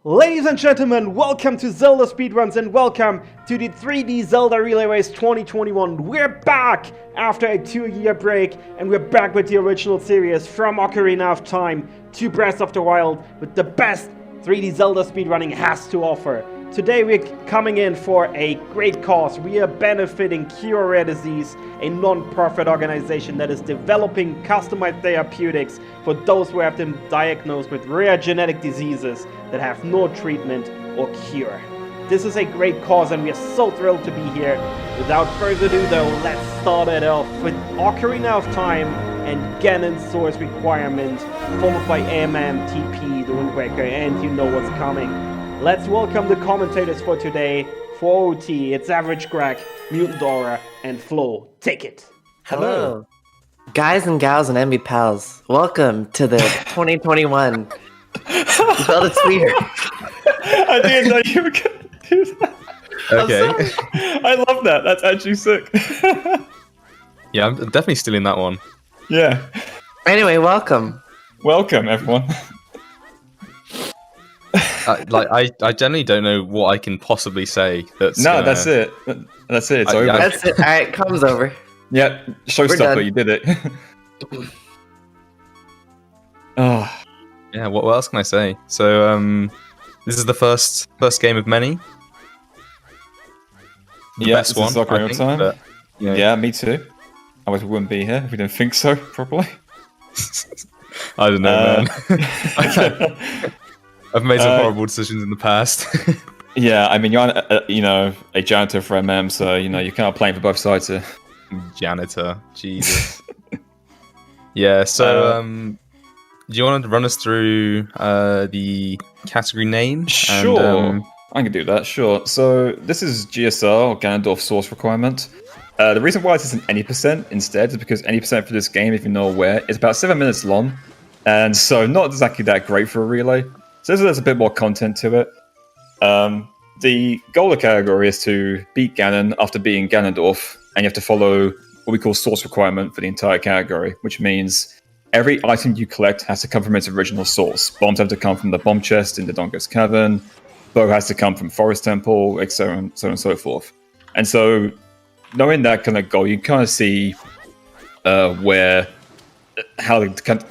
Ladies and gentlemen, welcome to Zelda Speedruns and welcome to the 3D Zelda Relay Race 2021. We're back after a 2-year break and we're back with the original series from Ocarina of Time to Breath of the Wild with the best 3D Zelda speedrunning has to offer. Today we're coming in for a great cause. We are benefiting Cure Rare Disease, a non-profit organization that is developing customized therapeutics for those who have been diagnosed with rare genetic diseases that have no treatment or cure. This is a great cause and we are so thrilled to be here. Without further ado though, let's start it off with Ocarina of Time and Ganon's Source Requirement, followed by TP, the Wind Waker, and you know what's coming. Let's welcome the commentators for today. For OT, it's Average Greg, Mutant Aura, and Flo. Take it. Hello. Guys and gals and MB pals, welcome to the 2021 Zelda Speedrun. I didn't know you were going to do that. Okay. I love that. That's actually sick. Yeah, I'm definitely stealing that one. Yeah. Anyway, welcome. Welcome, everyone. I generally don't know what I can possibly say. That's it. That's it. It's over. That's it. All right, comes over. Yeah, showstopper. You did it. Oh. Yeah. What else can I say? So, this is the first game of many. The best one, Ocarina of Time. But, yeah, me too. Otherwise, we wouldn't be here if we didn't think so properly. I don't know, man. I've made some horrible decisions in the past. Yeah, I mean, you're a janitor for MM, so you're kind of playing for both sides here. Janitor, Jesus. Yeah. So, do you want to run us through the category name? Sure, and, I can do that. Sure. So this is GSR, or Ganondorf Source Requirement. The reason why this is an any percent instead is because any percent for this game, if you're not aware, is about 7 minutes long, and so not exactly that great for a relay. So there's a bit more content to it. The goal of the category is to beat Ganon after beating Ganondorf, and you have to follow what we call source requirement for the entire category, which means every item you collect has to come from its original source. Bombs have to come from the bomb chest in the Dongo's Cavern, bow has to come from Forest Temple, etc., so on and so forth. And so, knowing that kind of goal, you can kind of see how the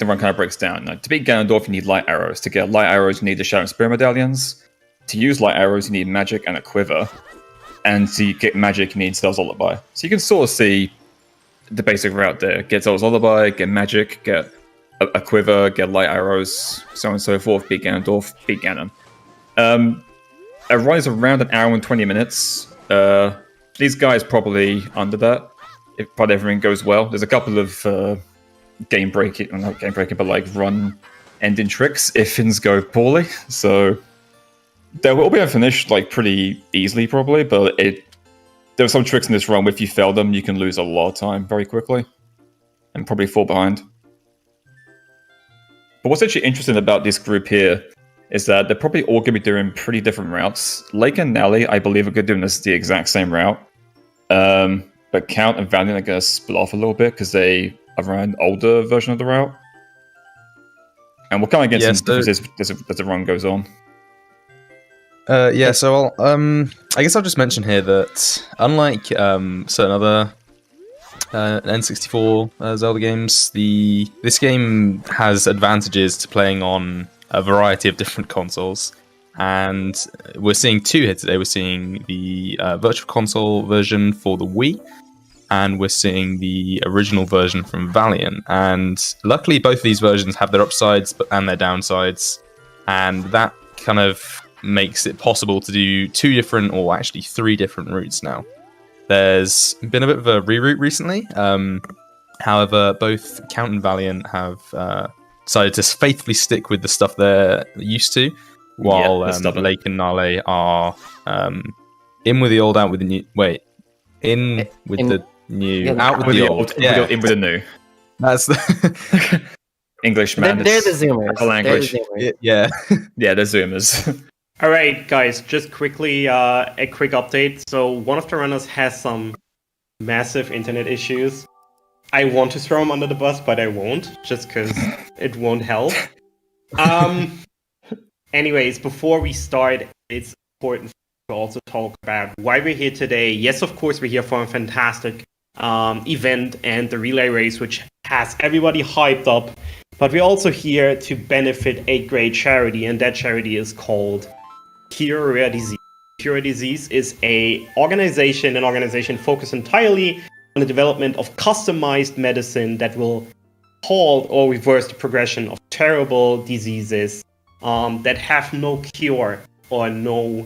run kind of breaks down. Now, to beat Ganondorf, you need light arrows. To get light arrows, you need the Shadow and Spirit medallions. To use light arrows, you need magic and a quiver. And to get magic, you need Zelda's Lullaby. So you can sort of see the basic route there. Get Zelda's Lullaby, get magic, get a quiver, get light arrows, so on and so forth. Beat Ganondorf, beat Ganon. A run is around 1 hour and 20 minutes. These guys probably under that, if probably everything goes well. There's a couple of not game breaking, but like run ending tricks if things go poorly. So they will be finished like pretty easily probably, but there are some tricks in this run where if you fail them, you can lose a lot of time very quickly and probably fall behind. But what's actually interesting about this group here is that they're probably all going to be doing pretty different routes. Lake and Nally, I believe, are going to do this the exact same route. But Count and Valiant are going to split off a little bit because they are an older version of the route. And we'll kind of get some differences as the run goes on. So I guess I'll just mention here that unlike certain other N64 Zelda games, this game has advantages to playing on a variety of different consoles, and we're seeing two here today. We're seeing the Virtual Console version for the Wii, and we're seeing the original version from Valiant. And luckily, both of these versions have their upsides and their downsides, and that kind of makes it possible to do 2 different, or actually 3 different routes now. There's been a bit of a reroute recently. However, both Count and Valiant have decided to faithfully stick with the stuff they're used to, while Lake and Nale are in with the old, out with the new. Wait, in with the new, out with the old. Yeah, in with the new. That's the English, man. They're the Zoomers. Language. Yeah, yeah, they're Zoomers. All right, guys, just quickly a quick update. So one of the runners has some massive internet issues. I want to throw him under the bus, but I won't, just because it won't help. Anyways, before we start, it's important to also talk about why we're here today. Yes, of course, we're here for a fantastic event and the relay race, which has everybody hyped up. But we're also here to benefit a great charity, and that charity is called Cure Rare Disease. Cure Rare Disease is an organization focused entirely on the development of customized medicine that will halt or reverse the progression of terrible diseases that have no cure or no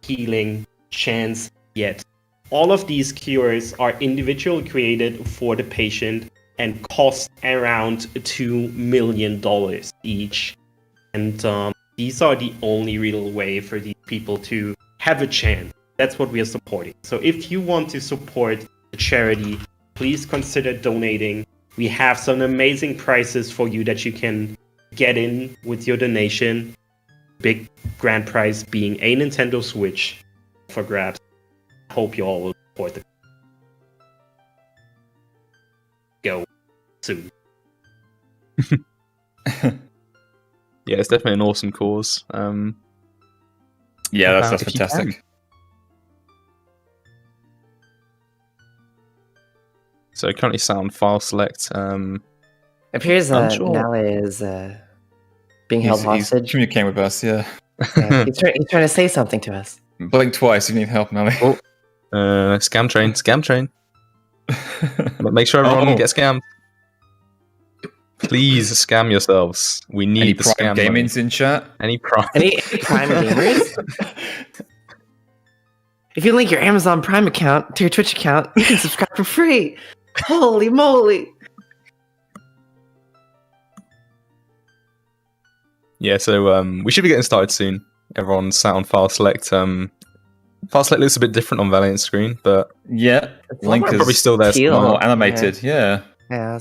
healing chance yet. All of these cures are individually created for the patient and cost around $2 million each. And these are the only real way for these people to have a chance. That's what we are supporting. So if you want to support the charity, please consider donating. We have some amazing prizes for you that you can get in with your donation. Big grand prize being a Nintendo Switch for grabs. Hope you all will support the go soon. Yeah, it's definitely an awesome cause. Yeah, that's if you fantastic. can. So currently sound file select. It appears Unsure. Nale is being held He's hostage. communicating with us, yeah. Yeah, he's trying to say something to us. Blink twice if you need help, Melly. Oh. Scam train. Make sure everyone gets scammed. Please scam yourselves. We need Any the Prime scam money. Gaming's in chat? Any Prime? Any Prime gamers? If you link your Amazon Prime account to your Twitch account, you can subscribe for free. Holy moly! Yeah, so we should be getting started soon. Everyone's sat on file select. File select looks a bit different on Valiant's screen, but Yeah. It's a lot Link more is probably still there. teal. more animated, yeah. Yeah,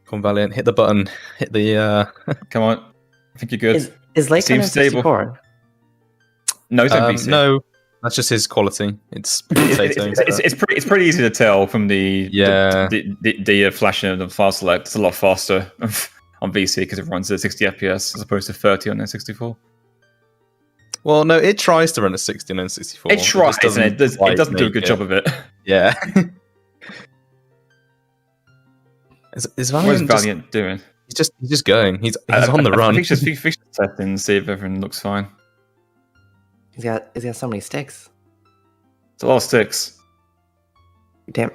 Come on, Valiant, hit the button. Hit the. Come on. I think you're good. is Lake on Seems stable. N64? No, it's NPC. No, that's just his quality. It's It's pretty easy to tell from the Yeah. the flashing of the file select. It's a lot faster on VC because it runs at 60 FPS as opposed to 30 on N64. Well, no, it tries to run at 60 and N64. It tries, just and it doesn't do a make good it. job of it. Yeah. Is What is Valiant Valiant doing? He's just going. He's on the I run. think just fix the settings, see if everything looks fine. He's got so many sticks. It's a lot of sticks. Damn.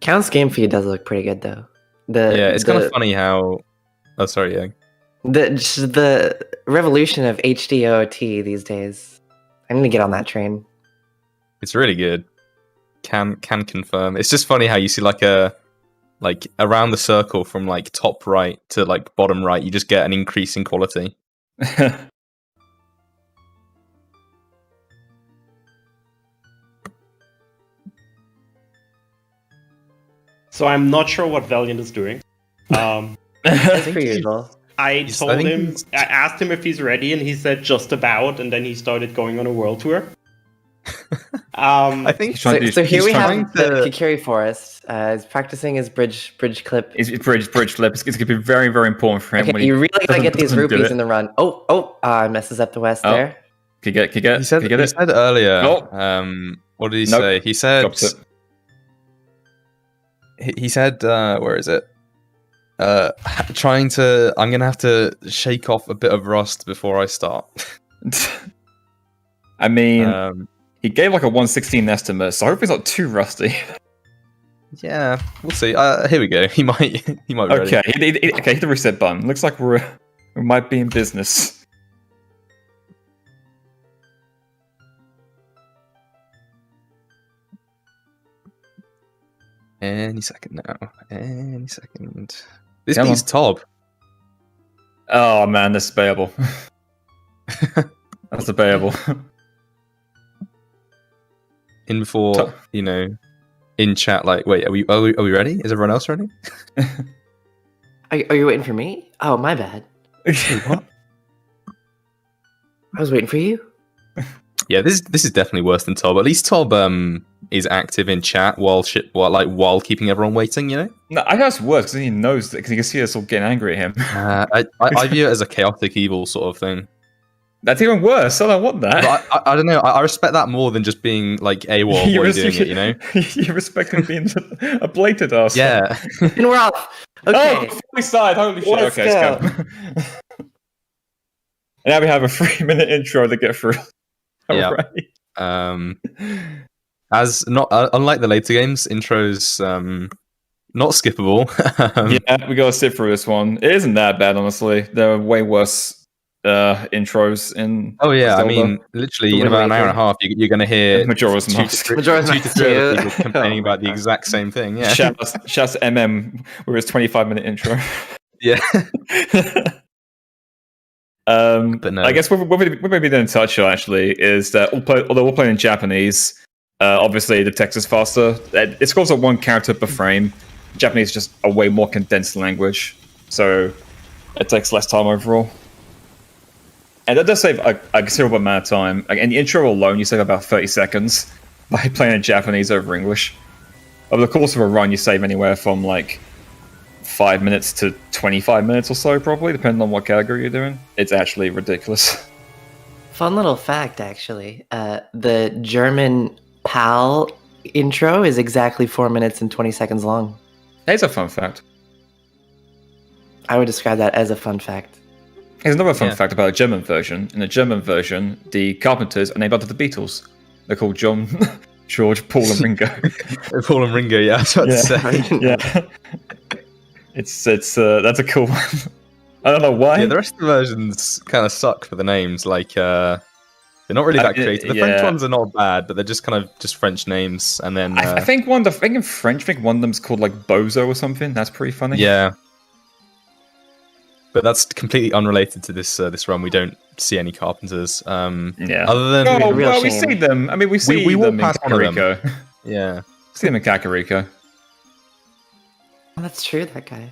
Count's game feed does look pretty good though. It's kind of funny how. Oh, sorry, yeah. The revolution of HDOT these days. I need to get on that train. It's really good. Can confirm. It's just funny how you see like around the circle from like top right to like bottom right, you just get an increase in quality. So I'm not sure what Valiant is doing. As per usual. I asked him if he's ready, and he said just about, and then he started going on a world tour. I think So here we trying have the to- Kikiri Forest. He's practicing his bridge clip. It's bridge flip. It's going to be very, very important for him. Okay, when he you really gotta get these doesn't do rupees it. in the run. Messes up the West Oh. there. Can you get He said, can you get he it? said earlier. Oh. What did he Nope. say? He said. Dropped it. He said. Where is it? I'm gonna have to shake off a bit of rust before I start. I mean, he gave like a 116 estimate, so I hope he's not too rusty. Yeah, we'll see. Here we go. He might be ready. Okay, okay, hit the reset button. Looks like we might be in business. Any second now. Any second. This Come beats Tob. Oh man, that's debatable. That's debatable. In before, Tob. in chat, like, wait, are we ready? Is everyone else ready? Are you waiting for me? Oh, my bad. What? I was waiting for you. Yeah, this is definitely worse than Tob. At least Tob is active in chat while keeping everyone waiting. You know. No, I think that's worse because he knows that because you can see us all getting angry at him. I view it as a chaotic evil sort of thing. That's even worse. I don't want that. But I don't know. I respect that more than just being like AWOL while you're doing it. You know. You respect him being a blatant ass. Yeah. And we're off. Okay. Oh, fully side. Holy shit. Let's Okay, let's go. And now we have a 3-minute intro to get through. Yeah. Right. As not unlike the later games, intros not skippable. Yeah, we gotta sit through this one. It isn't that bad, honestly. There are way worse intros in. Oh yeah, Zelda. I mean, literally in about an hour and a half, you're going to hear Majora's Mask. two to three other people complaining about the exact same thing. Yeah. Shouts to MM with his 25-minute intro. Yeah. But no. I guess what we maybe didn't touch on actually is that although we're playing in Japanese, obviously the text is faster. It scrolls at 1 character per frame. Japanese is just a way more condensed language, so it takes less time overall. And that does save a considerable amount of time. In the intro alone, you save about 30 seconds by playing in Japanese over English. Over the course of a run, you save anywhere from like 5 minutes to 25 minutes or so, probably, depending on what category you're doing. It's actually ridiculous. Fun little fact, actually. The German PAL intro is exactly 4 minutes and 20 seconds long. It's a fun fact. I would describe that as a fun fact. Here's another fun fact about the German version. In the German version, the Carpenters are named after the Beatles. They're called John, George, Paul, and Ringo. Paul and Ringo, yeah, I was about to say. Yeah. It's that's a cool one. I don't know why. Yeah, the rest of the versions kind of suck for the names. Like, they're not really that creative. The French ones are not bad, but they're just kind of just French names. And then I think in French, one of them's called like Bozo or something. That's pretty funny. Yeah. But that's completely unrelated to this run. We don't see any Carpenters. Yeah. Other than we see them. I mean, we see we them walk in past one of them. Kakariko. Yeah. See them in Kakariko. Oh, that's true, that guy.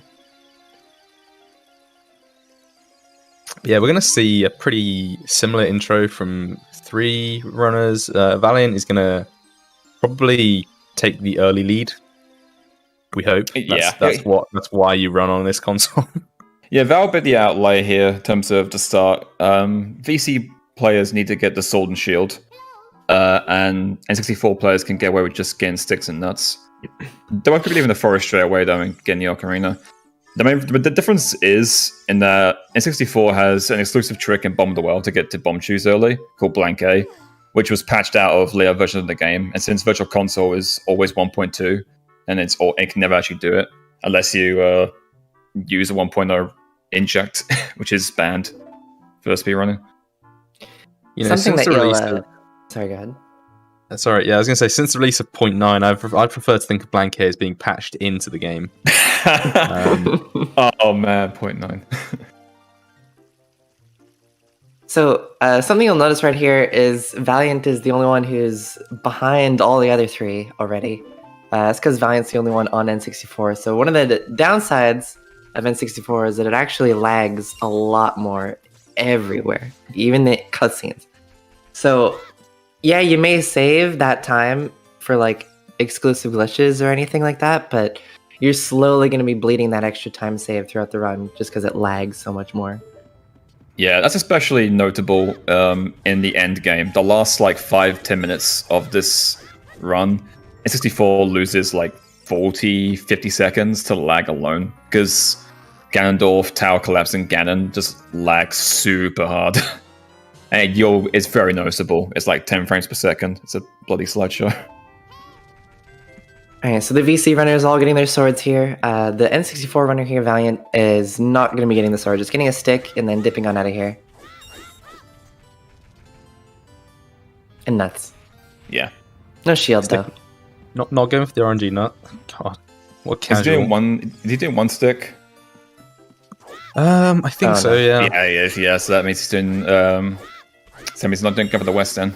Yeah, we're going to see a pretty similar intro from 3 runners. Valiant is going to probably take the early lead. We hope. That's why you run on this console. Yeah, Val bit the outlay here in terms of the start. VC players need to get the sword and shield, and N64 players can get away with just getting sticks and nuts. They won't be leaving the forest straight away though and getting the ocarina. The difference is in that N64 has an exclusive trick in Bomb the Well to get to bomb choose early, called Blank A, which was patched out of later versions of the game. And since Virtual Console is always 1.2, and it can never actually do it unless you use a 1.0 inject, which is banned for speedrunning. You know, Something since that the you'll... release Sorry, go ahead. Sorry, yeah, I was going to say, since the release of 0.9, I'd prefer to think of Blank A as being patched into the game. Oh man, 0.9. So, something you'll notice right here is Valiant is the only one who's behind all the other 3 already. That's because Valiant's the only one on N64. So one of the downsides of N64 is that it actually lags a lot more everywhere, even the cutscenes. So, yeah, you may save that time for like exclusive glitches or anything like that, but you're slowly going to be bleeding that extra time save throughout the run just because it lags so much more. Yeah, that's especially notable in the end game. The last like 5-10 minutes of this run, N64 loses like 40-50 seconds to lag alone because Ganondorf tower collapse and Ganon just lags super hard. And it's very noticeable. It's like 10 frames per second. It's a bloody slideshow. Alright, so the VC runner is all getting their swords here. The N64 runner here, Valiant, is not going to be getting the sword, just getting a stick and then dipping on out of here. And nuts. Yeah. No shield, though. Not going for the RNG nut. God, what casual. Is he doing one stick? I think so, yeah. Yeah, he is, yeah. So that means he's doing... so he's not doing go for the West End.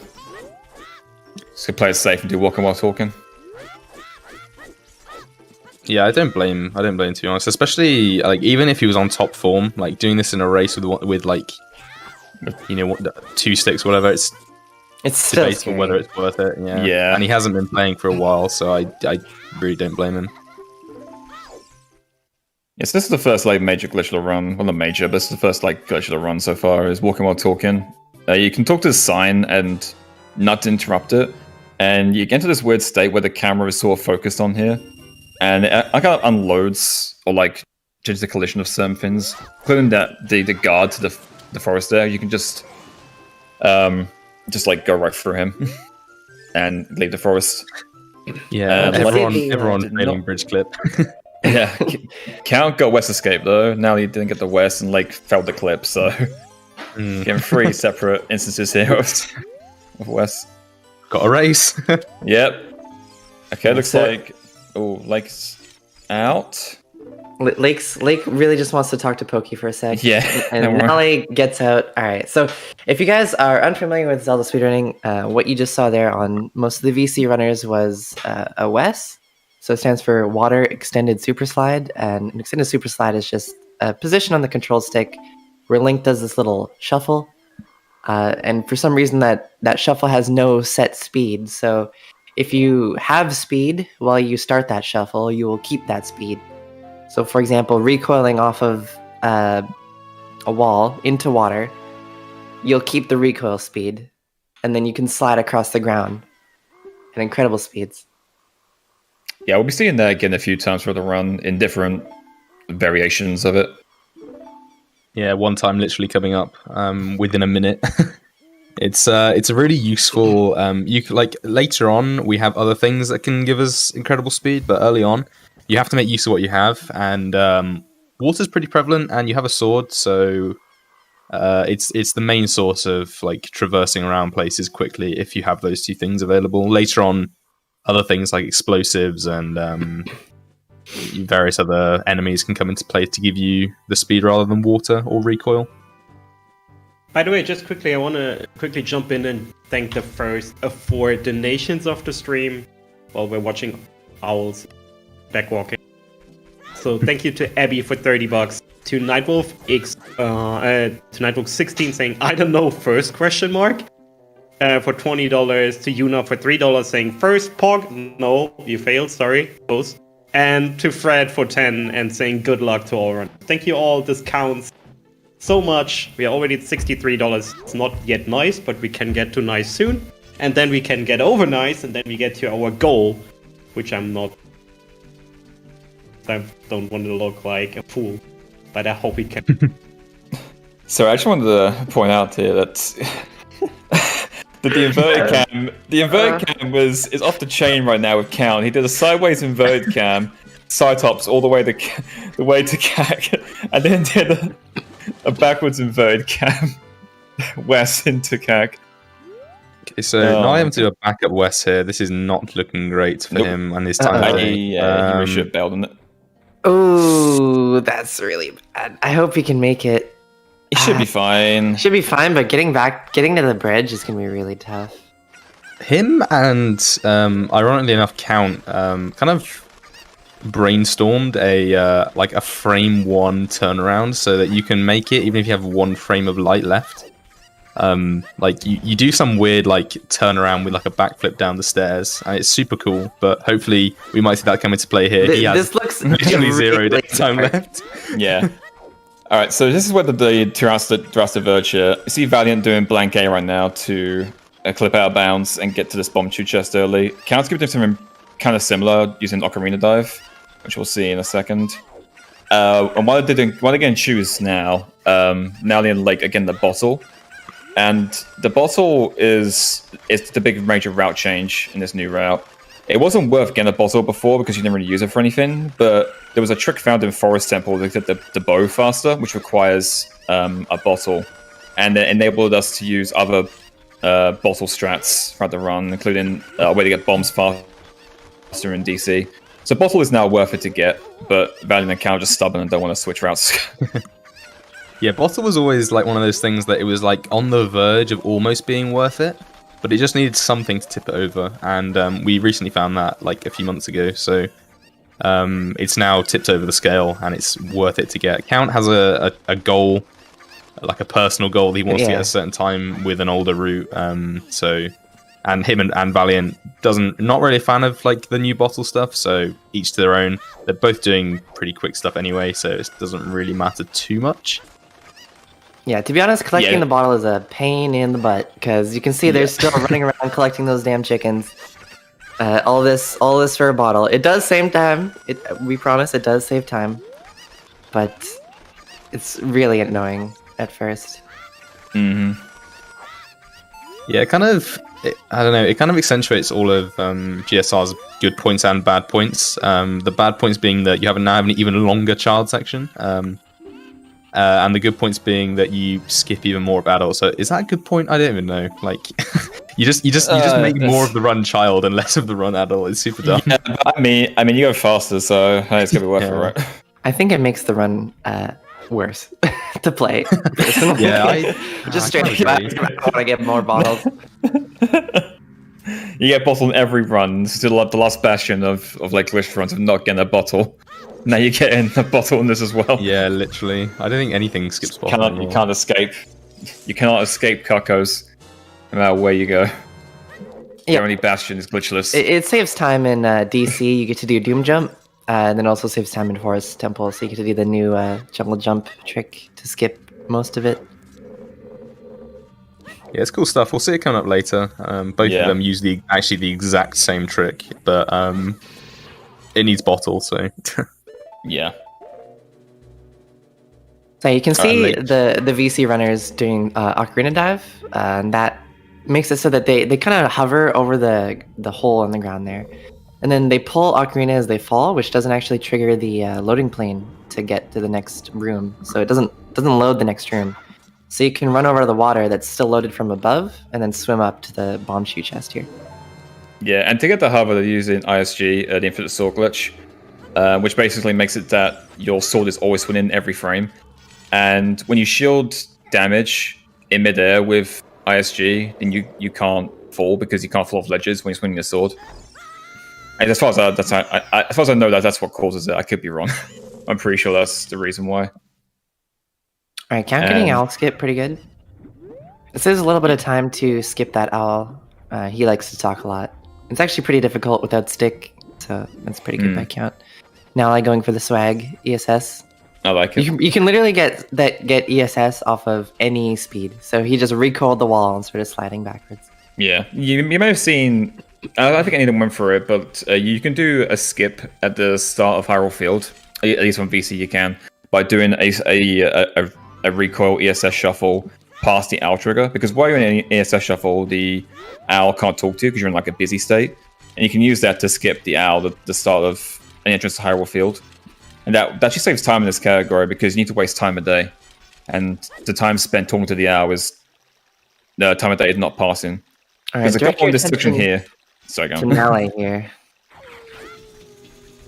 Just gonna play it safe and do walking while talking. Yeah, I don't blame to be honest. Especially like even if he was on top form, like doing this in a race with like, you know, 2 sticks, whatever. It's still debatable scary. whether it's worth it. Yeah. Yeah. And he hasn't been playing for a while, so I really don't blame him. Yes, this is the first like major glitch of the run. Well, not major, but this is the first like glitch of the run so far. Is walking while talking. You can talk to the sign and not interrupt it, and you get into this weird state where the camera is sort of focused on here, and it kind of unloads or like changes the collision of certain things, including that the guard to the forest there. You can just like go right through him and leave the forest. Yeah, Luckily, everyone did failing not- bridge clip. Yeah, Count got West escape though. Now he didn't get the West and like failed the clip, so getting 3 separate instances here of West. Got a race. Yep. Okay, looks That's it. like Lake's out. Lake really just wants to talk to Pokey for a sec. Yeah. And Nally gets out. All right. So if you guys are unfamiliar with Zelda speedrunning, what you just saw there on most of the VC runners was a WES. So it stands for Water Extended Super Slide. And an extended super slide is just a position on the control stick where Link does this little shuffle. And for some reason that shuffle has no set speed. So if you have speed while you start that shuffle, you will keep that speed. So for example, recoiling off of a wall into water, you'll keep the recoil speed, and then you can slide across the ground at incredible speeds. Yeah, we'll be seeing that again a few times for the run in different variations of it. Yeah, one time literally coming up within a minute. It's a really useful. You can, like later on we have other things that can give us incredible speed, but early on you have to make use of what you have. And water's pretty prevalent, and you have a sword, so it's the main source of like traversing around places quickly if you have those 2 things available. Later on, other things like explosives and various other enemies can come into play to give you the speed rather than water or recoil. By the way, just quickly, I want to quickly jump in and thank the first 4 donations of the stream while we're watching owls backwalking. So thank you to Abby for $30, to Nightwolf X, to Nightwolf 16 saying I don't know first question mark, for $20, to Yuna for $3 saying first Pog, no, you failed, sorry, close, and to Fred for 10 and saying good luck to all run. Thank you all, this counts so much. We are already at $63. It's not yet nice, but we can get to nice soon. And then we can get over nice, and then we get to our goal, which I don't want to look like a fool, but I hope we can. So I just wanted to point out here that that the inverted cam is off the chain right now with Count. He did a sideways inverted cam, side tops all the way to CAC, and then did a backwards inverted cam west into CAC. Okay, so now I have to do a backup West here. This is not looking great for him and his time. He should have bailed on it. Oh, that's really bad. I hope he can make it. He should be fine. Should be fine, but getting to the bridge is gonna be really tough. Him and ironically enough, Count kind of brainstormed a frame 1 turnaround so that you can make it even if you have 1 frame of light left. Like you do some weird like turnaround with like a backflip down the stairs, and it's super cool. But hopefully we might see that come into play here. This looks literally really 0 time hard. left. Yeah. All right, so this is where the Terrasta Verge here. You see Valiant doing blank A right now to clip out of bounds and get to this bomb 2 chest early. Count's doing something kind of similar using Ocarina Dive, which we'll see in a second. And while they're getting choose now, Nally and Lake again the bottle. And the bottle is the big major route change in this new route. It wasn't worth getting a bottle before because you didn't really use it for anything, but there was a trick found in Forest Temple to get the bow faster, which requires a bottle, and it enabled us to use other bottle strats throughout the run, including a way to get bombs faster in DC. So bottle is now worth it to get, but Valiant and Cal are just stubborn and don't want to switch routes. Yeah, bottle was always like one of those things that it was like on the verge of almost being worth it, but it just needed something to tip it over, and we recently found that like a few months ago, so it's now tipped over the scale, and it's worth it to get. Count has a goal, like a personal goal that he wants to get at a certain time with an older route, so and him and Valiant not really a fan of like the new bottle stuff. So each to their own. They're both doing pretty quick stuff anyway, so it doesn't really matter too much. Yeah, to be honest, collecting Yeah. the bottle is a pain in the butt because you can see they're still running around collecting those damn chickens. All this for a bottle. It does save time. We promise it does save time, but it's really annoying at first. Mm-hmm. Yeah, I don't know. It kind of accentuates all of GSR's good points and bad points. The bad points being that you now have an even longer child section, and the good points being that you skip even more of adults. So is that a good point? I don't even know. Like, you just make more of the run child and less of the run adult. It's super dumb. Yeah, but I mean, you go faster, so it's gonna be worth it, right? I think it makes the run worse to play. Yeah, just I straight. kinda I agree. want to get more bottles. You get bottled in every run. This is the last bastion of like glitch runs of not getting a bottle. Now you're getting a bottle in this as well. Yeah, literally. I don't think anything skips bottle You anymore. can't escape. You cannot escape Cuckos, no matter where you go. Yeah. The only bastion is glitchless. It saves time in DC. You get to do Doom Jump, and then also saves time in Forest Temple. So you get to do the new jungle jump trick to skip most of it. Yeah, it's cool stuff. We'll see it coming up later. Both Yeah. of them use the exact same trick, but it needs bottle, so Yeah. So you can see late. the VC runners doing Ocarina Dive, and that makes it so that they kind of hover over the hole on the ground there. And then they pull Ocarina as they fall, which doesn't actually trigger the loading plane to get to the next room. So it doesn't load the next room. So you can run over the water that's still loaded from above, and then swim up to the bomb shoe chest here. Yeah, and to get the hover, they're using ISG, the Infinite Sword glitch, which basically makes it that your sword is always swinging every frame. And when you shield damage in midair with ISG, then you can't fall because you can't fall off ledges when you're swinging your sword. And as far as I know, that's what causes it. I could be wrong. I'm pretty sure that's the reason why. All right, count getting owl skip pretty good. It saves a little bit of time to skip that owl. He likes to talk a lot. It's actually pretty difficult without stick, so that's pretty good by count. Now I'm going for the swag ESS. I like it. You can literally get ESS off of any speed. So he just recoiled the wall and started sliding backwards. Yeah, you may have seen. I think any of them went for it, but you can do a skip at the start of Hyrule Field. At least on VC, you can by doing a recoil ESS shuffle past the owl trigger. Because while you're in an ESS shuffle, the owl can't talk to you because you're in like a busy state, and you can use that to skip the owl at the start of an entrance to Hyrule Field. And that actually saves time in this category because you need to waste time a day, and the time spent talking to the owl is the time of day is not passing. All right, There's a direct couple your of description attention here. Sorry, go to on. Melee here.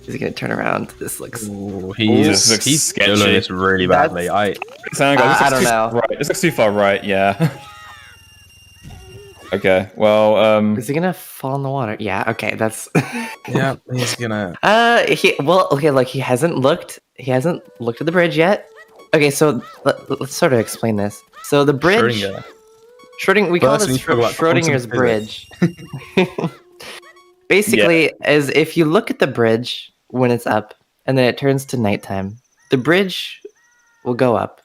He's gonna turn around. This looks. This looks He's sketchy. doing this really badly. That's- I don't know. Right. This looks too far right. Yeah. Okay. Well. Is he gonna fall in the water? Yeah. Okay. That's. Yeah, he's gonna. Look, he hasn't looked. He hasn't looked at the bridge yet. Okay, so let's sort of explain this. So the bridge. Schrödinger. We call First, we this need to talk about Schrodinger's quantum bridge. Basically, as if you look at the bridge when it's up, and then it turns to nighttime, the bridge will go up,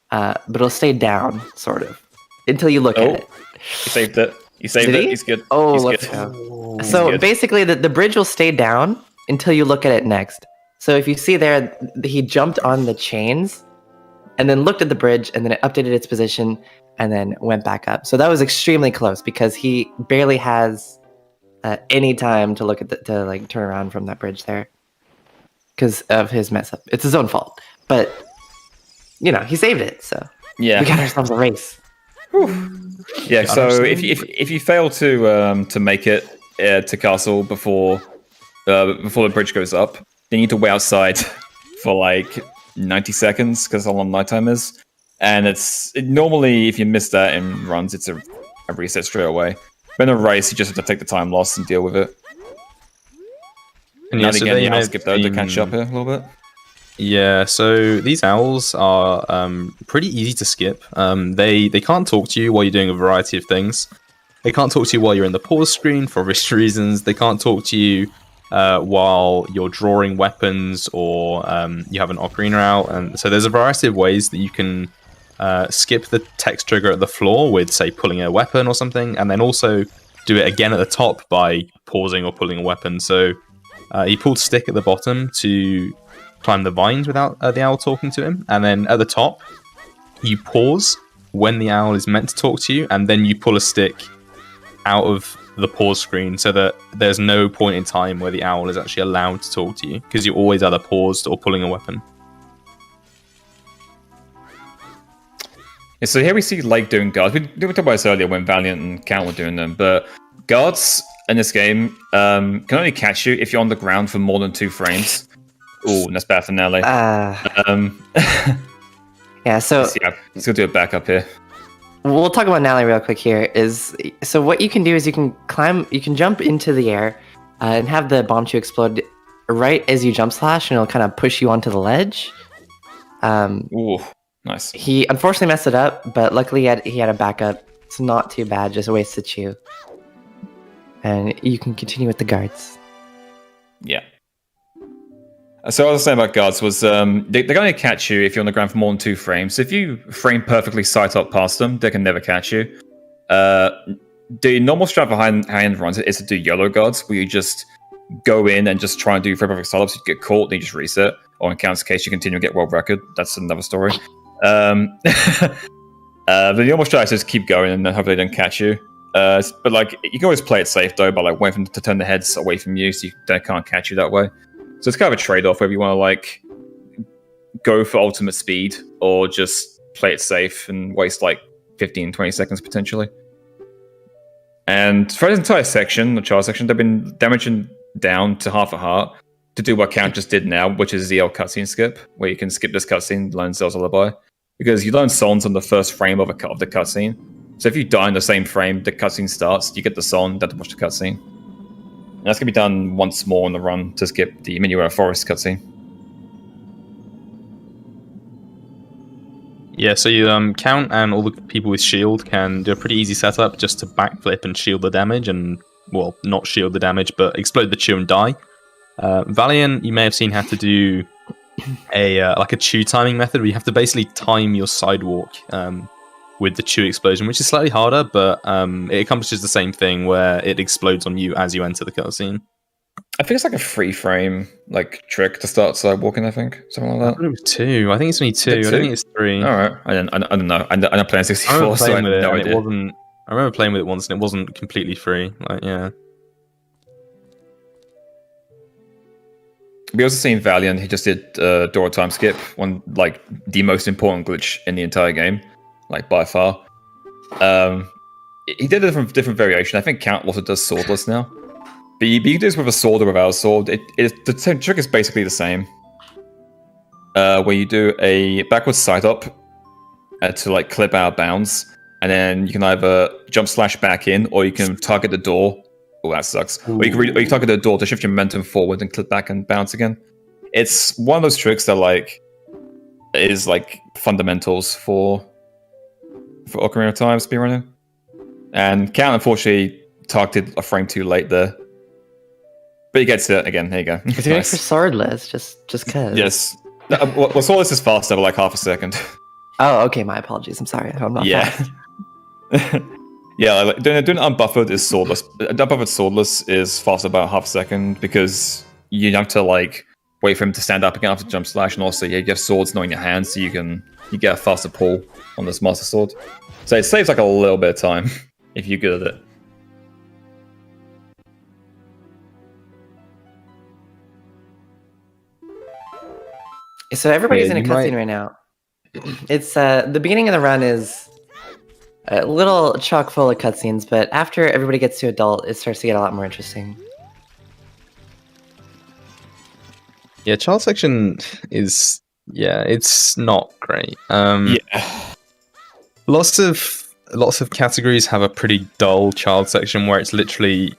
but it'll stay down, sort of, until you look at it. You saved it. You saved Did it. he? He's good. Oh, He's let's good. go. He's So good. basically, the bridge will stay down until you look at it next. So if you see there, he jumped on the chains, and then looked at the bridge, and then it updated its position, and then went back up. So that was extremely close because he barely has any time to look at to turn around from that bridge there because of his mess up. It's his own fault, but he saved it. So Yeah. we got ourselves a race. Yeah. So if you fail to make it to castle before the bridge goes up, then you need to wait outside for like 90 seconds because how long nighttime is. And normally if you miss that in runs, it's a reset straight away. But in a race, you just have to take the time loss and deal with it. And Now yeah, so again, they I'll may skip though to catch up here a little bit. Yeah, so these owls are pretty easy to skip. They can't talk to you while you're doing a variety of things. they can't talk to you while you're in the pause screen for obvious reasons. They can't talk to you while you're drawing weapons or you have an ocarina out. And so there's a variety of ways that you can skip the text trigger at the floor with, say, pulling a weapon or something, and then also do it again at the top by pausing or pulling a weapon. So he pulled stick at the bottom to climb the vines without the owl talking to him, and then at the top you pause when the owl is meant to talk to you, and then you pull a stick out of the pause screen so that there's no point in time where the owl is actually allowed to talk to you, because you're always either paused or pulling a weapon. Yeah, so here we see Lake doing guards. We talked about this earlier when Valiant and Count were doing them, but guards in this game can only catch you if you're on the ground for more than 2 frames. Ooh, that's bad for Nelly. Yeah, so let's go do a backup here. we'll talk about Nally real quick here. So what you can do is you can jump into the air and have the bomb chew explode right as you jump slash, and it'll kind of push you onto the ledge. Ooh, nice. He unfortunately messed it up, but luckily he had a backup. It's not too bad, just a waste to chew. And you can continue with the guards. Yeah. So what I was saying about guards was they're going to catch you if you're on the ground for more than 2 frames. If you frame perfectly sight up past them, they can never catch you. The normal strat for high-end runs is to do YOLO guards, where you just go in and just try and do frame perfect sight ups. You get caught, then you just reset. Or in Count's case, you continue to get world record. That's another story. The normal strat is just keep going and then hopefully they don't catch you. But like you can always play it safe though by like waiting for them to turn their heads away from you, so they can't catch you that way. So it's kind of a trade-off whether you want to like go for ultimate speed or just play it safe and waste like 15-20 seconds potentially. And for this entire section, the child section, they've been damaging down to half a heart to do what Count just did now, which is the L cutscene skip, where you can skip this cutscene, learn Zelda's Lullaby, because you learn songs on the first frame of the cutscene. So if you die in the same frame the cutscene starts, you get the song, don't have to watch the cutscene. And that's going to be done once more on the run to skip the Minuet Forest cutscene. Yeah, so you Count and all the people with shield can do a pretty easy setup just to backflip and shield the damage, and, well, not shield the damage, but explode the chew and die. Valiant, you may have seen, have to do a chew timing method where you have to basically time your sidewalk with the chew explosion, which is slightly harder, but it accomplishes the same thing where it explodes on you as you enter the cutscene. I think it's like a 3 frame like trick to start sidewalking. I think something like that. I thought it was 2. I think it's only 2. I don't think it's 3. All right, I don't know. I'm not playing 64, so I have no idea. I remember playing with it once, and it wasn't completely free. Like, yeah. We also seen Valiant. He just did Dora time skip, one like the most important glitch in the entire game, like by far. He did a different variation. I think Count also does swordless now. But you can do this with a sword or without a sword. The same trick is basically the same. Where you do a backwards sight up to like clip out of bounds, and then you can either jump slash back in, or you can target the door. Oh, that sucks. Or you can target the door to shift your momentum forward and clip back and bounce again. It's one of those tricks that like is like fundamentals for Ocarina of Time speedrunning. And Count unfortunately targeted a frame too late there. But he gets it again. There you go. If you're going for swordless, just cause. Yes. Well, swordless is faster by like half a second. Oh, okay. My apologies. I'm sorry. I'm not fast. Yeah, like doing unbuffered is swordless. Unbuffered swordless is faster about half a second because you have to like wait for him to stand up again after jump slash, and also you have swords not in your hands, so you get a faster pull on this master sword. So it saves like a little bit of time if you're good at it. So everybody's in a cutscene right now. It's the beginning of the run is a little chock full of cutscenes, but after everybody gets to adult, it starts to get a lot more interesting. Yeah, child section is it's not great. Lots of categories have a pretty dull child section where it's literally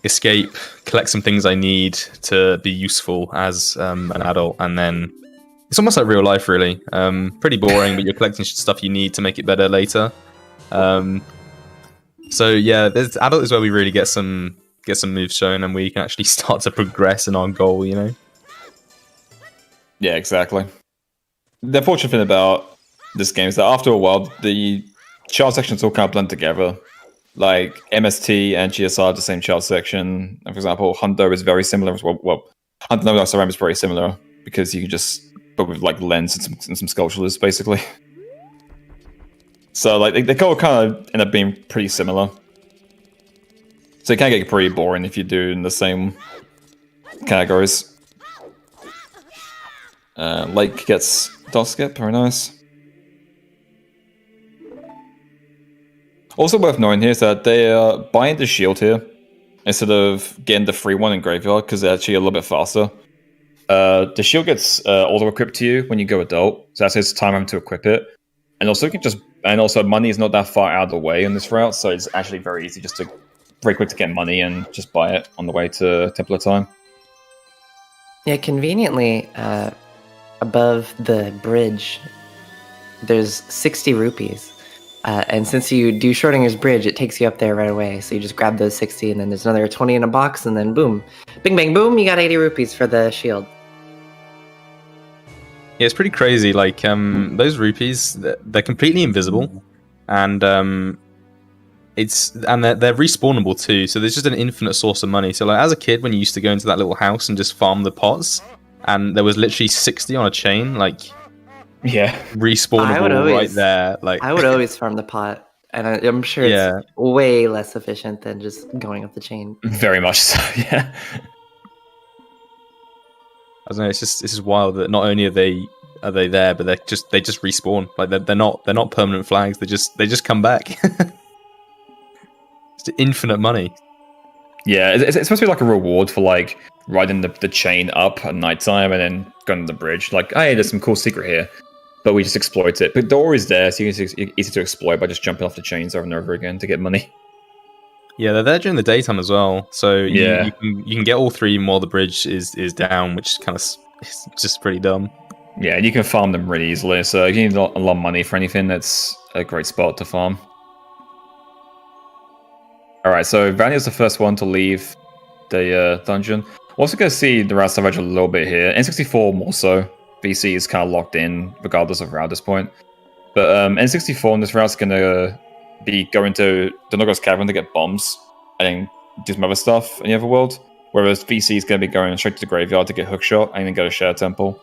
escape, collect some things I need to be useful as an adult, and then it's almost like real life, really. Pretty boring, but you're collecting stuff you need to make it better later. So yeah, adult is where we really get some moves shown, and we can actually start to progress in our goal. Yeah, exactly. The unfortunate thing about this game is that after a while, the child sections all kind of blend together. Like MST and GSR are the same child section. And for example, Hundo is very similar as well. Well, Hundo and SRM is very similar because you can just, but with like lens and some sculptures, basically. So like they all kind of end up being pretty similar. So it can get pretty boring if you do in the same categories. Lake gets dot skip, very nice. Also worth knowing here is that they are buying the shield here instead of getting the free one in Graveyard because they're actually a little bit faster. The shield gets auto-equipped to you when you go adult, so that saves time having to equip it. And also money is not that far out of the way on this route, so it's actually very easy just to very quick to get money and just buy it on the way to Temple of Time. Yeah, conveniently, above the bridge, there's 60 rupees. And since you do Schrodinger's bridge, it takes you up there right away. So you just grab those 60, and then there's another 20 in a box, and then boom. Bing, bang, boom, you got 80 rupees for the shield. Yeah, it's pretty crazy. Like, those rupees, they're completely invisible. And they're respawnable too. So there's just an infinite source of money. So like as a kid, when you used to go into that little house and just farm the pots, and there was literally 60 on a chain, like... Yeah, respawnable right there. Like I would always farm the pot, and I'm sure it's way less efficient than just going up the chain. Very much so. Yeah. I don't know. It's just wild that not only are they there, but they just respawn. Like they're not permanent flags. They just come back. It's infinite money. Yeah, it's supposed to be like a reward for like riding the chain up at nighttime and then going to the bridge. Like, hey, there's some cool secret here. But we just exploit it. But the ore is there, so it's easy to exploit by just jumping off the chains over and over again to get money. Yeah, they're there during the daytime as well. So you can get all three while the bridge is down, which kind of is just pretty dumb. Yeah, and you can farm them really easily. So if you need a lot of money for anything, that's a great spot to farm. Alright, so Vanya's the first one to leave the dungeon. We're also going to see the route salvage a little bit here. N64 more so. VC is kind of locked in, regardless of route at this point. But N64 in this route is going to be going to the Nogos Cavern to get bombs, and then do some other stuff in the other world. Whereas VC is going to be going straight to the graveyard to get hookshot, and then go to Shadow Temple.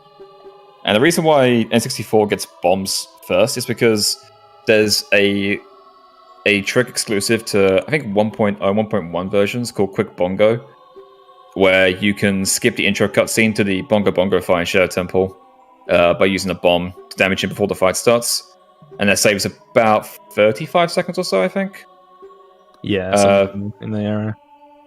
And the reason why N64 gets bombs first is because there's a trick exclusive to, I think, 1.0, 1.1 versions called Quick Bongo, where you can skip the intro cutscene to the Bongo Bongo fight in Shadow Temple by using a bomb to damage him before the fight starts. And that saves about 35 seconds or so, I think. Yeah, in the area.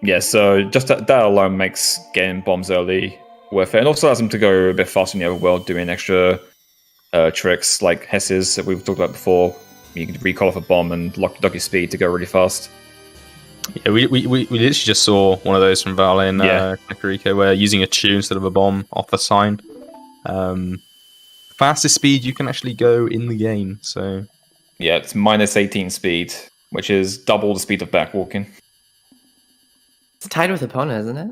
Yeah, so just that alone makes getting bombs early worth it. And also allows them to go a bit faster in the other world, doing extra tricks like Hess's that we've talked about before. You can recall off a bomb and lock your speed to go really fast. Yeah, we literally just saw one of those from Vale in Kakariko, where using a tune instead of a bomb off a sign. Fastest speed you can actually go in the game, so... Yeah, it's minus 18 speed, which is double the speed of backwalking. It's tied with Epona, isn't it?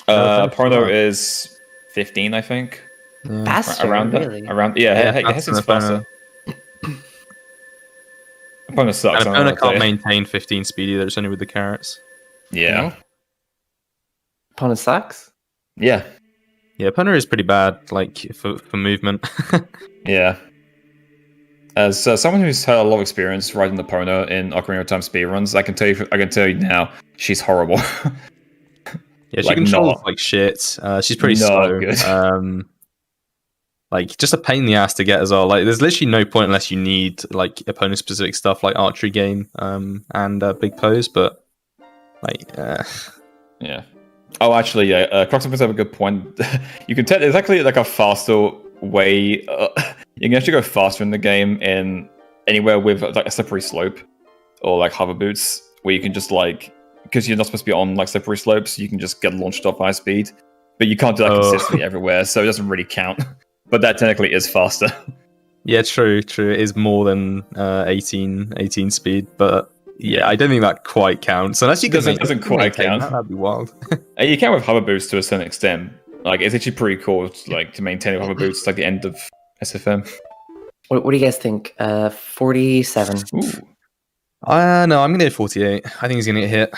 Epona is 15, I think. Yeah. Faster, around really? Hessen's faster. Epona sucks. And Epona can't maintain 15 speed either, it's only with the carrots. Yeah. Epona sucks? Yeah. Yeah, Epona is pretty bad, like, for movement. Yeah. As someone who's had a lot of experience riding the Epona in Ocarina of Time speedruns, I can tell you now, she's horrible. Yeah, she controls like shit. She's pretty slow. Good. Like, just a pain in the ass to get as well. Like, there's literally no point unless you need like opponent-specific stuff like archery game and big pose. But like, yeah. Oh, actually, yeah. Crocs brings up a good point. You can tell there's actually like a faster way. You can actually go faster in the game in anywhere with like a slippery slope or like hover boots, where you can just like, because you're not supposed to be on like slippery slopes, you can just get launched off high speed, but you can't do that consistently everywhere, so it doesn't really count. But that technically is faster. Yeah, true. It is more than 18 speed, but Yeah, I don't think that quite counts. Unless you can Doesn't quite count. That'd be wild. You can with hover boots to a certain extent. Like, it's actually pretty cool, like, to maintain with hover boots, like the end of SFM. What do you guys think? 47. Ooh. No, I'm gonna go 48. I think he's gonna get hit.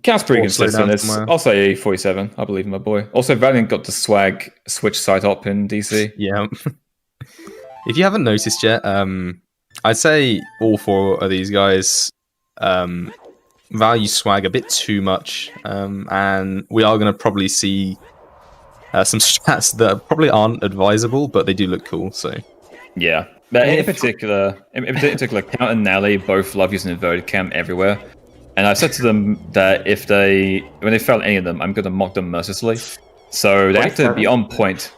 Counts pretty Or slow down consistent. somewhere. I'll say 47. I believe in my boy. Also, Valiant got the swag switch side up in DC. Yeah. If you haven't noticed yet, I'd say all 4 of these guys value swag a bit too much, and we are going to probably see some stats that probably aren't advisable, but they do look cool. So Yeah, but in particular, Count and Nally both love using inverted cam everywhere. And I've said to them that when they fail any of them, I'm going to mock them mercilessly. So they have to be on point.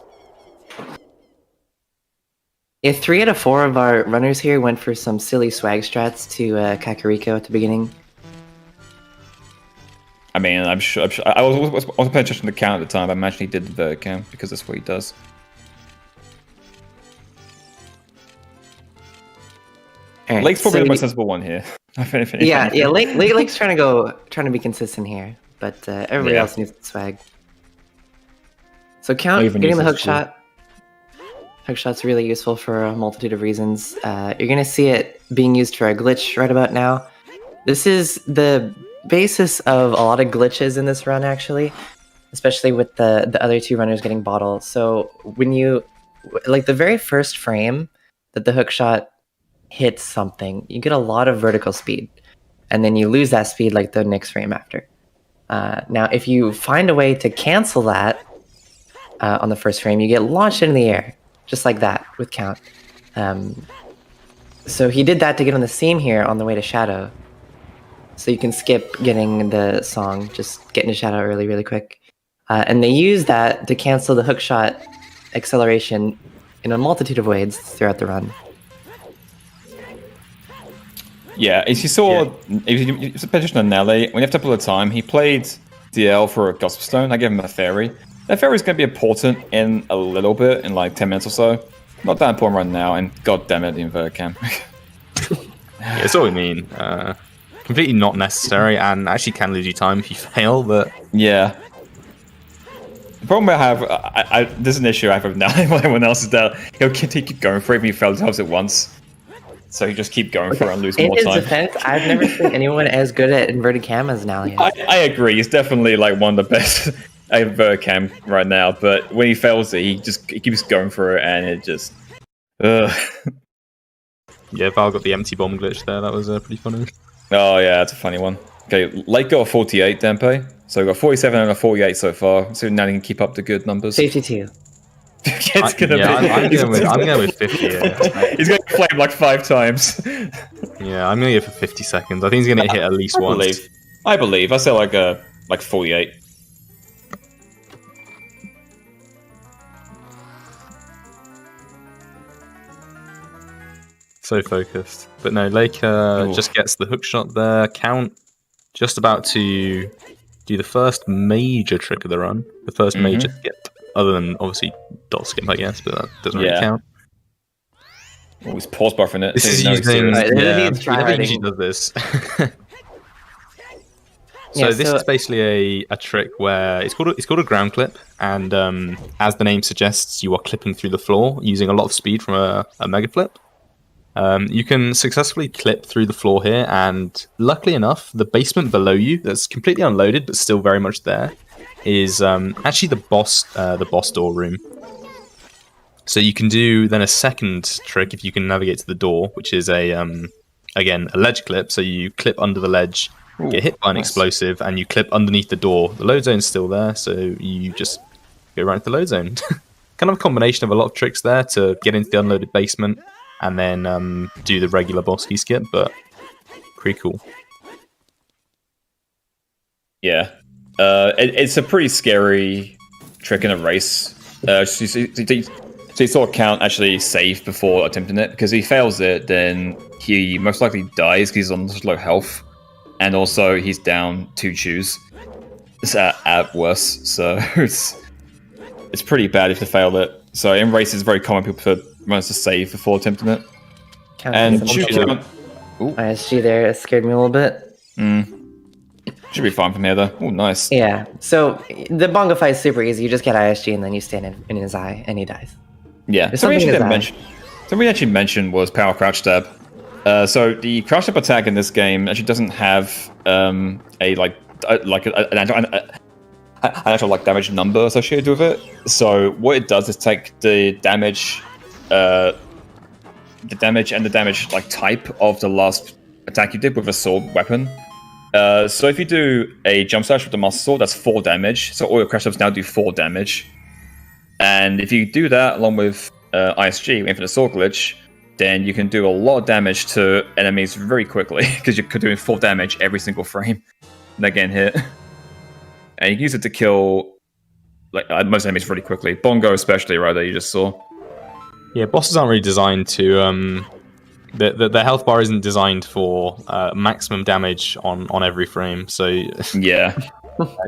Yeah, 3 out of 4 of our runners here went for some silly swag strats to Kakariko at the beginning. I mean, I'm sure I was paying attention to the count at the time. I imagine he did the cam because that's what he does. All right, Lake's probably so the most sensible one here. Yeah, Lake's trying to be consistent here, but everybody else needs the swag. So Count getting the hook shot. Hook shot's really useful for a multitude of reasons. You're gonna see it being used for a glitch right about now. This is the basis of a lot of glitches in this run, actually, especially with the other 2 runners getting bottled. So when you, like, the very first frame that the hook shot hits something, you get a lot of vertical speed, and then you lose that speed like the next frame after. Now, if you find a way to cancel that on the first frame, you get launched into the air, just like that with Count. So he did that to get on the seam here on the way to Shadow. So you can skip getting the song, just get into Shadow really quick. And they use that to cancel the hook shot acceleration in a multitude of ways throughout the run. Yeah, if you pay attention to Nelly, when you have to pull the time, he played DL for a Gospel Stone. I gave him a fairy. That fairy is going to be important in a little bit, in like 10 minutes or so. Not that important right now, and god damn it, the inverted cam. yeah, that's what we mean. Completely not necessary, and actually can lose you time if you fail. But yeah, the problem I have, there's an issue I have with Nelly when everyone else is there. He'll keep going for it when he fails at once. So you just keep going for it and lose more time. In his defense, I've never seen anyone as good at inverted cam as Nally. I agree. He's definitely like one of the best inverted cam right now. But when he fails it, he keeps going for it, and it just. Yeah, Val got the empty bomb glitch there. That was pretty funny. Oh yeah, that's a funny one. Okay, Lake got a 48, Dempe. So we got 47 and a 48 so far. So now he can keep up the good numbers. 52. I'm going with 50. Yeah. He's going to flame like 5 times. Yeah, I'm going to go for 50 seconds. I think he's going to hit at least once. I believe. I say like 48. So focused. But no, Lake just gets the hook shot there. Count just about to do the first major trick of the run. The first major skip. Other than, obviously, dot skip, I guess, but that doesn't really count. Oh, he's pause buffering it. This is using... he never usually does this. This is basically a trick where it's called a ground clip, and as the name suggests, you are clipping through the floor using a lot of speed from a mega flip. You can successfully clip through the floor here, and luckily enough, the basement below you, that's completely unloaded but still very much there, is actually the boss door room. So you can do then a second trick if you can navigate to the door, which is again a ledge clip. So you clip under the ledge, get hit by an explosive, and you clip underneath the door. The load zone's still there, so you just go right into the load zone. Kind of a combination of a lot of tricks there to get into the unloaded basement, and then do the regular boss key skip, but pretty cool. Yeah. It's a pretty scary trick in a race. So you saw Count actually save before attempting it, because if he fails it, then he most likely dies because he's on such low health, and also he's down 2 chews. It's at worst, so it's pretty bad if they fail it. So in races, it's very common people for runners to save before attempting it. Count and Chew Count. Ooh. ISG there. It scared me a little bit. Should be fine from here, though. Oh, nice. Yeah. So the bongo fight is super easy. You just get ISG and then you stand in his eye and he dies. Yeah. There's Something something in we his eye. actually mentioned was power crouch stab. So the crouch stab attack in this game actually doesn't have an actual like damage number associated with it. So what it does is take the damage and the damage like type of the last attack you did with a sword weapon. So if you do a jump slash with the master sword, that's 4 damage. So all your crash stabs now do 4 damage. And if you do that along with ISG, Infinite Sword Glitch, then you can do a lot of damage to enemies very quickly because you're doing 4 damage every single frame. And they're getting hit. And you can use it to kill like most enemies really quickly. Bongo especially, right, that you just saw. Yeah, bosses aren't really designed to... The health bar isn't designed for maximum damage on every frame, so... Yeah.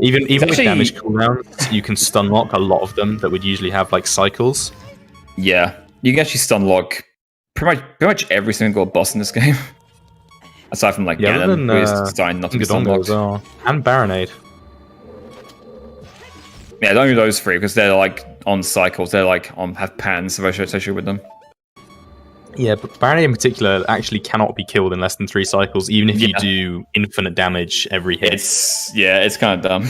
even with actually- damage cooldowns, you can stun lock a lot of them that would usually have like cycles. Yeah. You can actually stun lock pretty much every single boss in this game. Aside from like Yeah, Ganon, who is designed not to be stun Gadongo locked. as well. And Baronade. Yeah, don't do those 3 because they're like on cycles. They're like have pans associated with them. Yeah, but Baronade in particular actually cannot be killed in less than 3 cycles, even if you Yeah. do infinite damage every hit. It's kind of dumb.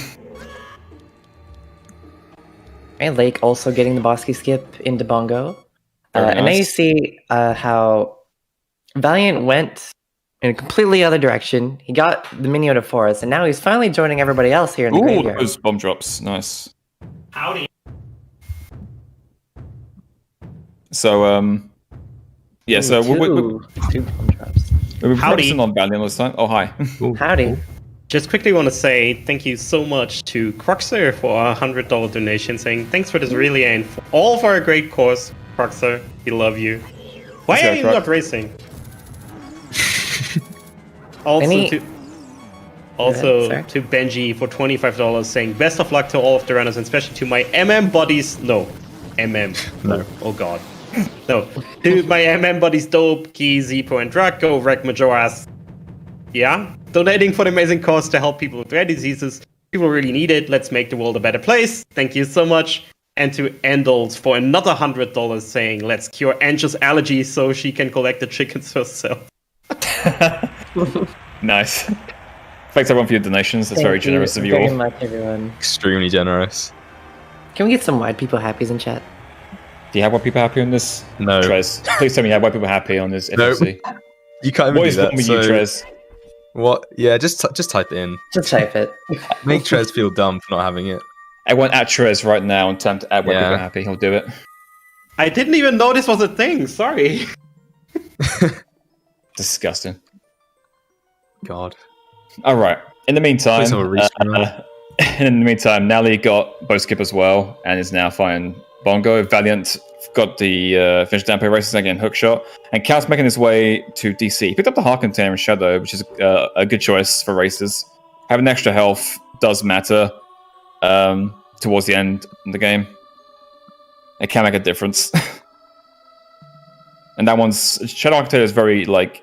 And Lake also getting the boss key skip into bongo. Very And now you nice. see how Valiant went in a completely other direction. He got the mini out of forest, and now he's finally joining everybody else here in the Ooh, graveyard. those bomb drops. Nice. Howdy. So, yeah, so two bomb drops. we're Howdy. focusing on Valiant this time. Oh, hi. Howdy. Just quickly want to say thank you so much to Croxer for a $100 donation, saying thanks for this relay and for all of our great cause, Croxer. We love you. Why Let's go, are you Croc. not racing? Also Any- to sorry. to Benji for $25, saying best of luck to all of the runners, and especially to my MM buddies. No, MM. No. Oh God. No, to my MM buddies, Dope, Key, Zippo, and Draco, Wreck Majoras. Yeah, donating for the amazing cause to help people with rare diseases. People really need it. Let's make the world a better place. Thank you so much. And to Endels for another $100, saying let's cure Angie's allergies so she can collect the chickens herself. Nice. Thanks everyone for your donations. That's very Thank you generous of you very all. much, everyone. Extremely generous. Can we get some white people happies in chat? Do you have white people happy on this? No. Trez, please tell me you have white people happy on this No. FFC. You can't even What do is that. wrong with you, so- Trez? What? Yeah, just type it in. Just type it. Make Trez feel dumb for not having it. Everyone at Trez right now and tell him to add white Yeah. people happy. He'll do it. I didn't even know this was a thing. Sorry. Disgusting. God. All right. In the meantime, Please have a rescue. in the meantime, Nally got bow skip as well and is now fighting Bongo. Valiant got the finished down pay races again, hook shot, and Cal's making his way to DC. He picked up the heart container in Shadow, which is a good choice for races. Having extra health does matter towards the end of the game. It can make a difference. And that one's Shadow Container is very like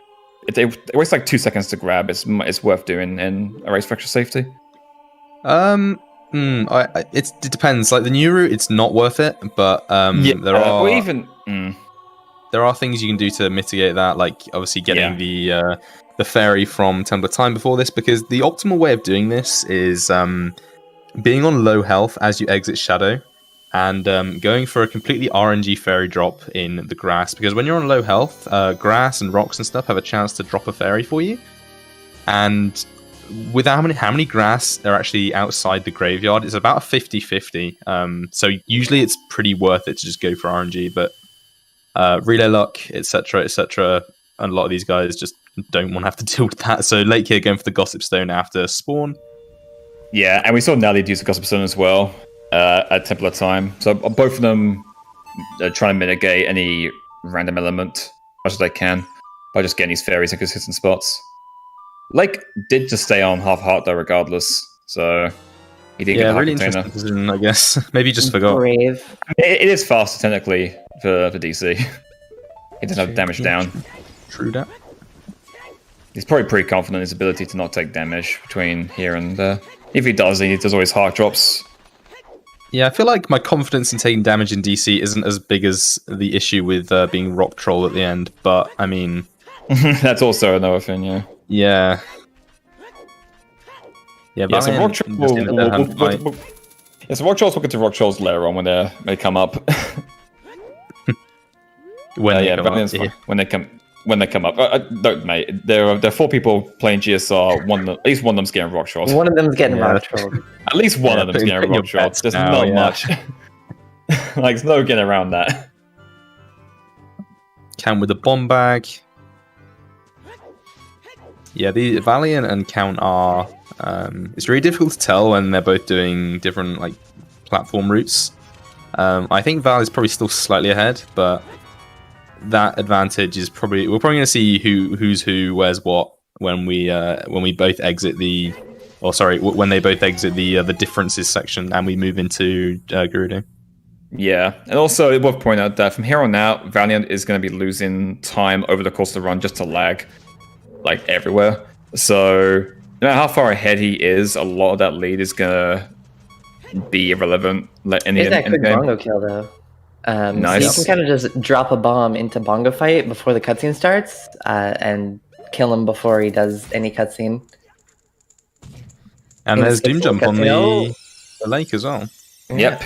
it wastes like 2 seconds to grab. It's worth doing in a race for extra safety. It depends. Like the new route, it's not worth it, but there are or even there are things you can do to mitigate that, like obviously getting the fairy from Temple of Time before this, because the optimal way of doing this is being on low health as you exit Shadow, and going for a completely RNG fairy drop in the grass, because when you're on low health, grass and rocks and stuff have a chance to drop a fairy for you, and with how many grass are actually outside the graveyard, it's about a 50-50. So usually it's pretty worth it to just go for RNG, but relay luck, etc., and a lot of these guys just don't want to have to deal with that. So late here going for the Gossip Stone after spawn. Yeah, and we saw Nally use the Gossip Stone as well at Temple of Time. So both of them are trying to mitigate any random element as much as they can by just getting these fairies in consistent spots. Lake did just stay on half heart though, regardless. So he did get the heart really container. interesting decision, I guess. Maybe he just forgot. Brave. It is faster technically for DC. It doesn't have damage down. True that. He's probably pretty confident in his ability to not take damage between here and there. If he does always hard drops. Yeah, I feel like my confidence in taking damage in DC isn't as big as the issue with being Rock Troll at the end, but I mean... That's also another thing, yeah. Yeah. Yeah, so Rock Trolls will get to Rock Trolls later on when they come up. When they come up. Don't, mate. There are 4 people playing GSR. At least one of them's getting Rock Trolls. One of them's getting Rock Trolled. At least one of them's getting Rock Trolls. There's not much. Like, there's no getting around that. Count with the bomb bag. Yeah, the Valiant and Count are... it's really difficult to tell when they're both doing different like platform routes. I think Val is probably still slightly ahead, but that advantage is probably... We're probably going to see who's who, where's what, when we both exit the... Or sorry, when they both exit the differences section and we move into Gerudo. Yeah, and also it worth pointing out that from here on out, Valiant is going to be losing time over the course of the run just to lag, like everywhere. So no matter how far ahead he is, a lot of that lead is going to be irrelevant. There's that quick bongo kill though. Nice. So you can kind of just drop a bomb into bongo fight before the cutscene starts, and kill him before he does any cutscene. And there's Doom Jump on the lake as well. Yep.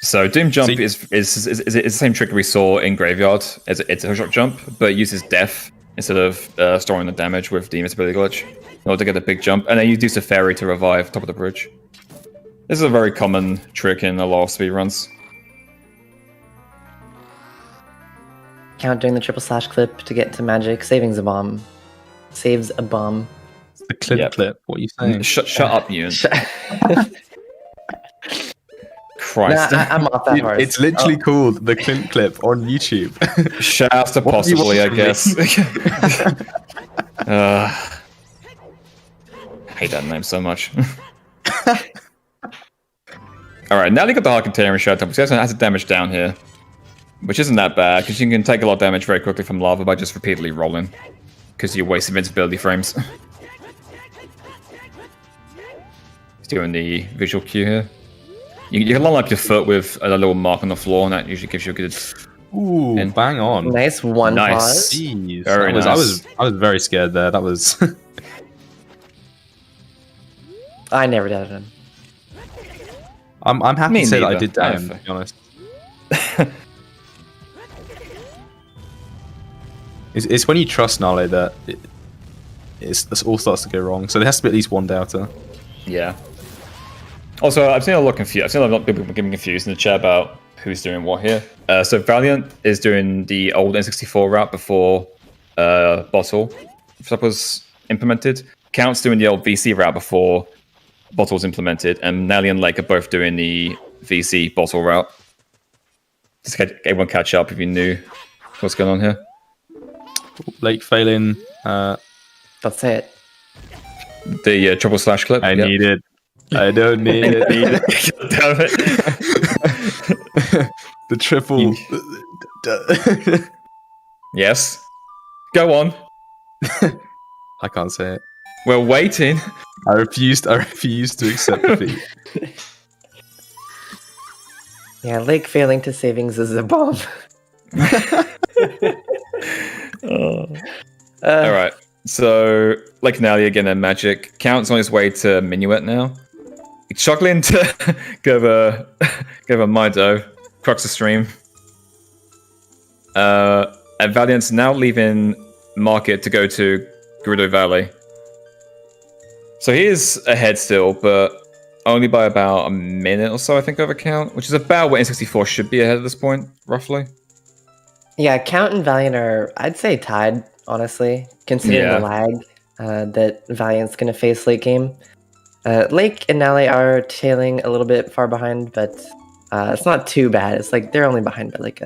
So Doom Jump is the same trick we saw in Graveyard. It's a hookshot jump, but it uses death instead of storing the damage with the invincibility glitch in order to get a big jump. And then you use the fairy to revive top of the bridge. This is a very common trick in a lot of speedruns. Count doing the // clip to get to magic, saving the bomb. Saves a bomb. The clip. What are you saying? Shut up, Ewan. Christ. Nah, I'm off that hard. It's literally called the clip on YouTube. Shout out to Possibly, I guess. I hate that name so much. Alright, now they got the Harkentarian shut up. Because he has a damage down here. Which isn't that bad, because you can take a lot of damage very quickly from lava by just repeatedly rolling. Because you waste invincibility frames. He's doing the visual cue here. You can line up your foot with a little mark on the floor, and that usually gives you a good... Ooh, bang on. Nice one pause. Jeez, very nice. I was very scared there. That was... I never doubted him. I'm happy to say that I did doubt him, to be honest. It's when you trust Nale that it all starts to go wrong. So there has to be at least one doubter. Yeah. Also, I've seen a lot confused. I've seen a lot of people getting confused in the chat about who's doing what here. So Valiant is doing the old N64 route before Bottle was implemented. Count's doing the old VC route before Bottle was implemented, and Nelly and Lake are both doing the VC Bottle route. Just everyone catch up if you knew what's going on here. Lake failing. That's it. The // clip. I need it. I don't need it. Damn it. The triple. Yes. Go on. I can't say it. We're waiting. I refuse to accept defeat. Yeah, Lake failing to savings is a bomb. Alright. So, Lake Nally again and Magic. Count's on his way to Minuet now. He's struggling to give a Mido. Crux the stream. And Valiant's now leaving Market to go to Gerudo Valley. So he is ahead still, but only by about a minute or so, I think, over Count, which is about what N64 should be ahead at this point, roughly. Yeah, Count and Valiant are, I'd say, tied, honestly, considering the lag that Valiant's going to face late game. Lake and Nally are tailing a little bit far behind, but it's not too bad. It's like they're only behind by like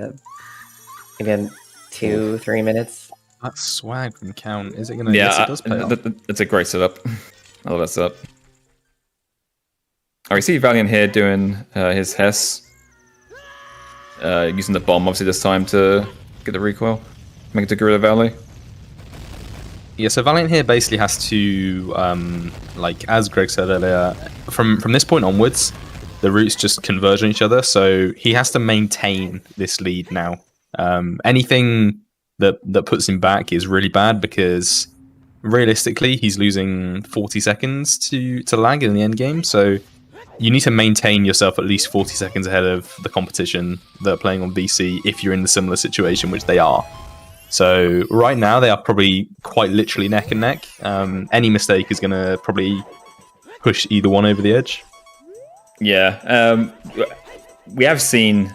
maybe 2-3 minutes. That swag from Count, is it going to... Yeah, yes, it does pay off. It's a great setup. I love that setup. Oh, you see Valiant here doing his Hess. Using the bomb, obviously, this time to get the recoil. Make it to Gerudo Valley. Yeah, so Valiant here basically has to, like as Greg said earlier, from this point onwards, the routes just converge on each other. So he has to maintain this lead now. Anything that puts him back is really bad because realistically, he's losing 40 seconds to lag in the end game. So you need to maintain yourself at least 40 seconds ahead of the competition that are playing on VC if you're in the similar situation, which they are. So right now they are probably quite literally neck and neck. Any mistake is going to probably push either one over the edge. Yeah, we have seen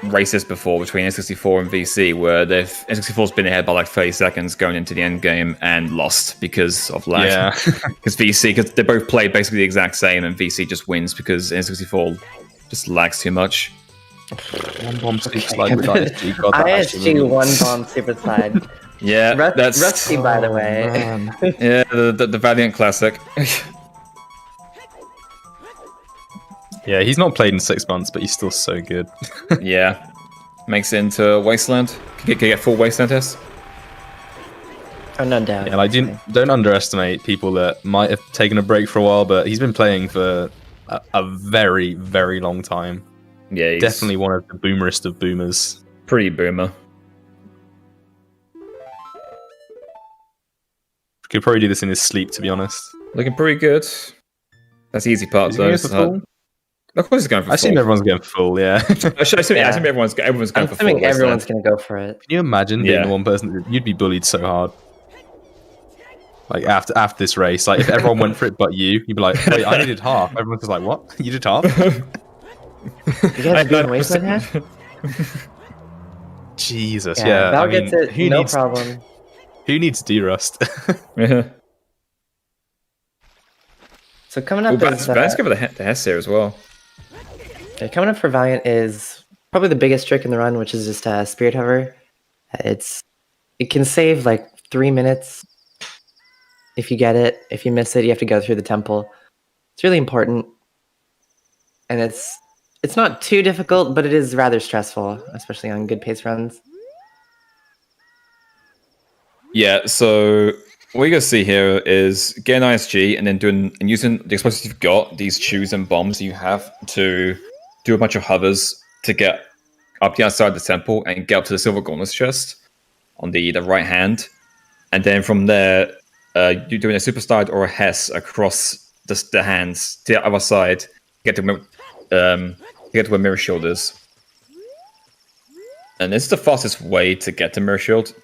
races before between N64 and VC where N64's been ahead by like 30 seconds going into the end game and lost because of lag. Yeah. Because they both play basically the exact same, and VC just wins because N64 just lags too much. One bomb super slide with ISG. God, that actually ISG really- one bomb super slide. Yeah, that's Rusty, by the way. Man. yeah the Valiant classic. Yeah, he's not played in 6 months, but he's still so good. Yeah, makes it into Wasteland. Can you get full Wasteland test? Oh, no doubt. Yeah, like don't underestimate people that might have taken a break for a while, but he's been playing for a very, very long time. Yeah, he's Definitely one of the boomerest of boomers. pretty boomer. Could probably do this in his sleep, to be honest. Looking pretty good. That's the easy part, Is he though. going for full? Of course he's going for I assume full. everyone's going full, yeah. I assume Yeah. everyone's going I'm for full. assuming everyone's Wasteland. going to go for it. Can you imagine being Yeah. the one person you'd be bullied so hard? Like after this race, like if everyone went for it but you'd be like, wait, I did half. Everyone's just like, what? You did half? You guys beat Wasteland here? Jesus, yeah. Val I mean, gets it, who no needs problem. who needs D-Rust? Yeah. So coming Well, up is... Valiant's give it the Hess here as well. coming up for Valiant is probably the biggest trick in the run, which is just Spirit Hover. It can save like 3 minutes if you get it. If you miss it, you have to go through the temple. It's really important, and it's not too difficult, but it is rather stressful, especially on good pace runs. Yeah, so what you're gonna see here is getting ISG and then using the explosives you've got, these chews and bombs you have to do a bunch of hovers to get up the outside of the temple and get up to the silver gauntlets chest on the right hand, and then from there you're doing a super slide or a Hess across the hands to the other side, get to where Mirror Shield is. And this is the fastest way to get to Mirror Shield.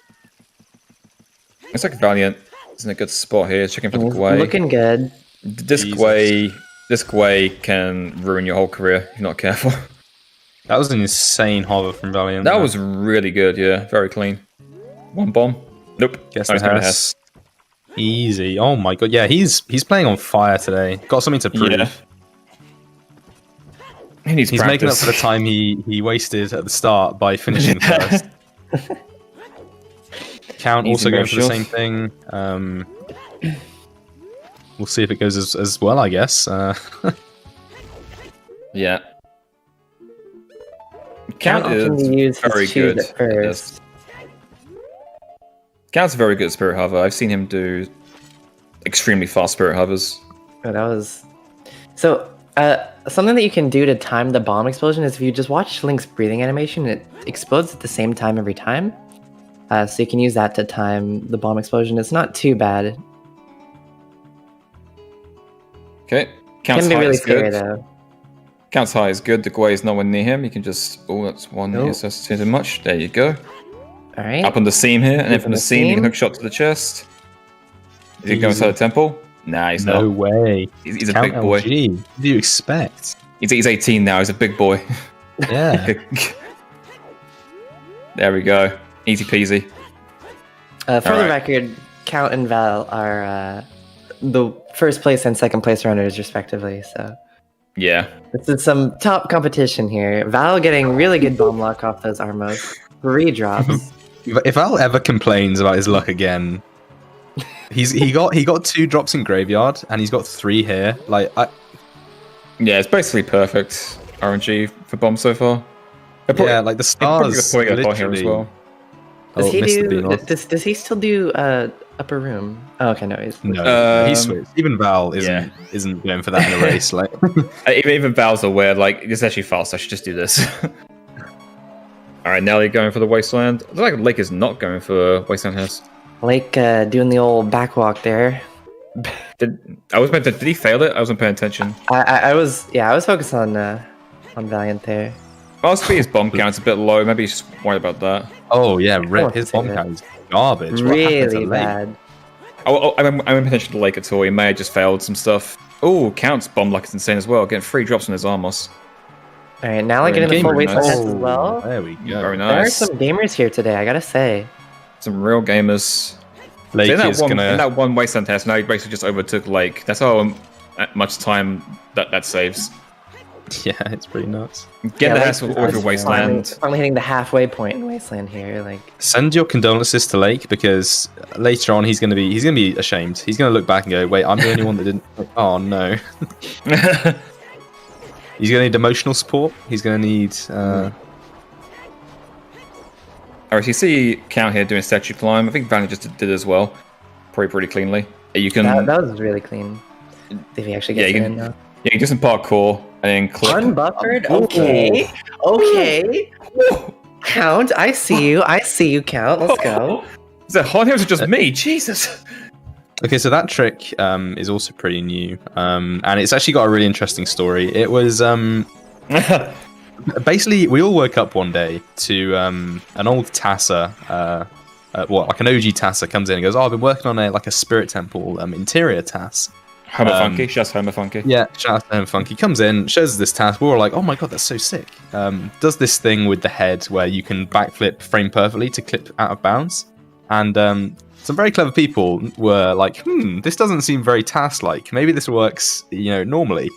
Looks like Valiant is in a good spot here. Checking for the Gwei. Looking good. This Jesus. Gwei can ruin your whole career if you're not careful. That was an insane hover from Valiant. That was really good, yeah. Very clean. One bomb. Nope. Guess Oh, he's the going to Hess. Easy. Oh my god. Yeah, he's playing on fire today. Got something to prove. Yeah. He needs He's making up practice. for the time he wasted at the start by finishing first. Count Easy also going for the Mirror same thing. We'll see if it goes as well, I guess. Yeah. Count often is use his very shoes good. at first. Count's very good at Spirit Hover. I've seen him do extremely fast Spirit Hovers. Oh, that was... So, something that you can do to time the bomb explosion is if you just watch Link's breathing animation, it explodes at the same time every time. So you can use that to time the bomb explosion. It's not too bad. Okay. Count's Can be high really is good. scary though. Count's high is good. The Gwei is nowhere near him. You can just... Oh, that's one. Nope. Yes, that's too much. There you go. All right. Up on the seam here, and then Up from on the the seam, you can seam. hook shot to the chest. Is he going Easy. inside the temple? Nah, he's No not. way. He's a Count big boy. LG. What do you expect? He's 18 now. He's a big boy. Yeah. There we go. Easy peasy. For the Alright. record, Count and Val are the first place and second place runners, respectively. So Yeah. this is some top competition here. Val getting really good bomb luck off those Armos. 3 drops. If Al ever complains about his luck again, he got 2 drops in Graveyard and he's got 3 here. Like Yeah, it's basically perfect RNG for bombs so far. yeah, like the Probably stars putting a point here as literally. well. Does Oh, he missed the do? beam off. Does he still do upper room. Oh, okay, no, he's No, he switched. Even Val isn't going for that in a race. Like even Val's aware, like, it's actually fast, I should just do this. Alright, Nelly going for the Wasteland. It looks like Lake is not going for Wasteland House. Lake doing the old backwalk there. Did he fail it? I wasn't paying attention. I was focused on Valiant there. Possibly his bomb count's a bit low, maybe he's just worried about that. oh yeah, Rip, his bomb count is garbage. What happened to Really Lake? bad. I'm paying attention to Lake at all, he may have just failed some stuff. Oh, Count's bomb luck is insane as well, getting 3 drops on his Armos. Alright, now I get in the full Wasteland nice. as well. There we go. Very There are nice. some gamers here today, I gotta say. Some real gamers. Lake in, is in gonna. that one Wasteland test, now he basically just overtook Lake. That's how much time that saves. Yeah, it's pretty nuts. Get the Lake hassle over is Wasteland. Finally hitting the halfway point in Wasteland here. Like, Send your condolences to Lake because later on he's gonna be ashamed. He's gonna look back and go, "Wait, I'm the only one that didn't." Oh no. He's gonna need emotional support. He's gonna need. Alright, so you see Count here doing statue climb. I think Vanny just did as well. Probably pretty cleanly. You can that was really clean. If he actually gets you it can- in now. yeah, you do some parkour and then click. Unbuffered? Okay. Okay. Count, I see you, Count. Let's go. Is that hard? It was just me. Jesus. Okay, so that trick is also pretty new, and it's actually got a really interesting story. It was basically we all woke up one day to an old Tassa, like an OG Tassa comes in and goes, "Oh, I've been working on a spirit temple interior task." Homer Funky, just Homer Funky. Yeah, shout out to him. Funky comes in, shows us this task. We're all like, "Oh my god, that's so sick!" Does this thing with the head where you can backflip frame perfectly to clip out of bounds, and some very clever people were like, "This doesn't seem very task-like. Maybe this works, normally."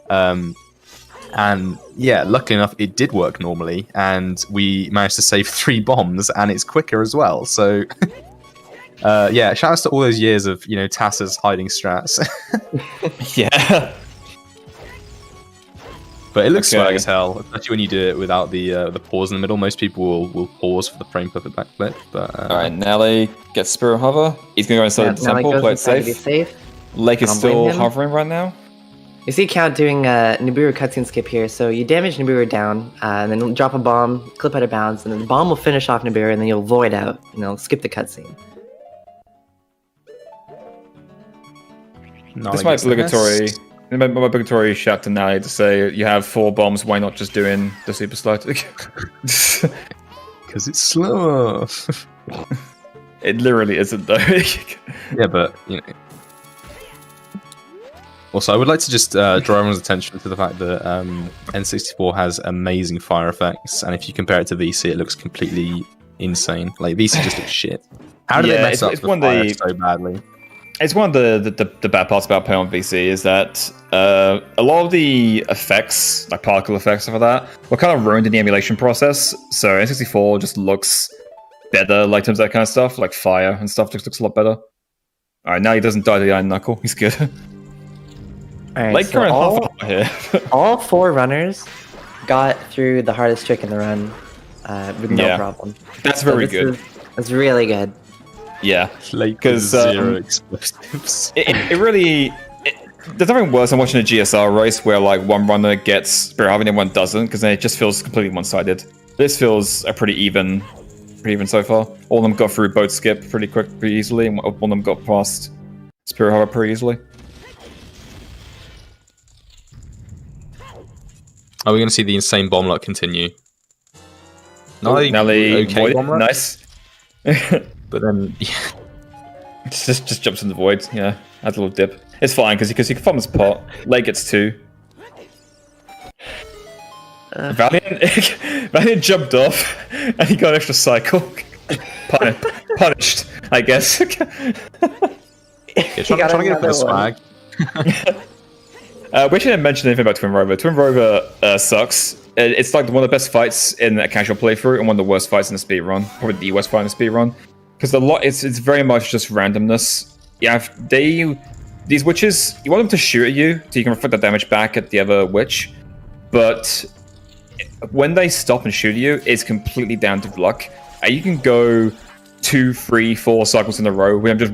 And yeah, luckily enough, it did work normally, and we managed to save 3 bombs, and it's quicker as well. So. Yeah, shout outs to all those years of Tassa's hiding strats. Yeah. But it looks Okay. swag as hell, especially when you do it without the pause in the middle. Most people will pause for the frame perfect backflip. But Alright, Nelly gets Spirit Hover. He's gonna go inside the now he temple, goes play it inside to be safe. safe. Lake is I don't blame still him. hovering right now. You see Count doing Nibiru cutscene skip here. So you damage Nibiru down, and then drop a bomb, clip out of bounds, and then the bomb will finish off Nibiru, and then you'll void out, skip the cutscene. This might be obligatory. My obligatory shout to Nelly to say you have 4 bombs. Why not just doing the super slide? because it's slower. It literally isn't though. Yeah, but Also, I would like to just draw everyone's attention to the fact that N64 has amazing fire effects, and if you compare it to VC, it looks completely insane. Like VC just looks shit. How did they mess up the fire so badly? It's one of the bad parts about playing on VC is that a lot of the effects, like particle effects, stuff like that, were kind of ruined in the emulation process. So N64 just looks better, like in terms of that kind of stuff, like fire and stuff just looks a lot better. Alright, now he doesn't die to the Iron Knuckle. He's good. Alright, Like so current all, half here. all 4 runners got through the hardest trick in the run with no Yeah. problem. That's So very this good. That's really good. Yeah. Like 'Cause, 0 explosives. It really... there's nothing worse than watching a GSR race where like one runner gets Spirit Harvey and one doesn't, because then it just feels completely one-sided. This feels pretty even so far. All of them got through boat skip pretty easily, and one of them got past Spirit Harvey pretty easily. Are we going to see the insane bomb luck continue? Nelly, okay, void, bomb luck, nice. but then just jumps in the void, yeah. Adds a little dip. It's fine, because he can farm his pot. Late gets 2. Valiant jumped off, and he got an extra cycle. Punished, I guess. trying to get for the swag. We shouldn't mention anything about Twin Rover. Twin Rover sucks. It's like one of the best fights in a casual playthrough and one of the worst fights in a speedrun. Probably the worst fight in a speedrun. Because it's very much just randomness. Yeah, these witches, you want them to shoot at you so you can reflect the damage back at the other witch. But when they stop and shoot at you, it's completely down to luck. You can go 2, 3, 4 cycles in a row where I'm just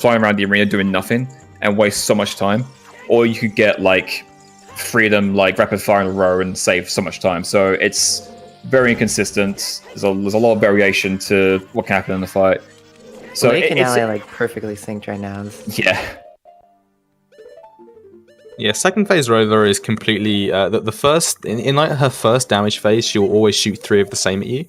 flying around the arena doing nothing and waste so much time. Or you could get like freedom, like rapid fire in a row and save so much time. So it's very inconsistent. There's a lot of variation to what can happen in the fight. So Lake and Ally are like perfectly synced right now. Yeah. Yeah, second phase Rover is completely the first in like her first damage phase, she'll always shoot 3 of the same at you.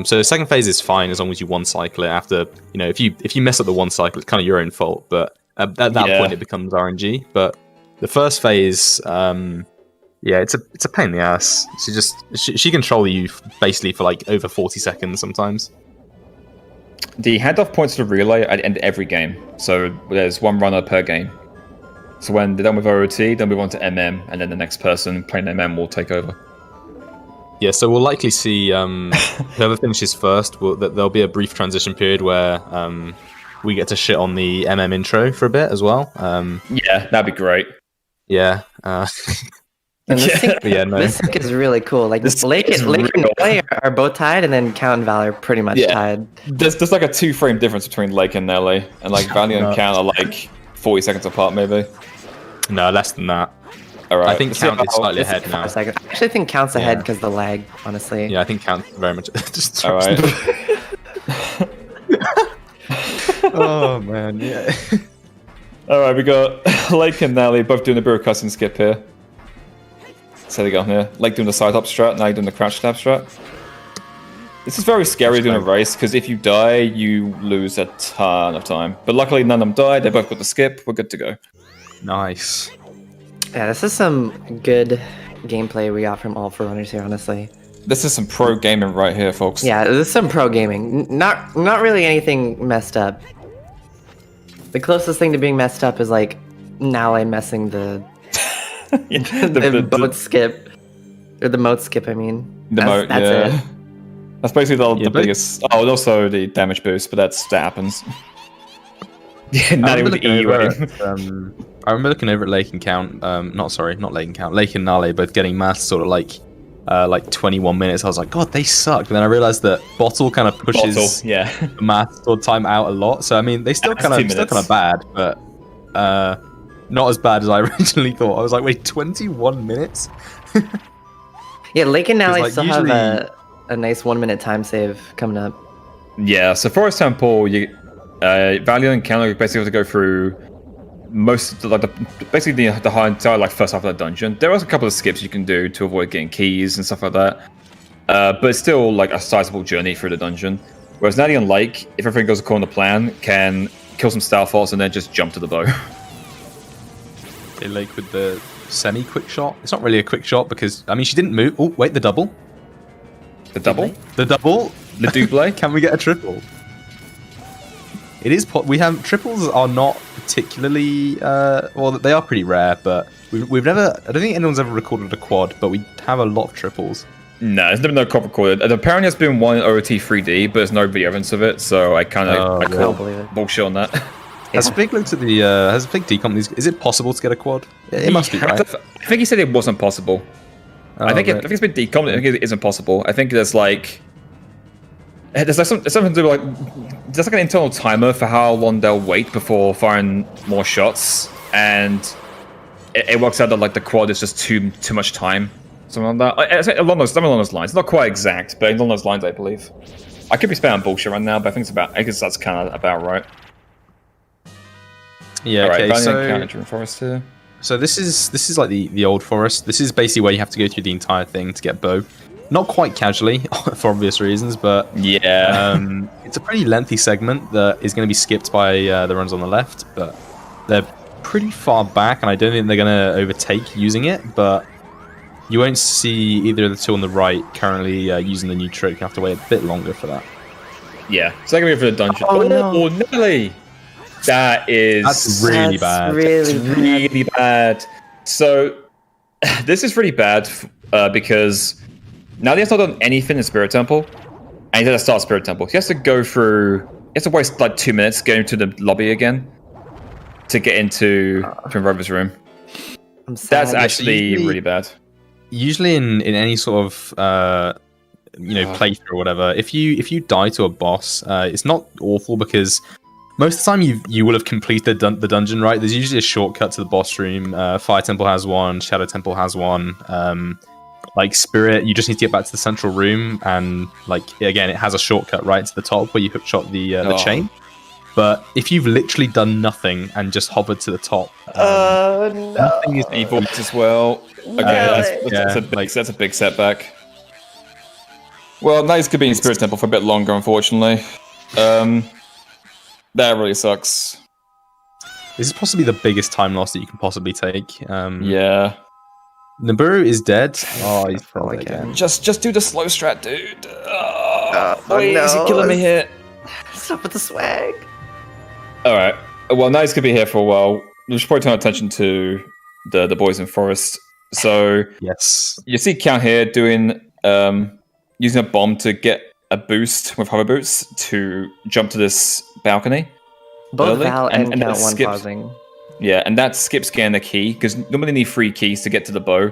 So second phase is fine as long as you one cycle it. After, you know, if you mess up the one cycle, it's kind of your own fault. But at that point, it becomes RNG. But the first phase, it's a pain in the ass. She control you basically for like over 40 seconds sometimes. The handoff points to the relay at the end of every game. So there's 1 runner per game. So when they're done with OOT, they'll move on to MM, and then the next person playing MM will take over. Yeah, so we'll likely see whoever finishes first. There'll be a brief transition period where we get to shit on the MM intro for a bit as well. Yeah, that'd be great. Yeah. And this sync is really cool. Like Lake and Nelly are both tied, and then Count and Val are pretty much tied. There's like a 2-frame difference between Lake and Nelly, and like Valiant and Count are like 40 seconds apart, maybe. No, less than that. All right. I think Count is slightly ahead now. I actually think Count's ahead because of the lag, honestly. Yeah, I think Count very much. Just all right. Oh man, yeah. All right, we got Lake and Nelly both doing a bit of cussing skip here. So they go here. Lake doing the side hop strat, now doing the crouch stab strat. This is very scary doing a race because if you die, you lose a ton of time. But luckily, none of them died. They both got the skip. We're good to go. Nice. Yeah, this is some good gameplay we got from all 4 runners here, honestly. This is some pro gaming right here, folks. Yeah, this is some pro gaming. Not really anything messed up. The closest thing to being messed up is like Nally messing the the boat skip. Or the moat skip, I mean. That's it. That's basically the biggest... Oh, and also the damage boost, but that happens. Yeah, not even the E wave. I remember looking over at Lake and Count. Not Lake and Count. Lake and Nale both getting mass sort of like 21 minutes. I was like, God, they sucked. And then I realized that Bottle kind of pushes the mass sort of time out a lot. So I mean, they still kind of bad, but not as bad as I originally thought. I was like, wait, 21 minutes? Yeah, Lake and Nally like, still have a nice 1-minute time save coming up. Yeah, so Forest Temple, Valiant and Count basically have to go through most of basically the whole entire like first half of the dungeon. There are a couple of skips you can do to avoid getting keys and stuff like that, but it's still like a sizable journey through the dungeon. Whereas Natty and Lake, if everything goes according to plan, can kill some Star Force and then just jump to the bow. Lake with the semi-quick shot. It's not really a quick shot because I mean she didn't move. Oh wait, the double. The double. The double. The double. Can we get a triple? It is. We have triples are not particularly. Well, they are pretty rare, but we've never. I don't think anyone's ever recorded a quad, but we have a lot of triples. No, there's never no quad recorded. Apparently, there's been one in OOT 3D, but there's no video evidence of it, so I kind of I call bullshit on that. Has Fig looked at the? Has Fig decom these? Is it possible to get a quad? It must be, right? I think he said it wasn't possible. I think it's been decommed. I think it isn't possible. I think there's like. There's like something to do with like there's like an internal timer for how long they'll wait before firing more shots, and it works out that like the quad is just too much time, something like that. Along those lines. It's not quite exact, but along those lines, I believe. I could be spouting bullshit right now, but I guess that's kind of about right. Yeah. All okay. So forest here. So this is like the old forest. This is basically where you have to go through the entire thing to get bow. Not quite casually, for obvious reasons, but yeah, it's a pretty lengthy segment that is going to be skipped by the runs on the left, but they're pretty far back, and I don't think they're going to overtake using it, but you won't see either of the two on the right currently using the new trick. You have to wait a bit longer for that. Yeah, so they're going to be for the dungeon. Oh, no. Nelly! That's really bad. Really bad. So, this is really bad because... Now he has not done anything in Spirit Temple, and he has to start Spirit Temple. He has to go through... He has to waste like 2 minutes going to the lobby again to get into Rover's room. I'm sad. That's actually really bad. Usually in any sort of playthrough or whatever, if you die to a boss, it's not awful because most of the time you will have completed the dungeon, right? There's usually a shortcut to the boss room. Fire Temple has one, Shadow Temple has one. Like Spirit, you just need to get back to the central room, and again, it has a shortcut right to the top where you hookshot the chain. But if you've literally done nothing and just hovered to the top, nothing is evil as well. Okay, that's a big setback. Well, nice could be in Spirit Temple for a bit longer, unfortunately. That really sucks. This is possibly the biggest time loss that you can possibly take. Yeah. Nibiru is dead. Oh, he's probably again. Just do the slow strat, dude. Please, you're killing me here. Stop with the swag. Alright. Well, Nice could be here for a while. We should probably turn our attention to the boys in Forest. So, yes. You see Count here doing using a bomb to get a boost with hover boots to jump to this balcony. Both Val and Count one pausing. Yeah, and that skips getting the key, because normally you need 3 keys to get to the bow.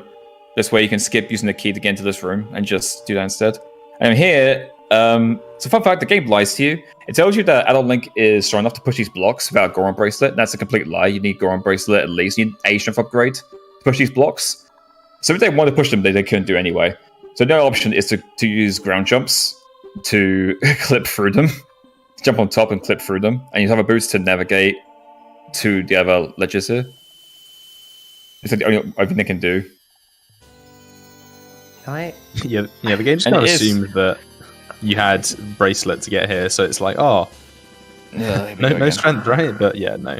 This way you can skip using the key to get into this room and just do that instead. And here, so fun fact, the game lies to you. It tells you that Adult Link is strong enough to push these blocks without a Goron Bracelet. That's a complete lie. You need Goron Bracelet at least. You need a strength upgrade to push these blocks. So if they wanted to push them, they couldn't do anyway. So the only option is to use ground jumps to clip through them. Jump on top and clip through them. And you have a boost to navigate to the other ledges here. It's like the only thing they can do. Yeah, the game just kind of assumed that you had bracelet to get here, so it's like, no strength, right? But yeah, no.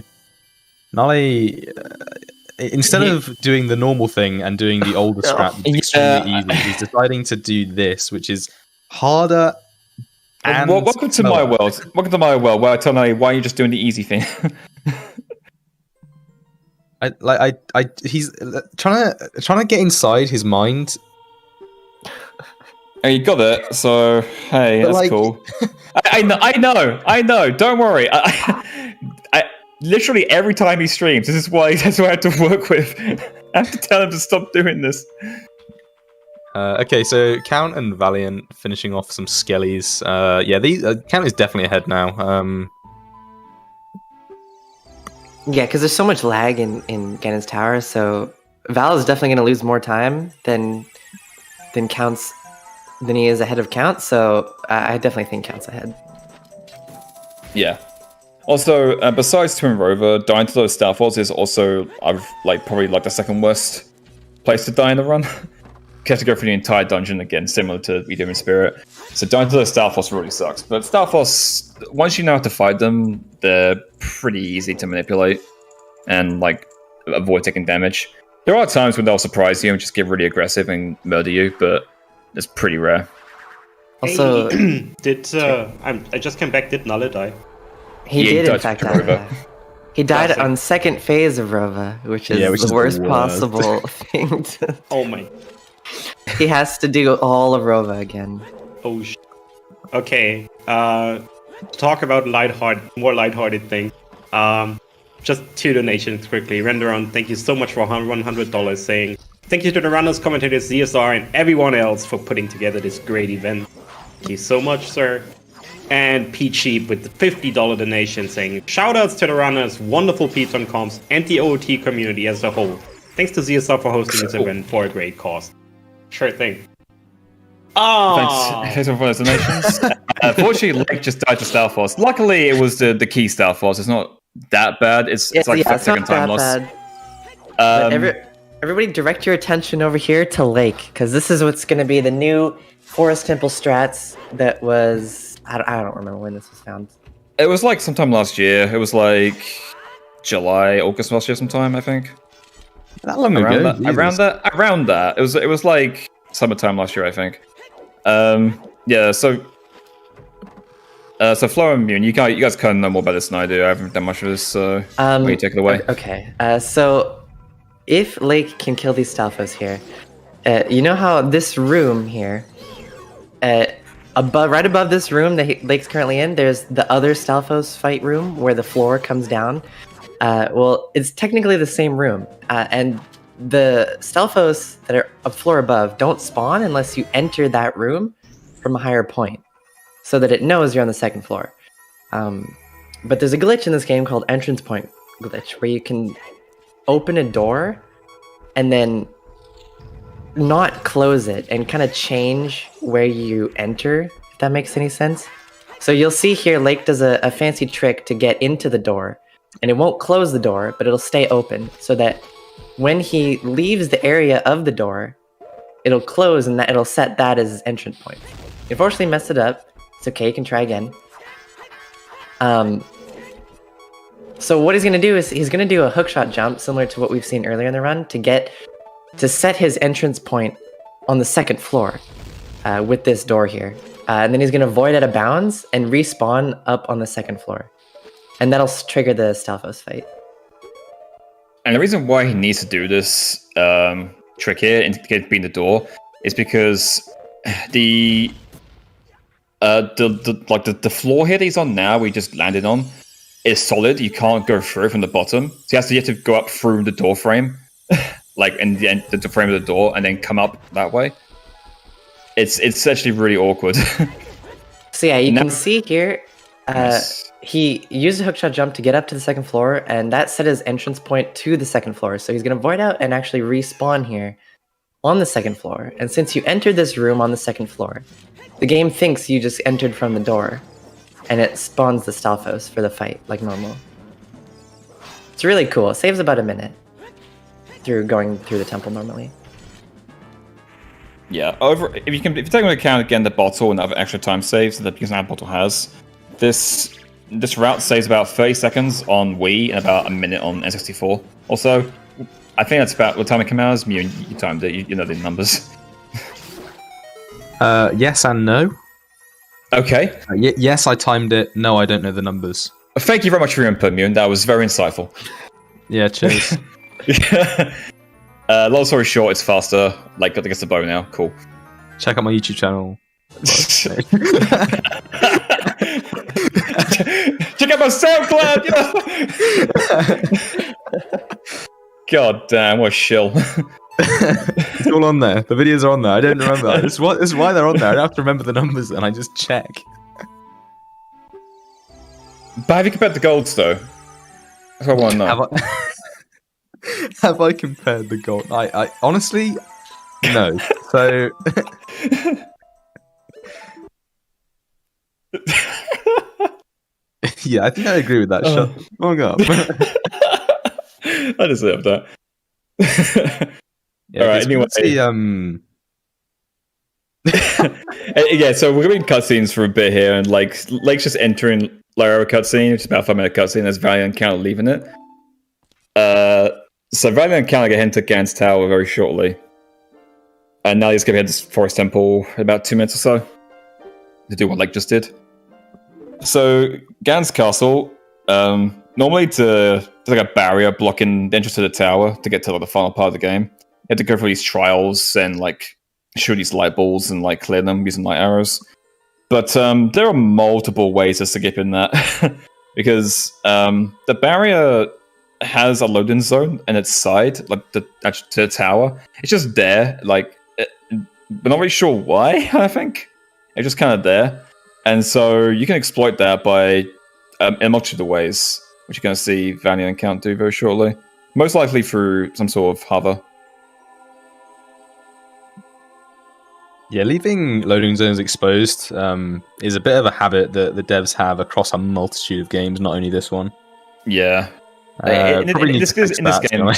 Nale, instead of doing the normal thing and doing the older strat, extremely easy, he's deciding to do this, which is harder. And welcome to my world. Welcome to my world, where I tell Nale, why are you just doing the easy thing? He's trying to get inside his mind. Oh, you got it. So hey, that's cool. I know. Don't worry. I literally every time he streams, that's why I have to work with. I have to tell him to stop doing this. Okay, so Count and Valiant finishing off some skellies. These Count is definitely ahead now. Yeah, because there's so much lag in Ganon's Tower, so Val is definitely going to lose more time than he is ahead of Count, so I definitely think Count's ahead. Yeah. Also, besides Twin Rover, dying to those Starfalls is also probably the second worst place to die in the run. You have to go through the entire dungeon again, similar to we do in Spirit. So dying to those Starfalls really sucks. But Starfalls, once you know how to fight them, they're pretty easy to manipulate and avoid taking damage. There are times when they'll surprise you and just get really aggressive and murder you, but it's pretty rare. Also, I just came back. Did Nale die? He did in fact die. He died on second phase of Rova, which is the worst possible thing to... Oh my... He has to do all of Rova again. Oh sh... Okay, talk about more lighthearted thing. Just 2 donations quickly. Renderon, thank you so much for $100 saying, thank you to the runners, commentators, ZSR, and everyone else for putting together this great event. Thank you so much, sir. And Pete Sheep with the $50 donation saying, shoutouts to the runners, wonderful Speedrun comps, and the OOT community as a whole. Thanks to ZSR for hosting this event for a great cause. Sure thing. Thanks for those donations. Fortunately, Lake just died to Starfalls. Luckily, it was the key Starfalls. It's not that bad. It's second time loss. Everybody direct your attention over here to Lake, because this is what's going to be the new Forest Temple strats that was... I don't remember when this was found. It was sometime last year. It was July, August last year sometime, I think. That long ago? Around that. It was summertime last year, I think. So Flo and Mune, you guys kind of know more about this than I do. I haven't done much of this, so why don't you take it away? Okay, so if Lake can kill these Stalfos here, you know how this room here, right above this room that Lake's currently in, there's the other Stalfos fight room where the floor comes down. Well, it's technically the same room, and the Stalfos that are a floor above don't spawn unless you enter that room. from a higher point, so that it knows you're on the second floor. But there's a glitch in this game called entrance point glitch, where you can open a door and then not close it and kind of change where you enter, if that makes any sense. So you'll see here Lake does a fancy trick to get into the door, and it won't close the door, but it'll stay open, so that when he leaves the area of the door, it'll close and it'll set that as his entrance point. Unfortunately messed it up. It's okay, you can try again. So what he's going to do is he's going to do a hookshot jump similar to what we've seen earlier in the run to set his entrance point on the second floor with this door here. And then he's going to void out of bounds and respawn up on the second floor. And that'll trigger the Stalfos fight. And the reason why he needs to do this trick here and get beat the door is because the floor here that he's on now, we just landed on, is solid. You can't go through from the bottom, so you have to go up through the door frame, like in the frame of the door, and then come up that way. It's actually really awkward. So yeah, you can see here, he used a hookshot jump to get up to the second floor, and that set his entrance point to the second floor. So he's going to void out and actually respawn here on the second floor. And since you entered this room on the second floor, the game thinks you just entered from the door, and it spawns the Stalfos for the fight, like normal. It's really cool. It saves about a minute through going through the temple normally. Yeah, if you take into account again the bottle and the other extra time saves that because now bottle has, this route saves about 30 seconds on Wii and about a minute on N64. Also, I think that's about what time it came out. You timed it. You know the numbers. Yes and no. Okay. Yes, I timed it. No, I don't know the numbers. Thank you very much for your input, Mune. That was very insightful. Yeah, cheers. Long story short, it's faster. Like, against the bow now. Cool. Check out my YouTube channel. Check out my SoundCloud! God damn, what a shill. It's all on there. The videos are on there. I don't remember. This is why they're on there. I don't have to remember the numbers, and I just check. But have you compared the golds, though? That's what I want to know. Have I compared the gold? I honestly, no. So... Yeah, I think I agree with that. Shut the fuck up. I deserve that. Yeah, all right, anyway. Yeah, so we're going to cutscenes for a bit here, and Lake's just entering Lyra cutscene, which is about a 5-minute cutscene. There's Valiant and Counter leaving it. So Valiant and Counter get into Gan's Tower very shortly. And now he's going to head to Forest Temple in about 2 minutes or so to do what Lake just did. So Gan's Castle, normally there's like a barrier blocking the entrance to the tower to get to the final part of the game. You have to go through these trials and shoot these light balls and clear them using light arrows. But there are multiple ways to skip in that because the barrier has a loading zone in its side, to the tower. It's just there, we're not really sure why. I think it's just kind of there. And so you can exploit that by in a multitude of ways, which you're going to see Valiant and Count do very shortly. Most likely through some sort of hover. Yeah, leaving loading zones exposed is a bit of a habit that the devs have across a multitude of games, not only this one. Yeah. In this game,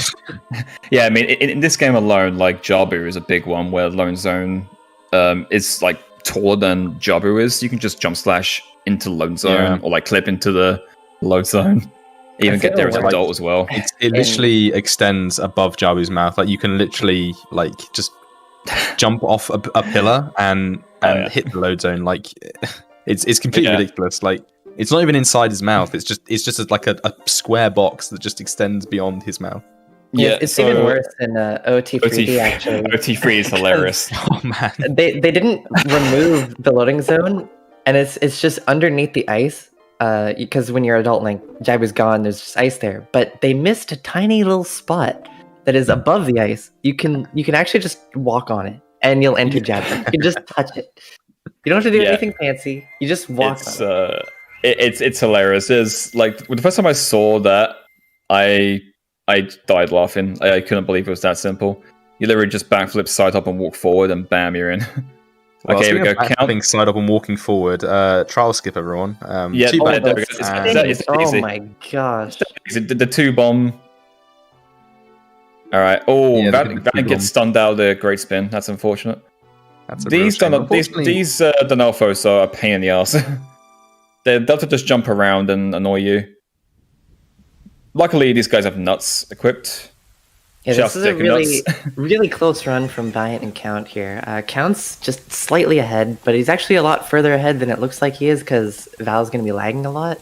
yeah, I mean, in this game alone, Jabu is a big one where Lone Zone is taller than Jabu is. You can just jump slash into Lone Zone or clip into the Load Zone. Even get there as an adult as well. It literally extends above Jabu's mouth. You can literally just jump off a pillar and hit the Load Zone. It's completely ridiculous. It's not even inside his mouth. It's just a square box that just extends beyond his mouth. Yeah, it's even worse than OT3D actually. OT3 is hilarious. Oh man, they didn't remove the loading zone, and it's just underneath the ice. Because when you're Adult Link, Jabu's gone. There's just ice there, but they missed a tiny little spot that is above the ice. You can actually just walk on it, and you'll enter Jabu. You can just touch it. You don't have to do Yeah. anything fancy. You just walk It's on it. it's hilarious. There's like the first time I saw that, I died laughing. I couldn't believe it was that simple. You literally just backflip, side hop, and walk forward, and bam, you're in. Well, Okay, here we go. Count side up and walking forward. Trial skip, everyone. Yeah, two there we bombs, go. and- It's Oh easy. my gosh. The two bomb. All right. Oh, Yeah, that the two bomb. gets stunned out of the great spin. That's unfortunate. That's a real These shame. these Donalfos are a pain in the ass. They'll have to just jump around and annoy you. Luckily, these guys have nuts equipped. Yeah, Just this is a taking really, nuts. really close run from Valiant and Count here. Count's just slightly ahead, but he's actually a lot further ahead than it looks like he is because Val's going to be lagging a lot.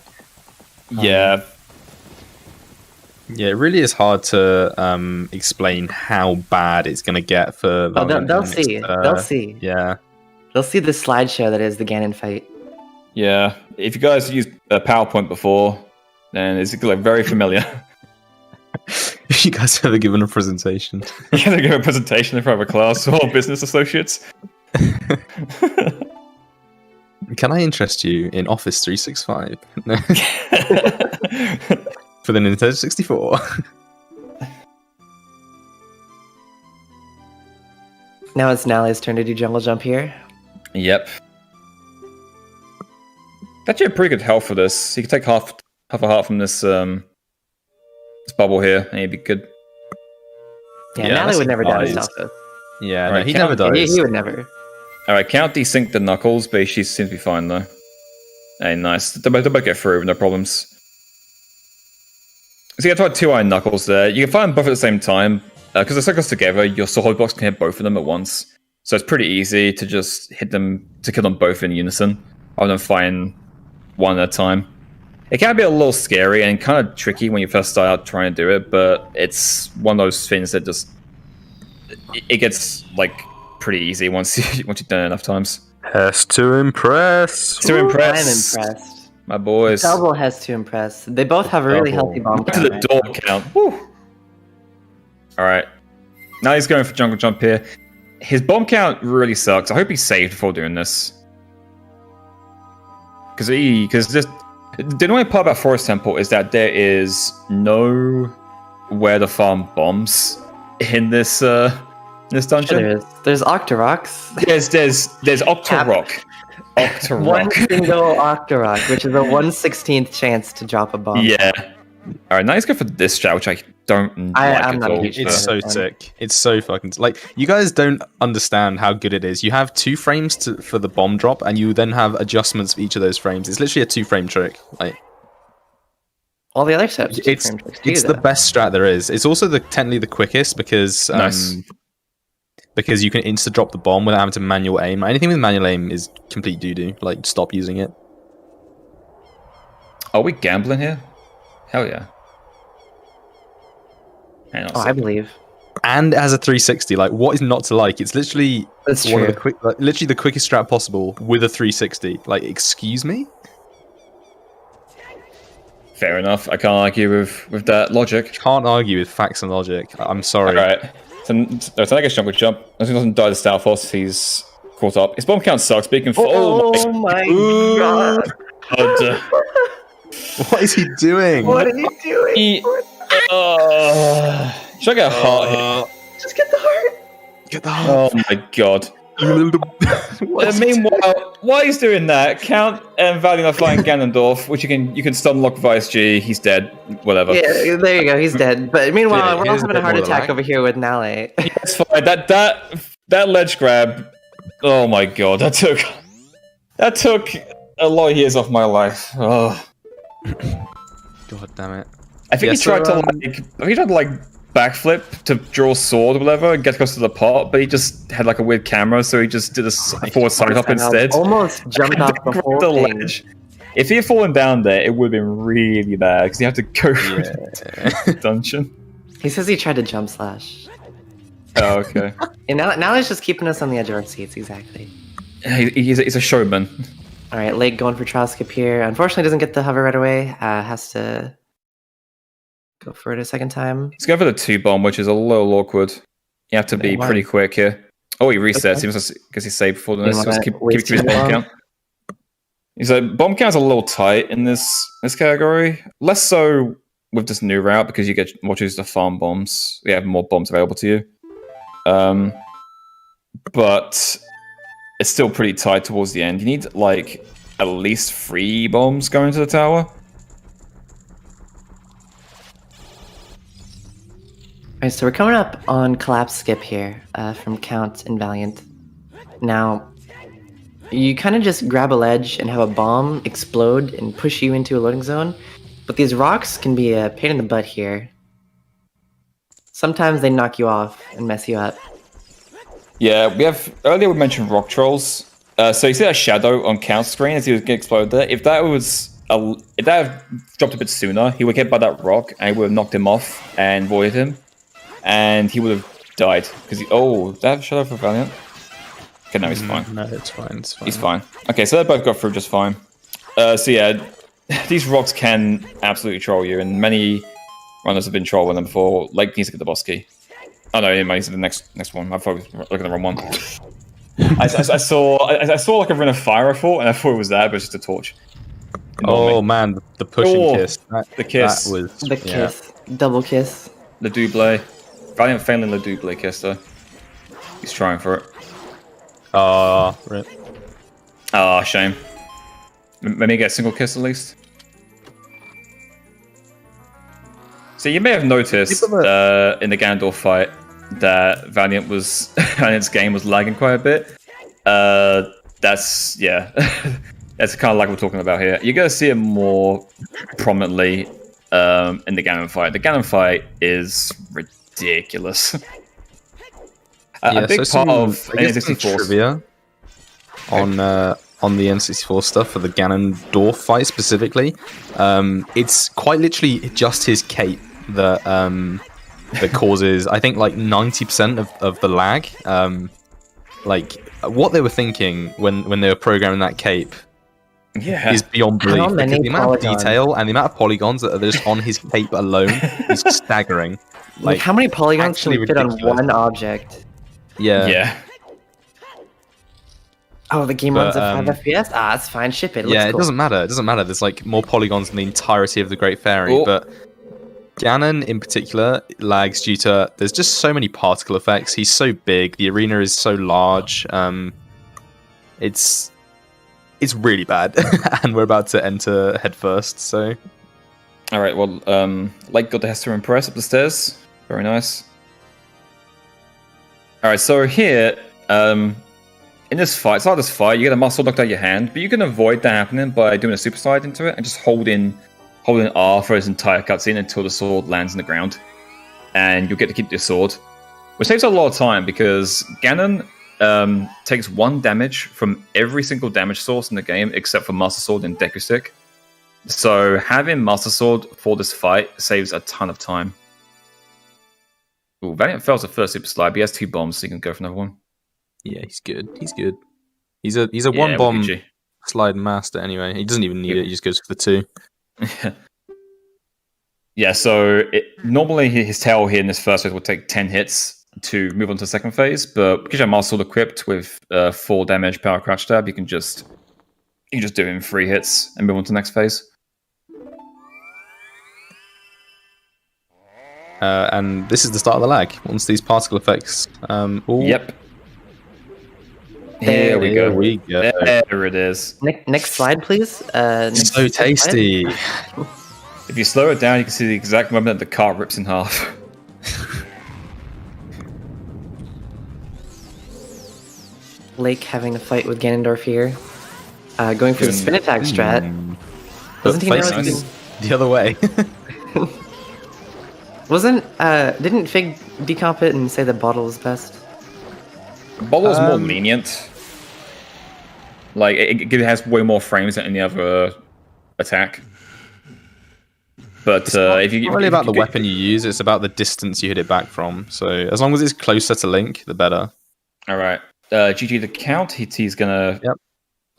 Yeah, Yeah, it really is hard to explain how bad it's going to get for. Oh, Valiant they'll next, see. They'll see. Yeah. They'll see the slideshow that is the Ganon fight. yeah. If you guys used PowerPoint before, then it's like very familiar. You guys have ever given a presentation? You gotta give a presentation in front of a class or business associates. Can I interest you in Office 365? For the Nintendo 64. Now it's Nally's turn to do jungle jump here. Yep. Actually, a pretty good health for this. You can take half a heart from this this bubble here, and you'd be good. Yeah, Yeah, Nally that's would never die to nice. Stalfos. Yeah, no, Right, he count- never dies. He would never. All right, Count desynced the knuckles, but she seems to be fine though. Hey, nice. They both get through, no problems. So you have to have two iron knuckles there. You can find both at the same time because they're so close together. Your sword box can hit both of them at once, so it's pretty easy to just hit them to kill them both in unison, rather than find one at a time. It can be a little scary and kind of tricky when you first start out trying to do it, but it's one of those things that just it gets like pretty easy once once you've done it enough times. Has to impress. To impress, I'm impressed. my boys. Double has to impress. They both have a really Double. healthy bomb To count the right door now. count. Woo. All right, now he's going for jungle jump here. His bomb count really sucks. I hope he's saved before doing this, because the annoying part about Forest Temple is that there is no where to farm bombs in this dungeon. Sure there is. There's Octoroks. There's Octorok. One Octorok. single Octorok, which is a 1/16th chance to drop a bomb. Yeah. All right, now he's going for this strat, which I don't like I'm at not a all. huge It's fan. so sick. It's so fucking like you guys don't understand how good it is. You have 2 frames for the bomb drop, and you then have adjustments for each of those frames. It's literally a 2-frame trick. Like All the other steps. it's the best strat there is. It's also technically the quickest because Nice. because you can insta drop the bomb without having to manual aim. Anything with manual aim is complete doo doo. Like stop using it. Are we gambling here? Hell yeah. Hang on a Oh, I second. believe. And it has a 360. Like what is not to like? It's literally That's one true. of the literally the quickest strat possible with a 360. Like excuse me. Fair enough. I can't argue with that logic. Can't argue with facts and logic. I'm sorry. Alright. So I guess jungle jump. As he doesn't die to Stalfos, he's caught up. His bomb count sucks, but he can Oh my god! God. What is he doing? What are you doing? He- should I get a heart here? Just get the heart. Get the heart. Oh my god. What is he Meanwhile, while he's doing that, Count and Valiant are fighting Ganondorf, which you can stun lock Vice G. He's dead. Whatever. Yeah, there you go. He's dead. But meanwhile, Yeah, we're here's also a having a bit heart more attack lag. over here with Nally. That's fine. That ledge grab. Oh my god, that took a lot of years off my life. Oh. God damn it. I think Yeah, he so, tried to like backflip to draw a sword or whatever and get close to the pot, but he just had like a weird camera, so he just did a forward side hop instead. Almost jumped off the whole The thing. ledge. If he had fallen down there, it would have been really bad because you have to go through the dungeon. He says he tried to jump slash. Oh, okay. And now he's just keeping us on the edge of our seats, exactly. He's a showman. All right, Lake going for trial skip here. Unfortunately, doesn't get the hover right away. Has to go for it a second time. He's going for the 2 bomb, which is a little awkward. You have to be Why? pretty quick here. Oh, he resets. Okay. He must because he saved before the You next. wanna Just keep waste his your bomb bomb? count. He's like, bomb count's a little tight in this category. Less so with this new route because you get more choices to farm bombs. You have more bombs available to you. But it's still pretty tight towards the end. You need like at least 3 bombs going to the tower. Alright, so we're coming up on Collapse Skip here from Count and Valiant. Now, you kind of just grab a ledge and have a bomb explode and push you into a loading zone, but these rocks can be a pain in the butt here. Sometimes they knock you off and mess you up. Yeah, earlier we mentioned rock trolls. So you see that shadow on Count's screen as he was getting exploded there. If that had dropped a bit sooner, he would get by that rock and it would have knocked him off and voided him. And he would have died. Because that shadow for Valiant? Okay, no, he's fine. No, it's fine. It's fine. He's fine. Okay, so they both got through just fine. So yeah, these rocks can absolutely troll you, and many runners have been trolling them before. Like, needs to get the boss key. Oh no, he's the next one. I thought I was looking at the wrong one. I saw like a ring of fire, I thought, and I thought it was that, but it's just a torch. Oh man, the pushing kiss. The kiss. That was The kiss. Double kiss. Le double. Valiant failing Le double kiss though. He's trying for it. Rip. Ah, shame. Maybe get a single kiss at least. So you may have noticed in the Ganondorf fight that Valiant's game was lagging quite a bit. That's that's kind of like we're talking about here. You're gonna see it more prominently in the Ganon fight. The Ganon fight is ridiculous. A big part of N64 trivia on the N64 stuff for the Ganondorf fight specifically. It's quite literally just his cape that causes, I think, like 90% of the lag. Like what they were thinking when they were programming that cape is beyond belief. How many Because the amount of polygons? detail and the amount of polygons that are just on his cape alone is staggering. Like, how many polygons can actually we fit on ridiculous. one object? Yeah. Oh, the game runs at 5 FPS? Ah, it's fine. Ship it. Yeah, Looks it cool. doesn't matter. It doesn't matter. There's like more polygons than the entirety of the Great Fairy, Oh. but Ganon in particular lags due to there's just so many particle effects. He's so big. The arena is so large. It's really bad, and we're about to enter headfirst. So, All right. Well, Light God has to impress up the stairs. Very nice. All right. So here, in this fight, you get a muscle knocked out of your hand, but you can avoid that happening by doing a super slide into it and just holding R for his entire cutscene until the sword lands in the ground, and you'll get to keep your sword, which saves a lot of time because Ganon takes 1 damage from every single damage source in the game except for Master Sword and Deku Stick. So having Master Sword for this fight saves a ton of time. Ooh, Valiant fails the first super slide, but he has 2 bombs, so you can go for another one. yeah, he's good. He's good. He's a one bomb Luigi. slide master anyway. He doesn't even need it. He just goes for the 2. Yeah, so normally his tail here in this first phase will take 10 hits to move on to the second phase, but because you have Master Sword equipped with 4 damage power crouch stab, you can just do it in 3 hits and move on to the next phase. And this is the start of the lag. Once these particle effects, Yep. Here we go. There it is. Next slide, please. Next So slide. tasty. If you slow it down, you can see the exact moment that the car rips in half. Lake having a fight with Ganondorf here. Going for the spin attack strat. Wasn't he Facing now- the other way? Didn't Fig decomp it and say that bottle is best? Bottle's more lenient. Like, it has way more frames than any other attack. But if you... It's not really about the weapon you use, it's about the distance you hit it back from. So as long as it's closer to Link, the better. Alright. GG the Count, he's gonna Yep.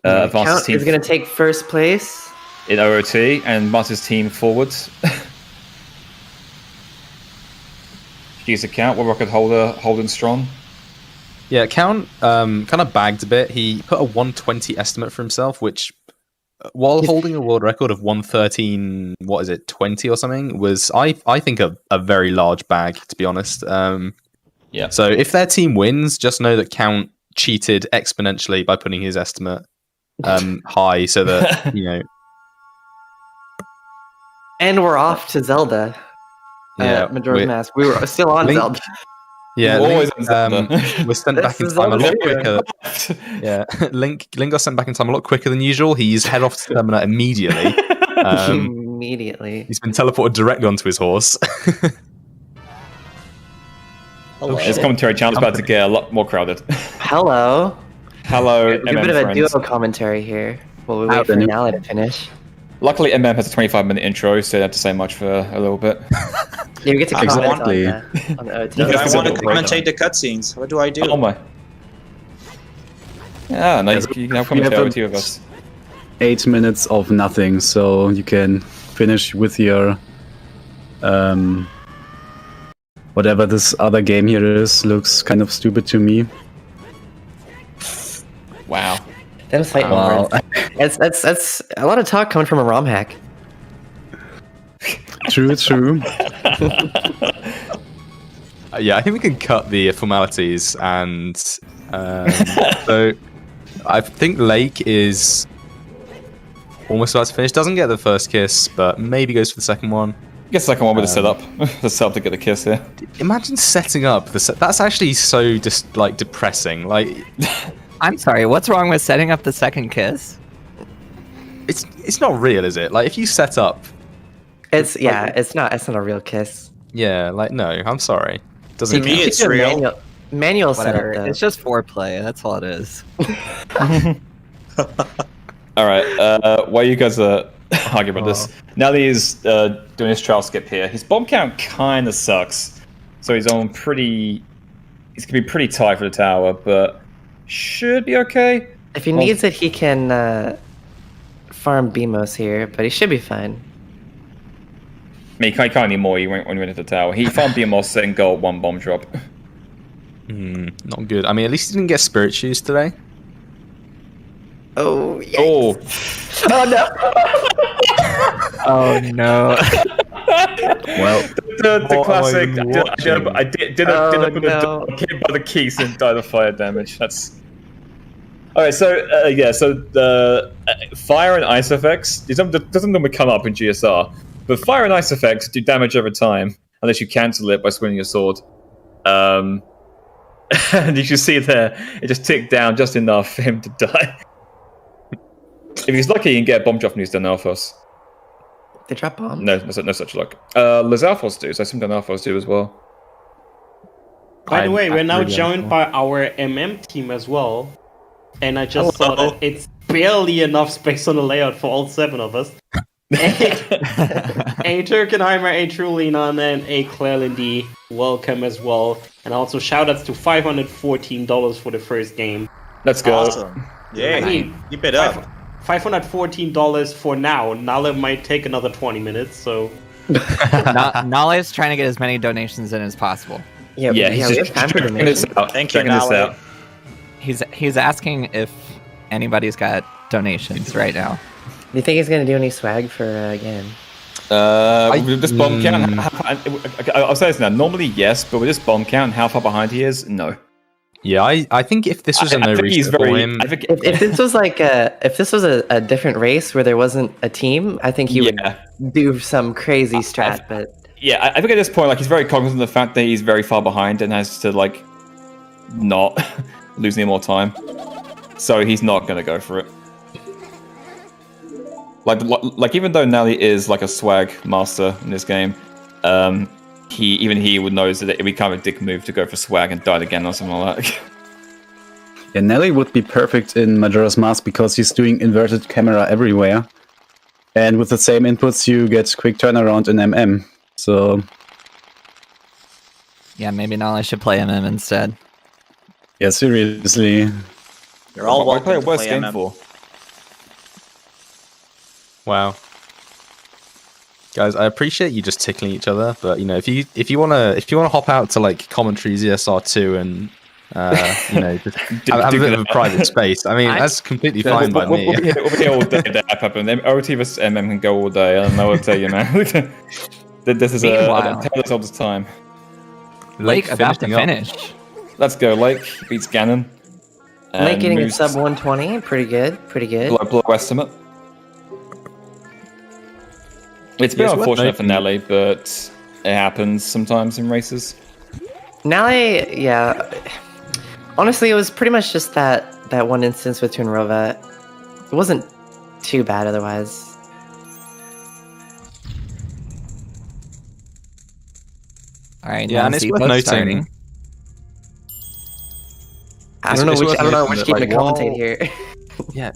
advance his Count team is going to take first place. in OOT and advance his team forwards. GG's the Count, World Record holder, holding strong. Yeah, Count kind of bagged a bit. He put a 120 estimate for himself, which, while holding a world record of 113, 20 or something, was I think a very large bag, to be honest. Yeah. So if their team wins, just know that Count cheated exponentially by putting his estimate high, so that And we're off to Zelda. Majora's Mask. We were still on Link- Zelda. Yeah, Always Link, on Zelda. was sent back in This is time a lot Zelda quicker. Yeah, Link got sent back in time a lot quicker than usual. He's head off to Termina immediately. Immediately. He's been teleported directly onto his horse. His commentary channel's about to get a lot more crowded. Hello. Hello, A bit of a friends. duo commentary here. While we wait for Nally to finish. Luckily, MM has a 25-minute intro, so you don't have to say much for a little bit. Yeah, we get to comment Exactly. on the OT. You But guys I want to are great. commentate the cutscenes. What do I do? Oh my. Yeah, no, you can have We have commentary a- with two of us. 8 minutes of nothing, so you can finish with your whatever this other game here is. Looks kind of stupid to me. Wow. Them fighting Wow. words. That's a lot of talk coming from a ROM hack. True. Yeah, I think we can cut the formalities, and so I think Lake is almost about to finish. Doesn't get the first kiss, but maybe goes for the second one. I guess second one with the setup. The setup to get the kiss here. Imagine setting up the set. That's actually so just like depressing. Like I'm sorry, what's wrong with setting up the second kiss? it's not real, is it? Like if you set up, It's not a real kiss. yeah, like no, I'm sorry. Doesn't To me, You it's could do a real. Manual Whatever. setup though. It's just foreplay. That's all it is. All right. While you guys are arguing about this, Nelly's doing his trial skip here. His bomb count kind of sucks, so he's on pretty. He's gonna be pretty tight for the tower, but should be okay. If he needs it, he can farm BMOS here, but he should be fine. I mean, he can't need more when you went into the tower. He found BMOS and got one bomb drop. not good. I mean, at least he didn't get spirit shoes today. Oh, yeah. Oh, Oh no! Oh no. Well, the classic. I'm I did Oh, open the no. door, came by the keys and died of fire damage. That's. Alright, so the fire and ice effects doesn't normally come up in GSR, but fire and ice effects do damage over time unless you cancel it by swinging your sword. And you should see there, it just ticked down just enough for him to die. If he's lucky, he can get a bomb drop from these Danalphos. They drop bombs. No such luck. LoZSS do, so some Danalphos do as well. By the way, we're now really joined by our MM team as well. And I just saw Hello. that it's barely enough space on the layout for all 7 of us. A Turkenheimer, a Trulinan, and a Clarelindy, welcome as well. And also shoutouts to $514 for the first game. Let's go. Awesome. Yeah, I mean, keep it up. $514 for now. Nala might take another 20 minutes, so... Nale's trying to get as many donations in as possible. Yeah, Yeah, we he's have just time for checking this donations. out. Thank you, checking this Nale. out. He's asking if anybody's got donations right now. Do you think he's gonna do any swag for again? With this bomb count, I'll say this now. Normally, yes, but with this bomb count and how far behind he is, no. Yeah, I think if this was a no I think he's reset for very. him, I think, If this was like if this was a different race where there wasn't a team, I think he yeah, would do some crazy strat. But yeah. I think at this point, like he's very cognizant of the fact that he's very far behind and has to like not lose any more time. So he's not gonna go for it. Like even though Nelly is like a swag master in this game, he would know that it would be kind of a dick move to go for swag and die again or something like that. yeah, Nelly would be perfect in Majora's Mask because he's doing inverted camera everywhere. And with the same inputs, you get quick turnaround in MM. So, Yeah, maybe Nale should play MM instead. yeah, seriously. You're all Why play a welcome to worse play game MM. for? wow. Guys, I appreciate you just tickling each other, but you know, if you wanna hop out to like commentary ZSR2 and Just have a bit of a private space. I mean, that's completely fine by me. We'll be here all day. That happen. OT versus MM can go all day. I don't know what to tell you, man. This is Meanwhile- a tale as old as time. Lake about to finishing up. finish. Let's go. Lake beats Ganon. Lake getting a moves sub 120, pretty good, pretty good. below estimate. It's been Yes, worth unfortunate for noting- Nelly, but it happens sometimes in races. Nally, yeah. Honestly, it was pretty much just that one instance with Tunrova. It wasn't too bad otherwise. All right, Yeah, now and it's worth Zepo's noting- starting. I don't know It's which worth I don't know noting which that, game to like, commentate while- here. Yeah,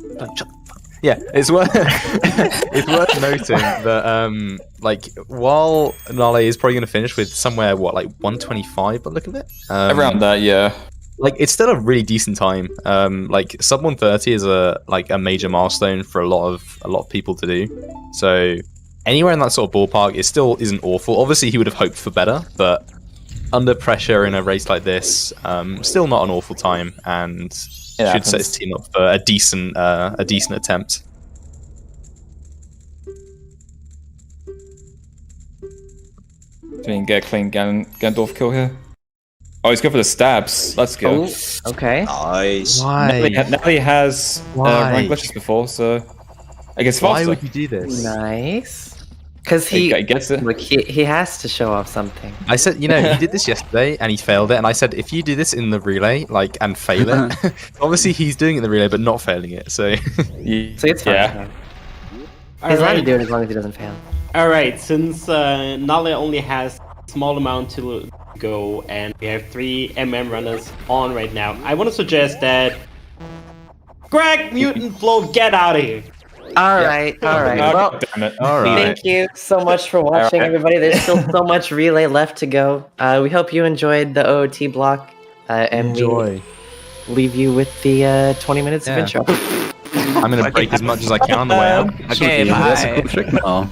yeah, it's worth it's worth noting that while Nale is probably going to finish with somewhere 125, but look at it Around that, yeah. it's still a really decent time. Sub 130 is a major milestone for a lot of people to do. So anywhere in that sort of ballpark, it still isn't awful. Obviously, he would have hoped for better, but under pressure in a race like this, still not an awful time, and It should set his happens. team up for a decent attempt. So we can get a clean Gandalf kill here. Oh, he's going for the stabs. Let's go. Oh, okay. Nice. Nelly has run glitches before, so I guess faster. Why would you do this? Nice. Because He he gets it. look, he has to show off something. I said, he did this yesterday and he failed it, and I said, if you do this in the relay, and fail it, obviously he's doing it in the relay but not failing it. So So it's fine. Yeah. He's allowed to Alright. do it as long as he doesn't fail. Alright, since Nale only has a small amount to go and we have 3 MM runners on right now, I want to suggest that Greg, Mutant Flow, get out of here. Alright, alright. Oh, Well, damn it. all right. thank you so much for watching, Alright. everybody. There's still so much relay left to go. We hope you enjoyed the OOT block, and we leave you with the 20 minutes of Yeah. intro. I'm gonna break as much as I can on the way out. Okay, That's a bye. cool trick now.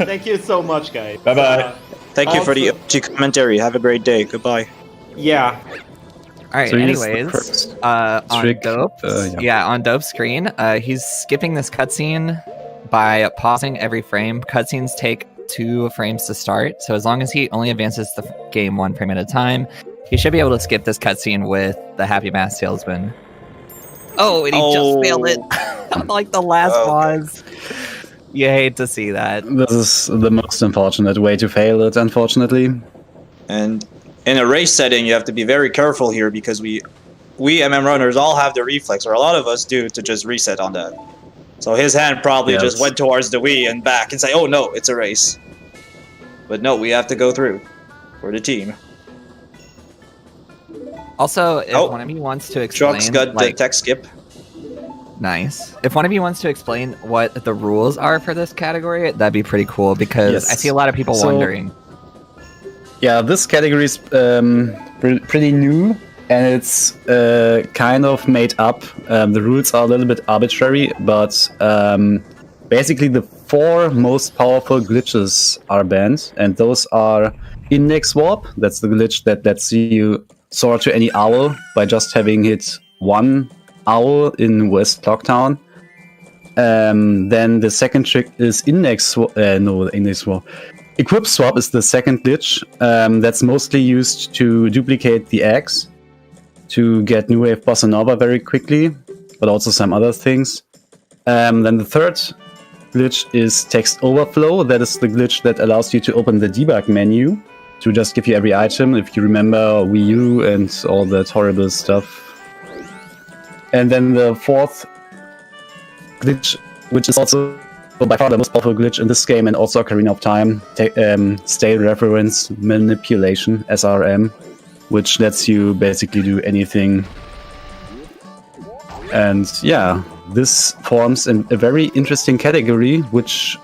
Thank you so much, guys. Bye-bye. Thank you for the Also- OG commentary. Have a great day. Goodbye. Yeah. All right. So here's the Anyways, first on trick, Dope, yeah. on Dope's screen, he's skipping this cutscene by pausing every frame. Cutscenes take 2 frames to start, so as long as he only advances the game 1 frame at a time, he should be able to skip this cutscene with the Happy Mask Salesman. Oh, and he just failed it. Like the last Okay. pause. You hate to see that. This is the most unfortunate way to fail it, unfortunately. And in a race setting, you have to be very careful here because we MM runners all have the reflex, or a lot of us do, to just reset on that. So his hand probably just Yes. went towards the Wii and back and say, "Oh no, it's a race." But no, we have to go through for the team. Also, if Oh. one of you wants to explain, Truck's got the tech skip. nice. If one of you wants to explain what the rules are for this category, that'd be pretty cool because Yes. I see a lot of people So- wondering. Yeah, this category is pretty new, and it's kind of made up. The rules are a little bit arbitrary, but basically the 4 most powerful glitches are banned, and those are index warp. That's the glitch that lets you soar to any owl by just having hit 1 owl in West Clocktown. Then the second trick is index swap. Equip swap is the second glitch. That's mostly used to duplicate the eggs to get New Wave Bossa Nova very quickly, but also some other things. Then the third glitch is text overflow. That is the glitch that allows you to open the debug menu to just give you every item, if you remember Wii U and all that horrible stuff. And then the fourth glitch, which is also by far the most powerful glitch in this game and also Ocarina of Time, State Reference Manipulation, SRM, which lets you basically do anything. And yeah, this forms a very interesting category, which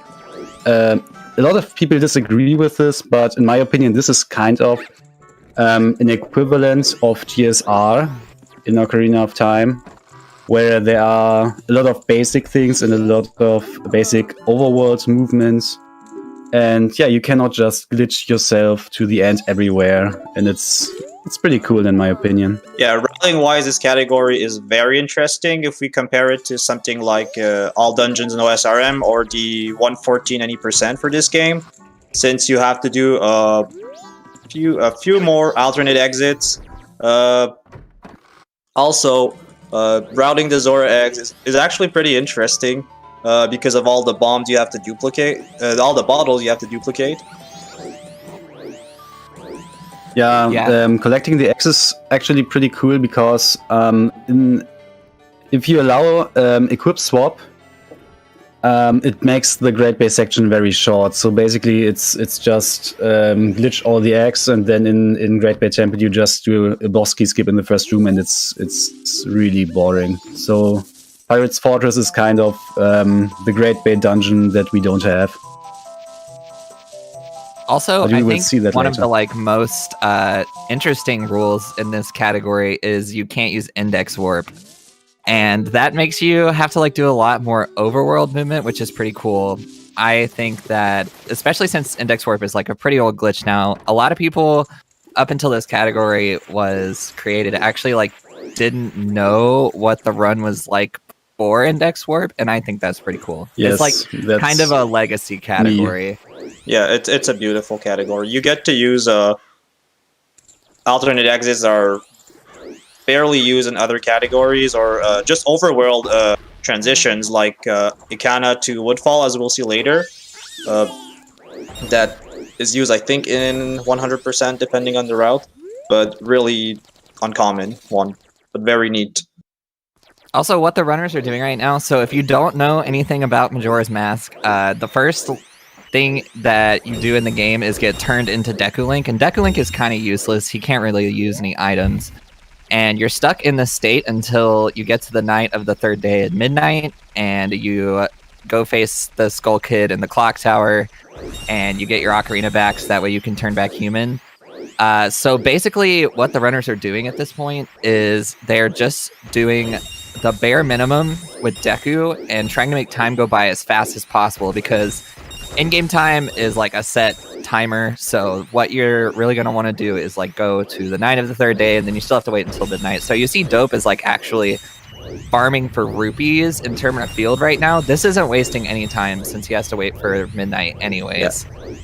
a lot of people disagree with this, but in my opinion, this is kind of an equivalent of GSR in Ocarina of Time, where there are a lot of basic things and a lot of basic overworld movements. And yeah, you cannot just glitch yourself to the end everywhere. And it's It's pretty cool in my opinion. Yeah, routing-wise, this category is very interesting if we compare it to something like All Dungeons and OSRM or the 114 any percent for this game, since you have to do a few more alternate exits. Also, routing the Zora eggs is actually pretty interesting because of all the bombs you have to duplicate, all the bottles you have to duplicate. Yeah. Collecting the X is actually pretty cool because if you allow equip swap, it makes the Great Bay section very short. So basically, it's just glitch all the X, and then in Great Bay Temple you just do a boss key skip in the first room, and it's really boring. So Pirate's Fortress is kind of the Great Bay dungeon that we don't have. Also, But we I will think see that one of later. the most interesting rules in this category is you can't use index warp, and that makes you have to do a lot more overworld movement, which is pretty cool. I think that, especially since index warp is a pretty old glitch now, a lot of people up until this category was created actually didn't know what the run was like for index warp, and I think that's pretty cool. Yes, It's that's kind of a legacy category. Yeah, it's a beautiful category. You get to use alternate exits are barely used in other categories, or just overworld transitions like Ikana to Woodfall, as we'll see later. That is used, I think, in 100% depending on the route, but really uncommon one, but very neat. Also, what the runners are doing right now, so if you don't know anything about Majora's Mask, the first thing that you do in the game is get turned into Deku Link, and Deku Link is kind of useless. He can't really use any items. And you're stuck in this state until you get to the night of the third day at midnight, and you go face the Skull Kid in the clock tower, and you get your ocarina back, so that way you can turn back human. So basically, what the runners are doing at this point is they're just doing the bare minimum with Deku and trying to make time go by as fast as possible, because in-game time is a set timer. So what you're really going to want to do is go to the night of the third day, and then you still have to wait until midnight. So you see Dope is actually farming for rupees in Termina Field right now. This isn't wasting any time since he has to wait for midnight anyways. Yeah.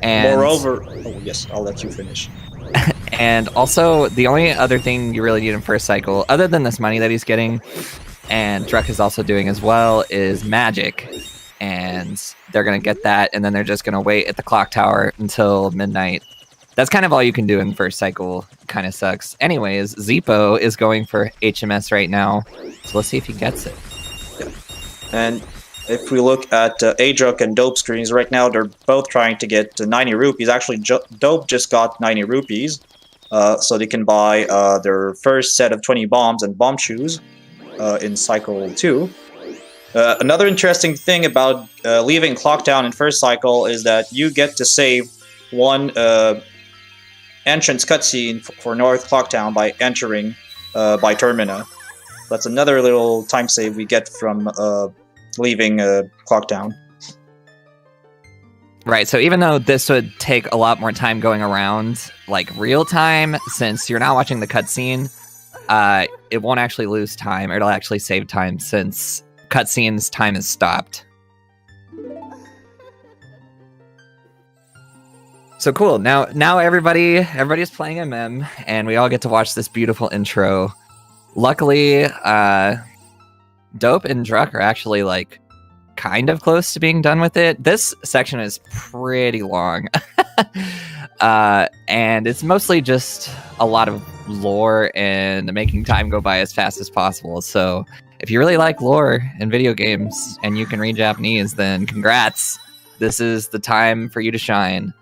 And Moreover, oh yes, I'll let you finish. and also, the only other thing you really need in first cycle, other than this money that he's getting, and Druck is also doing as well, is magic. And they're going to get that, and then they're just going to wait at the clock tower until midnight. That's kind of all you can do in first cycle. Kind of sucks. Anyways, Zeepo is going for HMS right now, so let's see if he gets it. Yeah. And if we look at Adruk and Dope screens right now, they're both trying to get 90 rupees. Actually, Dope just got 90 rupees, so they can buy their first set of 20 bombs and bomb shoes in cycle 2. Another interesting thing about leaving Clocktown in first cycle is that you get to save one entrance cutscene for North Clocktown by entering by Termina. That's another little time save we get from leaving Clocktown. Right, so even though this would take a lot more time going around, real time, since you're not watching the cutscene, it won't actually lose time, or it'll actually save time since cutscene's time is stopped. So cool. Now everybody's playing MM, and we all get to watch this beautiful intro. Luckily, Dope and Druck are actually kind of close to being done with it. This section is pretty long. And it's mostly just a lot of lore and making time go by as fast as possible. So if you really like lore in video games and you can read Japanese, then congrats. This is the time for you to shine.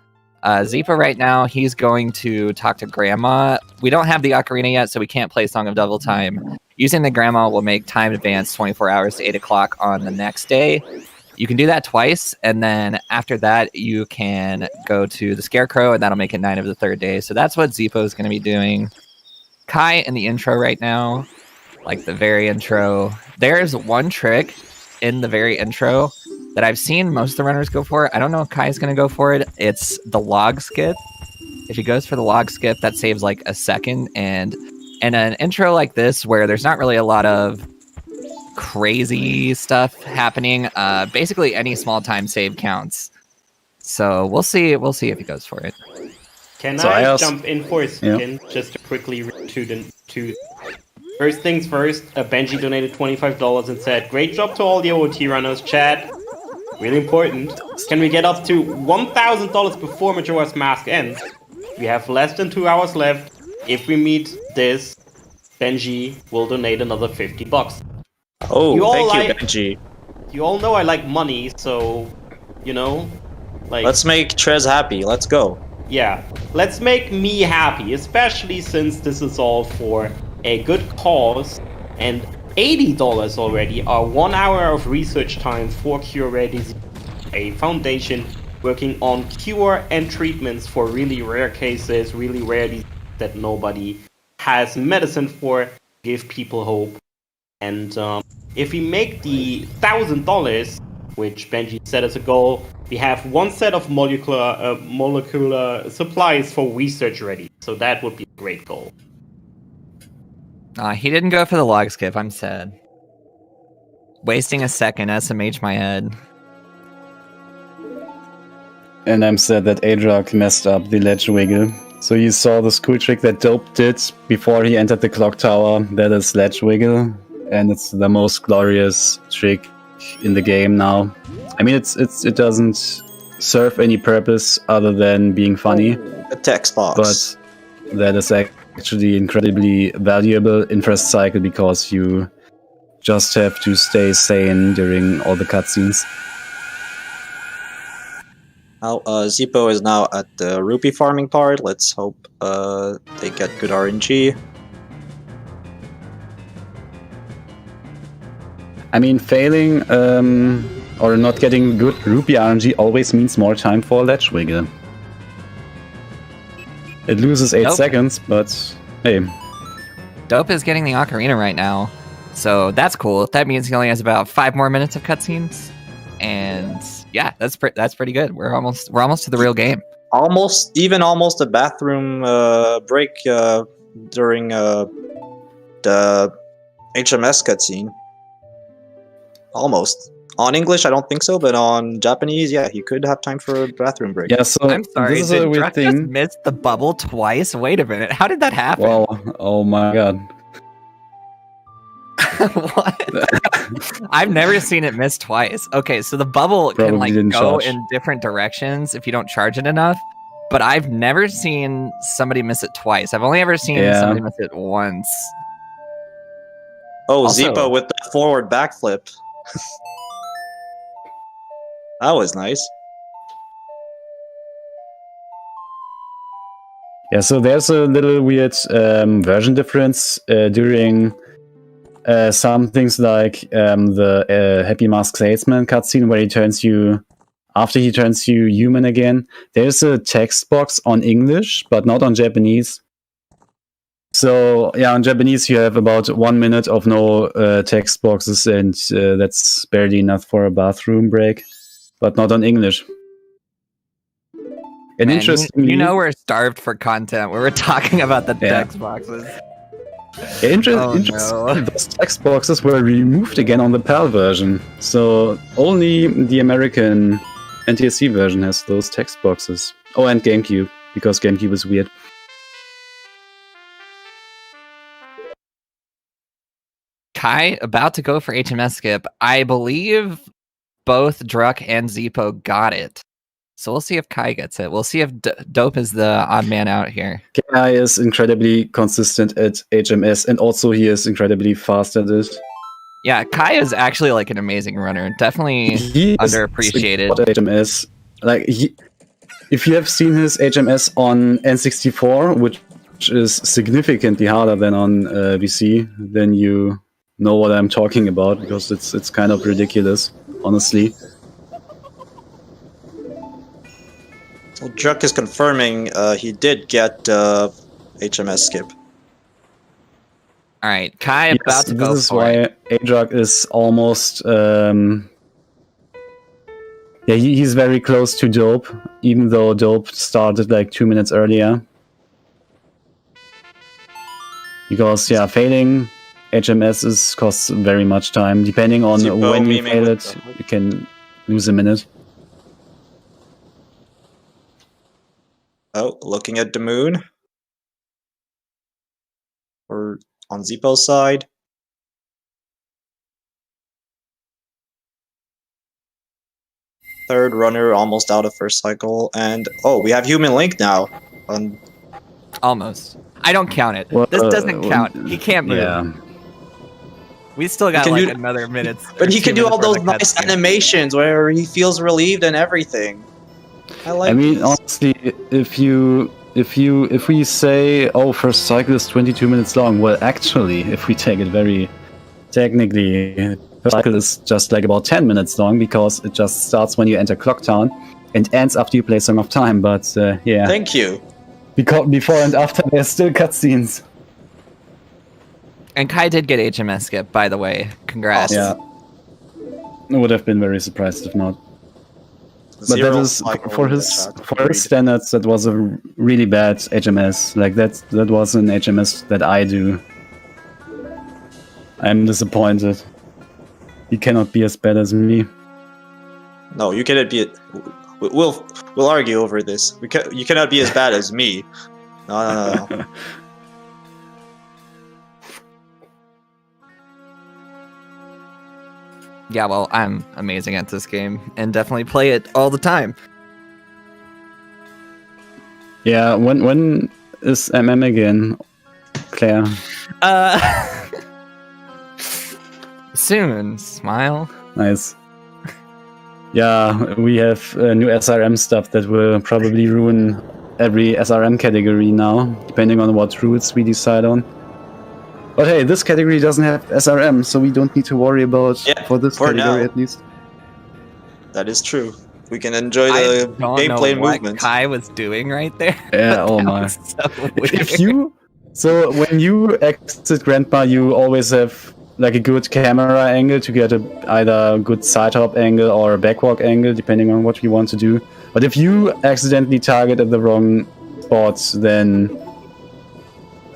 Zeepa right now, he's going to talk to Grandma. We don't have the ocarina yet, so we can't play Song of Double Time. Using the Grandma will make time advance 24 hours to 8 o'clock on the next day. You can do that twice, and then after that, you can go to the Scarecrow, and that'll make it 9 of the third day. So that's what Zeepa is going to be doing. Kai in the intro right now, the very intro. There's one trick in the very intro that I've seen most of the runners go for. I don't know if Kai's going to go for it. It's the log skip. If he goes for the log skip, that saves like a second. And in an intro like this, where there's not really a lot of crazy stuff happening, basically any small time save counts. So we'll see. We'll see if he goes for it. Can So I I also- jump in for a second, just to quickly read to first things first, Benji donated $25 and said, "Great job to all the OT runners, chat. Really important. Can we get up to $1,000 before Majora's Mask ends? We have less than 2 hours left. If we meet this, Benji will donate another $50. Oh, You all thank like- you, Benji. You all know I like money, so, like... Let's make Trez happy. Let's go. Yeah, let's make me happy, especially since this is all for a good cause, and $80 already are 1 hour of research time for Cure Rare Disease, a foundation working on cure and treatments for really rare cases, really rare diseases that nobody has medicine for, give people hope. And if we make the $1,000, which Benji set as a goal, we have one set of molecular supplies for research ready. So that would be a great goal. He didn't go for the log skip. I'm sad. Wasting a second, SMH my head. And I'm sad that Adrock messed up the ledge wiggle. So you saw the cool trick that Dope did before he entered the clock tower. That is ledge wiggle, and it's the most glorious trick in the game now. I mean, it doesn't serve any purpose other than being funny, A text box. but that is actually incredibly valuable in first cycle because you just have to stay sane during all the cutscenes. Now, Zippo is now at the rupee farming part. Let's hope they get good RNG. I mean, failing or not getting good rupee RNG always means more time for ledge wiggle. It loses 8 Nope. seconds, but hey. Dope is getting the ocarina right now, so that's cool. That means he only has about 5 more minutes of cutscenes, and yeah, that's pretty good. We're almost to the real game. Almost a bathroom break during the HMS cutscene. Almost. On English, I don't think so, but on Japanese, yeah, he could have time for a bathroom break. Yeah, so I'm sorry, this is did a weird Druck just thing. miss the bubble twice? Wait a minute, how did that happen? Wow, oh my god. What? I've never seen it miss twice. Okay, so the bubble can Probably like didn't go charge. in different directions if you don't charge it enough. But I've never seen somebody miss it twice. I've only ever seen Yeah. somebody miss it once. Oh, Also- Zippo with the forward backflip. That was nice. Yeah, so there's a little weird version difference during some things like the Happy Mask Salesman cutscene where after he turns you human again, there's a text box on English, but not on Japanese. So yeah, on Japanese you have about 1 minute of no text boxes, and that's barely enough for a bathroom break, but not on English. And Man, interestingly, you know we're starved for content where we're talking about the Yeah. text boxes. Interesting, no. those text boxes were removed again on the PAL version. So only the American NTSC version has those text boxes. Oh, and GameCube, because GameCube is weird. Kai about to go for HMS skip. I believe both Druck and Zippo got it. So we'll see if Kai gets it. We'll see if Dope is the odd man out here. Kai is incredibly consistent at HMS, and also he is incredibly fast at it. Yeah, Kai is actually like an amazing runner. Definitely He is underappreciated. good at HMS. Like, if you have seen his HMS on N64, which is significantly harder than on VC, then you know what I'm talking about, because it's kind of ridiculous, honestly. So Druck is confirming he did get HMS skip. All right, Kai about Yes, to go this is for why it. Adrock is almost Yeah, he's very close to Dope, even though Dope started like 2 minutes earlier. Because, yeah, failing HMS costs very much time. Depending on Zippo when you memeing fail with it, you can lose a minute. Oh, looking at the moon. Or on Zippo's side. Third runner almost out of first cycle. And oh, we have Human Link now. Almost. I don't count it. Well, This doesn't count. He can't move. Yeah. We still got can like do- another minute. But he can do all those nice animations where he feels relieved and everything. I mean, these. honestly, if we say, oh, first cycle is 22 minutes long, well, actually, if we take it very technically, first cycle is just like about 10 minutes long because it just starts when you enter Clock Town and ends after you play Song of Time. But yeah, Thank you. because before and after there's still cutscenes. And Kai did get HMS skip, by the way. Congrats. Yeah, I would have been very surprised if not. But that Zero is cycle for in the his chat. for his standards. That was a really bad HMS. Like that was an HMS that I do. I'm disappointed. He cannot be as bad as me. No, you cannot be. We'll argue over this. You cannot be as bad as me. No. Yeah, well, I'm amazing at this game and definitely play it all the time. Yeah, when is MM again, Claire? Soon, smile. Nice. Yeah, we have new SRM stuff that will probably ruin every SRM category now, depending on what routes we decide on. But hey, this category doesn't have SRM, so we don't need to worry about for this for category now. at least. That is true. We can enjoy I the don't know gameplay what movement. Kai was doing right there. Yeah, oh That my. was so weird. If you so when you exit Grandma, you always have like a good camera angle to get either a good side hop angle or a backwalk angle, depending on what you want to do. But if you accidentally target at the wrong spot, then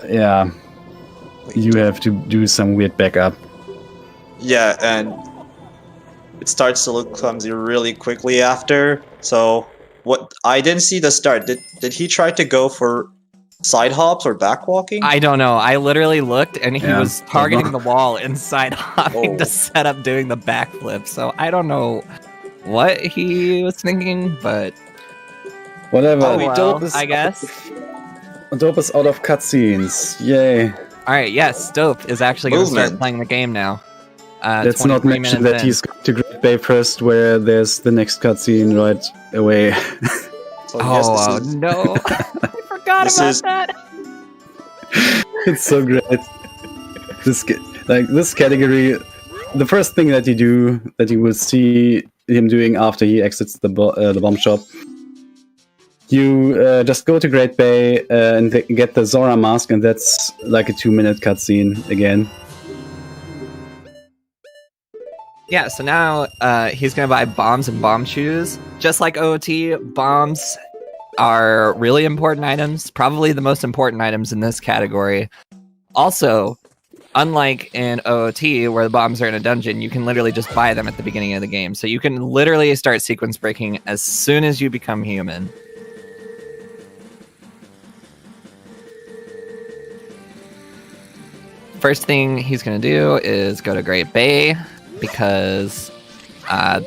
yeah, you have to do some weird backup. Yeah, and it starts to look clumsy really quickly after. So what? I didn't see the start. Did he try to go for side hops or backwalking? I don't know. I literally looked and he Yeah. was targeting the wall inside hopping Oh. to set up doing the backflip. So I don't know what he was thinking, but Whatever. oh well, Dope is I guess. Dope is out of cutscenes. Yay. All right, yes, Dope is actually going to start Movement. playing the game now. Let's not 23 mention minutes that in. he's going to Great Bay first, where there's the next cutscene right away. So yes, Oh this is, no! I forgot This about is- that. It's so great. This category, the first thing that you will see him doing after he exits the bomb shop, you just go to Great Bay and get the Zora mask, and that's like a 2-minute cutscene again. Yeah, so now he's going to buy bombs and bomb shoes. Just like OOT, bombs are really important items, probably the most important items in this category. Also, unlike in OOT, where the bombs are in a dungeon, you can literally just buy them at the beginning of the game. So you can literally start sequence breaking as soon as you become human. First thing he's going to do is go to Great Bay, because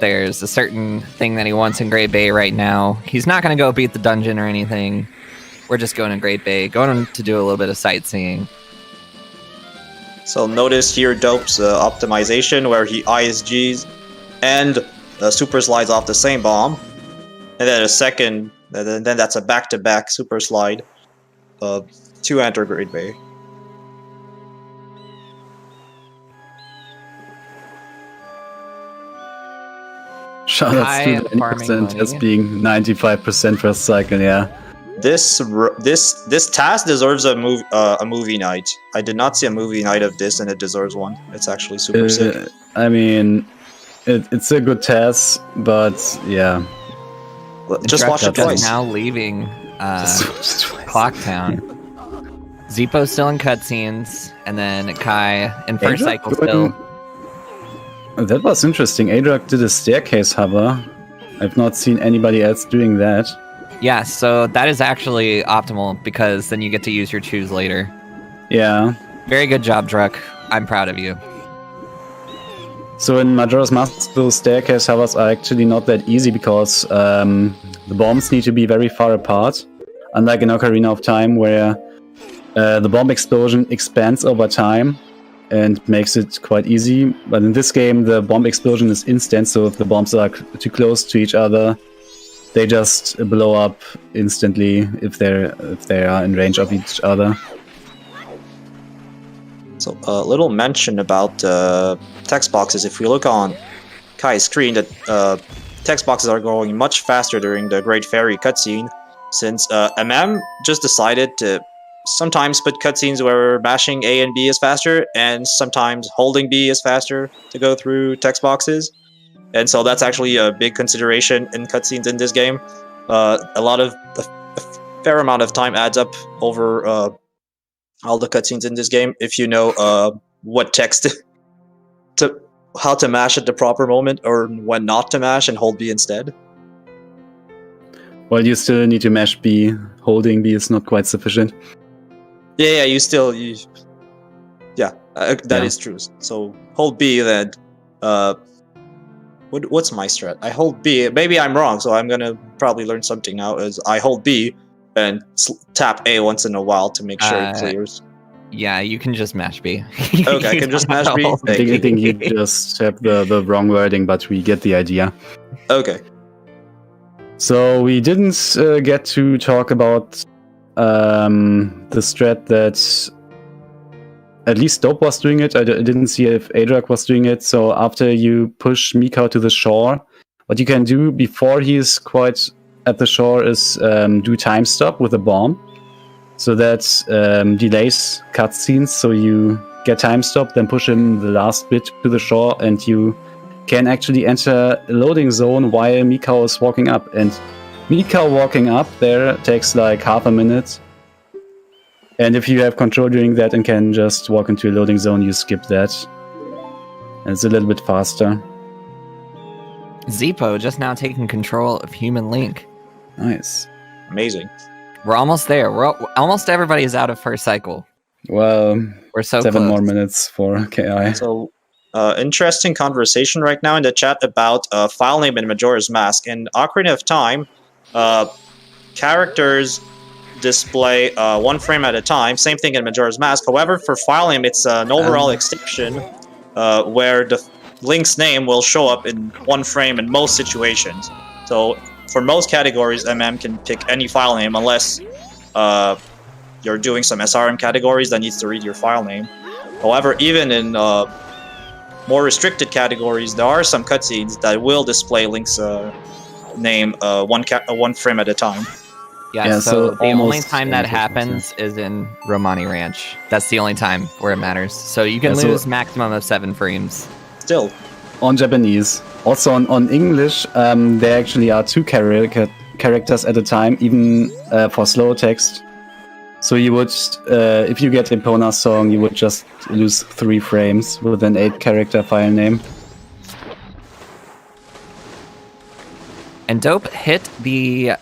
there's a certain thing that he wants in Great Bay right now. He's not going to go beat the dungeon or anything. We're just going to Great Bay, going to do a little bit of sightseeing. so notice here Dope's optimization where he ISGs and super slides off the same bomb, and then a second, then that's a back-to-back super slide to enter Great Bay. Shoutouts to High the farming 90% as money. being 95% first cycle, yeah. This task deserves a movie night. I did not see a movie night of this, and it deserves one. It's actually super sick. I mean, it's a good test, but yeah. Just watch it Druck twice. is now leaving Just watch it twice. Clocktown. Zippo's still in cutscenes, and then Kai in first Adrak cycle doing- still. That was interesting. Adrak did a staircase hover. I've not seen anybody else doing that. Yeah, so that is actually optimal because then you get to use your choose later. Yeah. Very good job, Druck. I'm proud of you. So in Majora's Mask, those staircase hovers are actually not that easy because the bombs need to be very far apart. Unlike in Ocarina of Time, where the bomb explosion expands over time and makes it quite easy. But in this game, the bomb explosion is instant, so if the bombs are too close to each other, they just blow up instantly if they are in range of each other. So a little mention about text boxes. If we look on Kai's screen, that text boxes are growing much faster during the Great Fairy cutscene, since MM just decided to sometimes put cutscenes where mashing A and B is faster, and sometimes holding B is faster to go through text boxes. And so that's actually a big consideration in cutscenes in this game. A fair amount of time adds up over all the cutscenes in this game if you know what text how to mash at the proper moment or when not to mash and hold B instead. Well, you still need to mash B. Holding B is not quite sufficient. Yeah, that is true. So hold B, then what's my strat? I hold B. Maybe I'm wrong, so I'm gonna probably learn something now. Is I hold B and tap A once in a while to make sure it clears. Yeah, you can just mash B. Okay, I can just mash B. I think you just have the wrong wording, but we get the idea. Okay. So we didn't get to talk about the strat that at least Dope was doing it. I didn't see if Adrak was doing it. So after you push Mikau to the shore, what you can do before he is quite at the shore is do time stop with a bomb. So that delays cutscenes. So you get time stop, then push him the last bit to the shore, and you can actually enter a loading zone while Mikau is walking up. And Mikau walking up there takes like half a minute. And if you have control during that and can just walk into a loading zone, you skip that. And it's a little bit faster. Zippo just now taking control of Human Link. Nice. Amazing. We're almost there. Almost everybody is out of first cycle. Well, We're so 7 close. more minutes for KI. So, interesting conversation right now in the chat about file name in Majora's Mask. In Ocarina of Time, characters display 1 frame at a time. Same thing in Majora's Mask. However, for file name, it's an overall extension where the Link's name will show up in 1 frame in most situations. So, for most categories, MM can pick any file name unless you're doing some SRM categories that needs to read your file name. However, even in more restricted categories, there are some cutscenes that will display Link's name 1 frame at a time. Yeah, so the only almost time that 100%. happens is in Romani Ranch. That's the only time where it matters. So you can lose maximum of 7 frames. Still, On Japanese. Also on English, there actually are 2 characters at a time, even for slow text. So you would, if you get Epona's song, you would just lose 3 frames with an 8-character file name. And Dope hit the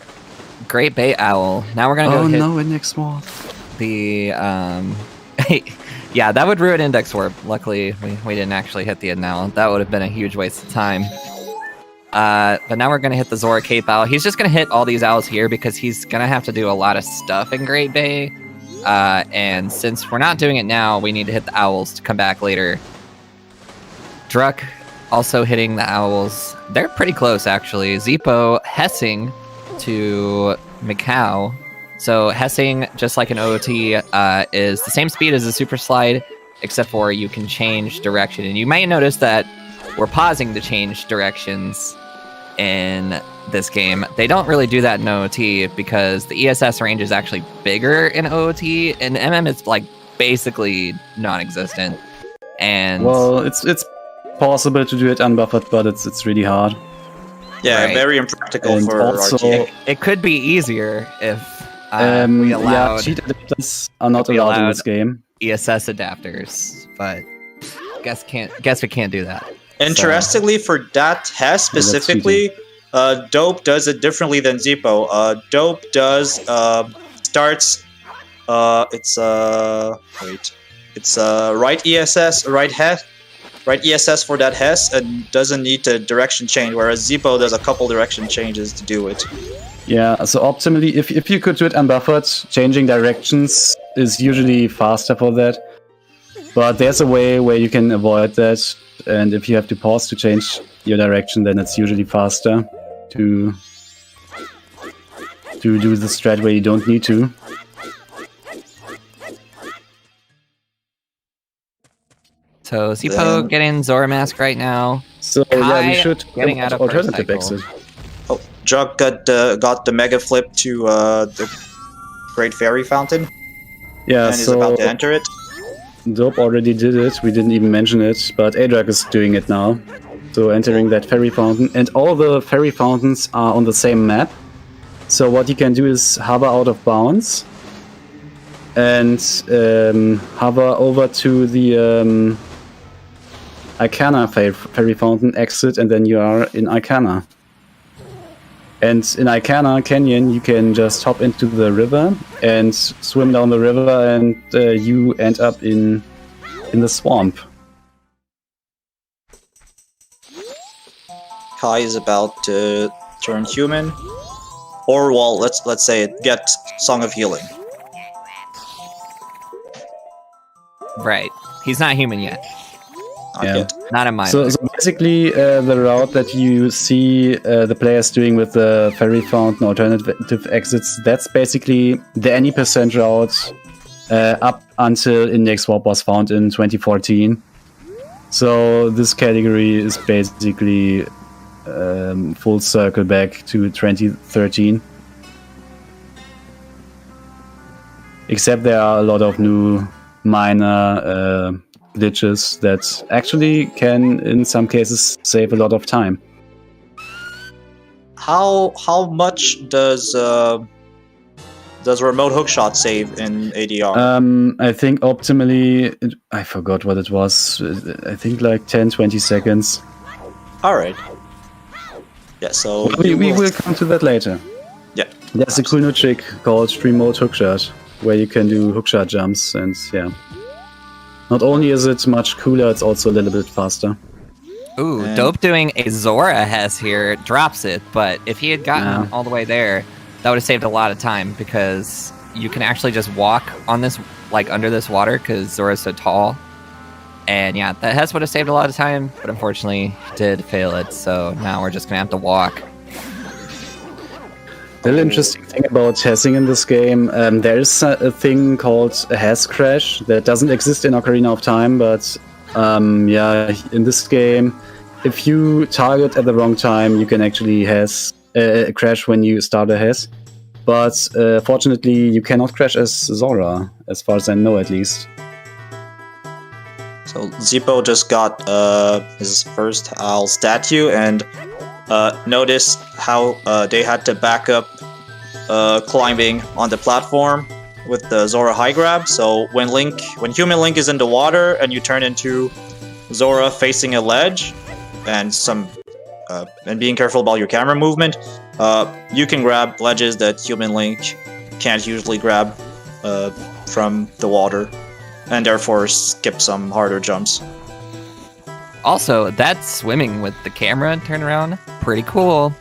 Great Bay Owl. Now we're gonna go hit Index Warp. the yeah, that would ruin Index Warp. Luckily, we didn't actually hit the Adnal. That would have been a huge waste of time. But now we're gonna hit the Zora Cape Owl. He's just gonna hit all these owls here because he's gonna have to do a lot of stuff in Great Bay. And since we're not doing it now, we need to hit the owls to come back later. Druck also hitting the owls. They're pretty close, actually. Zippo hessing to Mikau. So hessing, just like an OOT, is the same speed as a super slide, except for you can change direction. And you might notice that we're pausing to change directions in this game. They don't really do that in OOT because the ESS range is actually bigger in OOT, and MM is like basically non-existent. And Well, it's possible to do it unbuffered, but it's really hard. Yeah, Right. very impractical And for also, RTA. It could be easier if we allowed cheat adapters are not we allowed in allowed- this game. ESS adapters, but guess we can't do that. Interestingly, for that Hess specifically, Dope does it differently than Zippo. Dope does starts. It's right ESS, right Hess, right ESS for that Hess, and doesn't need a direction change. Whereas Zippo does a couple direction changes to do it. Yeah, so optimally, if you could do it unbuffered, changing directions is usually faster for that. But there's a way where you can avoid that, and if you have to pause to change your direction, then it's usually faster to do the strat where you don't need to. So Zippo Then- getting Zora Mask right now. So Kai yeah, we should getting come out of alternative first exit. Oh, Jug got the Mega Flip to the Great Fairy Fountain, Yeah, and is so about to enter it. Dope already did it. We didn't even mention it, but Adrak is doing it now. So entering that fairy fountain, and all the fairy fountains are on the same map. So what you can do is hover out of bounds and hover over to the Icana fairy fountain exit, and then you are in Icana. And in Icana Canyon, you can just hop into the river and swim down the river, and you end up in the swamp. Kai is about to turn human, or well, let's say it get Song of Healing. Right. He's not human yet. Not Yeah. yet. Not in my So basically, the route that you see the players doing with the fairy fountain alternative exits, that's basically the any percent route up until Index Warp was found in 2014. So this category is basically full circle back to 2013. Except there are a lot of new minor glitches that actually can, in some cases, save a lot of time. How much does remote hookshot save in ADR? I think optimally, I forgot what it was. I think like 10-20 seconds. All right. Yeah. So We will come to that later. Yeah. There's a cool new trick called remote hookshot, where you can do hookshot jumps, and yeah. Not only is it much cooler, it's also a little bit faster. Ooh, And- Dope doing a Zora Hess here drops it, but if he had gotten Yeah. all the way there, that would have saved a lot of time because you can actually just walk on this, like under this water, because Zora's so tall. And yeah, that Hess would have saved a lot of time, but unfortunately did fail it, so now we're just gonna have to walk. The little interesting thing about hessing in this game, there is a thing called a hess crash that doesn't exist in Ocarina of Time, but yeah, in this game, if you target at the wrong time, you can actually crash when you start a hess. But fortunately, you cannot crash as Zora, as far as I know at least. So Zippo just got his first owl statue, and notice how they had to back up climbing on the platform with the Zora high grab. So when human Link is in the water and you turn into Zora facing a ledge, and and being careful about your camera movement, you can grab ledges that human Link can't usually grab from the water, and therefore skip some harder jumps. Also, that swimming with the camera turnaround, pretty cool,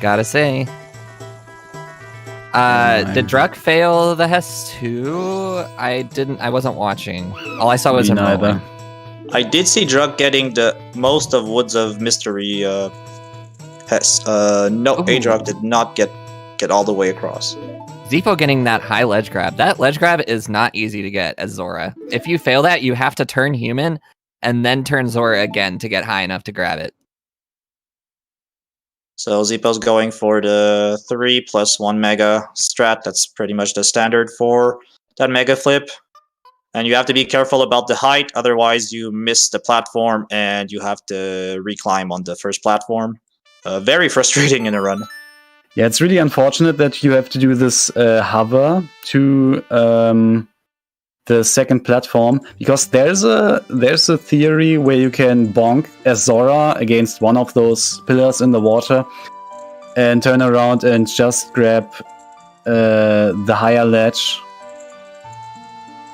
gotta say. Did Druck fail the Hess too? I wasn't watching. All I saw was Me him neither. rolling. I did see Drug getting the most of Woods of Mystery Hess. No, Ooh. Adrog did not get all the way across. Zippo getting that high ledge grab. That ledge grab is not easy to get as Zora. If you fail that, you have to turn human and then turn Zora again to get high enough to grab it. So Zippo's going for the 3+1 Mega strat. That's pretty much the standard for that Mega Flip. And you have to be careful about the height, otherwise you miss the platform and you have to reclimb on the first platform. Very frustrating in a run. Yeah, it's really unfortunate that you have to do this hover to the second platform, because there's a theory where you can bonk as Zora against one of those pillars in the water and turn around and just grab the higher ledge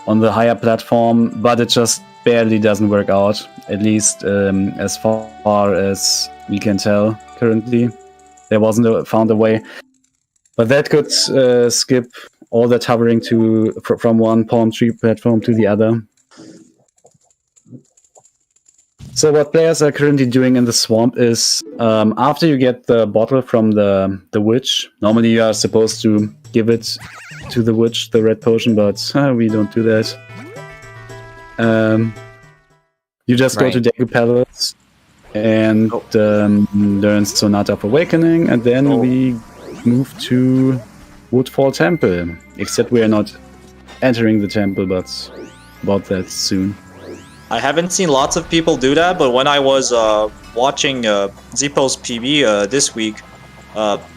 on the higher platform, but it just barely doesn't work out, at least as far as we can tell currently. There wasn't found a way, but that could skip all that hovering from one palm tree platform to the other. So what players are currently doing in the swamp is, after you get the bottle from the witch, normally you are supposed to give it to the witch, the red potion, but we don't do that. You just go to Deku Palace and learn Sonata of Awakening, and then we move to Woodfall Temple. Except we are not entering the temple, but about that soon. I haven't seen lots of people do that, but when I was watching Zippo's PB this week,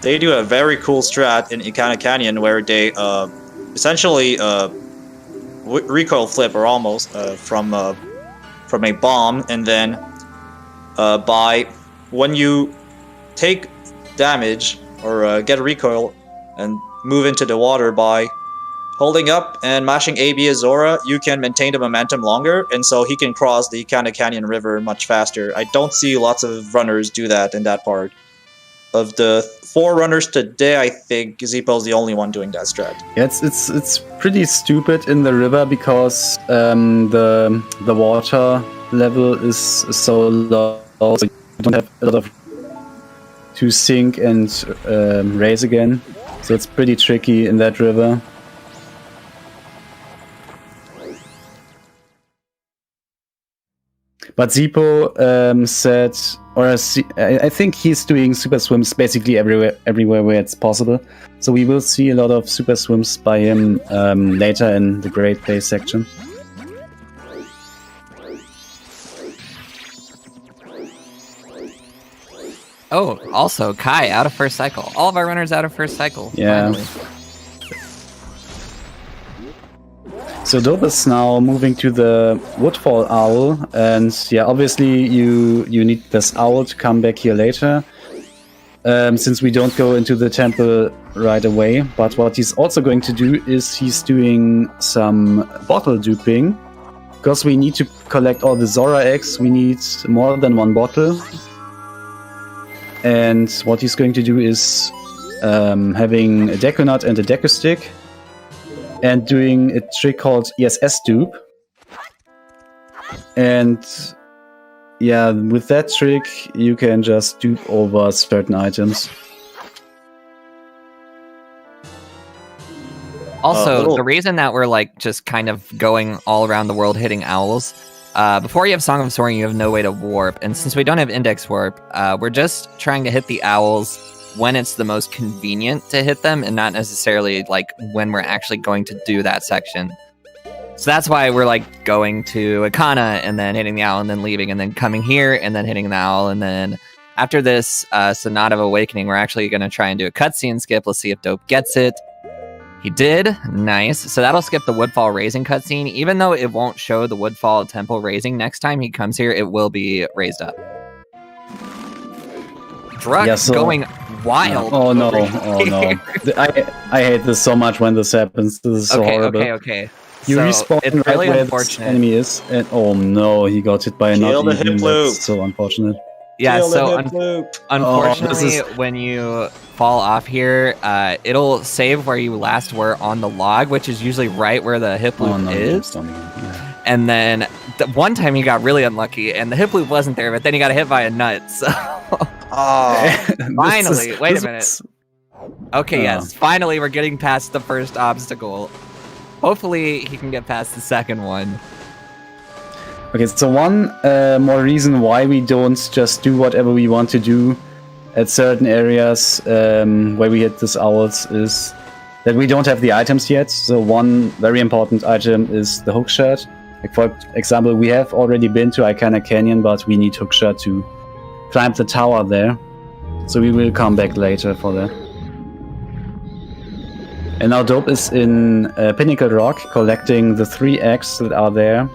they do a very cool strat in Ikana Canyon where they essentially recoil flip, or almost, from a bomb, and then when you take damage or get a recoil and move into the water by holding up and mashing AB as Zora, you can maintain the momentum longer, and so he can cross the Ikana Canyon River much faster. I don't see lots of runners do that in that part. Of the 4 runners today, I think Zippo's the only one doing that strat. Yeah, it's pretty stupid in the river because the water level is so low, so you don't have a lot of to sink and raise again. So it's pretty tricky in that river. But Zippo said, or I think he's doing super swims basically everywhere where it's possible. So we will see a lot of super swims by him later in the Great Place section. Oh, also, Kai, out of first cycle. All of our runners out of first cycle. Yeah. Finally. So Dope is now moving to the Woodfall Owl, and yeah, obviously you need this owl to come back here later, since we don't go into the temple right away. But what he's also going to do is he's doing some bottle duping, because we need to collect all the Zora eggs. We need more than 1 bottle. And what he's going to do is having a Deku Nut and a Deku Stick, and doing a trick called ESS dupe. And yeah, with that trick, you can just dupe over certain items. Also, the reason that we're like just kind of going all around the world hitting owls, before you have Song of Soaring, you have no way to warp. And since we don't have index warp, we're just trying to hit the owls when it's the most convenient to hit them, and not necessarily like when we're actually going to do that section. So that's why we're like going to Ikana and then hitting the owl and then leaving and then coming here and then hitting the owl. And then after this Sonata of Awakening, we're actually going to try and do a cutscene skip. Let's see if Dope gets it. He did. Nice. So that'll skip the Woodfall Raising cutscene. Even though it won't show the Woodfall Temple Raising, next time he comes here, it will be raised up. Druk going wild. Oh no! Oh no! I hate this so much when this happens. This is so horrible. Okay. You so respawn it's right really where unfortunate. this enemy is, and oh no, he got hit by a Kill the nut. hip loop. That's so unfortunate. Yeah, Kill the so hip loop. unfortunately, when you fall off here, it'll save where you last were on the log, which is usually right where the hip loop is. Yeah. And then one time he got really unlucky, and the hip loop wasn't there, but then he got hit by a nut. So finally, wait a minute. Okay, yes, finally we're getting past the first obstacle. Hopefully he can get past the second one. Okay, so one more reason why we don't just do whatever we want to do at certain areas where we hit these owls is that we don't have the items yet. So one very important item is the hookshot. Like for example, we have already been to Iconic Canyon, but we need hookshot to climb the tower there. So we will come back later for that. And now Dope is in Pinnacle Rock, collecting the 3 eggs that are there.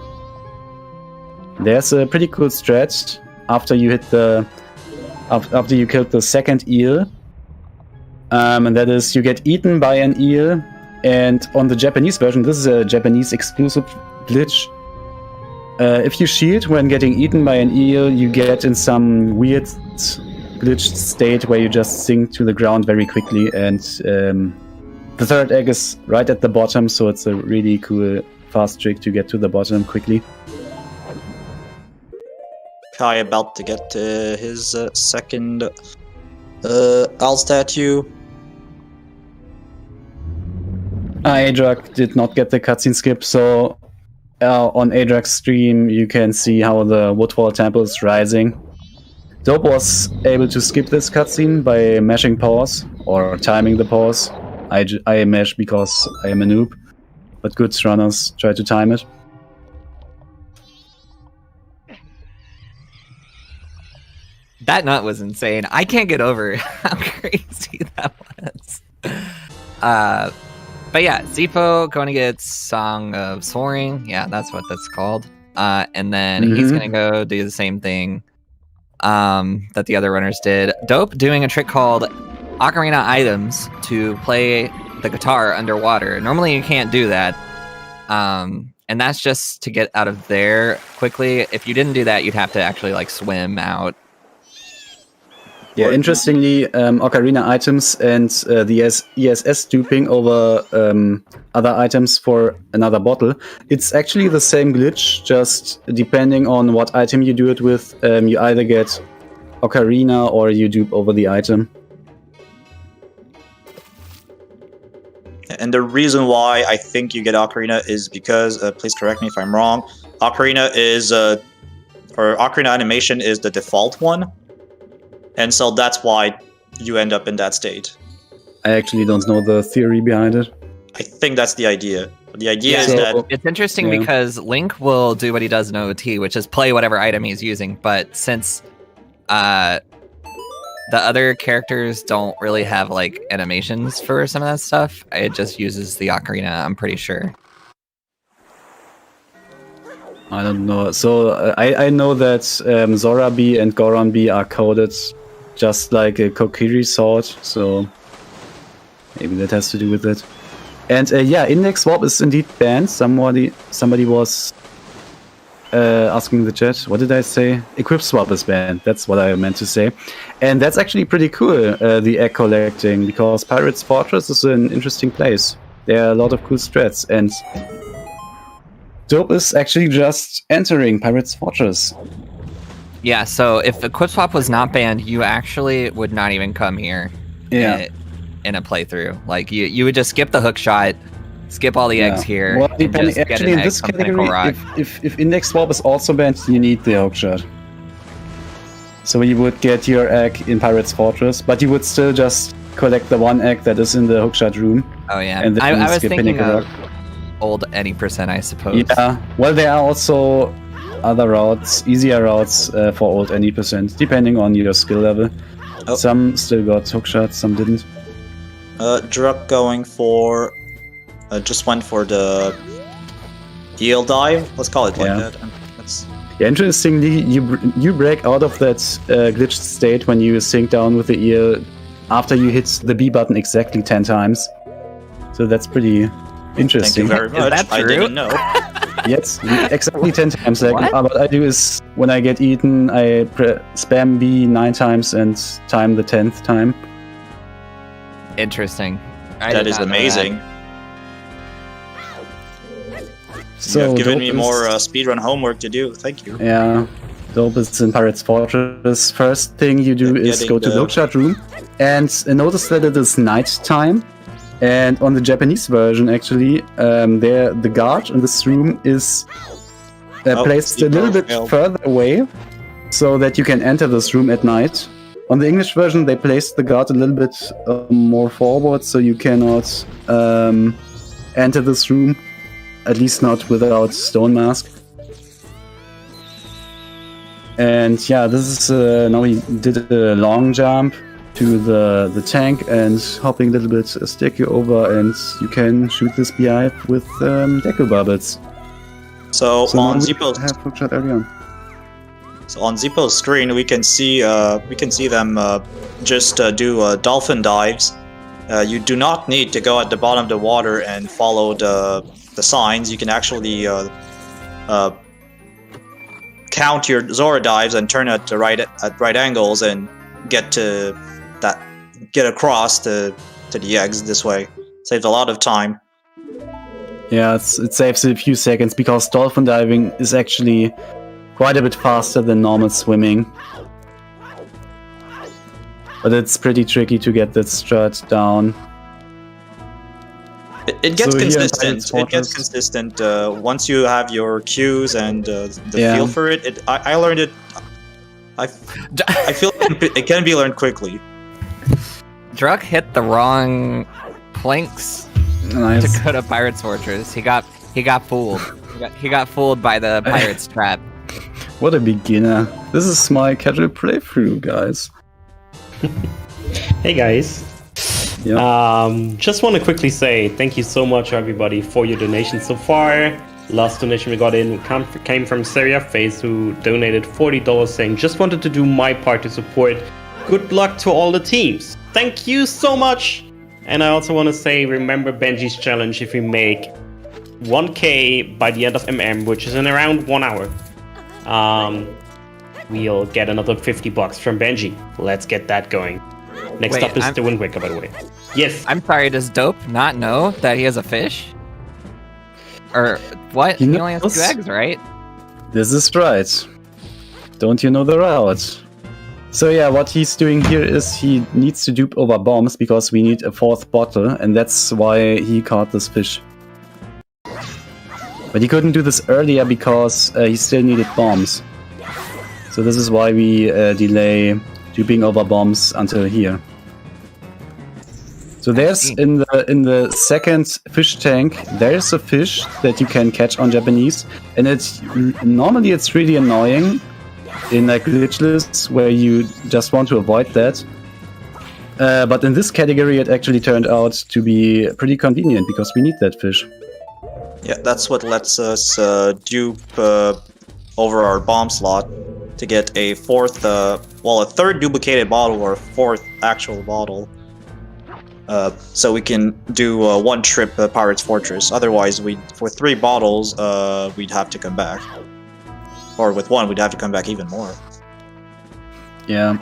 There's a pretty cool stretch after you hit the after you killed the second eel, and that is you get eaten by an eel. And on the Japanese version, this is a Japanese exclusive glitch. If you shield when getting eaten by an eel, you get in some weird glitched state where you just sink to the ground very quickly, and the third egg is right at the bottom, so it's a really cool fast trick to get to the bottom quickly. Kai about to get his second owl statue. Adrak did not get the cutscene skip, so on Adrak's stream you can see how the Woodwall Temple is rising. Dope was able to skip this cutscene by mashing pause, or timing the pause. I mash because I am a noob, but good runners try to time it. That nut was insane. I can't get over how crazy that was. But yeah, Zippo going to get Song of Soaring. Yeah, that's what that's called. And then he's going to go do the same thing that the other runners did. Dope doing a trick called Ocarina Items to play the guitar underwater. Normally you can't do that. And that's just to get out of there quickly. If you didn't do that, you'd have to actually like swim out. Yeah, interestingly, Ocarina items and the ESS duping over other items for another bottle, it's actually the same glitch, just depending on what item you do it with, you either get Ocarina or you dupe over the item. And the reason why I think you get Ocarina is because, please correct me if I'm wrong, Ocarina is, or Ocarina animation is the default one. And so that's why you end up in that state. I actually don't know the theory behind it. I think that's the idea. The idea is that... It's interesting because Link will do what he does in OT, which is play whatever item he's using. But since the other characters don't really have like animations for some of that stuff, it just uses the Ocarina, I'm pretty sure. I don't know. So I know that Zora B and Goron B are coded just like a Kokiri sword, so maybe that has to do with it. And yeah, index swap is indeed banned. Somebody was asking the chat. What did I say? Equip swap is banned. That's what I meant to say. And that's actually pretty cool, the egg collecting, because Pirate's Fortress is an interesting place. There are a lot of cool strats, and Dope is actually just entering Pirate's Fortress. Yeah, so if Equip Swap was not banned, you actually would not even come here in a playthrough. Like, you would just skip the hook shot, skip all the eggs here, well, and just get actually, an in egg this from Pinnacle category, Rock. if index swap is also banned, you need the hook shot. So you would get your egg in Pirate's Fortress, but you would still just collect the one egg that is in the hookshot room. Oh yeah, and then I was skip thinking Pinnacle of Rock. old any percent, I suppose. Yeah, well, there are also other routes, easier routes for old any percent, depending on your skill level. Oh. Some still got hookshots, some didn't. Druck going for... just went for the eel dive. Let's call it like that. That's... Yeah, interestingly, you break out of that glitched state when you sink down with the eel after you hit the B button exactly 10 times. So that's pretty interesting. Thank you very much. Is that I true? didn't know. Yes, exactly 10 times. Like, What? what I do is, when I get eaten, I spam B 9 times and time the 10th time. Interesting. That is amazing. So You have given Dope me is- more speedrun homework to do. Thank you. Yeah, Dope is in Pirate's Fortress. First thing you do is Getting go to the the- hookshot room and notice that it is night time. And on the Japanese version, actually, the guard in this room is placed a little bit failed. further away so that you can enter this room at night. On the English version, they placed the guard a little bit more forward, so you cannot enter this room, at least not without Stone Mask. And yeah, this is now he did a long jump to the tank and hopping a little bit stick you over, and you can shoot this beehive with Deku Bubbles. So on now we Zippo's have hookshot early on. So on Zippo's screen, we can see them just do dolphin dives. You do not need to go at the bottom of the water and follow the signs. You can actually count your Zora dives and turn at right angles and get across to the eggs this way. Saves a lot of time. Yeah, it saves a few seconds because dolphin diving is actually quite a bit faster than normal swimming. But it's pretty tricky to get that strat down. It gets So here in consistent. Pirate's It gets Fortress- consistent once you have your cues and the feel for it. I learned it. I feel it can be learned quickly. Druk hit the wrong planks Nice. to go to Pirate's Fortress. He got fooled. He got fooled by the pirate's trap. What a beginner. This is my casual playthrough, guys. Hey guys. Yeah. Just want to quickly say thank you so much, everybody, for your donations so far. Last donation we got in came from Seria Face, who donated $40, saying, just wanted to do my part to support. Good luck to all the teams. Thank you so much. And I also want to say, remember Benji's challenge. If we make 1K by the end of MM, which is in around 1 hour, we'll get another $50 from Benji. Let's get that going. Next Wait, up is the Wind Waker, by the way. Yes. I'm sorry, does Dope not know that he has a fish? Or what? He He only has 2 knows. eggs, right? This is right. Don't you know the route? So yeah, what he's doing here is he needs to dupe over bombs because we need a 4th bottle, and that's why he caught this fish. But he couldn't do this earlier because he still needed bombs. So this is why we delay duping over bombs until here. So there's in the second fish tank, there's a fish that you can catch on Japanese, and normally it's really annoying in like glitch lists where you just want to avoid that. But in this category, it actually turned out to be pretty convenient because we need that fish. Yeah, that's what lets us dupe over our bomb slot to get a 4th, a 3rd duplicated bottle or a 4th actual bottle. So we can do one trip Pirate's Fortress. Otherwise, for 3 bottles, we'd have to come back. Or with 1, we'd have to come back even more. Yeah.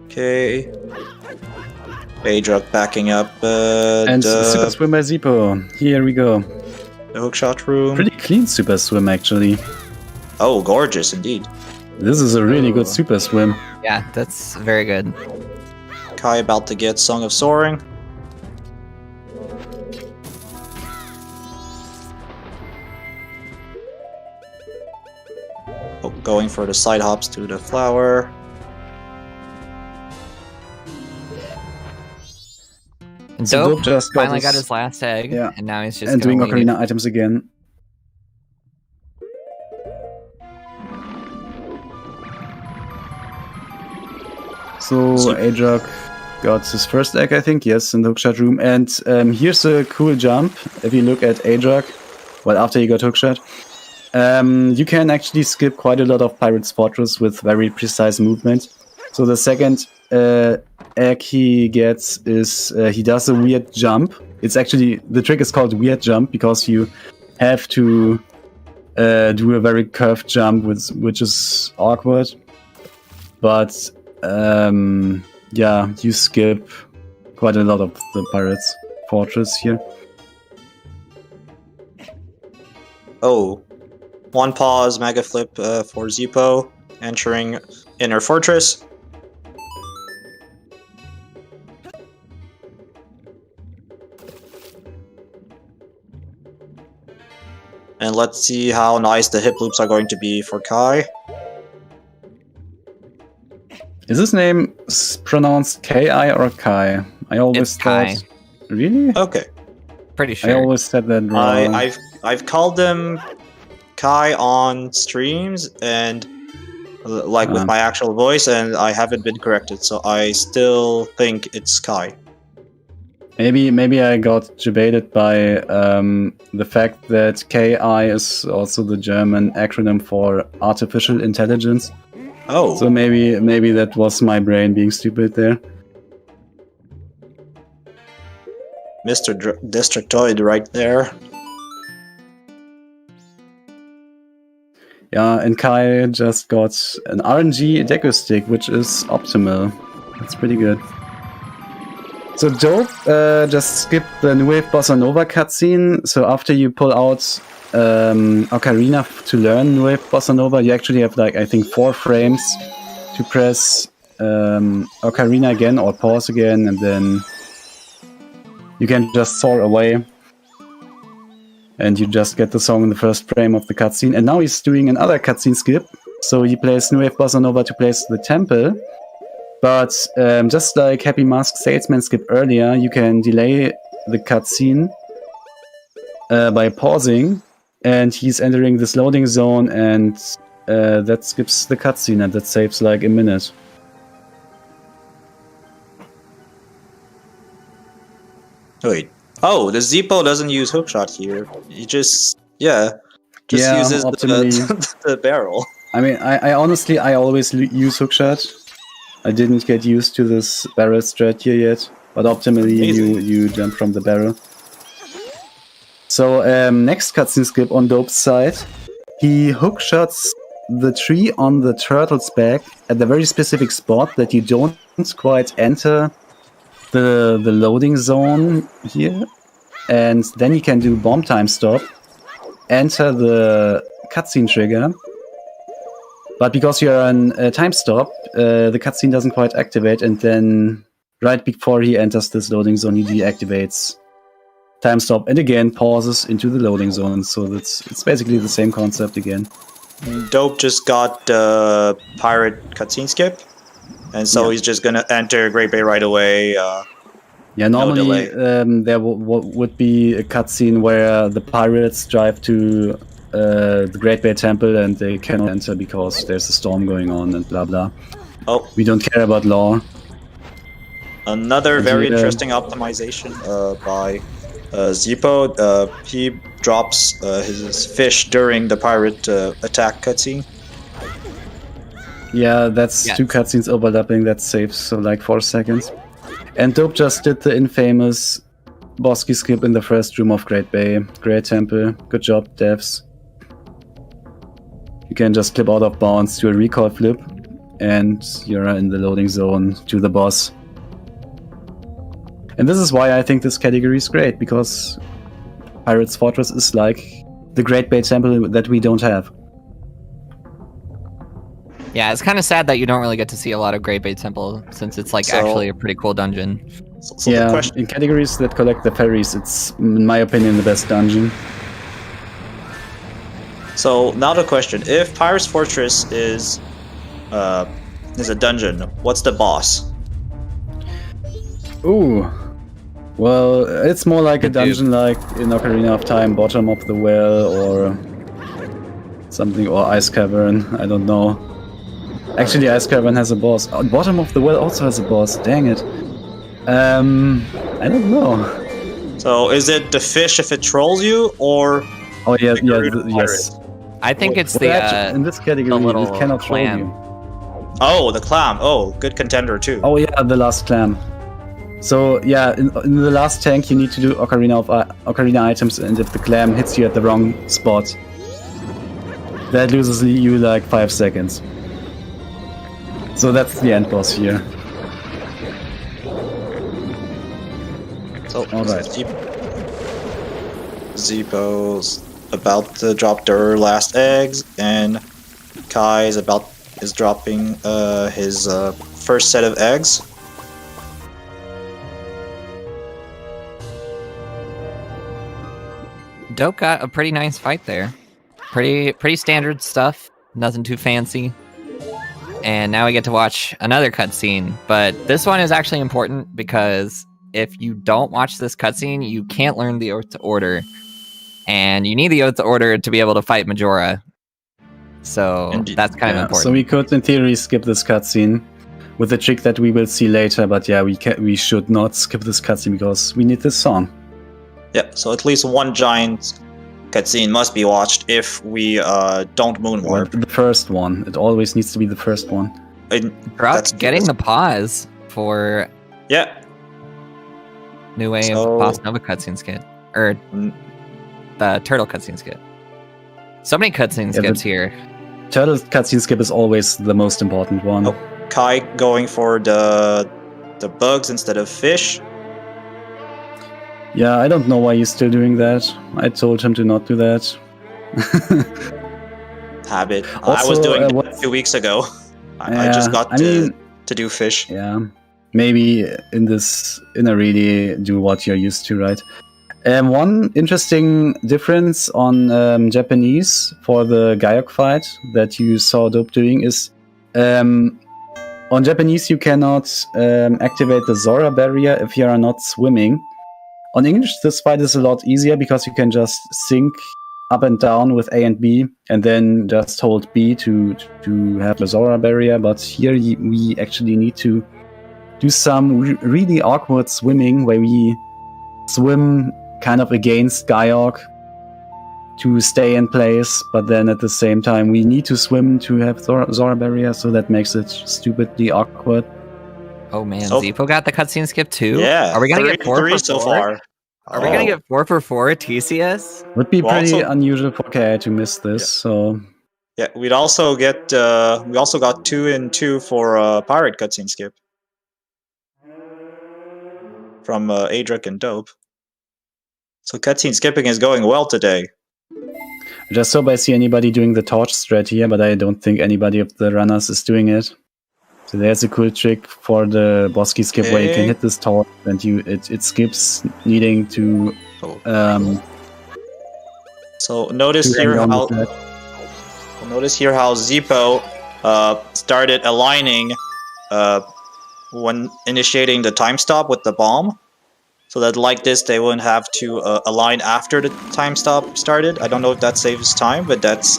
Okay. Aydruk backing up And Super Swim by Zippo. Here we go. the hookshot room. Pretty clean Super Swim, actually. Oh, gorgeous indeed. This is a really good Super Swim. Yeah, that's very good. Kai about to get Song of Soaring. Oh, going for the side hops to the flower. And So Dope Dope just finally got his last egg, Yeah. and now he's just and doing gonna leave. Ocarina items again. So Aydruk got his first egg, I think, yes, in the hookshot room. And here's a cool jump. If you look at Aydruk, well, after he got hookshot, you can actually skip quite a lot of Pirate's Fortress with very precise movement. So the second egg he gets is he does a weird jump. It's actually, the trick is called weird jump because you have to do a very curved jump, which is awkward. But yeah, you skip quite a lot of the Pirate's Fortress here. Oh, one pause, mega flip for Zippo, entering Inner Fortress. And and let's see how nice the hip loops are going to be for Kai. Is his name pronounced Ki or Kai? I always It's Kai. thought. Really? Okay. Pretty I sure. always said that wrong. I've called him Kai on streams and like with my actual voice, and I haven't been corrected, so I still think it's Kai. Maybe I got debated by the fact that KI is also the German acronym for artificial intelligence. Oh. So maybe that was my brain being stupid there. Mr. Destructoid right there. Yeah, and Kai just got an RNG Deku stick, which is optimal. That's pretty good. So Dope just skipped the New Wave Bossa Nova cutscene. So after you pull out Ocarina to learn New Wave Bossa Nova, you actually have like, I think, 4 frames to press Ocarina again or pause again, and then you can just soar away. And you just get the song in the first frame of the cutscene. And now he's doing another cutscene skip. So he plays New Wave Bossa Nova to place the temple. But just like Happy Mask Salesman skip earlier, you can delay the cutscene by pausing. And he's entering this loading zone, and that skips the cutscene, and that saves like a minute. Wait. Oh, the Zippo doesn't use hookshot here. He just uses the barrel. I mean, I honestly, I always use hookshot. I didn't get used to this barrel strat here yet, but optimally you jump from the barrel. So next cutscene skip on Dope's side, he hookshots the tree on the turtle's back at the very specific spot that you don't quite enter the loading zone here, and then you can do bomb time stop, enter the cutscene trigger, but because you're on a time stop, the cutscene doesn't quite activate, and then right before he enters this loading zone, he deactivates time stop and again pauses into the loading zone. So it's basically the same concept again. Dope just got pirate cutscene skip, and so he's just gonna enter Great Bay right away. Normally there would be a cutscene where the pirates drive to the Great Bay Temple and they cannot enter because there's a storm going on and blah blah. Oh, we don't care about lore. Another very interesting optimization by Zippo. He drops his fish during the pirate attack cutscene. Yeah, that's 2 cutscenes overlapping. That saves so like 4 seconds. And Dope just did the infamous Bosky skip in the first room of Great Bay. Great Temple. Good job, devs. You can just clip out of bounds to a recall flip, and you're in the loading zone to the boss. And this is why I think this category is great, because Pirate's Fortress is like the Great Bay Temple that we don't have. Yeah, it's kind of sad that you don't really get to see a lot of Great Bay Temple, since it's like actually a pretty cool dungeon. So the question... in categories that collect the ferries, it's, in my opinion, the best dungeon. So now the question: if Pirate's Fortress is a dungeon, what's the boss? Ooh. Well, it's more like a dungeon like in Ocarina of Time, Bottom of the Well or something, or Ice Cavern, I don't know. Actually, Ice Cavern has a boss. Oh, Bottom of the Well also has a boss, dang it. I don't know. So is it the fish if it trolls you, or... Oh yeah, yes. I think it's in this category, it cannot troll you. Oh, the clam. Oh, good contender too. Oh yeah, the last clam. So yeah, in the last tank you need to do Ocarina items, and if the clam hits you at the wrong spot, that loses you like 5 seconds. So that's the end boss here. So Zippo's about to drop their last eggs, and Kai is dropping his first set of eggs. Dope got a pretty nice fight there. pretty standard stuff. Nothing too fancy. And now we get to watch another cutscene, but this one is actually important because if you don't watch this cutscene, you can't learn the Oath to Order, and you need the Oath to Order to be able to fight Majora. So Indeed. that's kind of important. So we could, in theory, skip this cutscene with a trick that we will see later. But yeah, we should not skip this cutscene because we need this song. Yeah, so at least one giant cutscene must be watched if we don't moonwarp. The first one. It always needs to be the first one. Drops getting the pause for new way of Boss Nova cutscene skit. Or the Turtle cutscene skit. So many cutscene skips here. Turtle cutscene skip is always the most important one. Oh, Kai going for the bugs instead of fish. Yeah, I don't know why he's still doing that. I told him to not do that. Habit. Also, I was doing that 2 weeks ago. I just got to do fish. Yeah, maybe in a really do what you're used to, right? One interesting difference on Japanese for the Gaiok fight that you saw Dope doing is on Japanese you cannot activate the Zora barrier if you are not swimming. On English, this fight is a lot easier because you can just sync up and down with A and B, and then just hold B to have the Zora barrier. But here we actually need to do some really awkward swimming, where we swim kind of against Gaiok to stay in place, but then at the same time we need to swim to have Zora barrier, so that makes it stupidly awkward. Oh man, Zippo got the cutscene skip too? Yeah. Are we gonna get 4 for 4? So far? Are we gonna get 4 for 4 TCS? Would be pretty unusual for KI to miss this, so... Yeah, we also got 2 and 2 for Pirate cutscene skip. From Adric and Dope. So cutscene skipping is going well today. I just hope I see anybody doing the torch strat here, but I don't think anybody of the runners is doing it. So there's a cool trick for the Bosky skip where you can hit this torch and it skips needing to So notice here how Zippo started aligning when initiating the time stop with the bomb. So that like this, they wouldn't have to align after the time stop started. I don't know if that saves time, but that's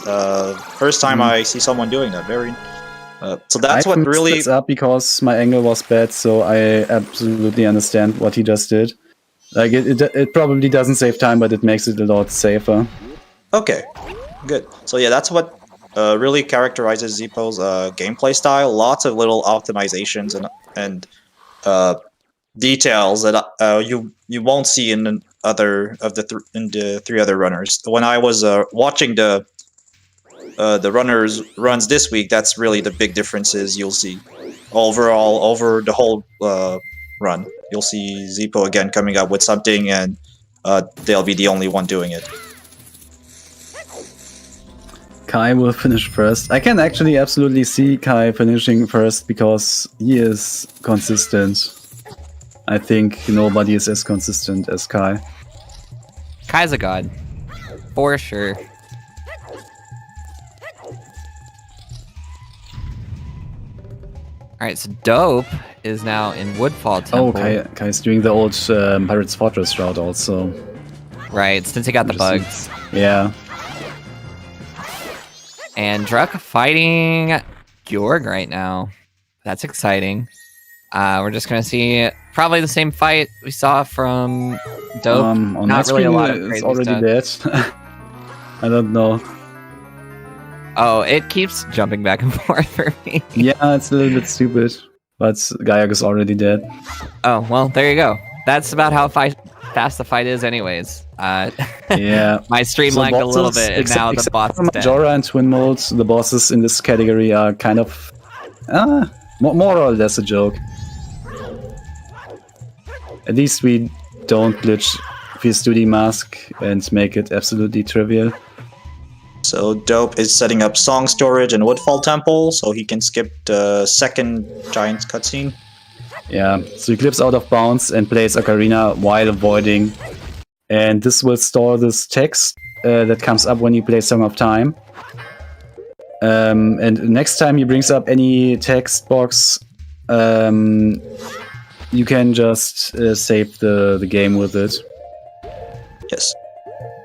first time I see someone doing that. So that's what really... this up because my angle was bad, so I absolutely understand what he just did. Like it probably doesn't save time, but it makes it a lot safer. Okay, good. So yeah, that's what really characterizes Zippo's gameplay style. Lots of little optimizations and details that you won't see in the three other runners. When I was watching the runners runs this week, that's really the big differences you'll see overall over the whole run. You'll see Zippo again coming up with something, and they'll be the only one doing it. Kai will finish first. I can actually absolutely see Kai finishing first because he is consistent. I think nobody is as consistent as Kai. Kai's a god. For sure. Alright, so Dope is now in Woodfall Temple. Oh, Kai's doing the old Pirate's Fortress route also. Right, since he got the bugs. Yeah. And Druck fighting Georg right now. That's exciting. We're just going to see probably the same fight we saw from Dope. On Not really a lot of it's crazy already stuff. dead. I don't know. Oh, it keeps jumping back and forth for me. Yeah, it's a little bit stupid. But Gaiok is already dead. Oh, well, there you go. That's about how fast the fight is anyways. Yeah. My stream So lagged a little bosses, bit, and now the boss is dead. Majora and Twin Modes, the bosses in this category are kind of more or less a joke. At least we don't glitch Fierce Duty Mask and make it absolutely trivial. So Dope is setting up song storage in Woodfall Temple, so he can skip the second giant cutscene. Yeah, so he clips out of bounds and plays Ocarina while avoiding. And this will store this text that comes up when you play Song of Time. And next time he brings up any text box, you can just save the game with it. Yes.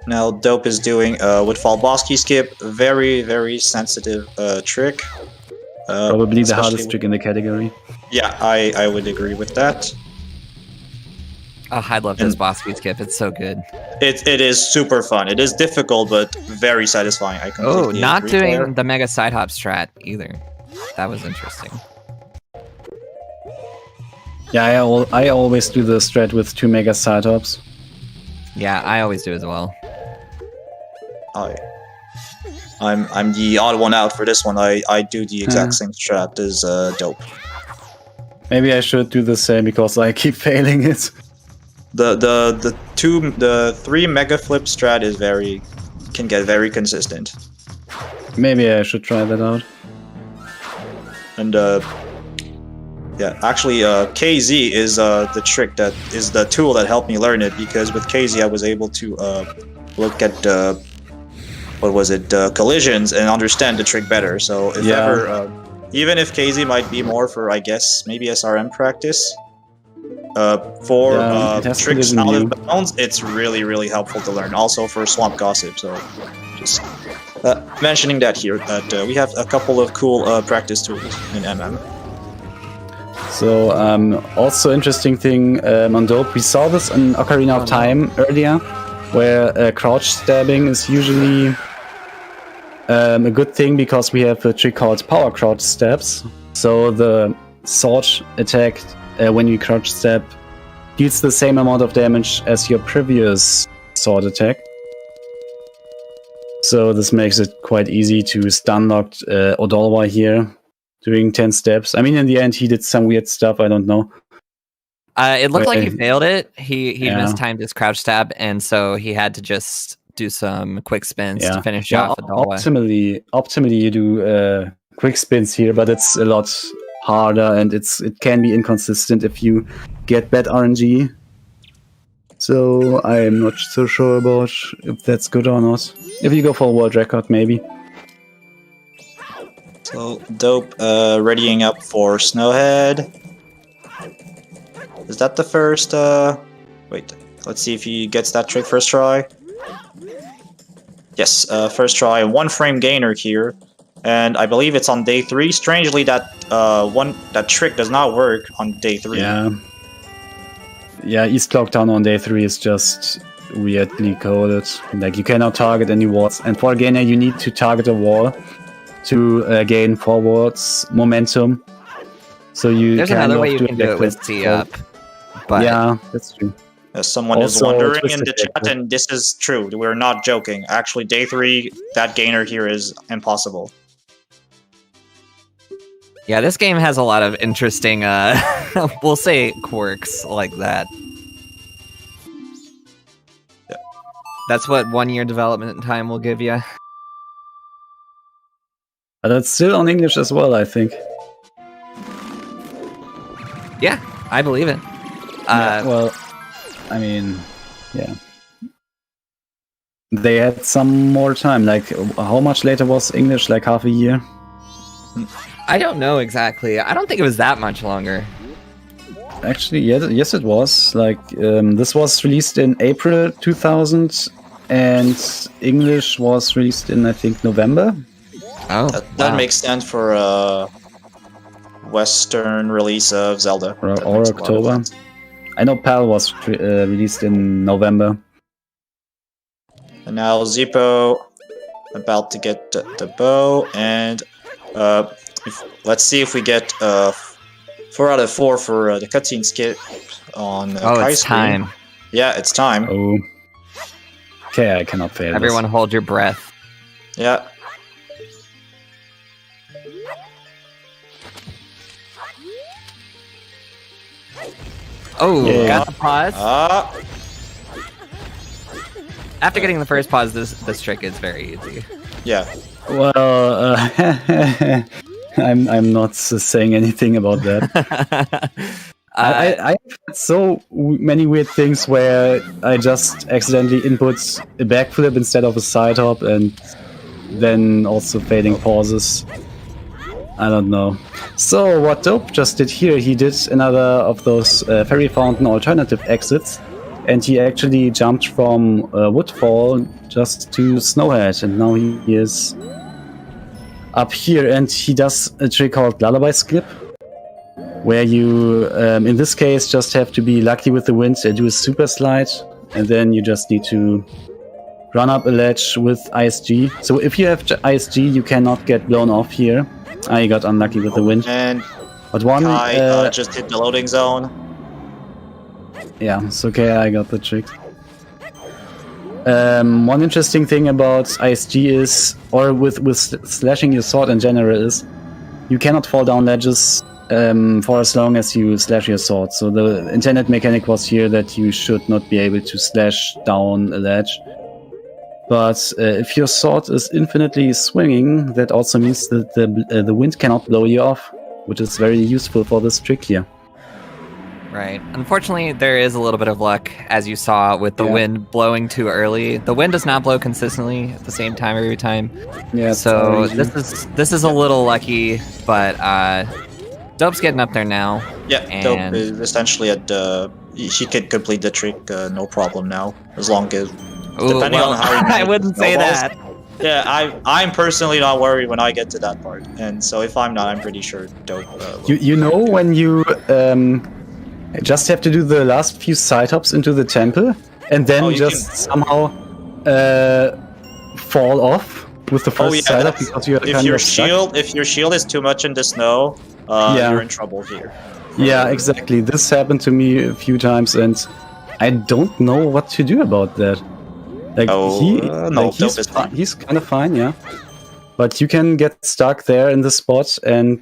Now Dope is doing Woodfall boss key skip. Very, very sensitive trick. Probably the especially hardest trick in the category. Yeah, I would agree with that. Oh, I love this boss key skip. It's so good. It is super fun. It is difficult, but very satisfying. I completely not agree doing there. the mega side hop strat either. That was interesting. Yeah, I always do the strat with 2 mega side hops. Yeah, I always do as well. I'm the odd one out for this one. I do the exact same strat as Dope. Maybe I should do the same because I keep failing it. The 3 mega flip strat is can get very consistent. Maybe I should try that out. And yeah, actually KZ is the trick that is the tool that helped me learn it, because with KZ I was able to look at collisions and understand the trick better. So if ever even if KZ might be more for, I guess, maybe SRM practice, for tricks out of bounds, it's really, really helpful to learn. Also for Swamp Gossip, so just mentioning that here, that we have a couple of cool practice tools in MM. So, also interesting thing on Dope, we saw this in Ocarina of Time earlier, where crouch stabbing is usually a good thing because we have a trick called power crouch stabs. So the sword attack, when you crouch stab, deals the same amount of damage as your previous sword attack. So this makes it quite easy to stun lock Odolwa here, doing 10 steps. I mean, in the end, he did some weird stuff, I don't know. It looked like he failed it. He mistimed his crouch stab, and so he had to just do some quick spins to finish off Odolwa. Optimally, you do quick spins here, but it's a lot harder, and it can be inconsistent if you get bad RNG. So I am not so sure about if that's good or not. If you go for a world record, maybe. So Dope, readying up for Snowhead. Is that the first? Wait, let's see if he gets that trick first try. Yes, first try, 1 frame gainer here, and I believe it's on day 3. Strangely, that trick does not work on day 3. Yeah, East Lockdown on day 3 is just weirdly coded. Like, you cannot target any walls, and for a gainer you need to target a wall to gain forwards momentum. So there's another way you can do it with C up. But yeah, that's true. Someone is wondering in the chat, and this is true. We're not joking. Actually, day 3, that gainer here is impossible. Yeah, this game has a lot of interesting, we'll say, quirks like that. Yeah. That's what 1 year development time will give you. But that's still on English as well, I think. Yeah, I believe it. Well, I mean, yeah. They had some more time. Like, how much later was English? Like half a year? I don't know exactly. I don't think it was that much longer. Actually, yes, it was. Like, this was released in April 2000, and English was released in, I think, November. Oh, that makes sense for a Western release of Zelda. Or October. I know PAL was released in November. And now Zippo about to get the bow, and let's see if we get 4 out of 4 for the cutscene skip on Kai's it's time. Screen. Yeah, it's time. Oh. Okay, I cannot fail. Everyone hold your breath. Yeah. Oh, got the pause. After getting the first pause, this trick is very easy. Yeah. Well, I'm not saying anything about that. I had so many weird things where I just accidentally input a backflip instead of a side hop, and then also fading pauses. I don't know. So what Dope just did here, he did another of those fairy fountain alternative exits, and he actually jumped from Woodfall just to Snowhead, and now he is up here, and he does a trick called Lullaby Skip, where you, in this case, just have to be lucky with the wind and do a super slide, and then you just need to run up a ledge with ISG. So if you have ISG, you cannot get blown off here. I got unlucky with the wind. And But one, I just hit the loading zone. yeah, it's okay, I got the trick. One interesting thing about ISG is, or with slashing your sword in general, is you cannot fall down ledges for as long as you slash your sword. So the intended mechanic was here that you should not be able to slash down a ledge. But if your sword is infinitely swinging, that also means that the wind cannot blow you off, which is very useful for this trick here. Right. Unfortunately, there is a little bit of luck, as you saw, with the wind blowing too early. The wind does not blow consistently at the same time every time. Yeah. So this is a little lucky, but Dope's getting up there now. Yeah, Dope And- is essentially at he could complete the trick no problem now, as long as Ooh, depending well, on how he I wouldn't say snowballs. that. Yeah, I'm personally not worried when I get to that part, and so if I'm not, I'm pretty sure Dope. You know when you just have to do the last few side hops into the temple, and then you just somehow fall off with the first side hop because you're if kind your of stuck. if your shield is too much in the snow, Yeah. you're in trouble here. Yeah, exactly. This happened to me a few times, and I don't know what to do about that. Like he's kind of fine, yeah. But you can get stuck there in the spot, and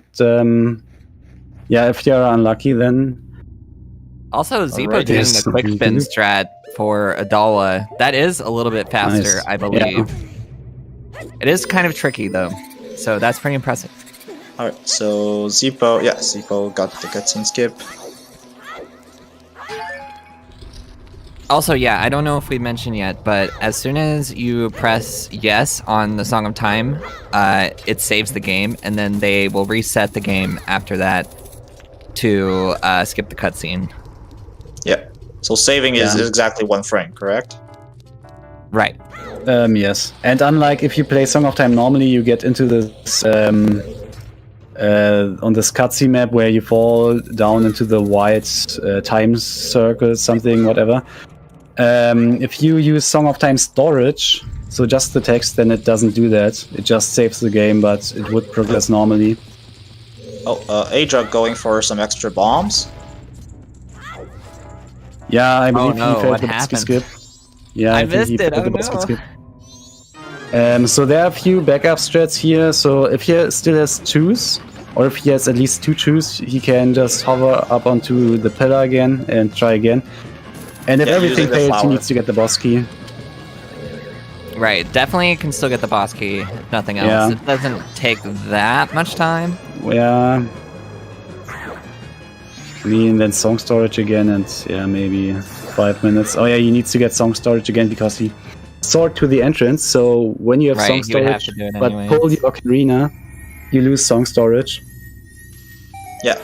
yeah, if you're unlucky, then Also, Zepo Alright, doing yes, the quick we spin do. strat for Adala, that is a little bit faster, Nice. I believe. It is kind of tricky, though, so that's pretty impressive. Alright, so Zepo got the cutscene skip. Also, yeah, I don't know if we mentioned yet, but as soon as you press yes on the Song of Time, it saves the game, and then they will reset the game after that to skip the cutscene. Yeah, so saving is exactly 1 frame, correct? Right. yes. And unlike if you play Song of Time normally, you get into this on this cutscene map where you fall down into the white time circle, something, whatever. If you use Song of Time storage, so just the text, then it doesn't do that. It just saves the game, but it would progress normally. Oh, Adruk going for some extra bombs. Yeah, I believe no, he failed what the Bosky happened? skip. Yeah, I think he missed it, failed the oh Bosky no. skip. So there are a few backup strats here. So if he still has choose, or if he has at least 2 choose, he can just hover up onto the pillar again and try again. And if Yeah, everything using the fails, he flower. needs to get the boss key. Right, definitely can still get the boss key, if nothing else. Yeah. It doesn't take that much time. Yeah. I mean, then song storage again, and yeah, maybe 5 minutes. Oh yeah, he needs to get song storage again because he soared to the entrance. So when you have Right, song he would have storage, to do it but anyways. pull the ocarina, you lose song storage. Yeah,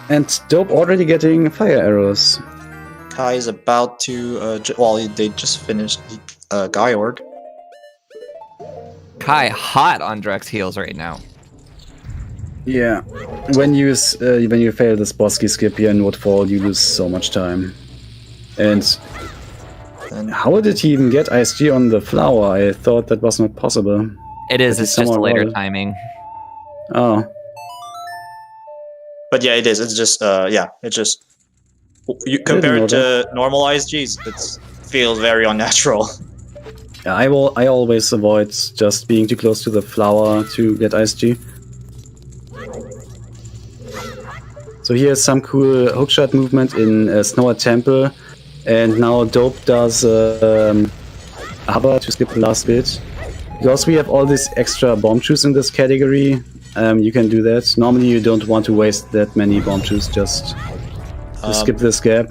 And Dope already getting fire arrows. Kai is about to. They just finished Guy Org. Kai hot on Drex's heels right now. Yeah. When you fail this Bosky skip here in Woodfall, you lose so much time. And And how did he even get ISG on the flower? I thought that was not possible. It is, But it's he's just a somewhat later lower. timing. Oh. But yeah, it is. It's just it's just you know compared to normal ISGs, it feels very unnatural. Yeah, I always avoid just being too close to the flower to get ISG. So here's some cool hookshot movement in Snowa Temple, and now Dope does hover to skip the last bit. Because we have all these extra bomb shoes in this category, you can do that. Normally you don't want to waste that many bomb juice, just to skip this gap.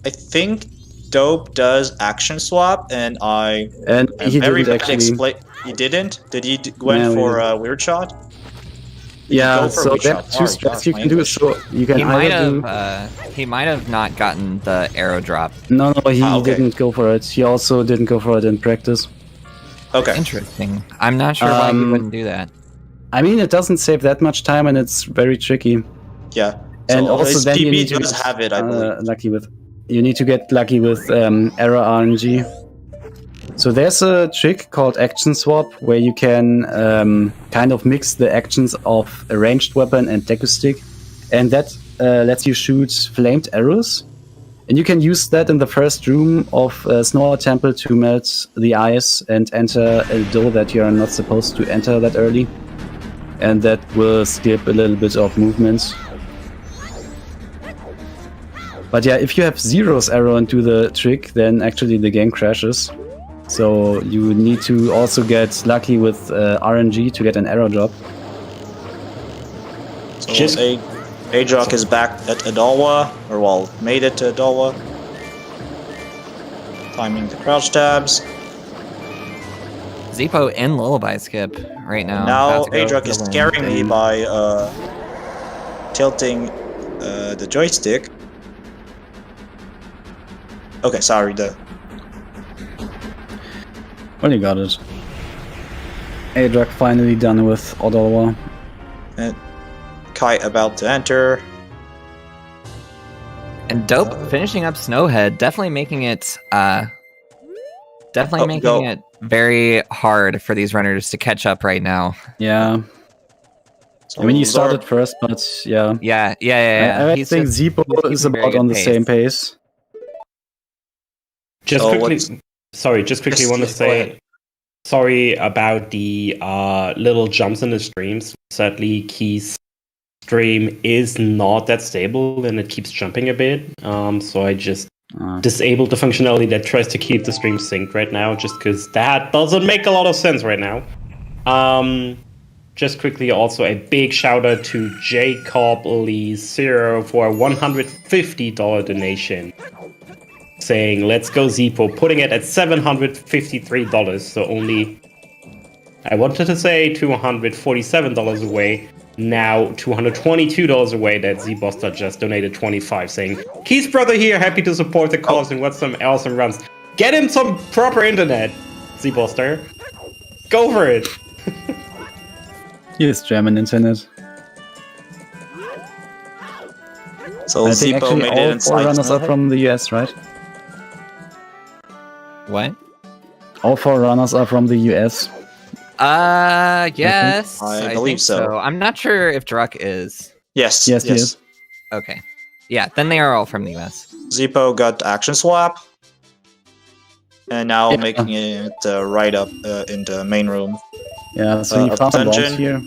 I think Dope does action swap, and I And am he very didn't bad actually. He didn't? Did he went No, he for didn't. a weird shot? Yeah, go for so weak there are shot? two Sorry, strats gosh, you my can do. English. So you can He might either do. have. He might have not gotten the arrow drop. No, he okay. didn't go for it. He also didn't go for it in practice. Okay. Interesting. I'm not sure why he wouldn't do that. I mean, it doesn't save that much time, and it's very tricky. Yeah. And So also his then you PB need to does have it, I believe. lucky with. You need to get lucky with error RNG. So there's a trick called action swap where you can kind of mix the actions of a ranged weapon and Deku Stick, and that lets you shoot flamed arrows. And you can use that in the first room of Snow Temple to melt the ice and enter a door that you are not supposed to enter that early. And that will skip a little bit of movements. But yeah, if you have Zero's arrow and do the trick, then actually the game crashes. So you need to also get lucky with RNG to get an arrow drop. So Just- Adrock is back at Adalwa, or well, made it to Adalwa. Timing the crouch tabs. Zippo in Lullaby skip right now. Now About to go Adrock is kill him. scaring me by tilting the joystick. Okay, sorry, Well, you got it. Adrak finally done with Odalwa. and Kai about to enter. And Dope finishing up Snowhead, definitely making it Go. it very hard for these runners to catch up right now. Yeah. So I mean, you Zor- started first, but yeah. Yeah. I He's think just- Zippo he's is keeping very about good on the pace. same pace. Just So quickly, what's- just quickly Yes, want to yes, go say ahead. sorry about the little jumps in the streams. Sadly, Key's stream is not that stable and it keeps jumping a bit. So I just disabled the functionality that tries to keep the stream synced right now, just because that doesn't make a lot of sense right now. Just quickly, also a big shout out to Jacob Lee Zero for a $150 donation, saying "Let's go Zippo," putting it at $753. So only, I wanted to say $247 away. Now $222 away that Z-Buster just donated 25, saying, "Keith's brother here, happy to support the cause and what's some awesome runs. Get him some proper internet, Z-Buster. Go for it." Here's German internet. So I think Zippo actually made it all inside. four runners are Snowhead. from the US, right? What? All four runners are from the US. Yes. I think believe so. I'm not sure if Druck is. Yes, Yes, he is. Okay. Yeah, then they are all from the US. Zippo got action swap. And now Yeah. making it right up in the main room. Yeah, so he found dungeon. bombs here.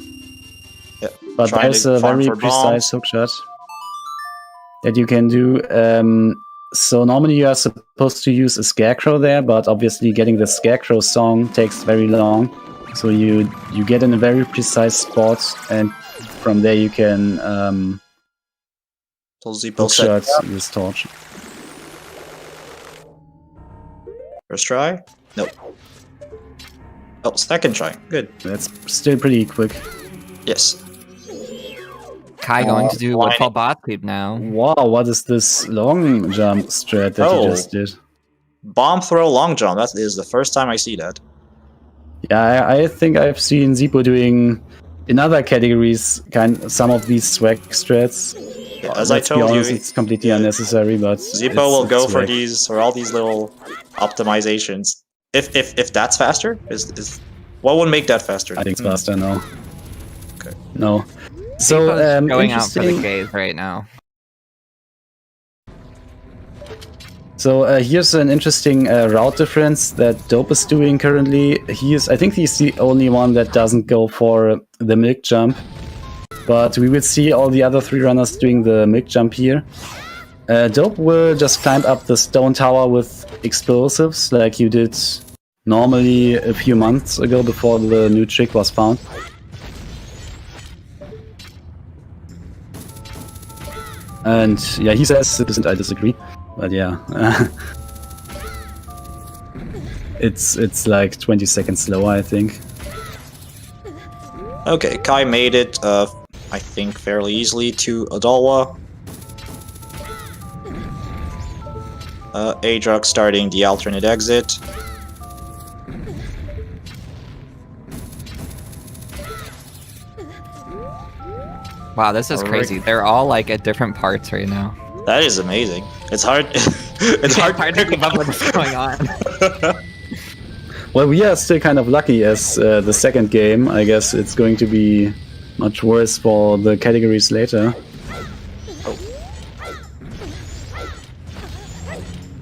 Yeah, But trying there's to a farm very for precise bombs. hook shot that you can do. So normally you are supposed to use a scarecrow there, but obviously getting the scarecrow song takes very long. So you get in a very precise spot, and from there you can So Zippo hook set shot this torch. first try. Nope. Oh, second try. Good. That's still pretty quick. Yes. Kai going to do why- Woodfall bot sweep now. Wow, what is this long jump strat that Oh. you just did? Bomb throw long jump. That is the first time I see that. Yeah, I think I've seen Zippo doing in other categories some of these swag strats. As I Let's be told honest, you, it's completely unnecessary, but Zippo it's- will go it's for swag. all these little optimizations. If that's faster, is what would make that faster? I think it's faster now. Okay. No. So Zippo's going out for the interesting. gaze right now. So here's an interesting route difference that Dope is doing currently. I think he's the only one that doesn't go for the milk jump. But we will see all the other three runners doing the milk jump here. Dope will just climb up the stone tower with explosives like you did normally a few months ago before the new trick was found. And yeah, he says 6%, I disagree. But yeah. It's like 20 seconds slower, I think. Okay, Kai made it, I think, fairly easily to Adalwa. Adruk starting the alternate exit. Wow, this is crazy. They're all like at different parts right now. That is amazing. It's hard. It's hard to keep up with what's going on. Well, we are still kind of lucky as the second game. I guess it's going to be much worse for the categories later.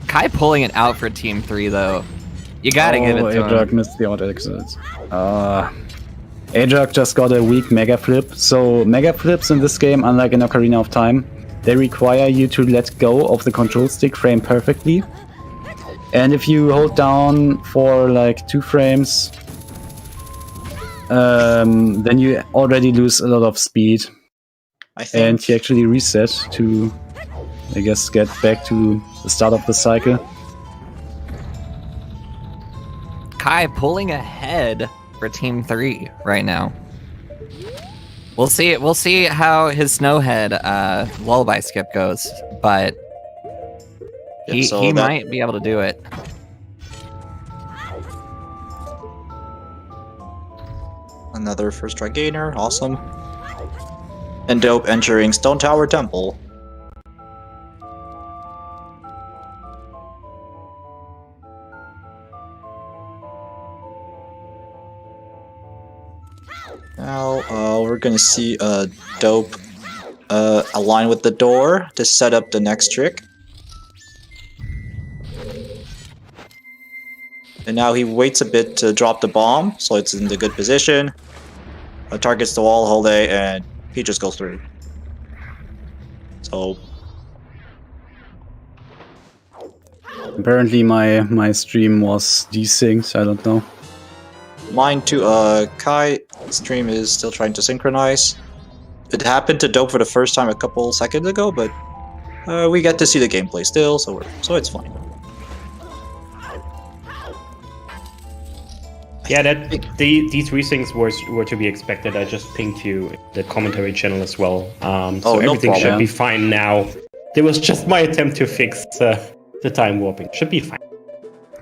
Kai pulling it out for Team 3, though. You gotta give it to Adruk him. missed the auto exit. Adruk just got a weak mega flip. So mega flips in this game, unlike in Ocarina of Time, they require you to let go of the control stick frame perfectly. And if you hold down for like 2 frames, then you already lose a lot of speed. And he actually reset to, I guess, get back to the start of the cycle. Kai pulling ahead for Team 3 right now. We'll see how his Snowhead lullaby skip goes, but he might be able to do it. Another first try gainer, awesome. And Dope entering Stone Tower Temple. Now we're gonna see Dope align with the door to set up the next trick. And now he waits a bit to drop the bomb, so it's in the good position. Targets the wall whole day, and he just goes through. So apparently my stream was desynced, I don't know. mine too. Kai stream is still trying to synchronize. It happened to Dope for the first time a couple seconds ago, but we get to see the gameplay still, so it's fine. Yeah, these resyncs were to be expected. I just pinged you the commentary channel as well. So everything should be fine now. There was just my attempt to fix the time warping. Should be fine.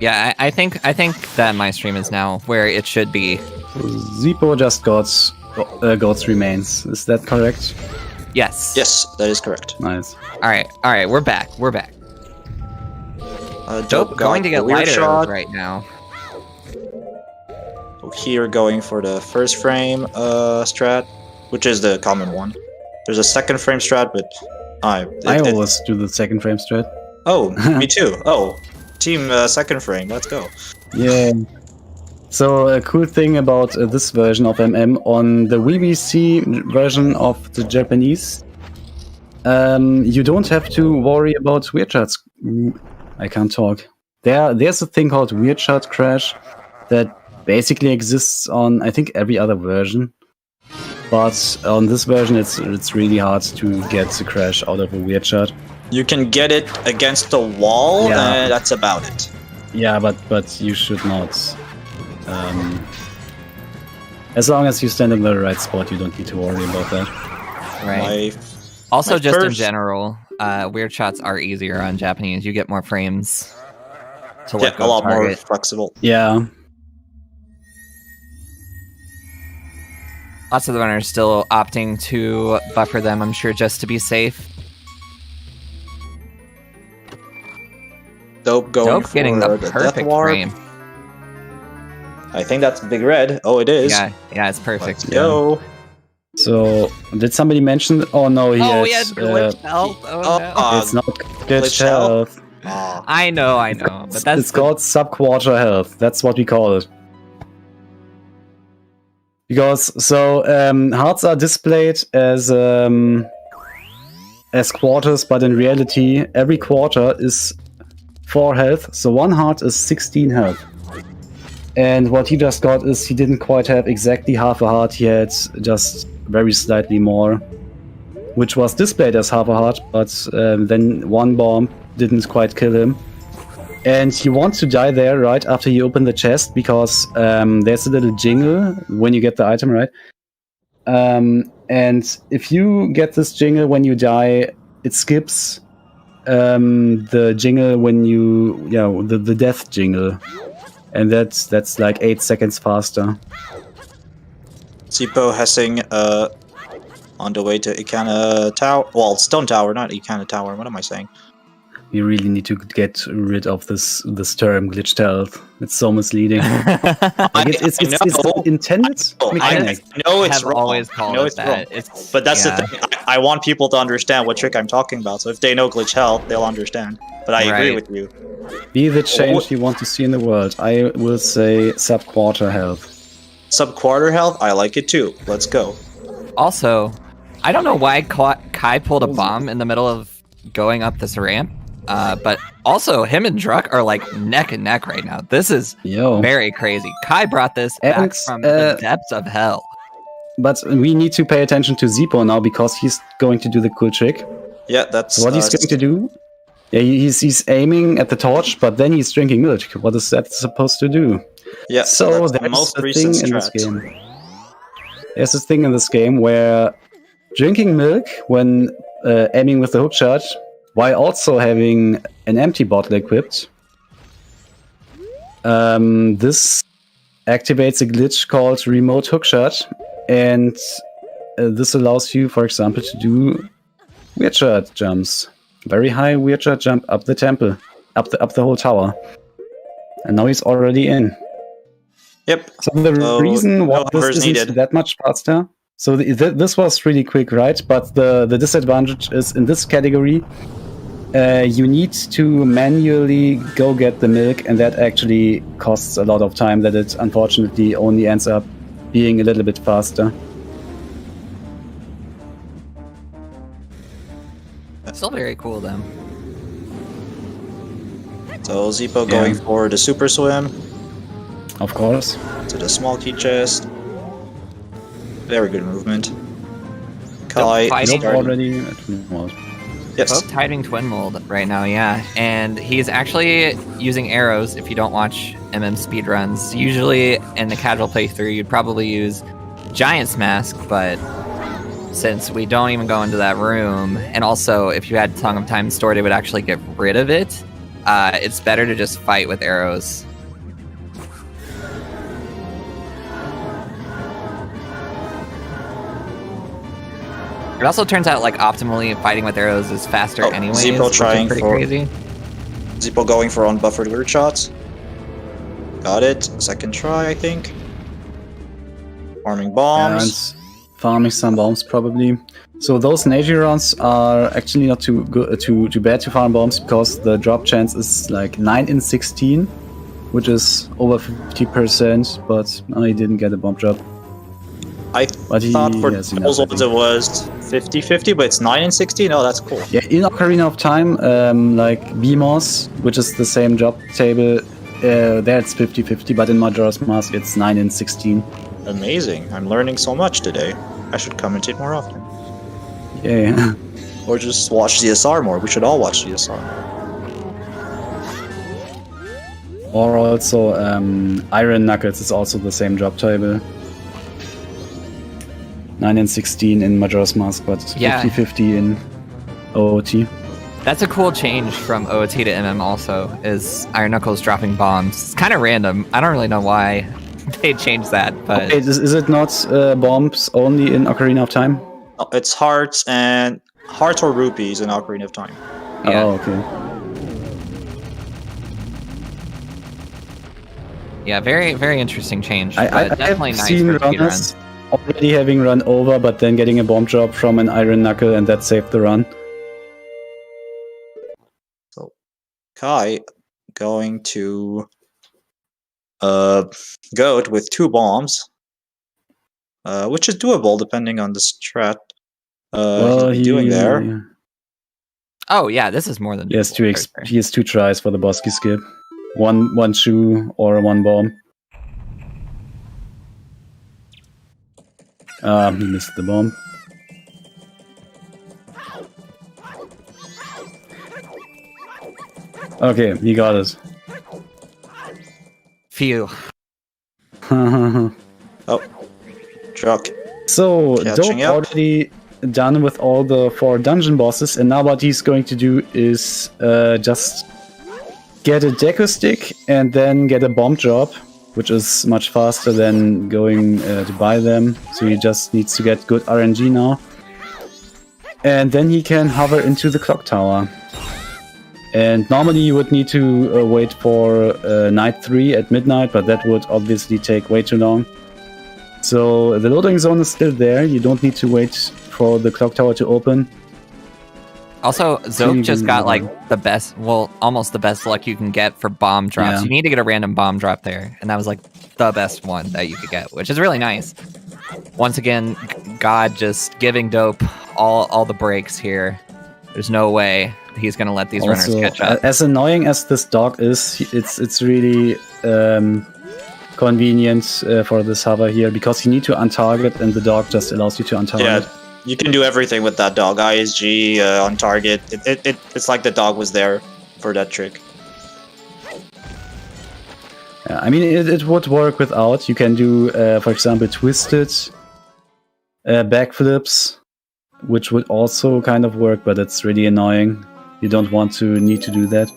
Yeah, I think that my stream is now where it should be. Zippo just got God's Remains. Is that correct? Yes. Yes, that is correct. Nice. All right, we're back. Dope going to get lighter right now. Here going for the first frame strat, which is the common one. There's a second frame strat, but I always do the second frame strat. Oh, me too. Oh, team second frame. Let's go. Yeah. So a cool thing about this version of MM on the VBC version of the Japanese, you don't have to worry about weird shots. I can't talk. There's a thing called weird shot crash that basically exists on, I think, every other version. But on this version, it's really hard to get the crash out of a weird shot. You can get it against the wall, and that's about it. Yeah, but you should not. As long as you stand in the right spot, you don't need to worry about that. Right. Also, just in general, weird shots are easier on Japanese. You get more frames to work a lot more flexible. Yeah. Lots of the runners still opting to buffer them, I'm sure, just to be safe. Dope getting the perfect frame. I think that's Big Red. Oh, it is. Yeah, it's perfect. Let's go. So, did somebody mention? Oh no, he has glitched health. Oh, no. It's not glitched health. I know. But it's called sub-quarter health. That's what we call it. Because hearts are displayed as quarters, but in reality, every quarter is 4 health. So 1 heart is 16 health. And what he just got is he didn't quite have exactly half a heart. He had just very slightly more. which was displayed as half a heart, but then one bomb didn't quite kill him. And you want to die there right after you open the chest, because there's a little jingle when you get the item, right? And if you get this jingle when you die, it skips the jingle when you, the death jingle. And that's like 8 seconds faster. Zippo Hessing on the way to Ikana Tower. Well, Stone Tower, not Ikana Tower. What am I saying? We really need to get rid of this term glitched health. It's so misleading. Like it's the intended mechanic. I know it's have wrong. always called it that. But that's the thing. I want people to understand what trick I'm talking about. So if they know glitch health, they'll understand. But I agree with you. Be the change you want to see in the world. I will say sub-quarter health. Sub-quarter health? I like it too. Let's go. Also, I don't know why Kai pulled a bomb in the middle of going up this ramp. But also, him and Druck are like neck and neck right now. This is very crazy. Kai brought this back from the depths of hell. But we need to pay attention to Zippo now, because he's going to do the cool trick. Yeah, that's what he's going to do. Yeah, he's aiming at the torch, but then he's drinking milk. What is that supposed to do? Yeah, so that's the most recent thing in this game. There's this thing in this game where drinking milk when aiming with the hook shot, while also having an empty bottle equipped, this activates a glitch called remote hookshot, and this allows you, for example, to do weird shot jumps. Very high weird shot jump up the temple, up the whole tower. And now he's already in. Yep. So the reason why this isn't that much faster. So this was really quick, right? But the disadvantage is in this category, you need to manually go get the milk, and that actually costs a lot of time. That it unfortunately only ends up being a little bit faster. Still very cool though. So Zippo going for the super swim. Of course. To the small key chest. Very good movement. Kai already. Yes. Both hiding twin mold right now, yeah. And he's actually using arrows if you don't watch speedruns. Usually in the casual playthrough, you'd probably use Giant's Mask, but since we don't even go into that room, and also if you had Tongue of Time stored, it would actually get rid of it. It's better to just fight with arrows. It also turns out, like, optimally fighting with arrows is faster anyways. Zippo trying pretty crazy. Zippo going for unbuffered weird shots. Got it. Second try, I think. Farming bombs. And farming some bombs, probably. So those nature rounds are actually not too bad to farm bombs, because the drop chance is like 9 in 16, which is over 50%. But he didn't get a bomb drop. I thought for those ones it was 50-50, but it's 9 in 16. Oh, that's cool. Yeah, in Ocarina of Time, like BMOS, which is the same drop table, there it's 50-50, but in Majora's Mask it's 9 in 16. Amazing. I'm learning so much today. I should commentate more often. Yeah. Or just watch DSR more. We should all watch DSR more. Or also Iron Knuckles is also the same drop table. 9 and 16 in Majora's Mask, but 50-50 in OOT. That's a cool change from OOT to MM also, is Iron Knuckles dropping bombs. It's kind of random. I don't really know why they changed that, but... Okay, is it not bombs only in Ocarina of Time? It's hearts or rupees in Ocarina of Time. Yeah. Oh, okay. Yeah, very, very interesting change. I definitely have nice seen for runners already having run over, but then getting a bomb drop from an Iron Knuckle, and that saved the run. So, Kai going to Goat with 2 bombs, which is doable depending on the strat he's doing there. Oh yeah, this is more than he has 2 tries for the Bosky skip. One shoe or 1 bomb. He missed the bomb. Okay, he got it. Phew. Oh, truck. So, Catching Dope up. already done with all the 4 dungeon bosses, and now what he's going to do is just get a Deku Stick and then get a bomb drop, which is much faster than going to buy them. So he just needs to get good RNG now. And then he can hover into the clock tower. And normally you would need to wait for night 3 at midnight, but that would obviously take way too long. So the loading zone is still there. You don't need to wait for the clock tower to open. Also, Zope just got like the best, well, almost the best luck you can get for bomb drops. Yeah. You need to get a random bomb drop there, and that was like the best one that you could get, which is really nice. Once again, God just giving Dope all the breaks here. There's no way he's gonna let these runners catch up. As annoying as this dog is, it's really convenient for this hover here because you need to untarget, and the dog just allows you to untarget. Yeah, you can do everything with that dog. ISG, on target. It's like the dog was there for that trick. Yeah, I mean, it would work without. You can do, for example, twisted backflips, which would also kind of work, but it's really annoying. You don't need to do that.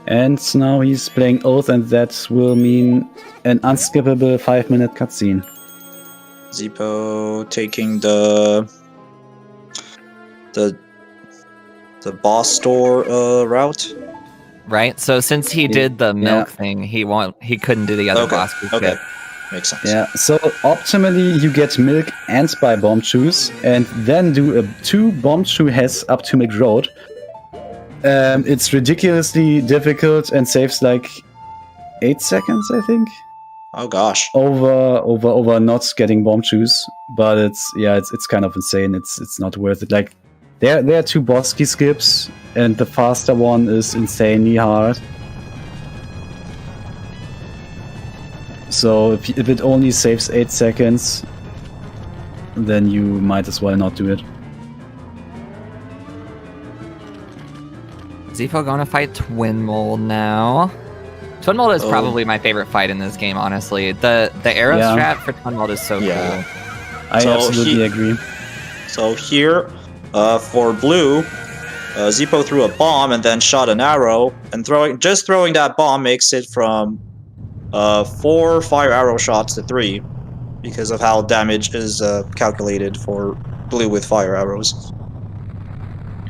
And now he's playing Oath, and that will mean an unskippable 5-minute cutscene. Zippo taking the boss store route. Right? So since he did the milk thing, he couldn't do the other boss. Okay. Makes sense. Yeah, so optimally you get milk and buy bomb shoes, and then do a 2 bomb shoe heads up to McRoad. It's ridiculously difficult and saves like 8 seconds, I think. Oh gosh. Over not getting bomb shoes, but it's kind of insane. It's not worth it. Like there are 2 boss key skips, and the faster one is insanely hard. So if it only saves 8 seconds, then you might as well not do it. Zippo gonna fight Twin Mold now. Twin Mold is probably my favorite fight in this game, honestly. The arrow strat for Twin Mold is so cool. I absolutely agree. So here, for blue, Zippo threw a bomb and then shot an arrow, and throwing that bomb makes it from 4 fire arrow shots to 3, because of how damage is calculated for blue with fire arrows.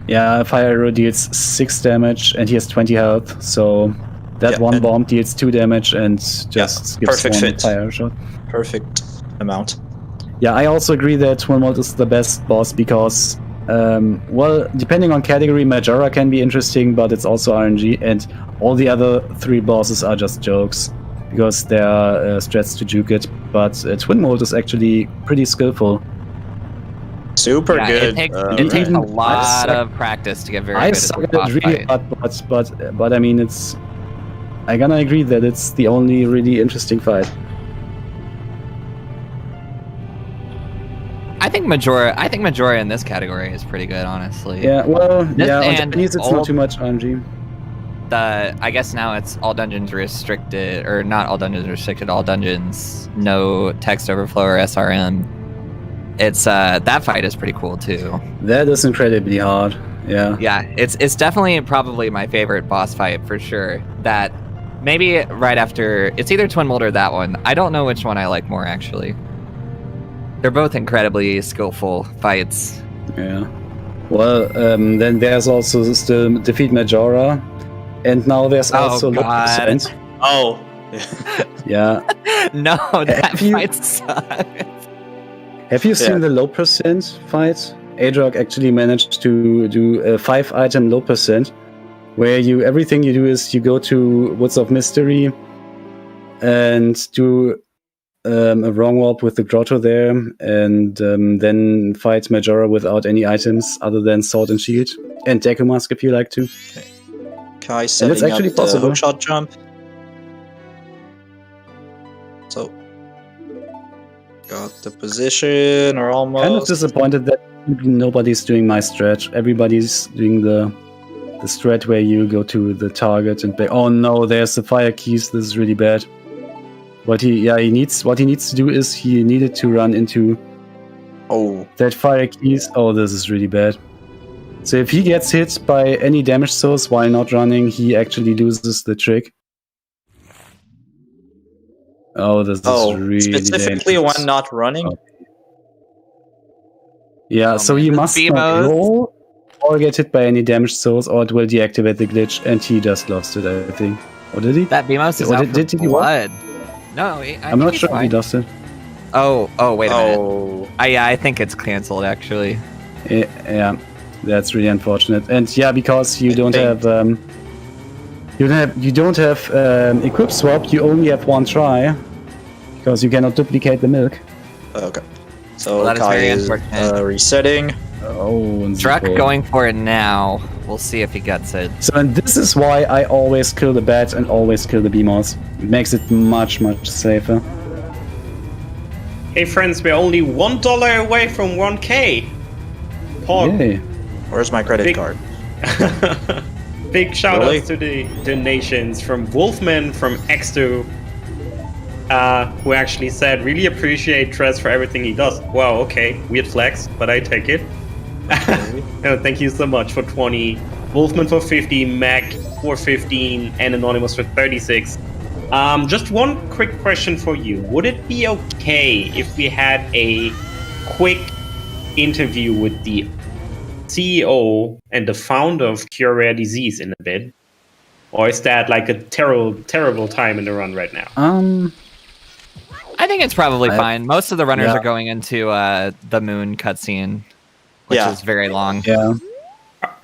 Yeah, fire arrow deals 6 damage, and he has 20 health, so that one bomb deals 2 damage and just gives perfect 1 fit. fire arrow shot. Perfect amount. Yeah, I also agree that Twin Mold is the best boss because, well, depending on category, Majora can be interesting, but it's also RNG, and all the other 3 bosses are just jokes because they are strats to juke it. But Twin Mold is actually pretty skillful. Super good. It takes a lot of practice to get very good at the boss really fight. but I mean, I gotta agree that it's the only really interesting fight. I think Majora in this category is pretty good, honestly. Yeah, well, on and Japanese it's not too much RNG. I guess now it's all dungeons restricted, or not all dungeons restricted, all dungeons no text overflow or SRM. It's that fight is pretty cool too. That is incredibly hard. Yeah. Yeah, it's definitely probably my favorite boss fight for sure. That maybe right after it's either Twin Mold or that one. I don't know which one I like more actually. They're both incredibly skillful fights. Yeah. Well, then there's also still Defeat Majora, and now there's also low percent. Oh. Yeah. No, that fight sucks. Have you seen the low percent fight? Adrock actually managed to do a 5-item low percent, where everything you do is you go to Woods of Mystery and do a wrong warp with the grotto there, and then fight Majora without any items other than sword and shield, and Deku Mask if you like to. Kai setting actually up the possible. hookshot jump. So got the position, or almost. Kind of disappointed that nobody's doing my stretch. Everybody's doing the the strat where you go to the target and back. Oh no, there's the fire keys. This is really bad. What he needs to do is he needed to run into that fire keys. Oh, this is really bad. So if he gets hit by any damage source while not running, he actually loses the trick. Oh, this is really specifically dangerous. when not running? Yeah, so he must not roll or get hit by any damage source, or it will deactivate the glitch, and he just lost it, I think. Or did he? That BMOS is out for blood. No, I'm not sure if he lost it. Oh, wait a minute. I think it's cancelled, actually. Yeah, that's really unfortunate. And yeah, because you don't have equip swap, you only have one try, because you cannot duplicate the milk. Okay. So that is Kai very is unfortunate. resetting. Druck going for it now. We'll see if he gets it. So, and this is why I always kill the bat and always kill the BMOS. It makes it much, much safer. Hey friends, we're only $1 away from 1K. Pog. Yay. Where's my credit card? Big shout outs to the donations from Wolfman, from X2, who actually said, really appreciate Trez for everything he does. Wow, okay, weird flex, but I take it. Thank you so much for 20. Wolfman for 50, Mac for 15, and Anonymous for 36. Just one quick question for you. Would it be okay if we had a quick interview with the CEO and the founder of Cure Rare Disease in a bit? Or is that like a terrible time in the run right now? I think it's probably fine. Most of the runners are going into the moon cutscene, which is very long. Yeah.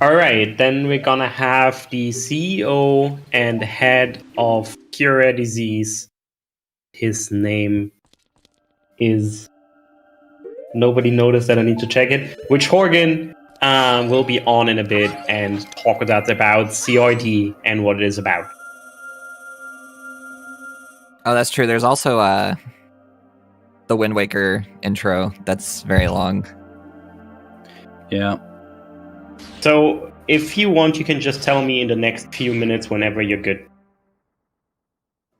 All right, then we're gonna have the CEO and head of Cure Rare Disease. His name is... Nobody noticed that I need to check it. Which Horgan will be on in a bit and talk with us about CRD and what it is about. Oh, that's true. There's also the Wind Waker intro. That's very long. Yeah. So, if you want, you can just tell me in the next few minutes whenever you're good.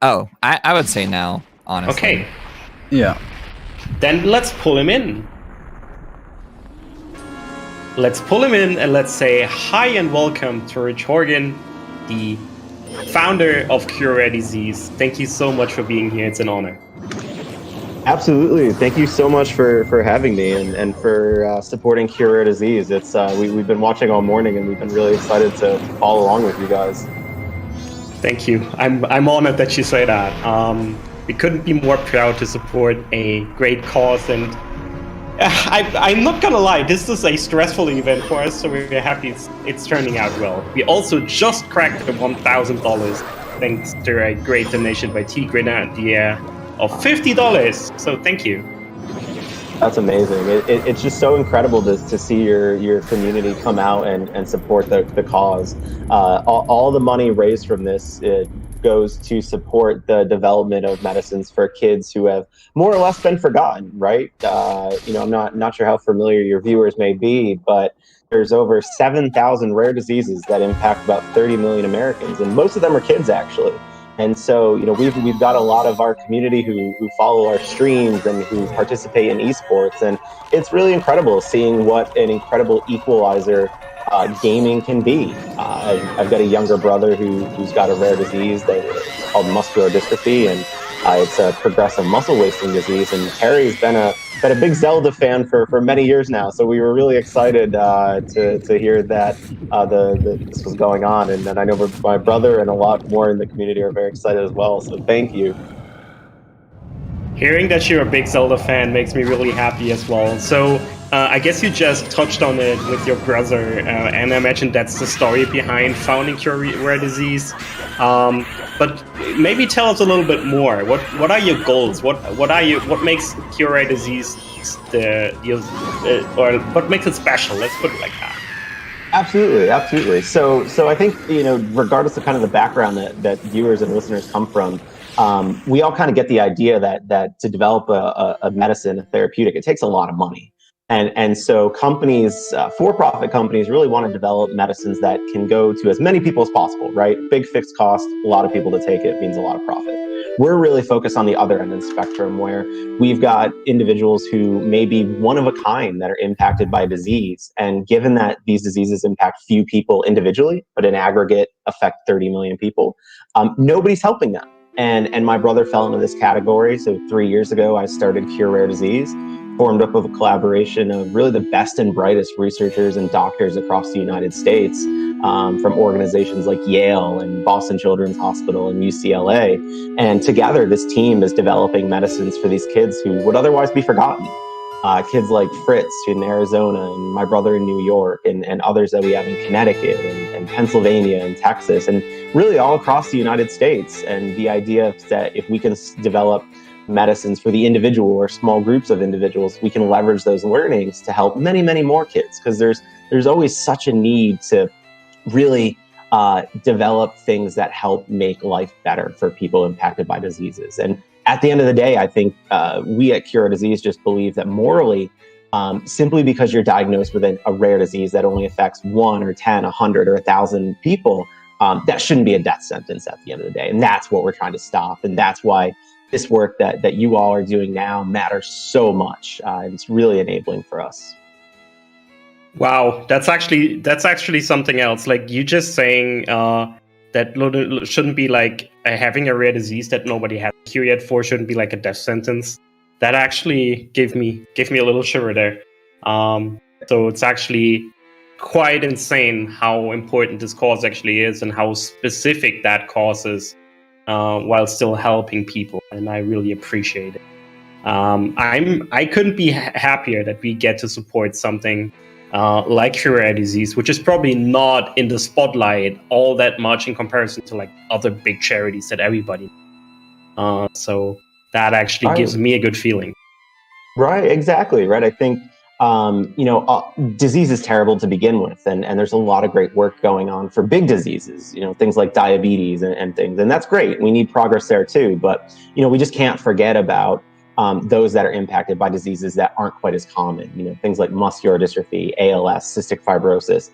Oh, I would say now, honestly. Okay. Yeah. Then let's pull him in. Let's pull him in and let's say hi and welcome to Rich Horgan, the founder of Cure Rare Disease. Thank you so much for being here. It's an honor. Absolutely. Thank you so much for having me and for supporting Cure Rare Disease. It's we've been watching all morning and we've been really excited to follow along with you guys. Thank you. I'm honored that you say that. We couldn't be more proud to support a great cause, and I'm not gonna lie, this is a stressful event for us, so we're happy it's turning out well. We also just cracked the $1,000 thanks to a great donation by T. Grenadier of $50. So thank you. That's amazing. It's just so incredible to see your community come out and support the cause. All the money raised from this goes to support the development of medicines for kids who have more or less been forgotten, right? I'm not sure how familiar your viewers may be, but there's over 7,000 rare diseases that impact about 30 million Americans, and most of them are kids, actually. And so, we've got a lot of our community who follow our streams and who participate in esports, and it's really incredible seeing what an incredible equalizer gaming can be. I've got a younger brother who's got a rare disease called muscular dystrophy, and it's a progressive muscle wasting disease. And Terry's been a big Zelda fan for many years now, so we were really excited to hear that this was going on. And then I know my brother and a lot more in the community are very excited as well. So thank you. Hearing that you're a big Zelda fan makes me really happy as well. So I guess you just touched on it with your brother, and I imagine that's the story behind founding Cure Rare Disease. But maybe tell us a little bit more. What are your goals? What makes Cure Rare Disease or what makes it special? Let's put it like that. Absolutely. So I think, regardless of kind of the background that viewers and listeners come from, we all kind of get the idea that to develop a medicine, a therapeutic, it takes a lot of money. And so companies, for-profit companies, really want to develop medicines that can go to as many people as possible, right? Big fixed cost, a lot of people to take it means a lot of profit. We're really focused on the other end of the spectrum, where we've got individuals who may be one of a kind that are impacted by disease. And given that these diseases impact few people individually, but in aggregate affect 30 million people, nobody's helping them. And my brother fell into this category. So 3 years ago, I started Cure Rare Disease, formed up of a collaboration of really the best and brightest researchers and doctors across the United States, from organizations like Yale and Boston Children's Hospital and UCLA. And together, this team is developing medicines for these kids who would otherwise be forgotten. Kids like Fritz in Arizona, and my brother in New York, and others that we have in Connecticut and Pennsylvania and Texas, and really all across the United States. And the idea that if we can develop medicines for the individual or small groups of individuals, we can leverage those learnings to help many, many more kids, because there's always such a need to really develop things that help make life better for people impacted by diseases. And at the end of the day, I think we at Cure Disease just believe that morally, simply because you're diagnosed with a rare disease that only affects 1 or 10, 100 or 1,000 people, that shouldn't be a death sentence at the end of the day. And that's what we're trying to stop. And that's why this work that you all are doing now matters so much. And it's really enabling for us. Wow, that's actually something else. Like you just saying that shouldn't be like having a rare disease that nobody has a cure yet for shouldn't be like a death sentence. That actually gave me a little shiver there. So it's actually quite insane how important this cause actually is and how specific that cause is, while still helping people, and I really appreciate it. I couldn't be happier that we get to support something like Cure Rare Disease, which is probably not in the spotlight all that much in comparison to like other big charities that everybody knows. So that actually gives me a good feeling. Right, exactly. Right. I think, disease is terrible to begin with, and there's a lot of great work going on for big diseases, things like diabetes and things. And that's great. We need progress there too. But, we just can't forget about those that are impacted by diseases that aren't quite as common, things like muscular dystrophy, ALS, cystic fibrosis.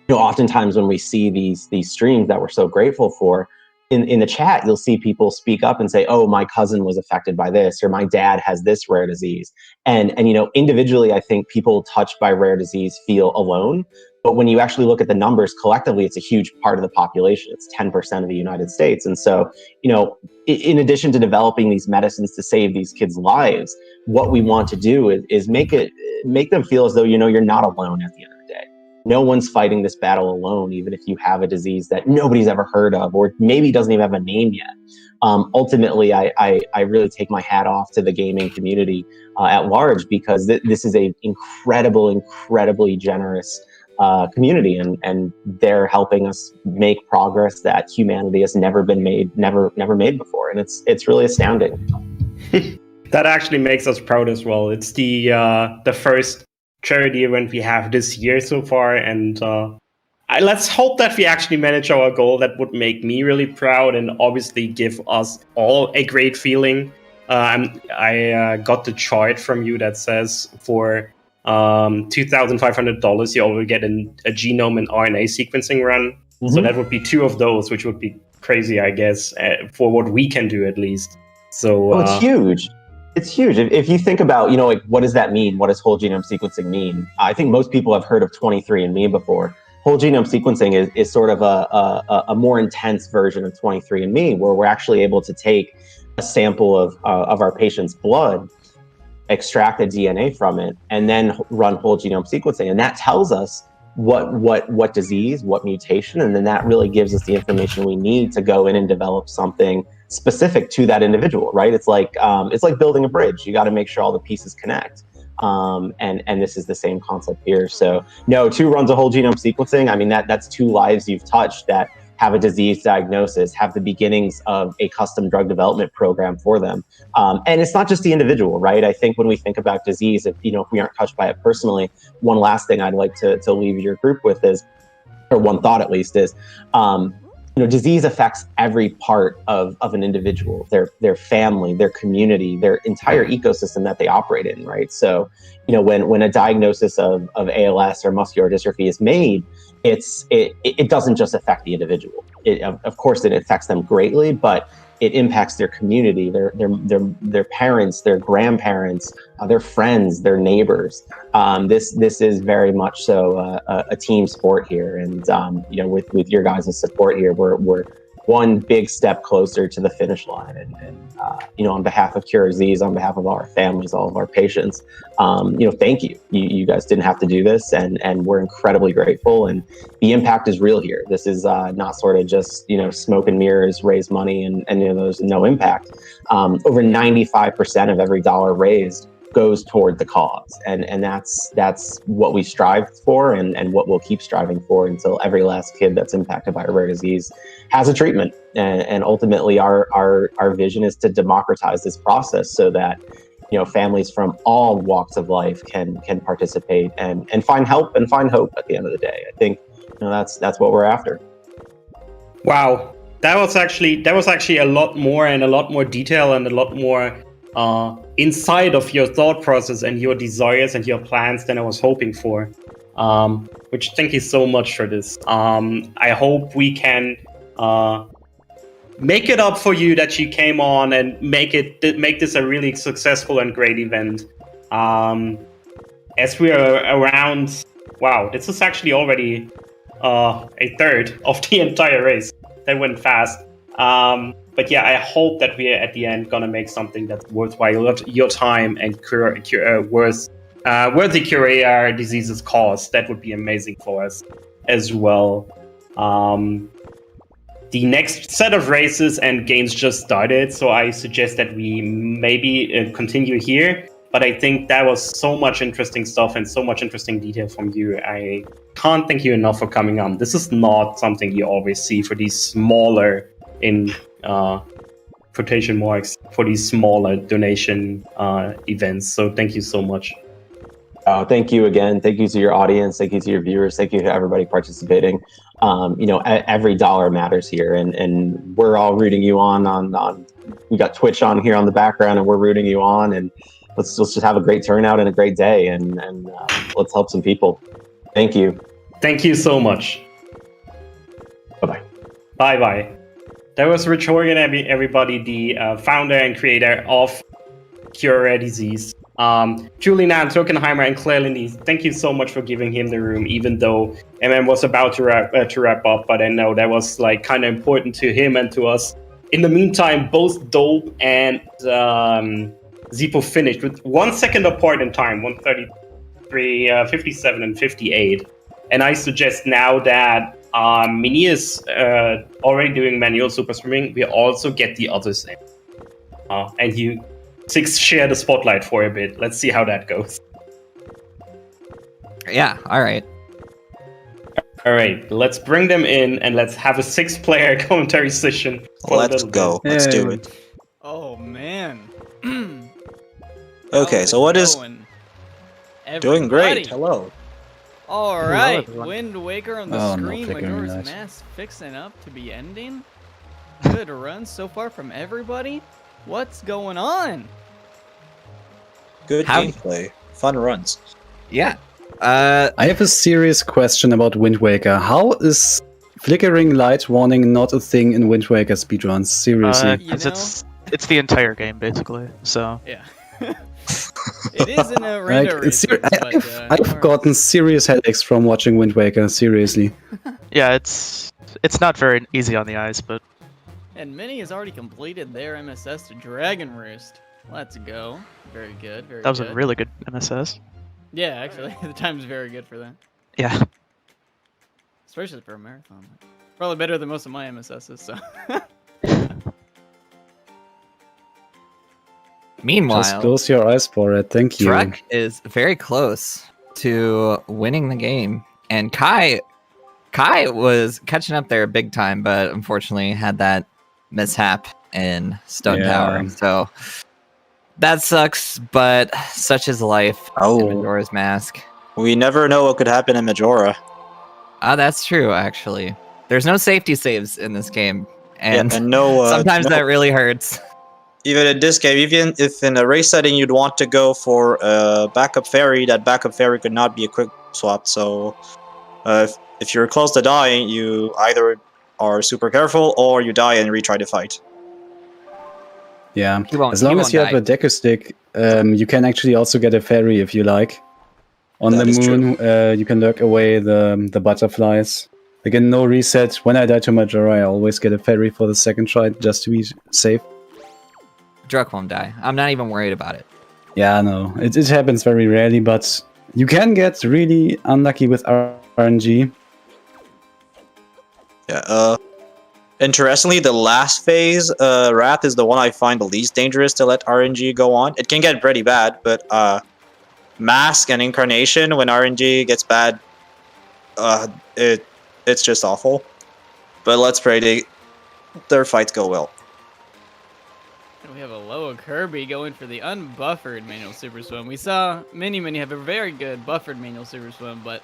Oftentimes when we see these streams that we're so grateful for, in the chat, you'll see people speak up and say, oh, my cousin was affected by this, or my dad has this rare disease. And individually, I think people touched by rare disease feel alone. But when you actually look at the numbers collectively, it's a huge part of the population. It's 10% of the United States. And so, in addition to developing these medicines to save these kids' lives, what we want to do is make them feel as though, you're not alone at the end of the day. No one's fighting this battle alone, even if you have a disease that nobody's ever heard of, or maybe doesn't even have a name yet. Ultimately, I really take my hat off to the gaming community at large, because this is a incredibly generous community, and they're helping us make progress that humanity has never made before, and it's really astounding. That actually makes us proud as well. It's the first charity event we have this year so far, and let's hope that we actually manage our goal. That would make me really proud and obviously give us all a great feeling. I got the chart from you that says for $2,500 you will get a genome and RNA sequencing run. Mm-hmm. So that would be 2 of those, which would be crazy, I guess, for what we can do at least. So it's huge. It's huge. If you think about, what does that mean? What does whole genome sequencing mean? I think most people have heard of 23andMe before. Whole genome sequencing is sort of a more intense version of 23andMe, where we're actually able to take a sample of our patient's blood, extract the DNA from it, and then run whole genome sequencing. And that tells us what disease, what mutation, and then that really gives us the information we need to go in and develop something specific to that individual, right? It's like building a bridge. You got to make sure all the pieces connect. And this is the same concept here. So no, 2 runs of whole genome sequencing. I mean, that's 2 lives you've touched that have a disease diagnosis, have the beginnings of a custom drug development program for them. And it's not just the individual, right? I think when we think about disease, if we aren't touched by it personally, one last thing I'd like to leave your group with is, or one thought at least is, disease affects every part of an individual, their family, their community, their entire ecosystem that they operate in, right? So, when a diagnosis of ALS or muscular dystrophy is made, it doesn't just affect the individual. Of course, it affects them greatly, but it impacts their community, their parents, their grandparents, their friends, their neighbors. This is very much so a team sport here, and with your guys' support here, we're one big step closer to the finish line. And on behalf of Cure Disease, on behalf of our families, all of our patients, thank you. You guys didn't have to do this, and we're incredibly grateful. And the impact is real here. This is not sort of just smoke and mirrors, raise money, and there's no impact. Over 95% of every dollar raised goes toward the cause, and that's what we strive for, and what we'll keep striving for until every last kid that's impacted by a rare disease has a treatment. And ultimately our vision is to democratize this process so that families from all walks of life can participate and find help and find hope at the end of the day. I think that's what we're after. Wow, that was actually a lot more detail and a lot more inside of your thought process and your desires and your plans than I was hoping for. Which thank you so much for this. I hope we can make it up for you that you came on and make this a really successful and great event. As we are around, wow, this is actually already a third of the entire race. That went fast. But yeah, I hope that we're at the end gonna make something that's worthwhile your time and worthy cure our disease's cause. That would be amazing for us as well. The next set of races and games just started, so I suggest that we maybe continue here. But I think that was so much interesting stuff and so much interesting detail from you. I can't thank you enough for coming on. This is not something you always see for these smaller, in quotation marks, for these smaller donation events. So thank you so much. Thank you again. Thank you to your audience. Thank you to your viewers. Thank you to everybody participating. Every dollar matters here, and we're all rooting you on. We got Twitch on here on the background, and we're rooting you on. And let's just have a great turnout and a great day, and let's help some people. Thank you. Thank you so much. Bye-bye. Bye-bye. That was Rich Horgan, everybody, the founder and creator of Cure Rare Disease. Julian Tokenheimer and Claire Lindy, thank you so much for giving him the room, even though MM was about to wrap up, but I know that was kind of important to him and to us. In the meantime, both Dope and Zippo finished with 1 second apart in time, 1:33, 57 and 58. And I suggest now that Mini is already doing manual super swimming, we also get the others in. And you six share the spotlight for a bit. Let's see how that goes. Yeah, all right. All right, let's bring them in and let's have a 6-player commentary session. Let's go. Let's do it. Oh, man. Okay, so what is... Doing great. Everybody. Hello. All right, Wind Waker on the Oh, no, screen. flickering Majora's lights. Mask fixing up to be ending. Good run so far from everybody. What's going on? Good How- gameplay. Fun runs. Yeah. I have a serious question about Wind Waker. How is flickering light warning not a thing in Wind Waker speedruns? Seriously. You It's the entire game basically. So Yeah. It is in a render I've gotten serious headaches from watching Wind Waker, seriously. yeah, it's not very easy on the eyes, but And Minnie has already completed their MSS to Dragon Roost. Let's go. Very good, very that was good. a really good MSS. Yeah, actually, the time's very good for that. Yeah. Especially for a marathon. Probably better than most of my MSSs, so. Meanwhile, Just close your eyes for it, thank you. Truck is very close to winning the game, and Kai was catching up there big time, but unfortunately had that mishap in Stone Yeah. Tower. So that sucks, but such is life in Majora's Mask. We never know what could happen in Majora. That's true, actually. There's no safety saves in this game, and, and no, sometimes no- that really hurts. Even in this game, even if in a race setting you'd want to go for a backup ferry, that backup ferry could not be a quick swap. So if you're close to dying, you either are super careful or you die and retry the fight. Yeah, He won't- as he long as won't you die. have a decker stick, you can actually also get a ferry if you like. On That the is true. moon, you can lurk away the butterflies. Again, no reset. When I die to Majora, I always get a ferry for the second try, just to be safe. Druk won't die. I'm not even worried about it. Yeah, no, it happens very rarely, but you can get really unlucky with RNG. Yeah. Interestingly, the last phase, Wrath, is the one I find the least dangerous to let RNG go on. It can get pretty bad, but Mask and Incarnation, when RNG gets bad, it's just awful. But let's pray their fights go well. We have a Loa Kirby going for the unbuffered manual super swim. We saw Mini have a very good buffered manual super swim, but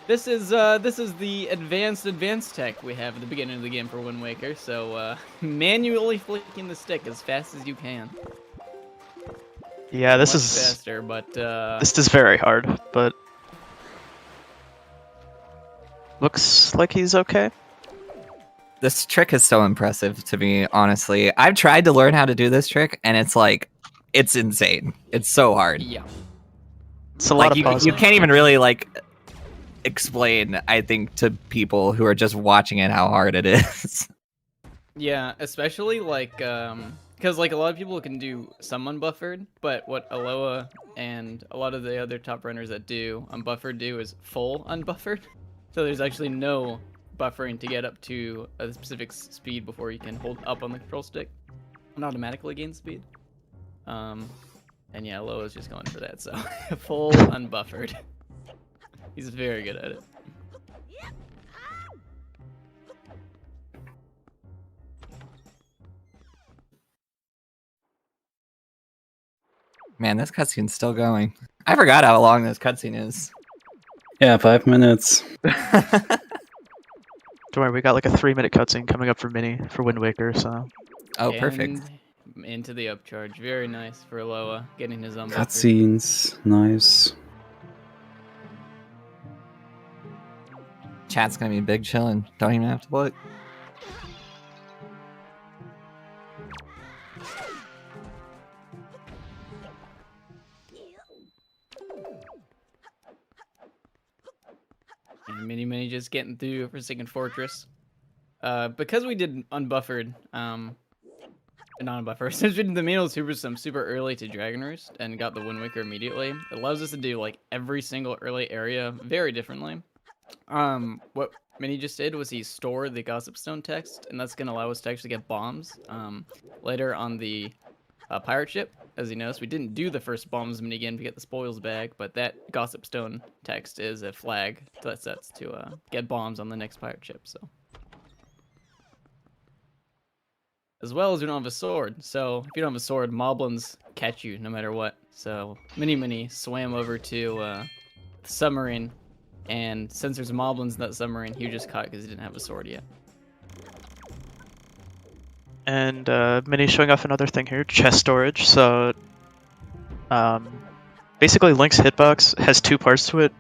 this is the advanced tech we have at the beginning of the game for Wind Waker. So manually flicking the stick as fast as you can. Yeah, this Much is faster, but this is very hard, but looks like he's okay. This trick is so impressive to me, honestly. I've tried to learn how to do this trick, and it's like, it's insane. It's so hard. yeah. It's a lot Like, of pausing. you can't even really, like, explain, I think, to people who are just watching it how hard it is. Yeah, especially like because like a lot of people can do some unbuffered, but what Aloha and a lot of the other top runners that do unbuffered do is full unbuffered. So there's actually no buffering to get up to a specific speed before you can hold up on the control stick and automatically gain speed. And yeah, Aloha's just going for that, so full unbuffered. He's very good at it. Man, this cutscene's still going. I forgot how long this cutscene is. Yeah, 5 minutes. Don't worry, we got like a 3-minute cutscene coming up for Mini for Wind Waker, so Oh, perfect. And into the upcharge. Very nice for Aloha, getting his unbuffered. Cutscenes, nice. Chat's gonna be big chillin'. Don't even have to look. And Mini just getting through Forsaken Fortress. Because we did unbuffered, not unbuffered, since we did the manual super sim super early to Dragon Roost and got the Wind Waker immediately, it allows us to do like every single early area very differently. What Mini just did was he stored the Gossip Stone text, and that's gonna allow us to actually get bombs later on the pirate ship. As you noticed, we didn't do the first bombs minigame to get the spoils bag, but that Gossip Stone text is a flag that sets to get bombs on the next pirate ship. So, as well as we don't have a sword, so if you don't have a sword, moblins catch you no matter what. So Mini swam over to the submarine, and since there's moblins in that submarine, he was just caught because he didn't have a sword yet. and Mini's showing off another thing here, chest storage. So basically Link's hitbox has 2 parts to it.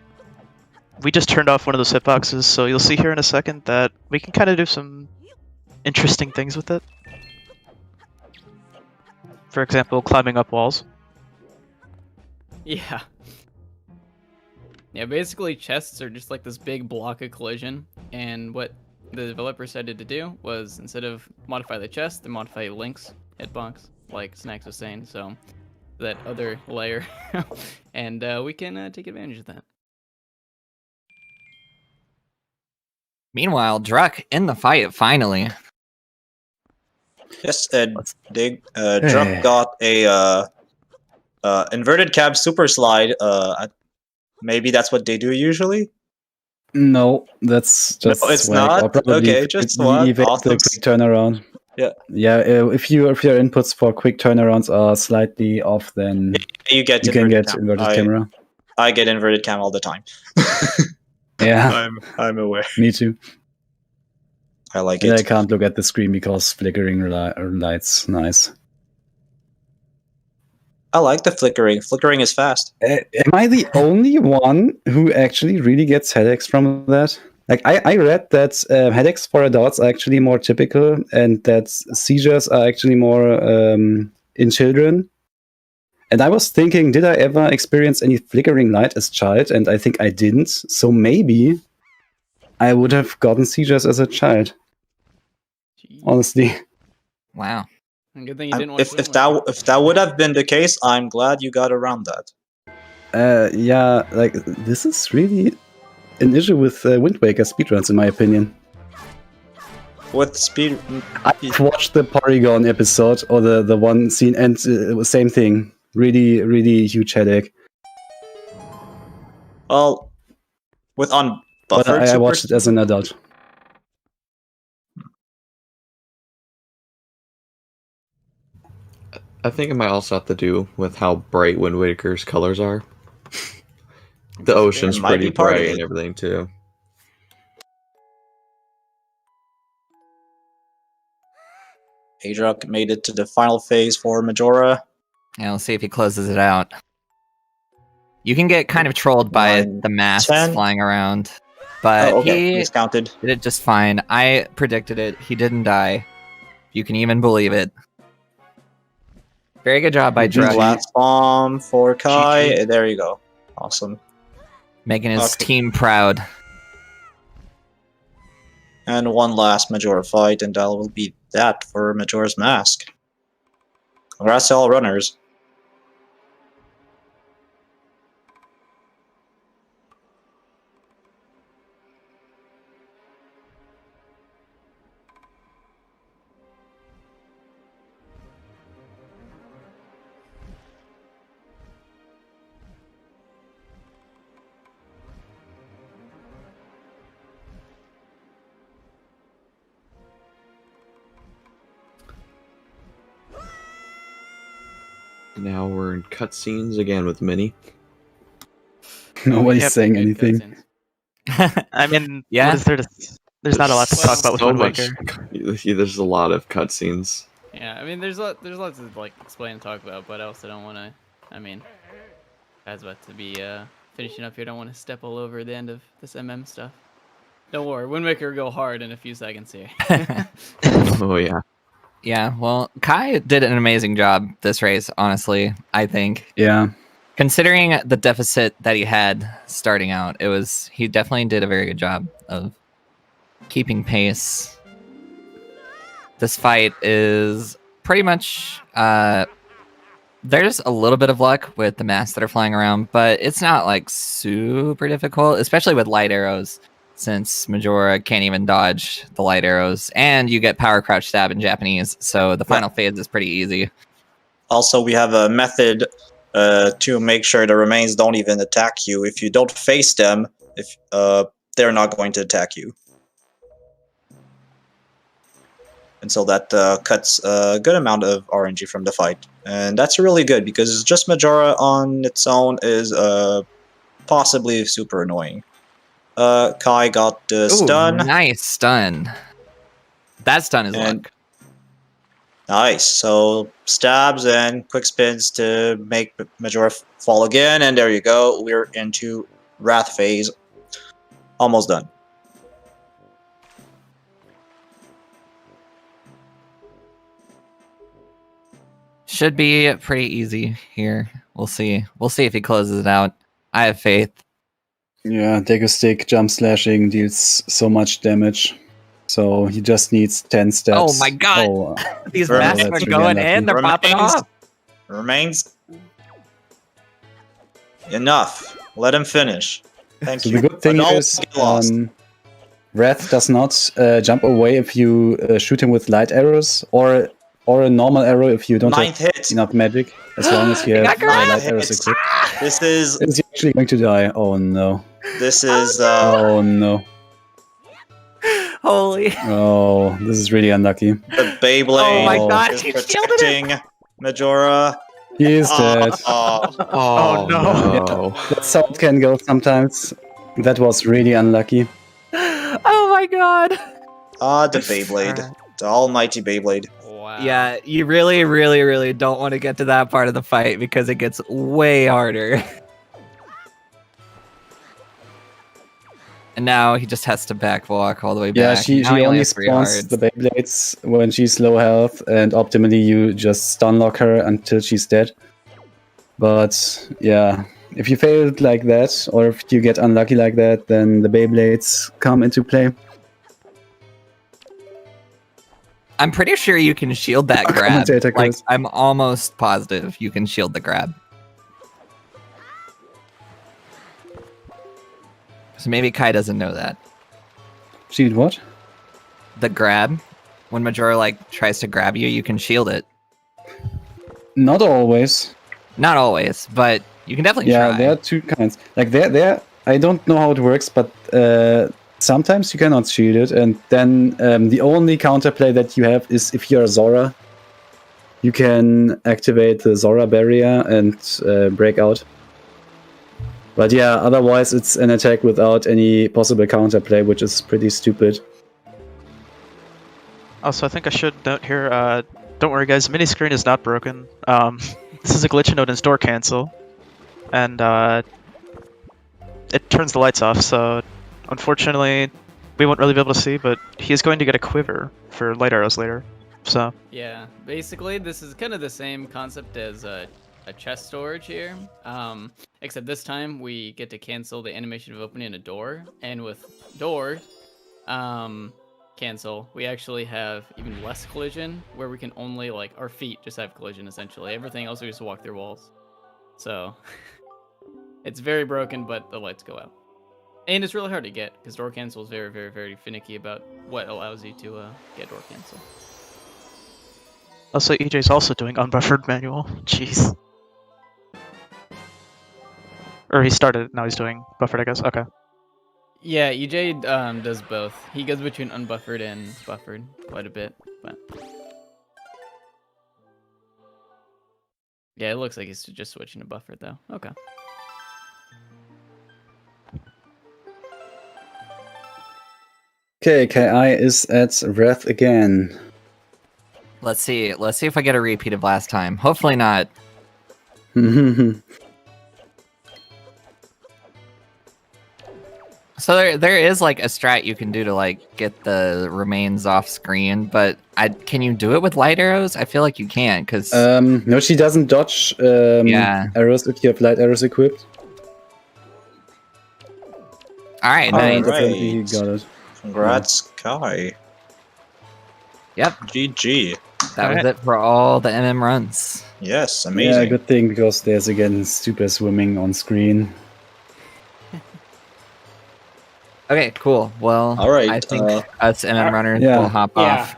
We just turned off one of those hitboxes, so you'll see here in a second that we can kind of do some interesting things with it. For example, climbing up walls. Yeah. Yeah, basically chests are just like this big block of collision, and what the developer decided to do was, instead of modify the chest, they modify Link's hitbox, like Snacks was saying, so that other layer, and we can take advantage of that. Meanwhile, Druk in the fight, finally. Yes, and Druk got a inverted cab super slide. Maybe that's what they do usually. No, that's just No, it's swag. not? Or probably Okay, just what? evade Awesome. the quick turnaround. Yeah. Yeah, if your inputs for quick turnarounds are slightly off, then You get you can inverted get cam. inverted camera. I get inverted cam all the time. Yeah, I'm aware. me too. I like And I it. can't look at the screen because flickering lights. Nice. I like the flickering. Flickering is fast. Am I the only one who actually really gets headaches from that? Like, I read that headaches for adults are actually more typical, and that seizures are actually more in children. And I was thinking, did I ever experience any flickering light as a child? And I think I didn't. So maybe I would have gotten seizures as a child. Jeez. Honestly. Wow. Good thing you didn't watch If that would have been the case, I'm glad you got around that. Yeah, like, this is really an issue with Wind Waker speedruns, in my opinion. With speed, I've watched the Porygon episode, or the one scene, and same thing. Really, really huge headache. well, with unbuffered. But I super watched it as an adult. I think it might also have to do with how bright Wind Waker's colors are. The ocean's might pretty be part of bright it. and everything too. Adrock made it to the final phase for Majora. Yeah, let's see if he closes it out. You can get kind of trolled by 9, the masks 10. flying around, but Oh, okay, he discounted. did it just fine. I predicted it. He didn't die. You can even believe it. Very good job by Druck, Last bomb for Kai. GG. There you go. Awesome. making his Okay. team proud. And one last Majora fight, and that will be that for Majora's Mask. Congrats to all runners. Now we're in cutscenes again with Minnie. Nobody's Yep. saying Good anything. cutscenes. I mean, Yeah. what is there to, there's not a lot to talk about with So Wind much. Waker. There's a lot of cutscenes. Yeah, I mean, there's lots to like explain and talk about, but I also don't want to. I mean, as about to be finishing up here, don't want to step all over the end of this MM stuff. Don't worry, Wind Waker will go hard in a few seconds here. Oh yeah. Yeah, well, Kai did an amazing job this race, honestly, I think. Yeah. Considering the deficit that he had starting out, he definitely did a very good job of keeping pace. This fight is pretty much there's a little bit of luck with the masks that are flying around, but it's not like super difficult, especially with light arrows, since Majora can't even dodge the light arrows, and you get power crouch stab in Japanese, so the final phase is pretty easy. Also, we have a method to make sure the remains don't even attack you. If you don't face them, if they're not going to attack you. And so that cuts a good amount of RNG from the fight. And that's really good, because just Majora on its own is possibly super annoying. Kai got the stun. Nice stun. That stun is And- luck. Nice. So stabs and quick spins to make Majora fall again. And there you go. We're into Wrath phase. Almost done. Should be pretty easy here. We'll see. We'll see if he closes it out. I have faith. Yeah, Deku Stick jump slashing deals so much damage. So he just needs 10 steps. Oh my god! Oh, These Bro, masks that's are really going unlucky. in. They're popping off. Remains. Enough. Let him finish. Thank so you. the good thing But don't is, get lost. Wrath does not jump away if you shoot him with light arrows, or a normal arrow if you don't Ninth have hit. enough magic. As long as you He have got grabbed. light arrows Hits. equipped. This is Is he actually going to die? Oh no. this is Oh no. Holy! Oh, this is really unlucky. the Beyblade Oh my Oh. god! is He shielded him. protecting Majora. He is dead. Oh, Oh, no. That's how it can go sometimes. That was really unlucky. Oh my god! Ah, the Beyblade. The almighty Beyblade. Wow. Yeah, you really, really, really don't want to get to that part of the fight because it gets way harder. And now he just has to backwalk all the way Yeah, back. she Now he only has 3 spawns hearts. the Beyblades when she's low health, and optimally you just stun lock her until she's dead. But yeah, if you fail like that, or if you get unlucky like that, then the Beyblades come into play. I'm pretty sure you can shield that grab. Commentator Like, quiz. I'm almost positive you can shield the grab. So maybe Kai doesn't know that. Shield what? The grab, when Majora like tries to grab you, you can shield it. Not always. Not always, but you can definitely Yeah, try. there are 2 kinds. Like there, I don't know how it works, but sometimes you cannot shield it, and then the only counterplay that you have is if you're Zora, you can activate the Zora barrier and break out. But yeah, otherwise it's an attack without any possible counterplay, which is pretty stupid. Also, I think I should note here, don't worry guys, mini screen is not broken. This is a glitch known as door cancel. And it turns the lights off, so unfortunately we won't really be able to see, but he's going to get a quiver for light arrows later. So Yeah, basically this is kind of the same concept as a chest storage here, except this time we get to cancel the animation of opening a door, and with door cancel, we actually have even less collision, where we can only, like, our feet just have collision essentially. Everything else we just walk through walls. So it's very broken, but the lights go out. And it's really hard to get, because door cancel is very, very, very finicky about what allows you to get door cancel. also EJ's also doing unbuffered manual. Jeez. Or he started, now he's doing buffered, I guess. Okay. Yeah, EJ does both. He goes between unbuffered and buffered quite a bit, but yeah, it looks like he's just switching to buffered though. Okay. Okay, KI is at Wrath again. Let's see. Let's see if I get a repeat of last time. Hopefully not. So there is like a strat you can do to like get the remains off screen, but can you do it with light arrows? I feel like you can, because No, she doesn't dodge arrows if you have light arrows equipped. all right, All nice. right. Definitely he got it. Congrats, Kai. Yep, GG. that was it for all the MM runs. Yes, Yeah, amazing. good thing, because there's again super swimming on screen. Okay, cool. Well, All right, I think us MM runners yeah. will hop Yeah. off.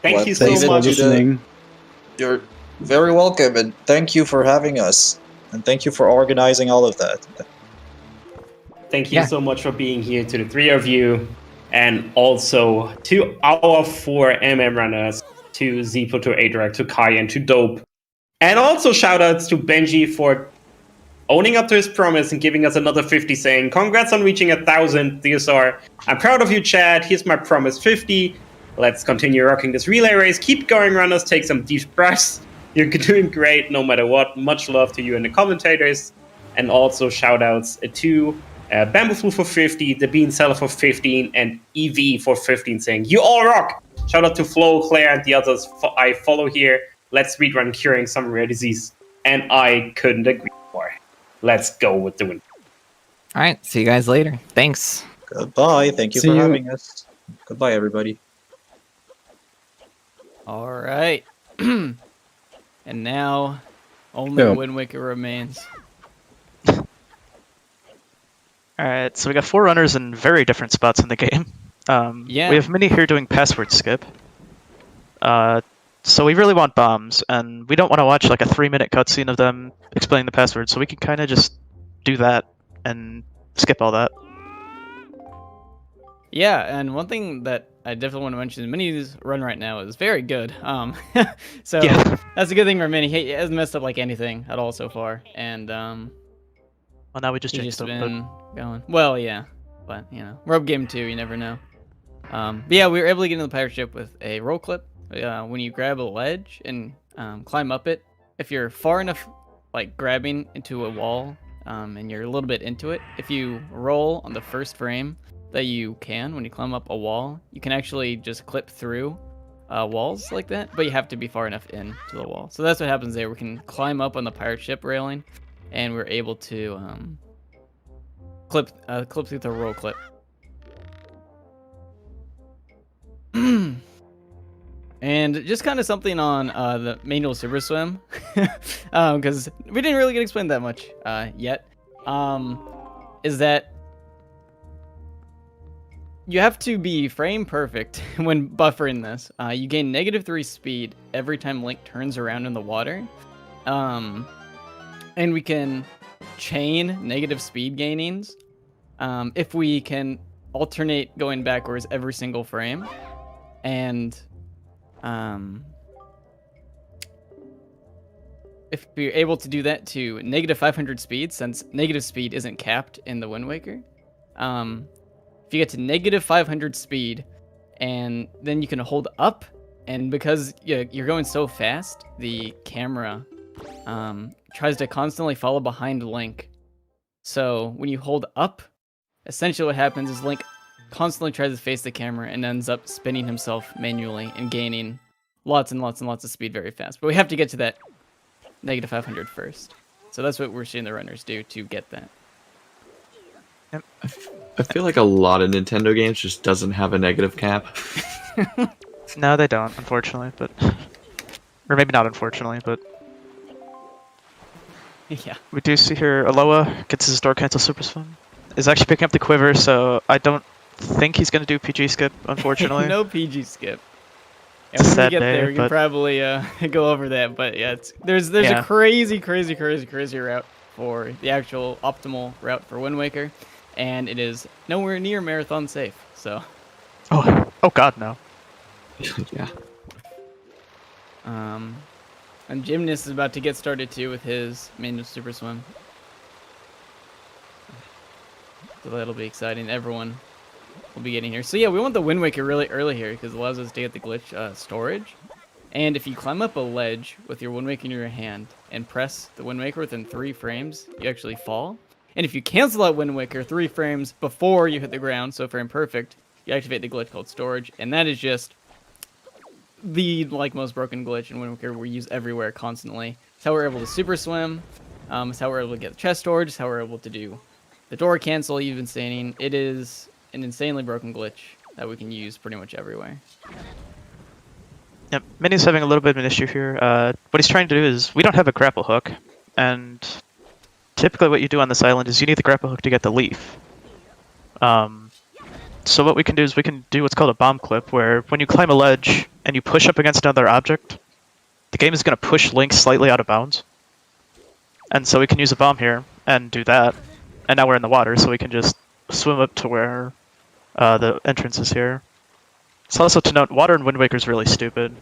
Thank Well, you so thanks for much. listening. You're very welcome, and thank you for having us. And thank you for organizing all of that. Thank you Yeah. so much for being here, to the 3 of you, and also to our 4 MM runners, to Zipo, to Adrak, to Kai, and to Dope. And also shoutouts to Benji for owning up to his promise and giving us another 50, saying, congrats on reaching 1,000 DSR. I'm proud of you, Chad. Here's my promise, 50. Let's continue rocking this relay race. Keep going, runners. Take some deep breaths. You're doing great no matter what. Much love to you and the commentators. And also shoutouts to Bamboo for 50, the Bean Seller for 15, and EV for 15, saying, you all rock. Shout out to Flo, Claire, and the others I follow here. Let's speedrun curing some rare disease. And I couldn't agree more. Let's go with the win. All right, see you guys later. Thanks. Goodbye. Thank you See for you. having us. Goodbye, everybody. All right. And now only Yeah. Wind Waker remains. Alright, so we got 4 runners in very different spots in the game. Yeah. We have Minnie here doing password skip. So we really want bombs, and we don't want to watch like a 3-minute cutscene of them explaining the password, so we can kind of just do that and skip all that. Yeah, and one thing that I definitely want to mention is Minnie's run right now is very good. So Yeah. that's a good thing for Minnie. He hasn't messed up like anything at all so far, and Well, now we just he's jinxed just them, but been going. Well, yeah, but you know, rope game 2, you never know. But yeah, we were able to get into the pirate ship with a roll clip. When you grab a ledge and climb up it, if you're far enough, like grabbing into a wall, and you're a little bit into it, if you roll on the first frame that you can, when you climb up a wall, you can actually just clip through walls like that, but you have to be far enough in to the wall. So that's what happens there. We can climb up on the pirate ship railing, and we're able to clip through the roll clip. And just kind of something on the manual super swim, because we didn't really get explained that much yet, is that you have to be frame perfect when buffering this. You gain -3 speed every time Link turns around in the water, and we can chain negative speed gainings if we can alternate going backwards every single frame. And if you're able to do that to -500 speed, since negative speed isn't capped in the Wind Waker, if you get to -500 speed, and then you can hold up, and because you're going so fast, the camera tries to constantly follow behind Link. So when you hold up, essentially what happens is Link constantly tries to face the camera and ends up spinning himself manually and gaining lots and lots and lots of speed very fast. But we have to get to that -500 first. So that's what we're seeing the runners do to get that. I feel like a lot of Nintendo games just doesn't have a negative cap. No, they don't, unfortunately, but... Or maybe not unfortunately, but... Yeah. We do see here Aloha gets his door cancel super swim. Is actually picking up the quiver, so I don't think he's going to do PG skip, unfortunately. No PG skip. It's a When we sad get day, there, we can but- probably go over that. But yeah, there's a crazy route for the actual optimal route for Wind Waker, and it is nowhere near marathon safe. So. Oh God, no. Yeah. And Gymnast is about to get started too with his manual super swim. So that'll be exciting. Everyone will be getting here. So yeah, we want the Wind Waker really early here because it allows us to get the glitch storage. And if you climb up a ledge with your Wind Waker in your hand and press the Wind Waker within 3 frames, you actually fall. And if you cancel out Wind Waker 3 frames before you hit the ground, so frame perfect, you activate the glitch called storage. And that is just the most broken glitch in Wind Waker we use everywhere constantly. It's how we're able to super swim. It's how we're able to get the chest storage. It's how we're able to do the door cancel you've been saying. It is an insanely broken glitch that we can use pretty much everywhere. Yep, Minnie's having a little bit of an issue here. What he's trying to do is, we don't have a grapple hook, and typically what you do on this island is you need the grapple hook to get the leaf. So what we can do is we can do what's called a bomb clip, where when you climb a ledge and you push up against another object, the game is going to push Link slightly out of bounds. And so we can use a bomb here and do that. And now we're in the water, so we can just swim up to where the entrance is here. It's also to note, water in Wind Waker is really stupid.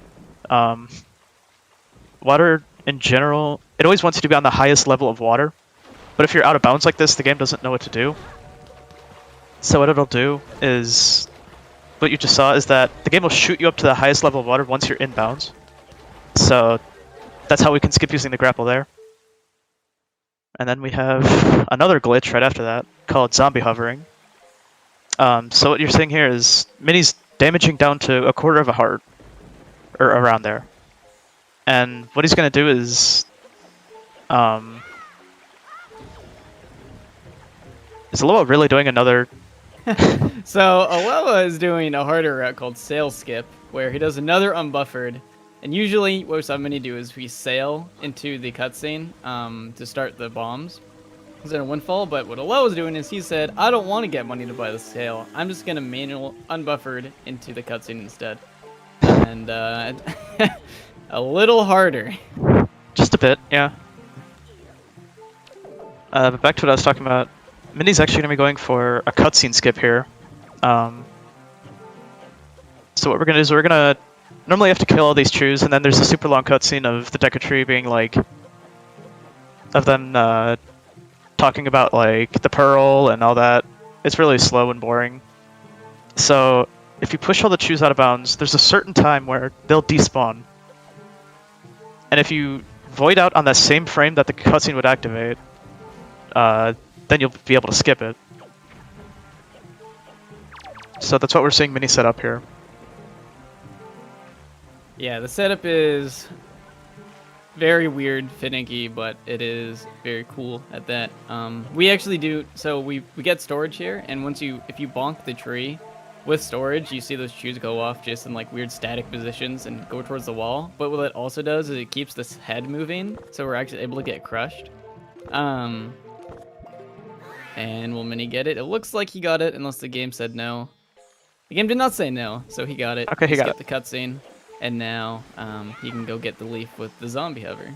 Water, in general, it always wants you to be on the highest level of water. But if you're out of bounds like this, the game doesn't know what to do. So what it'll do is, what you just saw is that the game will shoot you up to the highest level of water once you're in bounds. So that's how we can skip using the grapple there. And then we have another glitch right after that called zombie hovering. So what you're seeing here is Minnie's damaging down to 1/4 of a heart, or around there. And what he's going to do is, is Aloha really doing another? So Aloha is doing a harder route called sail skip, where he does another unbuffered. And usually what we saw Minnie do is we sail into the cutscene to start the bombs. Instead of windfall, but what Aloha was doing is he said, I don't want to get money to buy the sail. I'm just going to manual unbuffered into the cutscene instead. And a little harder. Just a bit, yeah. But back to what I was talking about. Minnie's actually going to be going for a cutscene skip here. So what we're going to do is we're going to normally have to kill all these chews, and then there's a super long cutscene of the Deca Tree being like, of them talking about like the pearl and all that. It's really slow and boring. So if you push all the chews out of bounds, there's a certain time where they'll despawn. And if you void out on that same frame that the cutscene would activate, then you'll be able to skip it. So that's what we're seeing Mini set up here. Yeah, the setup is very weird, finicky, but it is very cool at that. We actually do, so we get storage here, and if you bonk the tree with storage, you see those chews go off just in like weird static positions and go towards the wall. But what it also does is it keeps this head moving, so we're actually able to get crushed. And will Mini get it? It looks like he got it, unless the game said no. The game did not say no, so he got it. Okay, he got it. The cutscene, and now he can go get the leaf with the zombie hover,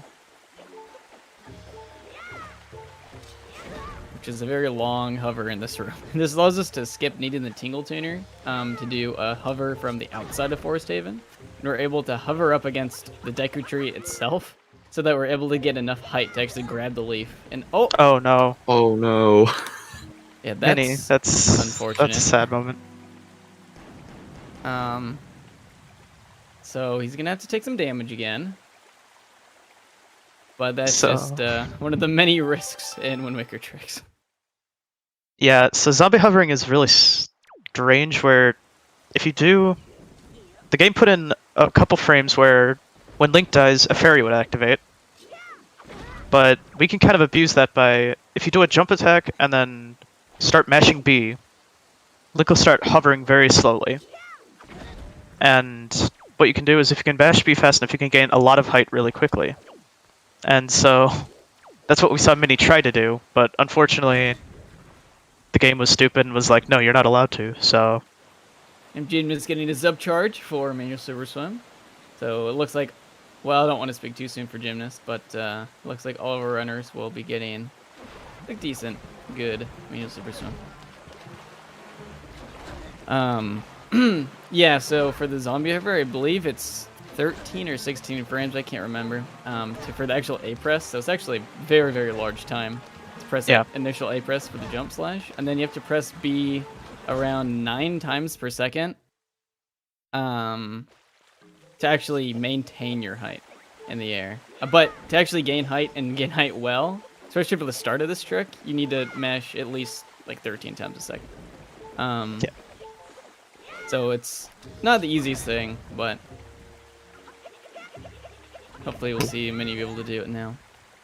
which is a very long hover in this room. This allows us to skip needing the Tingle Tuner to do a hover from the outside of Forest Haven. And we're able to hover up against the Deku Tree itself, so that we're able to get enough height to actually grab the leaf. And oh no! Oh no! Yeah, Mini, that's unfortunate. That's a sad moment. So he's gonna have to take some damage again. But that's So- just one of the many risks in Wind Waker tricks. Yeah, so zombie hovering is really strange where if you do... The game put in a couple frames where when Link dies, a fairy would activate. But we can kind of abuse that by... If you do a jump attack and then start mashing B, Link will start hovering very slowly. And what you can do is if you can bash B fast enough, you can gain a lot of height really quickly. And so that's what we saw Mini try to do, but unfortunately the game was stupid and was like, no, you're not allowed to, so... And Jin is getting his up charge for manual Super Swim. So it looks like, well, I don't want to speak too soon for Gymnast, but looks like all of our runners will be getting like decent, good manual Super Swim. Yeah, so for the zombie hover, I believe it's 13 or 16 frames, I can't remember, for the actual A press. So it's actually very, very large time to press that initial A press for the jump slash. And then you have to press B around 9 times per second to actually maintain your height in the air. But to actually gain height and gain height well, especially for the start of this trick, you need to mash at least like 13 times a second. So it's not the easiest thing, but hopefully we'll see Mini be able to do it now.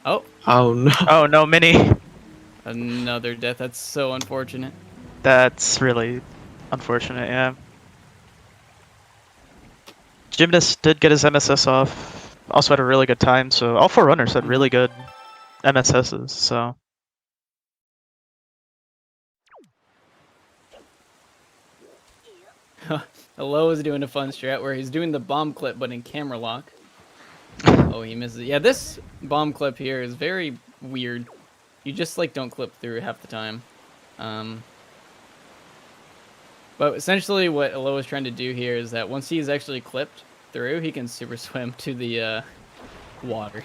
Oh! Oh no! Oh no, Mini! Another death. That's so unfortunate. That's really unfortunate, yeah. Gymnast did get his MSS off, also had a really good time, so all 4 runners had really good MSSs, so... Lo is doing a fun strat where he's doing the bomb clip but in camera lock. Oh, he misses it. Yeah, this bomb clip here is very weird. You just like don't clip through half the time. But essentially what Lo is trying to do here is that once he's actually clipped through, he can super swim to the water.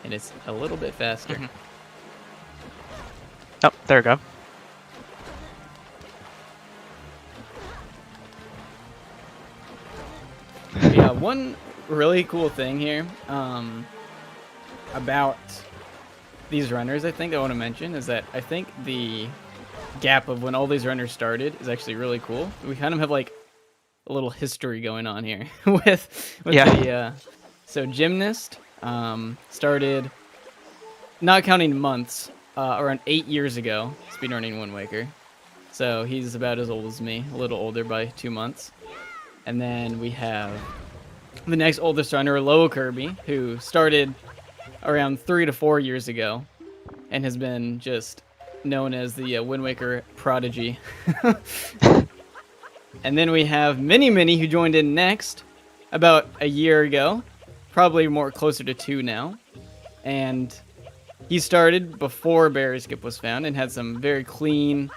And it's a little bit faster. Oh, there we go. Yeah, one really cool thing here about these runners, I think I want to mention, is that I think the gap of when all these runners started is actually really cool. We kind of have like a little history going on here with the so Gymnast started, not counting months, around 8 years ago, speedrunning Wind Waker. So he's about as old as me, a little older by 2 months. And then we have the next oldest runner, Lo Kirby, who started around 3 to 4 years ago and has been just known as the Wind Waker prodigy. And then we have Mini, who joined in next about a year ago, probably more closer to 2 now. And he started before Barrier Skip was found and had some very clean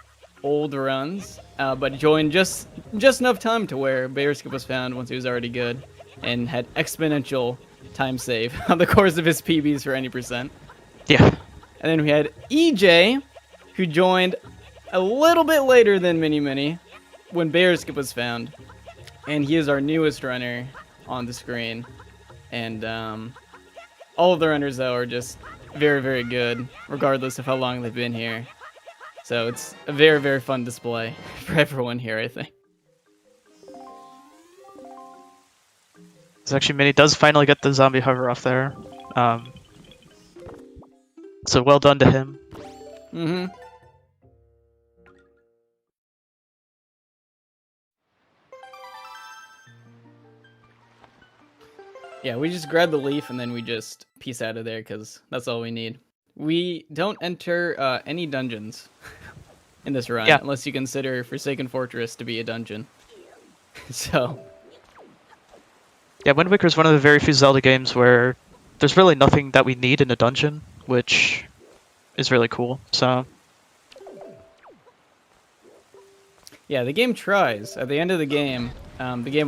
old runs, but joined just enough time to where Barrier Skip was found once he was already good and had exponential time save on the course of his PBs for any percent. Yeah. And then we had EJ, who joined a little bit later than Mini, when Bear Skip was found, and he is our newest runner on the screen, and all of the runners though are just very, very good, regardless of how long they've been here. So it's a very, very fun display for everyone here, I think. So actually, Mini does finally get the zombie hover off there. So well done to him. Mm-hmm. Yeah, we just grab the leaf and then we just peace out of there because that's all we need. We don't enter any dungeons in this run unless you consider Forsaken Fortress to be a dungeon. So... Yeah, Wind Waker is one of the very few Zelda games where there's really nothing that we need in a dungeon, which is really cool. So... Yeah, the game tries. At the end of the game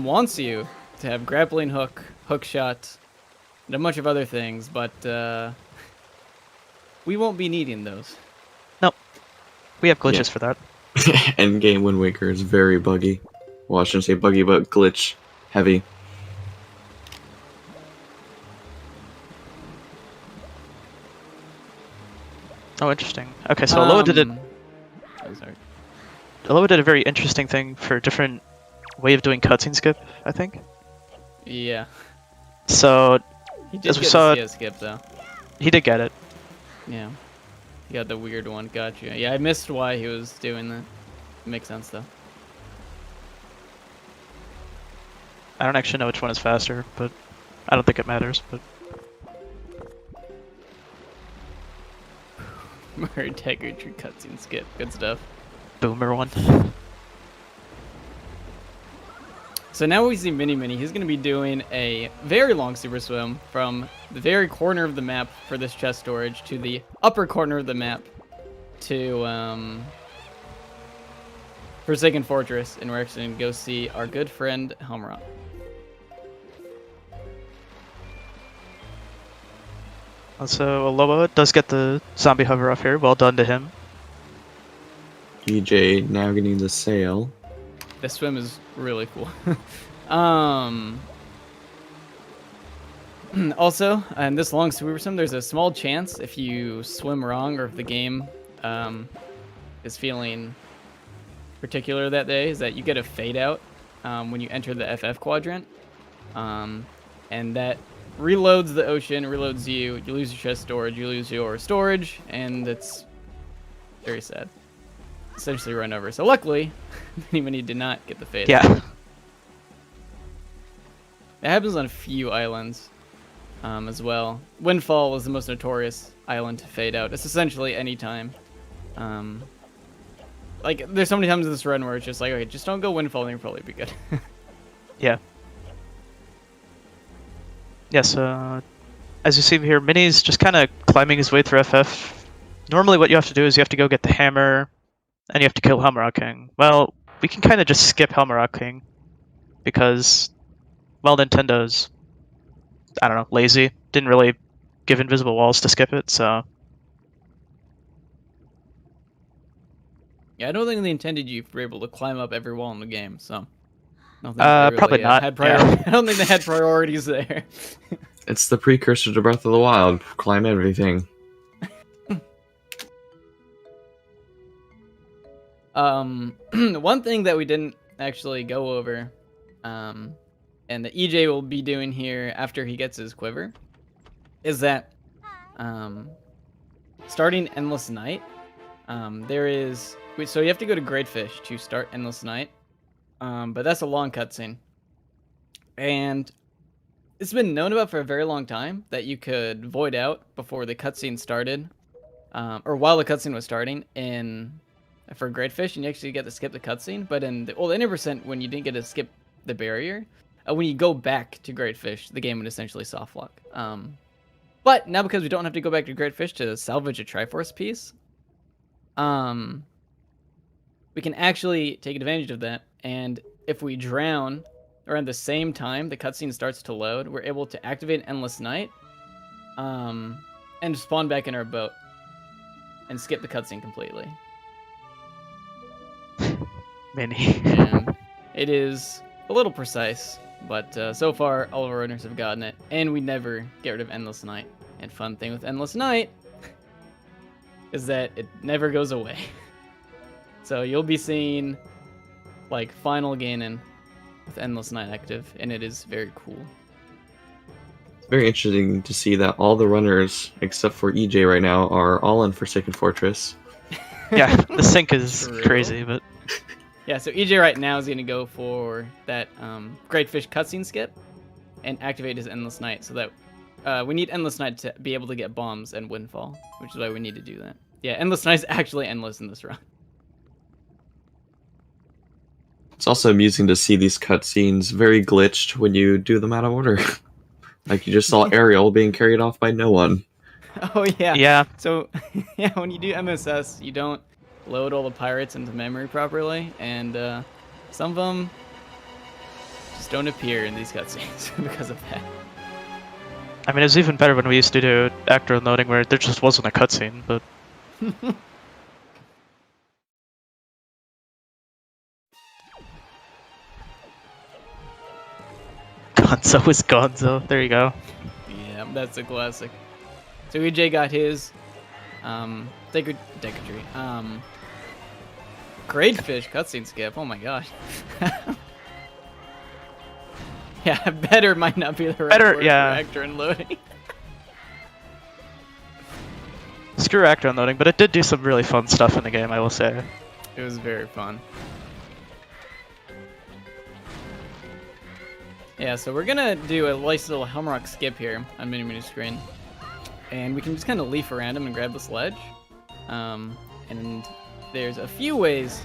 wants you to have grappling hook, hook shot, and a bunch of other things, but we won't be needing those. Nope. We have glitches for that. Endgame Wind Waker is very buggy. Well, I shouldn't say buggy, but glitch heavy. Oh, interesting. Okay, so Aloha did it. Oh, sorry. Aloha did a very interesting thing for a different way of doing cutscene skip, I think. Yeah. So, He did as we get saw, the skip though. he did get it. Yeah. He got the weird one. Gotcha. Yeah, I missed why he was doing that. Makes sense though. I don't actually know which one is faster, but I don't think it matters. But Mario Tiger Tree cutscene skip. Good stuff. boomer one. So now we see Mini. He's going to be doing a very long super swim from the very corner of the map for this chest storage to the upper corner of the map to Forsaken Fortress, and we're actually going to go see our good friend Helmrot. Also, Aloha does get the zombie hover off here. Well done to him. EJ now getting the sail. This swim is really cool. Also, in this long super swim, there's a small chance if you swim wrong or if the game is feeling particular that day, is that you get a fade out when you enter the FF quadrant. And that reloads the ocean, reloads you, you lose your chest storage, you lose your storage, and it's very sad. Essentially run over. So luckily, Mini did not get the fade. Yeah. It happens on a few islands as well. Windfall is the most notorious island to fade out. It's essentially any time. Like, there's so many times in this run where it's just like, okay, just don't go Windfall and you'll probably be good. Yeah. Yes, as you see here, Mini's just kind of climbing his way through FF. Normally what you have to do is you have to go get the hammer, and you have to kill Helmrot King. Well, we can kind of just skip Helmrot King, because, well, Nintendo's, I don't know, lazy. Didn't really give invisible walls to skip it, so... Yeah, I don't think they intended you for able to climb up every wall in the game, so... I don't think they really, probably not. I don't think they had priorities there. It's the precursor to Breath of the Wild. Climb everything. One thing that we didn't actually go over, and that EJ will be doing here after he gets his quiver, is that, starting Endless Night, so you have to go to Great Fish to start Endless Night, but that's a long cutscene, and it's been known about for a very long time that you could void out before the cutscene started, or while the cutscene was starting for Great Fish, and you actually get to skip the cutscene. But in the old 90%, when you didn't get to skip the barrier, when you go back to Great Fish, the game would essentially soft lock. But now because we don't have to go back to Great Fish to salvage a Triforce piece, we can actually take advantage of that. And if we drown around the same time the cutscene starts to load, we're able to activate Endless Night, and spawn back in our boat and skip the cutscene completely. Mini. And it is a little precise, but so far all of our runners have gotten it, and we never get rid of Endless Night. And fun thing with Endless Night is that it never goes away. So you'll be seeing like final Ganon with Endless Night active, and it is very cool. It's very interesting to see that all the runners, except for EJ right now, are all in Forsaken Fortress. Yeah, the sync is True. crazy, but Yeah, so EJ right now is going to go for that Great Fish cutscene skip and activate his Endless Night, so that we need Endless Night to be able to get bombs and Windfall, which is why we need to do that. Yeah, Endless Night is actually endless in this run. It's also amusing to see these cutscenes very glitched when you do them out of order. Like you just saw Ariel being carried off by no one. Oh yeah. yeah, So yeah, when you do MSS, you don't load all the pirates into memory properly, and some of them just don't appear in these cutscenes because of that. I mean, it was even better when we used to do actor loading where there just wasn't a cutscene, but Gonzo is Gonzo. There you go. Yeah, that's a classic. So EJ got his Decadry. Great Fish cutscene skip. Oh my gosh. Yeah, better might not be the right Better, word yeah. for actor and loading. Screw actor unloading, but it did do some really fun stuff in the game, I will say. It was very fun. Yeah, so we're gonna do a nice little Helmrock skip here on mini screen, and we can just kind of leaf around him and grab the sledge. And there's a few ways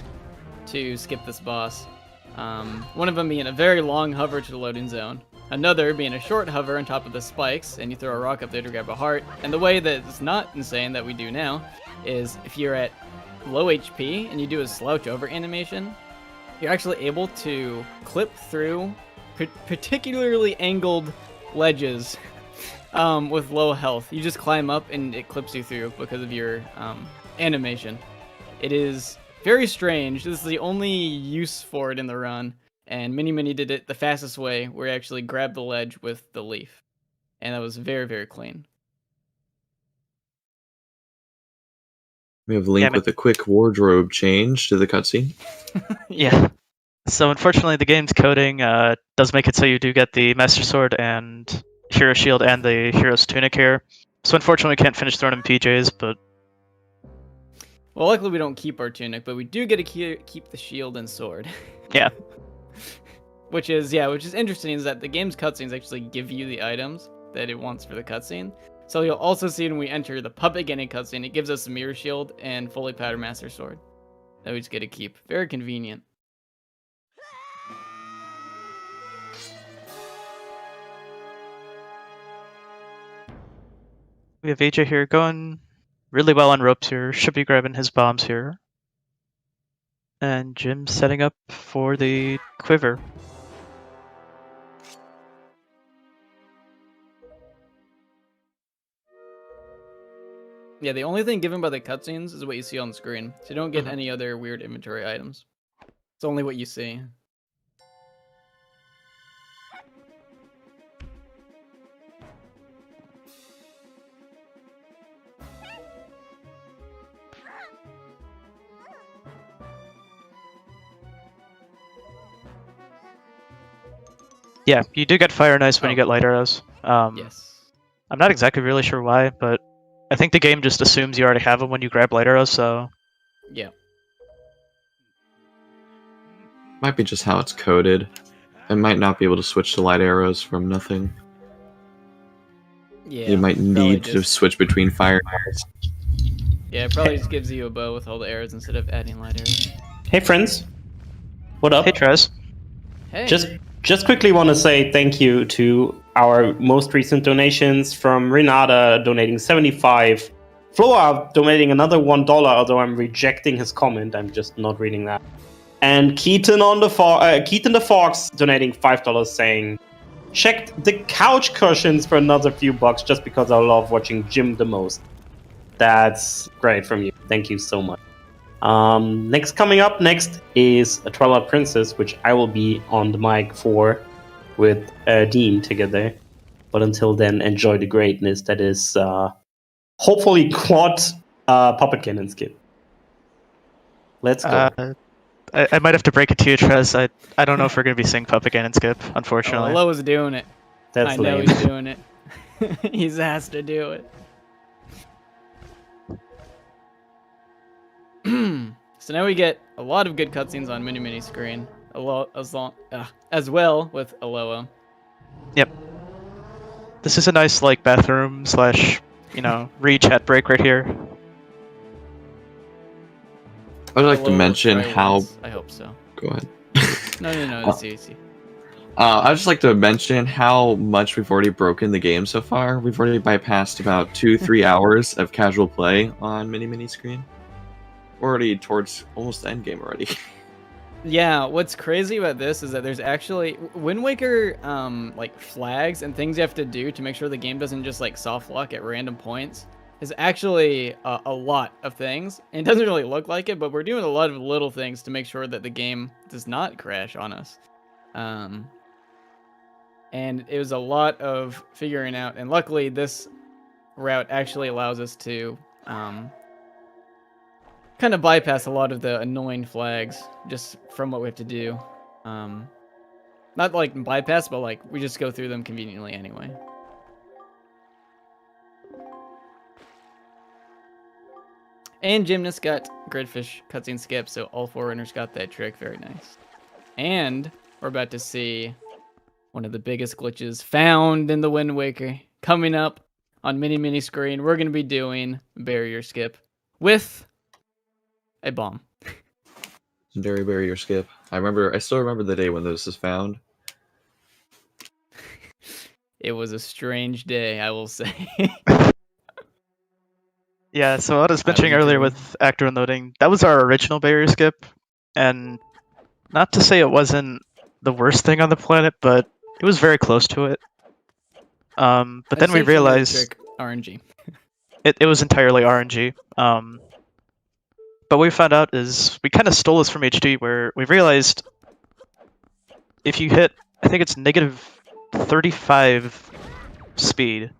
to skip this boss. One of them being a very long hover to the loading zone. Another being a short hover on top of the spikes, and you throw a rock up there to grab a heart. And the way that it's not insane that we do now is if you're at low HP and you do a slouch over animation, you're actually able to clip through particularly angled ledges with low health. You just climb up and it clips you through because of your animation. It is very strange. This is the only use for it in the run, and Mini did it the fastest way, where he actually grabbed the ledge with the leaf, and that was very, very clean. We have Link with a quick wardrobe change to the cutscene. Yeah. So unfortunately, the game's coding does make it so you do get the Master Sword and Hero Shield and the Hero's Tunic here. So unfortunately, we can't finish throwing in PJs, but... Well, luckily we don't keep our tunic, but we do get to keep the shield and sword. Yeah. Which is interesting, is that the game's cutscenes actually give you the items that it wants for the cutscene. So you'll also see when we enter the Puppet Ganon cutscene, it gives us the Mirror Shield and Fully Powdered Master Sword that we just get to keep. Very convenient. We have AJ here going really well on ropes here. Should be grabbing his bombs here. And Jim setting up for the quiver. Yeah, the only thing given by the cutscenes is what you see on the screen. So you don't get any other weird inventory items. It's only what you see. Yeah, you do get fire and ice when you get light arrows. Yes. I'm not exactly really sure why, but I think the game just assumes you already have them when you grab light arrows, so... Yeah. Might be just how it's coded. I might not be able to switch to light arrows from nothing. Yeah. You might need to switch between fire and ice. Yeah, it probably just gives you a bow with all the arrows instead of adding light arrows. Hey friends, what up? Hey Trez. Hey. Just quickly want to say thank you to our most recent donations, from Renata donating 75, Floa donating another $1, although I'm rejecting his comment, I'm just not reading that. And Keaton the Fox donating $5, saying, checked the couch cushions for another few bucks just because I love watching Jim the most. That's great from you. Thank you so much. Next coming up next is a Twilight Princess, which I will be on the mic for with Dean together. But until then, enjoy the greatness that is hopefully quad Puppet Cannon skip. Let's go. I might have to break it to you, Trez. I don't know if we're going to be seeing Puppet Cannon skip, unfortunately. Oh, Loa's doing it. That's I know lame. he's doing it. He's asked to do it. So now we get a lot of good cutscenes on mini screen, as well with Aloha. Yep. This is a nice like bathroom slash, read chat break right here. I'd like to Aloha mention probably how. wins. I hope so. Go ahead. No, it's easy. I'd just like to mention how much we've already broken the game so far. We've already bypassed about 2-3 hours of casual play on mini screen. We're already towards almost the end game already. Yeah, what's crazy about this is that there's actually Wind Waker like flags and things you have to do to make sure the game doesn't just like soft lock at random points is actually a lot of things. And it doesn't really look like it, but we're doing a lot of little things to make sure that the game does not crash on us. And it was a lot of figuring out, and luckily this route actually allows us to kind of bypass a lot of the annoying flags just from what we have to do. Not like bypass, but like we just go through them conveniently anyway. And Gymnast got Gridfish cutscene skip, so all 4 runners got that trick. Very nice. And we're about to see one of the biggest glitches found in the Wind Waker coming up on mini screen. We're going to be doing barrier skip with a bomb. Legendary barrier skip. I still remember the day when this was found. It was a strange day, I will say. Yeah, so I was mentioning earlier with actor unloading, that was our original barrier skip, and not to say it wasn't the worst thing on the planet, but it was very close to it. But then we realized RNG. It was entirely RNG. But what we found out is we kind of stole this from HD, where we realized if you hit, I think it's negative 35 speed,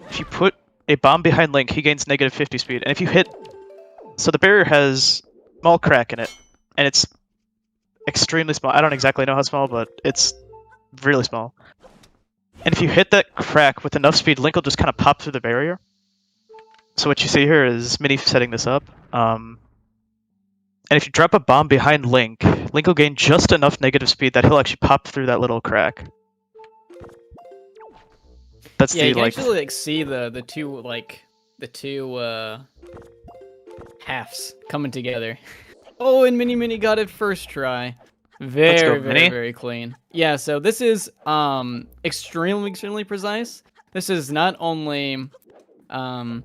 if you put a bomb behind Link, he gains negative 50 speed. And if you hit... So the barrier has a small crack in it, and it's extremely small. I don't exactly know how small, but it's really small. And if you hit that crack with enough speed, Link will just kind of pop through the barrier. So what you see here is Mini setting this up. And if you drop a bomb behind Link, Link will gain just enough negative speed that he'll actually pop through that little crack. That's yeah, the you can like. actually like see the two halves coming together. Oh, and Mini got it first try. Very clean. Yeah, so this is extremely precise. This is not only at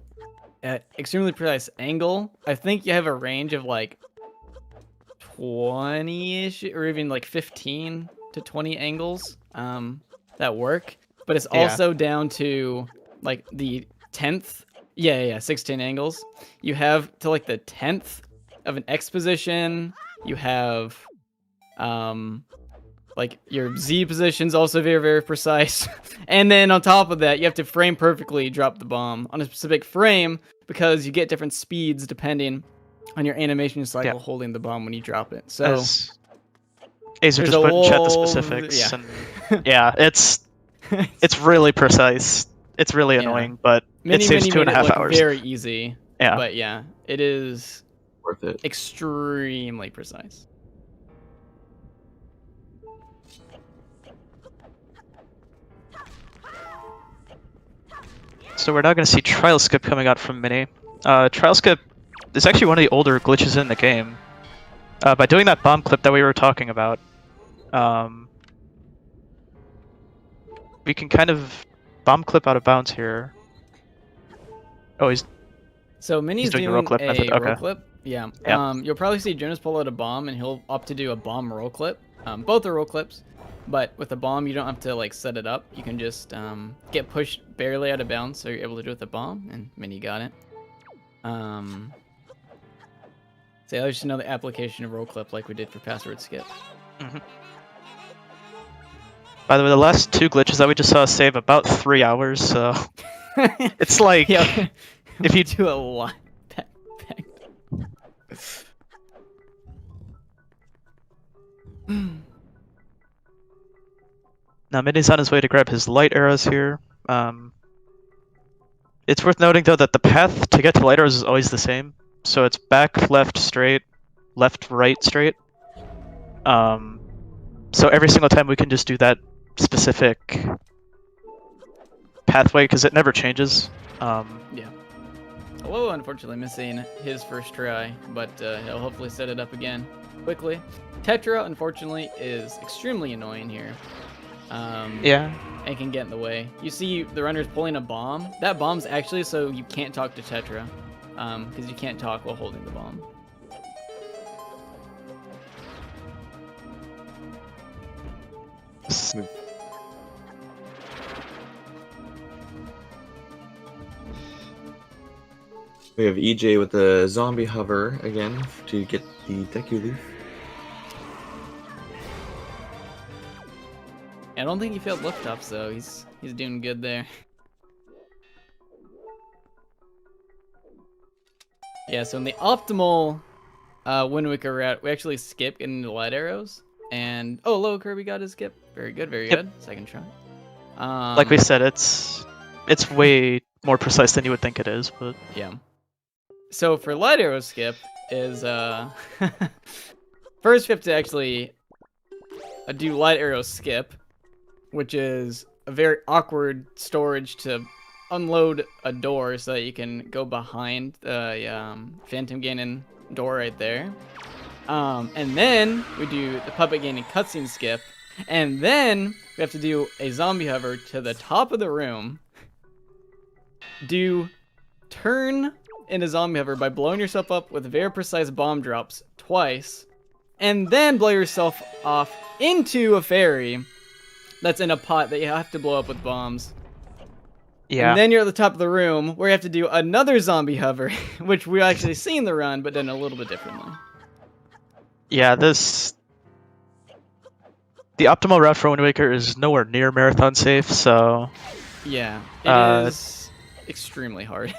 extremely precise angle. I think you have a range of like 20-ish or even like 15 to 20 angles that work. But it's also down to like the 10th. Yeah, 16 angles. You have to like the 10th of an X position. You have like your Z position's also very precise. And then on top of that, you have to frame perfectly drop the bomb on a specific frame because you get different speeds depending on your animation cycle holding the bomb when you drop it. So Azer just put in chat the specifics. Yeah, it's really precise. It's really annoying, but it saves 2.5 hours. Very easy. Yeah. But yeah, it is Worth it. Extremely precise. So we're now going to see Trial Skip coming out from Mini. Trial Skip is actually one of the older glitches in the game. By doing that bomb clip that we were talking about, we can kind of bomb clip out of bounds here. Oh, So Mini's doing a roll clip method. Okay. roll clip. Yeah. You'll probably see Jonas pull out a bomb, and he'll opt to do a bomb roll clip. Both are roll clips, but with a bomb, you don't have to like set it up. You can just get pushed barely out of bounds, so you're able to do it with a bomb, and Mini got it. So I just know the application of roll clip like we did for password skip. By the way, the last 2 glitches that we just saw save about 3 hours, so it's like Yeah, if you do a lot. Now Minnie's on his way to grab his light arrows here. It's worth noting though that the path to get to light arrows is always the same. So it's back, left, straight, left, right, straight. So every single time we can just do that specific pathway because it never changes. Yeah. Hello, unfortunately missing his first try, but he'll hopefully set it up again quickly. Tetra, unfortunately, is extremely annoying here. Yeah. And can get in the way. You see the runner's pulling a bomb. That bomb's actually so you can't talk to Tetra, because you can't talk while holding the bomb. We have EJ with the zombie hover again to get the Deku Leaf. I don't think he failed lift up, so he's doing good there. Yeah, so in the optimal Wind Waker route, we actually skip getting the light arrows. And low Kirby got his skip. Very good, very good. Second try. Like we said, it's way more precise than you would think it is, but yeah. So for light arrow skip is first we have to actually do light arrow skip, which is a very awkward storage to unload a door so that you can go behind the Phantom Ganon door right there. And then we do the Puppet Ganon cutscene skip, and then we have to do a zombie hover to the top of the room, do turn in a zombie hover by blowing yourself up with very precise bomb drops twice, and then blow yourself off into a fairy that's in a pot that you have to blow up with bombs. yeah. And then you're at the top of the room where you have to do another zombie hover, which we actually see in the run, but done a little bit differently. Yeah, the optimal route for Wind Waker is nowhere near marathon safe, so Yeah, it is extremely hard.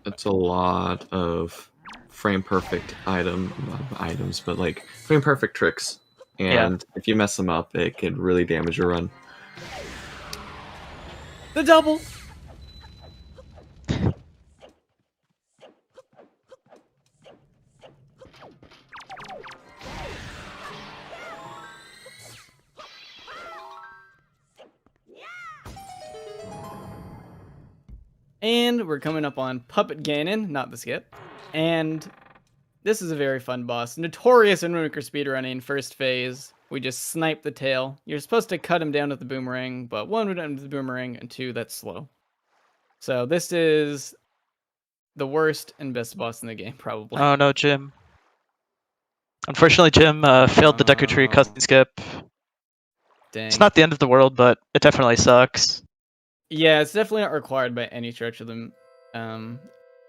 It's a lot of frame perfect items, but like frame perfect tricks. And if you mess them up, it could really damage your run. The double! And we're coming up on Puppet Ganon, not the skip. And this is a very fun boss. Notorious in Wind Waker speedrunning, first phase. We just snipe the tail. You're supposed to cut him down with the boomerang, but 1, we don't have the boomerang, and 2, that's slow. So this is the worst and best boss in the game, probably. oh no, Jim. Unfortunately, Jim failed the Deku Tree cutscene skip. Dang. It's not the end of the world, but it definitely sucks. Yeah, it's definitely not required by any stretch of the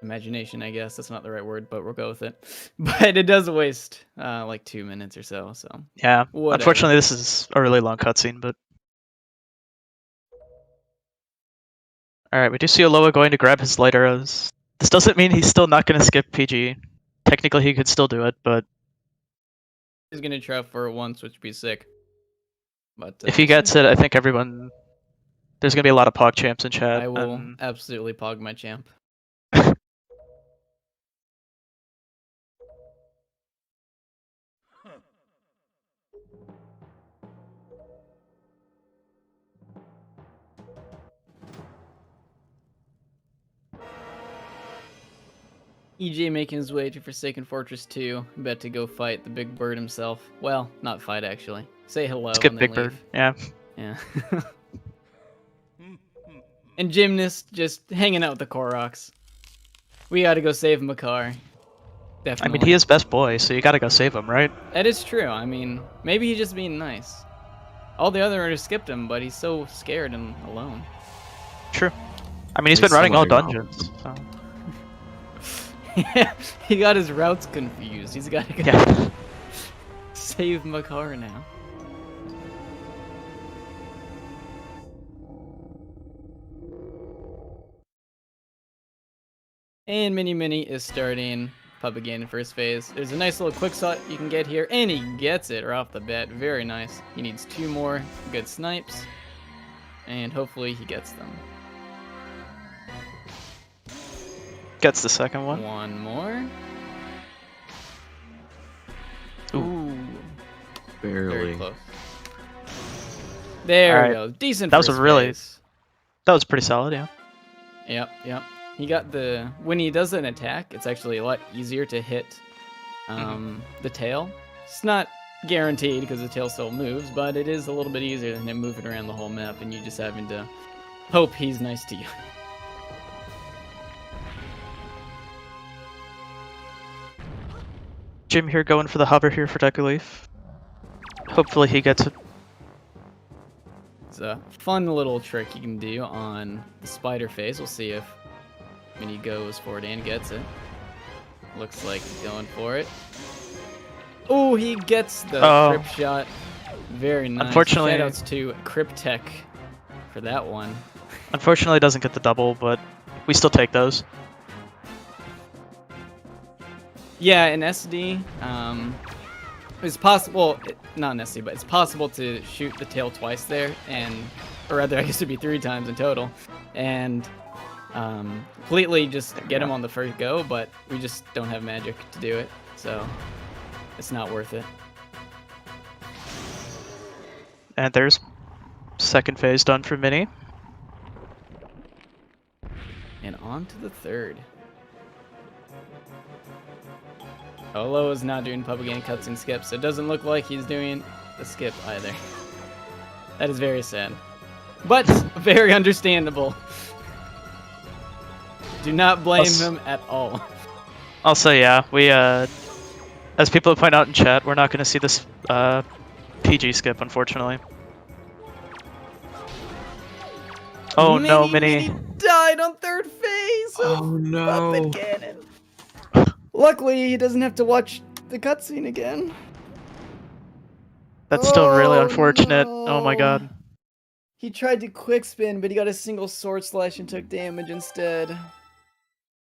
imagination, I guess. That's not the right word, but we'll go with it. But it does waste like 2 minutes or so. Yeah, whatever. Unfortunately, this is a really long cutscene, but... Alright, we do see Aloha going to grab his light arrows. This doesn't mean he's still not going to skip PG. Technically, he could still do it, but... He's going to try for it once, which would be sick. But if he gets it, I think everyone... There's going to be a lot of Pog champs in chat. I will absolutely Pog my champ. EJ making his way to Forsaken Fortress 2, bet to go fight the Big Bird himself. Well, not fight actually. Say hello. Skip and then Big Bird, leave. yeah. Yeah. And Gymnast just hanging out with the Koroks. We gotta go save Makar. Definitely. I mean, he is best boy, so you gotta go save him, right? That is true. I mean, maybe he's just being nice. All the other runners skipped him, but he's so scared and alone. True. I mean, he's been running all dungeons. So. He got his routes confused. He's got to go Yeah. save Makar now. And Mini is starting pub again in first phase. There's a nice little quick shot you can get here, and he gets it right off the bat. Very nice. He needs 2 more good snipes, and hopefully he gets them. Gets the second one. 1 more. Ooh. Ooh. Very Barely. close. There we Alright. go. Decent. That was first a really- phase. That was pretty solid, yeah. Yep. He got the... When he does an attack, it's actually a lot easier to hit the tail. It's not guaranteed because the tail still moves, but it is a little bit easier than him moving around the whole map and you just having to hope he's nice to you. Jim here going for the hover here for Deku Leaf. Hopefully he gets it. It's a fun little trick you can do on the spider phase. We'll see if Mini goes for it and gets it. Looks like he's going for it. Oh, he gets the crypt shot. Very nice. Unfortunately- Shoutouts to Cryptech for that one. Unfortunately, doesn't get the double, but we still take those. Yeah, in SD, it's possible, not in SD, but it's possible to shoot the tail twice there, or rather, I guess it'd be 3 times in total, and completely just get him on the first go, but we just don't have magic to do it, so it's not worth it. And there's second phase done for Mini. And on to the third. Olo is not doing public game cutscene skips, so it doesn't look like he's doing the skip either. That is very sad. But very understandable. Do not blame him at all. I'll say, yeah, we, as people point out in chat, we're not going to see this PG skip, unfortunately. Oh no, Mini. Died on third phase. Oh no. Puppet cannon. Luckily, he doesn't have to watch the cutscene again. That's still really Oh, unfortunate. no. Oh my god. He tried to quick spin, but he got a single sword slash and took damage instead.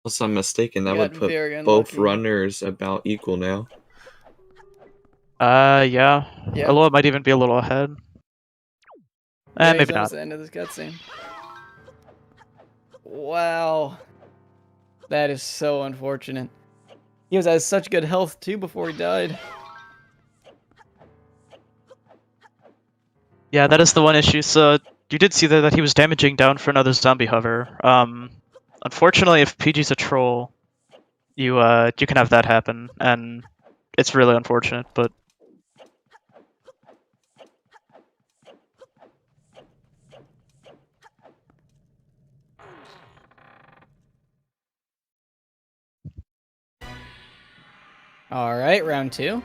Unless I'm mistaken, that Got would put very both unlucky. runners about equal now. Yeah. Yeah. Alola might even be a little ahead. Yeah, he's Maybe almost not. at the end of this cutscene. Wow. That is so unfortunate. He was at such good health too before he died. Yeah, that is the one issue. So you did see there that he was damaging down for another zombie hover. Unfortunately, if PG's a troll, you can have that happen, and it's really unfortunate. But All right, round 2.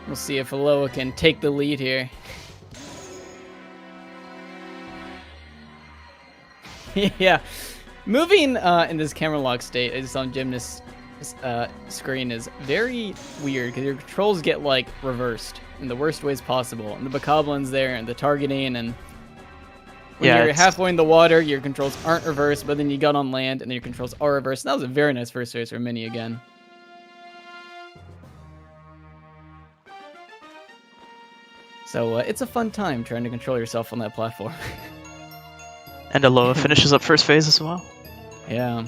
We'll see if Alola can take the lead here. Yeah, moving in this camera lock state, as on Gymnast's screen, is very weird because your controls get like reversed in the worst ways possible. And the Bocoblin's there, and the targeting, and when yeah, you're it's- halfway in the water, your controls aren't reversed, but then you got on land, and then your controls are reversed. And that was a very nice first race for Mini again. So it's a fun time trying to control yourself on that platform. and Alola finishes up first phase as well. Yeah.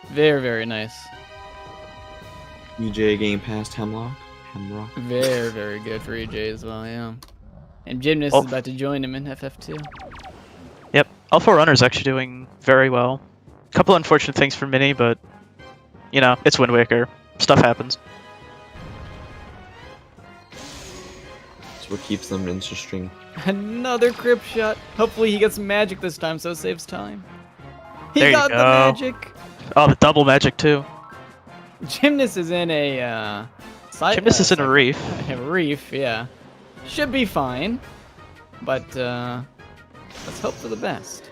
Very, very nice. EJ getting past Hemlock. Very, very good for EJ as well, yeah. And Gymnast Oh. is about to join him in FF2. Yep, all 4 runners actually doing very well. Couple unfortunate things for Mini, but you know, it's Wind Waker. Stuff happens. That's what keeps them interesting. Another crypt shot. Hopefully he gets magic this time, so it saves time. He There you got the go. magic. Oh, the double magic too. Gymnast is in a Gymnast is in a reef. A reef, yeah. Should be fine. but let's hope for the best.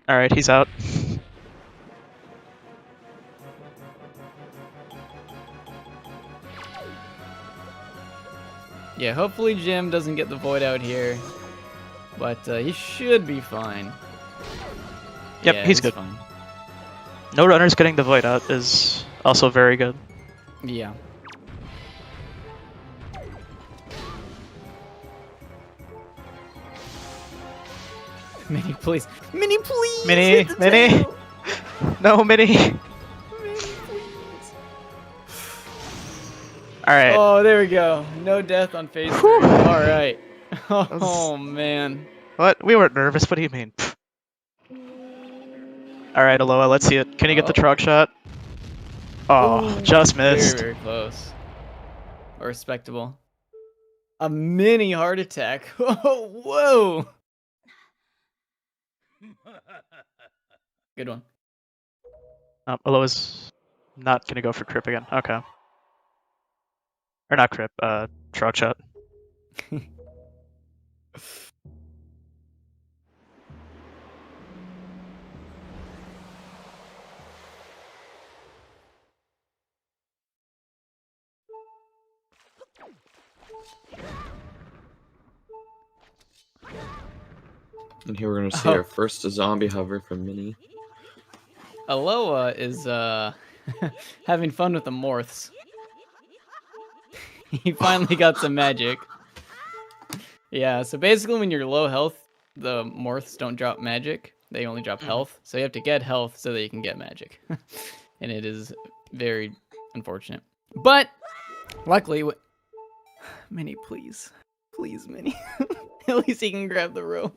All right, he's out. Yeah, hopefully Jim doesn't get the void out here, but he should be fine. Yep, Yeah, he's good. Fine. No runners getting the void out is also very good. Yeah. Mini, please. Mini, please. Mini, hit the Mini. tail. No, Mini. Mini, please. All right. Oh, there we go. No death on phase 3. All right. Oh, man. What? We weren't nervous. What do you mean? All right, Aloha, let's see it. Can you get the truck shot? Oh, just missed. Very, very close. Respectable. A mini heart attack. Whoa. Good one. Aloha's not gonna go for Crip again. Okay. Or not Crip, truck shot. And here we're gonna see our first zombie hover from Mini. Aloha is having fun with the morphs. He finally got some magic. Yeah, so basically when you're low health, the morphs don't drop magic. They only drop health. So you have to get health so that you can get magic. And it is very unfortunate. But luckily, Mini, please. Please, Mini. At least he can grab the rope.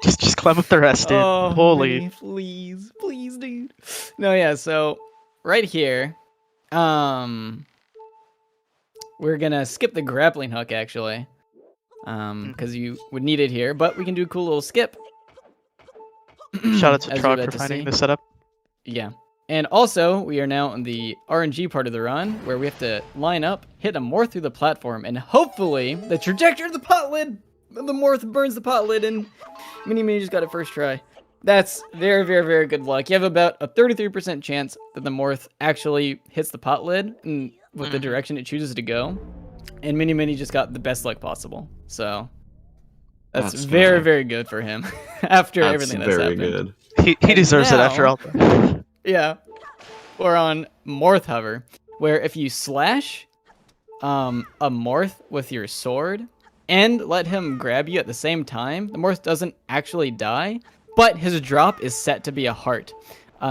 Just climb up the rest, dude. Oh, Holy. Mini, please. Please, dude. No, yeah, so right here, we're gonna skip the grappling hook, actually. Because you would need it here, but we can do a cool little skip. Shout out to As Trog you're for about to finding see. the setup. Yeah. And also, we are now in the RNG part of the run, where we have to line up, hit a morph through the platform, and hopefully, the trajectory of the pot lid, the morph burns the pot lid, and Mini just got it first try. That's very, very, very good luck. You have about a 33% chance that the morph actually hits the pot lid, and with the direction it chooses to go. And Mini just got the best luck possible. So, that's very, smart. very good for him, after everything that's very happened. good. He deserves it after now- all. Yeah. Or on Morth Hover, where if you slash a Morth with your sword and let him grab you at the same time, the Morth doesn't actually die, but his drop is set to be a heart.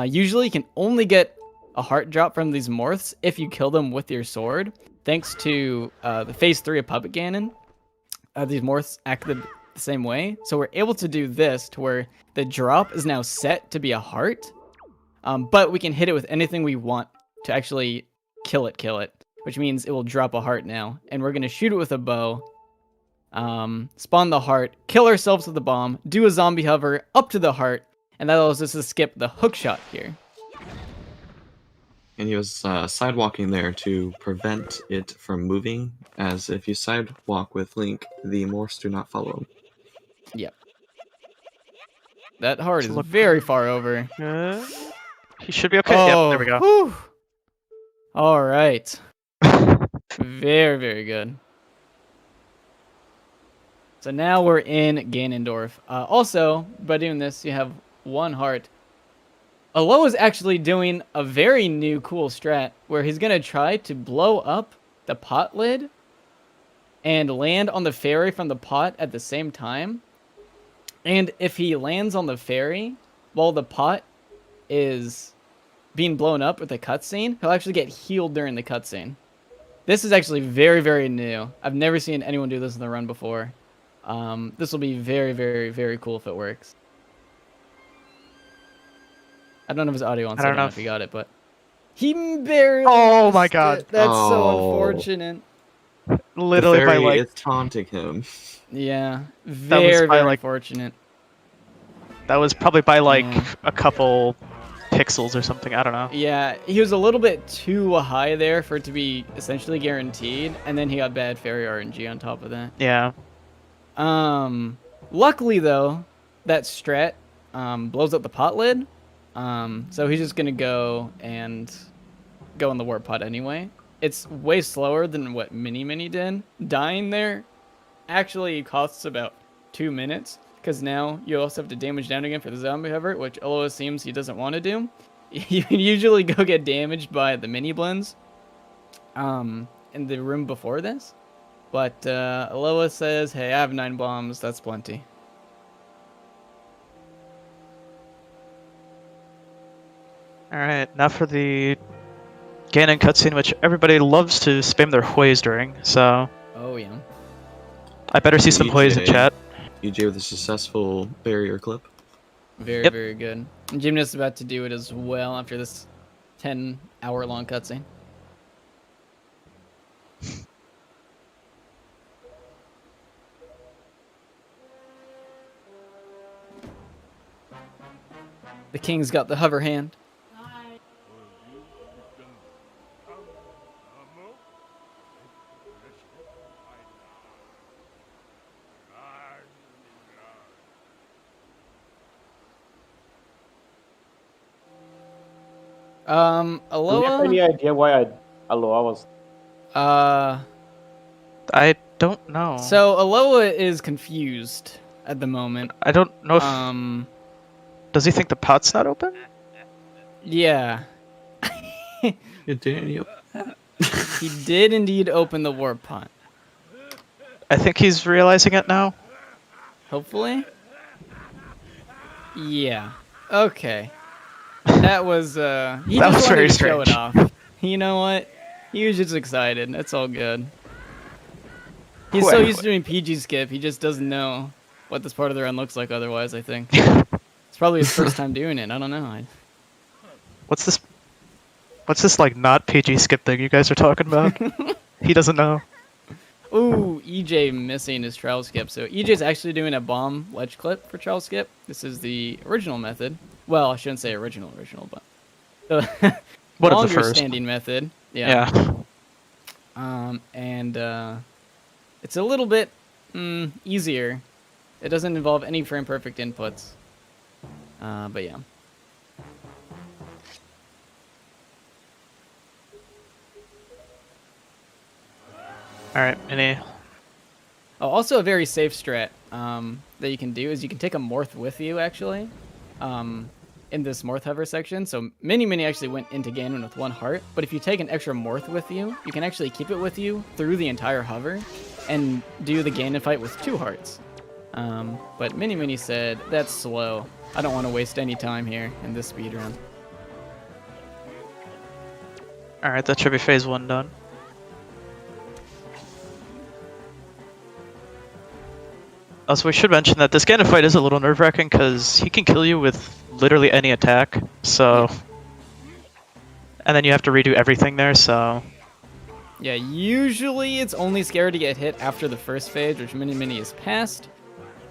Usually you can only get a heart drop from these Morths if you kill them with your sword. Thanks to the phase 3 of Puppet Ganon, these Morths act the same way. So we're able to do this to where the drop is now set to be a heart. But we can hit it with anything we want to actually kill it, which means it will drop a heart now. And we're going to shoot it with a bow, spawn the heart, kill ourselves with the bomb, do a zombie hover up to the heart, and that allows us to skip the hook shot here. And he was sidewalking there to prevent it from moving, as if you sidewalk with Link, the morphs do not follow him. Yep. That heart is very far over. He should be okay. Oh, Yep, there we go. Whew. All right. Very, very good. So now we're in Ganondorf. Also, by doing this, you have one heart. Aloha is actually doing a very new cool strat where he's going to try to blow up the pot lid and land on the fairy from the pot at the same time. And if he lands on the fairy while the pot is being blown up with a cutscene, he'll actually get healed during the cutscene. This is actually very, very new. I've never seen anyone do this in the run before. This will be very, very, very cool if it works. I don't know if his audio on, so I don't know if he got it, but he barely. Oh my missed god, it. That's so Oh. unfortunate. Literally the by fairy like is taunting him. Yeah, was very, by, very like, fortunate. that was probably by like Yeah. a couple pixels or something. I don't know. Yeah, he was a little bit too high there for it to be essentially guaranteed, and then he got bad fairy RNG on top of that. Yeah. Luckily though, that strat blows up the pot lid. So he's just gonna go in the warp pod anyway. It's way slower than what Mini did. Dying there actually costs about 2 minutes, because now you also have to damage down again for the zombie hover, which Aloha seems he doesn't want to do. You can usually go get damaged by the mini blends in the room before this. But Aloha says, hey, I have 9 bombs, that's plenty. Alright, now for the Ganon cutscene, which everybody loves to spam their Hueys during, so... Oh, yeah. I better see some Hueys in chat. EJ with a successful barrier clip. Very, very good. And Gymnast is about to do it as well after this 10-hour-long cutscene. The king's got the hover hand. Aloha? Do you have any idea why Aloha was... I don't know. So Aloha is confused at the moment. I don't know if... Does he think the pot's not open? Yeah. He did indeed open the warp pot. I think he's realizing it now. Hopefully. Yeah. Okay. That was he that just was wanted very to show it strange. off. You know what? He was just excited. It's all good. He's so used to doing PG skip, he just doesn't know what this part of the run looks like otherwise, I think. It's probably his first time doing it. I don't know. What's this like not PG skip thing you guys are talking about? He doesn't know. Ooh, EJ missing his trial skip. So EJ's actually doing a bomb ledge clip for trial skip. This is the original method. Well, I shouldn't say original, but the One of the longer first. standing method. Yeah. It's a little bit easier. It doesn't involve any frame perfect inputs. But yeah. Alright, Mini. Oh, also a very safe strat that you can do is you can take a morph with you, actually, in this morph hover section. So Mini actually went into Ganon with 1 heart, but if you take an extra morph with you, you can actually keep it with you through the entire hover and do the Ganon fight with 2 hearts. But Mini said, that's slow. I don't want to waste any time here in this speedrun. Alright, that should be phase 1 done. Also, we should mention that this Ganon fight is a little nerve-wracking because he can kill you with literally any attack, so... And then you have to redo everything there, so... Yeah, usually it's only scary to get hit after the first phase, which Mini is past.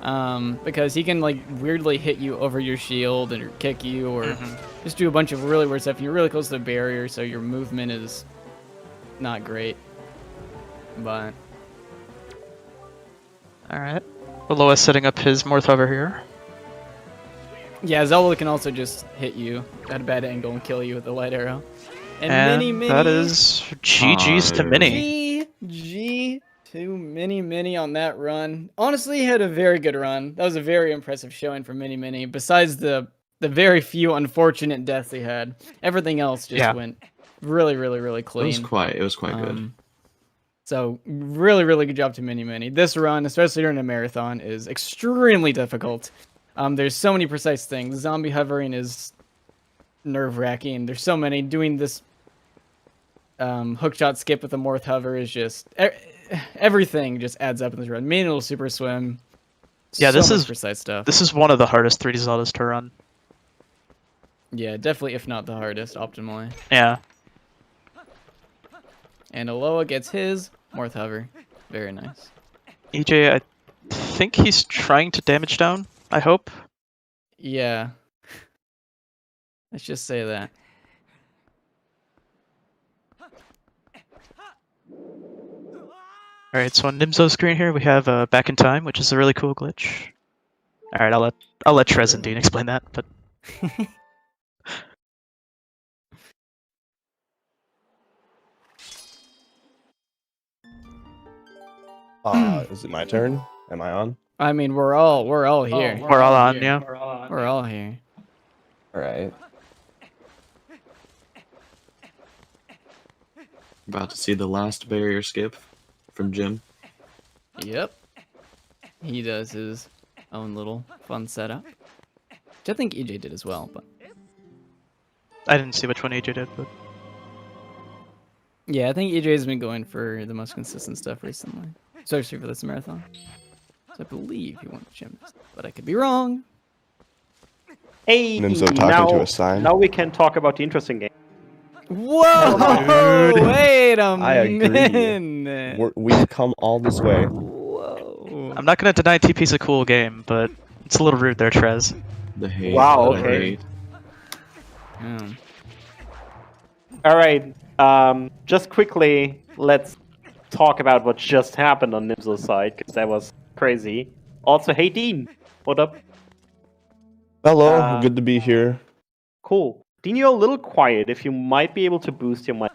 Because he can, like, weirdly hit you over your shield or kick you or just do a bunch of really weird stuff. You're really close to the barrier, so your movement is not great. But... Alright. Aloha setting up his Morth hover here. Yeah, Zelda can also just hit you at a bad angle and kill you with the light arrow. And Mini... that is GG's to Mini. GG to Mini on that run. Honestly, he had a very good run. That was a very impressive showing for Mini. Besides the very few unfortunate deaths he had, everything else just went really clean. It was quite good. So really good job to Mini. This run, especially during a marathon, is extremely difficult. There's so many precise things. Zombie hovering is nerve-wracking. There's so many. Doing this hookshot skip with the Morth hover is just... everything just adds up in this run. Manual super swim. Yeah, so this much is precise stuff. This is one of the hardest 3D Zeldas to run. Yeah, definitely, if not the hardest, optimally. Yeah. And Aloha gets his Morth hover. Very nice. EJ, I think he's trying to damage down, I hope. Yeah. Let's just say that. All right, so on Nimzo's screen here, we have Back in Time, which is a really cool glitch. All right, I'll let Trez and Dean explain that, but Is it my turn? Am I on? I mean, we're all here. we're all on, yeah. We're all here. All right. About to see the last barrier skip from Jim. Yep. He does his own little fun setup. Which I think EJ did as well, but I didn't see which one AJ did, but yeah, I think EJ's been going for the most consistent stuff recently. Especially for this marathon. So I believe he went gymnast, but I could be wrong. Hey, Nimzo talking to a sign. now we can talk about the interesting game. Whoa! Wait a I agree. minute. We've come all this way. Whoa. I'm not gonna deny TP's a cool game, but it's a little rude there, Trez. The hate. Wow, the okay. hate. Yeah. All right, just quickly, let's talk about what just happened on Nimzo's side, because that was crazy. Also, hey Dean, what up? Hello, good to be here. Cool. Dean, you're a little quiet. If you might be able to boost your mic.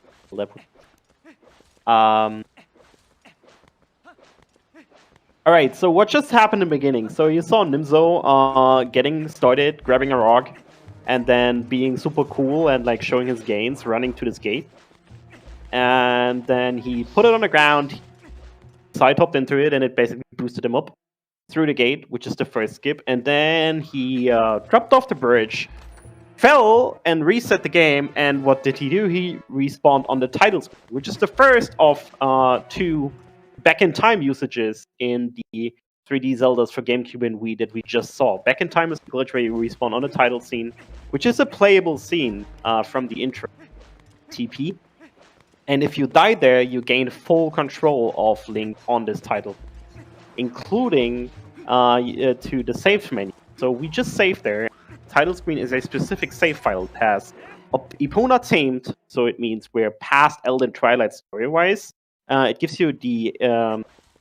Alright, so what just happened in the beginning? So you saw Nimzo getting started, grabbing a rock, and then being super cool and like showing his gains, running to this gate. And then he put it on the ground, side hopped into it, and it basically boosted him up through the gate, which is the first skip. And then he dropped off the bridge, fell and reset the game, and what did he do? He respawned on the title screen, which is the first of 2 back-in-time usages in the 3D Zeldas for GameCube and Wii that we just saw. Back-in-time is a glitch where you respawn on the title scene, which is a playable scene from the intro TP. And if you die there, you gain full control of Link on this title, including to the save menu. So we just saved there. Title screen is a specific save file. It has Epona tamed, so it means we're past Elden Twilight story-wise. It gives you the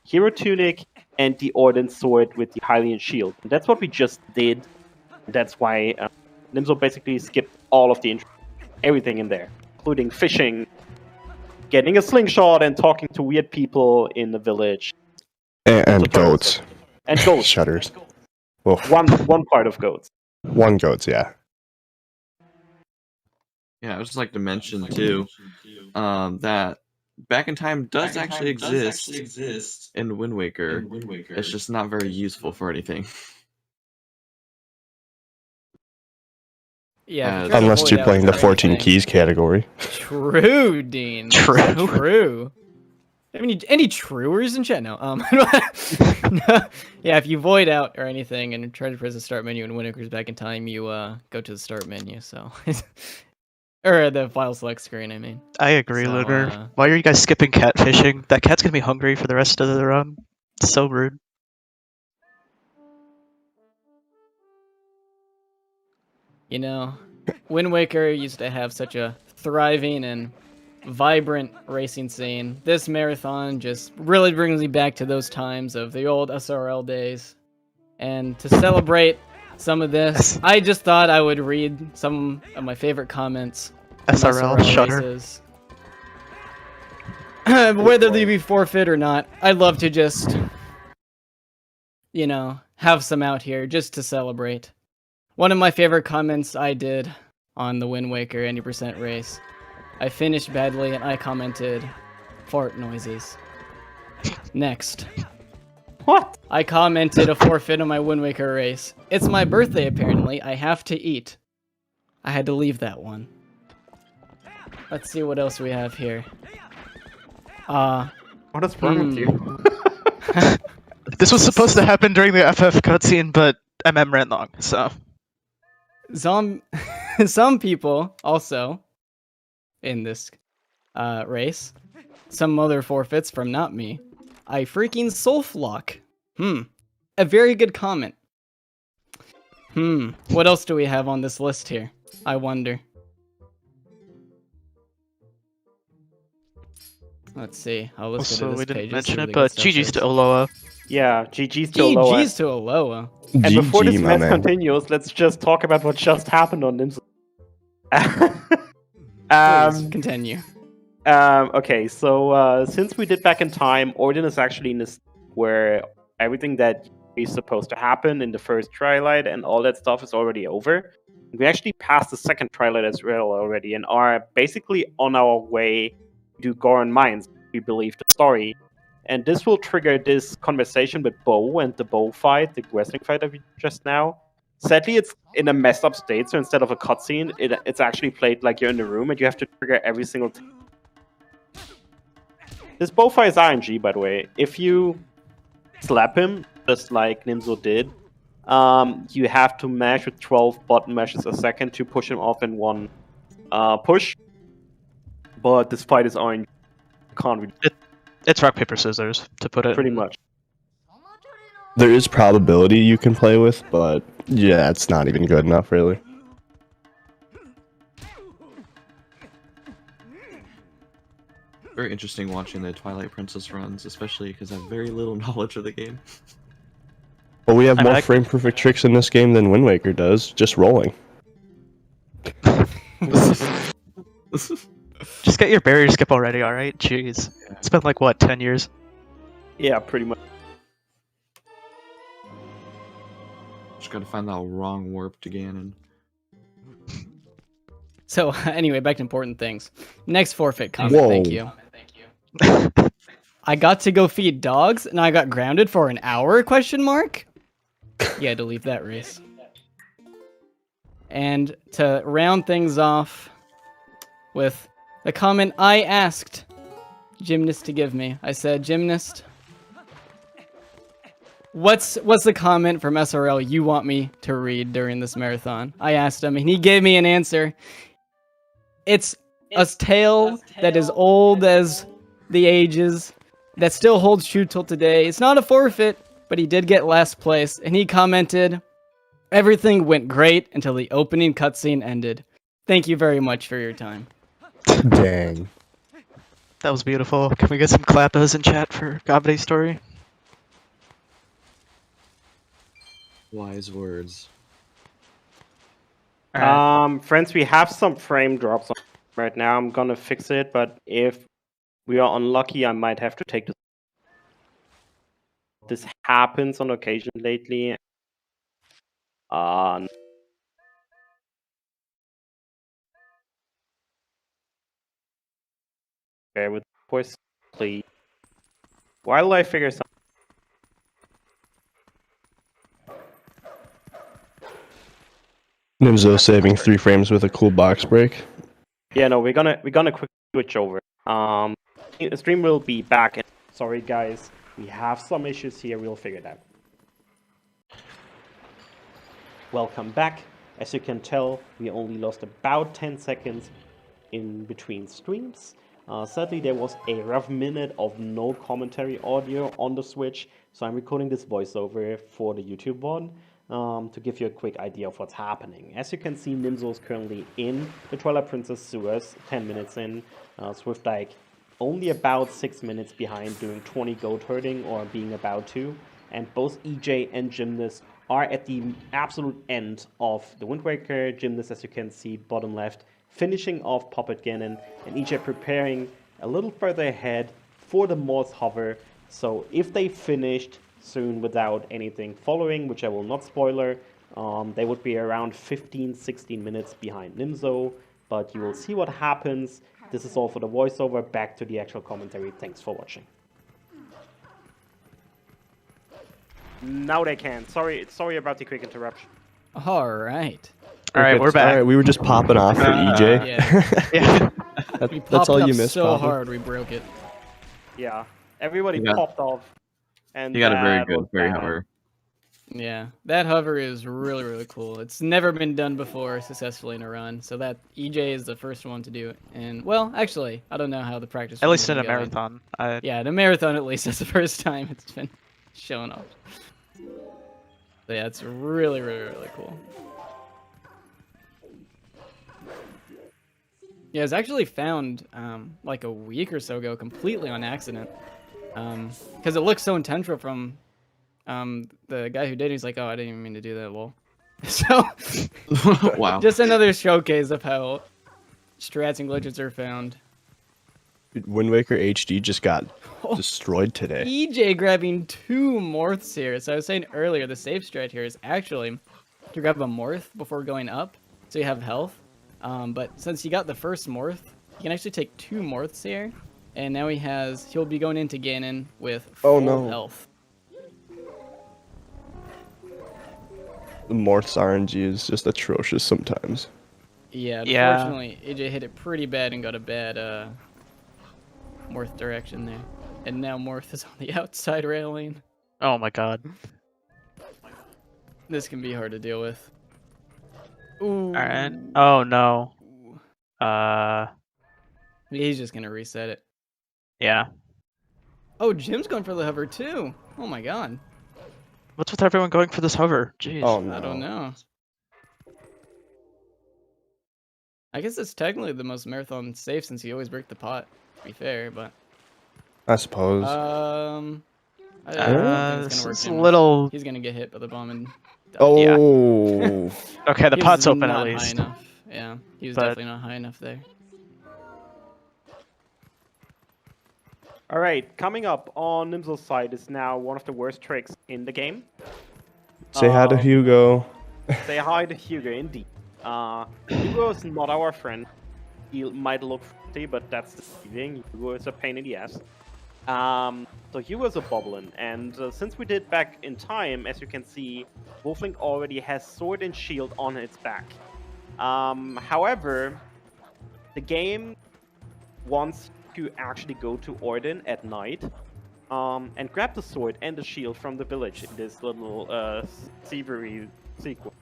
hero tunic and the Orden sword with the Hylian shield. And that's what we just did. That's why Nimzo basically skipped all of the intro, everything in there, including fishing, getting a slingshot, and talking to weird people in the village. And goats. And goats. Shudders. Well, One part of goats. one goats, yeah. Yeah, I would just like to mention too that Back in Time does actually exist in Wind Waker. It's just not very useful for anything. Yeah. Unless you're playing the 14 keys category. True, Dean. True. True. Any truers in chat? No. No. Yeah, if you void out or anything and try to press the start menu and Wind Waker's Back in Time, you go to the start menu. So, or the file select screen. I mean. I agree, So, Lunar. Why are you guys skipping catfishing? That cat's gonna be hungry for the rest of the run. It's so rude. You know, Wind Waker used to have such a thriving and vibrant racing scene. This marathon just really brings me back to those times of the old SRL days. And to celebrate some of this, I just thought I would read some of my favorite comments. from SRL shudder. races. Whether they be forfeit or not, I'd love to just, you know, have some out here just to celebrate. One of my favorite comments I did on the Wind Waker 80% race. I finished badly and I commented, fart noises. Next. What? I commented a forfeit on my Wind Waker race. It's my birthday apparently, I have to eat. I had to leave that one. Let's see what else we have here. What is wrong with you? This was supposed to happen during the FF cutscene, but MM ran long, so. Some people also in this race, some other forfeits from not me. I freaking soulflock. A very good comment. What else do we have on this list here? I wonder. Let's see. I'll listen to Also, this we didn't page. mention it, but GG's to Oloa. Yeah, GG's to Aloha. GG's to Aloha. And before this GG, my mess man. continues, let's just talk about what just happened on Nimzo. Please continue. Okay, so since we did Back in Time, Odin is actually in this where everything that is supposed to happen in the first Twilight and all that stuff is already over. We actually passed the second Twilight as well already and are basically on our way to Goron Mines, we believe the story. And this will trigger this conversation with Bo and the Bo fight, the wrestling fight that we just now. Sadly, it's in a messed up state, so instead of a cutscene, it's actually played like you're in the room and you have to trigger every single time. This Bo fight is RNG, by the way. If you slap him, just like Nimzo did, you have to mash with 12 button mashes a second to push him off in one push. But this fight is RNG. Can't really. It's rock, paper, scissors, to put it. Pretty much. There is probability you can play with, but yeah, it's not even good enough, really. Very interesting watching the Twilight Princess runs, especially because I have very little knowledge of the game. Well, we have I mean, more frame perfect tricks in this game than Wind Waker does, just rolling. Just get your barrier skip already, alright? Jeez. It's been like, what, 10 years? Yeah, pretty much. Just gotta find that wrong warp to Ganon. So anyway, back to important things. Next forfeit comment. Whoa. Thank you. I got to go feed dogs and I got grounded for an hour? Question mark. You had to leave that race. And to round things off with the comment I asked Gymnast to give me. I said, Gymnast, what's the comment from SRL you want me to read during this marathon? I asked him and he gave me an answer. It's a tale that is old as the ages, that still holds true till today. It's not a forfeit, but he did get last place, and he commented, everything went great until the opening cutscene ended. Thank you very much for your time. Dang. That was beautiful. Can we get some clappers in chat for Gabri's story? Wise words. Friends, we have some frame drops on right now. I'm gonna fix it, but if we are unlucky, I might have to take this. This happens on occasion lately. Bear with voice, please. While I figure something. Nimzo saving 3 frames with a cool box break. Yeah, no, we're gonna quick switch over. The stream will be back. Sorry, guys, we have some issues here. We'll figure it out. Welcome back. As you can tell, we only lost about 10 seconds in between streams. Sadly, there was a rough minute of no commentary audio on the Switch, so I'm recording this voiceover for the YouTube one. To give you a quick idea of what's happening. As you can see, Nimzo is currently in the Twilight Princess sewers, 10 minutes in, Swiftdike only about 6 minutes behind, doing 20 goat herding or being about to, and both EJ and Gymnast are at the absolute end of the Wind Waker. Gymnast, as you can see, bottom left, finishing off Puppet Ganon, and EJ preparing a little further ahead for the Morse Hover. So if they finished soon without anything following, which I will not spoiler, they would be around 15-16 minutes behind Nimzo, but you will see what happens. This is all for the voiceover. Back to the actual commentary. Thanks for watching. Now they can. Sorry about the quick interruption. All right. All right, we're back. All right, we were just popping off for EJ. Yeah. That- We popped that's all up you missed. so Papa. hard we broke it. Yeah, everybody Yeah. popped off. And You got a very that good, was very bad. hover. Yeah, that hover is really, really cool. It's never been done before successfully in a run, so that EJ is the first one to do it. And, well, actually, I don't know how the practice At runs least in are a going. marathon. Yeah, the marathon at least, that's the first time it's been shown off. So yeah, it's really, really, really cool. Yeah, it was actually found like a week or so ago, completely on accident. Because it looks so intentional from the guy who did it. He's like, oh, I didn't even mean to do that, lol. So, Wow. just another showcase of how strats and glitches are found. Wind Waker HD just got destroyed today. EJ grabbing 2 morphs here. So I was saying earlier, the safe strat here is actually to grab a morph before going up, so you have health. But since he got the first morph, he can actually take 2 morphs here, and now he'll be going into Ganon with full health. The Morth's RNG is just atrocious sometimes. Yeah, unfortunately, AJ hit it pretty bad and got a bad morph direction there. And now morph is on the outside railing. Oh my god. This can be hard to deal with. Ooh. Alright. Oh no. He's just gonna reset it. Yeah. Oh, Jim's going for the hover too. Oh my god. What's with everyone going for this hover? Jeez. Oh no. I don't know. I guess it's technically the most marathon safe since you always break the pot, to be fair, but I suppose. I don't think it's gonna work. It's a little. He's gonna get hit by the bomb and die. Oh. Okay, the He pot's was open at not high least. enough. Yeah, he was But- definitely not high enough there. All right, coming up on Nimzel's side is now one of the worst tricks in the game. Say hi to Hugo. Say hi to Hugo, indeed. Hugo is not our friend. He might look friendly, but that's deceiving. Hugo is a pain in the ass. So Hugo is a boblin, and since we did back in time, as you can see, Wolflink already has sword and shield on its back. However, the game wants to actually go to Orden at night and grab the sword and the shield from the village in this little thievery sequence.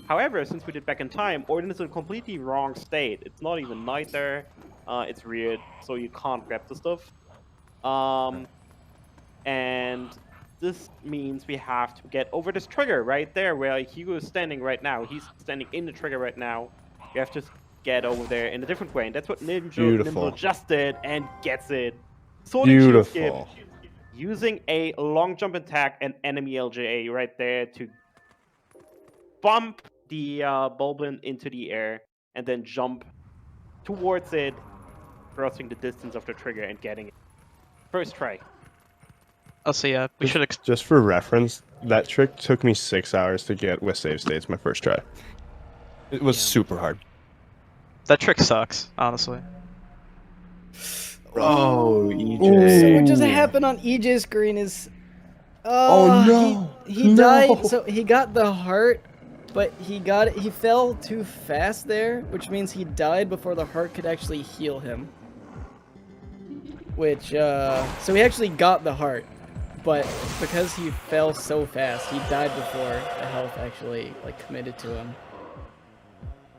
However, since we did back in time, Orden is in a completely wrong state. It's not even night there. It's weird, so you can't grab the stuff. And this means we have to get over this trigger right there where Hugo is standing right now. He's standing in the trigger right now. You have to get over there in a different way, and that's what Nimble just did and gets it. Sword and shield skip, using a long jump attack and enemy LJA right there to bump the Bulblin into the air and then jump towards it, crossing the distance of the trigger and getting it. First try. Oh, so yeah, we should. Just for reference, that trick took me 6 hours to get with save states my first try. It was super hard. That trick sucks, honestly. Oh, EJ. So what just happened on EJ's screen is... Oh, no. He died, so he got the heart, but he fell too fast there, which means he died before the heart could actually heal him. Which, so he actually got the heart, but because he fell so fast, he died before the health actually, like, committed to him.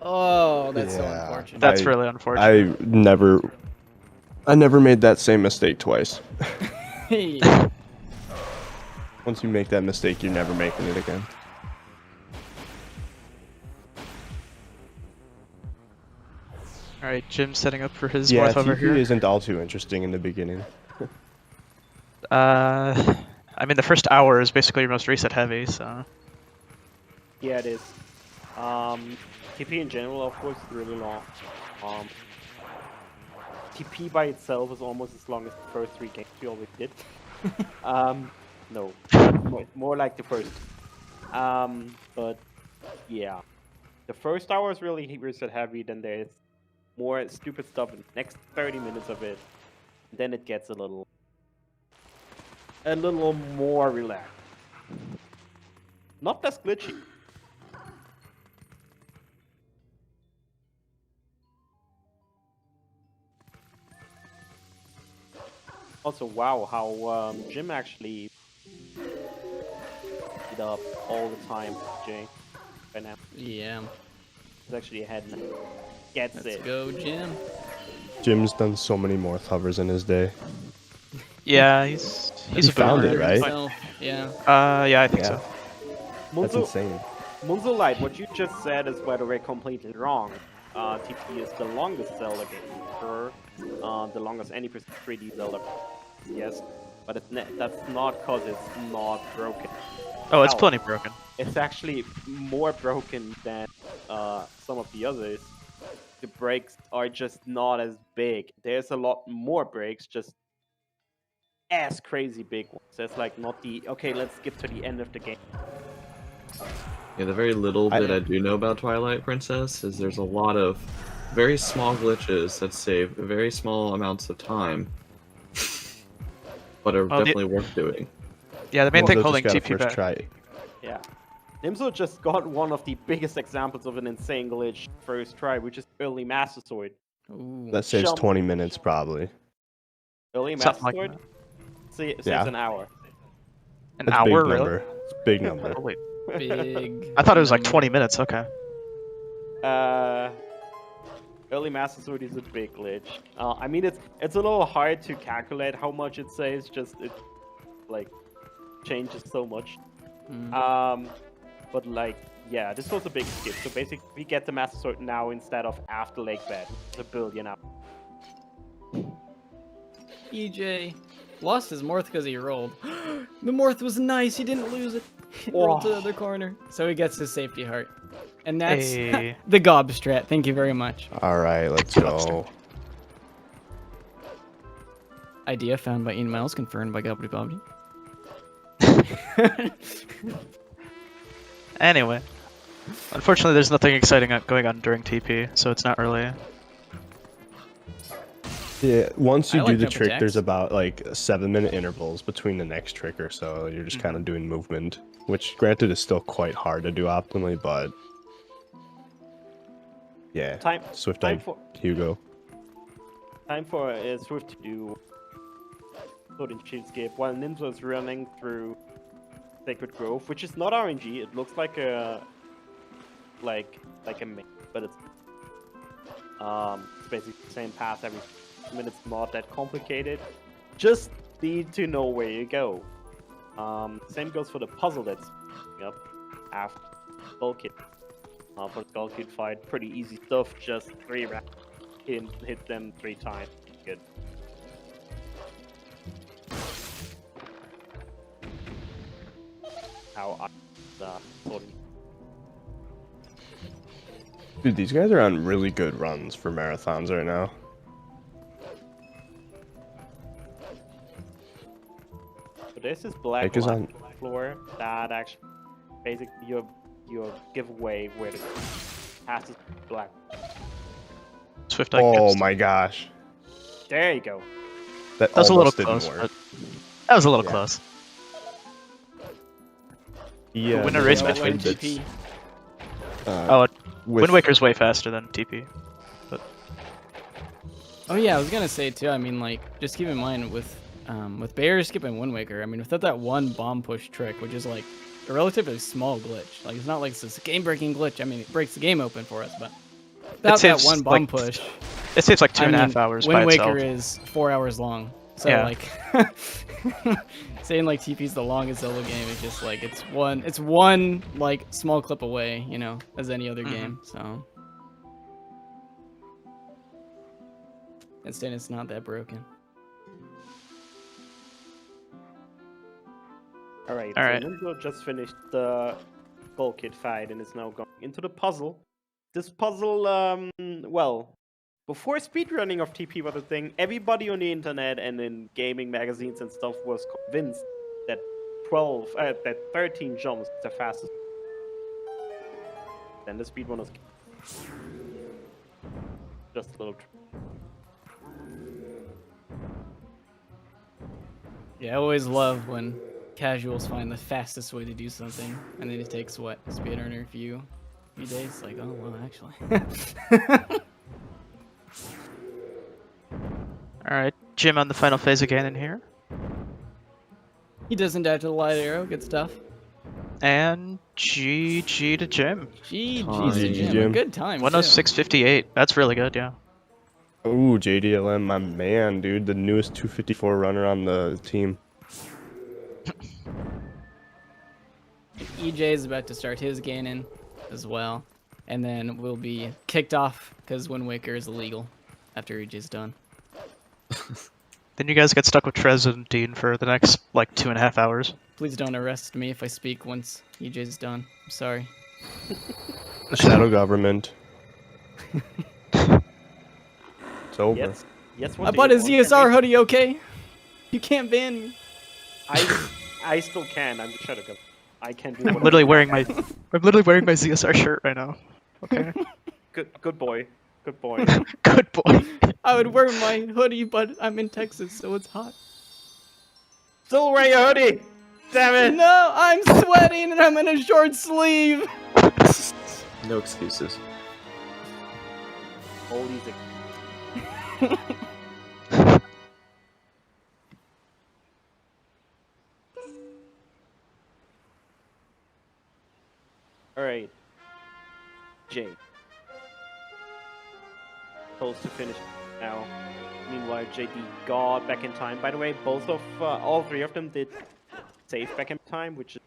Oh, that's so unfortunate. That's really unfortunate. I never made that same mistake twice. Yeah. Once you make that mistake, you're never making it again. Alright, Jim's setting up for his Yeah, morph over TP here. isn't all too interesting in the beginning. I mean, the first hour is basically your most reset heavy, so... Yeah, it is. TP in general, of course, is really long. TP by itself is almost as long as the first 3 games we always did. No, more like the first. But yeah, the first hour is really reset heavy. Then there's more stupid stuff in the next 30 minutes of it. Then it gets a little more relaxed. Not as glitchy. Also, wow, how Jim actually beat up all the time, Jay, right now. Yeah. He's actually ahead now. Gets it. Let's go, Jim. Jim's done so many more hovers in his day. Yeah, he's He a found boomer. it, right? Yeah. Yeah, I think so. That's insane. Munzo Light, what you just said is, by the way, completely wrong. TP is the longest Zelda game ever, the longest any 3D Zelda. Yes, but that's not because it's not broken. Oh, it's plenty broken. It's actually more broken than some of the others. The breaks are just not as big. There's a lot more breaks, just as crazy big ones. It's like not the, okay, let's skip to the end of the game. Yeah, the very little bit I do know about Twilight Princess is there's a lot of very small glitches that save very small amounts of time, but are definitely worth doing. Yeah, the main thing Nimzo holding just got a TP first back. try. Yeah. Nimzo just got one of the biggest examples of an insane glitch first try, which is early Master Sword. Ooh. That saves 20 minutes probably. Early Something Master like Sword? Saves Yeah. an hour. An That's a hour, big really? number. It's a big number. Holy. Big. I thought it was like 20 minutes. Okay. Early Master Sword is a big glitch. I mean, it's a little hard to calculate how much it saves. Just it like changes so much. But like, yeah, this was a big skip. So basically, we get the Master Sword now instead of after Lake Bed. It's a billion hours. EJ lost his Morph because he rolled. The Morph was nice. He didn't lose it. He rolled to the other corner. So he gets his safety heart. And that's Hey. the gob strat. Thank you very much. All right, let's go. Idea found by Ian Miles, confirmed by BotW. Anyway. Unfortunately, there's nothing exciting going on during TP, so it's not really... Yeah, once you I do like the jump trick, attacks. there's about like 7-minute intervals between the next trick or so. You're just kind of doing movement, which granted is still quite hard to do optimally, but yeah. Time Swift-eyed for Hugo. Swift to do Sword and Shield skip while Nimzo is running through Sacred Grove, which is not RNG. It looks like a main, but it's basically the same path every. I mean, it's not that complicated. Just need to know where you go. Same goes for the puzzle that's up after Skull Kid. For the Skull Kid fight, pretty easy stuff. Just 3 rounds. Hit them 3 times. Good. How I sort of. Dude, these guys are on really good runs for marathons right now. So there's this black Mike is line on- on the floor that actually basically your giveaway where the passes black. Swift Oh my gosh. There you go. That was a little almost didn't close. work. But that was a little Yeah. close. Yeah, Winner race no, match like wins. it's, Oh, with- Wind Waker's way faster than TP. But Oh yeah, I was gonna say too. I mean, like, just keep in mind with Bear skipping Wind Waker. I mean, without that one bomb push trick, which is like a relatively small glitch. Like, it's not like it's a game-breaking glitch. I mean, it breaks the game open for us, but without that saves, one bomb like, push, it saves like 2.5 I mean, hours Wind by Waker itself. is 4 hours long. So Yeah. like, saying like TP's the longest Zelda game is just like it's one like small clip away, you know, as any other game. So instead, it's not that broken. Alright, All so right. Nimzo just finished the Skull Kid fight and is now going into the puzzle. This puzzle, well, before speedrunning of TP was a thing, everybody on the internet and in gaming magazines and stuff was convinced that 13 jumps is the fastest. Then the speedrunners just a little. Yeah, I always love when casuals find the fastest way to do something, and then it takes what speedrunner a few days. Like, oh well, actually. Alright, Jim on the final phase again in here. He doesn't die to the light arrow. Good stuff. And GG to Jim. GG's to GG, Jim. A Jim. good time. too. 106.58. That's really good, yeah. Ooh, JDLM, my man, dude, the newest 254 runner on the team. EJ is about to start his gaining as well. And then we'll be kicked off because Wind Waker is illegal after EJ's done. Then you guys get stuck with Trez and Dean for the next, like, 2.5 hours. Please don't arrest me if I speak once EJ's done. I'm sorry. Shadow government. It's over. Yes. Yes. What I do bought you a want? ZSR hoodie, okay? You can't ban me. I still can. I'm the shadow government. I can do. I'm whatever literally I wearing want. my I'm literally wearing my ZSR shirt right now. Okay. Good boy. Good boy. Good boy. I would wear my hoodie, but I'm in Texas, so it's hot. Still wear your hoodie. Damn it. No, I'm sweating and I'm in a short sleeve. No excuses. Holy dick. All right. Jay. Close to finish now. Meanwhile, JD got back in time. By the way, all three of them did save back in time, which is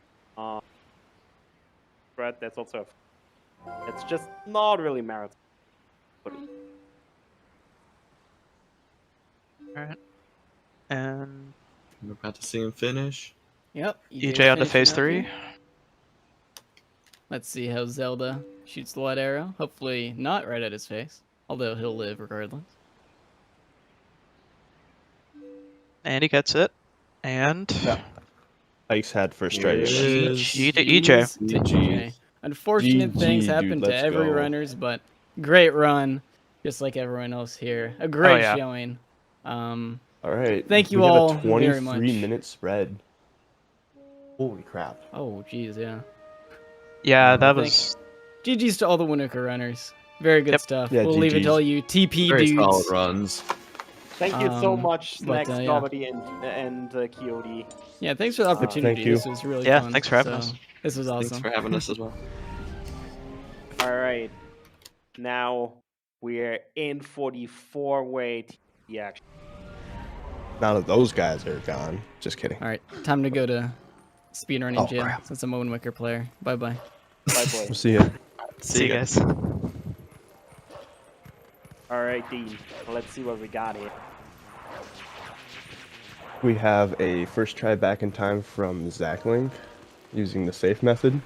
right. That's also it's just not really marathon. Alright. And We're about to see him finish. Yep. EJ on to phase finishing 3. up here. Let's see how Zelda shoots the light arrow. Hopefully not right at his face, although he'll live regardless. And he gets it. And Ice had first Here it strike. is. G to EJ. To EJ. Unfortunate GG, things dude, happen to let's every go. runners, but great run, just like everyone else here. A great yeah. showing. All right. Thank you we all have a very much. 23-minute spread. Holy crap. Oh, geez, yeah. Yeah, that I think- was GG's to all the Winoka runners. Very good Yep. stuff. Yeah, We'll leave it GGs. to all you TP Very dudes. solid runs. Thank you so Um, much, but, Snacks, yeah. Comedy, and Coyote. Yeah, thanks for the opportunity. thank you. This was really Yeah, fun. thanks for having us. This was awesome. Thanks for having us as well. All right. Now we're in for the four-way TP action. Now that those guys are gone. Just kidding. All right, time to go to speedrunning Oh, jail crap. since I'm a Wind Waker player. Bye bye. Bye, boys. We'll see ya. see you guys. All right, Dean. Let's see what we got here. We have a first try back in time from Zacklink using the safe method.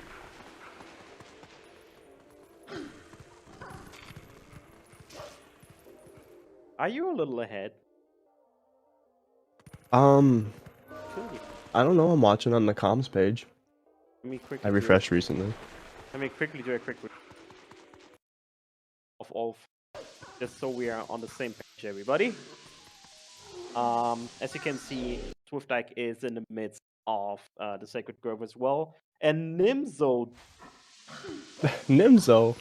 Are you a little ahead? I don't know. I'm watching on the comms page. Let me quickly. I refreshed recently. Let me quickly do a quick of all, just so we are on the same page, everybody. As you can see, Swiftdyke is in the midst of the Sacred Grove as well, and Nimzo Nimzo.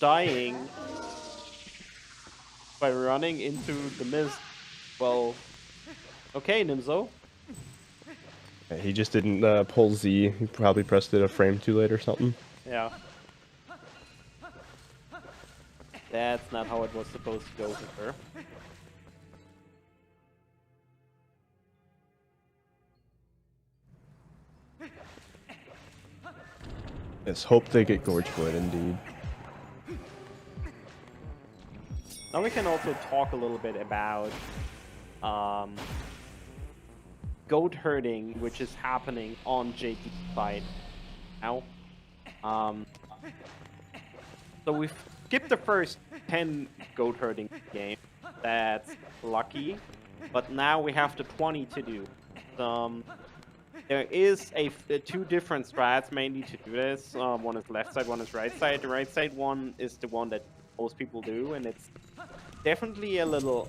dying by running into the mist. Well, okay, Nimzo. Yeah, he just didn't pull Z. He probably pressed it a frame too late or something. Yeah. That's not how it was supposed to go with her. Let's hope they get Gorgewood, indeed. Now we can also talk a little bit about goat herding, which is happening on JD side now. So we've skipped the first 10 goat herding game. That's lucky, but now we have the 20 to do. There is two different strats mainly to do this. One is left side, one is right side. The right side one is the one that most people do, and it's definitely a little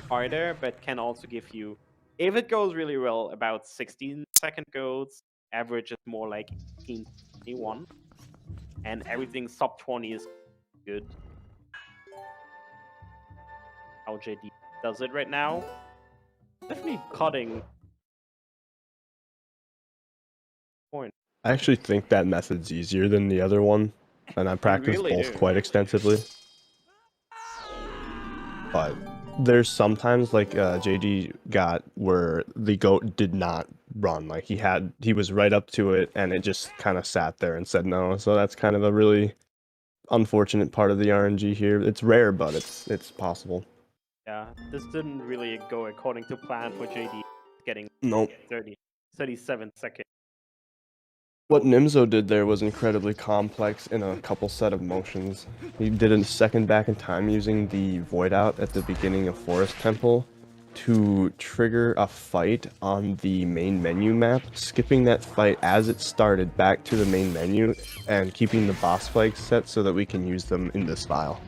harder, but can also give you, if it goes really well, about 16-second goats. Average is more like 18, 21, and everything sub 20 is good. How JD does it right now? Definitely cutting. Point. I actually think that method's easier than the other one, and I practice really both do. quite extensively. But there's sometimes like JD got where the goat did not run. Like he was right up to it, and it just kind of sat there and said no. So that's kind of a really unfortunate part of the RNG here. It's rare, but it's possible. Yeah, this didn't really go according to plan for JD getting Nope. 37 seconds. What Nimzo did there was incredibly complex in a couple set of motions. He did a second back in time using the void out at the beginning of Forest Temple to trigger a fight on the main menu map, skipping that fight as it started back to the main menu and keeping the boss flags set so that we can use them in this file.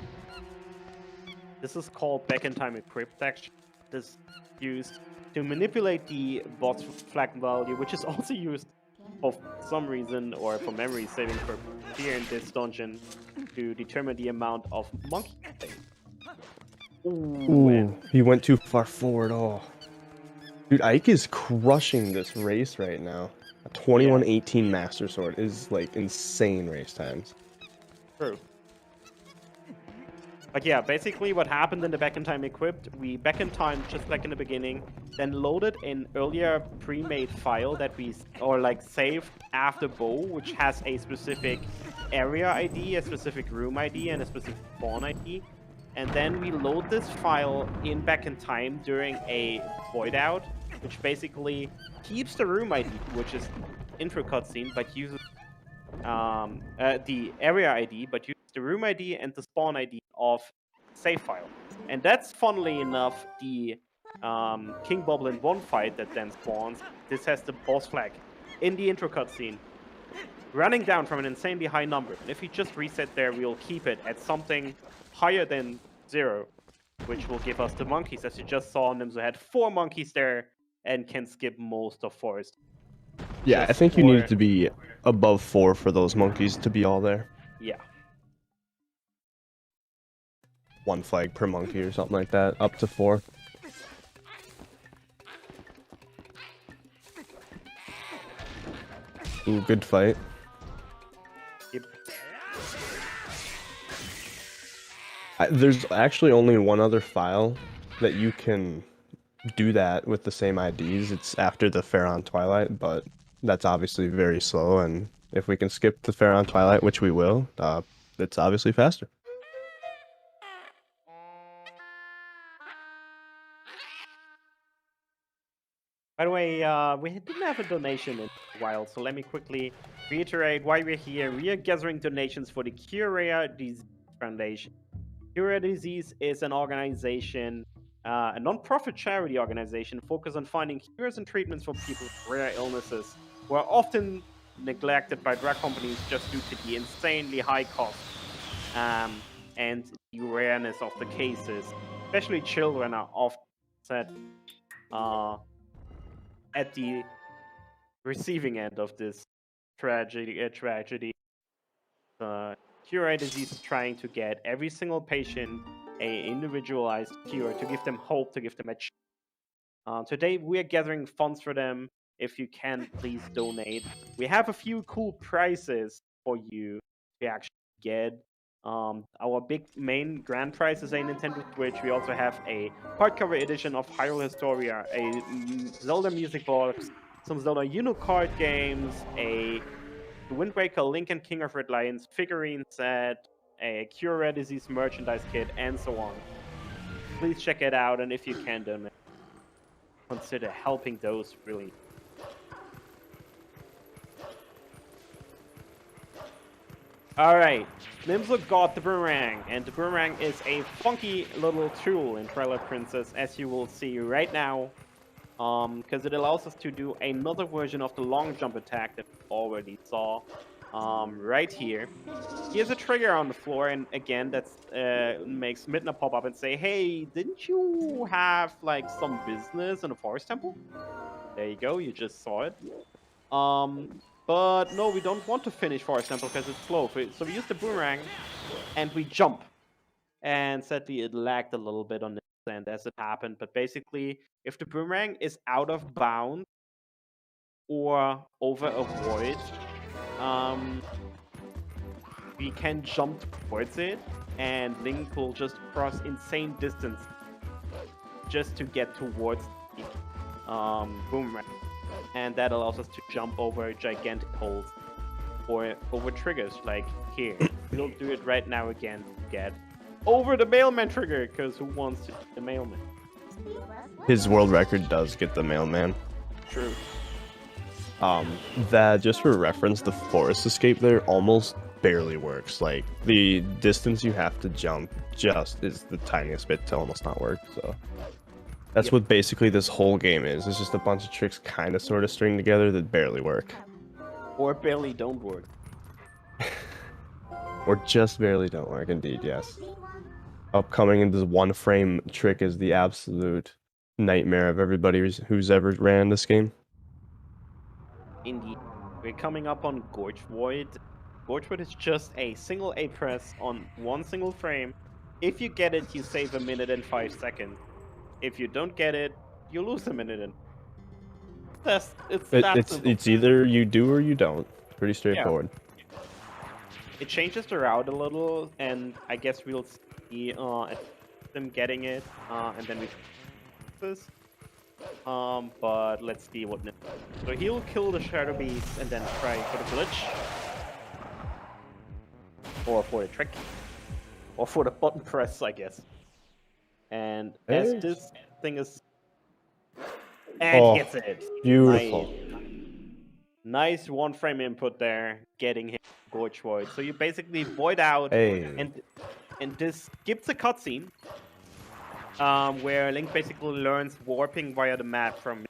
This is called back in time equipped action. This is used to manipulate the boss flag value, which is also used for some reason or for memory saving purposes here in this dungeon to determine the amount of monkey. Ooh, he went too far forward. Oh, dude, Ike is crushing this race right now. A 21:18 Master Sword is like insane race times. True. But yeah, basically what happened in the back in time equipped, we back in time just like in the beginning, then loaded an earlier pre-made file that we saved after bow, which has a specific area ID, a specific room ID, and a specific spawn ID. And then we load this file in back in time during a void out, which basically keeps the room ID, which is intro cutscene, but uses the area ID, but uses the room ID and the spawn ID of save file. And that's, funnily enough, the King Boblin 1 fight that then spawns. This has the boss flag in the intro cutscene, running down from an insanely high number. And if we just reset there, we'll keep it at something higher than 0, which will give us the monkeys. As you just saw, Nimzo had 4 monkeys there and can skip most of Forest. Yeah, I think you needed to be above 4 for those monkeys to be all there. Yeah. 1 flag per monkey or something like that, up to 4. Ooh, good fight. Yep. There's actually only one other file that you can do that with the same IDs. It's after the Pharaon Twilight, but that's obviously very slow, and if we can skip the Pharaon Twilight, which we will, it's obviously faster. By the way, we didn't have a donation in a while, so let me quickly reiterate why we're here. We are gathering donations for the Cure Rare Disease Foundation. Cure Rare Disease is an organization, a non-profit charity organization focused on finding cures and treatments for people with rare illnesses who are often neglected by drug companies just due to the insanely high cost and the rareness of the cases. Especially children are often set at the receiving end of this tragedy. Cure Rare Disease is trying to get every single patient a individualized cure to give them hope, to give them a chance. Today we are gathering funds for them. If you can, please donate. We have a few cool prizes for you to actually get. Our big main grand prize is a Nintendo Switch. We also have a hardcover edition of Hyrule Historia, a Zelda music box, some Zelda Uno card games, a Wind Waker Link and King of Red Lions figurine set, a Cure Rare Disease merchandise kit, and so on. Please check it out, and if you can donate, consider helping those really. Alright, Nimzo got the boomerang, and the boomerang is a funky little tool in Twilight Princess, as you will see right now, because it allows us to do another version of the long jump attack that we already saw right here. Here's a trigger on the floor, and again, that makes Midna pop up and say, hey, didn't you have like some business in a forest temple? There you go, you just saw it. But no, we don't want to finish Forest Temple because it's slow. So we use the boomerang and we jump. And sadly, it lagged a little bit on this end as it happened. But basically, if the boomerang is out of bounds or over a void, we can jump towards it. And Link will just cross insane distance just to get towards the boomerang. and that allows us to jump over gigantic holes or over triggers like here. We'll do it right now again. Get over the mailman trigger, because who wants to be the mailman? His world record does get the mailman. True. That, just for reference, the forest escape there almost barely works. Like, the distance you have to jump just is the tiniest bit to almost not work, so... That's what basically this whole game is. It's just a bunch of tricks kind of sort of string together that barely work. Or barely don't work. Or just barely don't work, indeed, yes. Upcoming in this one frame trick is the absolute nightmare of everybody who's ever ran this game. Indeed. We're coming up on Gorge Void. Gorge Void is just a single A press on one single frame. If you get it, you save 1 minute and 5 seconds. If you don't get it, you lose 1 minute and... It's either you do or you don't. Pretty straightforward. Yeah. It changes the route a little, and I guess we'll see them getting it, and then we this. But let's see what. So he'll kill the Shadow Beast and then try for the glitch, or for the trick, or for the button press, I guess. And as this thing is, and gets it. Beautiful. Nice one frame input there, getting him Gorge Void. So you basically void out, and this skips a cutscene, where Link basically learns warping via the map from.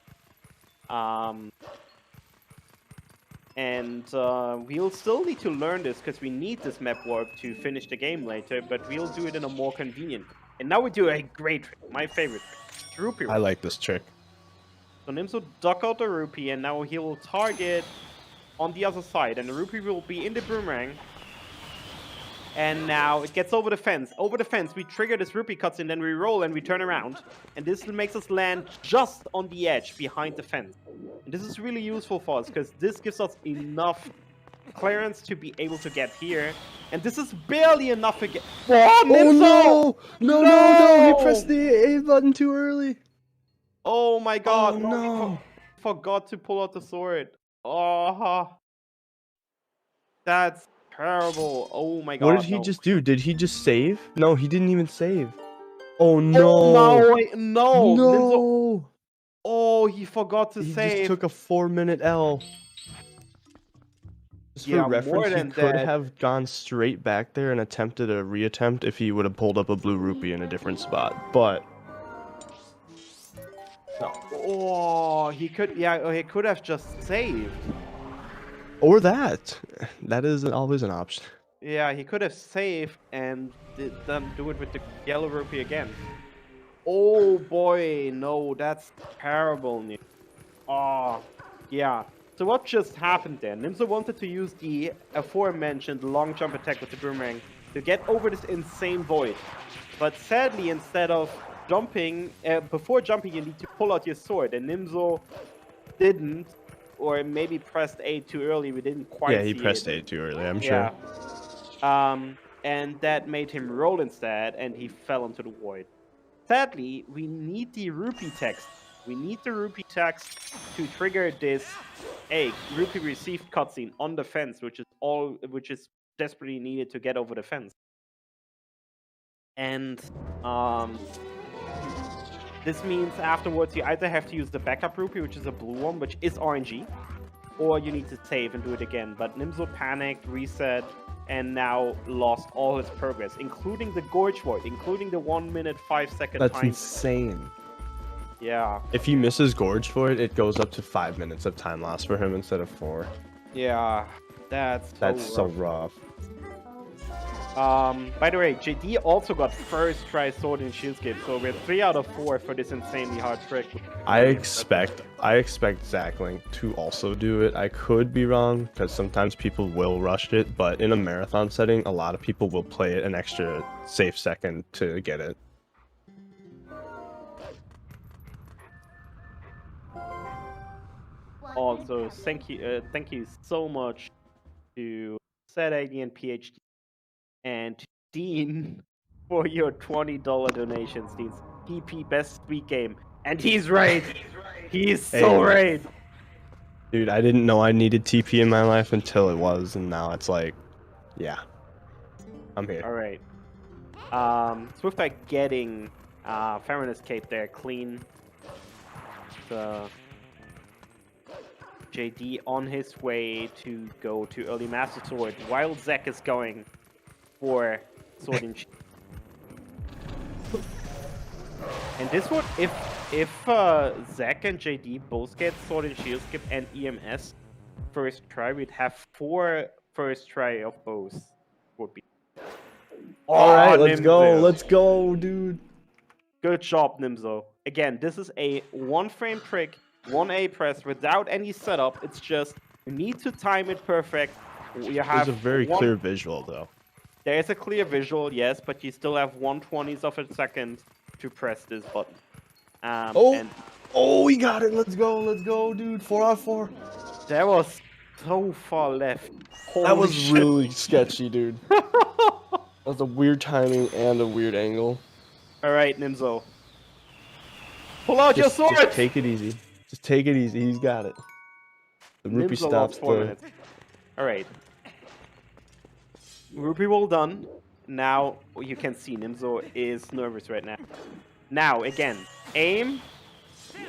We'll still need to learn this because we need this map warp to finish the game later, but we'll do it in a more convenient. And now we do a great trick, my favorite trick, Rupee. I like this trick. So Nims will duck out the Rupee, and now he will target on the other side, and the Rupee will be in the boomerang. And now it gets over the fence. Over the fence, we trigger this Rupee cutscene, then we roll and we turn around. And this makes us land just on the edge behind the fence. And this is really useful for us, because this gives us enough clearance to be able to get here. And this is barely enough again. Oh, no! He pressed the A button too early. Oh my god. Oh, no. He forgot to pull out the sword. Oh. That's terrible. Oh my god. What did he just do? Did he just save? No, he didn't even save. Oh no. Oh, no. No. Oh, he forgot to save. He just took a 4-minute L. Just for reference, he could have gone straight back there and attempted a reattempt if he would have pulled up a blue Rupee in a different spot, but... No. Oh, he could have just saved. Or that. That is always an option. Yeah, he could have saved and then do it with the yellow Rupee again. Oh boy, no, that's terrible news. Oh, yeah. So what just happened there? Nimzo wanted to use the aforementioned long jump attack with the boomerang to get over this insane void. But sadly, instead of jumping, before jumping you need to pull out your sword, and Nimzo didn't, or maybe pressed A too early, we didn't quite see it. Yeah, he pressed A too early, I'm sure. And that made him roll instead, and he fell into the void. Sadly, we need the Rupee text. We need the Rupee text to trigger this Rupee received cutscene on the fence, which is desperately needed to get over the fence. And this means afterwards you either have to use the backup Rupee, which is a blue one, which is RNG, or you need to save and do it again. But Nimzo panicked, reset, and now lost all his progress, including the Gorge Void, including the 1 minute 5 second time. That's insane. Yeah. If he misses Gorge Void, it goes up to 5 minutes of time loss for him instead of 4. Yeah, that's so rough. By the way, JD also got first try Sword and Shield skip, so we're 3 out of 4 for this insanely hard trick. I expect Zacklink to also do it. I could be wrong, because sometimes people will rush it, but in a marathon setting, a lot of people will play it an extra safe second to get it. Also, thank you so much to SetAD and PhD and to Dean for your $20 donations. Dean's PP best sweet game, and he's right. He's so right. Dude, I didn't know I needed TP in my life until it was, and now it's like, yeah. I'm here. Alright. Swift are getting Farron escape there clean. The JD on his way to go to early Master Sword while Zack is going for Sword and Shield. And this one, if Zack and JD both get Sword and Shield skip and EMS first try, we'd have 4 first try of both. Would be. Alright, let's go. Nimzo. Let's go, dude. Good job, Nimzo. Again, this is a 1-frame trick, 1A press without any setup. It's just you need to time it perfect. You have There's a very clear visual, though. There is a clear visual, yes, but you still have 1/20th of a second to press this button. Oh, we got it. Let's go, dude. 4 out of 4. That was so far left. That Holy was shit. really sketchy, dude. That was a weird timing and a weird angle. Alright, Nimzo. Pull out your sword! Just take it easy. Just take it easy. He's got it. The rupee Nimzo lost stops 4 the... minutes. Alright. Rupee roll done. Now you can see Nimzo is nervous right now. Now, again, aim,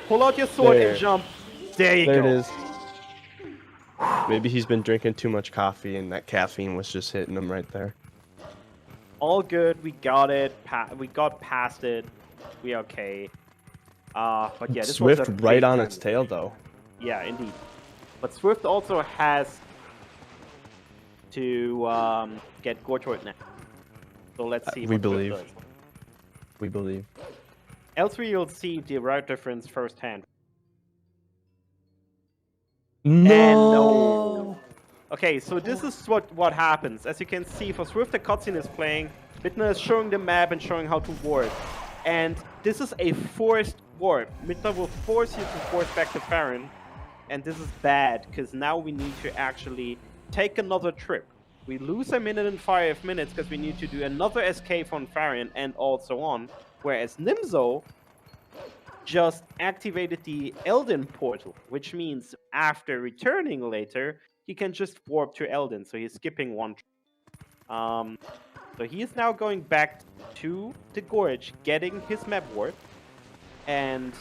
pull out your sword There. and jump. There you There go. it is. Maybe he's been drinking too much coffee and that caffeine was just hitting him right there. All good. We got it. We got past it. We okay. But yeah, this Swift was a right big on time. its tail, though. Yeah, indeed. But Swift also has to get Gortort now. So let's see. We what Swift believe. does. We believe. Elsewhere, you'll see the route difference firsthand. No. Okay, so this is what happens. As you can see, for Swift, the cutscene is playing. Midna is showing the map and showing how to warp. And this is a forced warp. Midna will force you to force back to Farron. And this is bad, because now we need to actually take another trip. We lose 1 minute and 5 minutes because we need to do another escape on Farron and also on. Whereas Nimzo just activated the Elden portal, which means after returning later, he can just warp to Elden, so he's skipping one. So he is now going back to the gorge, getting his map warp, and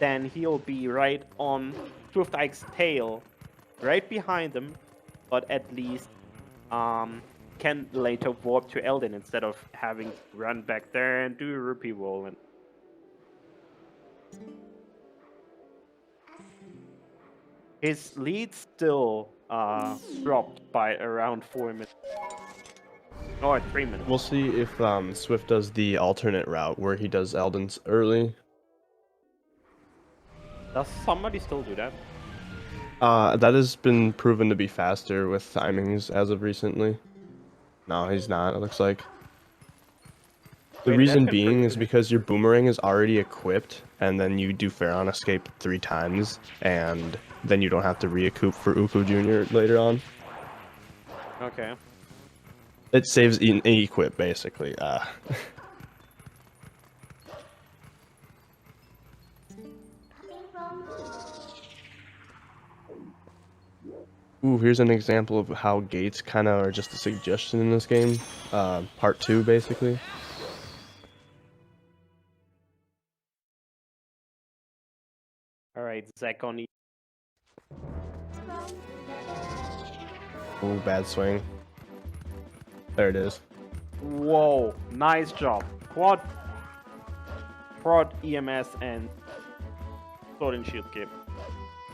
then he'll be right on Swift Ike's tail, right behind him, but at least can later warp to Elden instead of having to run back there and do a rupee roll. And his lead still dropped by around 4 minutes. Or 3 minutes. We'll see if Swift does the alternate route where he does Elden's early. Does somebody still do that? That has been proven to be faster with timings as of recently. No, he's not, it looks like. The Wait, reason that's been being proven. is because your boomerang is already equipped, and then you do Pharaon escape 3 times, and then you don't have to re-equip for Uku Jr. later on. Okay. It saves e-equip, basically. Ooh, here's an example of how gates kind of are just a suggestion in this game. Part 2, basically. Alright, Zach on E. Ooh, bad swing. There it is. Whoa, nice job. Quad EMS and sword and shield skip.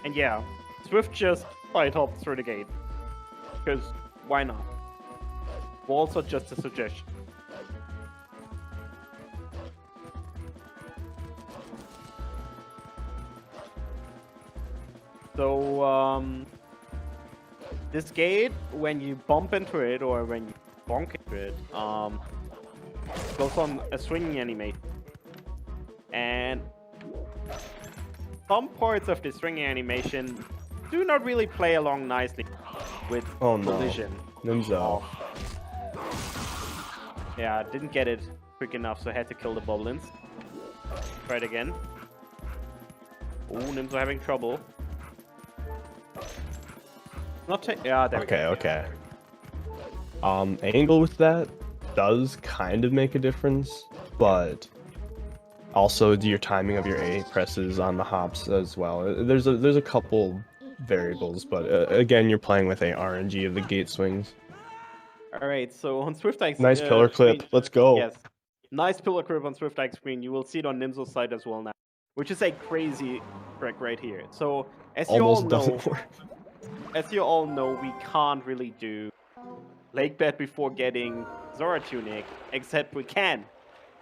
And yeah, Swift just side hopped through the gate. Because why not? Walls are just a suggestion. So, this gate, when you bump into it or when you bonk into it, goes on a swinging animation. And some parts of the swinging animation do not really play along nicely with collision. Nimzo. Yeah, didn't get it quick enough, so I had to kill the boblins. Try it again. Oh, Nimzo having trouble. Not yeah, there we go. Okay. Angle with that does kind of make a difference, but also your timing of your A presses on the hops as well. There's a couple variables, but again, you're playing with a RNG of the gate swings. All right, so on Swift Ike Nice pillar clip. Let's go. Yes, nice pillar clip on Swift Ike screen. You will see it on Nimzo's side as well now, which is a crazy trick right here. So as you all Almost know, doesn't work. as you all know, we can't really do Lake Bet before getting Zora Tunic, except we can.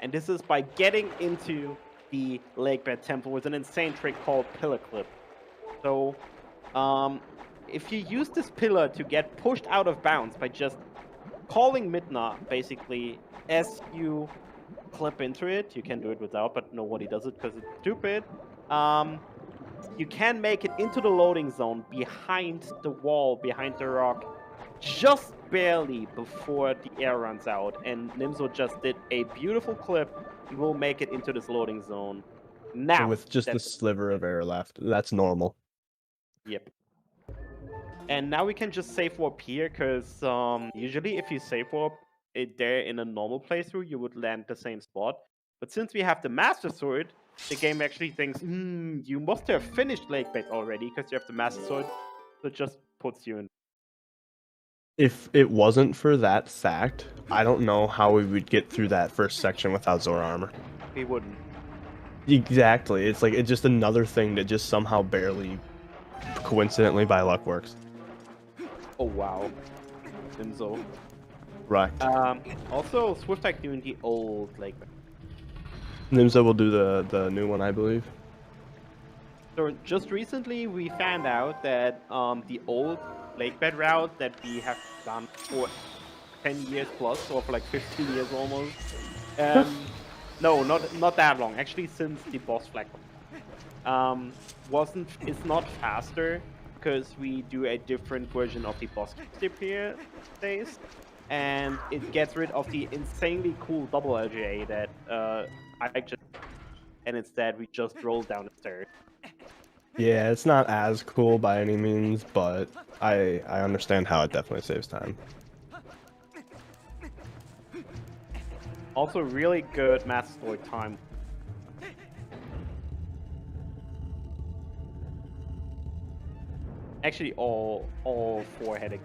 And this is by getting into the Lake Bet Temple with an insane trick called Pillar Clip. So, if you use this pillar to get pushed out of bounds by just calling Midna, basically, as you clip into it, you can do it without, but nobody does it because it's stupid. You can make it into the loading zone behind the wall, behind the rock, just barely before the air runs out. And Nimzo just did a beautiful clip. He will make it into this loading zone. Now, With just a sliver of air left. That's normal. Yep. And now we can just save warp here, because usually if you save warp it there in a normal playthrough, you would land the same spot. But since we have the Master Sword, the game actually thinks, you must have finished Lake Bet already, because you have the Master Sword. So it just puts you in. If it wasn't for that fact, I don't know how we would get through that first section without Zora armor. We wouldn't. Exactly. It's like it's just another thing that just somehow barely, coincidentally by luck, works. Oh wow. Nimzo. Right. Also, Swift Ike doing the old Lake Bet. Nimzo will do the new one, I believe. So just recently we found out that the old Lake Bed route that we have done for 10 years plus, or for like 15 years almost. No, not that long. Actually, since the boss flag. It's not faster because we do a different version of the boss skip here days, and it gets rid of the insanely cool double LGA that I just, and instead we just roll down the stairs. Yeah, it's not as cool by any means, but I understand how it definitely saves time. Also, really good Master Sword time. Actually, all four heading.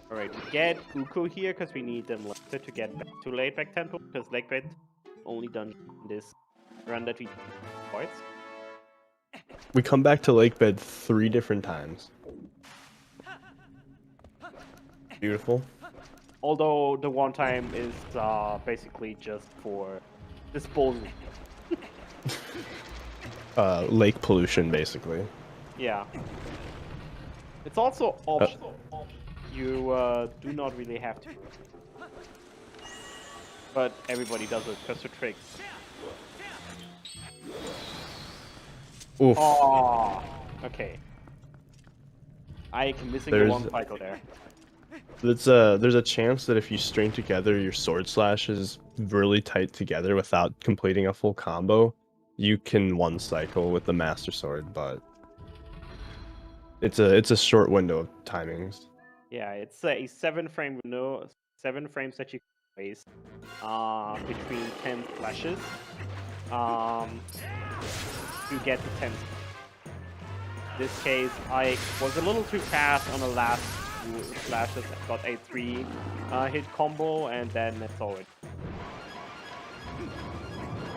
Alright, we get Uko here because we need them later to get back to Lake Bet Temple, because Lake Bet only done this run that we points. We come back to Lake Bed 3 different times. Beautiful. Although the one time is basically just for disposal. Lake pollution, basically. Yeah. It's also optional. You do not really have to. But everybody does it because of tricks. Oof. Oh, okay. I'm missing the one cycle there. There's a chance that if you string together your sword slashes really tight together without completing a full combo, you can one cycle with the Master Sword, but it's a short window of timings. Yeah, it's a 7-frame window, 7 frames that you can waste between 10 flashes to get to 10. In this case, I was a little too fast on the last few flashes. I got a 3 hit combo, and then that's all it.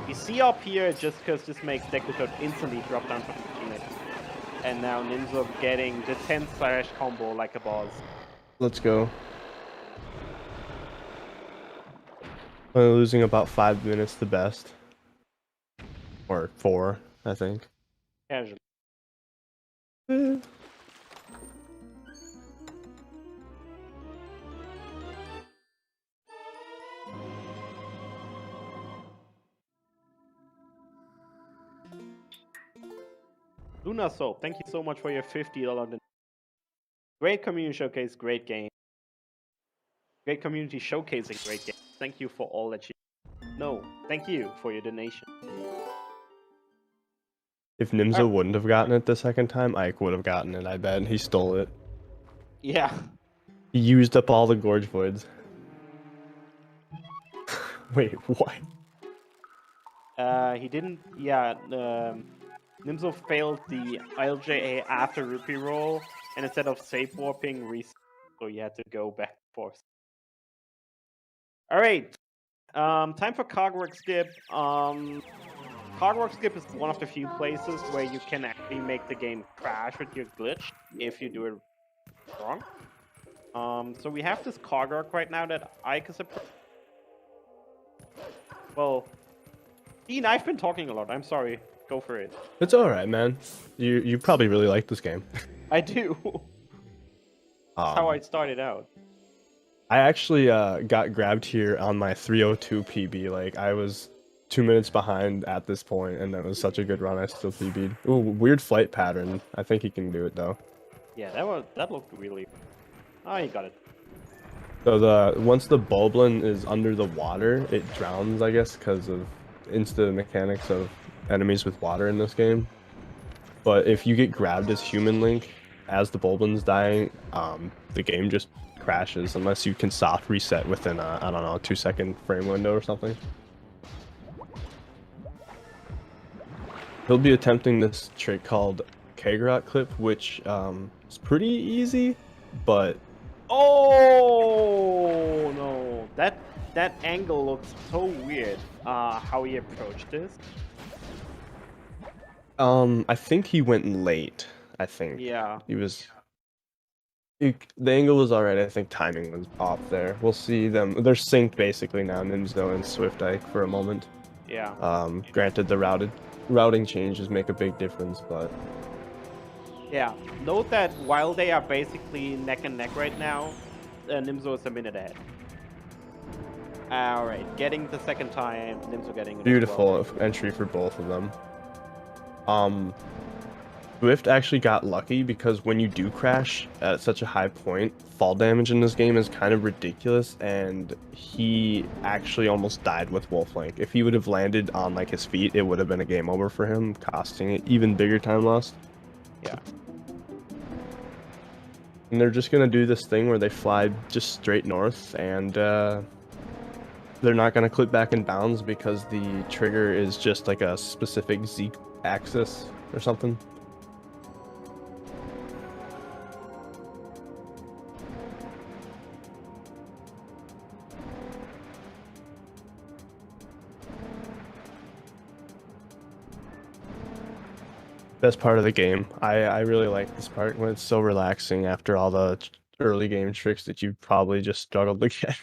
You see up here, just because this makes Deku instantly drop down from the unit. And now Nimzo getting the 10 slash combo like a boss. Let's go. We're losing about 5 minutes the best. Or 4, I think. Casually. Luna Soap, thank you so much for your $50 Great community showcase, great game. Great community showcasing, great game. Thank you for all that you... No, thank you for your donation. If Nimzo wouldn't have gotten it the second time, Ike would have gotten it, I bet. He stole it. Yeah. He used up all the Gorge Voids. Wait, what? He didn't... Yeah, Nimzo failed the LJA after Rupee roll, and instead of safe warping, reset. So you had to go back and forth. Alright. Time for Cogwork Skip. Cogwork Skip is one of the few places where you can actually make the game crash with your glitch if you do it wrong. So we have this Cogwork right now that Ike is well, Dean, I've been talking a lot. I'm sorry. Go for it. It's alright, man. You probably really like this game. I do. That's how I started out. I actually got grabbed here on my 302 PB. Like, I was 2 minutes behind at this point, and that was such a good run. I still PB'd. Ooh, weird flight pattern. I think he can do it, though. Yeah, that looked really... Oh, you got it. So once the Boblin is under the water, it drowns, I guess, because of insta mechanics of enemies with water in this game. But if you get grabbed as Human Link as the Boblin's dying, the game just crashes unless you can soft reset within a, I don't know, 2-second frame window or something. He'll be attempting this trick called Kagerot Clip, which is pretty easy, but... Oh no, that angle looks so weird. How he approached this. I think he went late. I think. Yeah. He was. The angle was alright. I think timing was off there. We'll see them. They're synced basically now, Nimzo and Swift Ike for a moment. Yeah. Granted, the routing changes make a big difference, but. Yeah. Note that while they are basically neck and neck right now, Nimzo is a minute ahead. Alright, getting the second time, Nimzo getting it. Beautiful entry for both of them. Swift actually got lucky because when you do crash at such a high point, fall damage in this game is kind of ridiculous, and he actually almost died with Wolf Link. If he would have landed on like his feet, it would have been a game over for him, costing it even bigger time loss. Yeah. And they're just gonna do this thing where they fly just straight north, and they're not gonna clip back in bounds because the trigger is just like a specific Z axis or something. Best part of the game. I really like this part when it's so relaxing after all the early game tricks that you probably just struggled to get.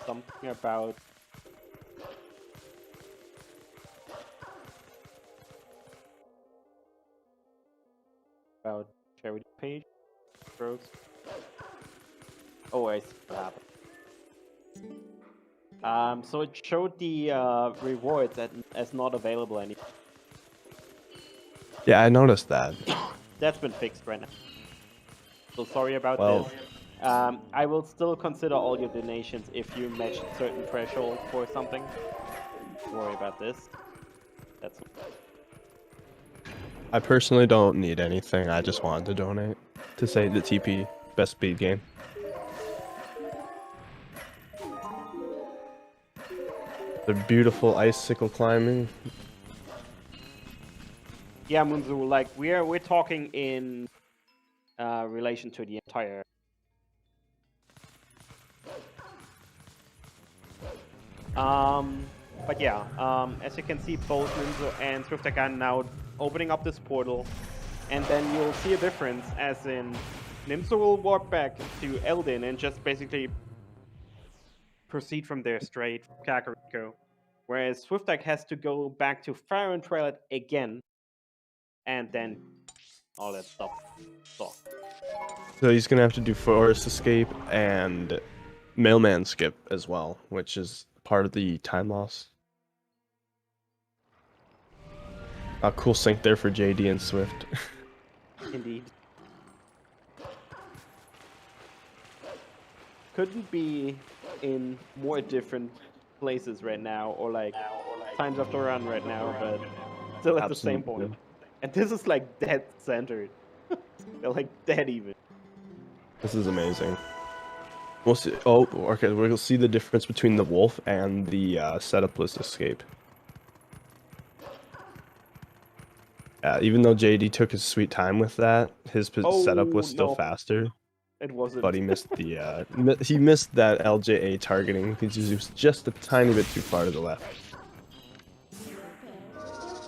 Something about charity page growth. Oh, I see what happened. So it showed the rewards as not available anymore. Yeah, I noticed that. That's been fixed right now. So sorry about Well, this. I will still consider all your donations if you match a certain threshold for something. Don't worry about this. That's. I personally don't need anything. I just wanted to donate to say the TP best speed game. The beautiful icicle climbing. Yeah, Munzu, like we're talking in relation to the entire. But yeah, as you can see, both Nimzo and Swift are now opening up this portal, and then you'll see a difference, as in Nimzo will warp back to Eldin and just basically proceed from there straight from Kakariko, whereas Swiftike has to go back to Fire and Trail again, and then all that stuff. So he's gonna have to do Forest Escape and Mailman Skip as well, which is part of the time loss. A cool sync there for JD and Swift. Indeed. Couldn't be in more different places right now, or like times of the run right now, but still at the same point. And this is like dead centered. They're like dead even. This is amazing. We'll see. Oh, okay. We'll see the difference between the wolf and the setup-less escape. Even though JD took his sweet time with that, his setup was still faster. It wasn't. But he missed the he missed that LJA targeting. He was just a tiny bit too far to the left.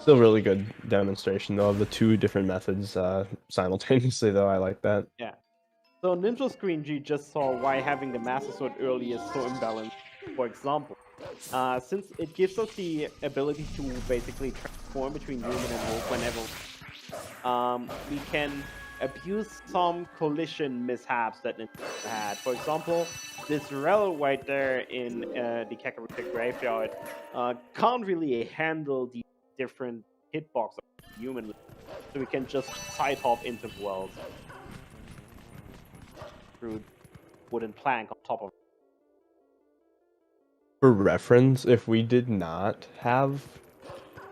Still really good demonstration though of the two different methods simultaneously though. I like that. Yeah. So Ninja Screen G just saw why having the Master Sword early is so imbalanced. For example, since it gives us the ability to basically transform between human and wolf whenever, we can abuse some collision mishaps that Ninja had. For example, this rel right there in the Kakarot graveyard can't really handle the different hitbox of human, so we can just side hop into wells through wooden plank on top of it. For reference, if we did not have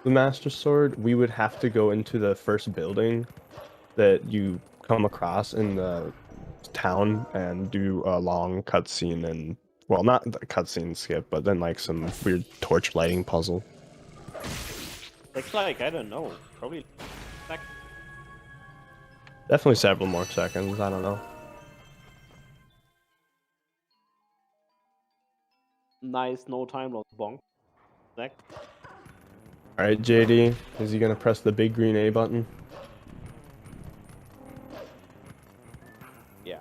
the Master Sword, we would have to go into the first building that you come across in the town and do a long cutscene and, well, not the cutscene skip, but then like some weird torch lighting puzzle. It's like, I don't know, probably Definitely several more seconds, I don't know. nice, no time loss bonk. Next. Alright, JD, is he gonna press the big green A button? Yeah.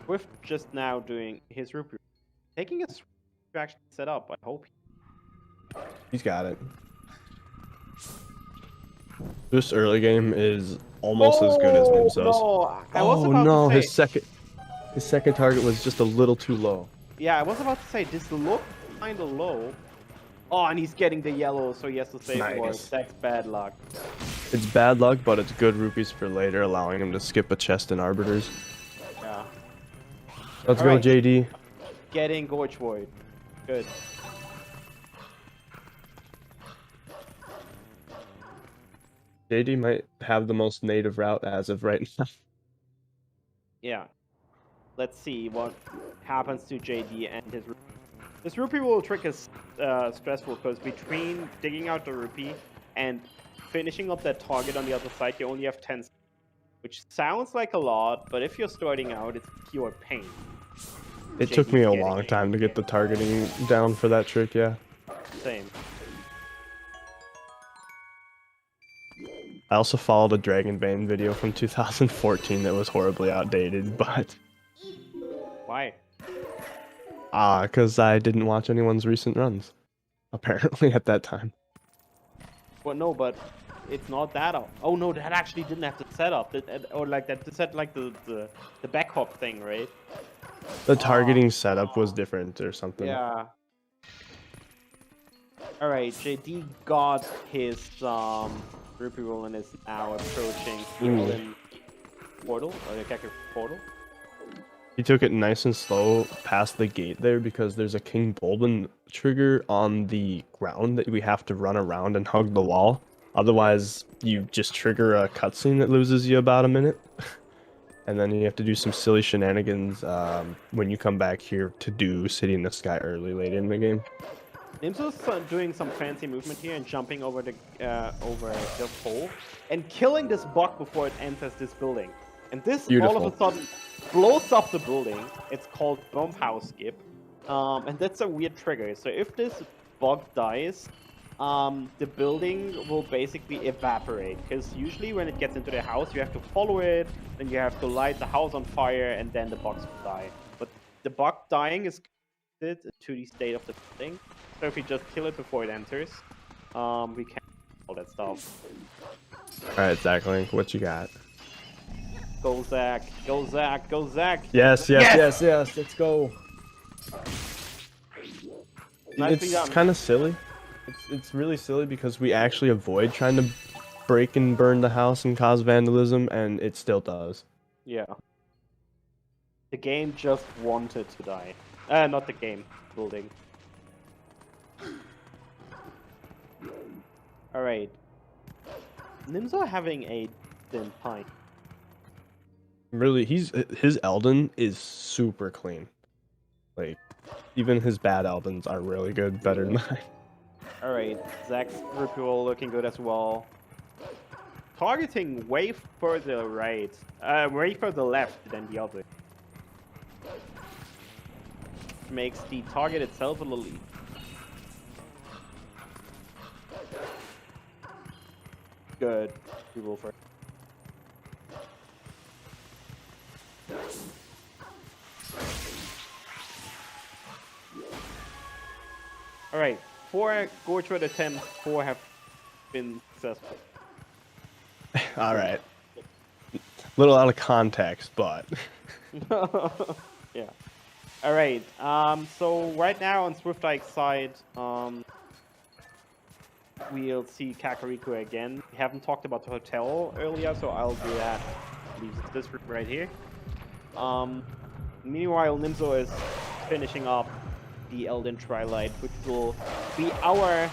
Swift just now doing his rupee. Taking a to actually set up, I hope. He's got it. This early game is almost as good as Nimzo's. No, I was Oh about no, to say, his second target was just a little too low. yeah, I was about to say, this looked kinda low. Oh, and he's getting the yellow, so he has to save more. Nice. That's bad luck. It's bad luck, but it's good rupees for later, allowing him to skip a chest in Arbiters. Yeah. Let's Alright. go, JD. Getting Gorge Void. Good. JD might have the most native route as of right now. Yeah. Let's see what happens to JD and his rupee. This rupee will trick is stressful because between digging out the rupee and finishing up that target on the other side, you only have 10 seconds, which sounds like a lot, but if you're starting out, it's pure pain. It took me a long time to get the targeting down for that trick, yeah. Same. I also followed a Dragonbane video from 2014 that was horribly outdated, but... Why? Because I didn't watch anyone's recent runs, apparently, at that time. Well, no, but it's not that. Oh no, that actually didn't have the setup, or like that. This had like the back hop thing, right? The targeting setup was different or something. Yeah. All right, JD got his rupee roll and is now approaching the portal or the Kakarot portal. He took it nice and slow past the gate there because there's a King Bolden trigger on the ground that we have to run around and hug the wall. Otherwise, you just trigger a cutscene that loses you about a minute. And then you have to do some silly shenanigans when you come back here to do City in the Sky early, late in the game. Nimzo's doing some fancy movement here and jumping over the pole and killing this bug before it enters this building. And this all of a sudden blows up the building. It's called Bomb House Skip. And that's a weird trigger. So if this bug dies, the building will basically evaporate. Because usually when it gets into the house, you have to follow it, then you have to light the house on fire, and then the bugs will die. But the bug dying is connected to the state of the building. So if we just kill it before it enters, we can all that stuff. Alright, Zach, what you got? Go Zach, go Zach, go Zach! Yes, let's go! Nicely It's done. kind of silly. It's really silly because we actually avoid trying to break and burn the house and cause vandalism, and it still does. Yeah. The game just wanted to die. Not the game. Building. Alright. Nimzo having a thin pint. Really, his Elden is super clean. Like, even his bad Eldens are really good, better than mine. Alright, Zach's ritual looking good as well. Targeting way further right, way further left than the other. Makes the target itself a little easy. Good. We will first. Alright, 4 Gorge Road attempts, 4 have been successful. Alright. Little out of context, but... Yeah. Alright, so right now on Swiftike's side, we'll see Kakariko again. We haven't talked about the hotel earlier, so I'll do that. Leaves this room right here. Meanwhile, Nimzo is finishing up the Elden Twilight, which will be our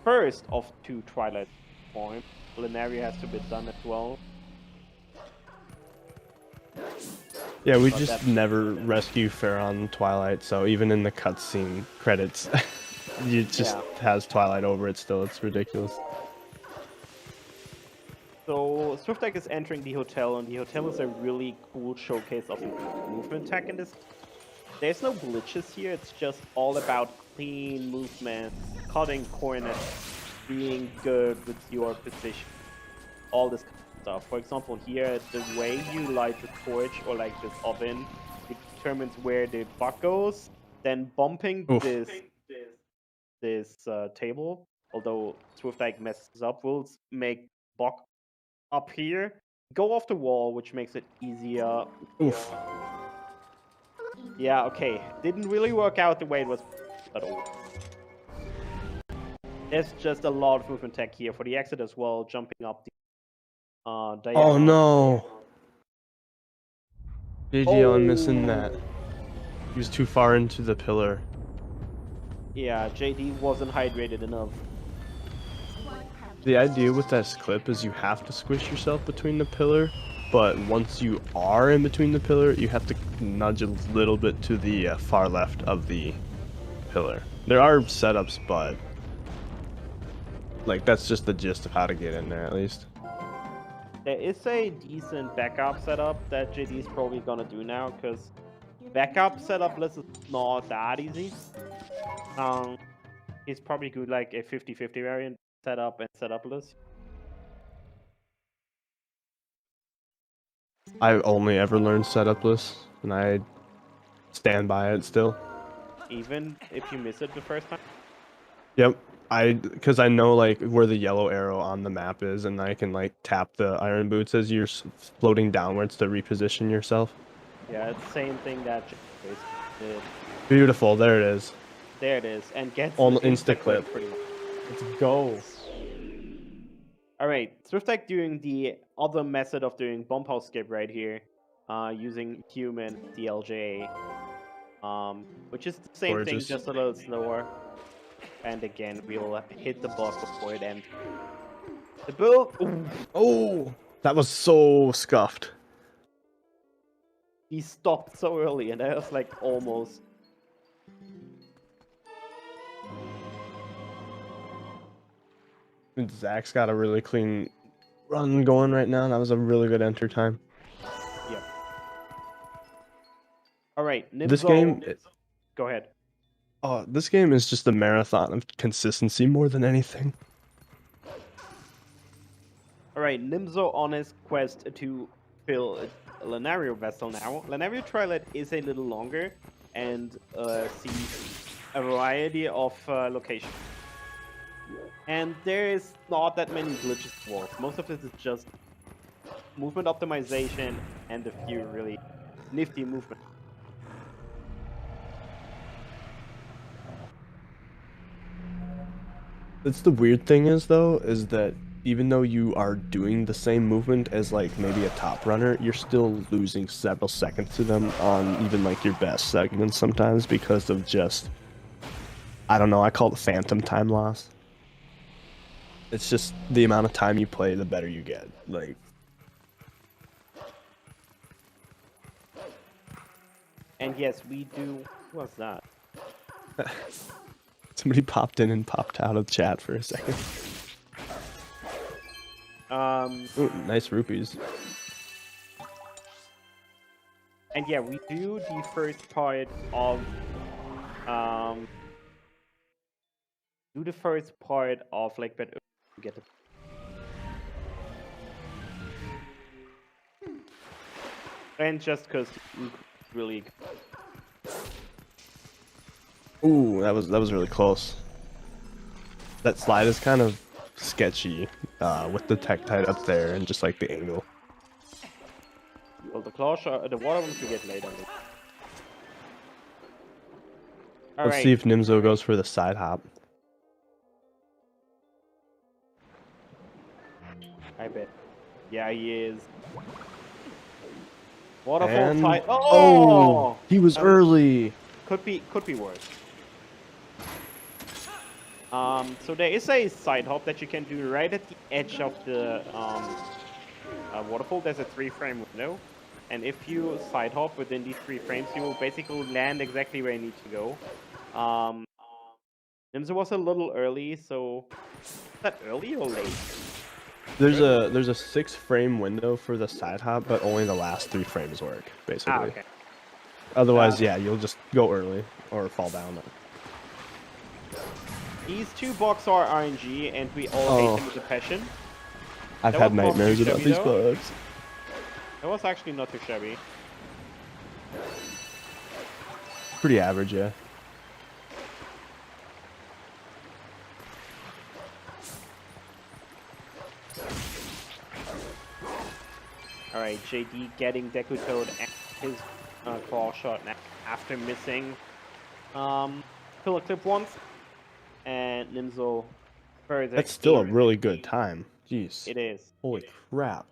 first of 2 Twilight points. Lenaria has to be done as well. Yeah, we just never rescue Pharaon Twilight, so even in the cutscene credits, it just has Twilight over it still. It's ridiculous. So Swiftike is entering the hotel, and the hotel is a really cool showcase of movement tech in this. There's no glitches here, it's just all about clean movement, cutting corners, being good with your position, all this kind of stuff. For example, here, the way you light the torch or like this oven, it determines where the buck goes. Then bumping this table, although Swiftike messes up, will make buck up here go off the wall, which makes it easier. Oof. Yeah, okay. Didn't really work out the way it was at all. There's just a lot of movement tech here for the exit as well, jumping up the diagonal. Oh no! GG on missing that. He was too far into the pillar. Yeah, JD wasn't hydrated enough. The idea with that clip is you have to squish yourself between the pillar, but once you are in between the pillar, you have to nudge a little bit to the far left of the pillar. There are setups, but like that's just the gist of how to get in there, at least. There is a decent backup setup that JD is probably gonna do now, because backup setup list is not that easy. He's probably good like a 50-50 variant setup and setup list. I've only ever learned setup lists, and I stand by it still. Even if you miss it the first time? Yep, because I know like where the yellow arrow on the map is, and I can like tap the iron boots as you're floating downwards to reposition yourself. Yeah, it's the same thing that JD did. Beautiful, there it is. There it is, and gets On an insta-clip. pretty much. Let's go. Alright, Swiftike doing the other method of doing bump house skip right here, using human DLJ, which is the same thing, Gorgeous. just a little slower. And again, we'll hit the boss before it ends. The build! Ooh. Oh, that was so scuffed. He stopped so early, and that was like almost. Zach's got a really clean run going right now. That was a really good enter time. Yep. Alright, Nimzo. This game... Go ahead. Oh, this game is just a marathon of consistency more than anything. Alright, Nimzo on his quest to fill a Lenario vessel now. Lenario Twilight is a little longer and sees a variety of locations. And there is not that many glitches involved. Most of it is just movement optimization and a few really nifty movements. That's the weird thing is though, is that even though you are doing the same movement as like maybe a top runner, you're still losing several seconds to them on even like your best segments sometimes because of just, I don't know, I call it phantom time loss. It's just the amount of time you play, the better you get. Like, And yes, we do. What's that? somebody popped in and popped out of chat for a second. Ooh, nice rupees. And yeah, we do the first part of like but get the and just because really. Ooh, that was really close. That slide is kind of sketchy with the Tektite up there and just like the angle. Well, the claw shot, the water ones we get later. Let's see if Nimzo goes for the side hop. I bet. Yeah, he is. Waterfall And side. oh, he was early. Could be worse. So there is a side hop that you can do right at the edge of the waterfall. There's a 3-frame window, and if you side hop within these 3 frames, you will basically land exactly where you need to go. Nimzo was a little early, so is that early or late? There's a 6-frame window for the side hop, but only the last 3 frames work, basically. Ah, okay. Otherwise, yeah, you'll just go early or fall down. These 2 bugs are RNG, and we all hate them with a passion. I've had nightmares about these bugs. That was actually not too shabby. Pretty average, yeah. Alright, JD getting Deku Toad and his claw shot after missing pillar clip once. And Nimzo further. That's still a really good time. Jeez. It is. Holy crap.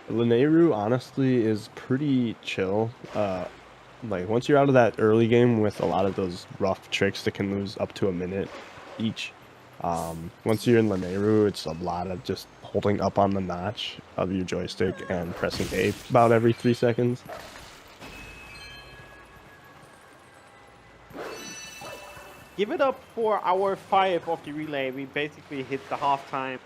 Lineru honestly is pretty chill. Like once you're out of that early game with a lot of those rough tricks that can lose up to a minute each, once you're in Lineru, it's a lot of just holding up on the notch of your joystick and pressing A about every 3 seconds. Give it up for hour 5 of the relay. We basically hit the halftime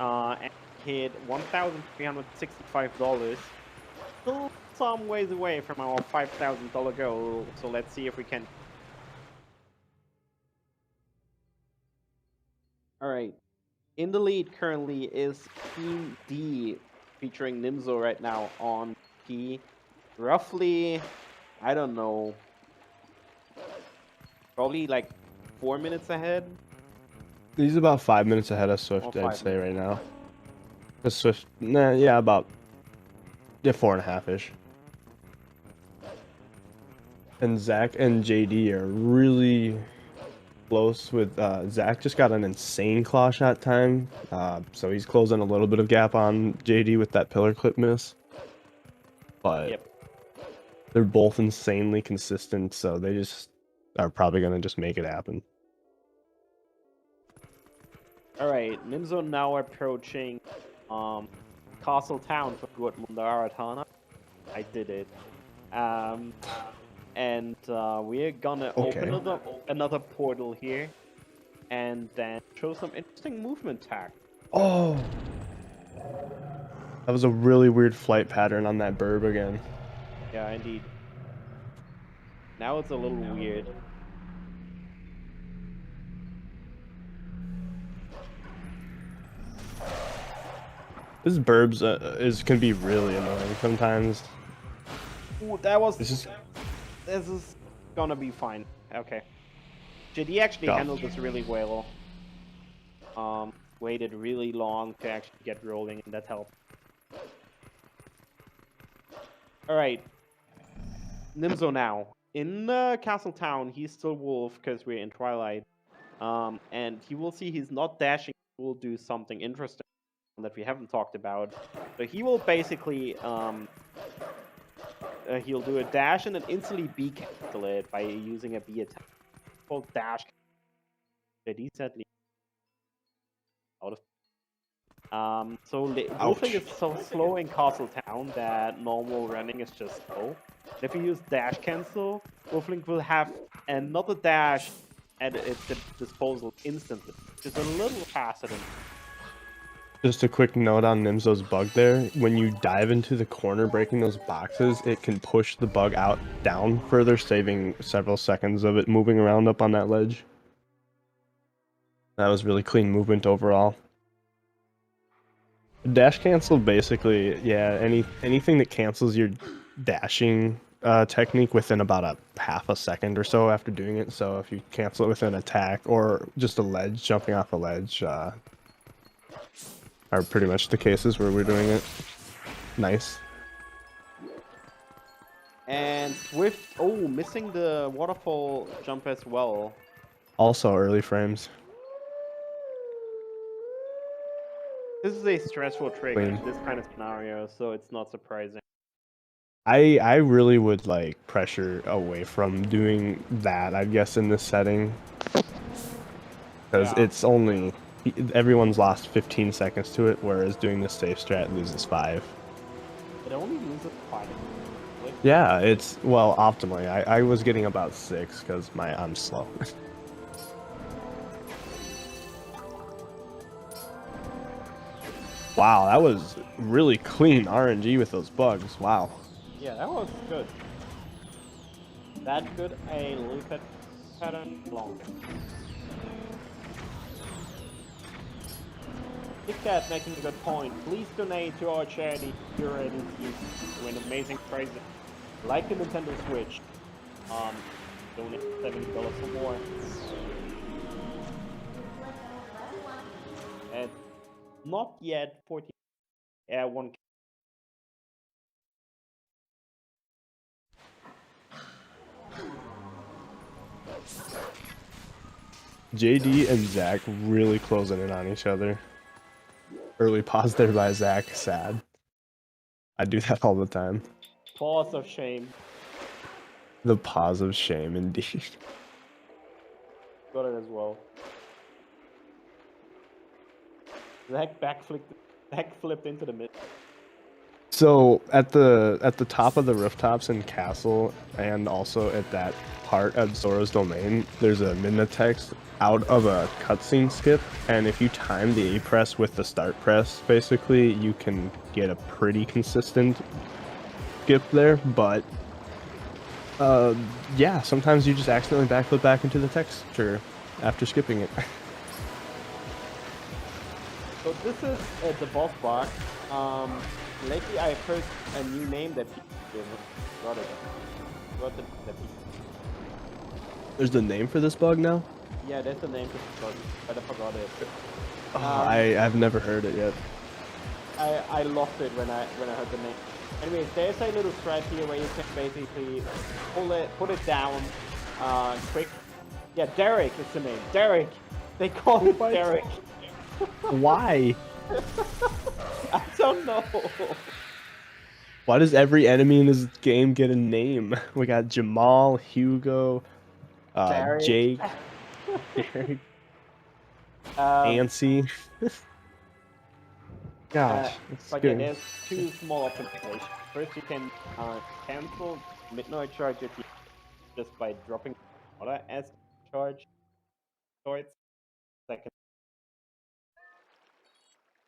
and hit $1,365. Still some ways away from our $5,000 goal, so let's see if we can. Alright. In the lead currently is Team D, featuring Nimzo right now on P. Roughly, I don't know, probably like 4 minutes ahead. He's about 5 minutes ahead of Swift, I'd say right now. Because Swift, yeah, about 4.5-ish. And Zach and JD are really close with Zach just got an insane claw shot time, so he's closing a little bit of gap on JD with that pillar clip miss. But they're both insanely consistent, so they just are probably gonna just make it happen. Alright, Nimzo now approaching Castle Town for Good Mundaratana. I did it. And we're gonna open another portal here and then show some interesting movement tag. Oh! That was a really weird flight pattern on that burb again. Yeah, indeed. Now it's a little weird. This burbs can be really annoying sometimes. Ooh, that was. This is gonna be fine. Okay. JD actually handled this really well. Waited really long to actually get rolling, and that helped. Alright. Nimzo now. In Castle Town, he's still Wolf because we're in Twilight. And you will see he's not dashing. He will do something interesting that we haven't talked about. So he will basically he'll do a dash and then instantly B cancel it by using a B attack. Called dash. Decently out of. Wolfing is so slow in Castle Town that normal running is just slow. If you use dash cancel, Wolfling will have another dash at its disposal instantly, which is a little faster than. Just a quick note on Nimzo's bug there. When you dive into the corner breaking those boxes, it can push the bug out down further, saving several seconds of it moving around up on that ledge. That was really clean movement overall. Dash cancel basically, yeah, anything that cancels your dashing technique within about a half a second or so after doing it. So if you cancel it with an attack or just a ledge, jumping off a ledge, are pretty much the cases where we're doing it. Nice. And Swift, missing the waterfall jump as well. Also early frames. This is a stressful trick in this kind of scenario, so it's not surprising. I really would like pressure away from doing that, I guess, in this setting. Because it's only, everyone's lost 15 seconds to it, whereas doing the safe strat loses 5. It only loses 5. Yeah, it's, well, optimally. I was getting about 6 because I'm slow. Wow, that was really clean RNG with those bugs. Wow. Yeah, that was good. That good a loop pattern longer. KitKat making a good point. Please donate to our charity. You're ready to win amazing prizes like the Nintendo Switch. Donate $70 or more. And not yet 14. Yeah, 1. JD and Zach really closing in on each other. Early pause there by Zach, sad. I do that all the time. Pause of shame. The pause of shame, indeed. Got it as well. Zach backflipped into the mid. So at the top of the rooftops in Castle, and also at that part of Zora's Domain, there's a midna text out of a cutscene skip, and if you time the A press with the start press, basically you can get a pretty consistent skip there. But yeah, sometimes you just accidentally backflip back into the texture after skipping it. So this is the boss block. Lately I've heard a new name that people got it. There's the name for this bug now? Yeah, that's the name for this bug, but I forgot it. Oh, I've never heard it yet. I lost it when I heard the name. Anyways, there's a little strat here where you can basically put it down quick. Yeah, Derek is the name. Derek. They call it Derek. Why? I don't know. Why does every enemy in this game get a name? We got Jamal, Hugo, Jake, Derek, Nancy. Gosh, but yeah, there's two small optimizations. First, you can cancel midnight charge just by dropping water as charge. Second,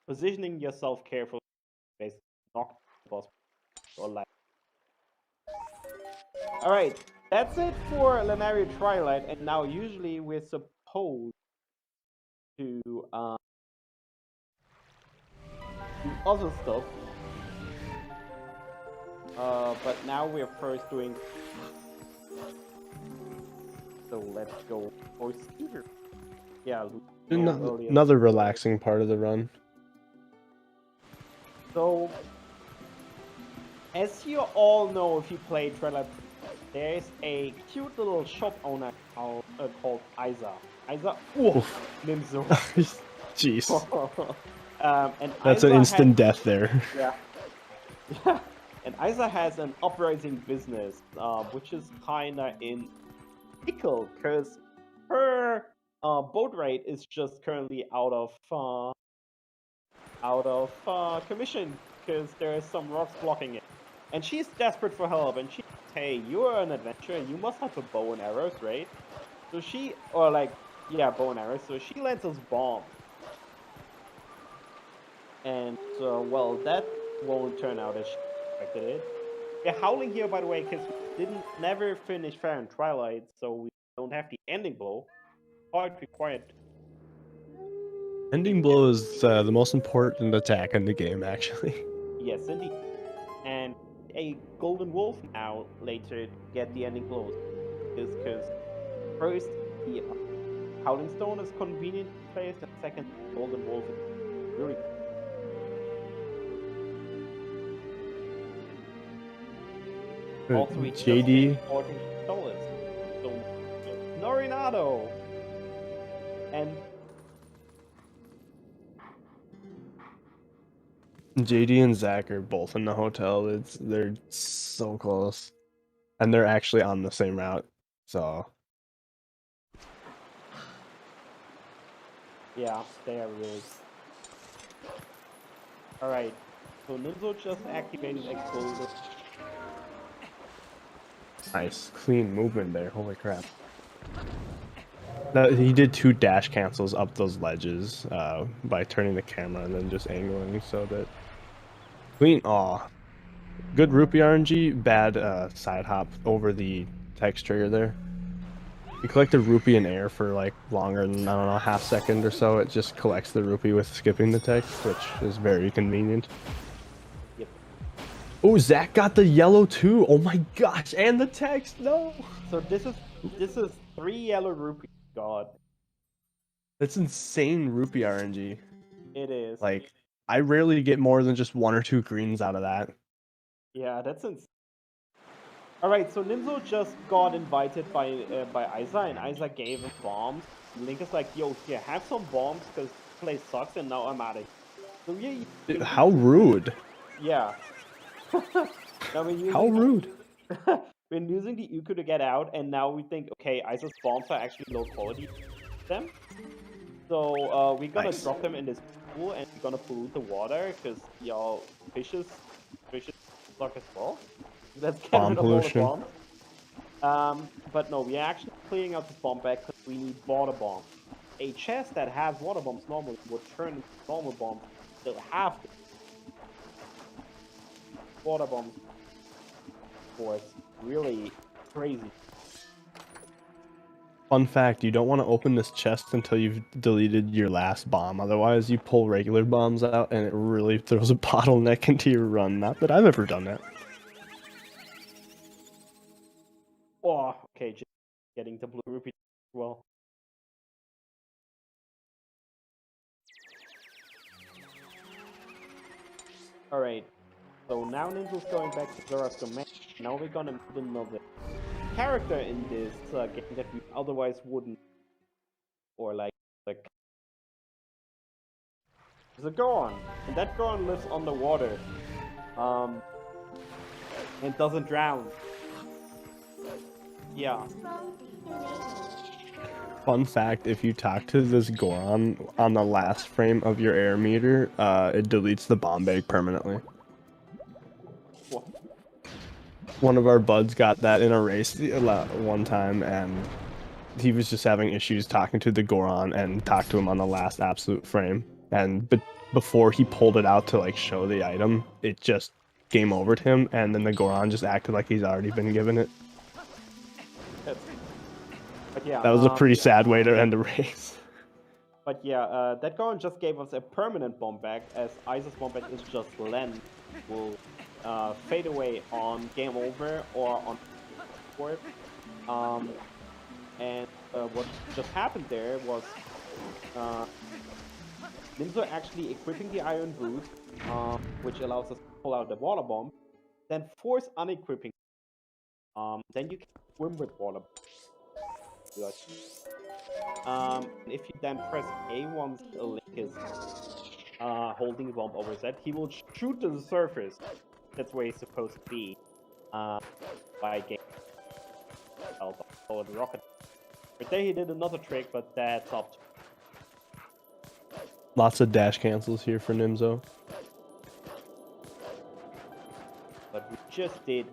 positioning yourself carefully, basically knock the boss or light. All right, that's it for Lenaria Twilight, and now usually we're supposed to do other stuff. But now we're first doing. So let's go for Speedrun. Yeah, Another relaxing part of the run. So as you all know, if you play Twilight, there's a cute little shop owner called Isa. Oof, Nimzo. Jeez. And That's Isa an instant has, death there. Yeah. Yeah. And Isa has an uprising business, which is kinda in pickle, because her boat rate is just currently out of commission, because there is some rocks blocking it. And she's desperate for help, and she, hey, you're an adventurer, you must have a bow and arrows, right? So she, or like, yeah, bow and arrows, so she lends us bombs. And, well, that won't turn out as she expected it. We're howling here, by the way, because we never finish Fair and Twilight, so we don't have the ending blow. Quite required. Ending blow is the most important attack in the game, actually. Yes, indeed. And a golden wolf now later to get the ending blows. Because first, the Howling Stone is convenient placed, and second, golden wolf is really also we JD. $14. So Norinado and JD and Zach are both in the hotel. They're so close, and they're actually on the same route. So yeah, they are really. All right, so Nimzo just activated explosive. nice, clean movement there. Holy crap! He did 2 dash cancels up those ledges by turning the camera and then just angling so that clean. Aw, good rupee RNG. Bad side hop over the text trigger there. You collect a rupee in air for like longer than, I don't know, half second or so. It just collects the rupee with skipping the text, which is very convenient. Yep. Oh, Zach got the yellow too. Oh my gosh, and the text. No. So this is 3 yellow rupees. God. That's insane rupee RNG. It is. Like, I rarely get more than just 1 or 2 greens out of that. Yeah, that's insane. All right, so Nimzo just got invited by Isa, and Isa gave him bombs. Link is like, yo, here, have some bombs, because this place sucks, and now I'm out of here. So yeah, How rude. Yeah. How rude. We're using the Uku to get out, and now we think, okay, Isa's bombs are actually low quality. Them. So we're gonna drop them in this pool, and we're gonna pollute the water, because y'all fishes suck as well. Let's get Bomb rid of all the pollution. bombs. But no, we're actually clearing out this bomb bag because we need water bombs. A chest that has water bombs normally would turn into normal bombs. They'll have to. Water bombs. For it's really crazy. Fun fact, you don't want to open this chest until you've deleted your last bomb. Otherwise, you pull regular bombs out and it really throws a bottleneck into your run. Not that I've ever done that. Oh, okay, just getting the blue rupee as well. Alright, so now Ninja's going back to Zora's domain. Now we're gonna meet another character in this game that we otherwise wouldn't. Or like there's a Goron, and that Goron lives underwater. And doesn't drown. Yeah. Fun fact, if you talk to this Goron on the last frame of your air meter, it deletes the bomb bag permanently. What? One of our buds got that in a race one time, and he was just having issues talking to the Goron and talked to him on the last absolute frame. But before he pulled it out to like show the item, it just game overed him, and then the Goron just acted like he's already been given it. But yeah, That was a pretty sad way to end the race. But yeah, that Goron just gave us a permanent bomb bag, as Isa's bomb bag is just lens. Will fade away on game over or on board. And what just happened there was Nimzo actually equipping the iron boot, which allows us to pull out the water bomb. then force unequipping. Then you can swim with water. If you then press A once a Link is holding the bomb over his head, he will shoot to the surface. That's where he's supposed to be. By game. Oh, the rocket. But there he did another trick, but that's up to. Lots of dash cancels here for Nimzo. But we just did.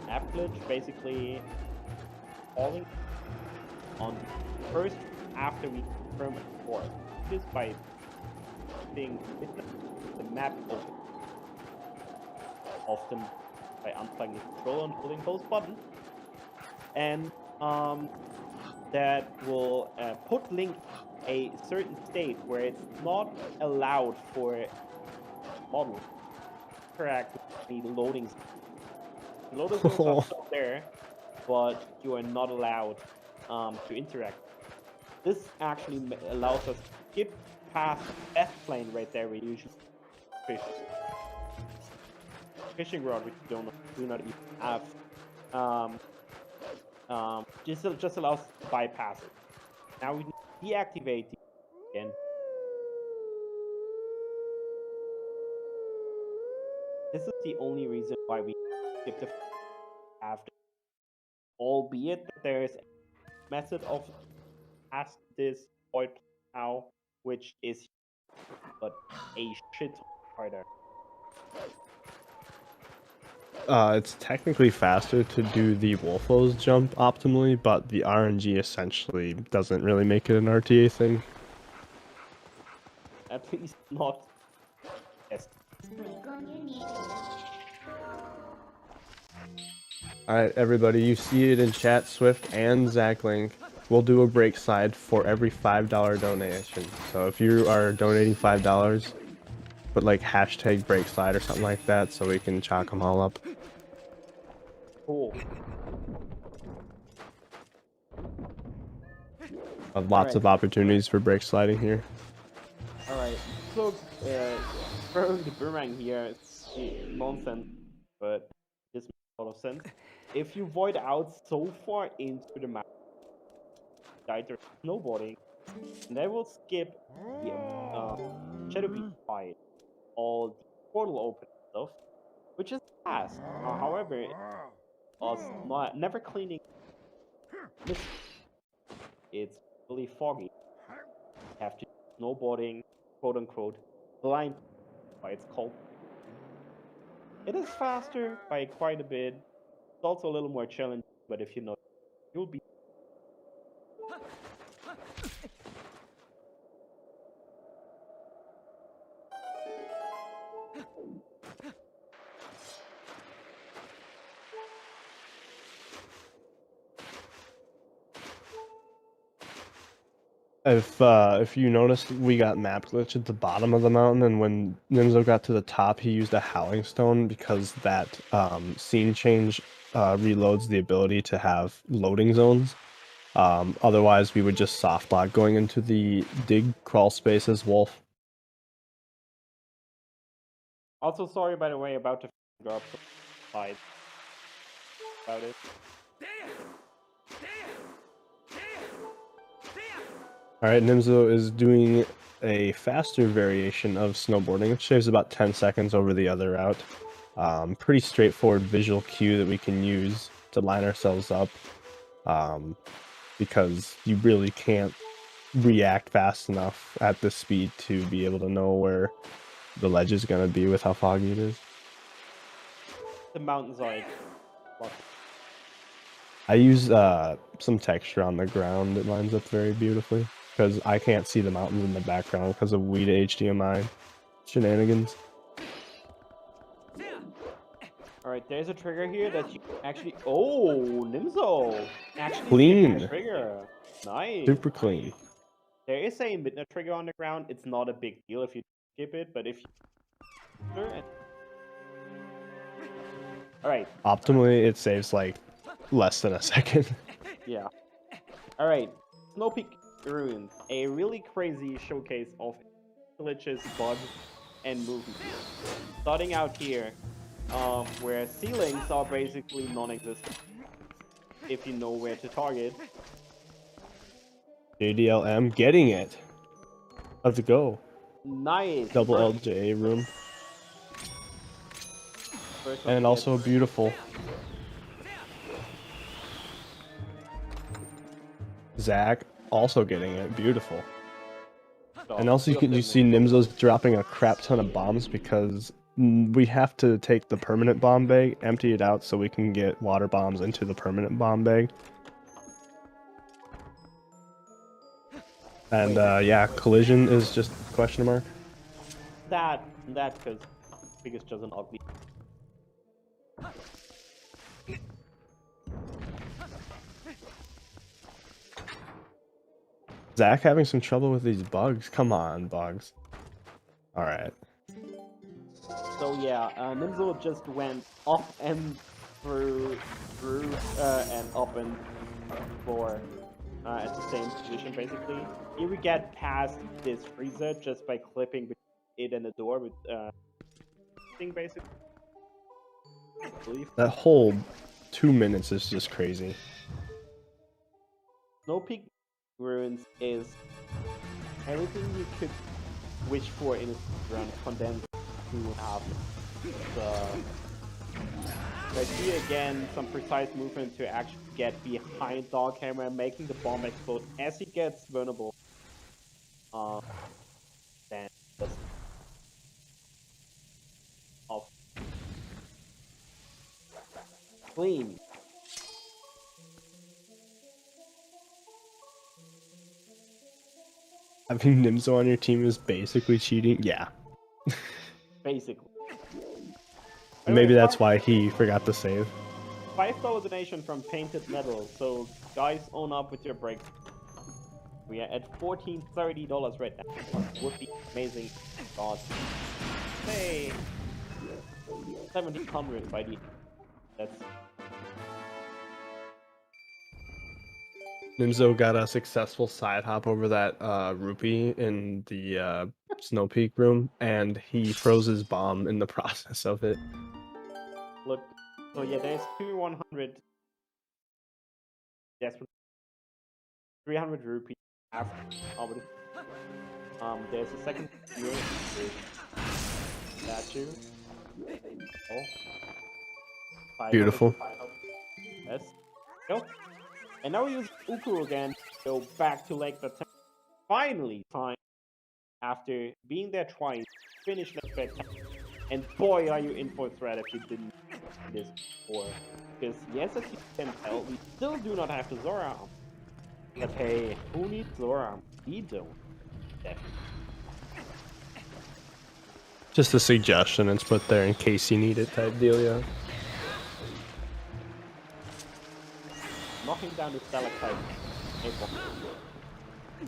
App glitch, basically falling on first after we confirm it before. Just by being the map open. Often by unplugging the controller and holding both buttons. And that will put Link a certain state where it's not allowed for model to interact with the loading. The loading zones are still there, but you are not allowed to interact. This actually allows us to skip past the F plane right there we usually fish. Fishing rod which we do not even have. Just allows us to bypass it. Now we deactivate it again. This is the only reason why we skip the after. Albeit that there is a method of past this void now, which is but a shit harder. It's technically faster to do the Wolfos jump optimally, but the RNG essentially doesn't really make it an RTA thing. At least not. Yes. Alright, everybody, you see it in chat. Swift and Zacklink will do a break side for every $5 donation. So if you are donating $5, put like hashtag break side or something like that so we can chalk them all up. Cool. Lots of opportunities for break sliding here. Alright, so throwing the boomerang here is nonsense, but this makes a lot of sense. If you void out so far into the map, either snowboarding, and they will skip the Shadow Beat fight, all the portal open stuff, which is fast. However, us never cleaning this, it's really foggy. You have to do snowboarding, quote unquote, blind, why it's called. It is faster by quite a bit. It's also a little more challenging, but if you know, you'll be. If you noticed, we got map glitch at the bottom of the mountain, and when Nimzo got to the top, he used a Howling Stone because that scene change reloads the ability to have loading zones. Otherwise, we would just soft lock going into the dig crawl space as Wolf. Also, sorry by the way about the drop side about it. Alright, Nimzo is doing a faster variation of snowboarding, which saves about 10 seconds over the other route. Pretty straightforward visual cue that we can use to line ourselves up, because you really can't react fast enough at this speed to be able to know where the ledge is going to be with how foggy it is. The mountains are like... I use some texture on the ground that lines up very beautifully, because I can't see the mountains in the background because of Wii to HDMI shenanigans. Alright, there's a trigger here that you actually... Oh, Nimzo! Actually Clean! a trigger. Nice! Super clean. There is a midnight trigger on the ground. It's not a big deal if you skip it, but if you... Alright. Optimally, it saves like less than a second. Yeah. Alright, Snow Peak Ruins. A really crazy showcase of glitches, bugs, and movement. Starting out here, where ceilings are basically non-existent if you know where to target. JDLM getting it. Let's go. Nice. Double First- LJ room. first one And to also get- beautiful. Zach also getting it. Beautiful. And also you see Nimzo's dropping a crap ton of bombs because we have to take the permanent bomb bag, empty it out so we can get water bombs into the permanent bomb bag. And yeah, collision is just question mark. that because it's just an ugly. Zach having some trouble with these bugs. Come on, bugs. All right. So yeah, Nimzo just went up and through and up and floor at the same position basically. Here we get past this freezer just by clipping it and the door with thing basically. I believe. That whole 2 minutes is just crazy. Snow Peak Ruins is everything you could wish for in a run condensed to half. I see again some precise movement to actually get behind Dog Hammer, making the bomb explode as he gets vulnerable. Then just off. Clean. Having Nimzo on your team is basically cheating. Yeah. Basically. Maybe that's why he forgot to save. $5 donation from Painted Metal. So guys, own up with your break. We are at $14.30 right now. Would be amazing. God. Hey, 1700 by the. That's. Nimzo got a successful side hop over that rupee in the Snow Peak room, and he froze his bomb in the process of it. Look, so yeah, there's 100. Yes, 300 rupees after. There's a second statue. Oh. Beautiful. Yes. Go. And now we use Uku again. Go back to Lake Batam. Finally, time after being there twice, finish Lake Batam. And boy, are you in for a threat if you didn't do this before. Because yes, as you can tell, we still do not have the Zora arm. But hey, who needs Zora arm? We don't. Definitely. Just a suggestion, it's put there in case you need it type deal, yeah. Knocking down the stalactite.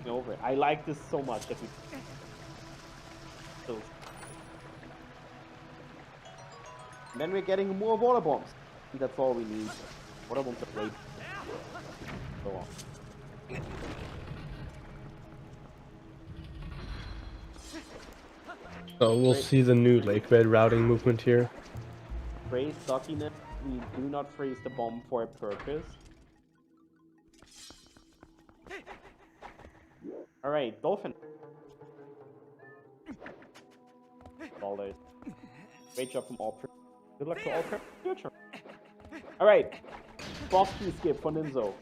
Over it. I like this so much that we. So. And then we're getting more water bombs. That's all we need. Water bombs are great. Go on. So we'll see the new lake bed routing movement here. Freeze suckiness. We do not freeze the bomb for a purpose. Alright, Dolphin. Balders. Great job from all. Good luck to all. Future. Alright. Boss key skip for Nimzo.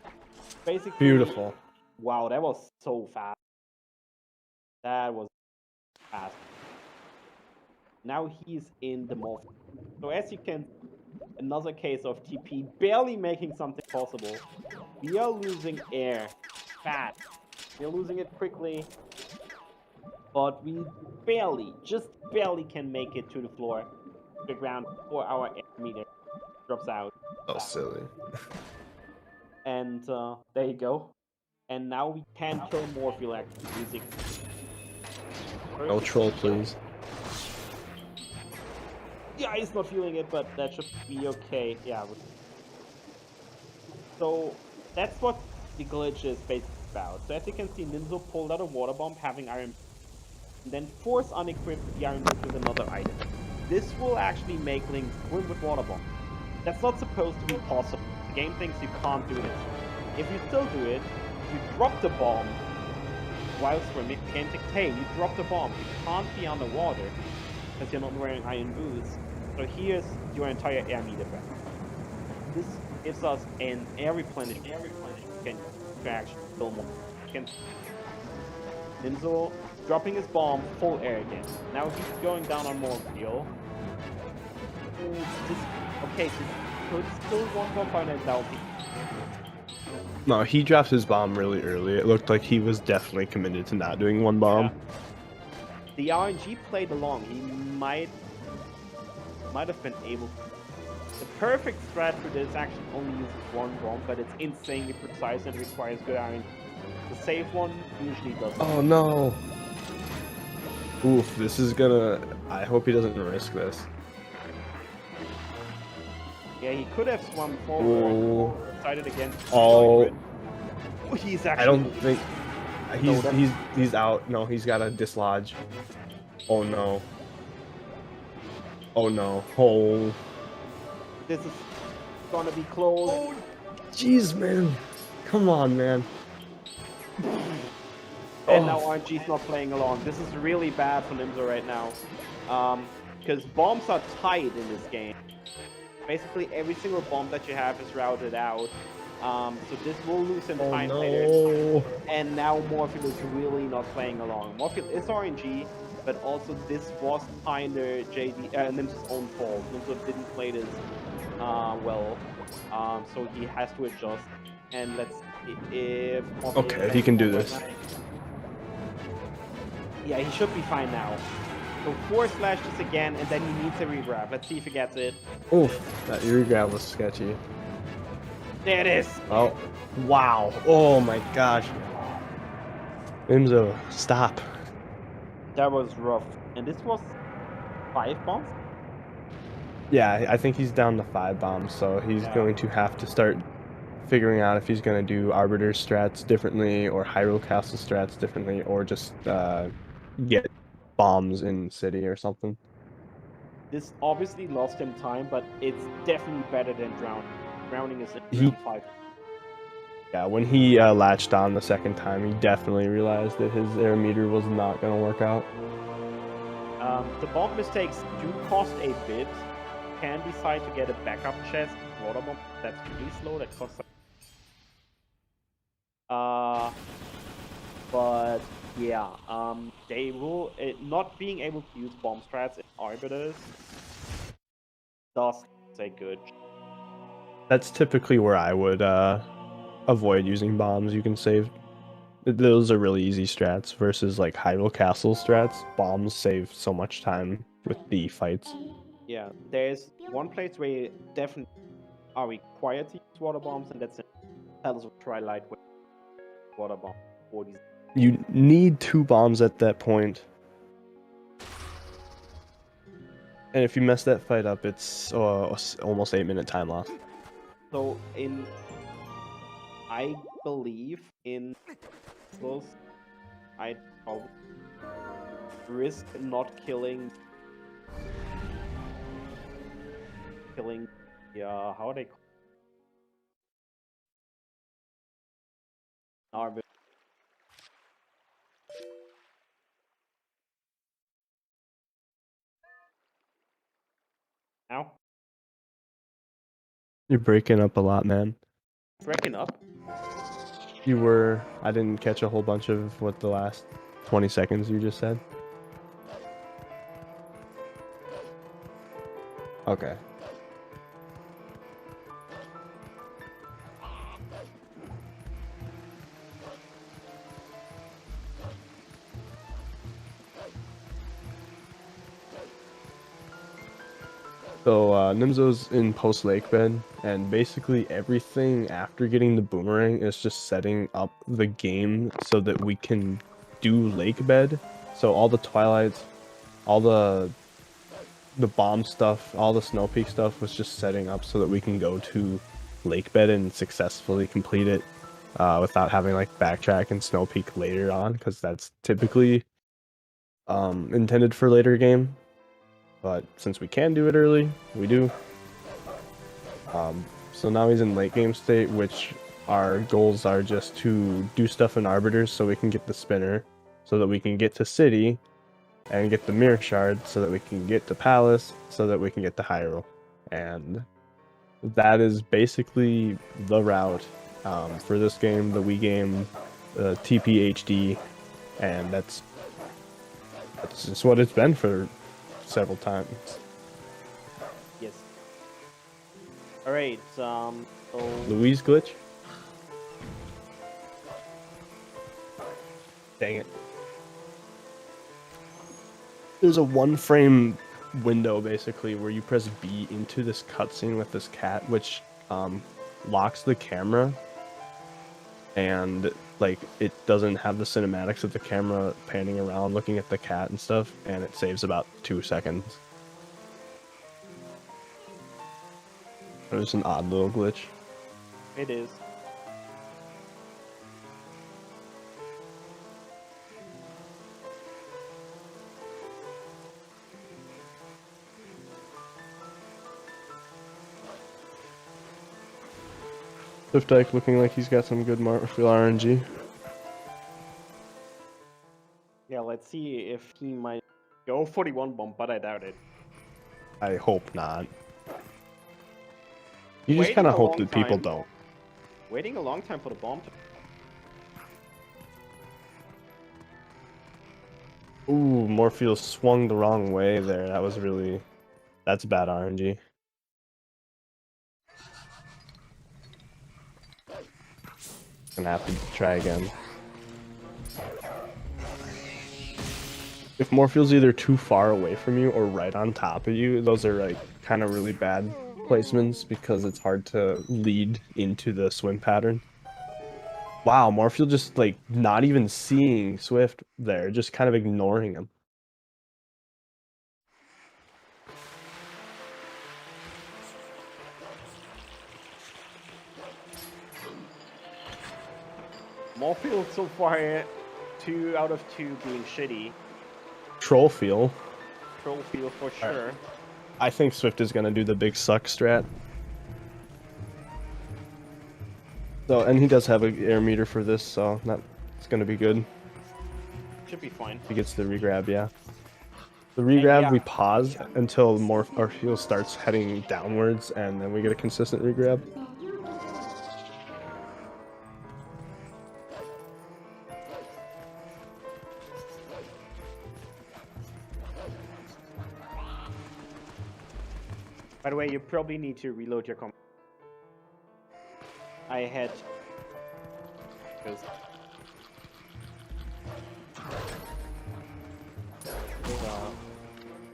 Basically. Beautiful. Wow, that was so fast. That was fast. Now he's in the morph. So as you can, another case of TP barely making something possible. We are losing air. Fast. We're losing it quickly. But we barely, just barely can make it to the floor. The ground before our air meter drops out. Oh, silly. And there you go. And now we can kill Morphulax using. No troll, please. Yeah, he's not feeling it, but that should be okay. Yeah. So that's what the glitch is basically about. So as you can see, Nimzo pulled out a water bomb having iron. and then force unequip the Iron Boots with another item. This will actually make Link swim with Water Bomb. That's not supposed to be possible. The game thinks you can't do this. If you still do it, you drop the bomb while swimming. The game thinks, hey, you dropped the bomb. You can't be underwater because you're not wearing Iron Boots. So here's your entire air meter back. This gives us an air replenishment. Can actually kill more. Nimzo dropping his bomb, full air again. Now he's going down on more fuel. Okay, so could still one bomb by now. No, he dropped his bomb really early. It looked like he was definitely committed to not doing one bomb. Yeah. The RNG played along. He might have been able to. The perfect strat for this actually only uses one bomb, but it's insanely precise and requires good RNG. The safe one usually doesn't. Oh no! Oof, this is gonna... I hope he doesn't risk this. Yeah, he could have swum forward. Decided against. Oh. He's actually... I don't think... He's out. No, he's gotta dislodge. Oh no. Oh no. Oh. This is gonna be close. Oh, jeez, man. Come on, man. And now RNG's not playing along. This is really bad for Nimzo right now. Because bombs are tight in this game. Basically, every single bomb that you have is routed out. So this will lose him time later. And now Morphle is really not playing along. Morphle is RNG, but also this was kinda Nimzo's own fault. Nimzo didn't play this well. So he has to adjust. And let's see if Morphle Okay, he can do this. Yeah, he should be fine now. So 4 slashes again, and then he needs a regrab. Let's see if he gets it. Oof, that regrab was sketchy. There it is! Oh, wow. Oh my gosh. Nimzo, stop. That was rough. And this was 5 bombs? Yeah, I think he's down to 5 bombs, so he's going to have to start figuring out if he's going to do Arbiter strats differently, or Hyrule Castle strats differently, or just get bombs in City or something. This obviously lost him time, but it's definitely better than drowning. Drowning is in 5. Yeah, when he latched on the second time, he definitely realized that his air meter was not going to work out. The bomb mistakes do cost a bit. Can decide to get a backup chest. Water bomb, that's really slow. That costs. But yeah, they will not being able to use bomb strats in Arbiters does say good. That's typically where I would avoid using bombs. You can save. Those are really easy strats versus like Hyrule Castle strats. Bombs save so much time with the fights. Yeah, there's one place where you definitely are required to use water bombs, and that's in Palace of Twilight with water bomb. You need 2 bombs at that point. And if you mess that fight up, it's almost 8-minute time loss. So I believe in those, I'd probably risk not killing, yeah, how are they called? Now? You're breaking up a lot, man. Breaking up? You were... I didn't catch a whole bunch of what the last 20 seconds you just said. Okay. So Nimzo's in post lake bed, and basically everything after getting the boomerang is just setting up the game so that we can do lake bed. So all the twilights, all the bomb stuff, all the snow peak stuff was just setting up so that we can go to lake bed and successfully complete it without having like backtrack and snow peak later on, because that's typically intended for later game. But since we can do it early, we do. So now he's in late game state, which our goals are just to do stuff in Arbiters so we can get the spinner, so that we can get to City, and get the Mirror Shard, so that we can get to Palace, so that we can get to Hyrule. And that is basically the route for this game, the Wii game, the TPHD, and that's just what it's been for several times. Yes. Alright, Louise glitch? Dang it. There's a one frame window basically where you press B into this cutscene with this cat, which locks the camera, and like it doesn't have the cinematics of the camera panning around looking at the cat and stuff, and it saves about 2 seconds. It's an odd little glitch. it is. Swift Dyke looking like he's got some good Marshall RNG. Yeah, let's see if he might go 41 bomb, but I doubt it. I hope not. You just Waiting kind a of hope long that people time. don't. Waiting a long time for the bomb to... Ooh, Morpheus swung the wrong way there. That's bad RNG. Gonna have to try again. If Morpheus either too far away from you or right on top of you, those are like kind of really bad placements because it's hard to lead into the swim pattern. Wow, Morpheus just like not even seeing Swift there, just kind of ignoring him. Morpheus so far, 2 out of 2 being shitty. Troll feel. Troll feel for sure. I think Swift is gonna do the big suck strat. So, and he does have an air meter for this, so it's gonna be good. Should be fine. He gets the regrab, yeah. The regrab, yeah. we pause until Morpheus starts heading downwards, and then we get a consistent regrab. By the way, you probably need to reload your comp. I had...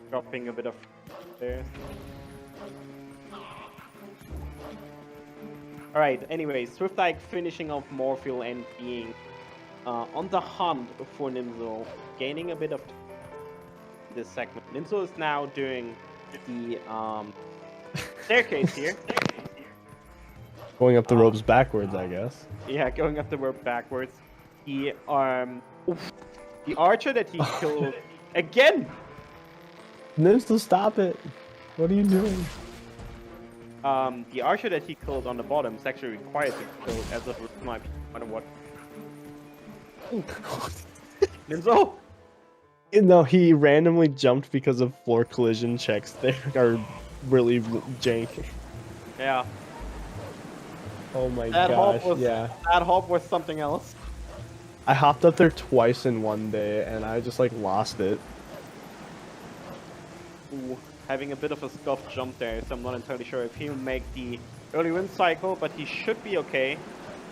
dropping a bit of there. Alright, anyway, Swift Dyke finishing off Morpheus and being on the hunt for Nimzo, gaining a bit of this segment. Nimzo is now doing the staircase here. Going up the ropes backwards, I guess. Yeah, going up the rope backwards. The archer that he killed again. Nimzo, stop it! What are you doing? The archer that he killed on the bottom is actually required to kill as a snipe, no matter what. Nimzo! No, he randomly jumped because of floor collision checks. They are really jank. Yeah. Oh my That gosh, hop was, yeah. That hop was something else. I hopped up there twice in one day, and I just like lost it. Ooh, having a bit of a scuffed jump there, so I'm not entirely sure if he'll make the early win cycle, but he should be okay.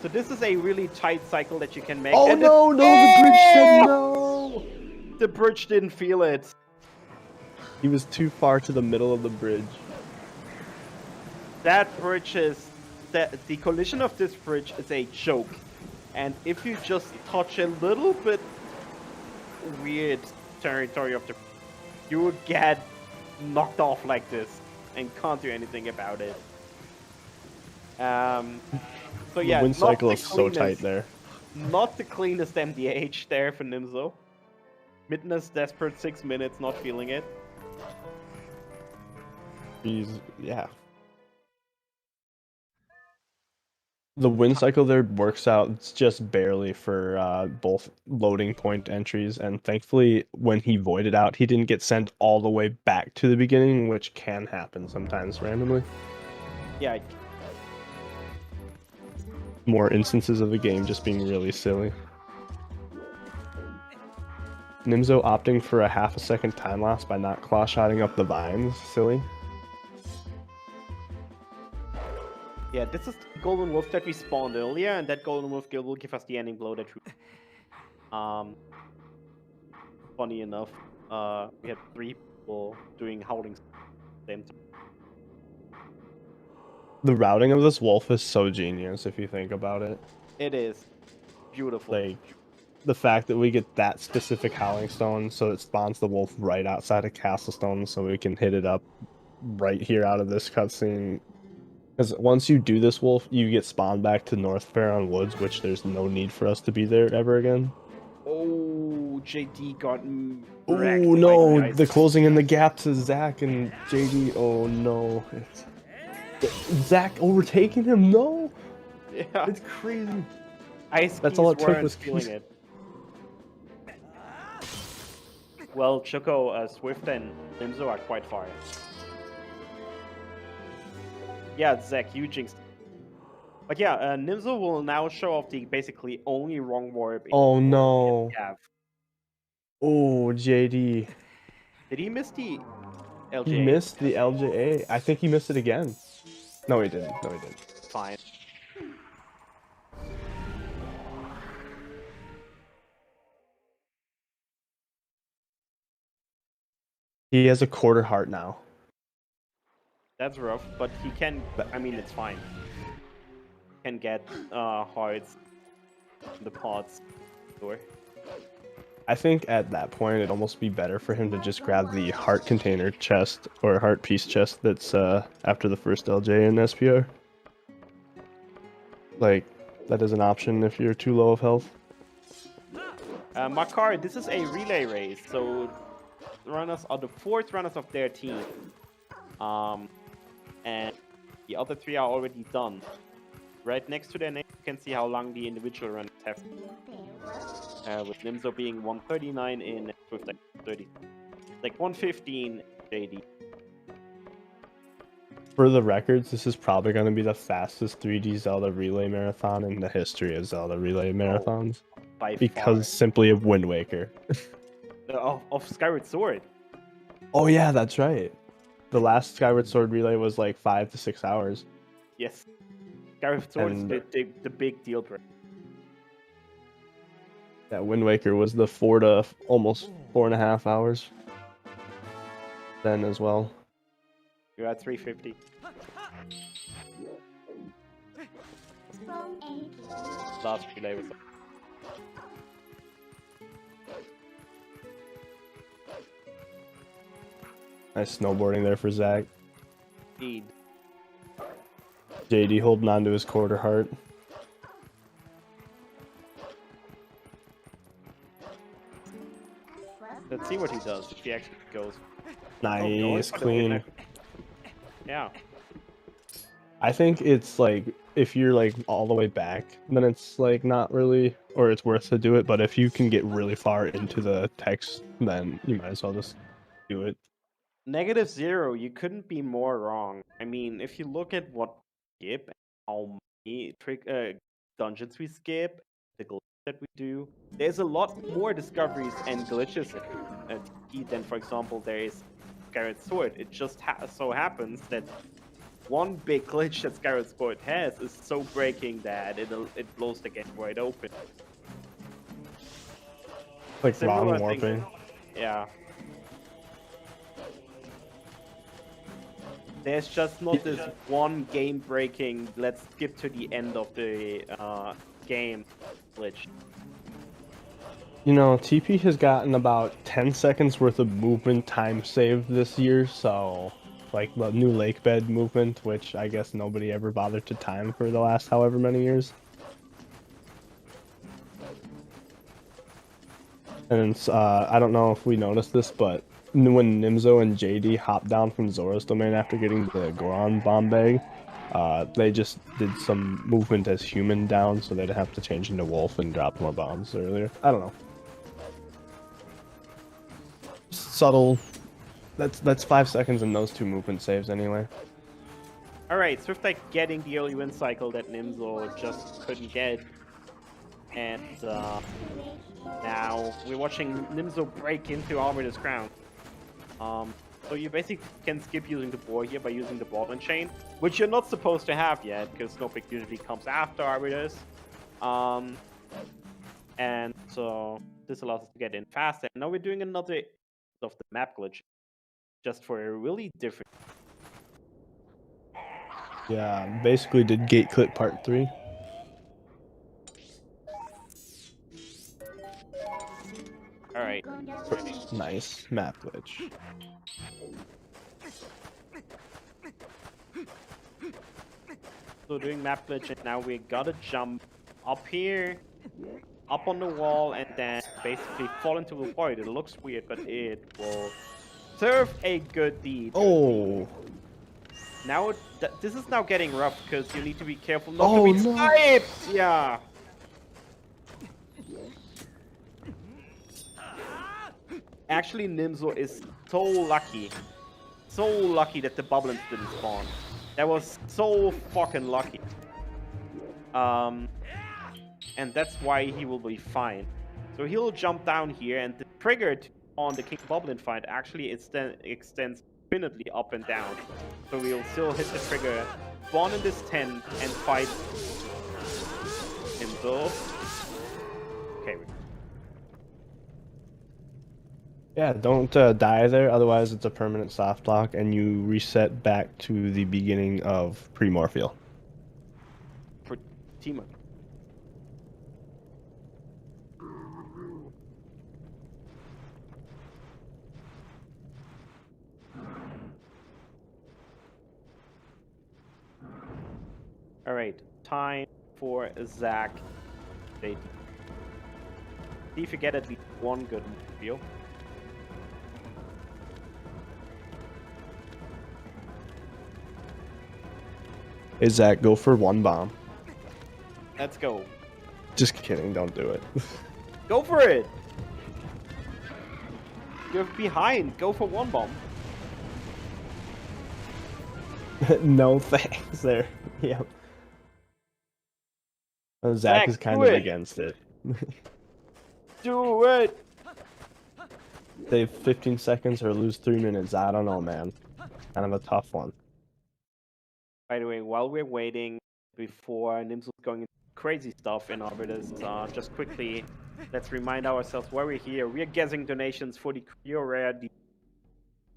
So this is a really tight cycle that you can make. Oh and no, the bridge said no! The bridge didn't feel it. He was too far to the middle of the bridge. That bridge is... The collision of this bridge is a joke. And if you just touch a little bit weird territory of the... you will get knocked off like this and can't do anything about it. So yeah, the wind cycle is so tight there. Not the cleanest MDH there for Nimzo. Midness, desperate 6 minutes, not feeling it. Yeah. The win cycle there works out just barely for both loading point entries, and thankfully, when he voided out, he didn't get sent all the way back to the beginning, which can happen sometimes randomly. Yeah. More instances of the game just being really silly. Nimzo opting for a half a second time loss by not claw-shotting up the vines. Silly. Yeah, this is the golden wolf that we spawned earlier, and that golden wolf will give us the ending blow that we... Funny enough, we had 3 people doing howling at the same time. The routing of this wolf is so genius if you think about it. It is beautiful. Like, the fact that we get that specific howling stone, so it spawns the wolf right outside of Castlestone, so we can hit it up right here out of this cutscene. Because once you do this wolf, you get spawned back to North Faron Woods, which there's no need for us to be there ever again. Oh, JD got Oh wrecked no, by the closing in the gap to Zach and JD. Oh no. Zach overtaking him? No! Yeah. It's crazy. That's all it took weren't was feeling it. Well, Choco, Swift, and Nimzo are quite far. Yeah, Zach, you jinxed. But yeah, Nimzo will now show off the basically only wrong warp. Oh no. Have. Oh, JD. Did he miss the LJA? He missed the LJA. I think he missed it again. No, he didn't. No, he didn't. Fine. He has a quarter heart now. That's rough, but he can... I mean, it's fine. Can get hearts in the pods. Sure. I think at that point it'd almost be better for him to just grab the heart container chest or heart piece chest that's after the first LJ in SPR. Like, that is an option if you're too low of health. Makar, this is a relay race, so runners are the 4th runners of their team. And the other 3 are already done. Right next to their name, you can see how long the individual runners have. With Nimzo being 139 in Swift, like 30, like 115 JD. For the records, this is probably going to be the fastest 3D Zelda Relay Marathon in the history of Zelda Relay Marathons. By because far. simply of Wind Waker. Of Skyward Sword. Oh yeah, that's right. The last Skyward Sword Relay was like 5 to 6 hours. Yes. Skyward Sword And is the big deal breaker. Yeah, Wind Waker was the 4 to almost 4.5 hours. Then as well. You're at 350. Last relay was... Nice snowboarding there for Zach. Speed. JD holding on to his quarter heart. Let's see what he does if he actually goes. Nice, clean. Yeah. I think it's like, if you're like all the way back, then it's like not really, or it's worth to do it, but if you can get really far into the text, then you might as well just do it. -0, you couldn't be more wrong. I mean, if you look at what we skip and how many dungeons we skip, the glitches that we do, there's a lot more discoveries and glitches in TP than, for example, there is Skyward Sword. It just so happens that one big glitch that Skyward Sword has is so breaking that it blows the game wide open. Like Similar wrong thing- warping. Yeah. There's just not this one game-breaking, let's skip to the end of the game glitch. You know, TP has gotten about 10 seconds worth of movement time saved this year, so like the new lake bed movement, which I guess nobody ever bothered to time for the last however many years. And it's, I don't know if we noticed this, but when Nimzo and JD hopped down from Zora's domain after getting the Goron bomb bag, they just did some movement as human down, so they'd have to change into wolf and drop more bombs earlier. I don't know. Subtle. That's 5 seconds in those 2 movement saves anyway. Alright, Swift like getting the early win cycle that Nimzo just couldn't get. And now we're watching Nimzo break into Arbiter's Crown. So you basically can skip using the boar here by using the ball and chain, which you're not supposed to have yet, because Snowpick usually comes after Arbiters. And so this allows us to get in faster. Now we're doing another of the map glitch, just for a really different. Yeah, basically did gate clip part 3. Alright. Nice map glitch. So doing map glitch, and now we gotta jump up here, up on the wall, and then basically fall into the void. It looks weird, but it will serve a good deed. Oh. Now this is now getting rough because you need to be careful not to be sniped. Yeah. Actually, Nimzo is so lucky that the Bubblins didn't spawn. That was so fucking lucky. And that's why he will be fine. So he'll jump down here, and the trigger on the King Boblin fight actually extends infinitely up and down. So we'll still hit the trigger, spawn in this tent, and fight Nimzo. Okay. Yeah, don't die there, otherwise it's a permanent soft lock, and you reset back to the beginning of pre-Morpheal. Team up. Alright, time for Zach. See if you get at least one good feel. Hey Zach, go for 1 bomb. Let's go. Just kidding, don't do it. Go for it! You're behind. Go for 1 bomb. No thanks there. Yeah. Zach is kind of against it. Do it! Save 15 seconds or lose 3 minutes. I don't know, man. Kind of a tough one. By the way, while we're waiting before Nimzo's going into crazy stuff in Arbiters, just quickly, let's remind ourselves why we're here. We're getting donations for the Cure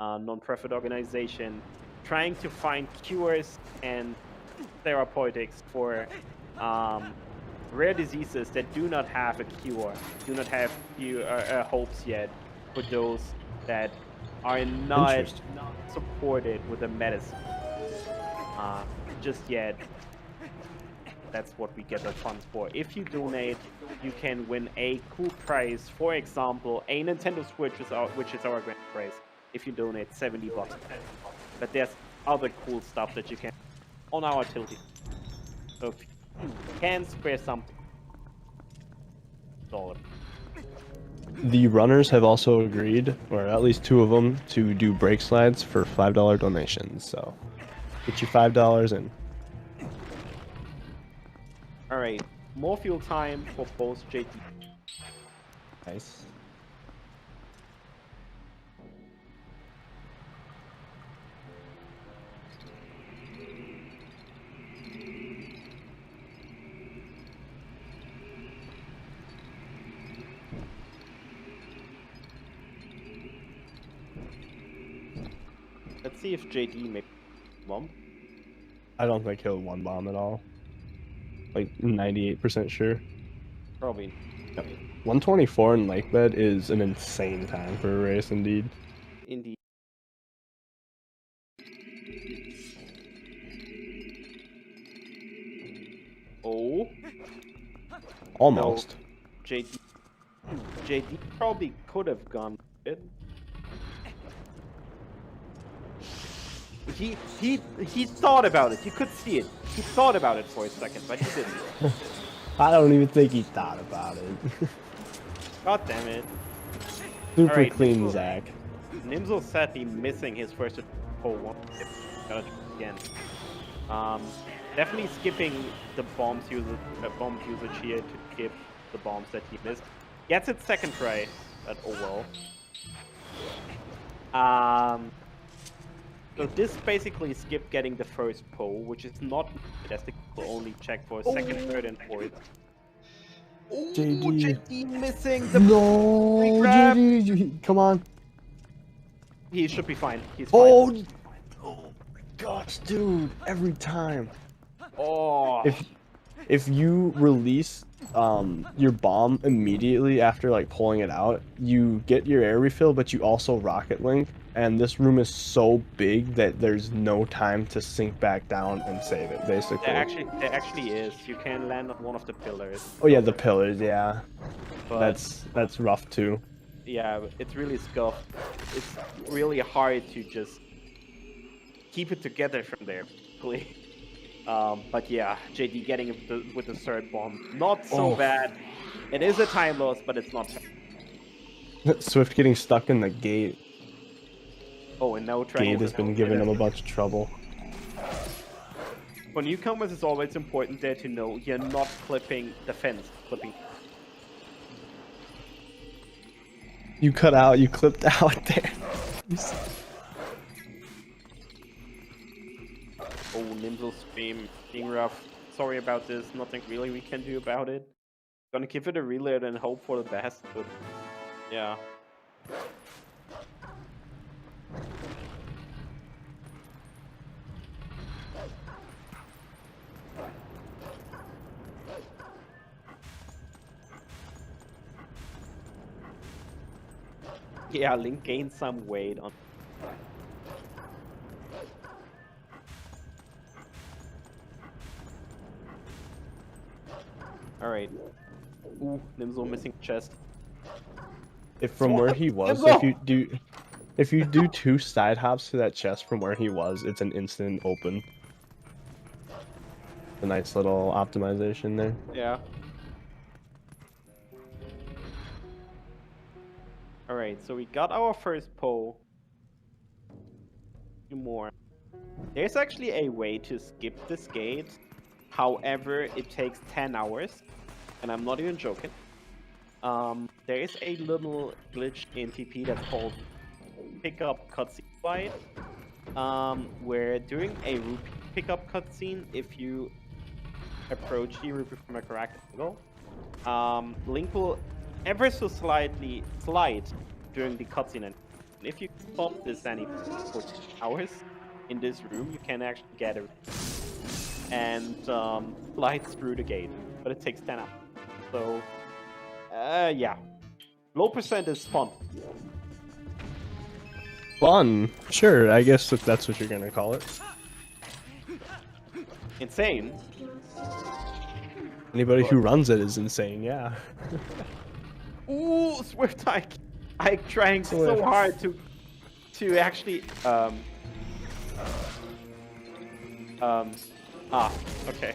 non-profit organization, trying to find cures and therapeutics for rare diseases that do not have a cure, do not have hopes yet for those that are not supported with a medicine just yet. That's what we get the funds for. If you donate, you can win a cool prize. For example, a Nintendo Switch, which is our grand prize, if you donate $70. But there's other cool stuff that you can on our Tilty. So if you can spare something, $1. The runners have also agreed, or at least 2 of them, to do brake slides for $5 donations. So get your $5 in. Alright, more fuel time for both JT. Nice. Let's see if JD makes bomb. I don't think he'll 1 bomb at all. Like 98% sure. Probably. 124 in Lakebed is an insane time for a race, indeed. Indeed. Oh. Almost. No. JD probably could have gone it. He thought about it. You could see it. He thought about it for a second, but he didn't. I don't even think he thought about it. God damn it. Super Alright, clean, Nimzo- Zach. Nimzo sadly missing his first pole one. Gotta try again. Definitely skipping the bomb usage here to skip the bombs that he missed. Gets it second try, but oh well. So this basically skipped getting the first pole, which is not fantastic. We'll only check for second, third, and fourth. Oh, JD missing the grab. JD, come on. He should be fine. He's fine. Oh my gosh, dude! Every time. Oh. If you release your bomb immediately after like pulling it out, you get your air refill, but you also rocket link. And this room is so big that there's no time to sink back down and save it, basically. There actually is. You can land on one of the pillars. Oh yeah, the pillars, yeah. But That's rough too. yeah, it's really scuffed. It's really hard to just keep it together from there, basically. But yeah, JD getting it with the third bomb. Not so bad. It is a time loss, but it's not bad. Swift getting stuck in the gate. Oh, and now trying. Gate has been giving him a bunch of trouble. For newcomers, it's always important there to know you're not clipping the fence. You cut out, you clipped out there. Oh, Nimble stream being rough. Sorry about this. Nothing really we can do about it. Gonna give it a reload and hope for the best, but yeah. Yeah, Link gained some weight on. Alright. Ooh, Nimzo missing chest. If from where he was, if you do 2 side hops to that chest from where he was, it's an instant open. A nice little optimization there. Yeah. Alright, so we got our first pole. 2 more. There's actually a way to skip this gate. However, it takes 10 hours. And I'm not even joking. There is a little glitch in TP that's called pickup cutscene fight. Where during a rupee pickup cutscene, if you approach the rupee from a correct angle, Link will ever so slightly slide during the cutscene, and if you stop this any for 2 hours in this room, you can actually get it and slide through the gate, but it takes 10 hours. So, yeah, low percent is fun. Fun, sure. I guess if that's what you're gonna call it. Insane. Anybody who runs it is insane. Yeah. Ooh, Swift Hike. I'm trying so hard to actually okay.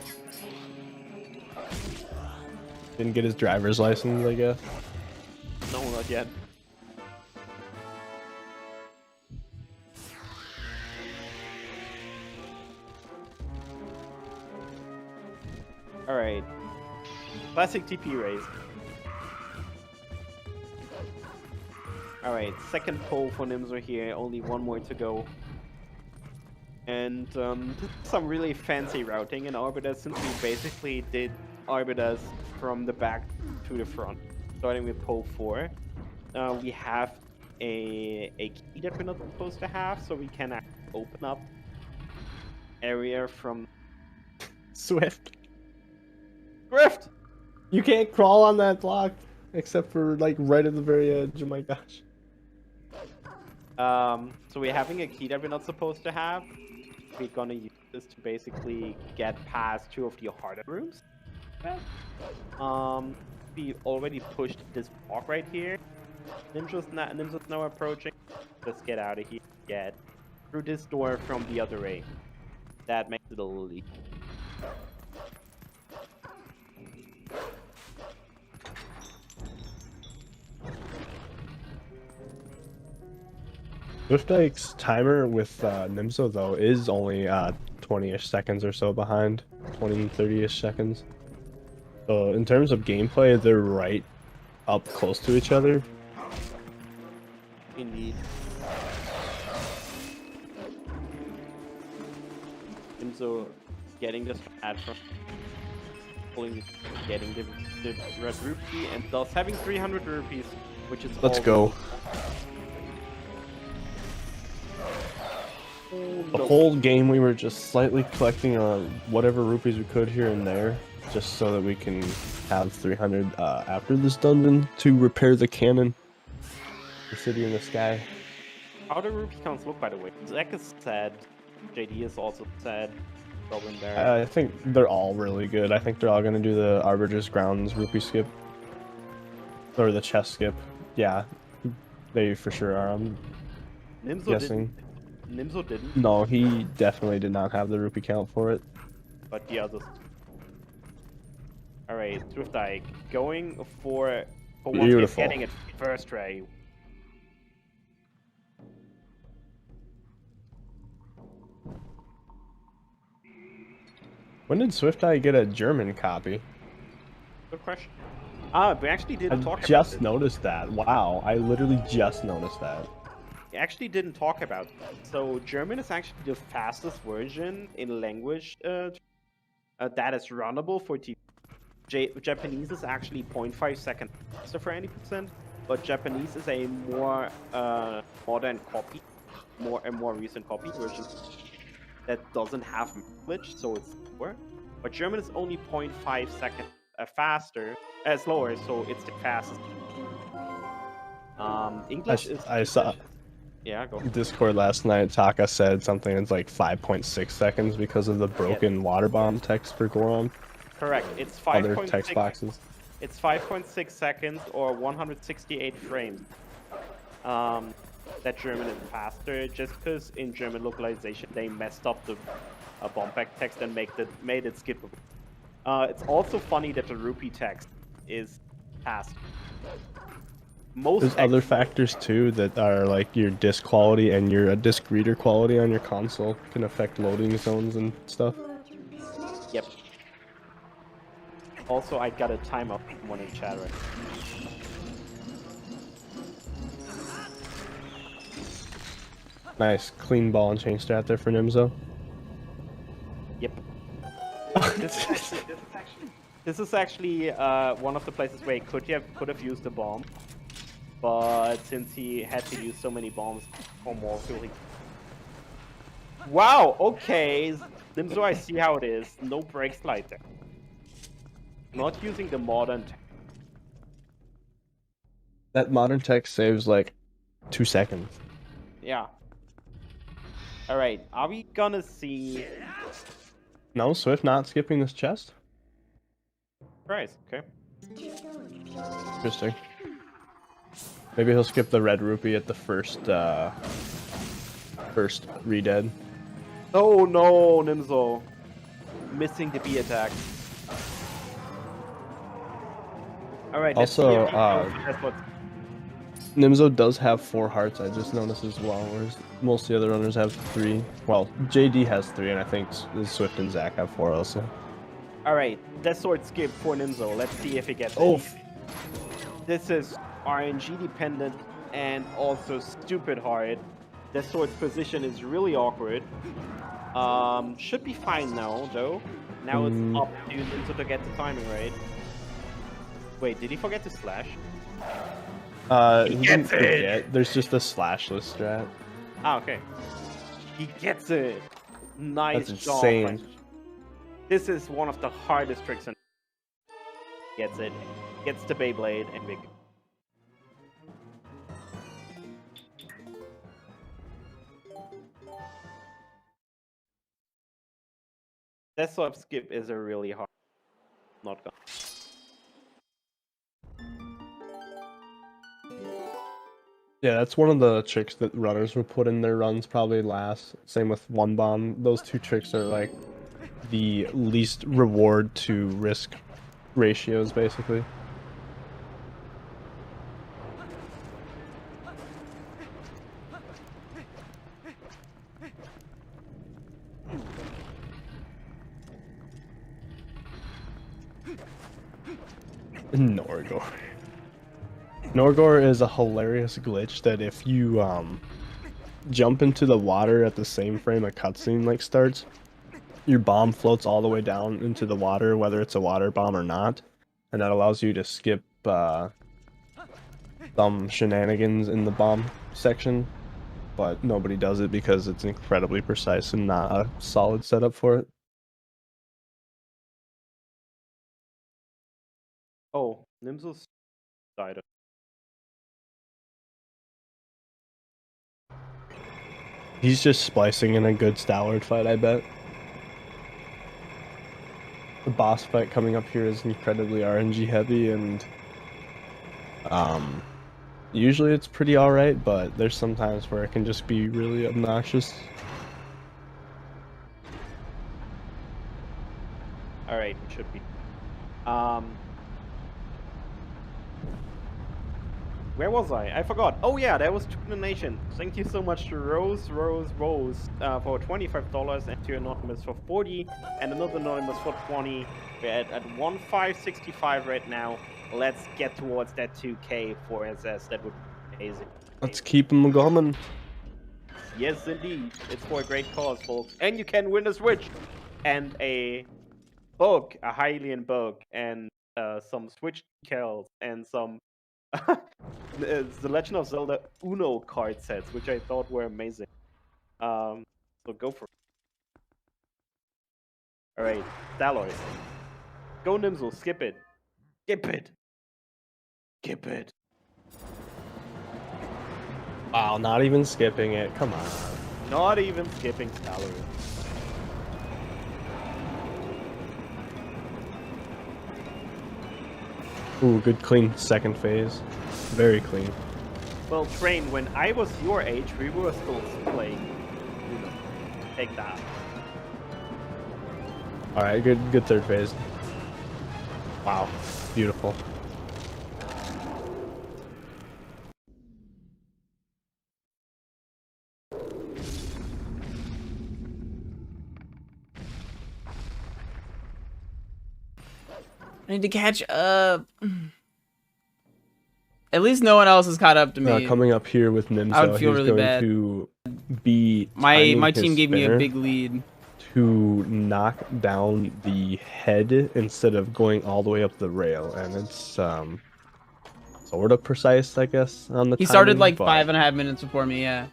Didn't get his driver's license, I guess. No, not yet. Alright. Classic TP race. Alright, second pole for Nimzo here, only 1 more to go. And some really fancy routing in Arbitas, since we basically did Arbitas from the back to the front. Starting with pole 4. We have a key that we're not supposed to have, so we can actually open up area from Swift. Swift! You can't crawl on that block, except for like right at the very edge. Oh my gosh. So we're having a key that we're not supposed to have. We're gonna use this to basically get past 2 of the harder rooms. we already pushed this block right here. Nimzo's now approaching. Let's get out of here. Get through this door from the other way. That makes it a little easier. Swiftdike's timer with Nimzo, though, is only 20-ish seconds or so behind. 20, 30-ish seconds. So in terms of gameplay, they're right up close to each other. Indeed. Nimzo getting this ad from pulling, getting the red rupee, and thus having 300 rupees, which is Let's all go. The whole game we were just slightly collecting whatever rupees we could here and there, just so that we can have 300 after this dungeon to repair the cannon. The city in the sky. How do rupee counts look, by the way? Zach is sad. JD is also sad. Goblin Bear. I think they're all really good. I think they're all gonna do the Arbiter's Grounds rupee skip. Or the chest skip. Yeah. They for sure are. I'm Nimzo guessing. Nimzo didn't. No, he definitely did not have the rupee count for it. But the others. Alright, Swiftdike going for once he's Beautiful. getting it first try. When did Swifteye get a German copy? Good question. We actually didn't talk about Just it. noticed that. Wow, I literally just noticed that. We actually didn't talk about it. So German is actually the fastest version in language that is runnable for TV. Japanese is actually 0.5 seconds faster for any percent, but Japanese is a more modern copy, a more recent copy version that doesn't have glitch, so it's slower. But German is only 0.5 seconds slower, so it's the fastest. English is. I saw Yeah, go. Discord last night. Taka said something that's like 5.6 seconds because of the broken water bomb text for Goron. Correct. It's Other 5.6. text boxes. It's 5.6 seconds or 168 frames. That German is faster, just because in German localization they messed up the bomb pack text and made it skippable. It's also funny that the rupee text is fast. There's other factors too that are like your disk quality and your disk reader quality on your console can affect loading zones and stuff. Yep. Also, I got a timeout from someone in chat right now. Nice clean ball and chain strat there for Nimzo. Yep. This is actually one of the places where he could have used a bomb, but since he had to use so many bombs for more fuel, Wow. Okay, Nimzo, I see how it is. No break slide there. Not using the modern. That modern tech saves like 2 seconds. Yeah. All right. Are we gonna see? No, Swift not skipping this chest? Right. Okay. Interesting. Maybe he'll skip the red rupee at the first redead. Oh no, Nimzo. Missing the B attack. Alright, Also, Nimzo does have 4 hearts, I just noticed as well, whereas most of the other runners have 3. Well, JD has 3, and I think Swift and Zach have 4 also. Alright, that sword skip for Nimzo. Let's see if he gets Oh. it. This is RNG dependent and also stupid hard. That sword's position is really awkward. Should be fine now, though. Now it's up to Nimzo to get the timing right. Wait, did he forget to slash? He didn't forget. There's just a slashless strat. Ah, okay. He gets it. Nice That's job. insane. This is one of the hardest tricks. Gets it. Gets the Beyblade and big. That swap skip is a really hard. Not gone. Yeah, that's one of the tricks that runners would put in their runs probably last. Same with one bomb. Those two tricks are like the least reward to risk ratios, basically. Norgor. Norgor is a hilarious glitch that if you jump into the water at the same frame a cutscene like starts, your bomb floats all the way down into the water, whether it's a water bomb or not, and that allows you to skip some shenanigans in the bomb section, but nobody does it because it's incredibly precise and not a solid setup for it. Oh, Nimzo's died. He's just splicing in a good Stallard fight, I bet. The boss fight coming up here is incredibly RNG heavy, and usually it's pretty alright, but there's some times where it can just be really obnoxious. Alright, it should be. Where was I? I forgot. Oh yeah, that was donation. Thank you so much to Rose for $25 and to Anonymous for 40 and another Anonymous for 20. We're at 1565 right now. Let's get towards that 2K for SS. That would be amazing. Let's keep them going. Yes, indeed. It's for a great cause, folks. And you can win a Switch and a book, a Hylian book, and some Switch decals and some the Legend of Zelda Uno card sets, which I thought were amazing. So go for it. Alright, Staloid. Go Nimzo, skip it. Skip it. Skip it. Wow, not even skipping it. Come on. Not even skipping Staloid. Ooh, good clean second phase. Very clean. Well, Train, when I was your age, we were still playing Uno. Take that. Alright, good third phase. Wow, beautiful. I need to catch up. At least no one else has caught up to me. Coming up here with Nimzo, I would feel he's really going bad. to be My timing team his gave me a spinner big lead. to knock down the head instead of going all the way up the rail, and it's sort of precise, I guess, on the He started timing, like but 5.5 minutes before me, yeah.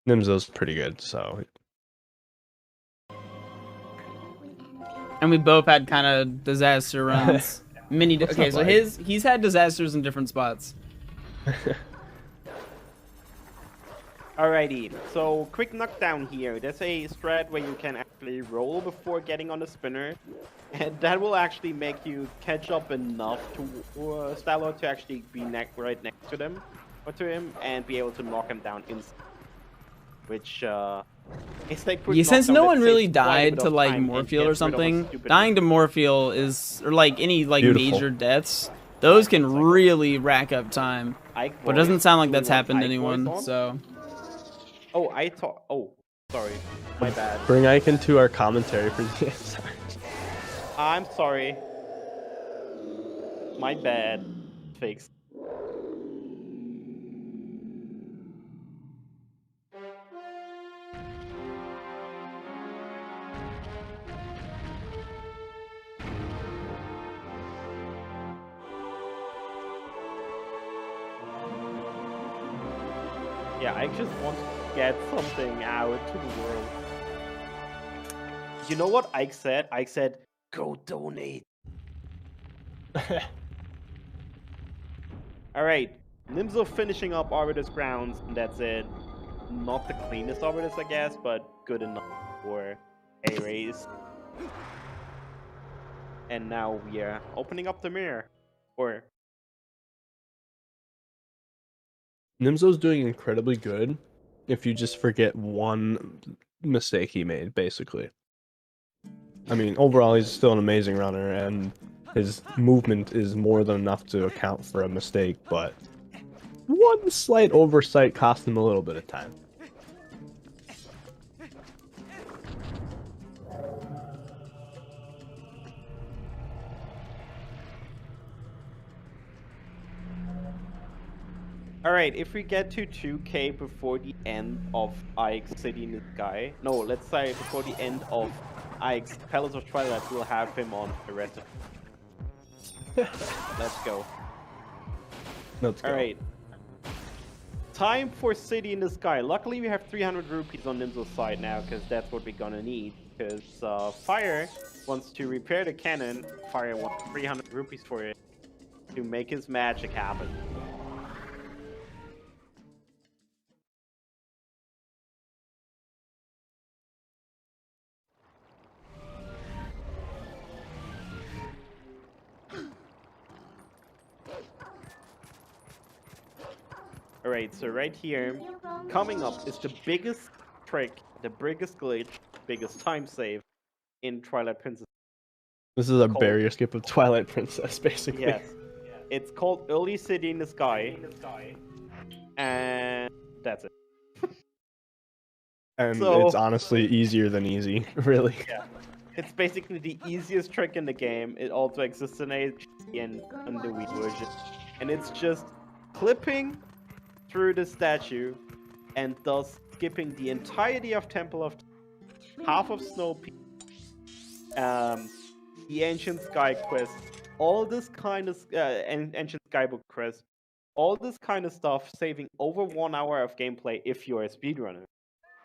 Nimzo's pretty good, so And we both had kind of disaster runs. Okay, so he's had disasters in different spots. Alrighty, so quick knockdown here. There's a strat where you can actually roll before getting on the spinner, and that will actually make you catch up enough to Stalo to actually be right next to them or to him and be able to knock him down instantly. Which it's like Yeah, since no one really died to like time and Morpheal gets or rid of a something, stupid- dying to Morpheal is, or like any like Beautiful. major deaths, those can really rack up time. Ike But it doesn't voice. sound like Do that's you want happened to Ike voice anyone, on? so. Oh, I thought. Oh, sorry, my bad. bring Ike into our commentary for the sorry. I'm sorry. My bad. Fixed. Yeah, I just want to get something out to the world. You know what Ike said? Ike said, go donate. Alright, Nimzo finishing up Arbiter's Grounds, and that's it. Not the cleanest Arbiter's, I guess, but good enough for a race. And now we are opening up the mirror. Or Nimzo's doing incredibly good if you just forget one mistake he made, basically. I mean, overall, he's still an amazing runner, and his movement is more than enough to account for a mistake, but one slight oversight cost him a little bit of time. Alright, if we get to 2K before the end of IX City in the Sky, no, let's say before the end of IX Palace of Twilight, we'll have him on the rest of Let's go. Let's go. Alright. Time for City in the Sky. Luckily, we have 300 rupees on Nimzo's side now, because that's what we're gonna need. Because Fire wants to repair the cannon. Fire wants 300 rupees for it to make his magic happen. Alright, so right here, coming up is the biggest trick, the biggest glitch, biggest time save in Twilight Princess. This is a barrier skip of Twilight Princess, basically. Yes. It's called Early City in the Sky. And that's it. And So- it's honestly easier than easy, really. Yeah. It's basically the easiest trick in the game. It also exists in HD and in the Wii version. And it's just clipping through the statue and thus skipping the entirety of Temple of half of Snow Peak, the Ancient Sky quest, all this kind of Ancient Skybook quest, all this kind of stuff, saving over 1 hour of gameplay if you're a speedrunner.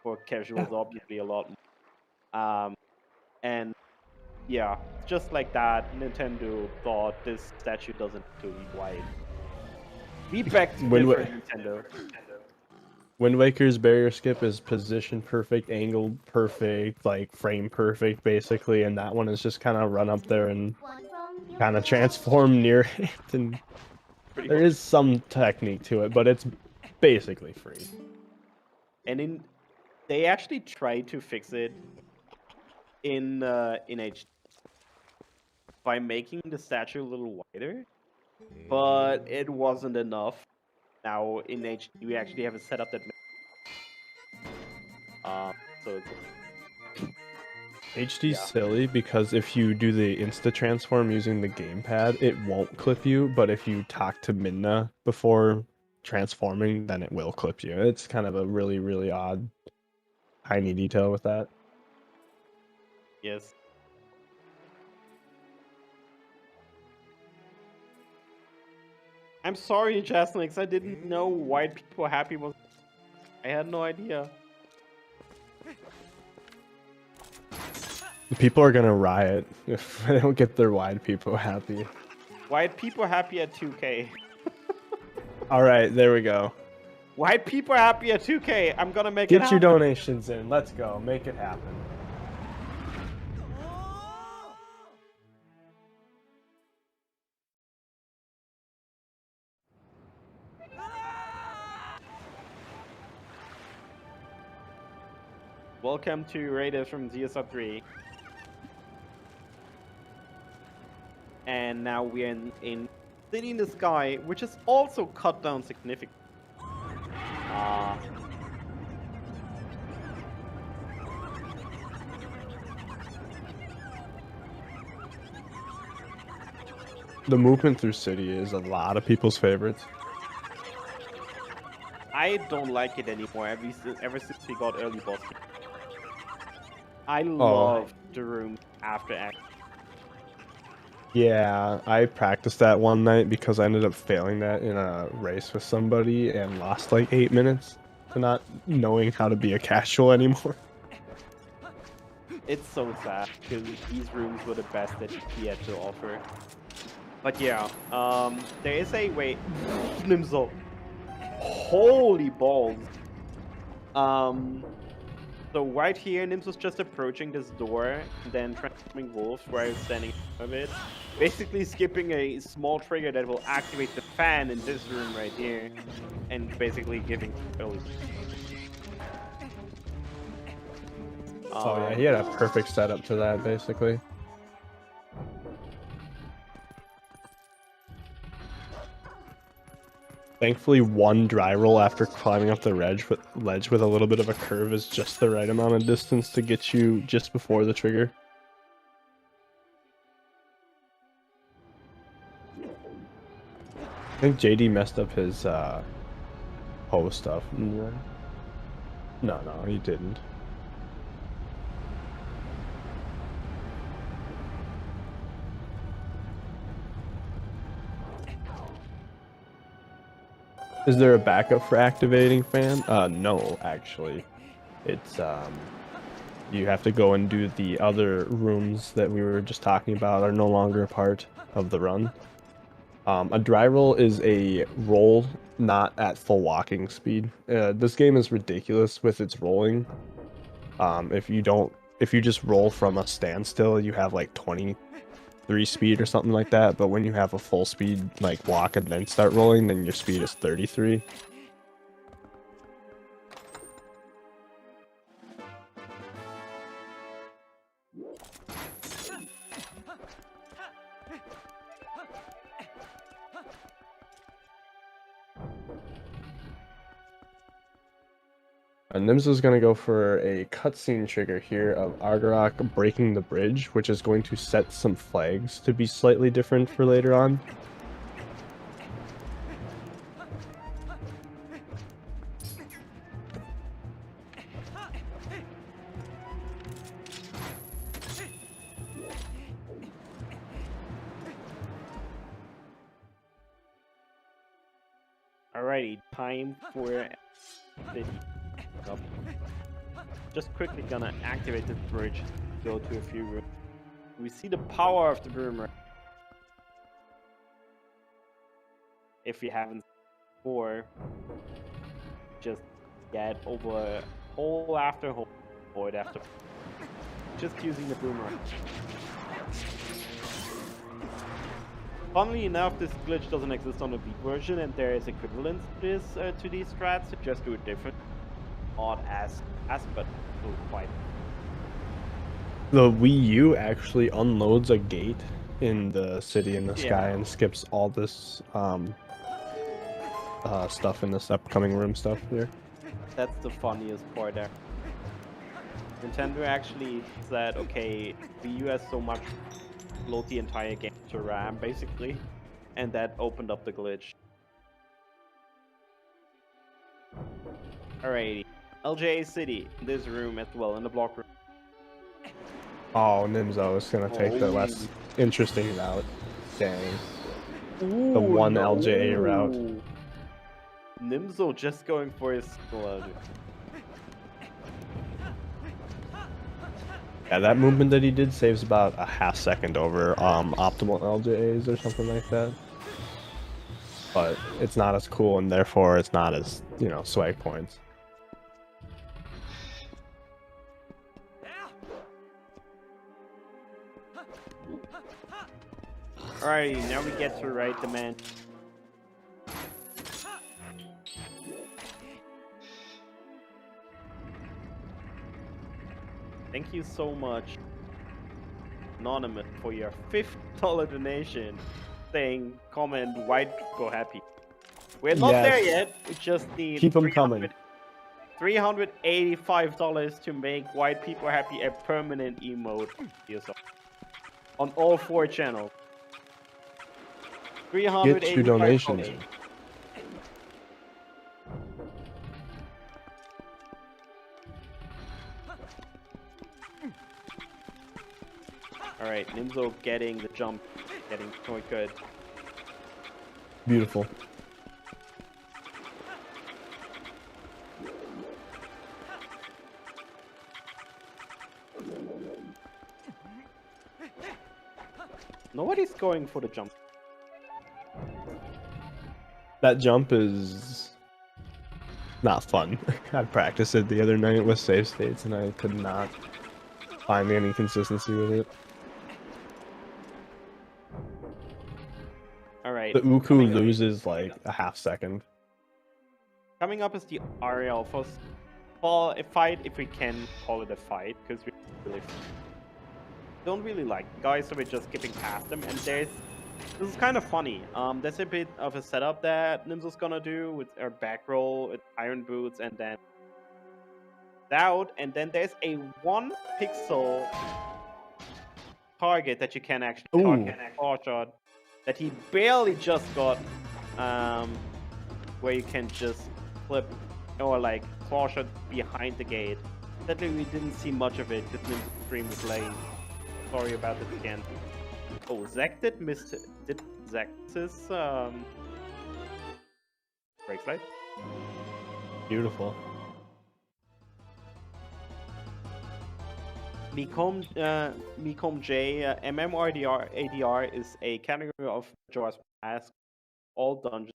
For casuals, obviously a lot more. And yeah, just like that, Nintendo thought this statue doesn't need to be wide. We back to Nintendo. Wind Waker's barrier skip is position perfect, angle perfect, like frame perfect, basically, and that one is just kind of run up there and kind of transform near it. And there is some technique to it, but it's basically free. And they actually tried to fix it in HD by making the statue a little wider, but it wasn't enough. Now in HD we actually have a setup that so it's HD's silly because if you do the insta transform using the gamepad, it won't clip you, but if you talk to Midna before transforming, then it will clip you. It's kind of a really, really odd, tiny detail with that. yes. I'm sorry, Jasnix, I didn't know white people happy was. I had no idea. People are gonna riot if they don't get their wide people happy. White people happy at 2K. Alright, there we go. White people happy at 2K. I'm gonna make it Get happen. your donations in. Let's go. Make it happen. Welcome to Raiders from ZSR3. And now we're in City in the Sky, which is also cut down significantly. The movement through city is a lot of people's favorites. I don't like it anymore ever since we got early boss. I love the room after act. Yeah, I practiced that one night because I ended up failing that in a race with somebody and lost like 8 minutes to not knowing how to be a casual anymore. It's so sad because these rooms were the best that he had to offer. But yeah, there is a way. Nimzo. Holy balls. So right here, Nims was just approaching this door, then transforming wolves while standing of it. Basically skipping a small trigger that will activate the fan in this room right here, and basically giving early. Oh yeah, he had a perfect setup to that, basically. Thankfully, one dry roll after climbing up the ledge with a little bit of a curve is just the right amount of distance to get you just before the trigger. I think JD messed up his hoe stuff. No, he didn't. Is there a backup for activating fan? No, actually. It's, you have to go and do the other rooms that we were just talking about are no longer a part of the run. A dry roll is a roll not at full walking speed. This game is ridiculous with its rolling. If you just roll from a standstill, you have like 23 speed or something like that, but when you have a full speed like walk and then start rolling, then your speed is 33. And Nims is going to go for a cutscene trigger here of Argarok breaking the bridge, which is going to set some flags to be slightly different for later on. Alrighty, time for the... Just quickly gonna activate this bridge, go to a few rooms. We see the power of the boomerang. If we haven't before, just get over hole after hole, void after just using the boomerang. Funnily enough, this glitch doesn't exist on the Beat version, and there is equivalence to this to these strats. So just do it different, not as but quite. The Wii U actually unloads a gate in the city in the sky and skips all this stuff in this upcoming room stuff here. That's the funniest part there. Nintendo actually said, okay, Wii U has so much, load the entire game to RAM basically, and that opened up the glitch. Alrighty, LJA City, this room as well, in the block room. Oh, Nimzo is going to take the less interesting route. Dang. Ooh, The one LJA route. Nimzo just going for his LJ. Yeah, that movement that he did saves about a half second over optimal LJAs or something like that. But it's not as cool, and therefore it's not as, you know, swag points. Alrighty, now we get to write the man. Thank you so much, Anonymous, for your $50 donation, saying, comment, white people happy. We're not there yet, we just need Keep them coming. $385 to make white people happy a permanent emote on all 4 channels. Get your donations. Alright, Nimzo getting the jump, getting quite good. Beautiful. Nobody's going for the jump. That jump is not fun. I practiced it the other night with save states, and I could not find any consistency with it. All right. The Uku loses like a half second. Coming up is the Ariel first. Well, a fight, if we can call it a fight, because we really don't really like the guys, so we're just skipping past them. And this is kind of funny. There's a bit of a setup that Nimzo's gonna do with our back roll, with iron boots, and then out. And then there's a 1 pixel target that you can actually target claw shot that he barely just got, where you can just flip or like claw shot behind the gate. Sadly, we didn't see much of it because Nimzo's stream was late. Sorry about this again. Oh, Zach did Zach's break slide? Beautiful. Mecom J, MMORDR ADR is a category of Majora's Mask, all dungeons.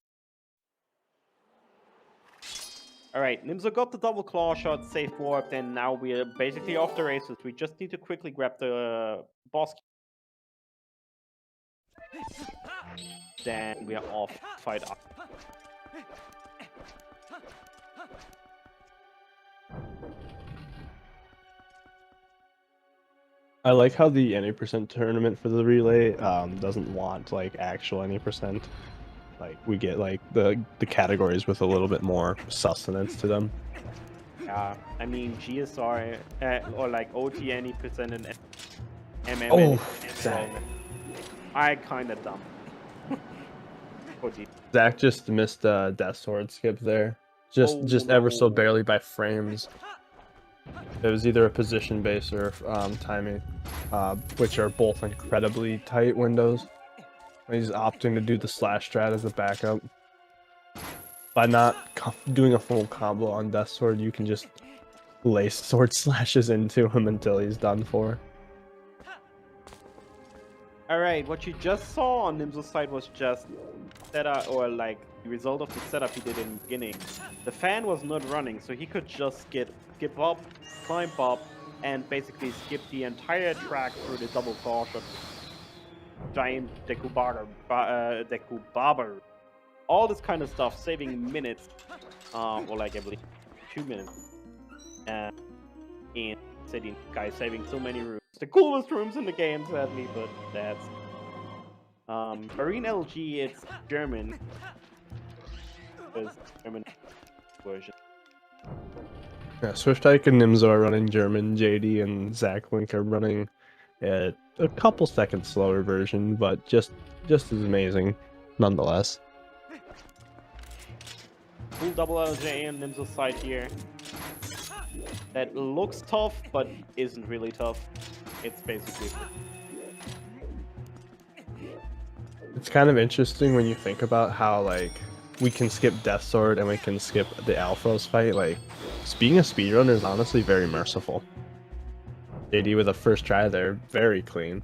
Alright, Nimzo got the double claw shot, safe warped, and now we're basically off the races. We just need to quickly grab the boss. Then we are off fight up. I like how the any percent tournament for the relay doesn't want like actual any percent. Like we get like the categories with a little bit more sustenance to them. Yeah, I mean GSR or like OT any percent and MM. Oh, Zach. I kind of dumb. OT. Zach just missed a death sword skip there. Just ever so barely by frames. It was either a position base or timing, which are both incredibly tight windows. He's opting to do the slash strat as a backup. By not doing a full combo on Death Sword, you can just lace sword slashes into him until he's done for. Alright, what you just saw on Nimzo's side was just setup, or like the result of the setup he did in the beginning. The fan was not running, so he could just skip up, climb up, and basically skip the entire track through the double claw shot. Giant Deku Barber. All this kind of stuff, saving minutes, or like I believe 2 minutes. And City guy saving so many rooms. The coolest rooms in the game, sadly, but that's Marine LG. It's German. It's German version. Yeah, Swiftike and Nimzo are running German. JD and Zach Link are running a couple seconds slower version, but just as amazing, nonetheless. Full double LJ and Nimzo's side here. That looks tough, but isn't really tough. It's basically. It's kind of interesting when you think about how like we can skip Death Sword and we can skip the Alphros fight. Like being a speedrunner is honestly very merciful. JD with a first try there, very clean.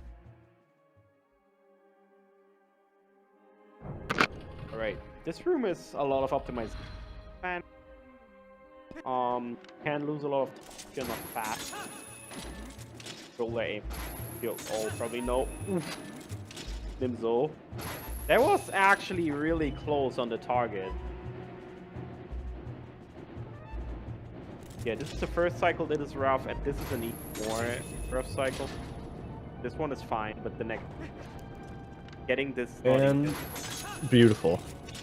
All right, this room is a lot of optimization. Can lose a lot of time not fast. Shoulder aim. You all probably know. Nimzo. That was actually really close on the target. Yeah, this is the first cycle that is rough, and this is an even more rough cycle. This one is fine, but the next... Getting this... And beautiful.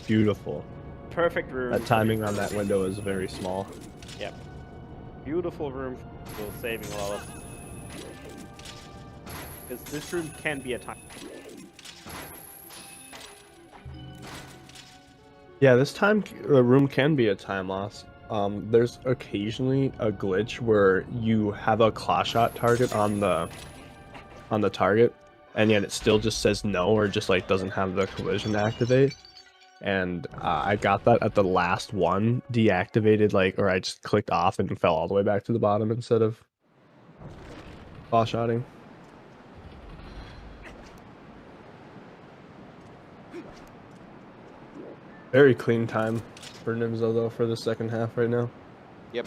Beautiful. Perfect room. That timing on that window is very small. Yep. Beautiful room, so saving a lot of... Because this room can be a time. Yeah, this room can be a time loss. There's occasionally a glitch where you have a claw shot target on the target, and yet it still just says no, or just like doesn't have the collision activate. And I got that at the last one, deactivated, like, or I just clicked off and fell all the way back to the bottom instead of claw shotting. Very clean time for Nimzo though for the second half right now. Yep.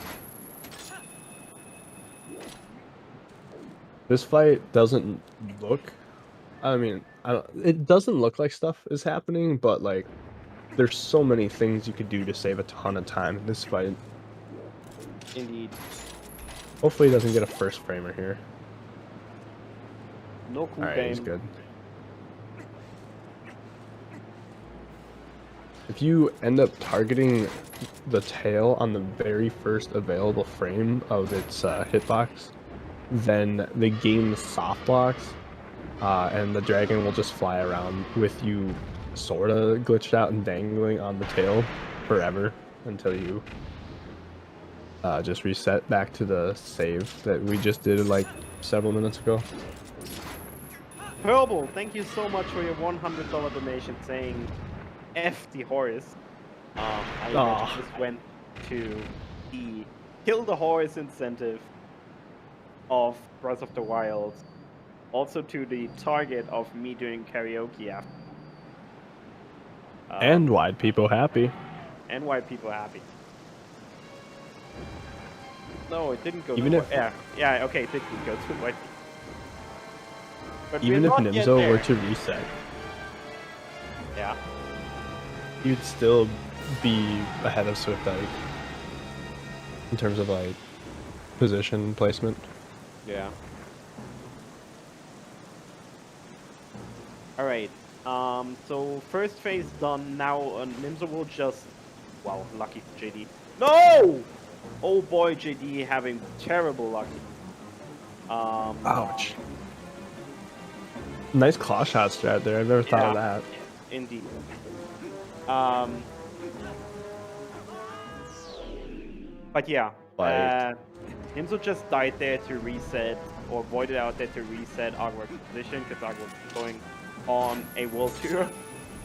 This fight doesn't look. I mean, it doesn't look like stuff is happening, but like, there's so many things you could do to save a ton of time in this fight. Indeed. Hopefully, he doesn't get a first framer here. No cool All right, game. he's good. If you end up targeting the tail on the very first available frame of its hitbox, then the game soft blocks, and the dragon will just fly around with you sort of glitched out and dangling on the tail forever until you just reset back to the save that we just did like several minutes ago. Purple, thank you so much for your $100 donation saying F the horse. I imagine this went to the kill the horse incentive of Breath of the Wild. Also to the target of me doing karaoke after. And wide people happy. And white people happy. No, it didn't go Even to if- yeah, okay, it didn't go to white people. But Even we're if not yet Nimzo there. were to reset, Yeah. you'd still be ahead of Swift Ike in terms of like position placement. Yeah. Alright, so first phase done. Now Nimzo will just... Wow, lucky for JD. No! Oh boy, JD having terrible luck. Ouch. Nice claw shot strat there. I've never thought of that. Indeed. But yeah, Nimzo just died there to reset, or voided out there to reset Agwar's position, because Agwar was going on a world tour.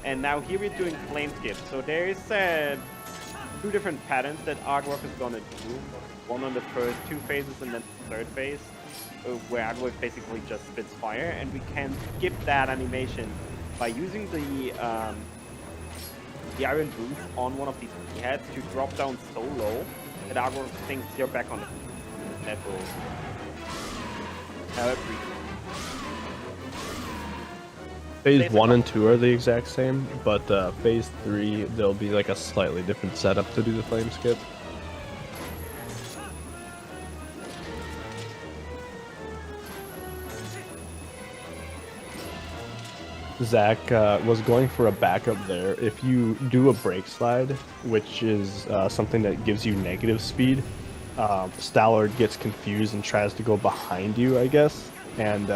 And now here we're doing flame skip. So there is two different patterns that Agwark is gonna do. One on the first two phases and then the third phase, where Agwark basically just spits fire, and we can skip that animation by using the iron boost on one of these heads to drop down so low that Agwark thinks you're back on the net roll. Phase 1 and 2 are the exact same, but phase 3 there'll be like a slightly different setup to do the flame skip. Zach was going for a backup there. If you do a brake slide, which is something that gives you negative speed, Stallard gets confused and tries to go behind you, I guess, and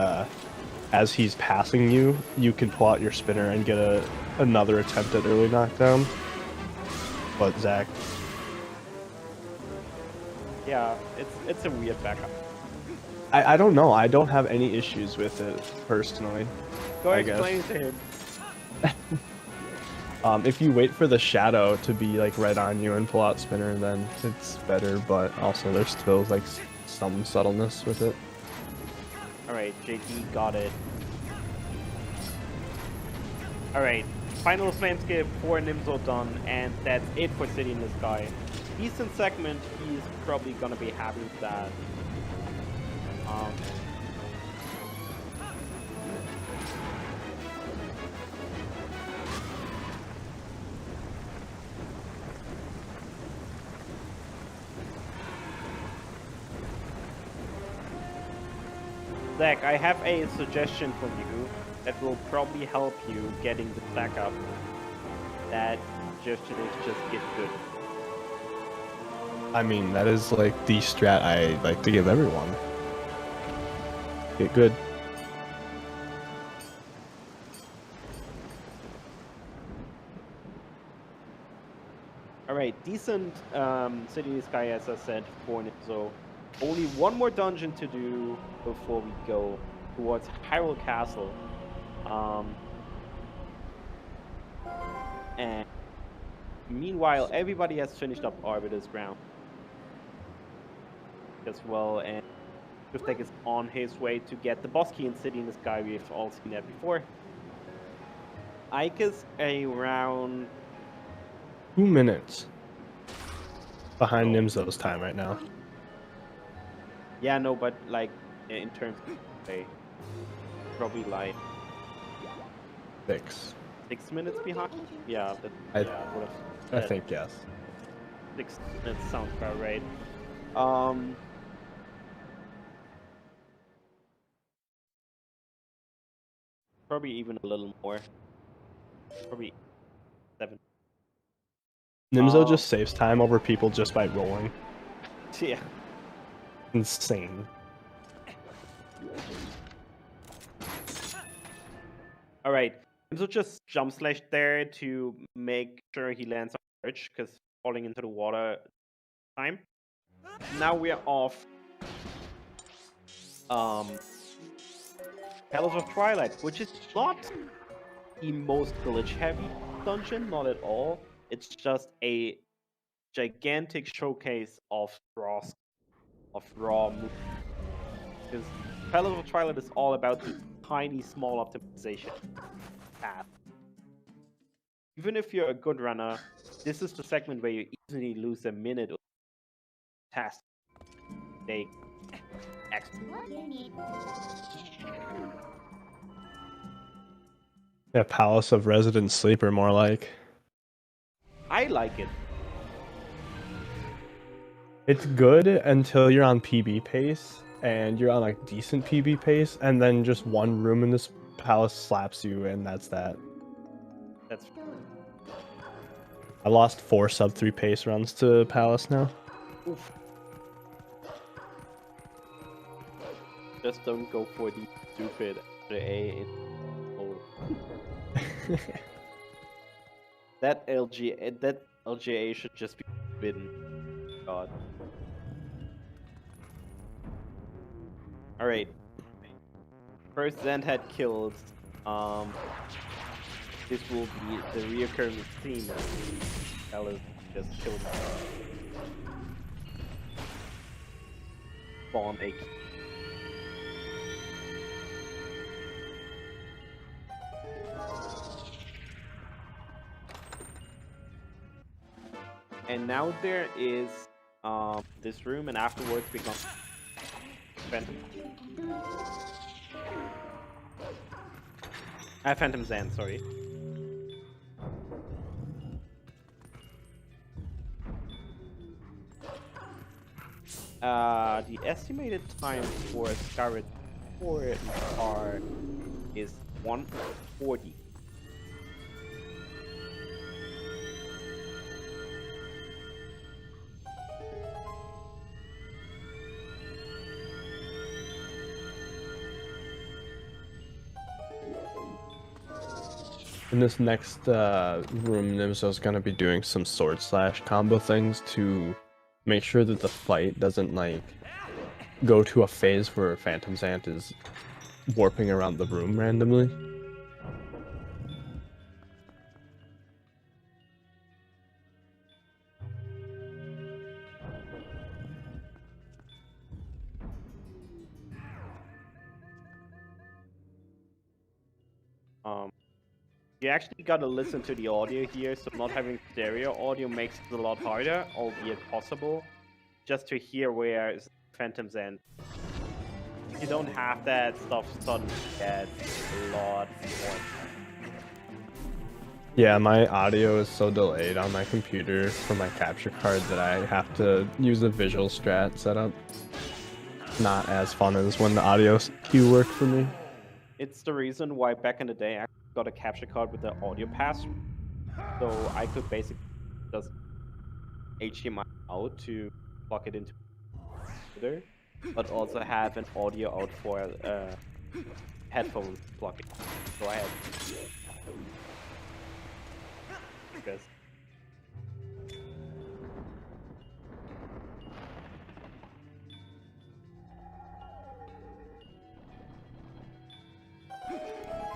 as he's passing you, you can pull out your spinner and get another attempt at early knockdown. But Zach... Yeah, it's a weird backup. I don't know. I don't have any issues with it, personally. Go I explain guess. to him. If you wait for the shadow to be like right on you and pull out spinner, then it's better, but also there's still like some subtleness with it. Alright, JD got it. Alright, final flame skip for Nimzo done, and that's it for City in the Sky. Decent segment, he's probably gonna be happy with that. Zach, I have a suggestion for you that will probably help you getting the stack up. That suggestion is just get good. I mean, that is like the strat I like to give everyone. Get good. Alright, decent City in the Sky, as I said, for Nimzo. Only one more dungeon to do before we go towards Hyrule Castle. And meanwhile, everybody has finished up Arbiter's Ground as well, and Swiftdeck is on his way to get the boss key in City in the Sky. We've all seen that before. Ike is around 2 minutes behind Nimzo's time right now. Yeah, no, but like in terms of play, probably like 6. 6 minutes behind. Yeah, that I would have. think yes. 6 minutes sounds about right. Probably even a little more. Probably 7. Nimzo just saves time over people just by rolling. Yeah. Insane. All right. So just jump slash there to make sure he lands on bridge because falling into the water time. Now we're off. Palace of Twilight, which is not the most glitch heavy dungeon, not at all. It's just a gigantic showcase of raw movement. Because Palace of Twilight is all about the tiny, small optimization path. Even if you're a good runner, this is the segment where you easily lose a minute of task. They Yeah, Palace of Resident Sleeper, more like. I like it. It's good until you're on PB pace, and you're on like decent PB pace, and then just one room in this palace slaps you, and that's that. That's. I lost 4 sub-3 pace runs to Palace now. Oof. Just don't go for the stupid A. That LGA should just be forbidden. God. All right. First Xanthad kills. This will be the reoccurring theme. Alice just killed spawn a. And now there is this room, and afterwards becomes Phantom. Phantom Zan, sorry. The estimated time for a Scarlet 4 car is 140. In this next room, Nimzo's gonna be doing some sword slash combo things to make sure that the fight doesn't like go to a phase where Phantom Zant is warping around the room randomly. You actually gotta listen to the audio here, so not having stereo audio makes it a lot harder, albeit possible, just to hear where Phantom's end. If you don't have that, stuff suddenly gets a lot more. Yeah, my audio is so delayed on my computer for my capture card that I have to use a visual strat setup. Not as fun as when the audio cue worked for me. It's the reason why back in the day I got a capture card with the audio pass, so I could basically just HDMI out to plug it into the computer, but also have an audio out for headphone plugging. So I had this.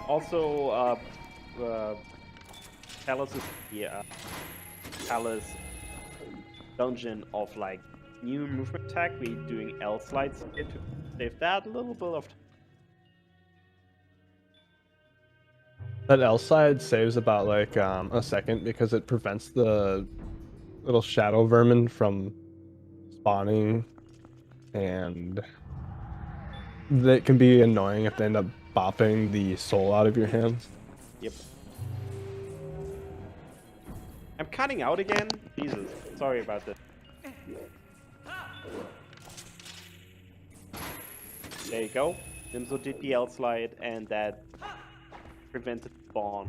Also, Palace is the Palace dungeon of like new movement tech. We're doing L slides here to save that a little bit of. That L side saves about like a second because it prevents the little shadow vermin from spawning, and that can be annoying if they end up bopping the soul out of your hands. Yep. I'm cutting out again? Jesus. Sorry about this. There you go. Nimzo did the L slide, and that prevented spawn.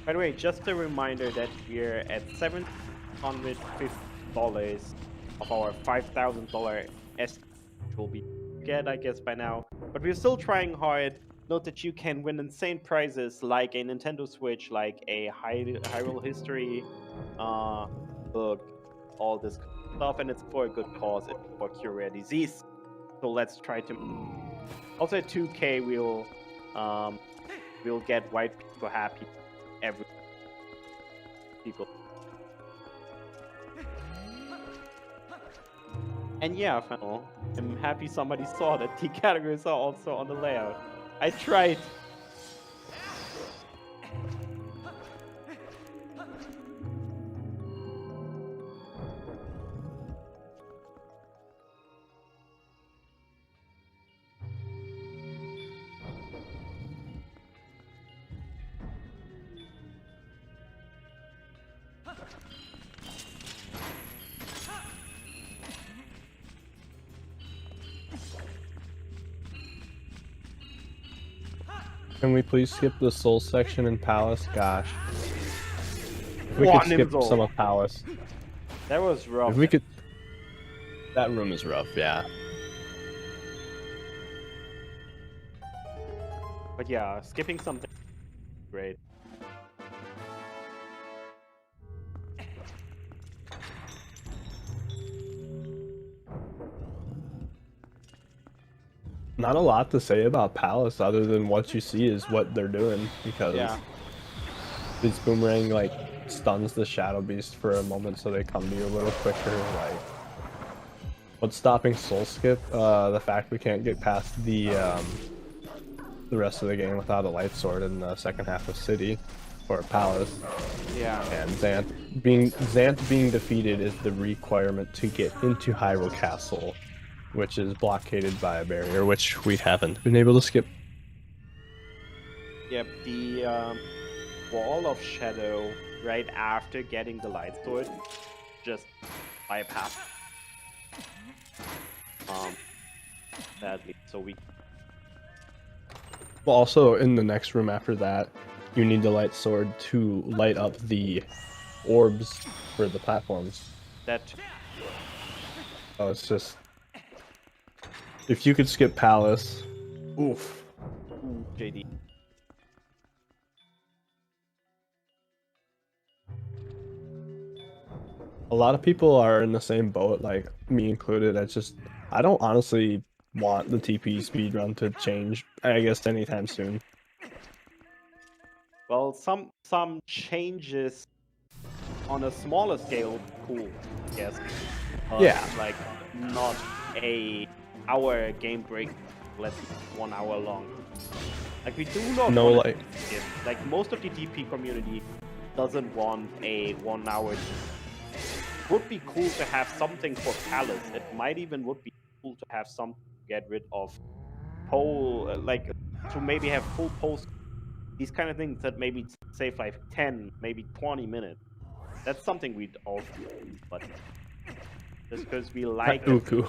By the way, just a reminder that we're at $750 of our $5,000 S, which will be get, I guess, by now. But we're still trying hard. Note that you can win insane prizes like a Nintendo Switch, like a Hyrule History book, all this stuff, and it's for a good cause. It's for cure rare disease. So let's try to. Also at 2K, we'll get white people happy. Every people. And yeah, final. I'm happy somebody saw that the categories are also on the layout. I tried. Can we please skip the soul section in Palace? Gosh. If we Whoa, could skip Nimzo. some of Palace. That was rough. If we could. That room is rough, yeah. But yeah, skipping something great. Not a lot to say about Palace other than what you see is what they're doing, because Yeah. this boomerang like stuns the shadow beast for a moment so they come to you a little quicker. Like, what's stopping soul skip? The fact we can't get past the rest of the game without a light sword in the second half of City or Palace. Yeah. And Xanth being defeated is the requirement to get into Hyrule Castle, which is blockaded by a barrier, which we haven't been able to skip. Yep, the wall of shadow right after getting the light sword just bypassed. Sadly, so we. Well, also in the next room after that, you need the light sword to light up the orbs for the platforms. That. Oh, it's just. If you could skip Palace, oof. Ooh, JD. A lot of people are in the same boat, like me included. I don't honestly want the TP speedrun to change, I guess, anytime soon. Well, some changes on a smaller scale, cool, I guess. Yeah. Like not a hour game break, let's 1 hour long. Like we do not. No, want like. it. Like most of the DP community doesn't want a 1 hour. Would be cool to have something for Palace. It might even would be cool to have something to get rid of like to maybe have full post. These kind of things that maybe save like 10, maybe 20 minutes. That's something we'd all do, but just because we like Uku.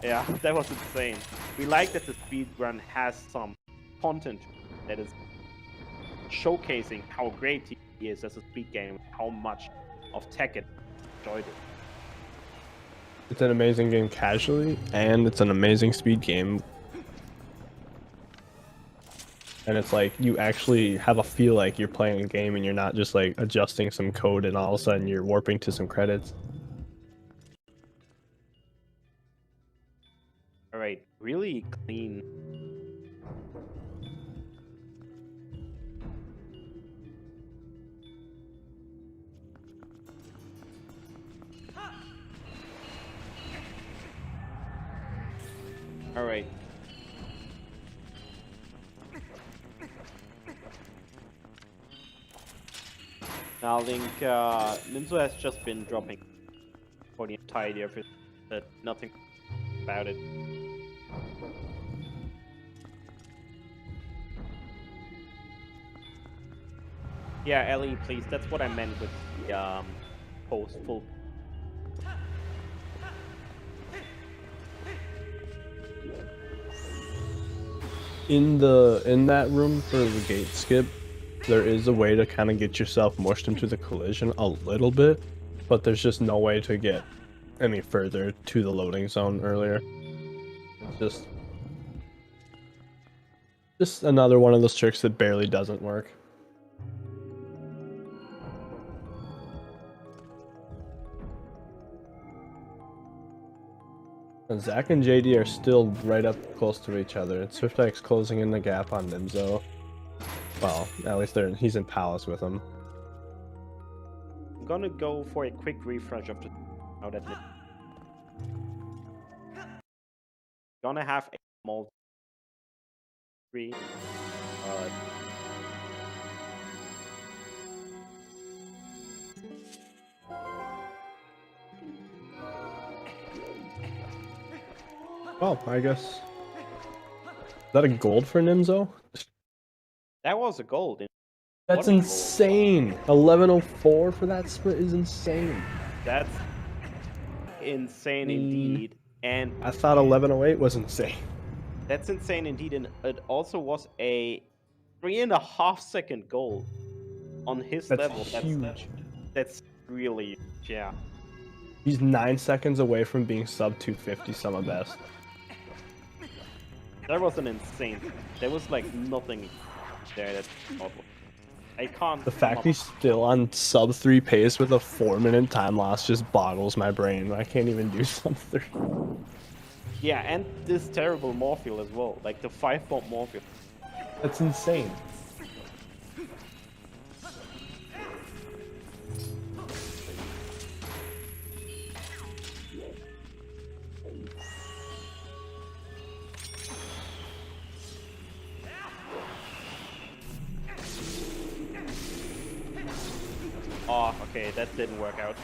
Yeah, that was insane. We like that the speedrun has some content that is showcasing how great he is as a speed game, how much of tech it enjoyed it. It's an amazing game casually, and it's an amazing speed game. And it's like you actually have a feel like you're playing a game and you're not just like adjusting some code and all of a sudden you're warping to some credits. Alright, really clean. Now I think Nimzo has just been dropping for the entire year, but nothing about it. Yeah, Ellie, please. That's what I meant with the post full. In that room for the gate skip, there is a way to kind of get yourself mushed into the collision a little bit, but there's just no way to get any further to the loading zone earlier. It's just another one of those tricks that barely doesn't work. And Zach and JD are still right up close to each other. SwiftX closing in the gap on Nimzo. Well, at least he's in Palace with him. I'm gonna go for a quick refresh of the out at mid. Gonna have a multi 3. Well, I guess. Is that a gold for Nimzo? That was a gold. That's insane. 1104 for that split is insane. That's insane indeed. And I thought 1108 was insane. that's insane indeed. And it also was a 3.5-second goal on his level. Huge. That's really, yeah. He's 9 seconds away from being sub 250 summer best. That was an insane. There was like nothing there that I can't. The fact he's still on sub 3 pace with a 4-minute time loss just boggles my brain. I can't even do sub 3. Yeah, and this terrible Morphle as well. Like the 5-bomb Morphle. That's insane. Oh, okay, that didn't work out.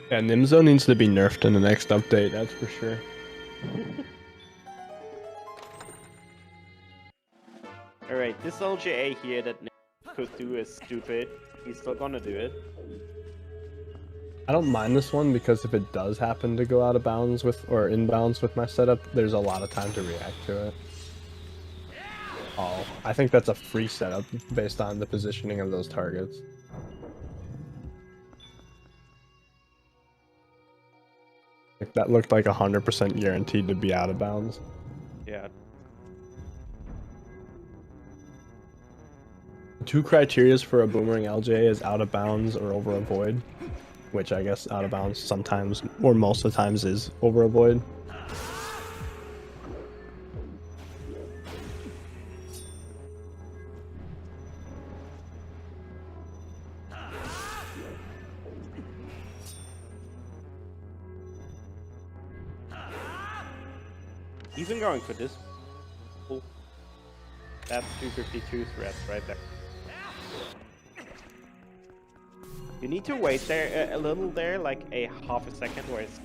Yeah, Nimzo needs to be nerfed in the next update, that's for sure. Alright, this LGA here that Nick could do is stupid. He's still gonna do it. I don't mind this one because if it does happen to go out of bounds with or inbounds with my setup, there's a lot of time to react to it. Oh, I think that's a free setup based on the positioning of those targets. Like, that looked like 100% guaranteed to be out of bounds. Yeah. Two criterias for a boomerang LJ is out of bounds or over a void, which I guess out of bounds sometimes or most of the times is over a void. Even going for this. Cool. That's 252 threats right there. You need to wait there a little there, like a half a second, whereas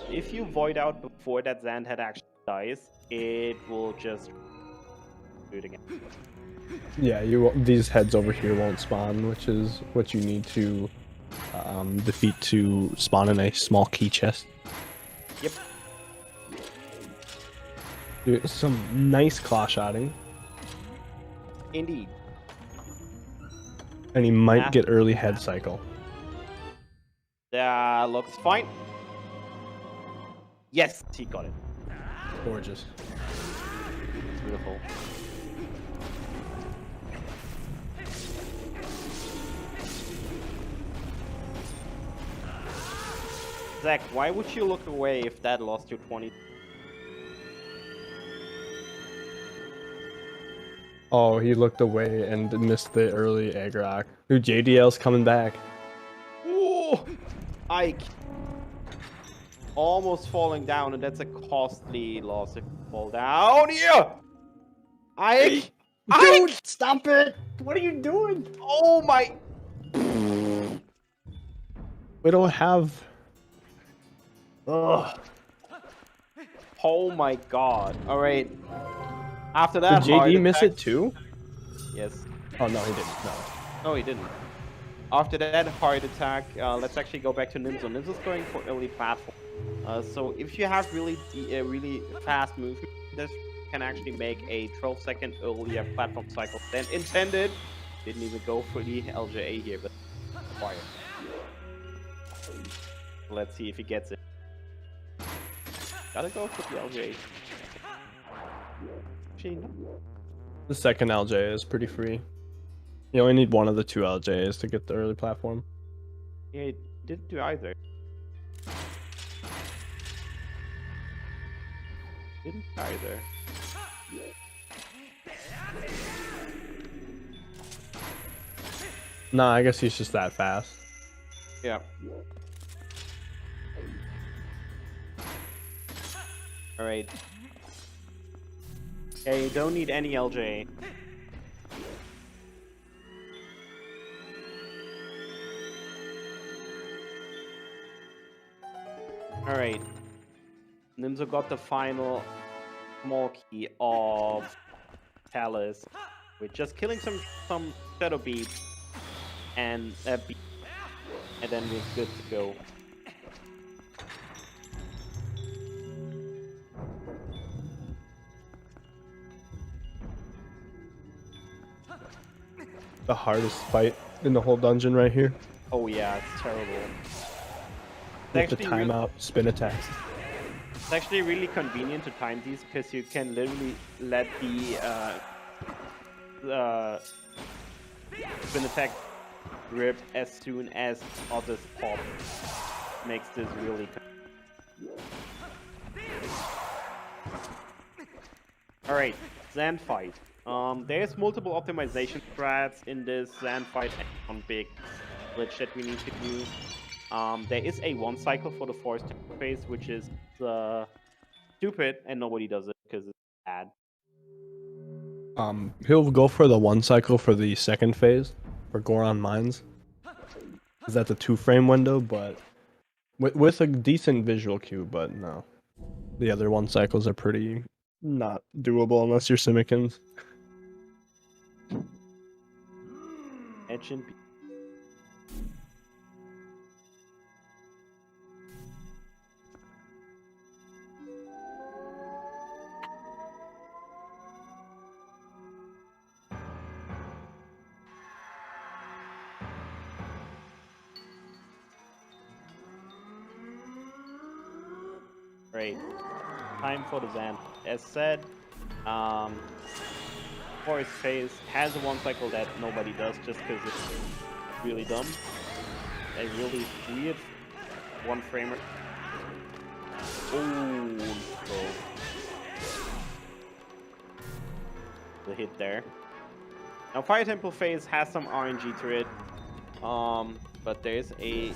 if you void out before that Zand head actually dies, it will just do it again. Yeah, these heads over here won't spawn, which is what you need to defeat to spawn in a small key chest. Yep. Dude, some nice claw shotting. Indeed. And he might get early head cycle. That looks fine. Yes, he got it. Gorgeous. Beautiful. Zach, why would you look away if that lost you 20? Oh, he looked away and missed the early Agrok. Dude, JDL's coming back. Ooh! almost falling down, and that's a costly loss if you fall down. Here! Ike! Dude, stop it! What are you doing? Oh my... We don't have... Ugh. Oh my god. Alright. After Did that heart JD miss attack- it too? Yes. Oh, no, he didn't. No. No, he didn't. After that heart attack, let's actually go back to Nimzo. Nimzo's going for early platform. So if you have really fast movement, this can actually make a 12-second earlier platform cycle than intended. Didn't even go for the LJA here, but fire. Let's see if he gets it. Gotta go for the LJA. Actually, no. The second LJ is pretty free. You only need one of the two LJs to get the early platform. Yeah, he didn't do either. Didn't either. Nah, I guess he's just that fast. Yeah. Alright. Okay, you don't need any LJ. Alright. Nimzo got the final small key of Talus with just killing some shadow beats and then we're good to go. The hardest fight in the whole dungeon right here. Oh yeah, it's terrible. With the timeout spin attacks. It's actually really convenient to time these because you can literally let the spin attack rip as soon as others pop. Makes this really Alright, Zan fight. There's multiple optimization strats in this Zan fight and one big glitch that we need to do. There is a one cycle for the forest phase, which is stupid, and nobody does it because it's bad. He'll go for the one cycle for the second phase for Goron Mines. Is that the 2-frame window, but with a decent visual cue, but no. The other one cycles are pretty not doable unless you're Simikins. Edge and Great. Time for the Zan. As said, Forest Phase has a one cycle that nobody does just because it's really dumb. A really weird one framer. Oh, the hit there. Now Fire Temple Phase has some RNG to it. But there's a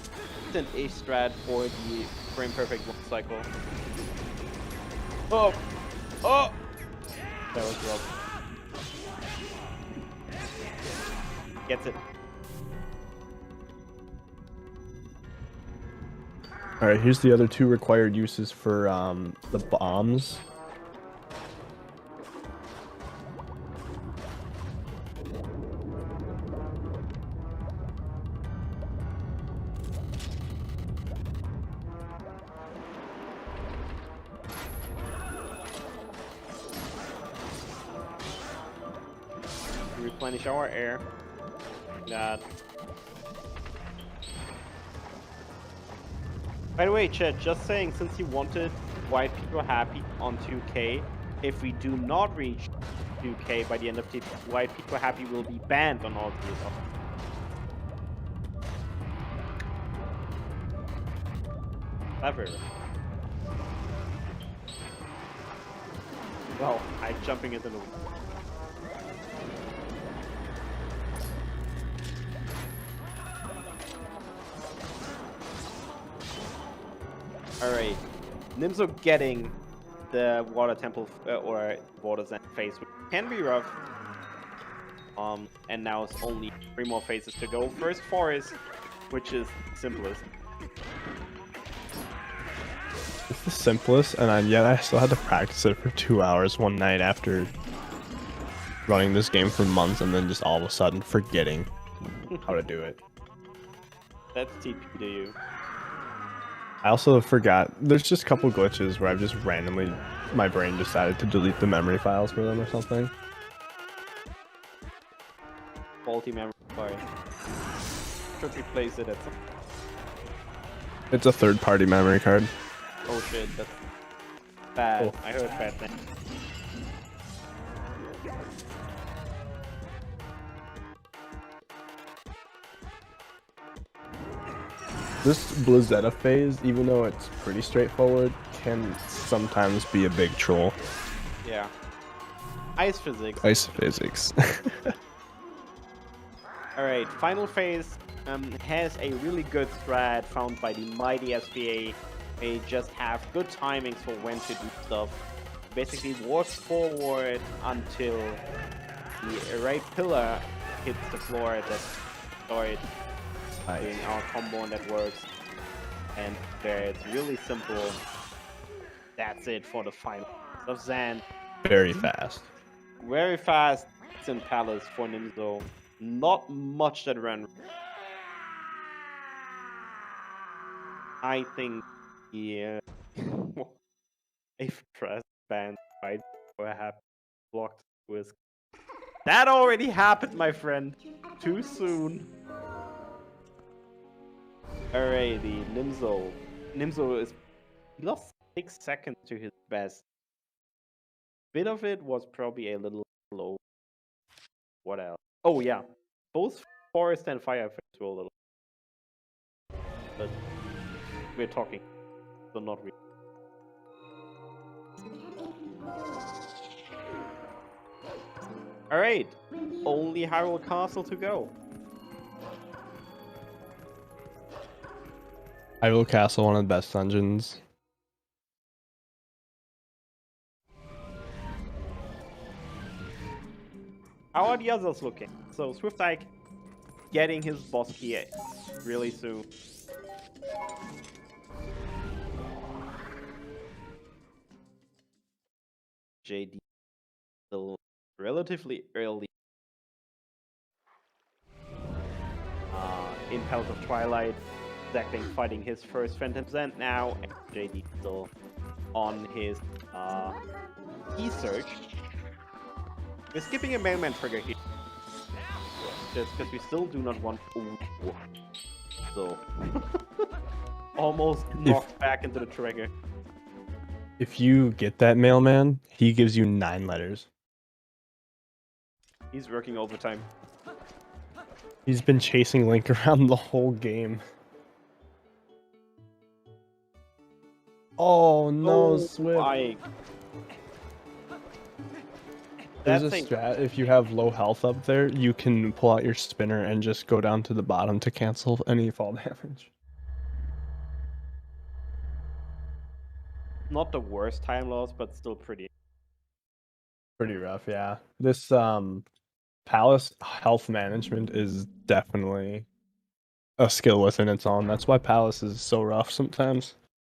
decent A strat for the frame perfect one cycle. Oh! Oh! That was rough. Gets it. Alright, here's the other two required uses for the bombs. Replenish our air. That. By the way, Chet, just saying, since you wanted White People Happy on 2K, if we do not reach 2K by the end of the White People Happy will be banned on all these. Clever. Well, I'm jumping into the. Alright. Nimzo getting the water temple or water zen phase, which can be rough. And now it's only 3 more phases to go. First forest, which is simplest. It's the simplest, and yet I still had to practice it for 2 hours one night after running this game for months, and then just all of a sudden forgetting how to do it. That's TP to you. I also forgot, there's just a couple glitches where I've just randomly, my brain decided to delete the memory files for them or something. Faulty memory card. Should replace it at some... It's a third-party memory card. Oh shit, that's bad. Oh. I heard bad things. This Blizzetta phase, even though it's pretty straightforward, can sometimes be a big troll. Yeah. Ice physics. Ice physics. Alright, final phase has a really good strat found by the mighty SPA. They just have good timings for when to do stuff. Basically walk forward until the right pillar hits the floor that started doing our combo, and that works. And there, it's really simple. That's it for the final of Zan. Very fast. Very fast. It's in Palace for Nimzo. Not much that ran. I think yeah. If press band right or have blocked with that already happened, my friend. Too soon. Alrighty, Nimzo. Nimzo is he lost 6 seconds to his best. Bit of it was probably a little low. What else? Oh yeah, both forest and fire effects were a little. But we're talking, so not really. Alright, only Hyrule Castle to go. Hyrule Castle, one of the best dungeons. How are the others looking? So Swift Ike getting his boss key really soon. JD still relatively early. In Palace of Twilight, exactly fighting his first Phantom's End now, and JD still on his key search. We're skipping a mailman trigger here. Just because we still do not want... Ooh. So... Almost knocked back into the trigger. If you get that mailman, he gives you 9 letters. He's working overtime. He's been chasing Link around the whole game. Oh no, Swift. Ike. There's a strat, if you have low health up there, you can pull out your spinner and just go down to the bottom to cancel any fall damage. Not the worst time loss, but still pretty. Pretty rough, yeah. This Palace health management is definitely a skill within its own. That's why Palace is so rough sometimes.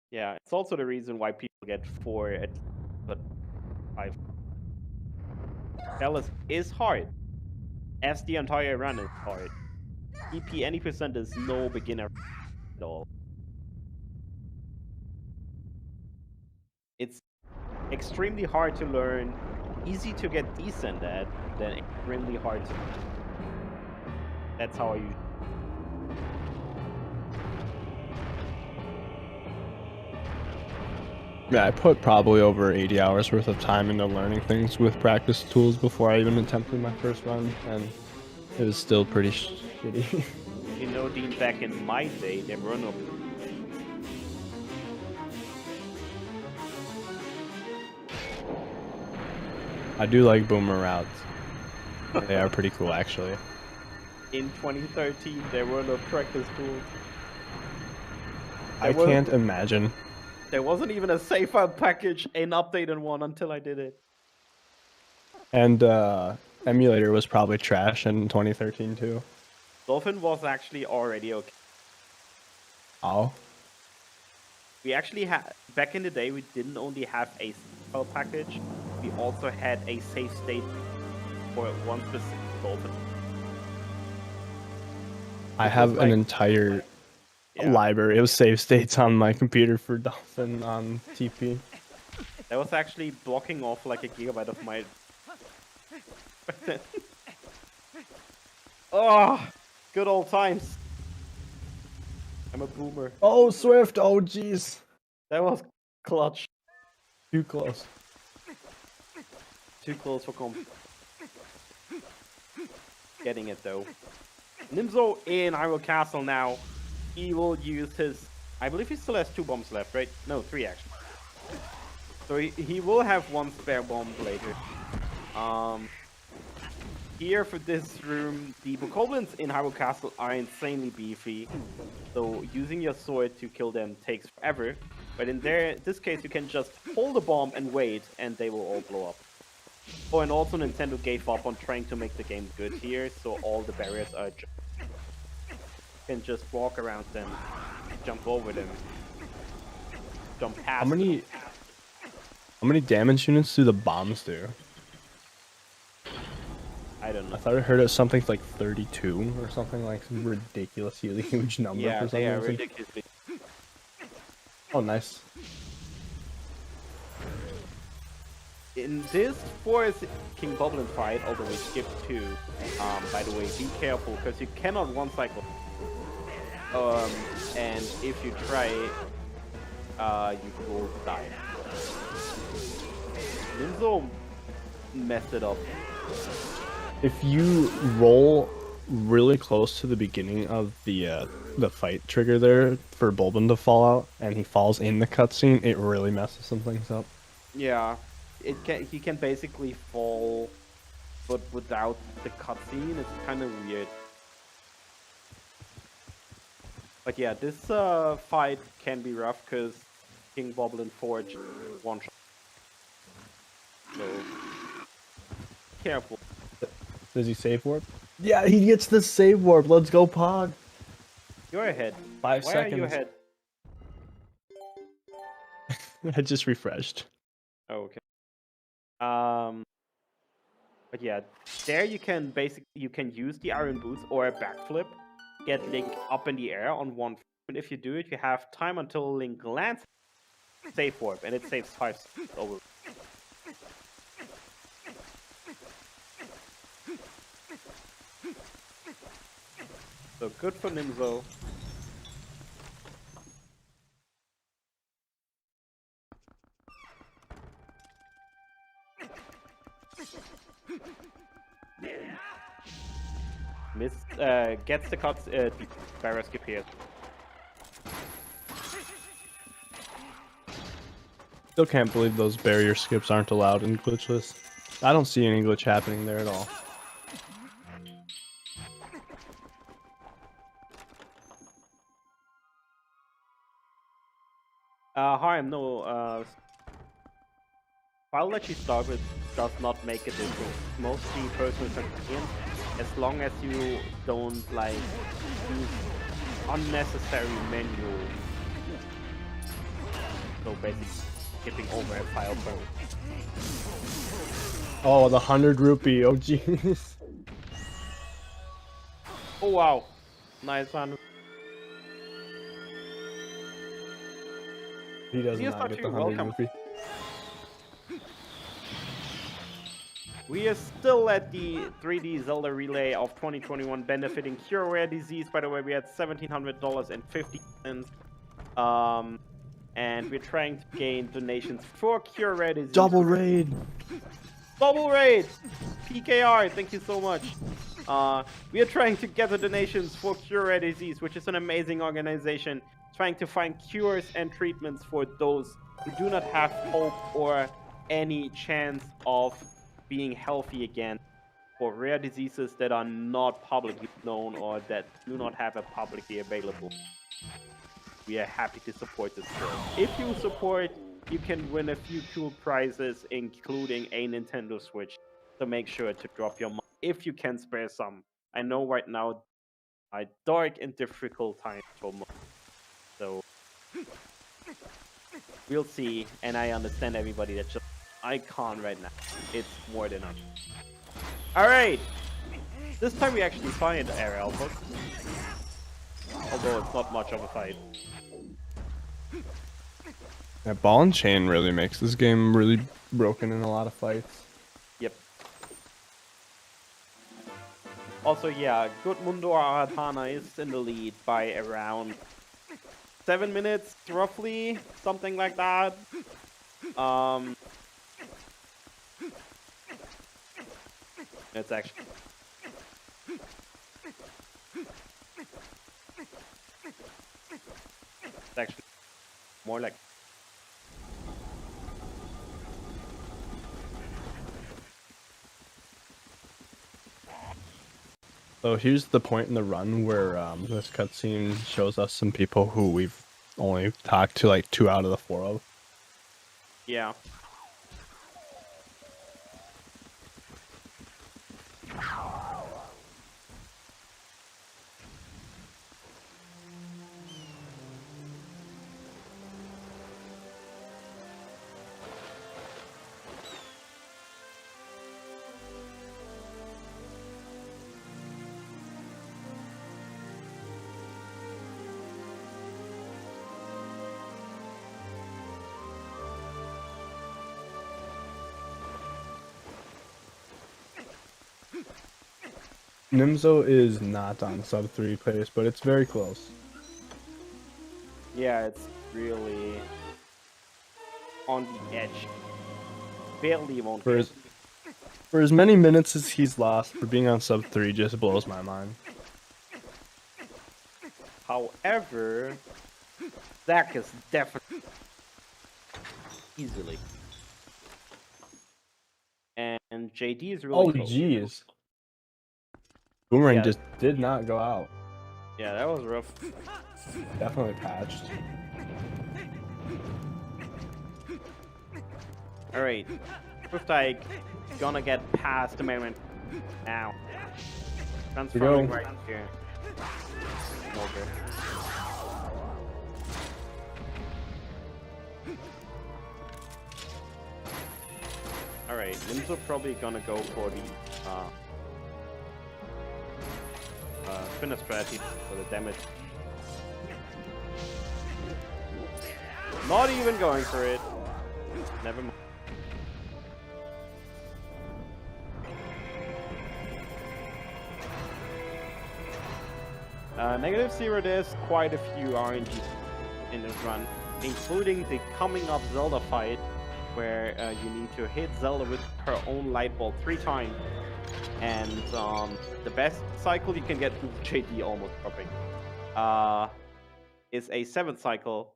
Yeah, it's also the reason why people get 4 at but 5. Palace is hard. As the entire run is hard. EP any percent is no beginner at all. It's extremely hard to learn, easy to get decent at, then extremely hard to learn. That's how I usually. Yeah, I put probably over 80 hours worth of time into learning things with practice tools before I even attempted my first run, and it was still pretty shitty. You know, Dean, back in my day, there were no... I do like boomer routes. They are pretty cool, actually. In 2013, there were no practice tools. I can't imagine There wasn't even a save file package in updated one until I did it. And emulator was probably trash in 2013 too. Dolphin was actually already okay. Oh. We actually had, back in the day, we didn't only have a save file package, we also had a save state for one specific Dolphin. I have an entire library of save states on my computer for Dolphin on TP. That was actually blocking off like a gigabyte of my... Oh, good old times. I'm a boomer. Oh, Swift! Oh, jeez. That was clutch. Too close. Too close for getting it though. Nimzo in Hyrule Castle now. He will use his... I believe he still has 2 bombs left, right? No, 3 actually. So he will have 1 spare bomb later. Here for this room, the bokoblins in Hyrule Castle are insanely beefy. So using your sword to kill them takes forever. But in this case, you can just hold a bomb and wait, and they will all blow up. Oh, and also Nintendo gave up on trying to make the game good here, so all the barriers are just... You can just walk around them, jump over them, jump past them. How many damage units do the bombs do? I don't know. I thought I heard it was something like 32 or something like ridiculously huge number. Yeah, for some they are reason. ridiculously. Oh, nice. In this Forest King Boblin fight, although we skipped 2, by the way, be careful because you cannot one cycle. And if you try, you will die. Nimzo messed it up. If you roll really close to the beginning of the fight trigger there for Bulbin to fall out, and he falls in the cutscene, it really messes some things up. Yeah, he can basically fall, but without the cutscene, it's kind of weird. But yeah, this fight can be rough because King Boblin Forge one shot. So careful. Does he save warp? Yeah, he gets the save warp. Let's go, Pog. You're ahead. 5 Why seconds. are you ahead? I just refreshed. Oh, okay. But yeah, there you can use the iron boots or a backflip, get Link up in the air on one. And if you do it, you have time until Link lands, save warp, and it saves 5 seconds over. So good for Nimzo. Gets the cuts, the barrier skip here. Still can't believe those barrier skips aren't allowed in glitchless. I don't see any glitch happening there at all. Hi, no, file that you start with does not make a difference. Mostly personal convenience, as long as you don't like use unnecessary menu. So basically skipping over a file point. Oh, the 100 rupee. Oh, jeez. Oh wow, nice one. He does Yes, not get the Archie, 100 welcome. rupee. We are still at the 3D Zelda Relay of 2021 benefiting Cure Rare Disease. By the way, we had $1,700.50. And we're trying to gain donations for Cure Rare Disease. Double raid! Double raid! PKR, thank you so much. We are trying to gather donations for Cure Rare Disease, which is an amazing organization trying to find cures and treatments for those who do not have hope or any chance of being healthy again, for rare diseases that are not publicly known or that do not have a publicly available we are happy to support this show. If you support, you can win a few cool prizes, including a Nintendo Switch. So make sure to drop your money if you can spare some. I know right now are dark and difficult times for most. So we'll see, and I understand everybody that just I can't right now. It's more than enough. Alright! This time we actually find aerial hook. Although it's not much of a fight. That ball and chain really makes this game really broken in a lot of fights. Yep. Also, yeah, Good Mundo Aratana is in the lead by around 7 minutes, roughly, something like that. It's actually... It's actually more like... So here's the point in the run where this cutscene shows us some people who we've only talked to like 2 out of the 4 of. Yeah. Nimzo is not on sub 3 pace, but it's very close. Yeah, it's really on the edge. Barely won't For get. as many minutes as he's lost for being on sub 3 just blows my mind. However, Zach is definitely easily. And JD is really Oh close. jeez. Boomerang Yeah. just did not go out. Yeah, that was rough. Definitely patched. Alright. Swift gonna get past the moment now. Transforming go. right here. Okay. Alright, Nimzo probably gonna go for the spinner strategy for the damage. Not even going for it. Never mind. -0, there's quite a few RNG in this run, including the coming up Zelda fight, where you need to hit Zelda with her own light ball 3 times. And the best cycle you can get through JD almost dropping is a 7th cycle,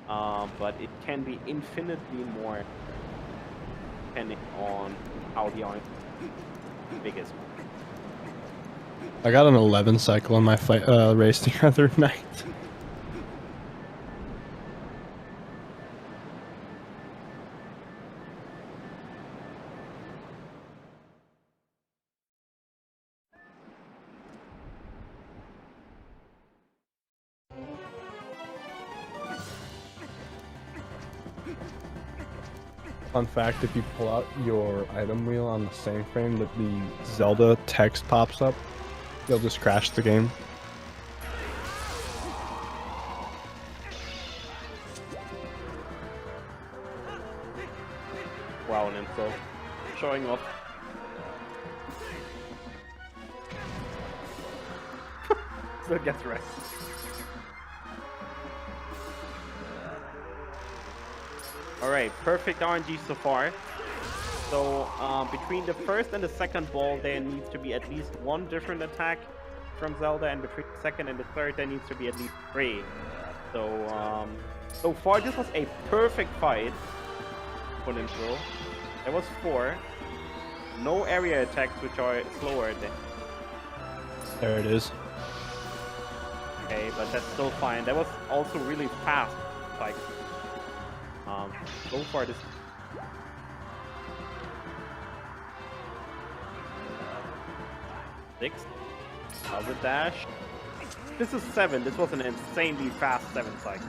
but it can be infinitely more depending on how the RNG big is. I got an 11 cycle on my fight race the other night. Fun fact, if you pull out your item wheel on the same frame that the Zelda text pops up, you'll just crash the game. Wow, Nimzo. Showing off. Still gets wrecked. Alright, perfect RNG so far. So, between the first and the second ball, there needs to be at least 1 different attack from Zelda, and between the second and the third, there needs to be at least 3. So, so far, this was a perfect fight for Nimzo. There was 4. No area attacks, which are slower than... There it is. okay, but that's still fine. That was also really fast. Like, so far this. Six. The dash. This is 7. This was an insanely fast 7 cycle.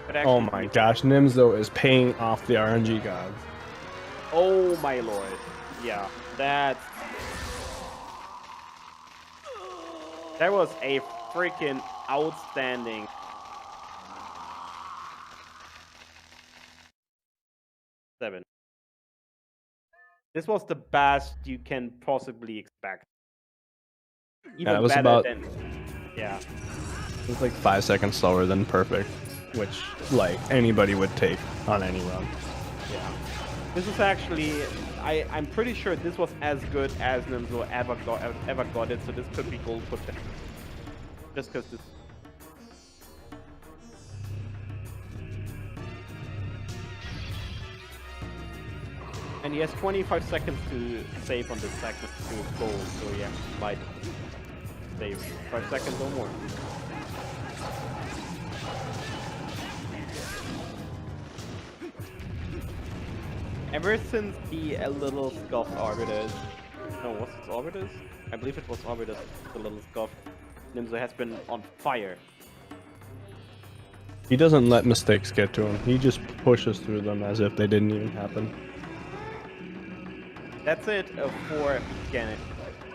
But Oh actually, my gosh, Nimzo is paying off the RNG gods. oh my lord. Yeah, that was a freaking outstanding. Seven. This was the best you can possibly expect. Even Yeah, it was better about. than. Yeah. It was like 5 seconds slower than perfect, which like anybody would take on any run. Yeah. This is actually, I'm pretty sure this was as good as Nimzo ever got it, so this could be gold for them. Just because this. And he has 25 seconds to save on this segment to gold, so yeah, might save 5 seconds or more. Ever since the little scuff Arbitus, no, was it Arbitus? I believe it was Arbitus, the little scuff. Nimzo has been on fire. He doesn't let mistakes get to him. He just pushes through them as if they didn't even happen. That's it for Ganon.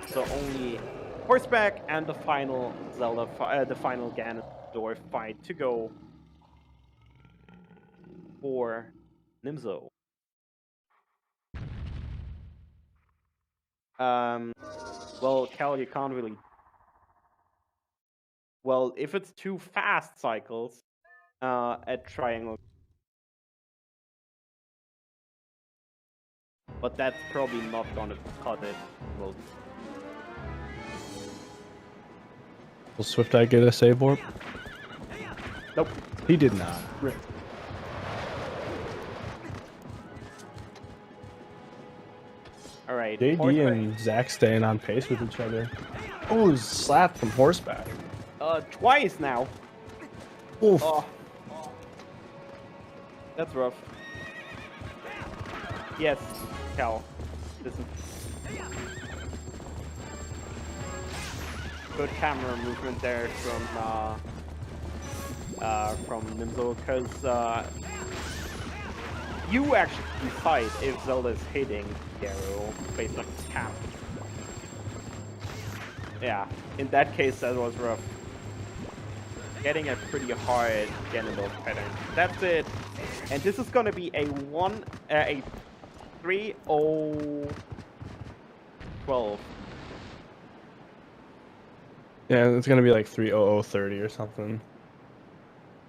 So only horseback and the final Zelda, the final Ganondorf fight to go for Nimzo. Well, Cal, you can't really. Well, if it's too fast cycles, at triangle. But that's probably not gonna cut it. Well, Will Swift Eye get a save warp? nope. He did not. Rip. All right. JD and Zach staying on pace with each other. Oh, slap from horseback. Twice now. Oof. Oh. That's rough. Yes, Cal. This is good camera movement there from Nimzo, because you actually decide if Zelda is hitting the arrow based on the cap. Yeah, in that case that was rough. Getting a pretty hard Ganondorf pattern. That's it. And this is gonna be a 3-0-12. Yeah, it's gonna be like 3:00:30 or something.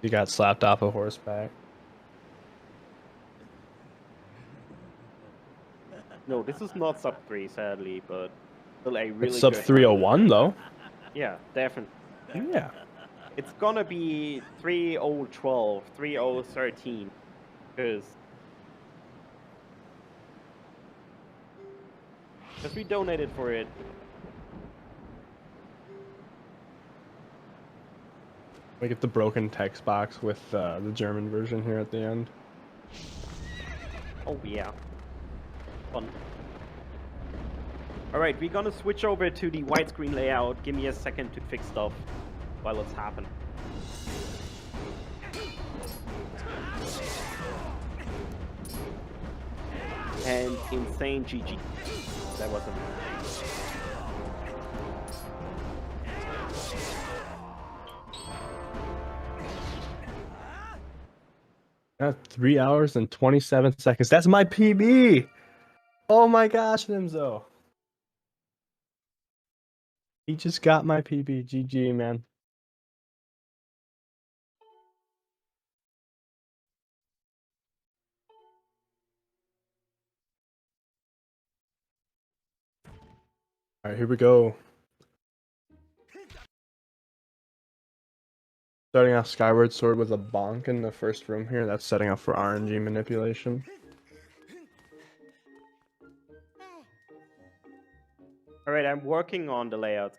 He got slapped off a horseback. No, this is not sub 3, sadly, but still a really It's sub good 3:01 though. Yeah, definitely. Yeah. It's gonna be 3:012, 3:013, because we donated for it. We get the broken text box with the German version here at the end. Oh yeah, fun. All right, we're gonna switch over to the widescreen layout. Give me a second to fix stuff while it's happening. And insane GG. That was amazing. Yeah, 3 hours and 27 seconds. That's my PB! Oh my gosh, Nimzo. He just got my PB. GG, man. Alright, here we go. Starting off Skyward Sword with a bonk in the first room here. That's setting up for RNG manipulation. All right, I'm working on the layout.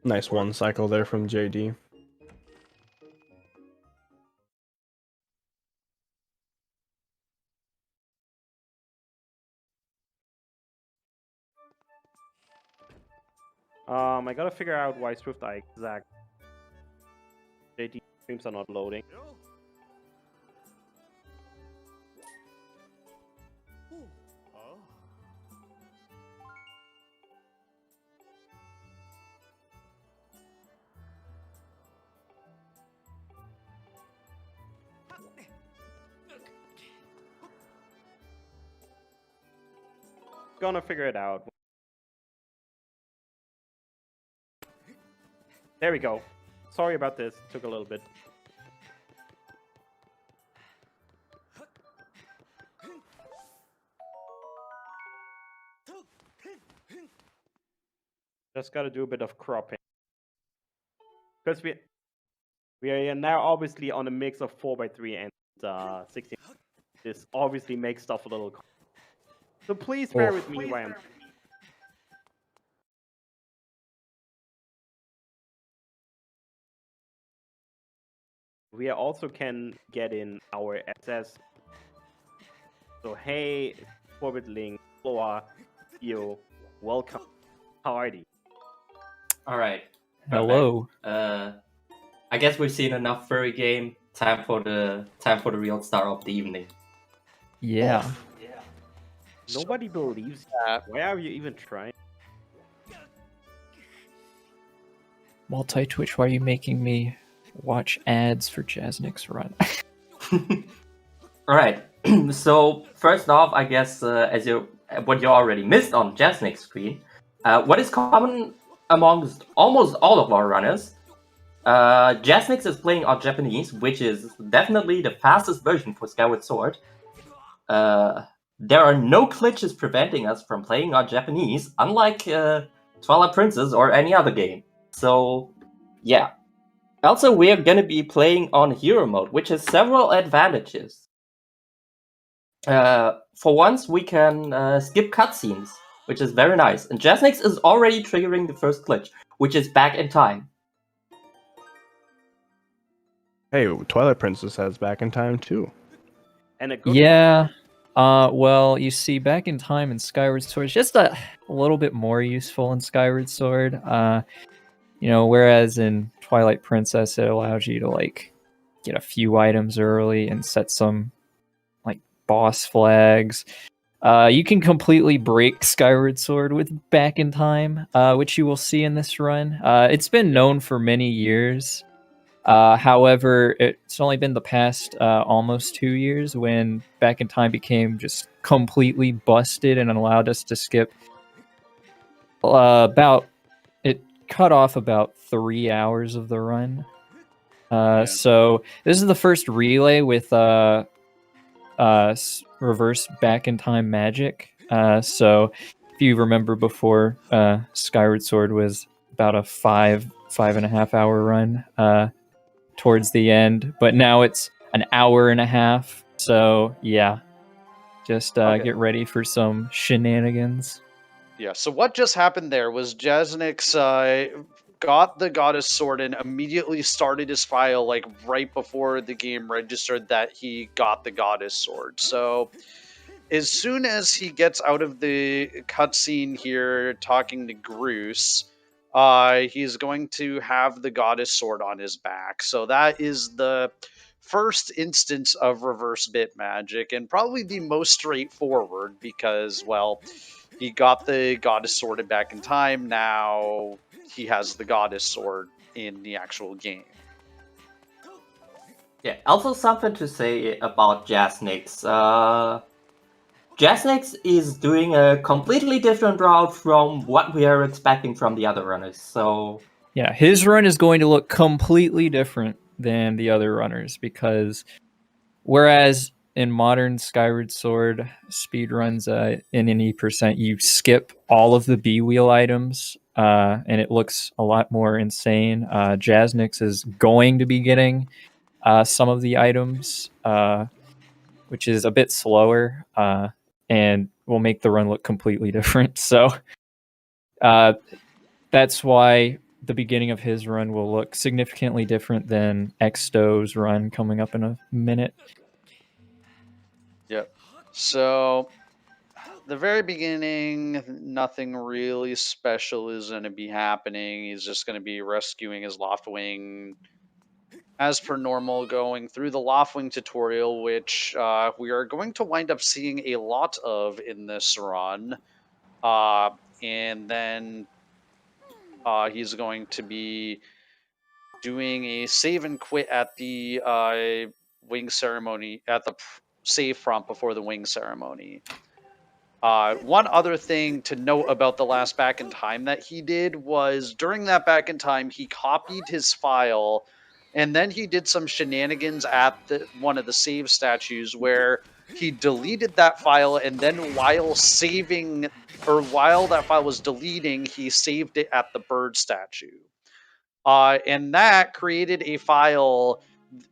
Nice one cycle there from JD. I gotta figure out why Swift Eye exact JD streams are not loading. Gonna figure it out. There we go. Sorry about this. Took a little bit. Just gotta do a bit of cropping. Because we are now obviously on a mix of 4x3 and 16. This obviously makes stuff a little. So please bear with me while I'm. We also can get in our SS. So hey, Forbid Link, Floa, Yo, welcome. How are you? All right. Hello. I guess we've seen enough furry game. Time for the real star of the evening. Yeah. Nobody believes you. Why are you even trying? Multi-Twitch, why are you making me watch ads for Jasnik's run? All right. So first off, I guess what you already missed on Jasnik's screen, what is common amongst almost all of our runners, Jasnix is playing on Japanese, which is definitely the fastest version for Skyward Sword. There are no glitches preventing us from playing on Japanese, unlike Twilight Princess or any other game. So, yeah. Also, we are going to be playing on Hero Mode, which has several advantages. For once, we can skip cutscenes, which is very nice. And Jasnix is already triggering the first glitch, which is back in time. Hey, Twilight Princess has back in time too. And a good Yeah. Well, you see, back in time in Skyward Sword is just a little bit more useful in Skyward Sword. Whereas in Twilight Princess, it allows you to like get a few items early and set some like boss flags. You can completely break Skyward Sword with back in time, which you will see in this run. It's been known for many years. However, it's only been the past almost 2 years when Back in Time became just completely busted and allowed us to skip it cut off about 3 hours of the run. So this is the first relay with reverse Back in Time magic. So if you remember before, Skyward Sword was about a 5.5 hour run. Towards the end, but now it's an hour and a half. So yeah, just get ready for some shenanigans. Yeah. So what just happened there was Jasnix got the Goddess Sword and immediately started his file like right before the game registered that he got the Goddess Sword. So as soon as he gets out of the cutscene here talking to Groose, he's going to have the Goddess Sword on his back. So that is the first instance of reverse bit magic, and probably the most straightforward because, well, he got the Goddess Sword back in time. Now he has the Goddess Sword in the actual game. Yeah, also something to say about Jasnix. Jasnix is doing a completely different route from what we are expecting from the other runners, so... Yeah, his run is going to look completely different than the other runners, because whereas in modern Skyward Sword speedruns in an E%, you skip all of the B-wheel items, and it looks a lot more insane. Jasnix is going to be getting some of the items, which is a bit slower, and will make the run look completely different. So that's why the beginning of his run will look significantly different than Xsto's run coming up in a minute. Yep. So, the very beginning, nothing really special is going to be happening. He's just going to be rescuing his Loftwing as per normal, going through the Loftwing tutorial, which we are going to wind up seeing a lot of in this run. And then he's going to be doing a save and quit at the wing ceremony, at the save prompt before the wing ceremony. One other thing to note about the last back in time that he did was during that back in time, he copied his file and then he did some shenanigans at one of the save statues where he deleted that file, and then while saving, or while that file was deleting, he saved it at the bird statue. And that created a file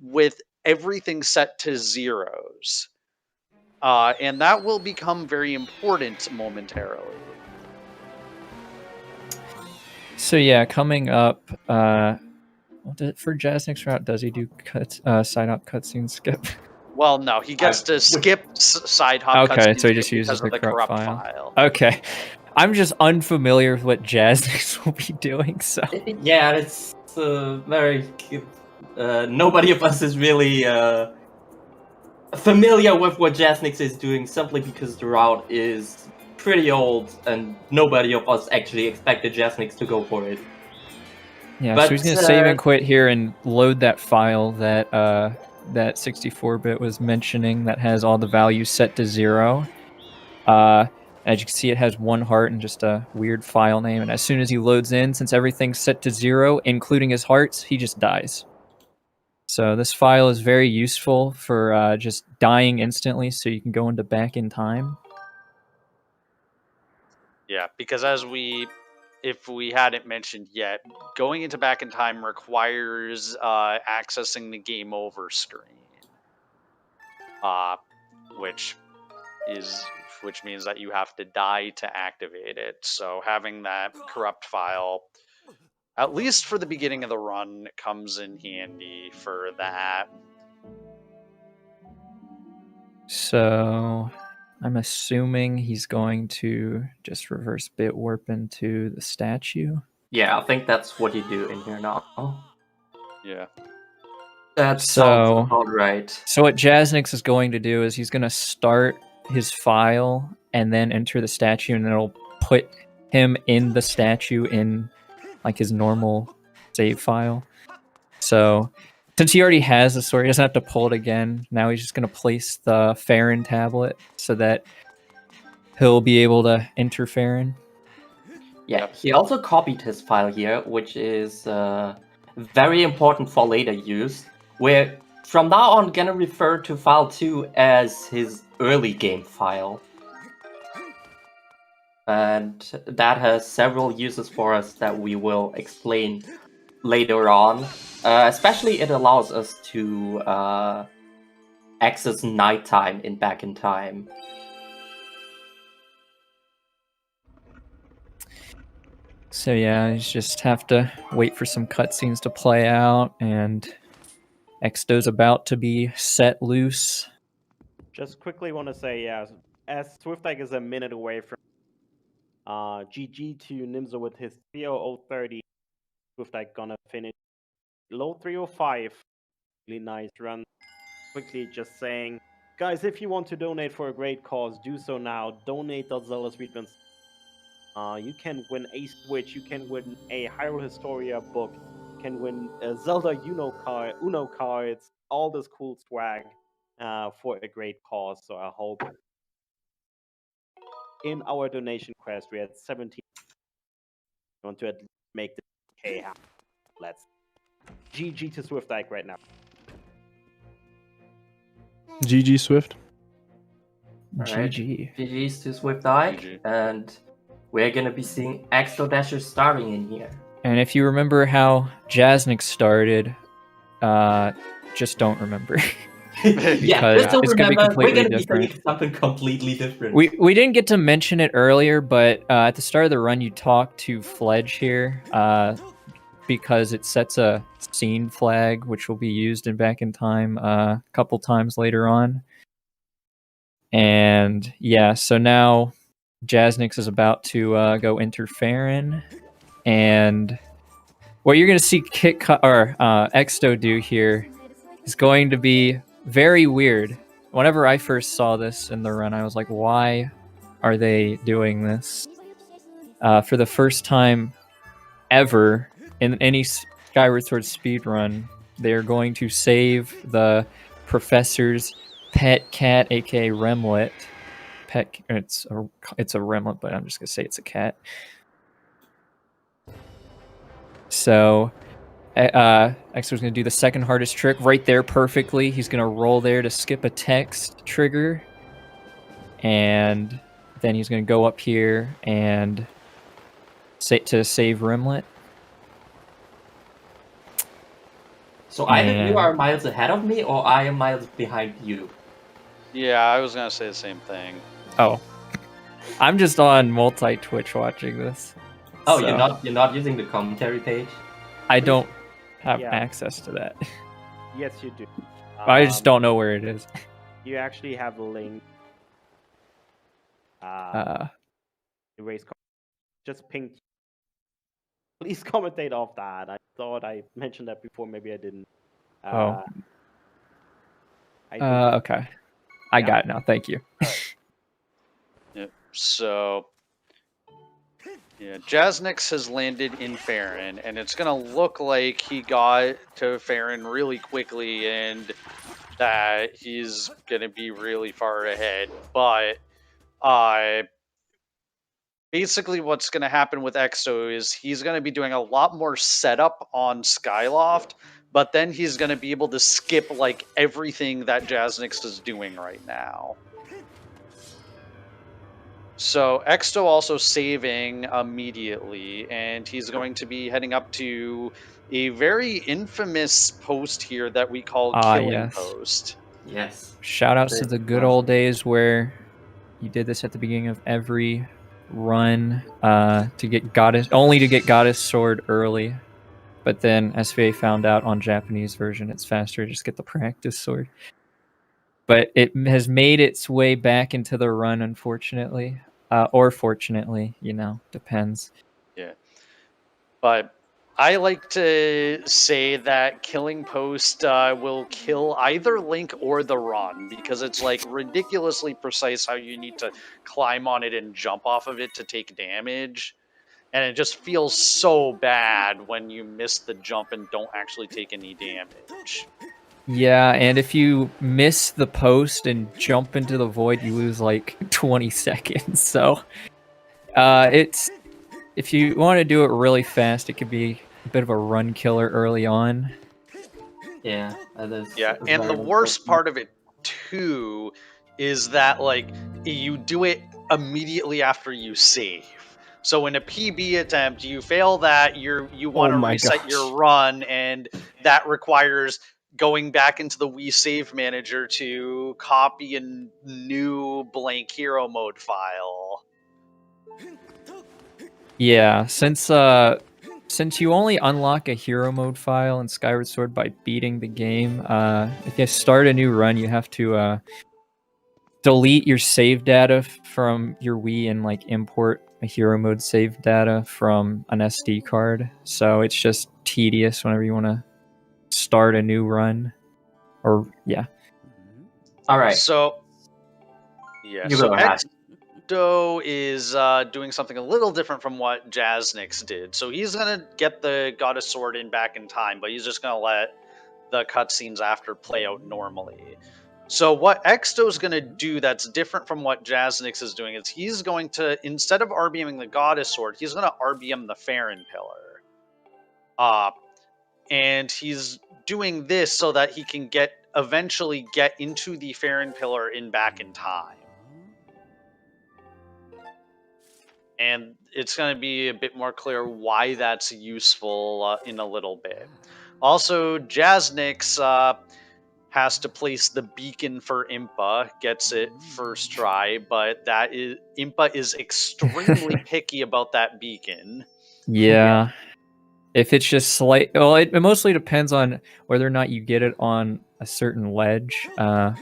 with everything set to zeros. And that will become very important momentarily. So yeah, coming up, for Jasnik's route, does he do side hop cutscene skip? Well, no, he gets to skip side hop cutscenes. Okay, so he just uses the corrupt file. file. Okay, I'm just unfamiliar with what Jasnix will be doing, so... Yeah, it's very... nobody of us is really familiar with what Jasnix is doing, simply because the route is pretty old and nobody of us actually expected Jasnix to go for it. Yeah, But, so he's going to save and quit here and load that file that that 64-bit was mentioning that has all the values set to 0. As you can see, it has 1 heart and just a weird file name. And as soon as he loads in, since everything's set to 0, including his hearts, he just dies. So this file is very useful for just dying instantly, so you can go into back in time. Yeah, because if we hadn't mentioned yet, going into back in time requires accessing the game over screen, which means that you have to die to activate it. So having that corrupt file, at least for the beginning of the run, comes in handy for that. So I'm assuming he's going to just reverse bit warp into the statue. Yeah, I think that's what you do in here now. Yeah. That sounds about right. So what Jasnix is going to do is he's going to start his file and then enter the statue, and it'll put him in the statue in like his normal save file. So since he already has the sword, he doesn't have to pull it again. Now he's just going to place the Farron tablet so that he'll be able to enter Farron. Yeah, he also copied his file here, which is very important for later use. We're from now on gonna refer to file 2 as his early game file. And that has several uses for us that we will explain later on. Especially it allows us to access nighttime in back in time. So yeah, you just have to wait for some cutscenes to play out, and Xsto's about to be set loose. Just quickly want to say, yeah, as Swiftike is a minute away from GG to Nimzo with his 3:00:30, Swiftike gonna finish low 3:05. Really nice run. Quickly just saying, guys, if you want to donate for a great cause, do so now. Donate.ZeldaSpeedRuns. You can win a Switch, you can win a Hyrule Historia book, you can win a Zelda Uno cards, all this cool swag for a great cause. So I hope in our donation quest we had 17. We want to at least make this K happen. Let's GG to Swiftike right now. GG Swift. Alright, GG. GG's to Swiftike, and we're gonna be seeing Xsto Dasher starting in here. And if you remember how Jasnix started, just don't remember. Yeah, just don't it's gonna remember, we're gonna different. be saying something completely different. We didn't get to mention it earlier, but at the start of the run, you talked to Fledge here. because it sets a scene flag, which will be used in Back in Time a couple times later on. And yeah, so now Jasnix is about to go enter Farron, and what you're going to see Exto do here is going to be very weird. Whenever I first saw this in the run, I was like, why are they doing this? For the first time ever in any Skyward Sword speedrun, they're going to save the professor's pet cat, aka Remlet. It's a Remlet, but I'm just going to say it's a cat. So Exo's going to do the second hardest trick right there perfectly. He's going to roll there to skip a text trigger. And then he's going to go up here and to save Rimlet. So either you are miles ahead of me or I am miles behind you. Yeah, I was gonna say the same thing. Oh. I'm just on multi-Twitch watching this. Oh, so you're not using the commentary page? I don't have Yeah. access to that. Yes, you do. I just don't know where it is. You actually have a link. Erase. Just ping. Please commentate off that. I thought I mentioned that before. Maybe I didn't. I did. Okay. I got it now. Thank you. Yep. So, yeah, Jasnix has landed in Farron, and it's gonna look like he got to Farron really quickly, and that he's gonna be really far ahead. But, basically what's gonna happen with Exo is he's gonna be doing a lot more setup on Skyloft, but then he's gonna be able to skip like everything that Jasnix is doing right now. So Exto also saving immediately, and he's going to be heading up to a very infamous post here that we call Killing Yes. Post. Yes. Shoutouts to the good old days where you did this at the beginning of every run to get Goddess Sword early. But then SVA found out on Japanese version it's faster to just get the practice sword. But it has made its way back into the run, unfortunately. Or fortunately, depends. Yeah. But I like to say that Killing Post will kill either Link or the run, because it's like ridiculously precise how you need to climb on it and jump off of it to take damage. And it just feels so bad when you miss the jump and don't actually take any damage. Yeah, and if you miss the post and jump into the void, you lose like 20 seconds. So if you want to do it really fast, it could be a bit of a run killer early on. Yeah, yeah, and the worst part of it too is that like you do it immediately after you save. So in a PB attempt, you fail that, you want to reset your run, and that requires going back into the Wii Save Manager to copy a new blank hero mode file. Yeah, since you only unlock a hero mode file in Skyward Sword by beating the game, if you start a new run, you have to delete your save data from your Wii and like import a hero mode save data from an SD card. So it's just tedious whenever you want to start a new run. Or yeah. All right. So yeah, so Exto is doing something a little different from what Jasnix did. So he's gonna get the Goddess Sword in back in time, but he's just gonna let the cutscenes after play out normally. So what Exto's going to do that's different from what Jasnix is doing is he's going to, instead of RBMing the Goddess Sword, he's going to RBM the Farron Pillar. And he's doing this so that he can eventually get into the Farron Pillar in back in time. And it's going to be a bit more clear why that's useful in a little bit. Also, Jasnix has to place the beacon for Impa, gets it first try, but Impa is extremely picky about that beacon. Yeah. If it's just slight, well, it mostly depends on whether or not you get it on a certain ledge. But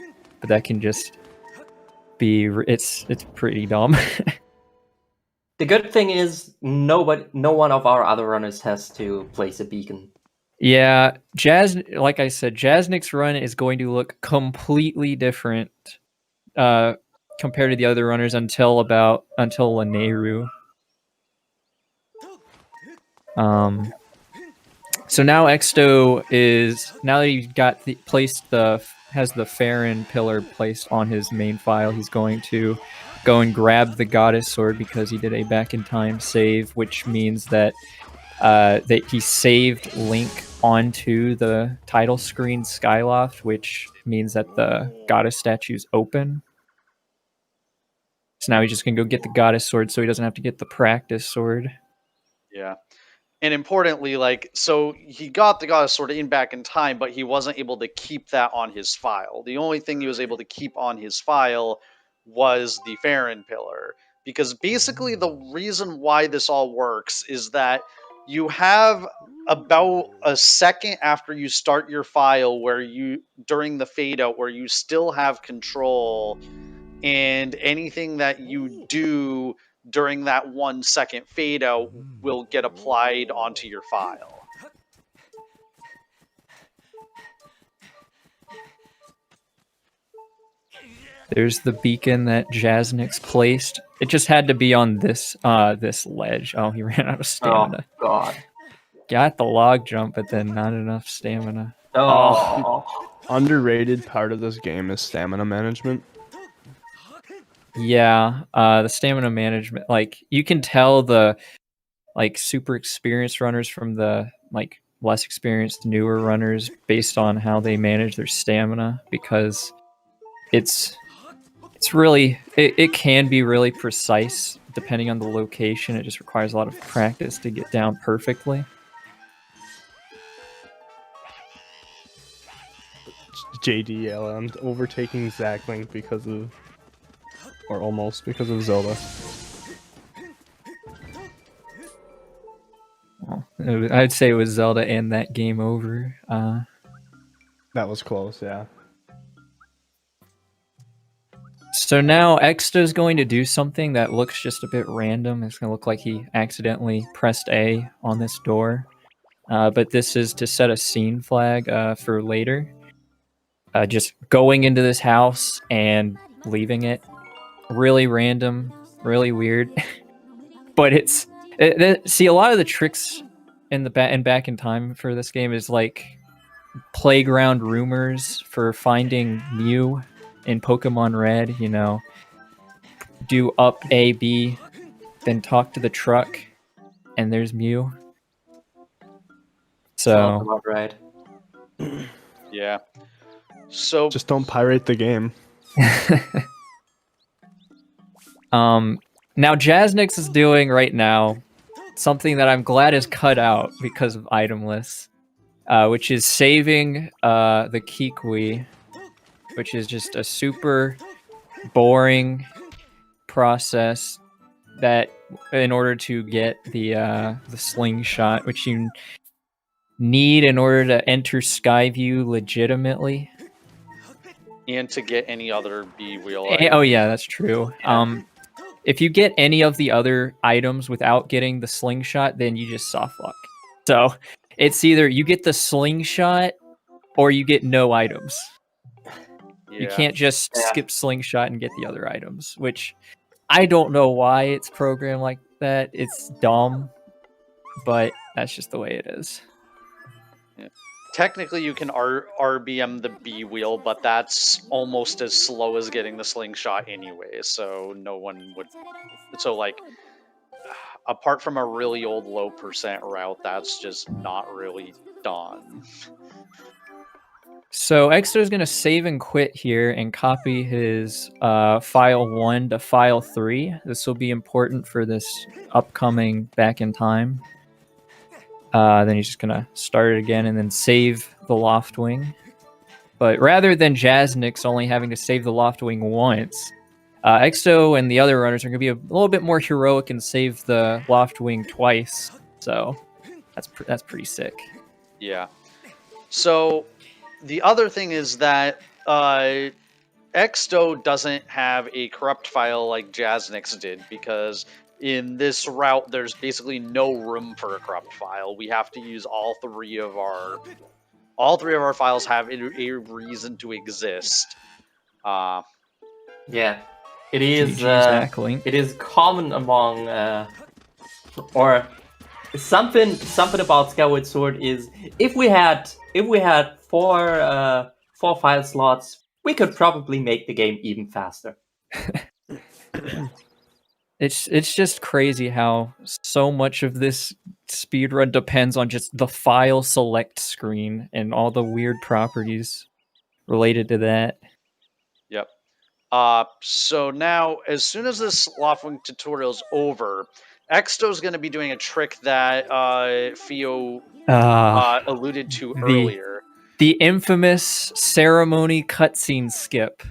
that can just be, it's pretty dumb. The good thing is no one of our other runners has to place a beacon. Yeah, like I said, Jasnik's run is going to look completely different compared to the other runners until Lanayru. So now Exto now that he's got has the Farron pillar placed on his main file, he's going to go and grab the Goddess Sword because he did a back in time save, which means that he saved Link onto the title screen Skyloft, which means that the Goddess statue's open. So now he's just gonna go get the Goddess Sword so he doesn't have to get the practice sword. Yeah. And importantly, so he got the Goddess Sword back in time, but he wasn't able to keep that on his file. The only thing he was able to keep on his file was the Farron pillar. Because basically the reason why this all works is that you have about a second after you start your file during the fade out where you still have control, and anything that you do during that 1 second fade out will get applied onto your file. There's the beacon that Jasnik's placed. It just had to be on this ledge. Oh, he ran out of stamina. Oh god. Got the log jump, but then not enough stamina. Oh. Underrated part of this game is stamina management. Yeah, the stamina management, you can tell the super experienced runners from the less experienced newer runners based on how they manage their stamina, because it can be really precise depending on the location. It just requires a lot of practice to get down perfectly. JDL, I'm overtaking Zach Link almost because of Zelda. Well, I'd say it was Zelda and that game over. That was close, yeah. So now Exta's going to do something that looks just a bit random. It's going to look like he accidentally pressed A on this door. But this is to set a scene flag for later. Just going into this house and leaving it. Really random, really weird. But see, a lot of the tricks in back in time for this game is playground rumors for finding Mew in Pokemon Red. Do up A, B, then talk to the truck, and there's Mew. Sounds about right. Yeah. So just don't pirate the game. Now Jasnix is doing right now something that I'm glad is cut out because of item lists, which is saving the Kikwi, which is just a super boring process that in order to get the slingshot, which you need in order to enter Skyview legitimately. And to get any other B wheel. Oh yeah, that's true. If you get any of the other items without getting the slingshot, then you just soft luck. So it's either you get the slingshot or you get no items. Yeah. You can't just skip slingshot and get the other items, which I don't know why it's programmed like that. It's dumb, but that's just the way it is. Yeah. Technically, you can RBM the B wheel, but that's almost as slow as getting the slingshot anyway, so no one would... So, apart from a really old low percent route, that's just not really done. So Exo is going to save and quit here and copy his file 1 to file 3. This will be important for this upcoming back in time. Then he's just going to start it again and then save the Loftwing. But rather than Jasnix only having to save the Loftwing once, Exo and the other runners are going to be a little bit more heroic and save the Loftwing twice. So That's pretty sick. Yeah. So the other thing is that Exto doesn't have a corrupt file like Jaznix did, because in this route there's basically no room for a corrupt file. We have to use all three of our files have a reason to exist. Yeah, it is. GG, Zach Link. It is common among, or something about Skyward Sword is if we had four file slots, we could probably make the game even faster. It's just crazy how so much of this speedrun depends on just the file select screen and all the weird properties related to that. Yep. So now, as soon as this Loftwing tutorial is over, Exto's going to be doing a trick that Theo alluded to earlier. The infamous ceremony cutscene skip.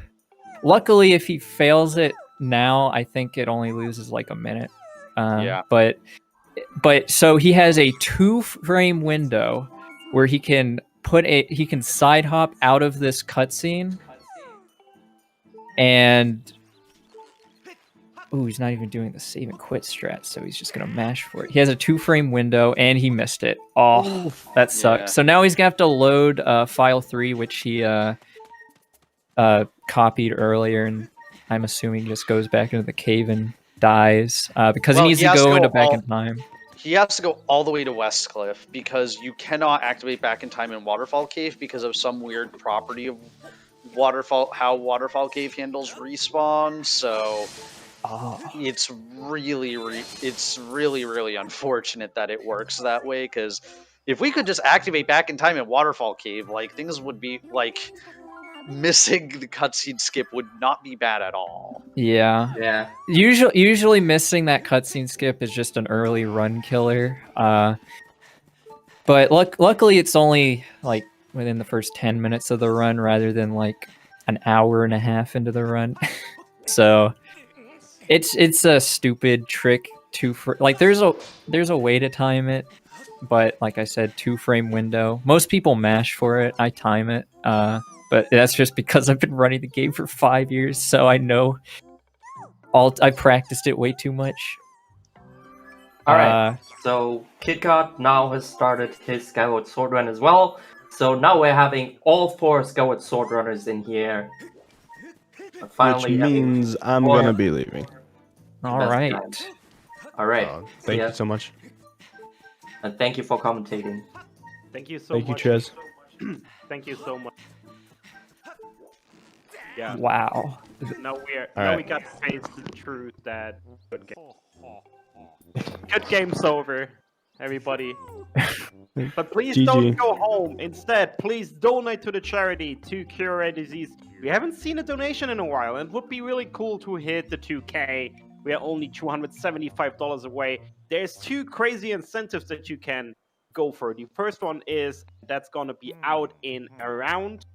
Luckily, if he fails it now, I think it only loses like a minute. Yeah. But so he has a 2-frame window where he can side hop out of this cutscene, and he's not even doing the save and quit strat, so he's just gonna mash for it. He has a 2-frame window and he missed it. Oh, that sucks. Yeah. So now he's gonna have to load file 3, which he copied earlier, and I'm assuming just goes back into the cave and dies because he needs to go into back in time. He has to go all the way to Westcliff because you cannot activate back in time in Waterfall Cave because of some weird property of how Waterfall Cave handles respawn. So it's really unfortunate that it works that way, because if we could just activate back in time in Waterfall Cave, like, things would be like missing the cutscene skip would not be bad at all. Yeah. Usually missing that cutscene skip is just an early run killer. But luckily it's only like within the first 10 minutes of the run rather than like an hour and a half into the run. So it's a stupid trick there's a way to time it, but like I said, 2-frame window. Most people mash for it. I time it. But that's just because I've been running the game for 5 years, so I know I practiced it way too much. Alright, so KitKat now has started his Skyward Sword run as well. So now we're having all 4 Skyward Sword runners in here. Finally, which means I'm going to be leaving. Alright. Alright. Thank you so much. And thank you for commentating. Thank you so much. Thank you, Ches. Thank you so much. Yeah. Wow. Now right. we got to face the truth that good game's over, everybody. But please GG. don't go home. Instead, please donate to the charity to cure rare disease. We haven't seen a donation in a while, and it would be really cool to hit the 2K. We are only $275 away. There's 2 crazy incentives that you can go for. The first one is that's gonna be out in around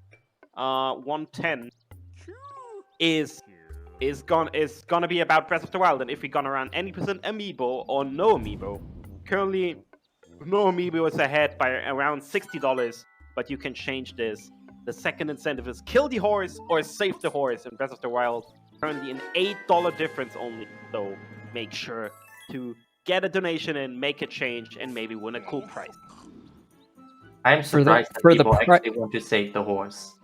110. Is gonna be about Breath of the Wild, and if we're gonna run any percent amiibo or no amiibo. Currently, no amiibo is ahead by around $60, but you can change this. The second incentive is kill the horse or save the horse in Breath of the Wild. Currently an $8 difference only, so make sure to get a donation and make a change and maybe win a cool prize. I'm surprised that people actually want to save the horse.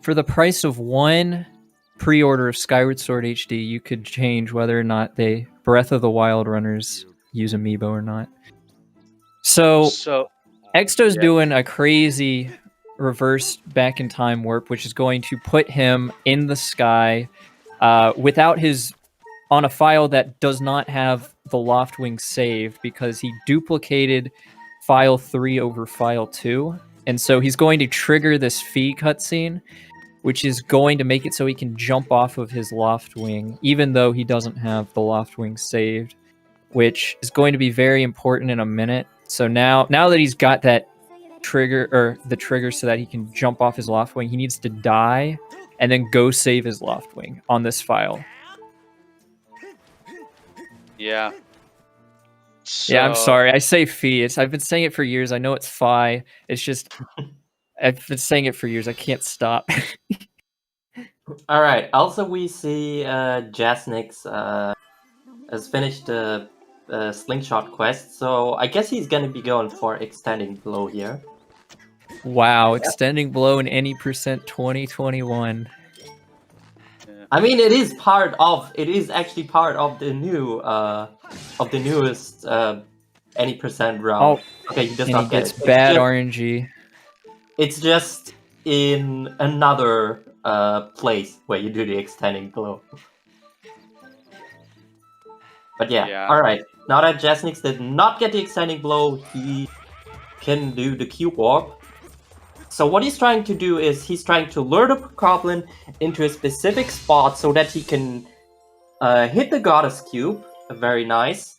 For the price of 1 pre-order of Skyward Sword HD, you could change whether or not they Breath of the Wild runners use amiibo or not. So Exto's doing a crazy reverse back in time warp, which is going to put him in the sky without on a file that does not have the Loftwing saved, because he duplicated file 3 over file 2. And so he's going to trigger this Fee cutscene, which is going to make it so he can jump off of his Loftwing, even though he doesn't have the Loftwing saved, which is going to be very important in a minute. So now that he's got that trigger, or the trigger so that he can jump off his Loftwing, he needs to die and then go save his Loftwing on this file. Yeah. Yeah, I'm So- sorry. I say Fee. I've been saying it for years. I know it's Phi. It's just I've been saying it for years. I can't stop. All right. Also, we see Jasnix has finished the slingshot quest, so I guess he's gonna be going for extending blow here. Wow, extending blow in any percent 2021. I mean, it is actually part of the newest any percent round. Okay, he does and not he get gets it. bad just, RNG. It's just in another place where you do the extending blow. But yeah. All right. Now that Jasnix did not get the extending blow, he can do the cube warp. So what he's trying to do is he's trying to lure the goblin into a specific spot so that he can hit the goddess cube. Very nice.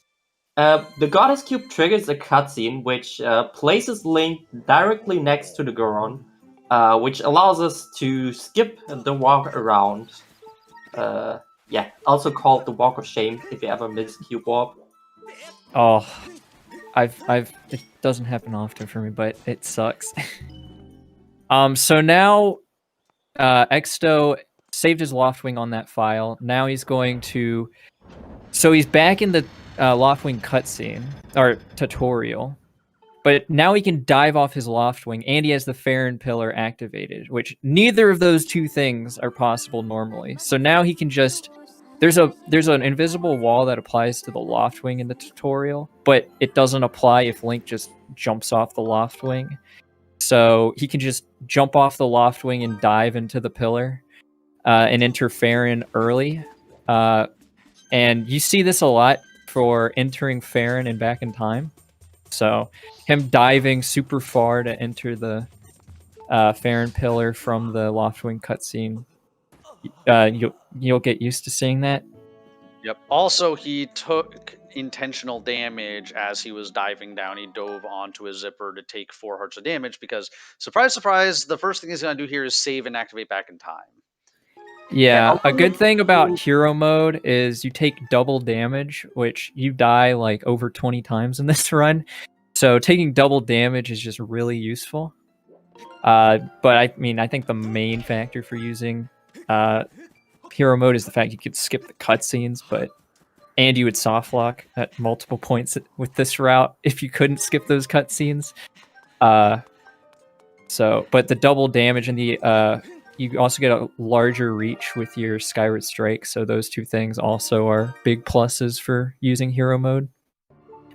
The goddess cube triggers a cutscene which places Link directly next to the Goron, which allows us to skip the walk around. Yeah, also called the walk of shame if you ever miss cube warp. Oh, it doesn't happen often for me, but it sucks. So now, Exto saved his Loftwing on that file. Now he's going to, so he's back in the Loftwing cutscene or tutorial, but now he can dive off his Loftwing, and he has the Farron Pillar activated, which neither of those two things are possible normally. So now he can just. There's an invisible wall that applies to the Loftwing in the tutorial, but it doesn't apply if Link just jumps off the Loftwing. So he can just jump off the Loftwing and dive into the pillar and enter Farron early. And you see this a lot for entering Farron and back in time. So him diving super far to enter the Farron pillar from the Loftwing cutscene. You'll get used to seeing that. Yep. Also, he took intentional damage as he was diving down. He dove onto his zipper to take 4 hearts of damage because, surprise, surprise, the first thing he's going to do here is save and activate back in time. Yeah, a good thing about hero mode is you take double damage, which you die like over 20 times in this run. So taking double damage is just really useful. But I mean, I think the main factor for using hero mode is the fact you could skip the cutscenes, and you would soft lock at multiple points with this route if you couldn't skip those cutscenes. But the double damage and the you also get a larger reach with your Skyward Strike, so those two things also are big pluses for using hero mode.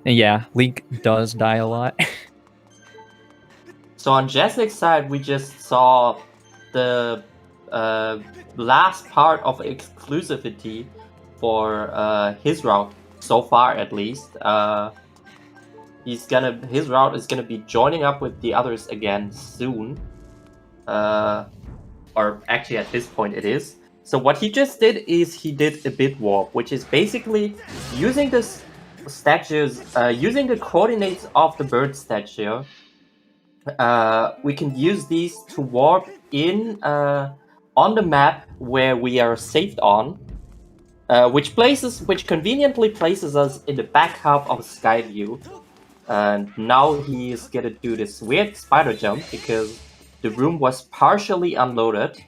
And yeah, Link does die a lot. So on Jasnix's side, we just saw the last part of exclusivity for his route so far, at least. His route is gonna be joining up with the others again soon. Or actually, at this point, it is. So what he just did is he did a bit warp, which is basically using this statues, using the coordinates of the bird statue. We can use these to warp in on the map where we are saved on, which conveniently places us in the back half of Skyview. And now he is gonna do this weird spider jump because the room was partially unloaded.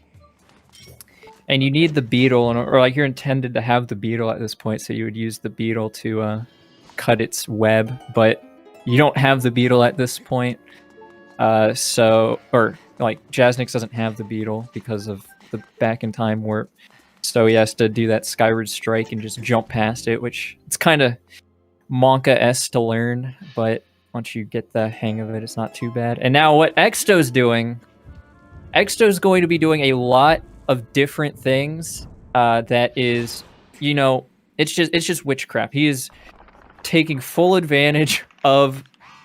And you need the beetle, or like you're intended to have the beetle at this point, so you would use the beetle to cut its web, but you don't have the beetle at this point. Or like Jasnix doesn't have the beetle because of the back in time warp, so he has to do that Skyward Strike and just jump past it, which it's kind of Monka-esque to learn, but once you get the hang of it, it's not too bad. And now what Exto's doing, Exto's going to be doing a lot of different things. That is, it's just witchcraft. He is taking full advantage of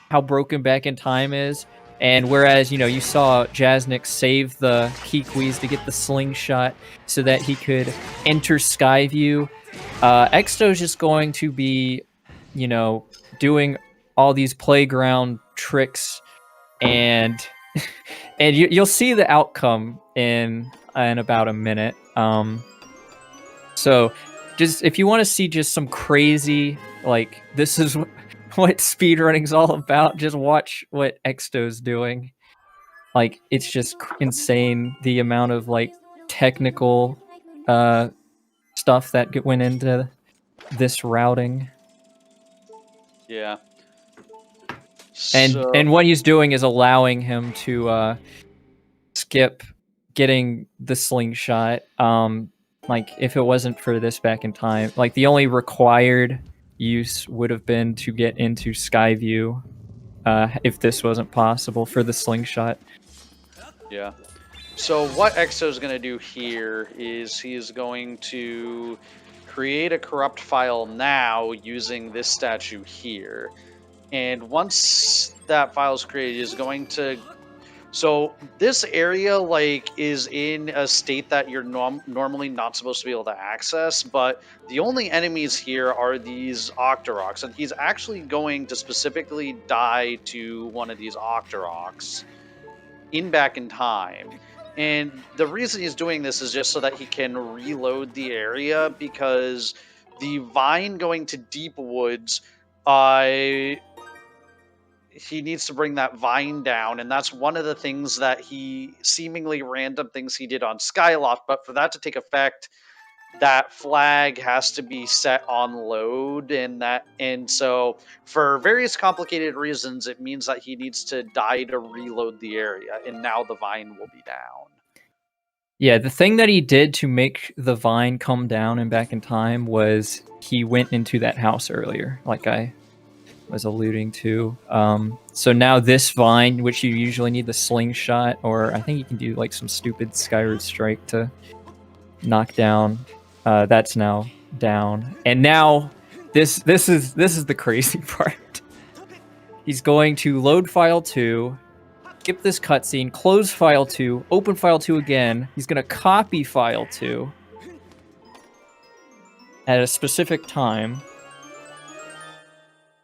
how broken back in time is. And whereas, you saw Jasnix save the Kikwis to get the slingshot so that he could enter Skyview, Exto's just going to be, doing all these playground tricks, and you'll see the outcome in about a minute. So just if you want to see just some crazy, like, this is what speedrunning's all about. Just watch what Exto's doing. Like, it's just insane the amount of like technical stuff that went into this routing. Yeah. And what he's doing is allowing him to skip getting the slingshot. Like, if it wasn't for this back in time, like the only required use would have been to get into Skyview if this wasn't possible for the slingshot. Yeah. So what Exo is going to do here is he is going to create a corrupt file now using this statue here. And once that file is created, is going to... So this area like is in a state that you're normally not supposed to be able to access, but the only enemies here are these Octoroks, and he's actually going to specifically die to one of these Octoroks back in time. And the reason he's doing this is just so that he can reload the area, because the vine going to Deep Woods, he needs to bring that vine down, and that's one of the things that he seemingly random things he did on Skyloft. But for that to take effect, that flag has to be set on load, and so for various complicated reasons, it means that he needs to die to reload the area, and now the vine will be down. Yeah, the thing that he did to make the vine come down and back in time was he went into that house earlier, like I was alluding to. So now this vine, which you usually need the slingshot, or I think you can do like some stupid Skyward Strike to knock down, that's now down. And now this is the crazy part. He's going to load file 2, skip this cutscene, close file 2, open file 2 again. He's going to copy file 2 at a specific time.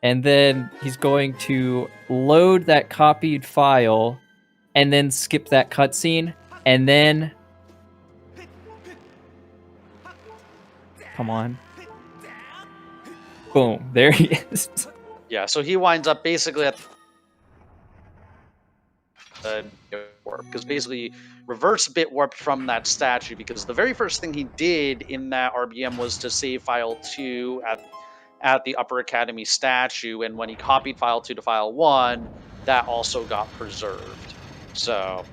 And then he's going to load that copied file and then skip that cutscene. And then... Come on. Boom. There he is. Yeah, so he winds up basically at because basically reverse bit warped from that statue, because the very first thing he did in that RBM was to save file 2 at the Upper Academy statue, and when he copied file 2 to file 1, that also got preserved. So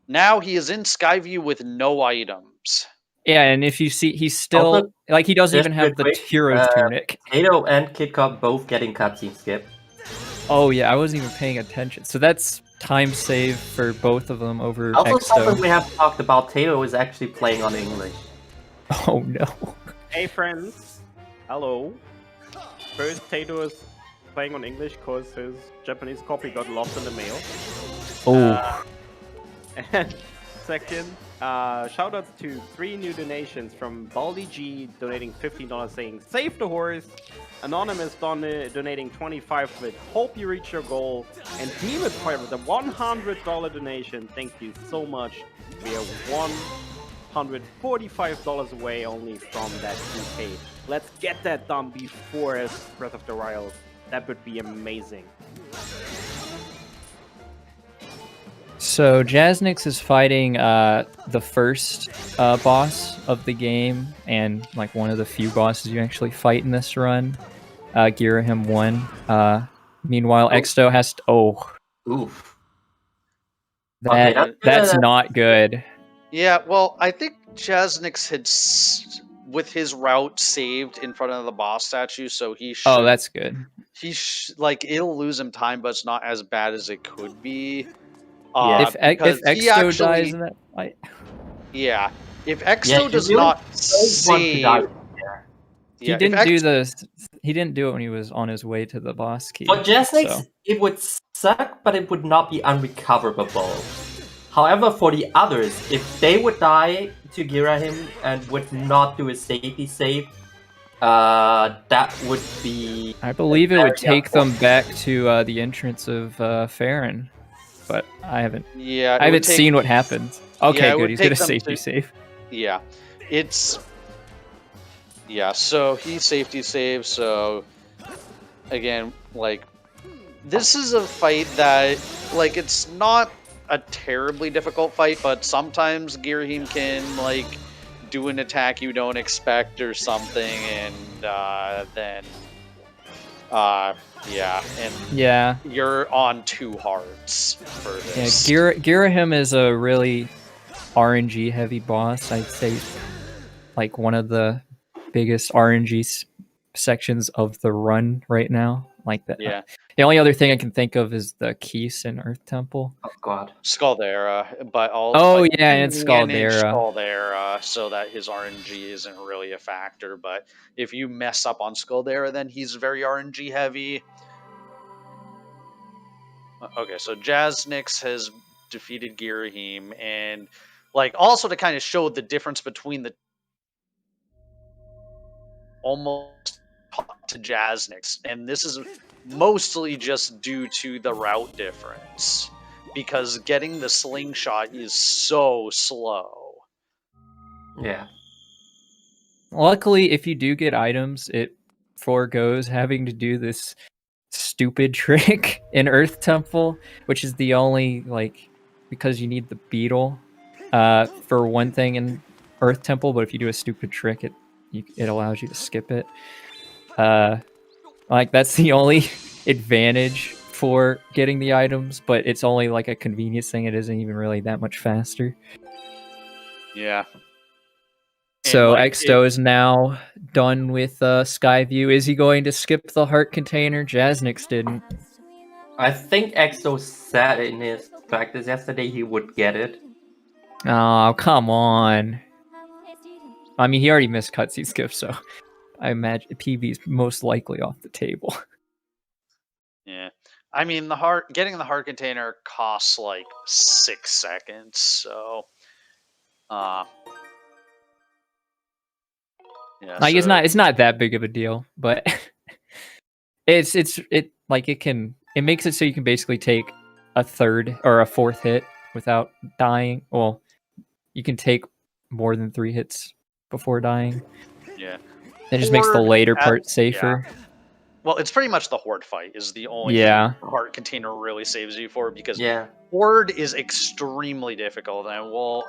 now he is in Skyview with no items. Yeah, and if you see, he's still Also, like he doesn't just even real have the quick, hero's tunic. Kato and Kid Cop both getting cutscene skip. Oh yeah, I wasn't even paying attention. So that's time save for both of them over Also, something Exto. we have talked about, Tato is actually playing on English. Oh no. Hey friends, hello. First, Tato is playing on English because his Japanese copy got lost in the mail. Oh. And second, shout outs to 3 new donations from Baldy G donating $15 saying save the horse, Anonymous donating $25 with hope you reach your goal, and Demon Fire with a $100 donation. Thank you so much. We are $145 away only from that 2K. Let's get that done before Breath of the Wild. That would be amazing. So Jaznix is fighting the first boss of the game, and like one of the few bosses you actually fight in this run. Girahim won. Meanwhile, Exto has to... Oof. That's not good. Yeah, well, I think Jaznix had, with his route saved in front of the boss statue, so he should... Oh, that's good. Like, it'll lose him time, but it's not as bad as it could be. If Exto dies in that fight... Yeah, if Exto does not save... He didn't do it when he was on his way to the boss key. For Jaznix, so. it would suck, but it would not be unrecoverable. However, for the others, if they would die to Girahim and would not do a safety save, that would be... I believe it would take them back to the entrance of Farron, but I haven't. Yeah, I haven't seen what happens. Okay, good. He's gonna safety save. Yeah, it's... Yeah, so he safety saves, so again, like, this is a fight that, like, it's not a terribly difficult fight, but sometimes Girahim can, like, do an attack you don't expect or something, and then yeah, and Yeah. you're on 2 hearts for Yeah, this. Girahim is a really RNG heavy boss. I'd say like one of the biggest RNG sections of the run right now. Like that. Yeah. The only other thing I can think of is the Keys in Earth Temple. Oh god. Scaldera, but also Oh like, yeah, and you manage Scaldera. Scaldera so that his RNG isn't really a factor. But if you mess up on Scaldera, then he's very RNG heavy. Okay, so Jaznix has defeated Girahim, and like also to kind of show the difference between the almost to Jaznix, and this is mostly just due to the route difference, because getting the slingshot is so slow. Yeah. Luckily, if you do get items, it forgoes having to do this stupid trick in Earth Temple, which is the only, like, because you need the beetle for one thing in Earth Temple, but if you do a stupid trick, it allows you to skip it. Like, that's the only advantage for getting the items, but it's only like a convenience thing. It isn't even really that much faster. Yeah. So like, Exto is now done with Skyview. Is he going to skip the heart container? Jaznix didn't. I think Exo said in his practice yesterday he would get it. Oh, come on. I mean, he already missed cutscene skip, so I imagine PV is most likely off the table. Yeah. I mean, getting the heart container costs like 6 seconds, so yeah, Like, it's not that big of a deal, but it makes it so you can basically take a third or a fourth hit without dying. Well, you can take more than 3 hits before dying. Yeah. That just makes the later part safer. Yeah. Well, it's pretty much the Horde fight is the only Yeah. thing the heart container really saves you for, because Yeah. Horde is extremely difficult, and we'll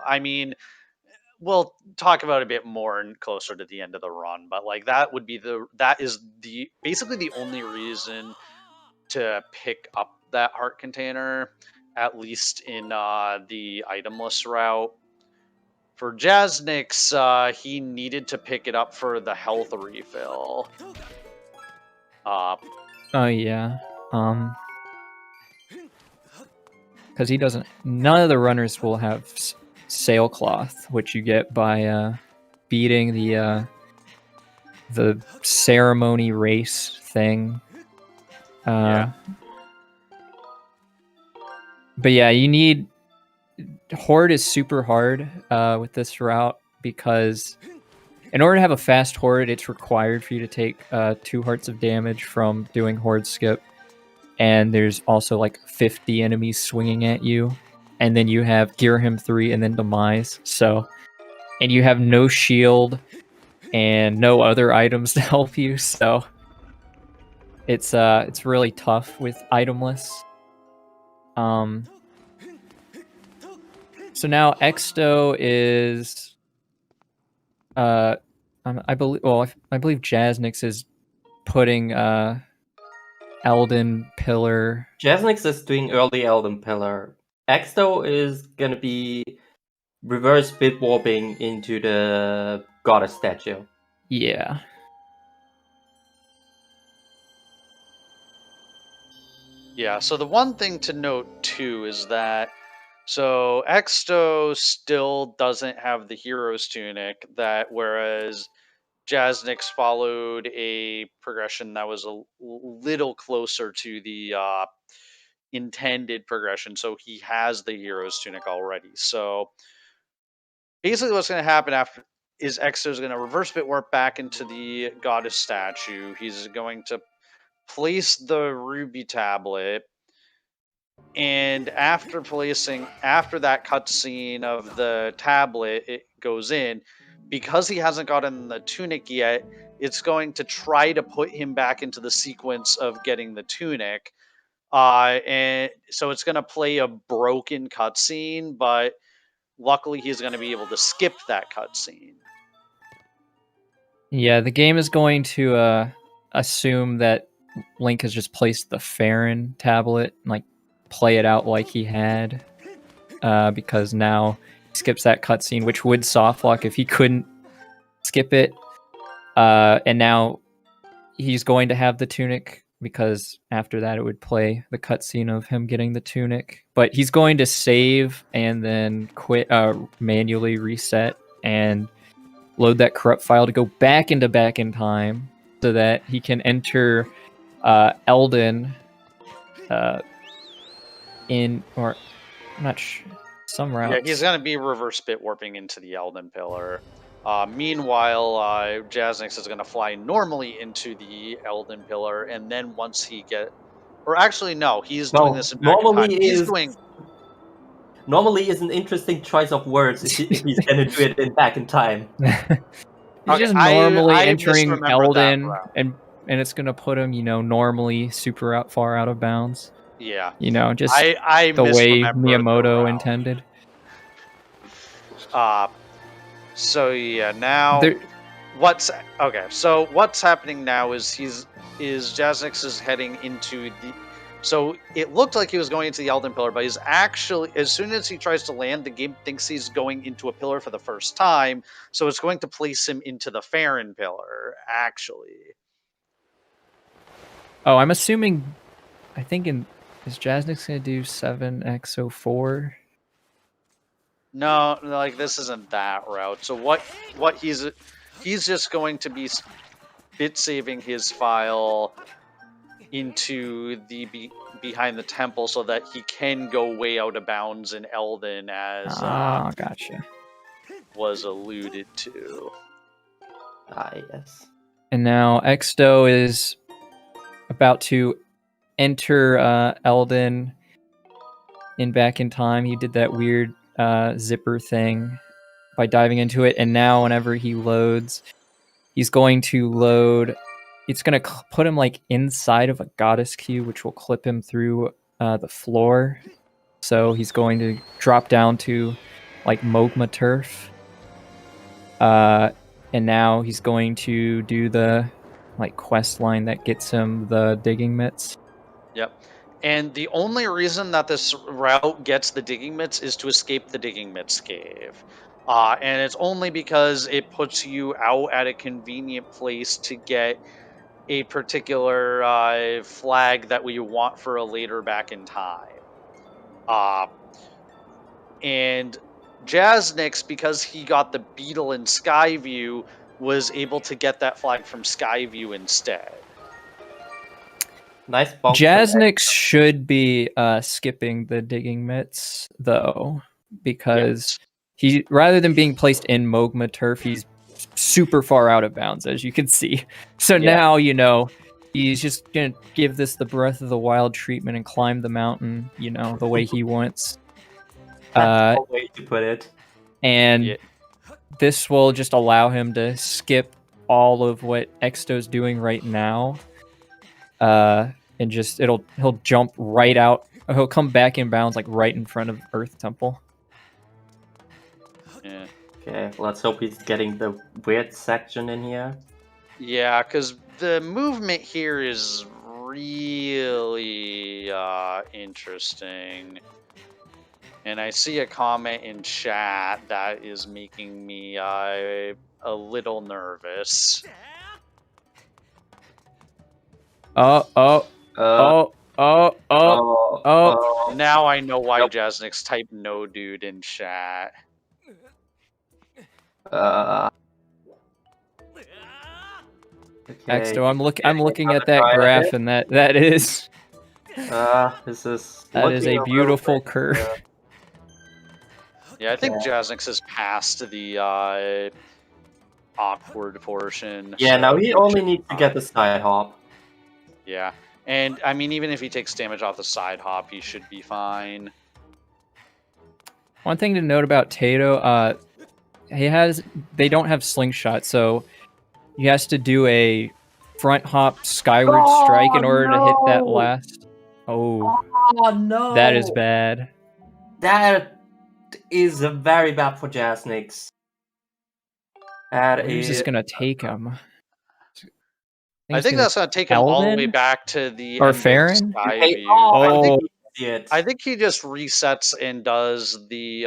talk about it a bit more and closer to the end of the run, but like that is basically the only reason to pick up that heart container, at least in the itemless route. For Jaznix, he needed to pick it up for the health refill. Oh yeah. Because he doesn't. None of the runners will have sailcloth, which you get by beating the ceremony race thing. Yeah. But yeah, you need. Horde is super hard with this route because in order to have a fast Horde, it's required for you to take 2 hearts of damage from doing Horde skip. And there's also like 50 enemies swinging at you. And then you have Girahim 3 and then Demise. So, and you have no shield and no other items to help you. So it's really tough with itemless. So now Exto is I believe Jaznix is putting Elden Pillar. Jaznix is doing early Elden Pillar. Exto is gonna be reverse bit warping into the goddess statue. Yeah. Yeah, so the one thing to note too is that Exto still doesn't have the hero's tunic, whereas Jaznix followed a progression that was a little closer to the intended progression, so he has the hero's tunic already. So basically what's going to happen after is Exo's going to reverse bit warp back into the goddess statue. He's going to place the ruby tablet, and after that cutscene of the tablet, it goes in. Because he hasn't gotten the tunic yet, it's going to try to put him back into the sequence of getting the tunic. And so it's going to play a broken cutscene, but luckily he's going to be able to skip that cutscene. Yeah, the game is going to assume that Link has just placed the Farron tablet and like play it out like he had, because now he skips that cutscene, which would softlock if he couldn't skip it. And now he's going to have the tunic because after that it would play the cutscene of him getting the tunic. But he's going to save and then quit, manually reset and load that corrupt file to go back in time so that he can enter Elden in, or I'm not sure, some routes. Yeah, he's going to be reverse bit warping into the Elden Pillar. Meanwhile, Jasnix is going to fly normally into the Elden Pillar, and then once he or actually no, he's doing this in back in time. He's doing. Normally is an interesting choice of words if he's gonna do it in back in time. He's just normally entering Elden, and it's gonna put him, normally super far out of bounds. Yeah. Just I the way misremembered Miyamoto intended. So yeah, now what's happening now is Jasnix is heading into the. So it looked like he was going into the Elden Pillar, but he's actually, as soon as he tries to land, the game thinks he's going into a pillar for the first time, so it's going to place him into the Farron Pillar, actually. Oh, I'm assuming, I think is Jasnix going to do 7x04? No, like this isn't that route. So what he's just going to be bit saving his file into the behind the temple so that he can go way out of bounds in Elden, as gotcha. was alluded to. Yes. And now Exto is about to enter Elden in back in time. He did that weird zipper thing by diving into it, and now whenever he loads, he's going to load. It's going to put him like inside of a goddess cube, which will clip him through the floor. So he's going to drop down to like Mogma turf. And now he's going to do the like quest line that gets him the digging mitts. Yep. And the only reason that this route gets the digging mitts is to escape the digging mitts cave. And it's only because it puts you out at a convenient place to get a particular flag that we want for a later back in time. And Jasnix, because he got the beetle in Skyview, was able to get that flag from Skyview instead. Nice bump. Jasnix should be skipping the digging mitts, though, because he, rather than being placed in Mogma turf, he's super far out of bounds, as you can see. So now, he's just going to give this the Breath of the Wild treatment and climb the mountain, the way he wants. That's the way to put it. And this will just allow him to skip all of what Exto's doing right now. And just, he'll jump right out. He'll come back in bounds, like right in front of Earth Temple. Yeah. Okay, let's hope he's getting the weird section in here. Yeah, because the movement here is really interesting. And I see a comment in chat that is making me a little nervous. Oh. Now I know why Jasnix typed no dude in chat. Okay. Exto, I'm looking at that graph, and that is this is that is a beautiful curve. Yeah, I think Jasnix has passed the awkward portion. Yeah, so now he only needs to get the side hop. Yeah, and I mean, even if he takes damage off the side hop, he should be fine. One thing to note about Tato, they don't have slingshot, so He has to do a front hop skyward strike in order to hit that no! last. Oh, Oh no! that is bad. That is very bad for Jasnix. Where's this gonna take him? I think that's gonna take him all the way Elven? back to the Or end of Farron? Skyview. Oh, I think he just resets and does the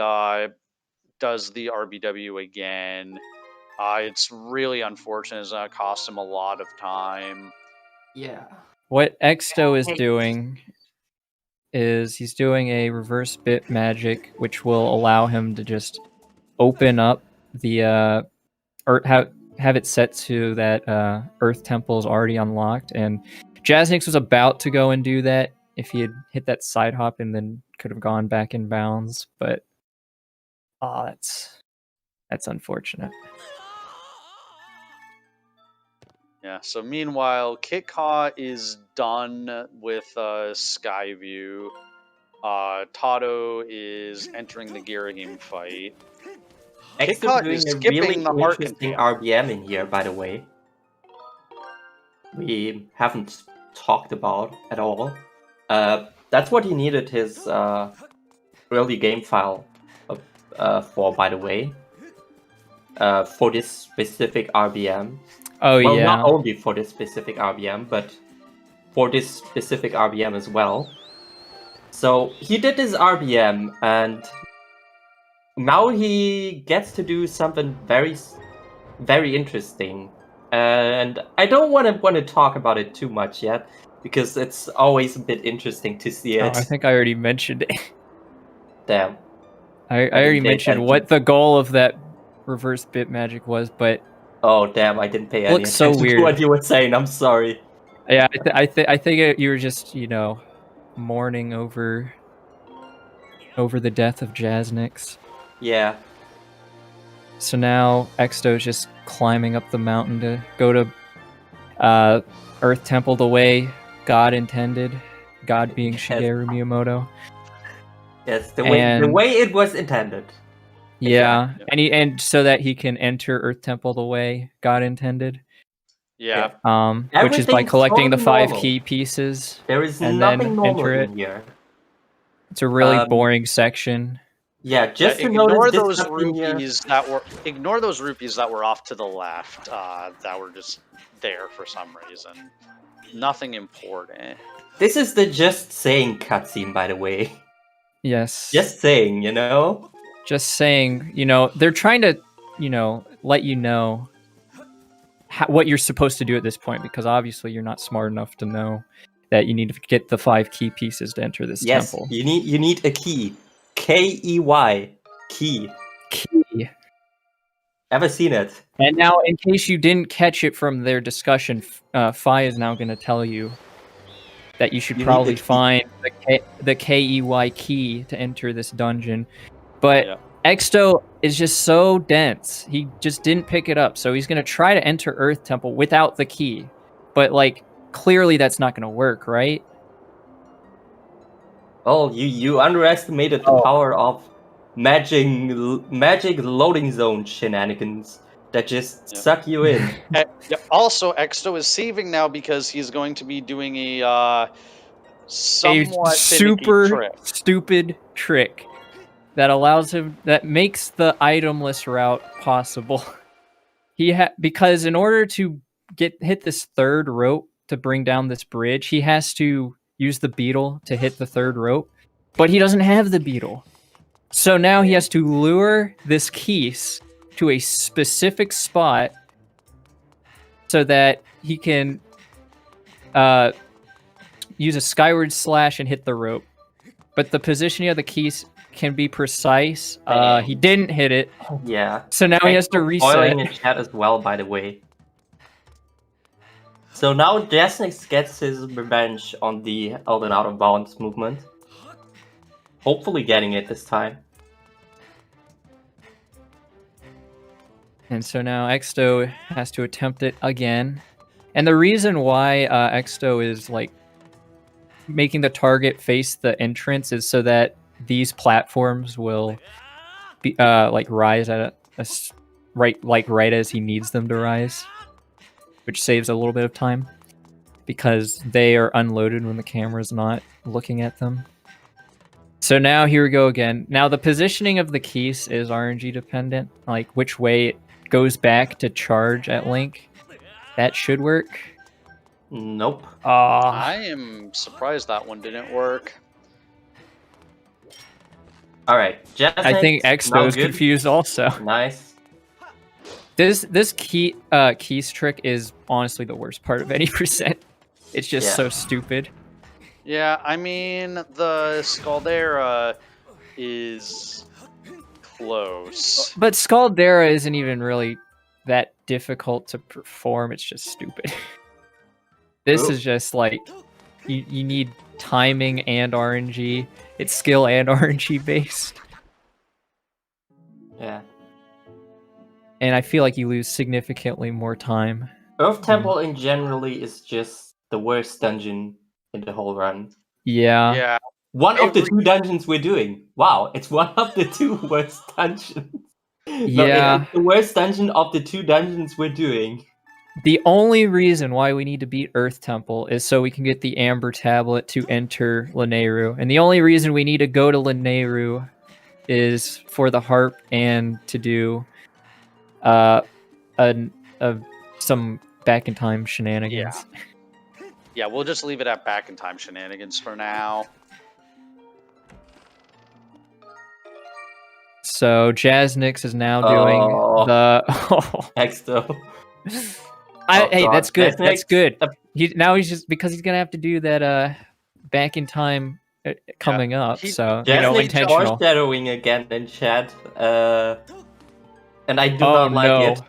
RBW again. It's really unfortunate. It's gonna cost him a lot of time. Yeah. what Exto is doing is he's doing a reverse bit magic, which will allow him to just open up the or have it set to that Earth Temple is already unlocked, and Jasnix was about to go and do that if he had hit that side hop and then could have gone back in bounds, but that's unfortunate. Yeah. So meanwhile, Kitkaw is done with Skyview. Tato is entering the Girahim fight. Extra Kitkaw doing is a skipping really the heart interesting RBM in here, by the way. We haven't talked about at all. That's what he needed his early game file for, by the way. For this specific RBM. Oh, well, yeah. not only for this specific RBM, but for this specific RBM as well. So he did this RBM, and now he gets to do something very, very interesting. And I don't want to talk about it too much yet, because it's always a bit interesting to see it. Oh, I think I already mentioned it. Damn. I already mentioned what the goal of that reverse bit magic was, but oh damn, I didn't pay any looks so attention to weird. what you were saying. I'm sorry. Yeah, I think you were just mourning over the death of Jasnix. Yeah. So now Exto's just climbing up the mountain to go to Earth Temple the way God intended. God being Shigeru Miyamoto. Yes, the way it was intended. Yeah, and so that he can enter Earth Temple the way God intended. Yeah. Which is by Everything's collecting the totally 5 normal. key pieces. There is and nothing then normal enter in it. here. It's a really boring section. Yeah, just to ignore notice those this stuff in here. ignore those rupees that were off to the left. That were just there for some reason. Nothing important. This is the just saying cutscene, by the way. Yes. Just saying, Just saying, they're trying to, let you know what you're supposed to do at this point, because obviously you're not smart enough to know that you need to get the 5 key pieces to enter this Yes, temple. you need a key. K-E-Y. Key. Key. Ever seen it? And now, in case you didn't catch it from their discussion, Fi is now going to tell you that you should You need probably the key. find the KEY key to enter this dungeon. But Exto is just so dense. He just didn't pick it up. So he's going to try to enter Earth Temple without the key. But, clearly that's not going to work, right? Oh, you underestimated the power of magic loading zone shenanigans that just suck you in. Also, Exto is saving now because he's going to be doing a somewhat super trick. stupid trick that makes the itemless route possible. Because in order to hit this 3rd rope to bring down this bridge, he has to use the beetle to hit the 3rd rope, but he doesn't have the beetle. So now he has to lure this Keese to a specific spot so that he can use a skyward slash and hit the rope. But the positioning of the Keese can be precise. He didn't hit it. Yeah. So now he has to reset. Spoiling in chat as well, by the way. So now Jasnix gets his revenge on the Elden Out of Bounds movement. Hopefully getting it this time. And so now Exto has to attempt it again. And the reason why Exto is making the target face the entrance is so that these platforms will be rise at right as he needs them to rise. which saves a little bit of time because they are unloaded when the camera's not looking at them. So now here we go again. Now the positioning of the keys is RNG dependent, like which way it goes back to charge at Link. That should work. Nope. I am surprised that one didn't work. All right, I think Exto is confused also. Nice. This keys trick is honestly the worst part of any percent. It's just so stupid. Yeah, I mean, the Scaldera is close. But Scaldera isn't even really that difficult to perform. It's just stupid. This is just like, you need timing and RNG. It's skill and RNG based. Yeah. And I feel like you lose significantly more time. Earth Temple in generally is just the worst dungeon in the whole run. Yeah. Yeah. One of the 2 dungeons we're doing. Wow, it's one of the 2 worst dungeons. Yeah. It's the worst dungeon of the 2 dungeons we're doing. The only reason why we need to beat Earth Temple is so we can get the Amber Tablet to enter Lanayru. And the only reason we need to go to Lanayru is for the harp and to do some back in time shenanigans. Yeah, we'll just leave it at back in time shenanigans for now. So Jaznix is now doing the Exto. Hey, God. that's good. Jaznix, That's good. Now he's just because he's gonna have to do that back in time coming up. So Jaznix intentional. foreshadowing again in chat. And I do not like it.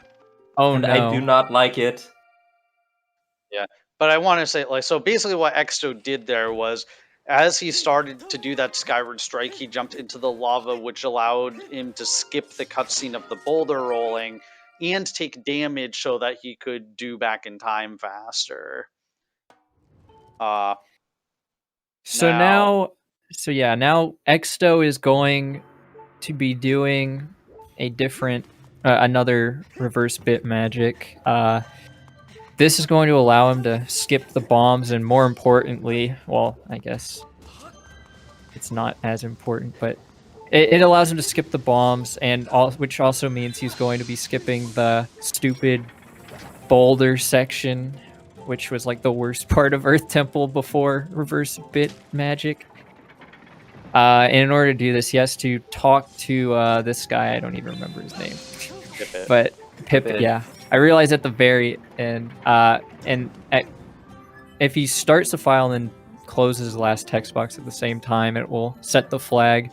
Oh and no. I do not like it. Yeah, but I want to say, like, so basically what Exto did there was, as he started to do that Skyward Strike, he jumped into the lava, which allowed him to skip the cutscene of the boulder rolling and take damage so that he could do back in time faster. Now Exto is going to be doing a different, another reverse bit magic. This is going to allow him to skip the bombs, and more importantly, well, I guess it's not as important, but it allows him to skip the bombs, and which also means he's going to be skipping the stupid boulder section, which was like the worst part of Earth Temple before reverse bit magic. And in order to do this, he has to talk to this guy. I don't even remember his name. Pippet. But Pippet, yeah. I realized at the very end, if he starts the file and then closes the last text box at the same time, it will set the flag.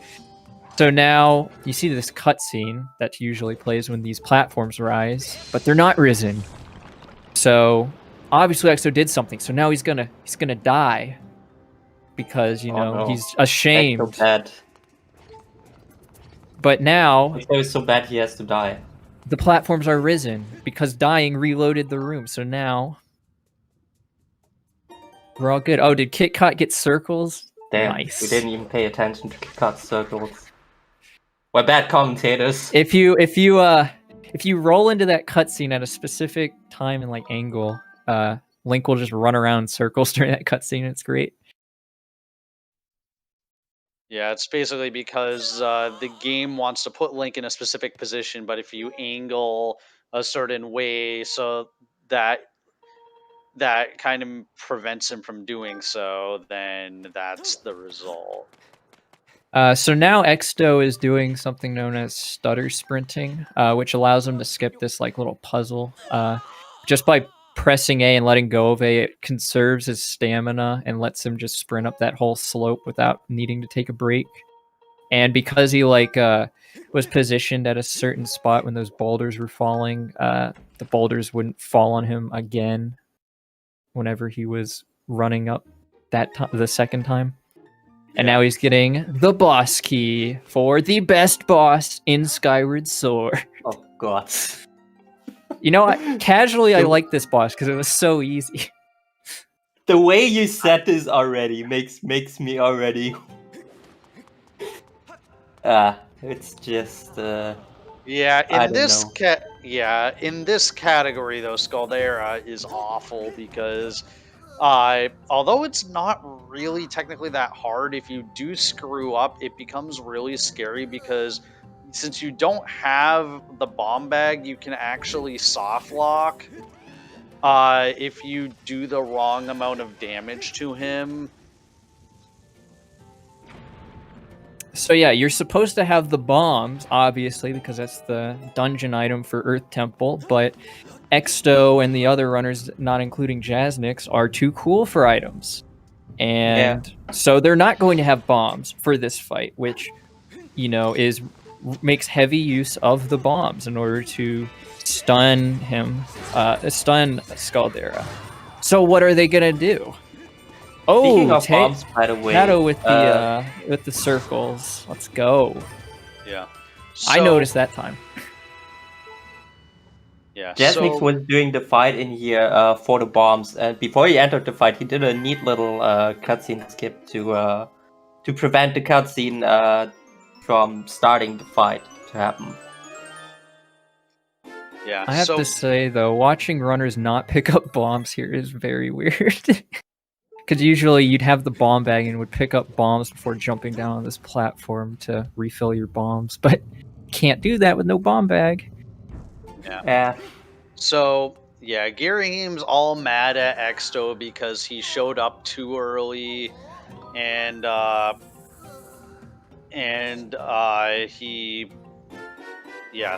So now you see this cutscene that usually plays when these platforms rise, but they're not risen. So obviously Exo did something. So now he's gonna die because he's ashamed. That's so bad. But now Exto is so bad he has to die. The platforms are risen because dying reloaded the room. So now we're all good. Oh, did KitKat get circles? Damn, Nice. we didn't even pay attention to KitKat's circles. We're bad commentators. If you roll into that cutscene at a specific time and like angle, Link will just run around in circles during that cutscene. It's great. Yeah, it's basically because the game wants to put Link in a specific position, but if you angle a certain way, so that kind of prevents him from doing so, then that's the result. So now Exto is doing something known as stutter sprinting, which allows him to skip this like little puzzle. Just by pressing A and letting go of A, it conserves his stamina and lets him just sprint up that whole slope without needing to take a break. And because he was positioned at a certain spot when those boulders were falling, the boulders wouldn't fall on him again whenever he was running up the second time. And now he's getting the boss key for the best boss in Skyward Sword. Oh god. You know what? Casually, I like this boss because it was so easy. The way you said this already makes me already. It's just. Yeah, I in don't this know. in this category though, Scaldera is awful because although it's not really technically that hard, if you do screw up, it becomes really scary because since you don't have the bomb bag, you can actually soft lock if you do the wrong amount of damage to him. So yeah, you're supposed to have the bombs, obviously, because that's the dungeon item for Earth Temple, but Exto and the other runners, not including Jasnix, are too cool for items. And so they're not going to have bombs for this fight, which, you know, makes heavy use of the bombs in order to stun Scaldera. So what are they gonna do? Speaking Oh, of bombs, by the way, Tato with the circles. Let's go. Yeah. I noticed that time. Yeah. Jasnix was doing the fight in here for the bombs, and before he entered the fight, he did a neat little cutscene skip to prevent the cutscene from starting the fight to happen. Yeah. I have to say though, watching runners not pick up bombs here is very weird. Because usually you'd have the bomb bag and would pick up bombs before jumping down on this platform to refill your bombs, but can't do that with no bomb bag. Yeah. So, yeah, Garaheem's all mad at Exto because he showed up too early and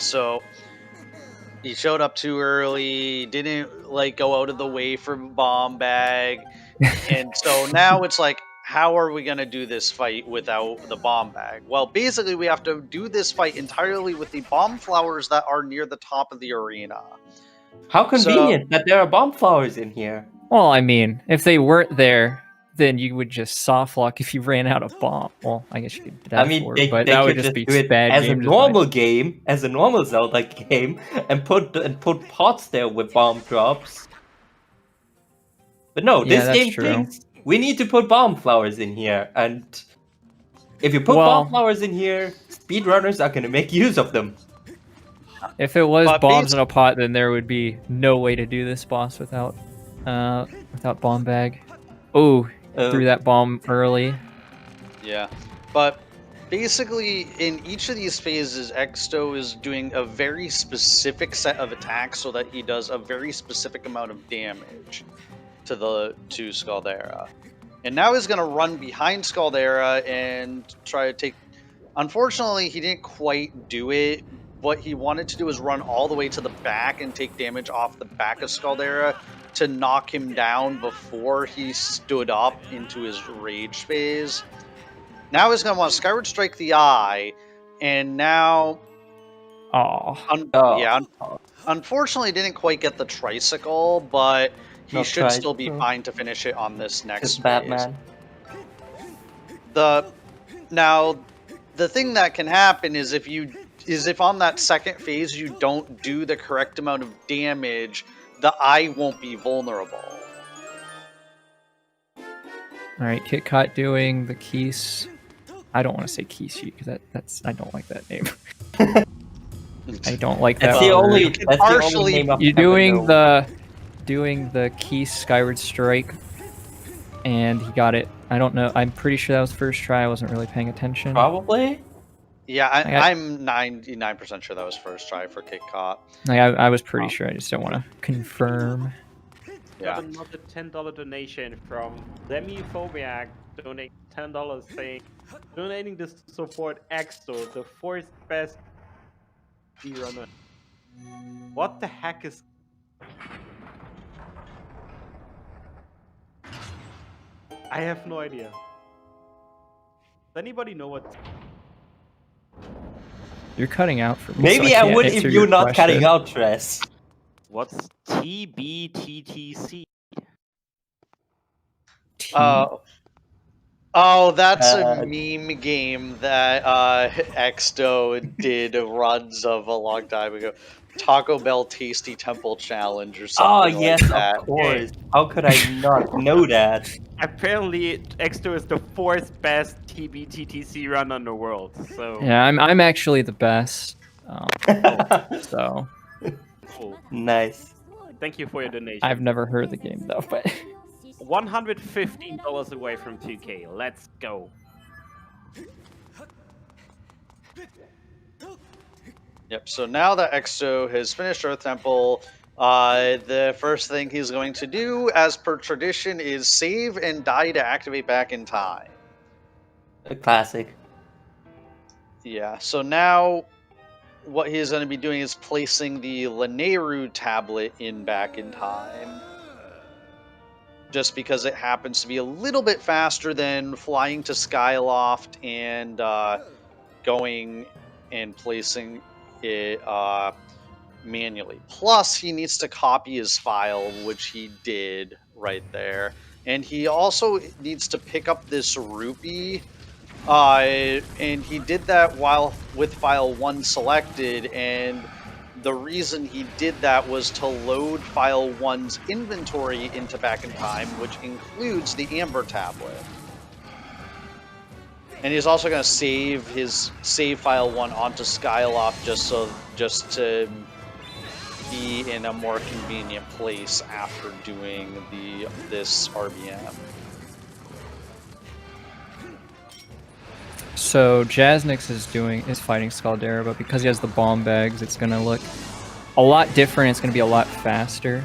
so he showed up too early, didn't like go out of the way for bomb bag. And so now it's like, how are we going to do this fight without the bomb bag? Well, basically we have to do this fight entirely with the bomb flowers that are near the top of the arena. How convenient that there are bomb flowers in here. Well, I mean, if they weren't there, then you would just soft lock if you ran out of bomb. Well, I guess you could do that I mean, for, they but could that would just be do it bad as a game normal game, as a normal Zelda game, and put pots there with bomb drops. But no, Yeah, this that's game true. thinks we need to put bomb flowers in here, and if you put bomb flowers in here, speedrunners are gonna make use of them. If it was bombs in a pot, then there would be no way to do this boss without bomb bag. Oh, threw that bomb early. Yeah, but basically in each of these phases, Exto is doing a very specific set of attacks so that he does a very specific amount of damage to Scaldera. And now he's gonna run behind Scaldera and try to take. Unfortunately, he didn't quite do it. What he wanted to do is run all the way to the back and take damage off the back of Scaldera to knock him down before he stood up into his rage phase. Now he's going to want to Skyward Strike the Eye, and now... unfortunately didn't quite get the tricycle, but he should still be fine to finish it on this next phase. Batman. Now, the thing that can happen is if on that second phase you don't do the correct amount of damage, the eye won't be vulnerable. Alright, KitKat doing the Keys. I don't want to say Kishi because that's I don't like that name. I don't like that. That's the only name You're doing the Keys Skyward Strike, and he got it. I don't know. I'm pretty sure that was first try. I wasn't really paying attention. Probably. Yeah, I'm 99% sure that was first try for KitKat. I was pretty sure. I just don't want to confirm. Got another $10 donation from Lemiphobiac, donating $10 saying, donating this to support Exto, the fourth best speedrunner. What the heck is... I have no idea. Does anybody know what... You're cutting out for me. Maybe so I can't would answer if your you're not question. cutting out, Tress. What's TBTTC? Oh, that's a meme game that Exto did runs of a long time ago. Taco Bell Tasty Temple Challenge or something yes, like that. of course. How could I not know that? Apparently, Exto is the fourth best TBTTC run in the world. So Yeah, I'm actually the best. So Cool. Nice. Thank you for your donation. I've never heard of the game though, but $115 away from 2K. Let's go. Yep, so now that Exo has finished Earth Temple, the first thing he's going to do, as per tradition, is save and die to activate back in time. A classic. Yeah, so now what he's going to be doing is placing the Lanayru tablet in back in time. Just because it happens to be a little bit faster than flying to Skyloft and going and placing it manually. Plus, he needs to copy his file, which he did right there. And he also needs to pick up this rupee. And he did that while with file 1 selected, and the reason he did that was to load file 1's inventory into back in time, which includes the Amber tablet. And he's also going to save his save file 1 onto Skyloft just to be in a more convenient place after doing this RBM. so Jasnix is fighting Scaldera, but because he has the bomb bags, it's gonna look a lot different. It's gonna be a lot faster.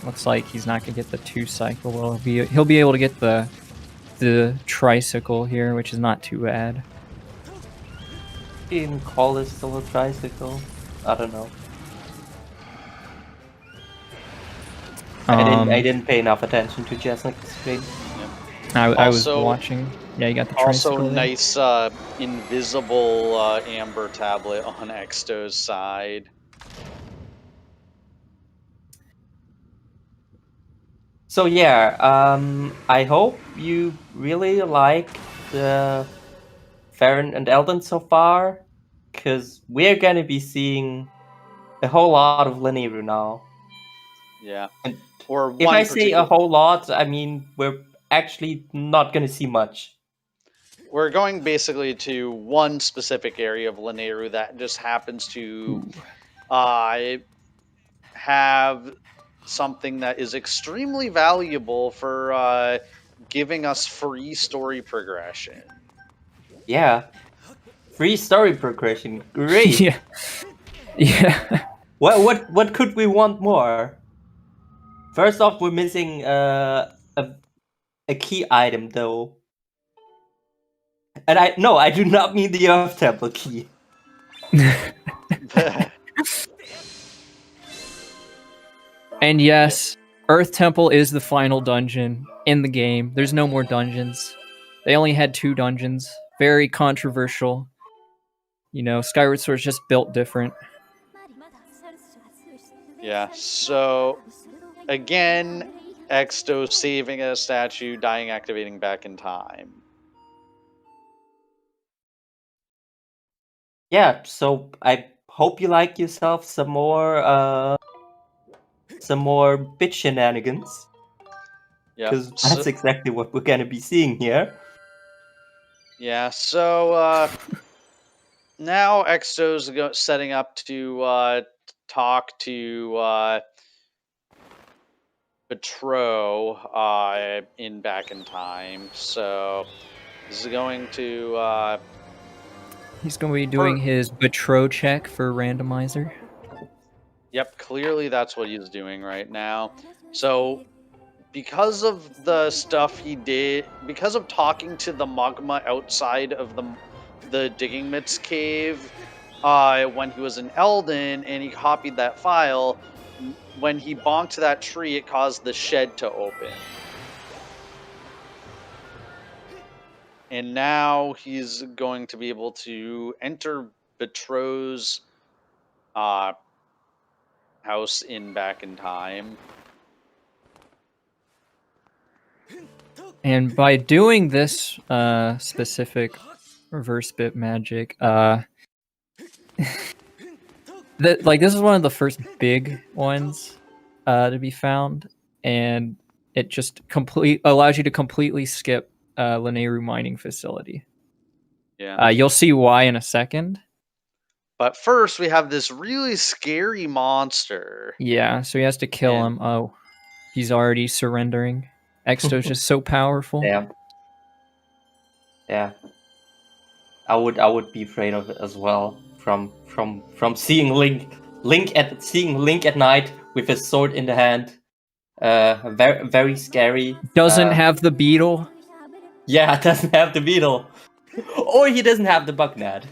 Looks like he's not gonna get the 2 cycle. Well, he'll be able to get the tricycle here, which is not too bad. You even call this still a tricycle? I don't know. I didn't pay enough attention to Jasnick's screen. I was watching. Yeah, you got the tricycle. Also, nice invisible Amber tablet on Exto's side. So yeah, I hope you really like the Farron and Eldon so far, because we're gonna be seeing a whole lot of Lanayru now. Yeah. And or if I say a whole lot, I mean we're actually not gonna see much. We're going basically to one specific area of Lanayru that just happens to have something that is extremely valuable for giving us free story progression. Yeah. Free story progression. Great. Yeah. Yeah. What could we want more? First off, we're missing a key item though. And I do not mean the Earth Temple key. And yes, Earth Temple is the final dungeon in the game. There's no more dungeons. They only had 2 dungeons. Very controversial. You know, Skyward Sword's just built different. Yeah, so again, Exto saving a statue, dying, activating back in time. Yeah, so I hope you like yourself some more bit shenanigans. Yeah, because that's exactly what we're gonna be seeing here. Yeah, so now Exto's setting up to talk to Betro in back in time. So this is going to He's going to be doing his Betro check for randomizer. Yep, clearly that's what he's doing right now. So because of the stuff he did, because of talking to the magma outside of the Digging Mitts cave when he was in Eldon and he copied that file, when he bonked that tree, it caused the shed to open. And now he's going to be able to enter Betro's house in back in time. And by doing this specific reverse bit magic, this is one of the first big ones to be found, and it just allows you to completely skip Lanayru mining facility. Yeah. You'll see why in a second. But first, we have this really scary monster. Yeah, so he has to kill him. Oh, he's already surrendering. Exto's just so powerful. Yeah. Yeah. I would be afraid of it as well. From seeing Link at night with his sword in the hand. Very very scary. Doesn't have the beetle. Yeah, doesn't have the beetle. Or he doesn't have the Bugnad.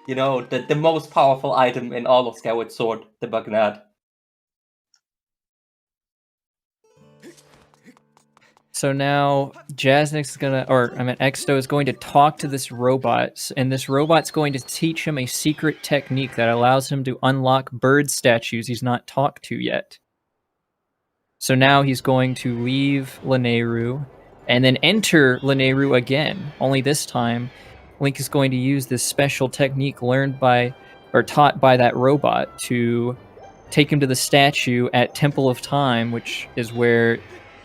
You know, the most powerful item in all of Skyward Sword, the Bugnad. So now Jasnic's is gonna, Exto is going to talk to this robot, and this robot's going to teach him a secret technique that allows him to unlock bird statues he's not talked to yet. So now he's going to leave Lanayru and then enter Lanayru again. Only this time, Link is going to use this special technique learned by, or taught by that robot to take him to the statue at Temple of Time, which is where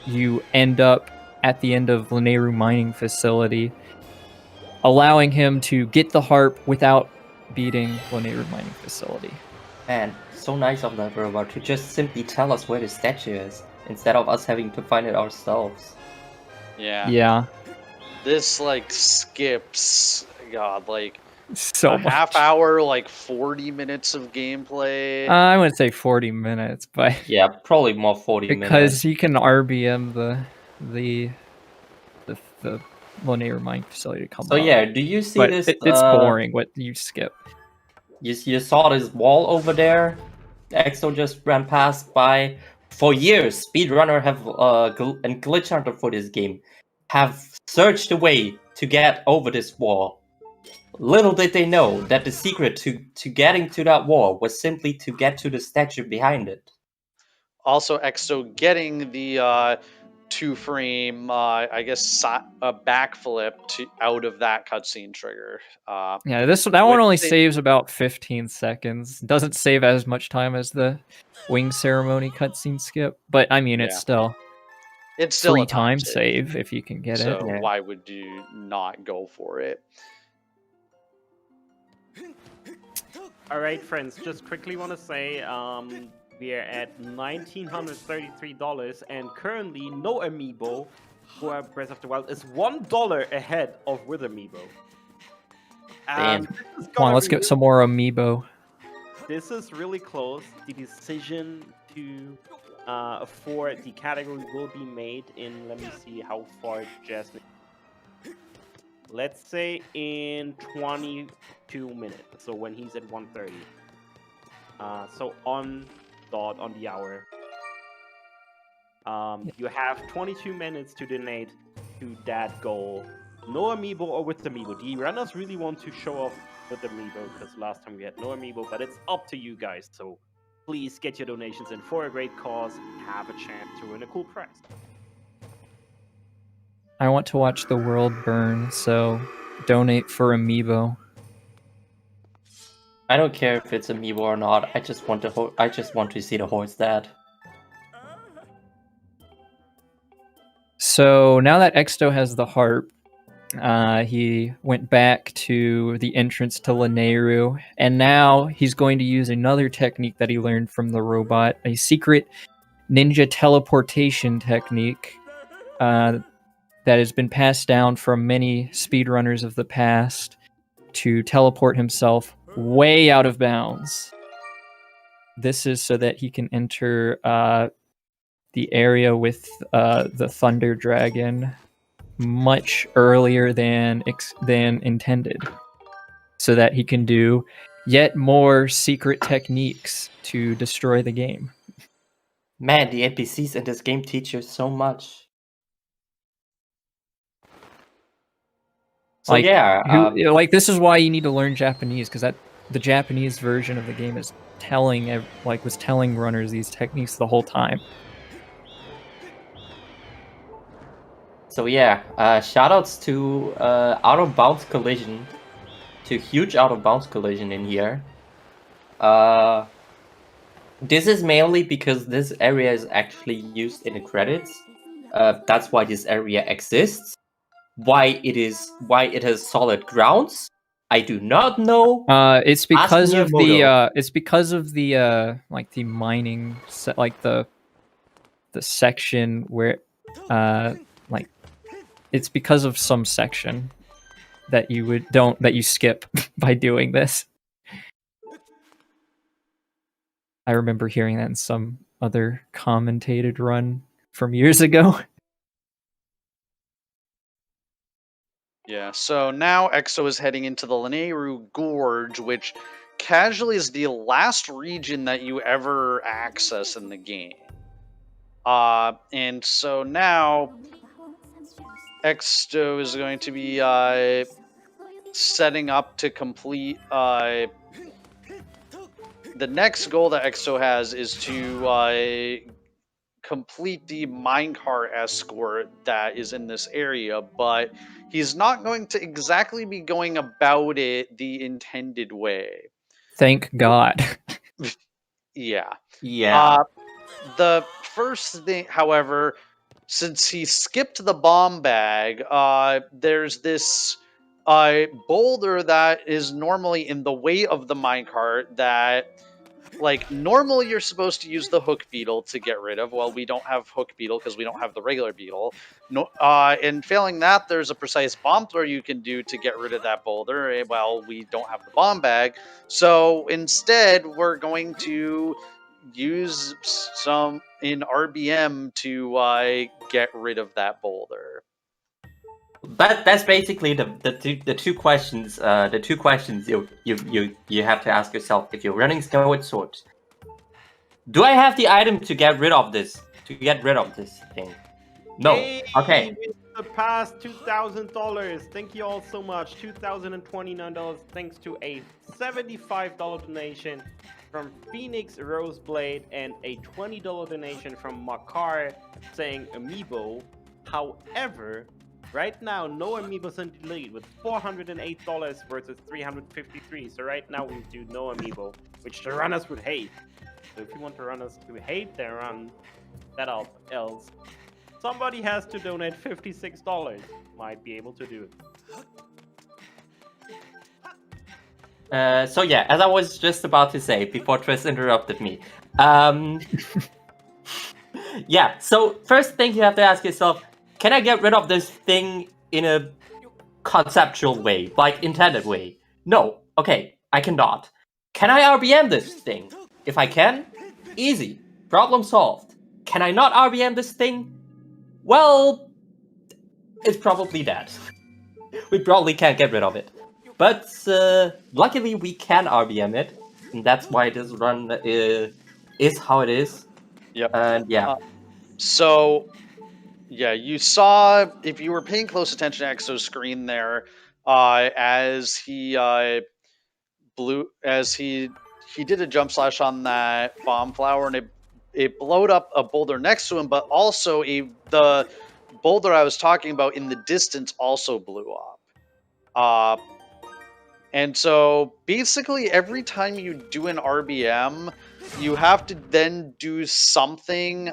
you end up at the end of Lanayru mining facility, allowing him to get the harp without beating Lanayru mining facility. Man, so nice of that robot to just simply tell us where the statue is, instead of us having to find it ourselves. Yeah. Yeah. This like skips, God, like So a much. half hour, like 40 minutes of gameplay. I wouldn't say 40 minutes, but yeah, probably more 40 minutes. Because you can RBM the Lanayru mining facility to come So up. yeah, do you see But this? It's boring what you skip. You saw this wall over there? Exo just ran past by. For years, speedrunner have and glitch hunter for this game have searched a way to get over this wall. Little did they know that the secret to getting to that wall was simply to get to the statue behind it. Also, Exo getting the 2-frame, I guess, a backflip out of that cutscene trigger. Yeah, that one only saves about 15 seconds. Doesn't save as much time as the wing ceremony cutscene skip, but I mean, it's still a free time save if you can get so it. So why would you not go for it? All right, friends, just quickly want to say we are at $1,933, and currently no amiibo for Breath of the Wild is $1 ahead of with amiibo. Come on, let's get some more amiibo. This is really close. The decision to for the category will be made in, let me see how far Jasmine. Let's say in 22 minutes. So when he's at 1:30. So on dot on the hour. You have 22 minutes to donate to that goal. No amiibo or with amiibo. The runners really want to show off with amiibo because last time we had no amiibo, but it's up to you guys. So please get your donations in for a great cause. Have a chance to win a cool prize. I want to watch the world burn, so donate for amiibo. I don't care if it's amiibo or not. I just want to see the horse dead. So now that Exto has the harp, he went back to the entrance to Lanayru, and now he's going to use another technique that he learned from the robot, a secret ninja teleportation technique that has been passed down from many speedrunners of the past to teleport himself way out of bounds. This is so that he can enter the area with the Thunder Dragon much earlier than intended, so that he can do yet more secret techniques to destroy the game. Man, the NPCs in this game teach you so much. So like this is why you need to learn Japanese, because the Japanese version of the game is was telling runners these techniques the whole time. So yeah, shoutouts to out of bounds collision, to huge out of bounds collision in here. This is mainly because this area is actually used in the credits. That's why this area exists. Why it has solid grounds I do not know. It's because Ask of Miyamoto. it's because of the like the mining like the section where like it's because of some section that you that you skip by doing this. I remember hearing that in some other commentated run from years ago. Yeah, so now Exo is heading into the Lanayru Gorge, which casually is the last region that you ever access in the game. And so now Exo is going to be setting up to complete the next goal that Exo has is to complete the minecart escort that is in this area, but he's not going to exactly be going about it the intended way. Thank God. Yeah. Yeah. The first thing, however, since he skipped the bomb bag, there's this boulder that is normally in the way of the minecart that, like, normally you're supposed to use the hook beetle to get rid of. Well, we don't have hook beetle because we don't have the regular beetle. No, and failing that, there's a precise bomb throw you can do to get rid of that boulder. Well, we don't have the bomb bag, so instead we're going to use some in RBM to get rid of that boulder. That's basically the two questions you have to ask yourself if you're running Skyward Sword. Do I have the item to get rid of this thing? No. Hey, Okay. we surpassed $2,000. Thank you all so much. $2,029 thanks to a $75 donation from Phoenix Roseblade and a $20 donation from Makar saying Amiibo. However, right now, no Amiibos in the lead with $408 versus $353. So right now we do no Amiibo, which the runners would hate. So if you want the runners to hate their run, that else, somebody has to donate $56. Might be able to do it. So yeah, as I was just about to say before Tris interrupted me. Yeah, so first thing you have to ask yourself, can I get rid of this thing in a conceptual way, like intended way? No. Okay, I cannot. Can I RBM this thing? If I can, easy. Problem solved. Can I not RBM this thing? Well, it's probably dead. We probably can't get rid of it. But luckily we can RBM it, and that's why this run is how it is. Yep. And yeah. So, yeah, you saw, if you were paying close attention to Exo's screen there, as he he did a jump slash on that bomb flower, and it blowed up a boulder next to him, but also the boulder I was talking about in the distance also blew up. And so basically every time you do an RBM, you have to then do something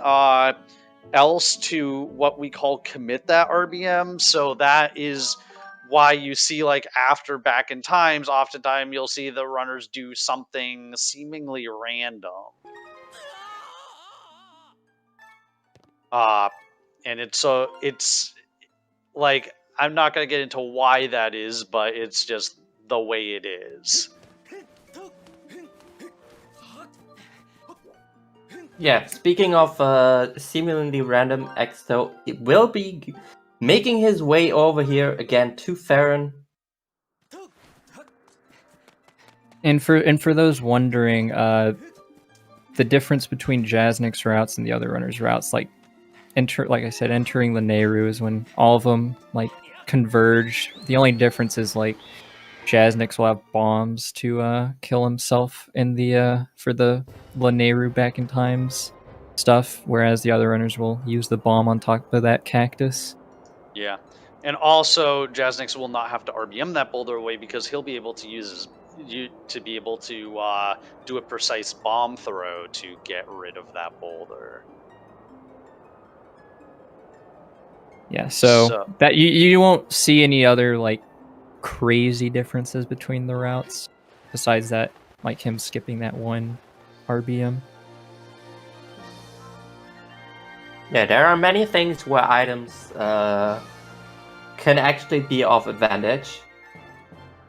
else to what we call commit that RBM. So that is why you see, like, after Back in Times, oftentimes you'll see the runners do something seemingly random. And it's like, I'm not going to get into why that is, but it's just the way it is. Yeah, speaking of seemingly random Exo, it will be making his way over here again to Farron. And for those wondering, the difference between Jasnik's routes and the other runners' routes, like I said, entering the Nehru is when all of them like converge. The only difference is like Jasnik's will have bombs to kill himself in the for the Lanayru Back in Times stuff, whereas the other runners will use the bomb on top of that cactus. Yeah, and also Jasnix will not have to RBM that boulder away because he'll be able to use do a precise bomb throw to get rid of that boulder. Yeah, so that you won't see any other like crazy differences between the routes. Besides that, like him skipping that one RBM. Yeah, there are many things where items can actually be of advantage.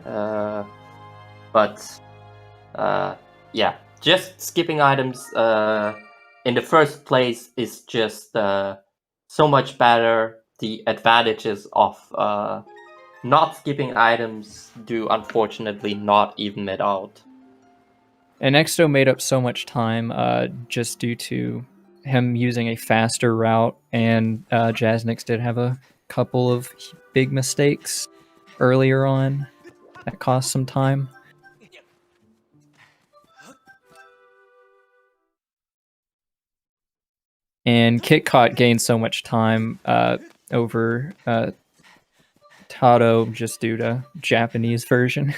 But yeah, just skipping items in the first place is just so much better. The advantages of not skipping items do unfortunately not even it out. And Exto made up so much time just due to him using a faster route, and Jasnix did have a couple of big mistakes earlier on that cost some time. And KitKat gained so much time over Tato just due to Japanese version.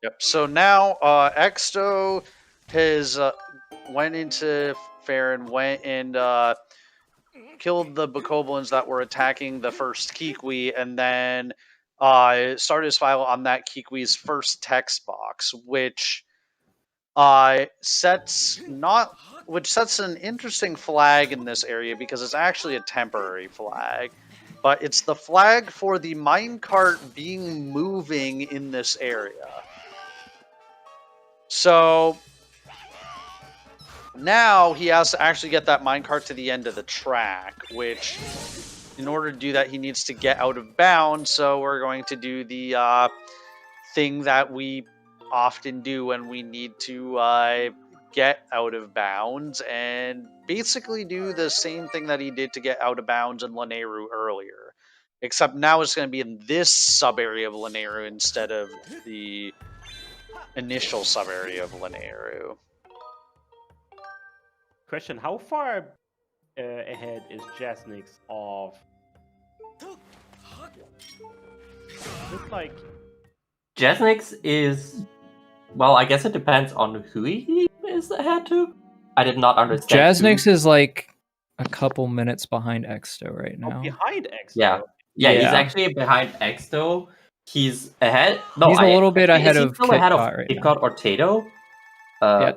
Yep. So now Exto has went into Farron, went and killed the Bokoblins that were attacking the first Kikwi, and then started his file on that Kikwi's first text box, which sets an interesting flag in this area because it's actually a temporary flag. But it's the flag for the minecart being moving in this area. So now he has to actually get that minecart to the end of the track, which in order to do that, he needs to get out of bounds. So we're going to do the thing that we often do when we need to get out of bounds, and basically do the same thing that he did to get out of bounds in Lanayru earlier. Except now it's going to be in this sub-area of Lanayru instead of the initial sub-area of Lanayru. Question: how far ahead is Jasnix of? Just like Jasnix is, well, I guess it depends on who he is ahead to. I did not understand. Jasnix is like a couple minutes behind Exto right now. behind X. Yeah, he's actually behind Exto. He's ahead. No, he's a little bit ahead of still ahead of KitKat right now. KitKat or Tato. Yeah,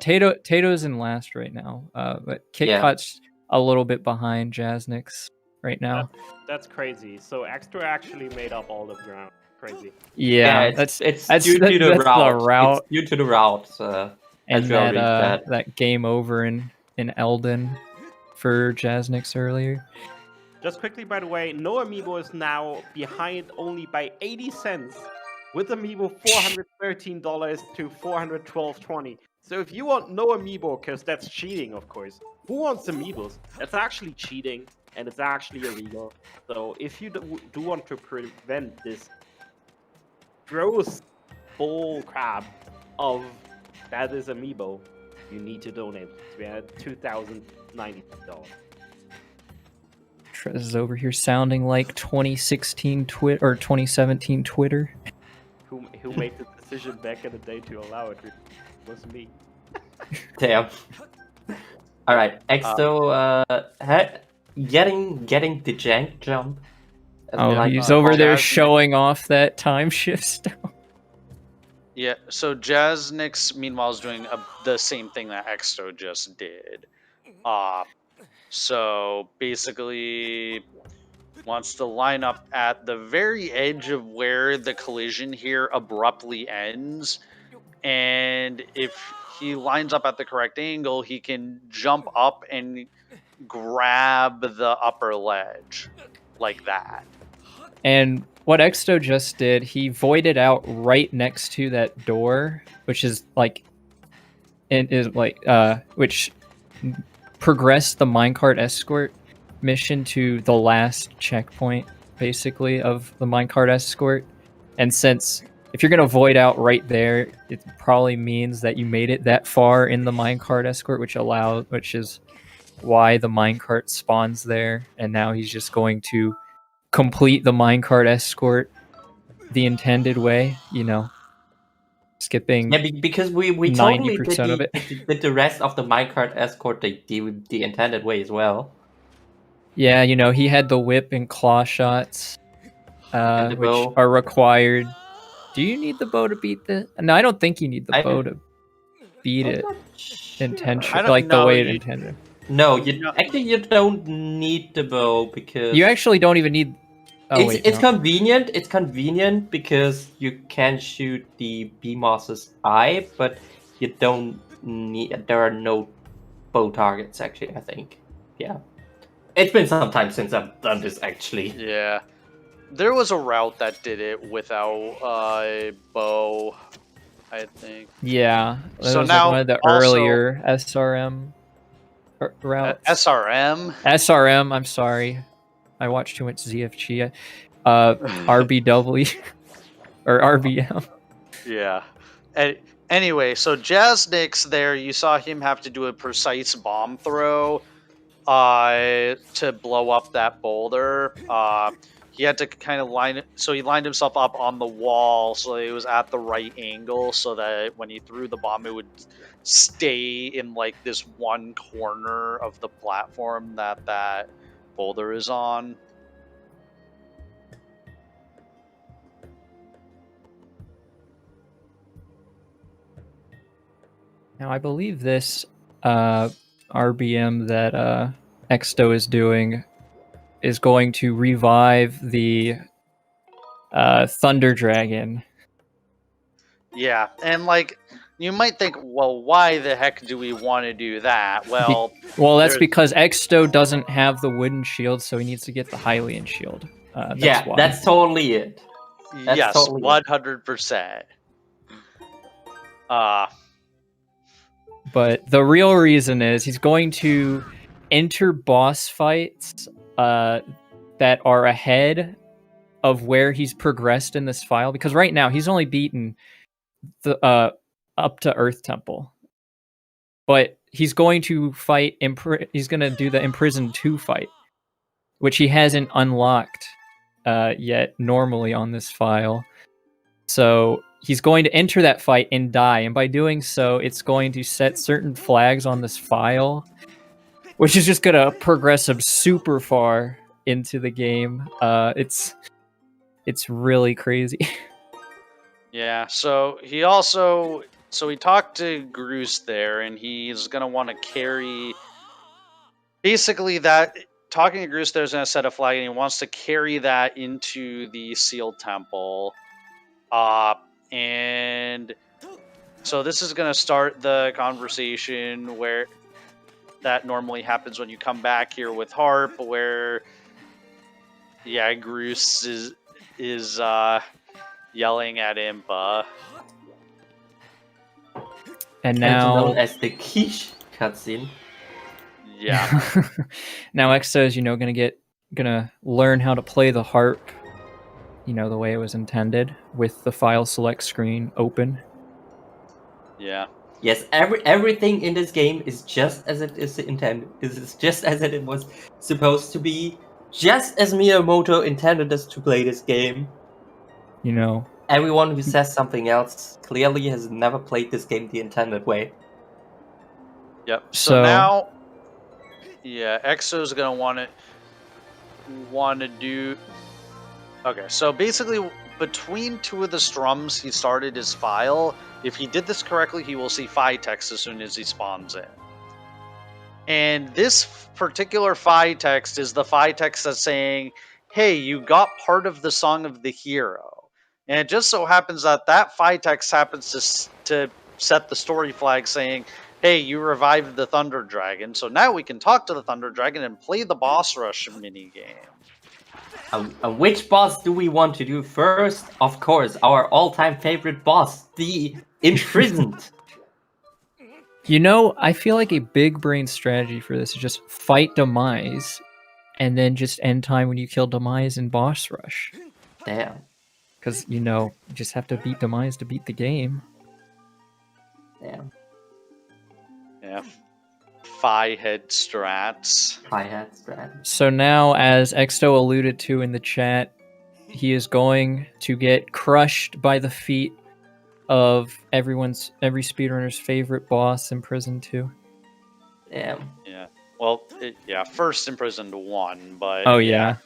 Tato's in last right now, but KitKat's a little bit behind Jasnix right now. That's crazy. So Extra actually made up all the ground. Crazy. Yeah, it's that's due to the that's route. It's due to the route. And as we already said. that game over in Elden for Jasnix earlier. Just quickly, by the way, no Amiibo is now behind only by 80 cents, with Amiibo $413 to $412.20. So if you want no Amiibo, because that's cheating, of course. Who wants Amiibos? That's actually cheating, and it's actually illegal. So if you do want to prevent this gross bull crap of that is Amiibo, you need to donate. We had $2,090. Trez is over here sounding like 2016 or 2017 Twitter. Who made the decision back in the day to allow it? It was me. Damn. All right, Exto, getting the jank jump. He's over there showing off that time shift stuff. Yeah, so Jasnix, meanwhile, is doing the same thing that Exto just did. So basically, wants to line up at the very edge of where the collision here abruptly ends. And if he lines up at the correct angle, he can jump up and grab the upper ledge like that. And what Exto just did, he voided out right next to that door, which is like, which progressed the minecart escort mission to the last checkpoint, basically, of the minecart escort. And since if you're gonna void out right there, it probably means that you made it that far in the minecart escort, which is why the minecart spawns there. And now he's just going to complete the minecart escort the intended way, skipping. Yeah, because we 90% totally of it. did the rest of the minecart escort the intended way as well. Yeah, he had the whip and claw shots. And the which bow. are required. Do you need the bow to beat the? No, I don't think you need the bow to beat it. Intention, like the way it intended. No, actually you don't need the bow because You actually don't even need. Oh, it's convenient. It's convenient because you can shoot the BMOS's eye, but you don't need. There are no bow targets actually. I think. Yeah, it's been some time since I've done this actually. Yeah, there was a route that did it without bow, I think. Yeah, that So was now like one of the also- earlier SRM routes. SRM. SRM. I'm sorry, I watched too much ZFG. RBW or RBM. Yeah. Anyway, so Jaznix there, you saw him have to do a precise bomb throw to blow up that boulder. He had to kind of line it, so he lined himself up on the wall so it was at the right angle so that when he threw the bomb, it would stay in like this one corner of the platform that boulder is on. Now, I believe this RBM that Exto is doing is going to revive the Thunder Dragon. Yeah, and like you might think, well, why the heck do we want to do that? Well, Well, that's there's- because Exto doesn't have the wooden shield, so he needs to get the Hylian shield. Yeah, why. that's totally it. That's yes, totally it. 100%. But the real reason is he's going to enter boss fights that are ahead of where he's progressed in this file, because right now he's only beaten the up to Earth Temple. But he's going to fight he's going to do the Imprisoned 2 fight, which he hasn't unlocked yet normally on this file. So he's going to enter that fight and die, and by doing so, it's going to set certain flags on this file, which is just going to progress him super far into the game. It's really crazy. Yeah, so he talked to Groose there, and he's gonna want to carry. Basically, that talking to Groose there is gonna set a flag, and he wants to carry that into the sealed temple. And so this is gonna start the conversation where that normally happens when you come back here with Harp, where Groose is yelling at Impa. And now, known as the quiche cutscene. Yeah. now Exo is, gonna learn how to play the harp, the way it was intended, with the file select screen open. Yeah. Yes, everything in this game is just as it is intended. This is just as it was supposed to be. Just as Miyamoto intended us to play this game. Everyone who says something else clearly has never played this game the intended way. Yep. So now, Exo's gonna want to do. Okay, so basically, between two of the strums, he started his file. If he did this correctly, he will see Phi text as soon as he spawns in. And this particular Phi text is the Phi text that's saying, "Hey, you got part of the Song of the Hero." And it just so happens that Phi text happens to set the story flag saying, "Hey, you revived the Thunder Dragon, so now we can talk to the Thunder Dragon and play the boss rush minigame." Which boss do we want to do first? Of course, our all-time favorite boss, the Imprisoned. I feel like a big brain strategy for this is just fight Demise, and then just end time when you kill Demise in boss rush. Damn. Because, you just have to beat Demise to beat the game. Damn. Yeah. Phi head strats. Phi head strats. So now, as Exto alluded to in the chat, he is going to get crushed by the feet of every speedrunner's favorite boss, Imprisoned 2. Damn. Yeah. Well, first Imprisoned 1, but... Oh, yeah.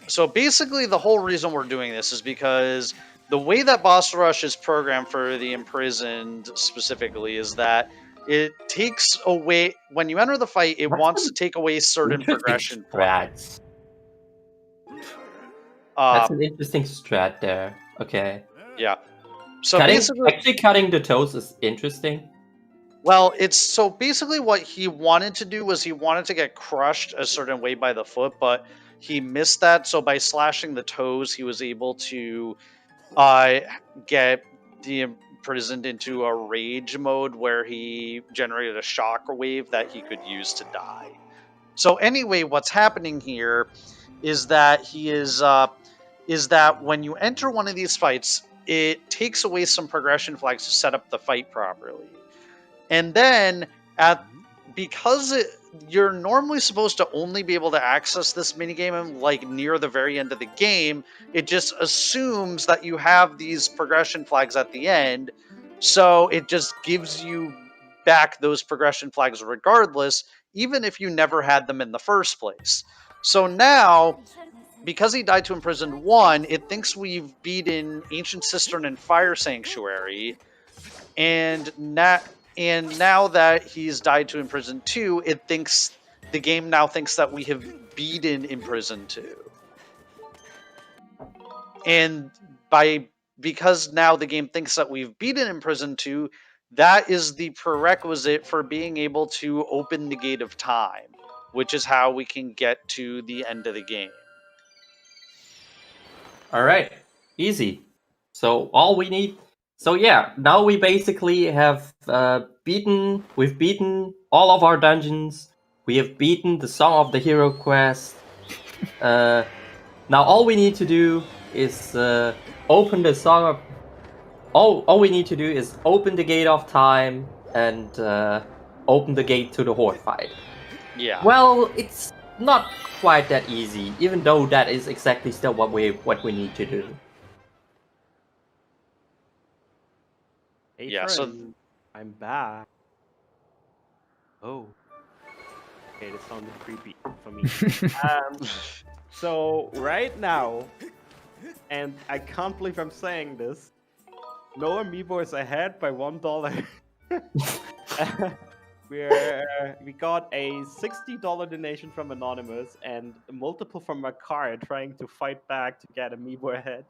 So basically, the whole reason we're doing this is because the way that Boss Rush is programmed for the imprisoned specifically is that it takes away, when you enter the fight, it wants to take away certain progression strats. That's an interesting strat there. Okay. Yeah. So basically, actually cutting the toes is interesting. well, it's so basically what he wanted to do was he wanted to get crushed a certain way by the foot, but he missed that. So by slashing the toes, he was able to get the imprisoned into a rage mode where he generated a shock wave that he could use to die. So anyway, what's happening here is that is that when you enter one of these fights, it takes away some progression flags to set up the fight properly. And then because you're normally supposed to only be able to access this minigame like near the very end of the game, it just assumes that you have these progression flags at the end, so it just gives you back those progression flags regardless, even if you never had them in the first place. So now, because he died to Imprisoned 1, it thinks we've beaten Ancient Cistern and Fire Sanctuary, and now that he's died to Imprisoned 2, the game now thinks that we have beaten Imprisoned 2. And because now the game thinks that we've beaten Imprisoned 2, that is the prerequisite for being able to open the Gate of Time, which is how we can get to the end of the game. All right, easy. So all we need. So yeah, now we basically have we've beaten all of our dungeons. We have beaten the Song of the Hero quest. Now all we need to do is open the Song of. All we need to do is open the Gate of Time and open the gate to the Horde fight. Yeah. Well, it's not quite that easy, even though that is exactly still what we need to do. Hey, Yeah, friend, I'm back. Oh. Okay, that sounded creepy for me. So right now, and I can't believe I'm saying this, no Amiibo is ahead by $1. We got a $60 donation from Anonymous and multiple from Makar trying to fight back to get Amiibo ahead.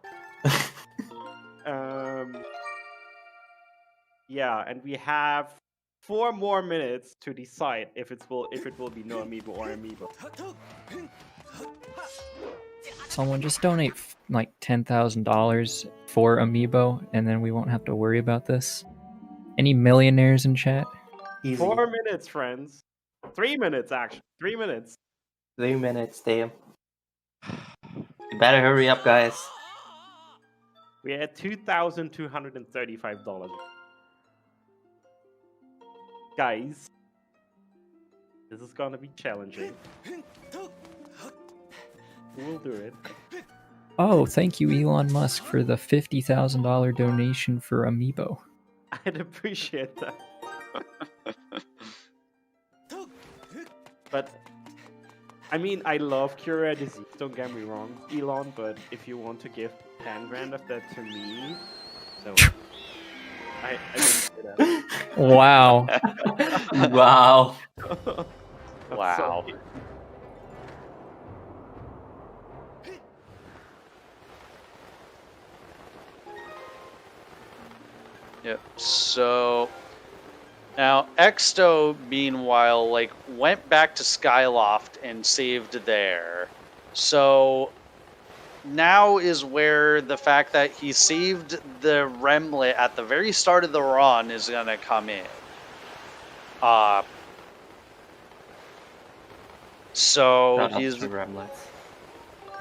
Yeah, and we have 4 more minutes to decide if it will be no Amiibo or Amiibo. Someone just donate like $10,000 for Amiibo, and then we won't have to worry about this. Any millionaires in chat? 4 minutes, friends. 3 minutes, actually. 3 minutes. 3 minutes, damn. You better hurry up, guys. We're at $2,235. Guys, this is gonna be challenging. We'll do it. Oh, thank you, Elon Musk, for the $50,000 donation for Amiibo. I'd appreciate that. But, I mean, I love Cure Disease, don't get me wrong, Elon, but if you want to give 10 grand of that to me, no. I didn't say that. Wow. Wow. Wow. Yep. So now Exto, meanwhile, went back to Skyloft and saved there. So now is where the fact that he saved the Remlet at the very start of the run is gonna come in. So he's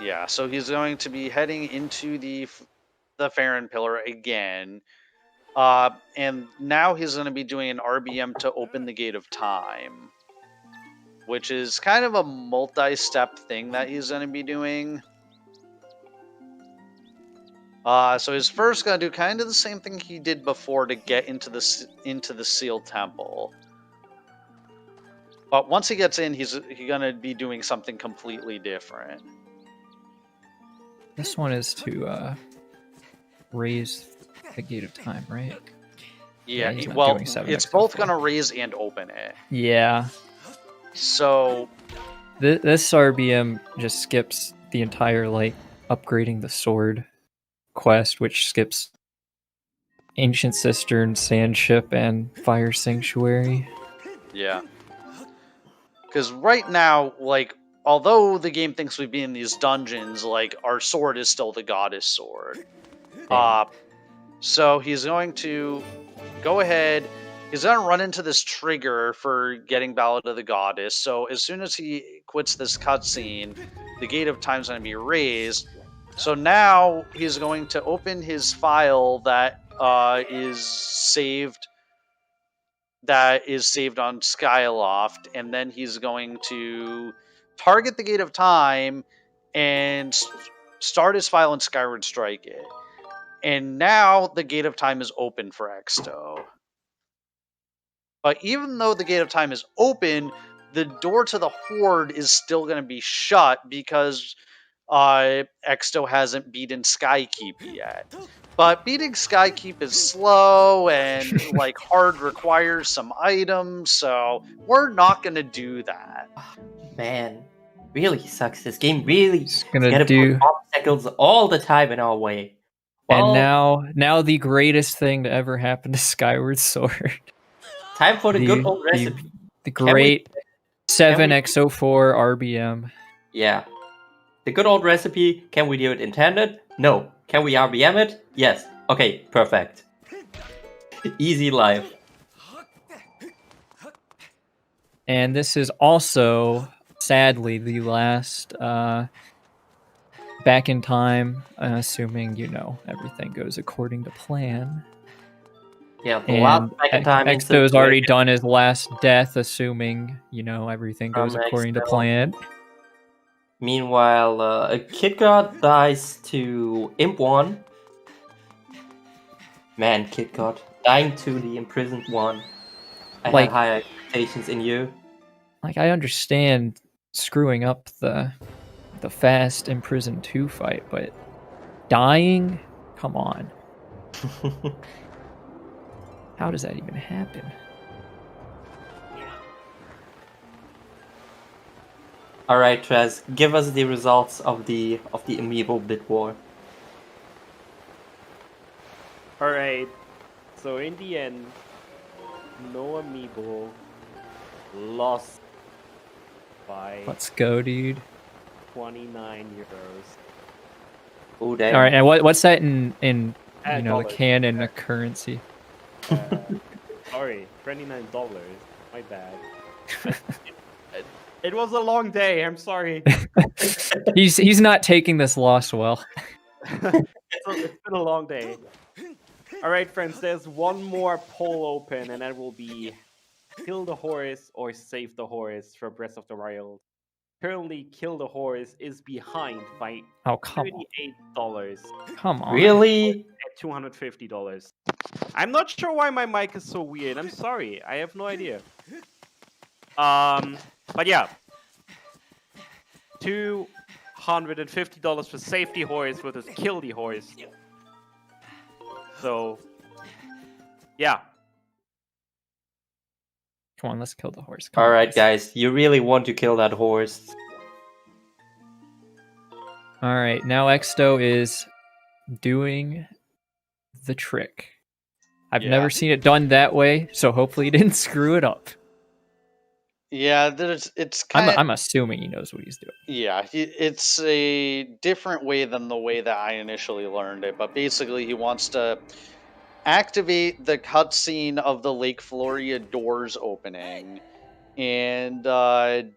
yeah. So he's going to be heading into the Farron Pillar again. And now he's going to be doing an RBM to open the Gate of Time, which is kind of a multi-step thing that he's going to be doing. So he's first going to do kind of the same thing he did before to get into the Sealed Temple. But once he gets in, he's going to be doing something completely different. This one is to raise the gate of time, right? Yeah, he's not well, doing 7 it's XL4. both gonna raise and open it. Yeah. So This RBM just skips the entire like upgrading the sword quest, which skips Ancient Cistern, Sand Ship, and Fire Sanctuary. yeah, because right now, like, although the game thinks we'd be in these dungeons, like our sword is still the goddess sword. So he's going to go ahead. He's going to run into this trigger for getting Ballad of the Goddess. So as soon as he quits this cutscene, the Gate of Time is going to be raised. So now he's going to open his file that is saved on Skyloft, and then he's going to target the Gate of Time and start his file in Skyward Strike it. And now the Gate of Time is open for Exto. But even though the Gate of Time is open, the door to the Horde is still going to be shut because Exto hasn't beaten Skykeep yet. But beating Skykeep is slow and like hard requires some items, so we're not going to do that. Man, really sucks. This game really gonna do- put obstacles all the time in our way. And Well, now the greatest thing to ever happen to Skyward Sword. time for the good old recipe. The Can we- great can we- 7x04 RBM. Yeah. The good old recipe. Can we do it intended? No. Can we RBM it? Yes. Okay, perfect. Easy life. And this is also, sadly, the last back in time, assuming, everything goes according to plan. Yeah, the And last back in time. Exto has already done his last death, assuming, everything goes according to Exto. plan. Meanwhile, KitGod dies to Imp 1. Man, KitGod. Dying to the imprisoned one. I Like- had high expectations in you. Like, I understand screwing up the fast imprisoned 2 fight, but dying? Come on. How does that even happen? Alright, Trez, give us the results of the amiibo bit war. Alright, so in the end, no amiibo lost by Let's go, dude. 29 euros. Oh, damn. All right, and what's that in the dollars. canon currency? Sorry, $29. My bad. It was a long day. I'm sorry. He's not taking this loss well. It's been a long day. All right, friends. There's one more poll open, and that will be kill the horse or save the horse for Breath of the Wild. Currently, kill the horse is behind by Oh, come on. $38. Come on. Really? At $250. I'm not sure why my mic is so weird. I'm sorry. I have no idea. But yeah. $250 for safety horse versus kill the horse. So, yeah. Come on, let's kill the horse. Come on, Alright, guys, you really want to kill that horse. All right, now Exto is doing the trick. I've Yeah. never seen it done that way, so hopefully he didn't screw it up. Yeah, it's kind of... I'm assuming he knows what he's doing. Yeah, it's a different way than the way that I initially learned it, but basically he wants to activate the cutscene of the Lake Floria doors opening, and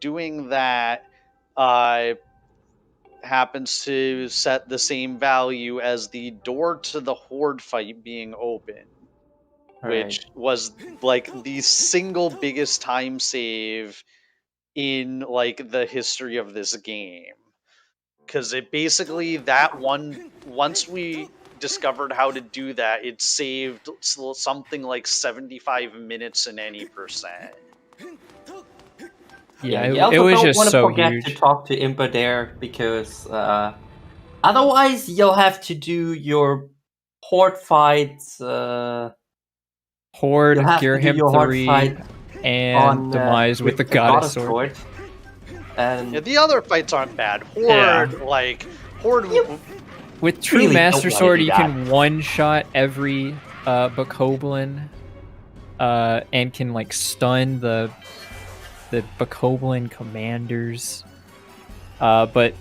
doing that happens to set the same value as the door to the Horde fight being open, which was like the single biggest time save in like the history of this game, because it basically once we discovered how to do that, it saved something like 75 minutes in any percent. Yeah, you it also was don't just want to so forget huge. to talk to Impa there because Otherwise, you'll have to do your horde fights. Horde, You'll have Gear to do Him your horde 3, fight and on Demise with the Goddess Sword. And Yeah, the other fights aren't bad. Horde, Yeah. Horde. With True Really Master don't wanna Sword, do you that. can one-shot every Bokoblin, and can like stun the Bokoblin commanders. But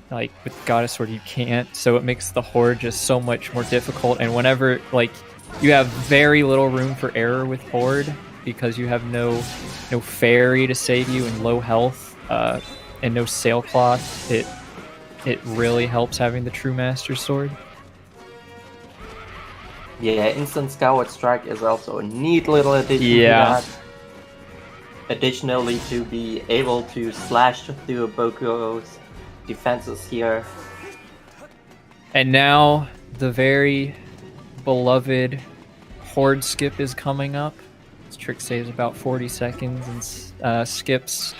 like with Goddess Sword, you can't. So it makes the Horde just so much more difficult. And whenever like you have very little room for error with Horde because you have no fairy to save you and low health, and no sailcloth. It really helps having the True Master Sword. Yeah, Instant Skyward Strike is also a neat little addition Yeah. to that. Additionally, to be able to slash through Boko's defenses here. And now the very beloved Horde skip is coming up. This trick saves about 40 seconds and skips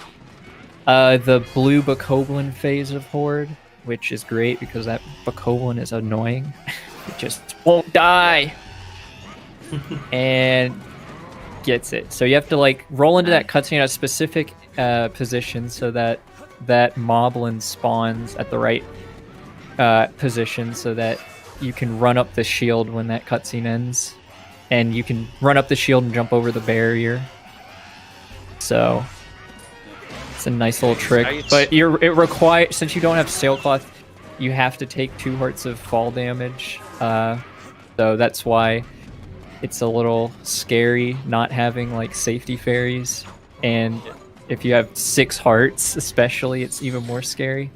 the blue Bokoblin phase of Horde, which is great because that Bokoblin is annoying. It just won't die. And gets it. So you have to like roll into that cutscene at a specific position so that Moblin spawns at the right position so that you can run up the shield when that cutscene ends. And you can run up the shield and jump over the barrier. So it's a nice little trick. But it requires, since you don't have sailcloth, you have to take 2 hearts of fall damage. So that's why it's a little scary not having like safety fairies. And if you have 6 hearts, especially, it's even more scary.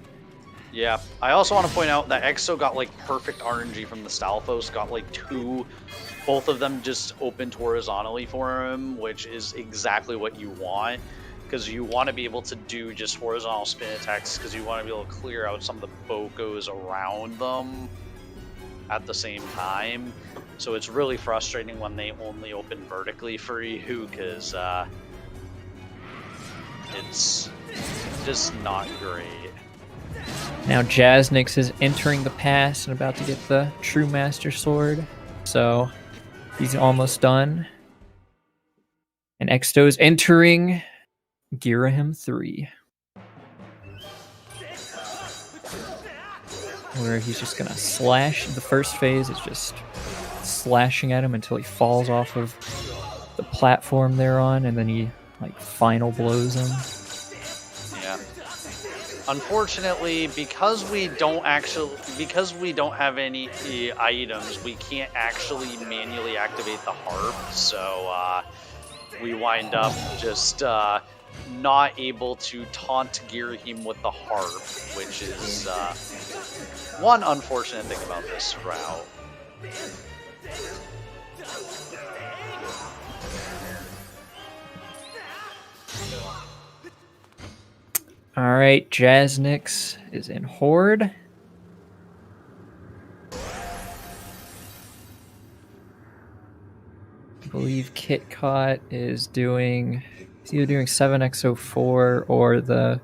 Yeah, I also want to point out that Exo got like perfect RNG from the Stalfos, got like 2, both of them just opened horizontally for him, which is exactly what you want, because you want to be able to do just horizontal spin attacks, because you want to be able to clear out some of the Bokos around them at the same time. So it's really frustrating when they only open vertically for you, because it's just not great. Now Jaznix is entering the pass and about to get the True Master Sword. So he's almost done. And Exto's entering Girahim 3. Where he's just gonna slash. The first phase is just slashing at him until he falls off of the platform they're on, and then he like final blows him. Yeah. Unfortunately, because we don't have any items, we can't actually manually activate the harp. So we wind up just not able to taunt Girahim with the harp, which is one unfortunate thing about this route. Alright, Jaznix is in Horde. I believe KitKat is doing... He's either doing 7x04 or the...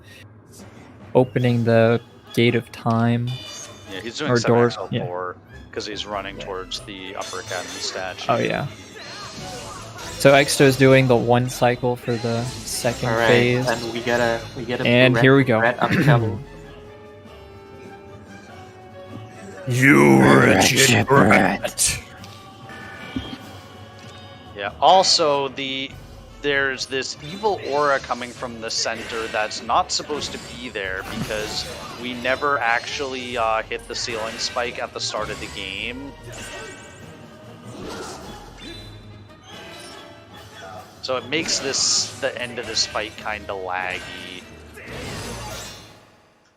opening the Gate of Time. Yeah, he's doing Or door- 7x04 because he's running towards the Upper Academy statue. Oh, yeah. So Exto's doing the 1 cycle for the second All right, phase. and we get a And here we go. red upcoming. You wretched brat. Yeah. Also, there's this evil aura coming from the center that's not supposed to be there because we never actually hit the ceiling spike at the start of the game. So it makes the end of this fight kind of laggy.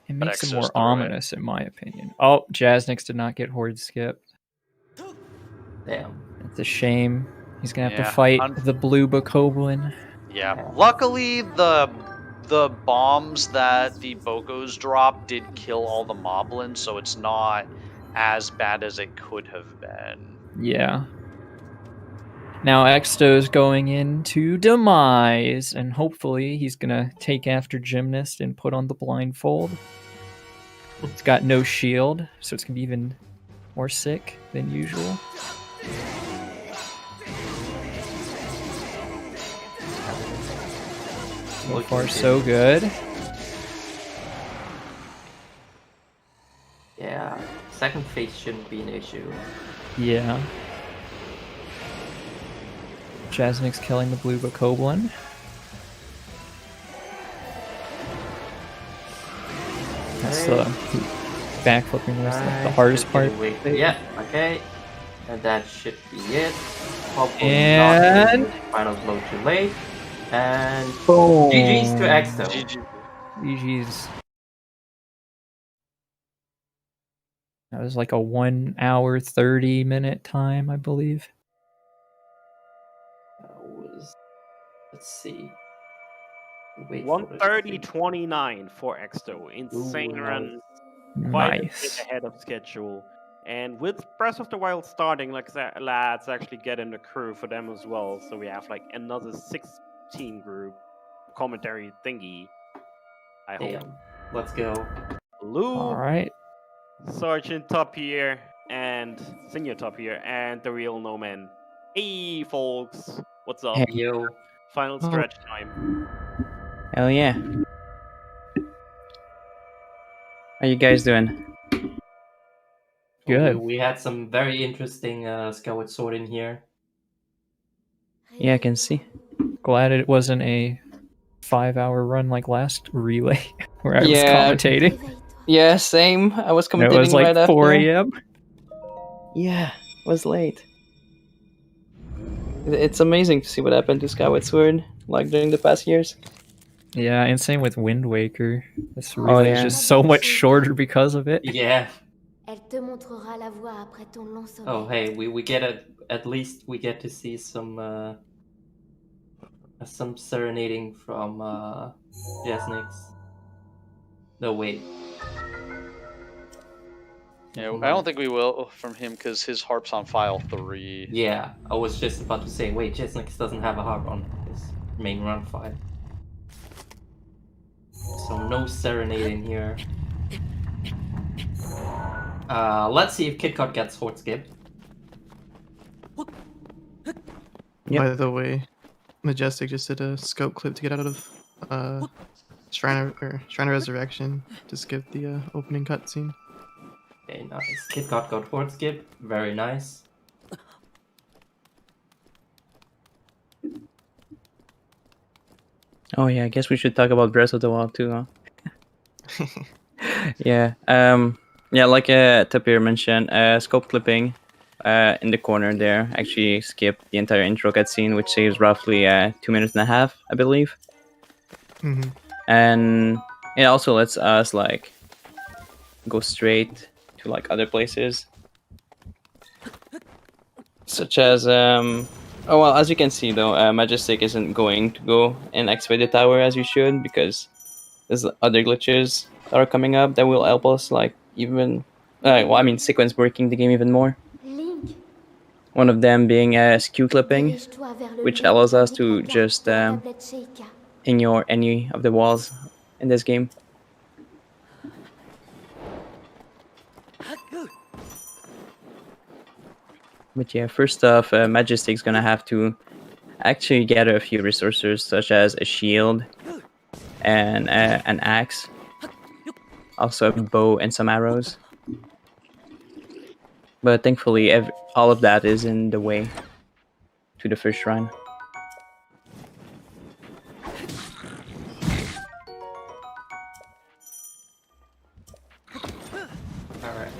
It But makes it Exo's more through it. ominous, in my opinion. Oh, Jaznix did not get Horde skipped. Damn. It's a shame. He's gonna have Yeah, to fight the blue Bokoblin. Yeah. Luckily, the bombs that the Bokos dropped did kill all the Moblins, so it's not as bad as it could have been. Yeah. Now Exto's going into Demise, and hopefully he's gonna take after Gymnast and put on the blindfold. It's got no shield, so it's gonna be even more sick than usual. So far, so good. Yeah, second phase shouldn't be an issue. Yeah. Jasnik's killing the blue Bokoblin. That's the backflipping was the hardest part. Yeah, okay. And that should be it. Hopefully And not final blow too late. And boom. GG's to Exto. GG's. That was like a 1 hour 30-minute time, I believe. Let's see. Wait 1:30.29 for Exto. Insane Ooh, run. nice. Quite a bit Nice. ahead of schedule. And with Breath of the Wild starting, let's actually get in the crew for them as well. So we have like another 6-team group commentary thingy. I hope. Damn. Let's go. Lou, All right. Sergeant top here, and Senior top here, and the real No Man. Hey, folks. What's up? Hey. Yo. Final stretch time. Hell yeah. How you guys doing? Good. We had some very interesting Skyward Sword in here. Yeah, I can see. Glad it wasn't a 5-hour run like last relay where I was Yeah. commentating. Yeah, same. I was And it commentating was like right 4 after. a.m. Yeah, it was late. It's amazing to see what happened to Skyward Sword, like during the past years. Yeah, and same with Wind Waker. This relay is yeah. just so much shorter because of it. Yeah. Elle te montrera la voie après ton long sommeil. Oh hey, we get at least we get to see some serenading from Jasnix. No wait. Yeah, I don't think we will from him because his harp's on file 3. Yeah, I was just about to say, wait, Jasnix doesn't have a harp on his main run file. So no serenading here. Let's see if KitKat gets Horde Skip. By the way, Majestic just did a scope clip to get out of Shrine of Resurrection to skip the opening cutscene. Okay, nice. KitKat got Horde Skip. Very nice. Oh yeah, I guess we should talk about Breath of the Wild too, huh? Yeah. Yeah, like Tapir mentioned, scope clipping in the corner there actually skipped the entire intro cutscene, which saves roughly 2 minutes and a half, I believe. Mm-hmm. And it also lets us like go straight to like other places, such as oh well, as you can see though, Majestic isn't going to go and activate the tower as you should, because there's other glitches that are coming up that will help us like even well, I mean sequence working the game even more. Link, One of them being skew clipping, dirige-toi vers le which lieu allows us avec to la carte just de la tablette Sheikah. ignore any of the walls in this game. But yeah, first off, Majestic's gonna have to actually gather a few resources, such as a shield and an axe, also a bow and some arrows. But thankfully, all of that is in the way to the first run. Alright.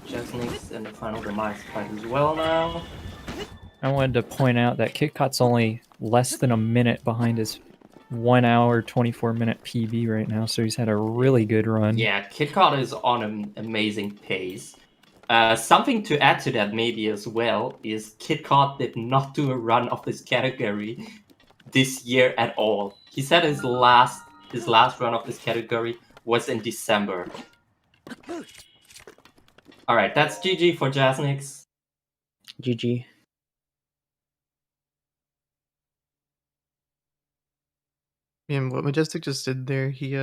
Jasnix in the final demise fight as well now. I wanted to point out that KitKat's only less than a minute behind his 1 hour 24-minute PB right now, so he's had a really good run. Yeah, KitKat is on an amazing pace. Something to add to that maybe as well is KitKat did not do a run of this category this year at all. He said his last run of this category was in December. Alright, that's GG for Jasnix. GG. Yeah, and what Majestic just did there, he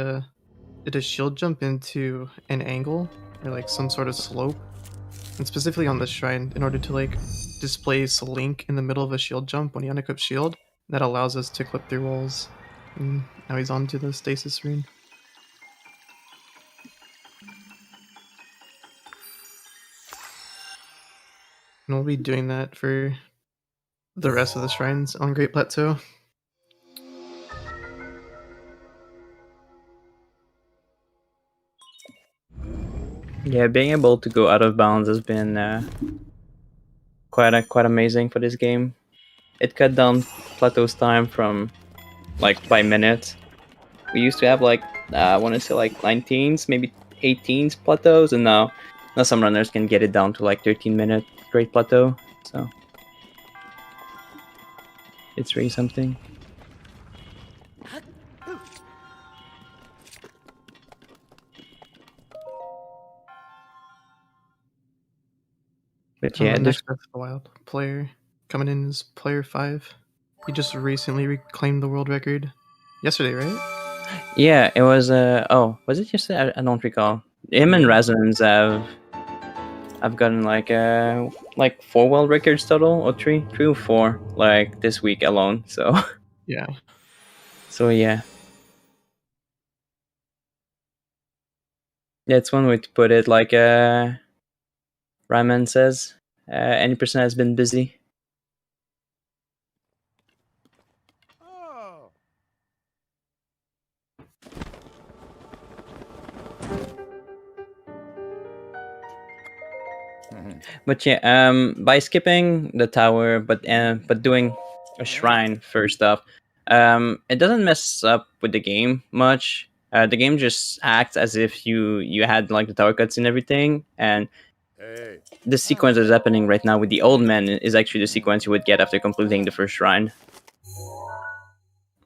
did a shield jump into an angle or like some sort of slope, and specifically on this shrine, in order to like displace Link in the middle of a shield jump when he unequips shield, that allows us to clip through walls. And now he's on to the stasis rune. And we'll be doing that for the rest of the shrines on Great Plateau. Yeah, being able to go out of bounds has been quite amazing for this game. It cut down Plateau's time from like by minutes. We used to have like I want to say like 19s, maybe 18s plateaus, and now some runners can get it down to like 13-minute Great Plateau. So it's really something. But yeah, the there's next Breath of the Wild player coming in is player 5. He just recently reclaimed the world record yesterday, right? yeah, it was oh, was it yesterday? I don't recall. Him and Resonance have gotten like 4 world records total, or 3 or 4 like this week alone. So Yeah. So yeah. That's one way to put it. Like Ryman says, any person has been busy. But yeah, by skipping the tower, but doing a shrine first up, it doesn't mess up with the game much. The game just acts as if you had like the tower cuts and everything, and the sequence that's happening right now with the old man is actually the sequence you would get after completing the first shrine.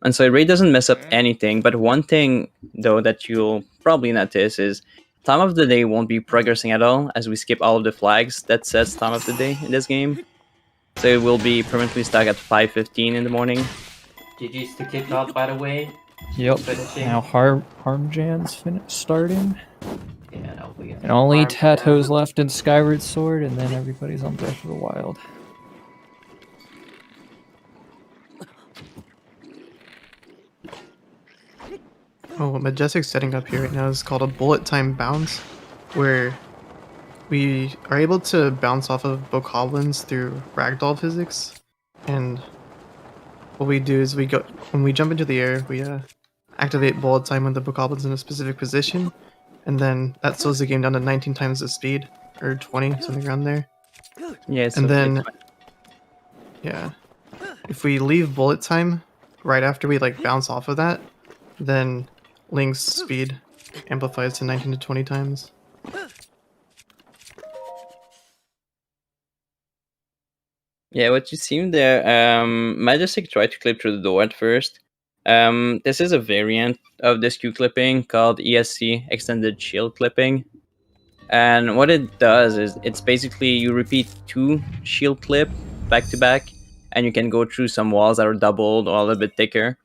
And so it really doesn't mess up anything. But one thing though that you'll probably notice is time of the day won't be progressing at all as we skip all of the flags that says time of the day in this game. So it will be permanently stuck at 5:15 in the morning. GG's to kick off, by the way. Yep. Finishing. Now Harmjan's starting. Yeah, that'll be it. And only Tato's left in Skyward Sword, and then everybody's on Breath of the Wild. Oh, what Majestic's setting up here right now is called a bullet time bounce, where we are able to bounce off of bokoblins through ragdoll physics. And what we do is when we jump into the air, we activate bullet time when the bokoblin's in a specific position, and then that slows the game down to 19 times the speed, or 20, something around there. Yeah, and then yeah, if we leave bullet time right after we like bounce off of that, then Link's speed amplifies to 19 to 20 times. Yeah, what you see there, Majestic tried to clip through the door at first. This is a variant of this Q clipping called ESC, Extended Shield Clipping. And what it does is it's basically you repeat 2 shield clip back to back, and you can go through some walls that are doubled or a little bit thicker.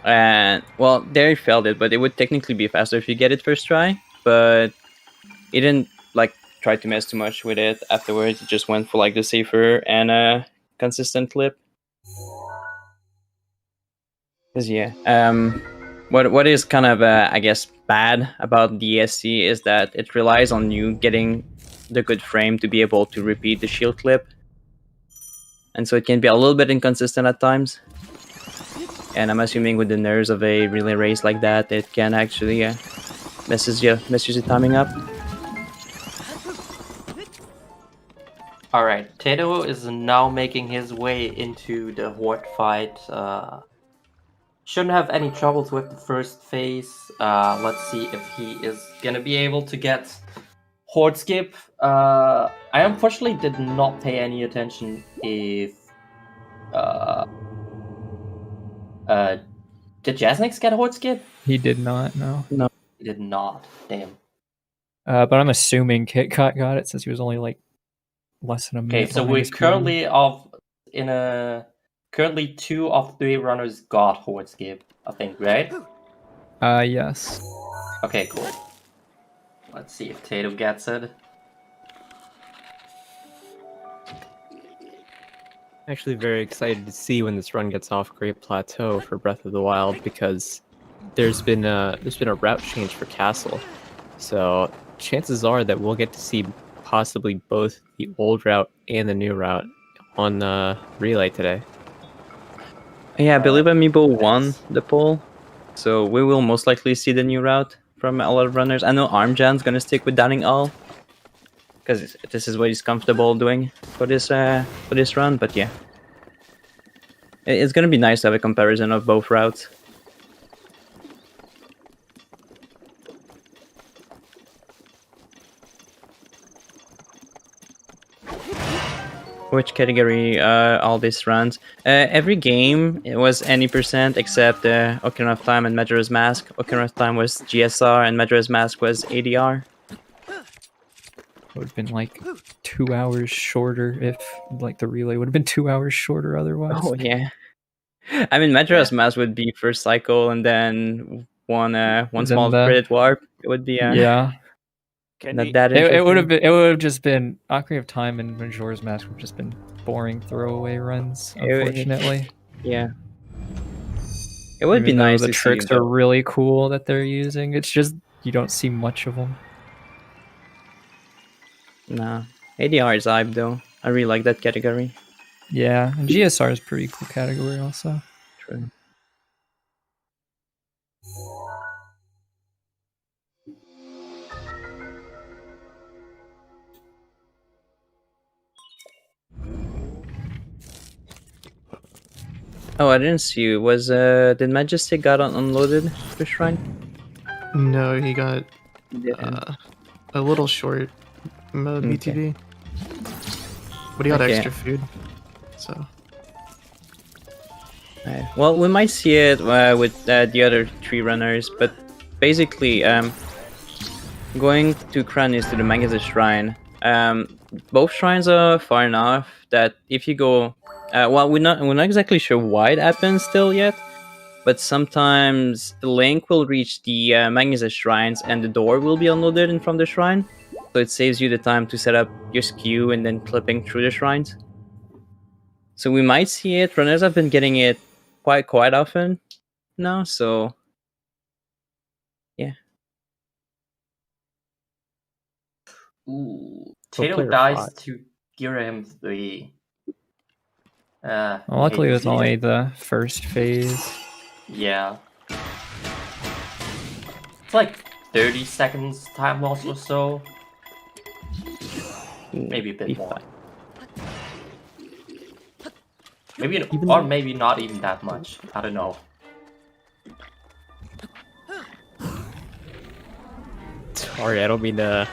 And well, there he failed it, but it would technically be faster if you get it first try. But he didn't like try to mess too much with it afterwards. It just went for like the safer and consistent clip. Cause yeah, what is kind of I guess bad about the ESC is that it relies on you getting the good frame to be able to repeat the shield clip, and so it can be a little bit inconsistent at times. And I'm assuming with the nerves of a relay race like that, it can actually messes your timing up. Alright, Tato is now making his way into the Horde fight. Shouldn't have any troubles with the first phase. Let's see if he is gonna be able to get Horde skip. I unfortunately did not pay any attention if did Jasnix get Horde skip? He did not, no. No. He did not. Damn. But I'm assuming KitKat got it since he was only like less than a minute. Okay, so behind we're his PB. currently 2 of 3 runners got Horde skip, I think, right? Yes. Okay, cool. Let's see if Tato gets it. Actually very excited to see when this run gets off Great Plateau for Breath of the Wild, because there's been a route change for Castle. So chances are that we'll get to see possibly both the old route and the new route on Relay today. Yeah, I believe Amiibo won the poll, so we will most likely see the new route from a lot of runners. I know Armjan's gonna stick with Downing all, because this is what he's comfortable doing for this run. But yeah, it's gonna be nice to have a comparison of both routes. Which category all these runs? Every game it was any percent except Ocarina of Time and Majora's Mask. Ocarina of Time was GSR and Majora's Mask was ADR. It would have been like 2 hours shorter if like the relay would have been 2 hours shorter otherwise. Oh yeah. I mean, Majora's Mask would be first cycle and then one small credit warp. It would be yeah. not that It interesting. would have been. It would have just been Ocarina of Time and Majora's Mask would have just been boring throwaway runs. Unfortunately. Yeah. It would be Even though nice the to tricks see, are though. really cool that they're using. It's just you don't see much of them. Nah, ADR is hype though. I really like that category. Yeah, and GSR is a pretty cool category also. True. Oh, I didn't see you. Was did Majestic got unloaded for Shrine? No, he got Yeah. a little short BTB. But he got Okay. extra food, so. Right. Well, we might see it with the other 3 runners, but basically, going to Kranis to the Magazine Shrine, both shrines are far enough that if you go, well, we're not exactly sure why it happens still yet, but sometimes Link will reach the Magnesis shrines and the door will be unloaded in front of the shrine, so it saves you the time to set up your skew and then clipping through the shrines. So we might see it. Runners have been getting it quite often now, so yeah. Ooh, So Tato player dies 5. to Girahim 3. Well, luckily, it was hate to see only it. the first phase. Yeah. It's like 30 seconds time loss or so. Maybe a bit more. Maybe, or maybe not even that much. I don't know. Sorry, I don't mean to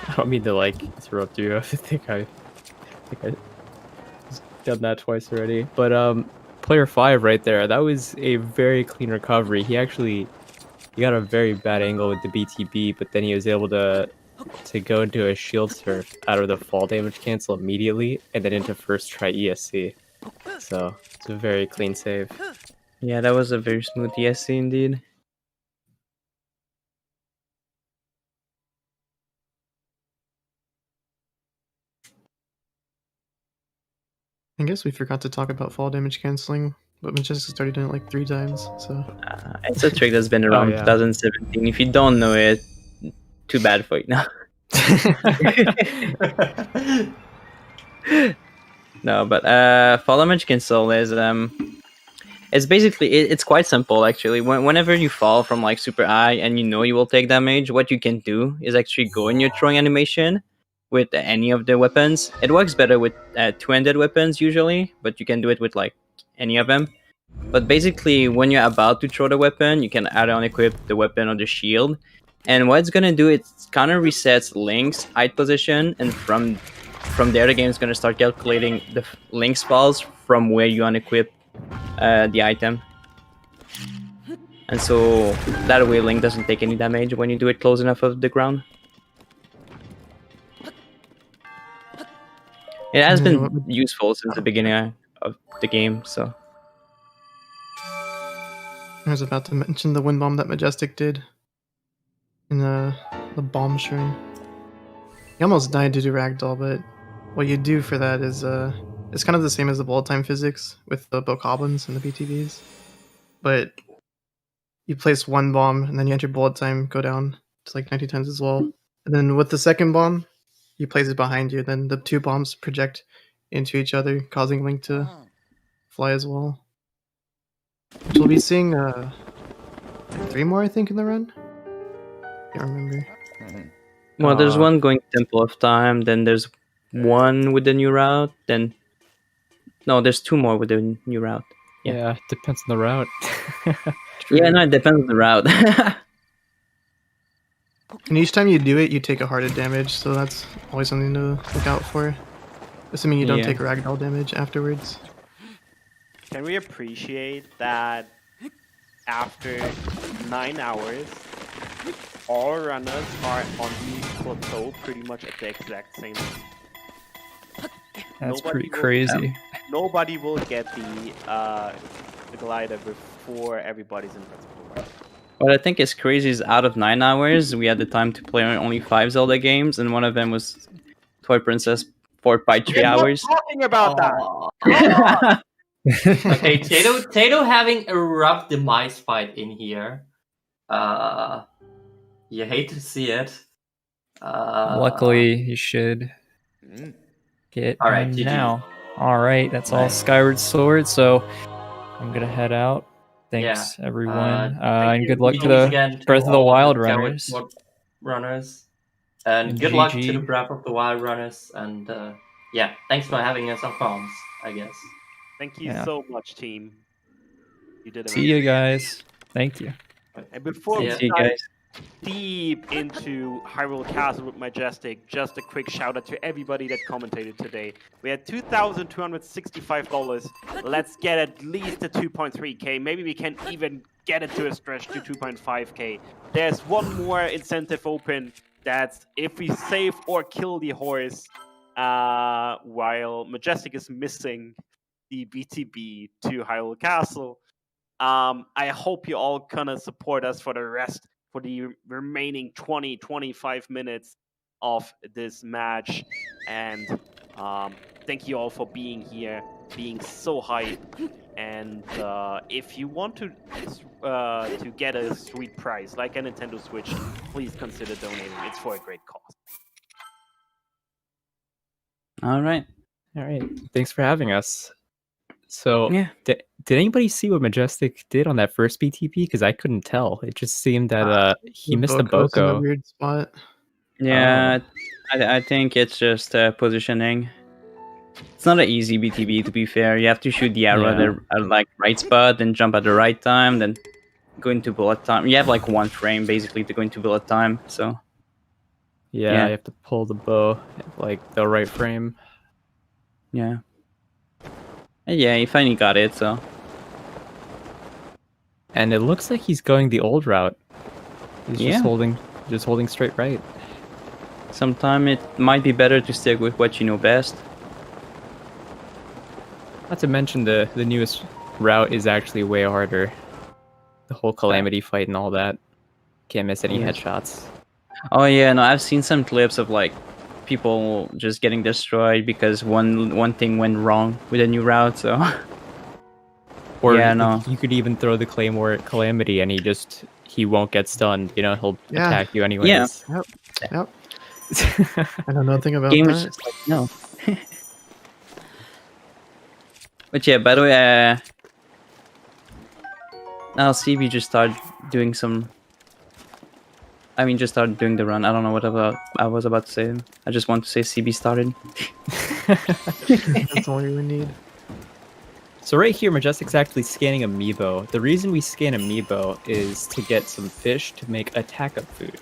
like interrupt you. I think I done that twice already. But player 5 right there, that was a very clean recovery. He got a very bad angle with the BTB, but then he was able to go into a shield surf out of the fall damage cancel immediately, and then into first try ESC. So it's a very clean save. Yeah, that was a very smooth ESC indeed. I guess we forgot to talk about fall damage canceling, but Majestic started doing it like 3 times, so. It's a trick that's been around 2017. If you don't know it, too bad for you now. No, but fall damage cancel is it's basically it's quite simple actually. Whenever you fall from like super high and you know you will take damage, what you can do is actually go in your throwing animation with any of the weapons. It works better with two-handed weapons usually, but you can do it with like any of them. But basically, when you're about to throw the weapon, you can add-on equip the weapon or the shield. And what it's gonna do, it kind of resets Link's height position, and from there, the game is gonna start calculating the Link's falls from where you unequip the item. And so that way, Link doesn't take any damage when you do it close enough of the ground. It has been useful since the beginning of the game, so. I was about to mention the wind bomb that Majestic did. in the bomb shrine. He almost died to do ragdoll, but what you do for that is it's kind of the same as the bullet time physics with the bokoblins and the BTBs, but you place one bomb and then you enter bullet time, go down to like 90 times as well, and then with the second bomb, you place it behind you. Then the two bombs project into each other, causing Link to fly as well. Which we'll be seeing like 3 more, I think, in the run. Can't remember. Well, there's one going Temple of Time, then there's one with the new route, then... No, there's 2 more with the new route. Yeah, depends on the route. Yeah, no, it depends on the route. And each time you do it, you take a hearted damage, so that's always something to look out for. Assuming you don't Yeah. take ragdoll damage afterwards. Can we appreciate that after 9 hours, all runners are on the plateau pretty much at the exact same time? That's pretty crazy. Nobody will get the glider before everybody's in principal. What I think is crazy is out of 9 hours, we had the time to play only 5 Zelda games, and one of them was Toy Princess Fort by 3 hours. Talking about that. Okay, Tato having a rough demise fight in here. You hate to see it. Luckily, you should get All right, him GG. now. All right, that's all Skyward Sword. So I'm gonna head out. Thanks, everyone, Thank and you. good luck to GGs the again to Breath of the all Wild Skyward runners. Sword runners. And And good luck to GG. the Breath of the Wild runners. And yeah, thanks for having us on comms, I guess. Thank you Yeah. so much, team. You did See you amazing. guys. Thank you. And before See we ya. See you dive guys. deep into Hyrule Castle with Majestic, just a quick shout out to everybody that commentated today. We had $2,265. Let's get at least to 2.3k. Maybe we can even get it to a stretch to 2.5k. There's one more incentive open. That's if we save or kill the horse while Majestic is missing the BTB to Hyrule Castle. I hope you all gonna support us for the remaining 20-25 minutes of this match. And thank you all for being here, being so hype. And if you want to get a sweet prize like a Nintendo Switch, please consider donating. It's for a great cause. All right. Thanks for having us. So, Yeah. did anybody see what Majestic did on that first BTP? Because I couldn't tell. It just seemed that he missed a Boko's in a Boko. weird spot. Yeah, I think it's just positioning. It's not an easy BTB, to be fair. You have to shoot the arrow Yeah. at the like right spot, then jump at the right time, then go into bullet time. You have like 1 frame basically to go into bullet time. So Yeah, you have to pull the bow at like the right frame. yeah, and yeah, he finally got it. So And it looks like he's going the old route. He's Yeah. just holding straight right. sometimes it might be better to stick with what you know best. Not to mention the newest route is actually way harder. The whole calamity fight and all that. Can't miss any Yeah. headshots. Oh yeah, no, I've seen some clips of like people just getting destroyed because one thing went wrong with a new route. So Or yeah, no. you could even throw the claymore at calamity and he won't get stunned. You know, he'll Yeah. attack you anyways. Yeah. Yep. I know nothing about Game that. was just like no. But yeah, by the way, now CB just started doing some. I mean, just started doing the run. I don't know what I was about to say. I just want to say CB started. That's all we need. So right here, Majestic's actually scanning Amiibo. The reason we scan Amiibo is to get some fish to make attack-up food.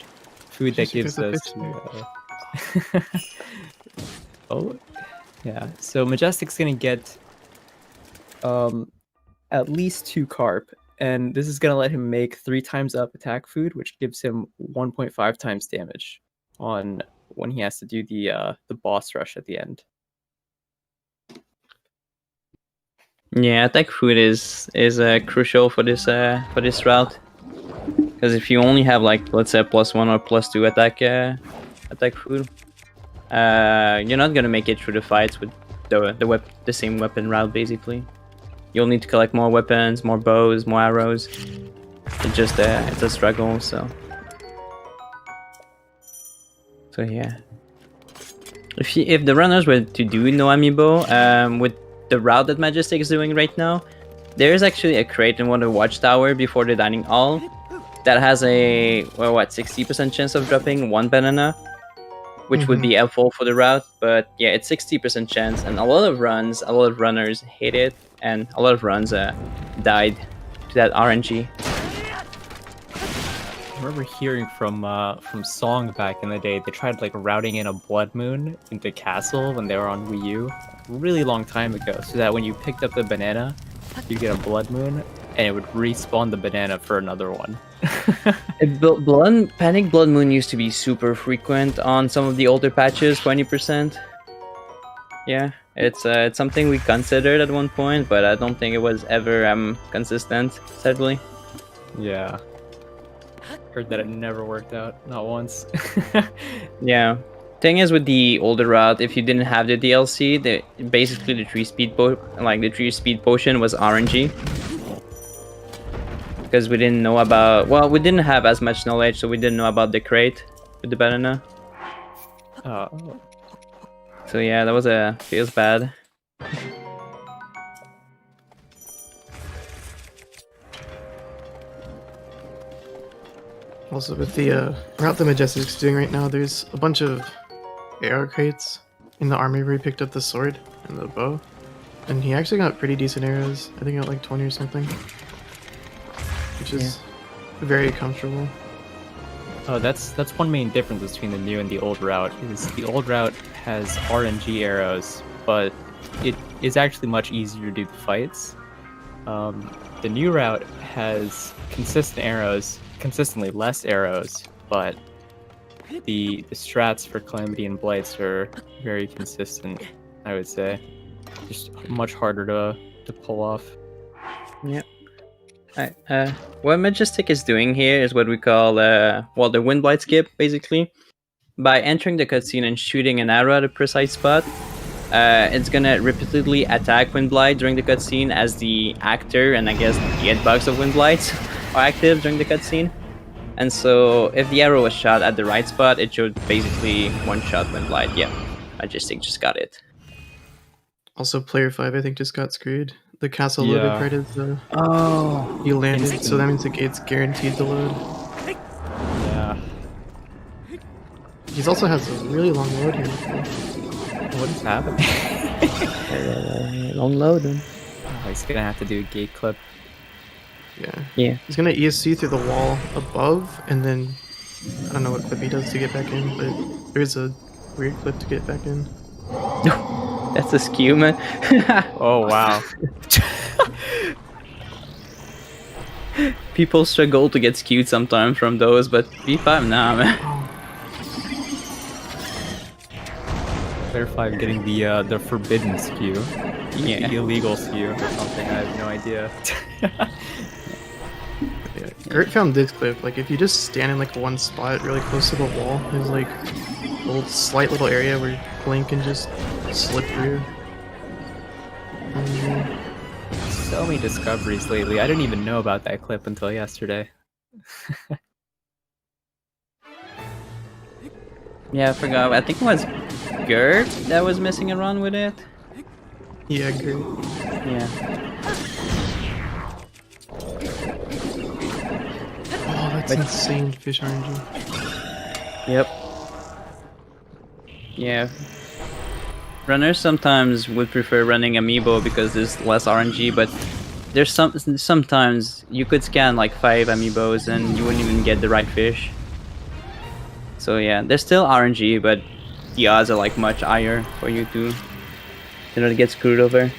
Food that Just gives because us... the fish oh, yeah. So Majestic's gonna get at least 2 carp, and this is gonna let him make 3 times up attack food, which gives him 1.5 times damage on when he has to do the boss rush at the end. Yeah, attack food is crucial for this route. Because if you only have like, let's say, +1 or +2 attack food, you're not gonna make it through the fights with the same weapon route. Basically, you'll need to collect more weapons, more bows, more arrows. It's a struggle. So yeah. If the runners were to do no amiibo, with the route that Majestic is doing right now, there is actually a crate in one of the watchtower before the dining hall that has a 60% chance of dropping 1 banana, which would be helpful for the route. But yeah, it's 60% chance, and a lot of runners hate it, and a lot of runs died to that RNG. I remember hearing from Song back in the day, they tried like routing in a Blood Moon into Castle when they were on Wii U, a really long time ago, so that when you picked up the banana, you get a Blood Moon, and it would respawn the banana for another one. Panic Blood Moon used to be super frequent on some of the older patches, 20%. Yeah, it's something we considered at one point, but I don't think it was ever consistent, sadly. Yeah. Heard that it never worked out, not once. Yeah. Thing is, with the older route, if you didn't have the DLC, basically the 3-speed potion was RNG. Because we didn't know about, we didn't have as much knowledge, so we didn't know about the crate with the banana. Oh. So yeah, that feels bad. Also, with the route the Majestic's doing right now, there's a bunch of arrow crates in the army where he picked up the sword and the bow. And he actually got pretty decent arrows. I think he got like 20 or something. Which is very comfortable. Oh, that's one main difference between the new and the old route, is the old route has RNG arrows, but it is actually much easier to do the fights. The new route has consistently less arrows, but the strats for Calamity and Blights are very consistent, I would say. Just much harder to pull off. Yep. What Majestic is doing here is what we call the Wind Blight skip, basically. By entering the cutscene and shooting an arrow at a precise spot, it's gonna repeatedly attack Wind Blight during the cutscene as the actor and I guess the hitbox of Wind Blight are active during the cutscene. And so if the arrow was shot at the right spot, it should basically one-shot Wind Blight. Yeah, Majestic just got it. Also, player 5 I think just got screwed. The castle loaded part is you landed, so that means the gate's guaranteed to load. Yeah. He also has a really long load here. What is happening? Long loading. Oh, he's gonna have to do a gate clip. Yeah. He's gonna ESC through the wall above, and then I don't know what clip he does to get back in, but there's a weird clip to get back in. That's a skew, man. Oh wow. People struggle to get skewed sometimes from those, but V5 now, man. Player 5 getting the forbidden skew. Yeah. The illegal skew or something, I have no idea. Gert found this clip. Like, if you just stand in like one spot really close to the wall, there's like a slight little area where Blink can just slip through. So many discoveries lately. I didn't even know about that clip until yesterday. Yeah, I forgot. I think it was Gert that was messing around with it. Yeah, Gert. Yeah. Oh, that's insane fish RNG. Yep. Yeah. Runners sometimes would prefer running Amiibo because there's less RNG, but there's sometimes you could scan like 5 Amiibos and you wouldn't even get the right fish. So yeah, there's still RNG, but the odds are like much higher for you to not get screwed over.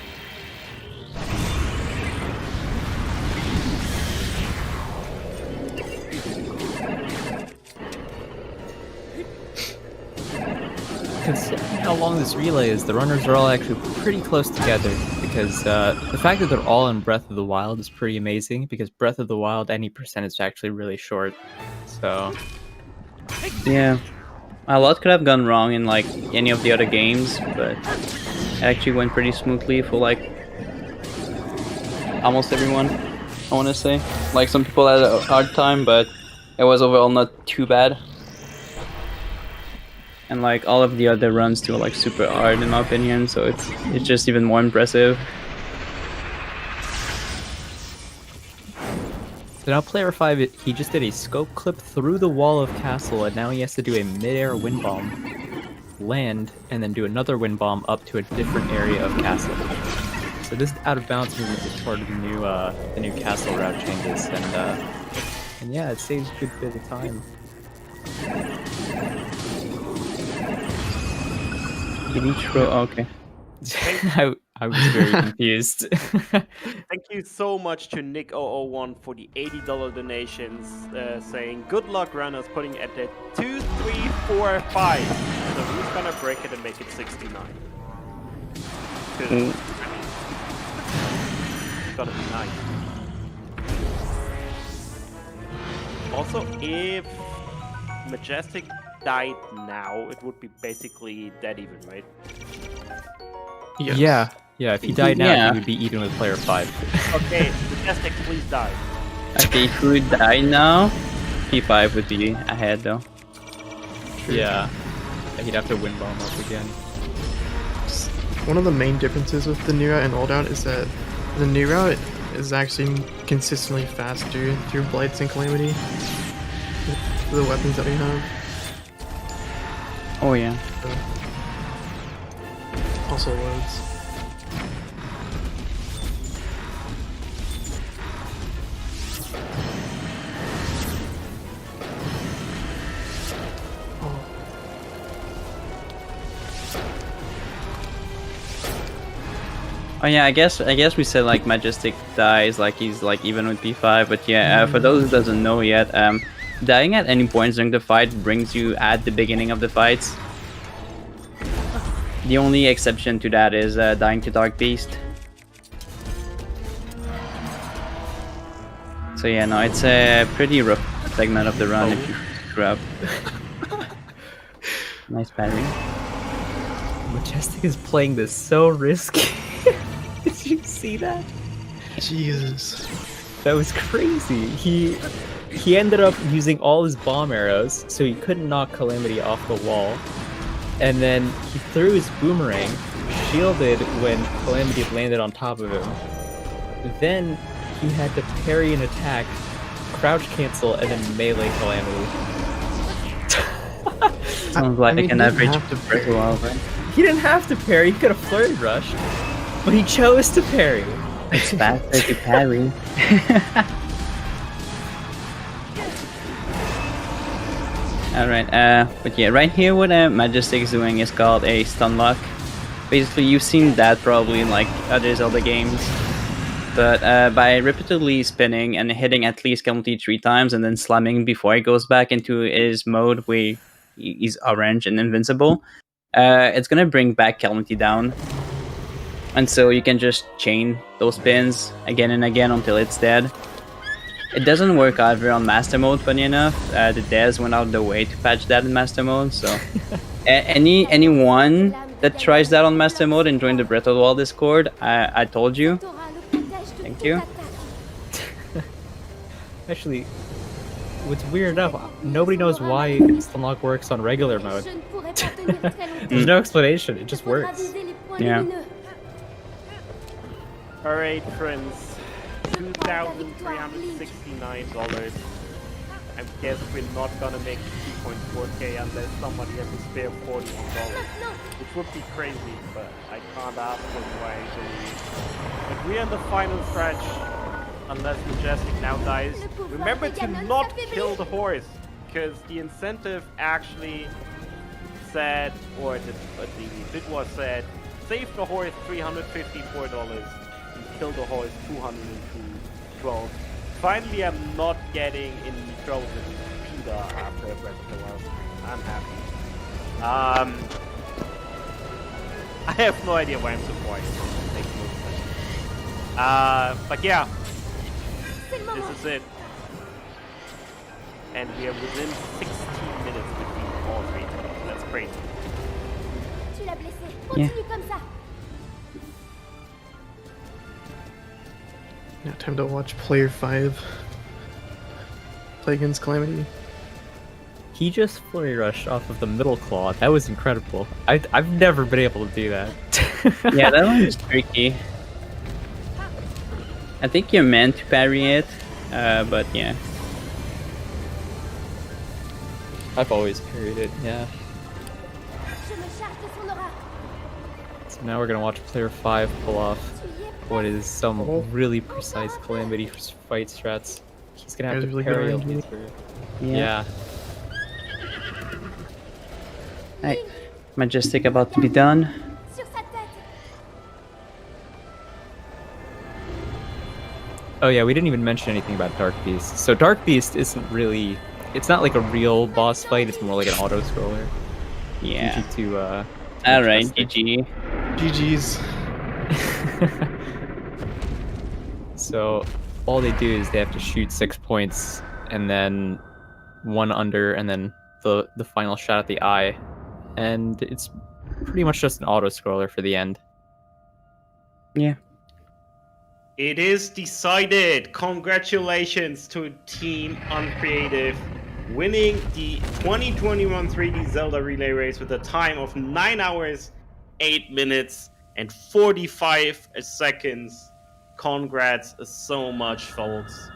Considering how long this relay is, the runners are all actually pretty close together. The because the fact that they're all in Breath of the Wild is pretty amazing, because Breath of the Wild, any percentage is actually really short. So Yeah. A lot could have gone wrong in like any of the other games, but it actually went pretty smoothly for like almost everyone, I want to say. Like some people had a hard time, but it was overall not too bad. And like all of the other runs too are like super hard in my opinion, so it's just even more impressive. So now player 5, he just did a scope clip through the wall of castle, and now he has to do a mid-air wind bomb, land, and then do another wind bomb up to a different area of castle. So this out of bounds movement is part of the new castle route changes, and yeah, it saves a good bit of time. Did each row? Oh, okay. I was very confused. Thank you so much to Nick001 for the $80 donations, saying good luck runners, putting at the 2, 3, 4, 5. So who's gonna break it and make it 69? It's gonna be nice. Also, if Majestic died now, it would be basically dead even, right? Yes. Yeah, if he died now, he would be even with player 5. Okay, Majestic, please die. Okay, if he would die now, P5 would be ahead though. Yeah, he'd have to wind bomb up again. One of the main differences with the new route and old route is that the new route is actually consistently faster through Blights and Calamity. The weapons that we have. Oh yeah. Also loads. Oh yeah, I guess we said like Majestic dies like he's like even with P5, but yeah, for those who doesn't know yet, dying at any point during the fight brings you at the beginning of the fights. The only exception to that is dying to Dark Beast. So yeah, no, it's a pretty rough segment of the run if you screw up. Nice battery. Majestic is playing this so risky. Did you see that? Jesus. That was crazy. He ended up using all his bomb arrows, so he couldn't knock Calamity off the wall. And then he threw his boomerang, shielded when Calamity landed on top of him. Then he had to parry an attack, crouch cancel, and then melee Calamity. Sounds like an average Breath of the Wild, right? He didn't have to parry, he could have flurry rushed, but he chose to parry. It's faster to parry. Alright, but yeah, right here what Majestic is doing is called a stun lock. Basically, you've seen that probably in like other Zelda games. But by repeatedly spinning and hitting at least Calamity 3 times and then slamming before he goes back into his mode where he's orange and invincible, it's gonna bring back Calamity down. And so you can just chain those spins again and again until it's dead. It doesn't work either on Master Mode, funny enough. The devs went out of the way to patch that in Master Mode, so... anyone that tries that on Master Mode and join the Breath of the Wild Discord, I told you. Thank you. Actually, what's weird enough, nobody knows why Stunlock works on regular mode. There's no explanation, it just works. Yeah. Alright, friends. $2,369. I guess we're not gonna make 2.4k unless somebody has to spare $41. Which would be crazy, but I can't ask them why I believe. But we're in the final stretch. Unless Majestic now dies. Remember to not kill the horse, because the incentive actually said, or the bid was said, save the horse $354 and kill the horse $212. Finally, I'm not getting in trouble with Peter after Breath of the Wild. I'm happy. I have no idea why I'm so quiet. Makes no sense. But yeah, this is it. And we are within 16 minutes between all three. That's crazy. Tu l'as blessé. Yeah. Continue comme ça. Now time to watch player 5 play against Calamity. He just flurry rushed off of the middle claw. That was incredible. I've never been able to do that. Yeah, that one is tricky. I think you're meant to parry it, but yeah. I've always parried it, yeah. Je me charge de son aura. So now we're gonna watch player 5 pull off what is some really precise Calamity fight strats. He's gonna have Guys to really parry good a RNG. laser. Yeah. Yeah. Right. Majestic about to be done. Sur sa tête. Oh yeah, we didn't even mention anything about Dark Beast. So Dark Beast isn't really... It's not like a real boss fight, it's more like an auto-scroller. Yeah. GG to, Alright, Majestic. GG. GG's. So all they do is they have to shoot 6 points and then one under and then the final shot at the eye. And it's pretty much just an auto-scroller for the end. Yeah. It is decided. Congratulations to Team Uncreative, winning the 2021 3D Zelda Relay Race with a time of 9 hours, 8 minutes, and 45 seconds. Congrats so much, folks.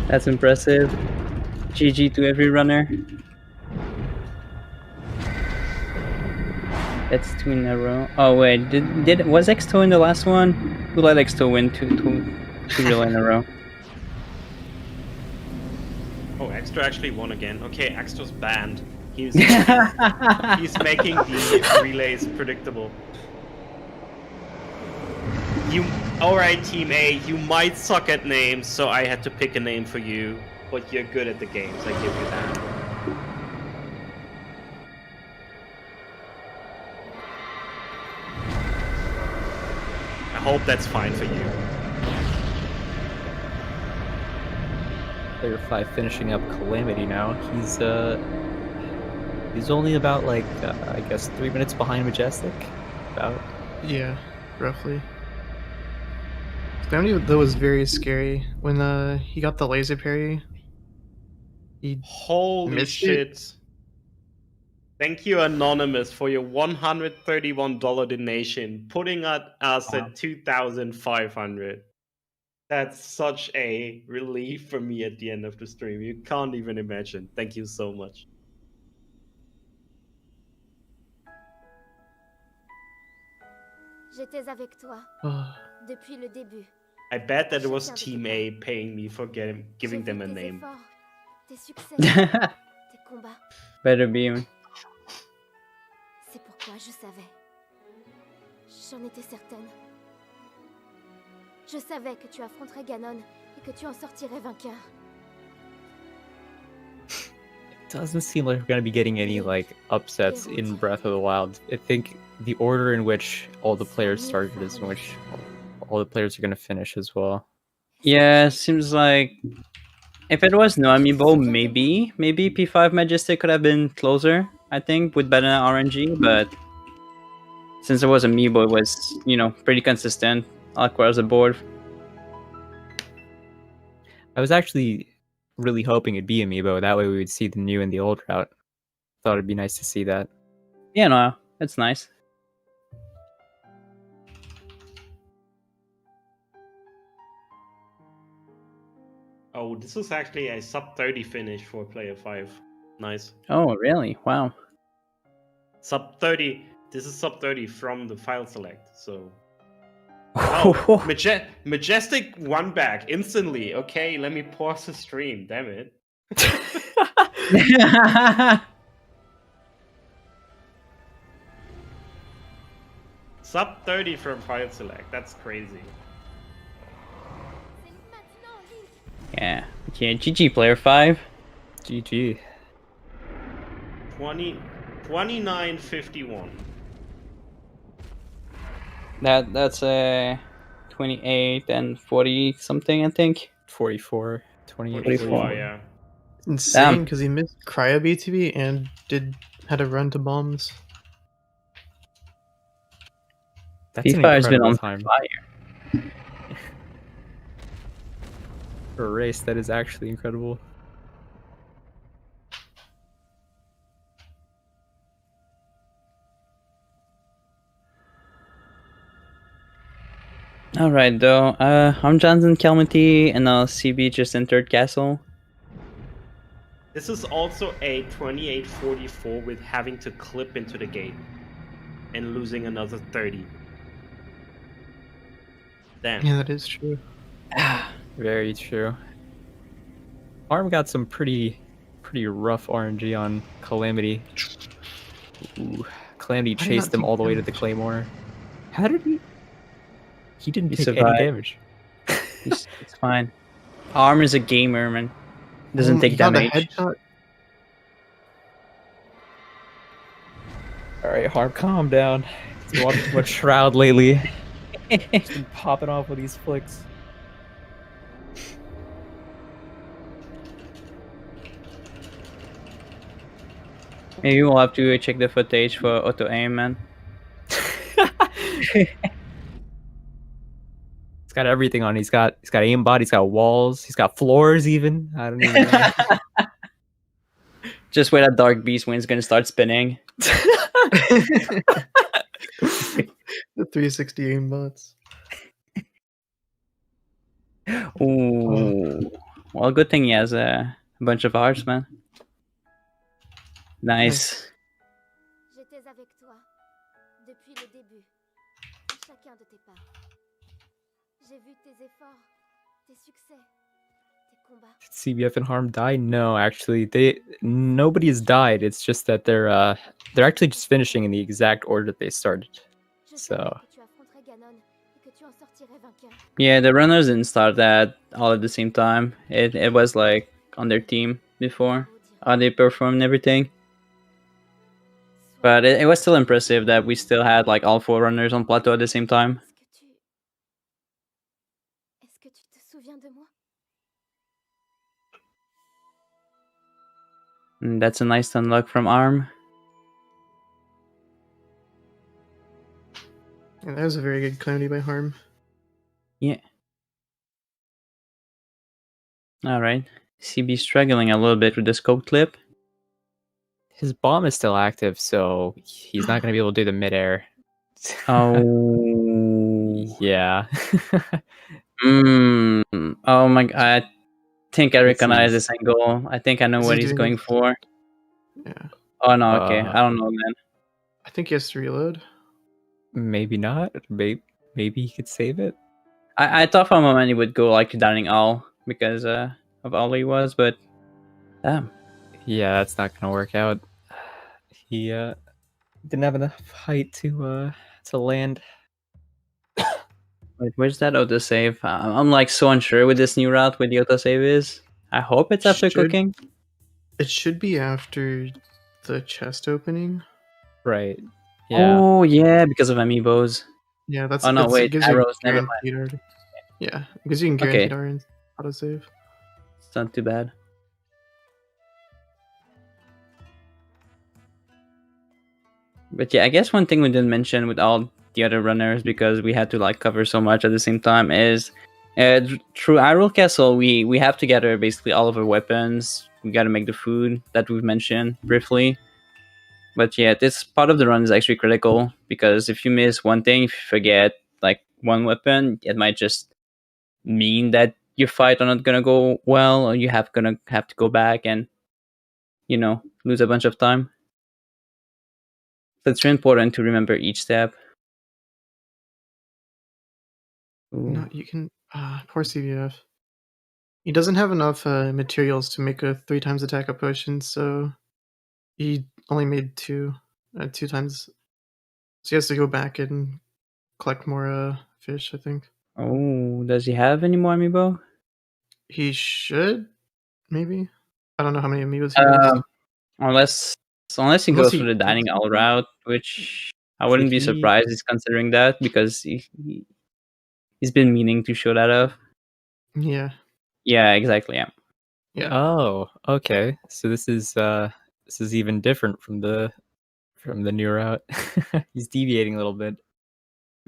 That's impressive. GG to every runner. That's 2 in a row. Oh wait, was X2 in the last one? Who let X2 win two relay in a row? Oh, Extra actually won again. Okay, Extra's banned. He's making the relays predictable. Alright, Team A, you might suck at names, so I had to pick a name for you, but you're good at the games, I give you that. I hope that's fine for you. Player 5 finishing up Calamity now. He's only about like I guess 3 minutes behind Majestic. About. Yeah, roughly. Calamity though was very scary when he got the laser parry. He Holy missed shit. it. Thank you, Anonymous, for your $131 donation, putting us at 2,500. That's such a relief for me at the end of the stream. You can't even imagine. Thank you so much. J'étais avec toi depuis le début. I bet that it was Team A paying me for giving them a name. Tes succès, tes combats. Better be him. C'est pourquoi je savais. J'en étais certaine. Je savais que tu affronterais Ganon et que tu en sortirais vainqueur. Doesn't seem like we're gonna be getting any like upsets in Breath of the Wild. I think the order in which all the players started is in which all the players are gonna finish as well. Yeah, seems like if it was no amiibo, maybe P5 Majestic could have been closer, I think, with better RNG, but since it was amiibo, it was, you know, pretty consistent across the board. I was actually really hoping it'd be amiibo, that way we would see the new and the old route. Thought it'd be nice to see that. Yeah, no, it's nice. Oh, this is actually a sub 30 finish for player 5. Nice. Oh, really? Wow. Sub 30. This is sub 30 from the file select, so. Oh, Majestic won back instantly. Okay, let me pause the stream. Damn it. Sub 30 from file select. That's crazy. Yeah. Okay, GG player 5. GG. 29.51. That's a 28 and 40 something, I think. 44, 28, 44, yeah. Insane, because he missed Cryo BTB and had a run to bombs. That's an FIFA has been incredible on time. fire. For a race, that is actually incredible. Alright, though. I'm Johnson Calmety, and CB just entered Castle. This is also a 28-44 with having to clip into the gate and losing another 30. Damn. Yeah, that is true. Very true. Arm got some pretty rough RNG on Calamity. Ooh, Calamity Why did he chased not them take all the way to the damage? Claymore. How did he? He didn't He take any survived. damage. It's fine. Arm is a gamer, man. Doesn't take he got a damage. headshot. Alright, Harm, calm down. He's been watching too much Shroud lately. He's been popping off with these flicks. Maybe we'll have to check the footage for auto aim, man. He's got everything on. He's got aimbot. He's got walls. He's got floors. Even I don't even know. Just wait, that Dark Beast wind's gonna start spinning. The 360 aimbots. Ooh. Well, good thing he has a bunch of hearts, man. Nice. J'étais avec toi depuis le début, à chacun de tes pas. J'ai vu tes efforts, tes succès, tes combats. Did CBF and Harm die? No, actually, nobody has died. It's just that they're actually just finishing in the exact order that they started. So Yeah, the runners didn't start that all at the same time. It was like on their team before. How they performed and everything. But it was still impressive that we still had like all 4 runners on plateau at the same time. Est-ce que tu te souviens de moi? And that's a nice unlock from Arm. Yeah, that was a very good Calamity by Harm. Yeah. Alright. CB struggling a little bit with the scope clip. his bomb is still active, so he's not going to be able to do the midair. Oh. Yeah. Oh my god. I think I recognize this angle. I think I know what he's going for. Yeah. Oh no, okay. I don't know then. I think he has to reload. Maybe not. Maybe he could save it. I thought for a moment he would go like downing all because of all he was, but damn. Yeah, that's not gonna work out. He didn't have enough height to land. Wait, where's that autosave? I'm like so unsure with this new route where the autosave is. I hope it's after cooking. It should be after the chest opening. Right. Yeah. Oh yeah, because of amiibos. Yeah, that's. Oh no, it wait, gives you arrows. Never mind. guaranteed Yeah, because you can Okay. guaranteed autosave. It's not too bad. But yeah, I guess one thing we didn't mention with all the other runners, because we had to like cover so much at the same time, is through Hyrule Castle we have to gather basically all of our weapons. We got to make the food that we've mentioned briefly. But yeah, this part of the run is actually critical, because if you miss one thing, if you forget like one weapon, it might just mean that your fight are not gonna go well, or you gonna have to go back and, you know, lose a bunch of time. So it's really important to remember each step. No, you can. Poor CVF. He doesn't have enough materials to make a 3 times attack up potion, so he only made 2 times. So he has to go back and collect more fish, I think. Oh, does he have any more amiibo? He should, maybe. I don't know how many amiibos he has. Unless he Unless goes he- through the dining all route, which I wouldn't be he- surprised he's considering that because he's been meaning to show that off. Yeah. Yeah, exactly. Yeah. Oh, okay. So this is even different from the new route. He's deviating a little bit.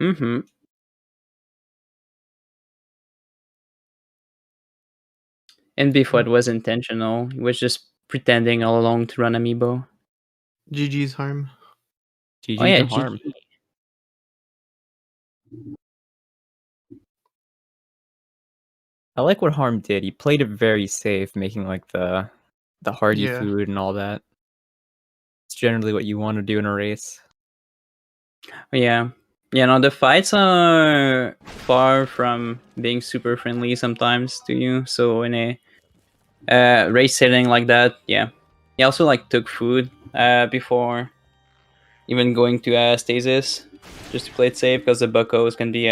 Mm-hmm. And before it was intentional, he was just pretending all along to run amiibo. GG's Harm. GG Oh yeah, to Harm. GG. I like what Harm did. He played it very safe, making like the hardy Yeah. food and all that. It's generally what you want to do in a race. Yeah. Yeah, no, the fights are far from being super friendly sometimes to you. So in a race setting like that, yeah. He also like took food before even going to stasis, just to play it safe because the buckos can be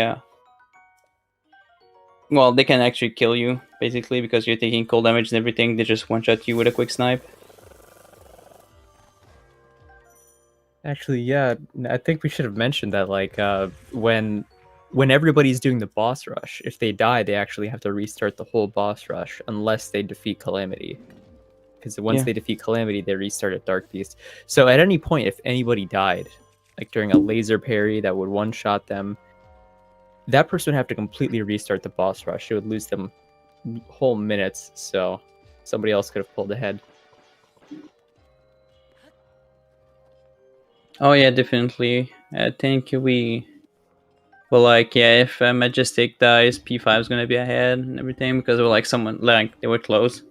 well, they can actually kill you basically because you're taking cold damage and everything. They just one shot you with a quick snipe. Actually, yeah, I think we should have mentioned that like when everybody's doing the boss rush, if they die, they actually have to restart the whole boss rush unless they defeat Calamity. Because once Yeah. they defeat Calamity, they restart at Dark Beast. So at any point, if anybody died, like during a laser parry that would one-shot them, that person would have to completely restart the boss rush. It would lose them whole minutes, so somebody else could have pulled ahead. Oh yeah, definitely. I think well, like, yeah, if Majestic dies, P5 is gonna be ahead and everything because they were like someone like they were close.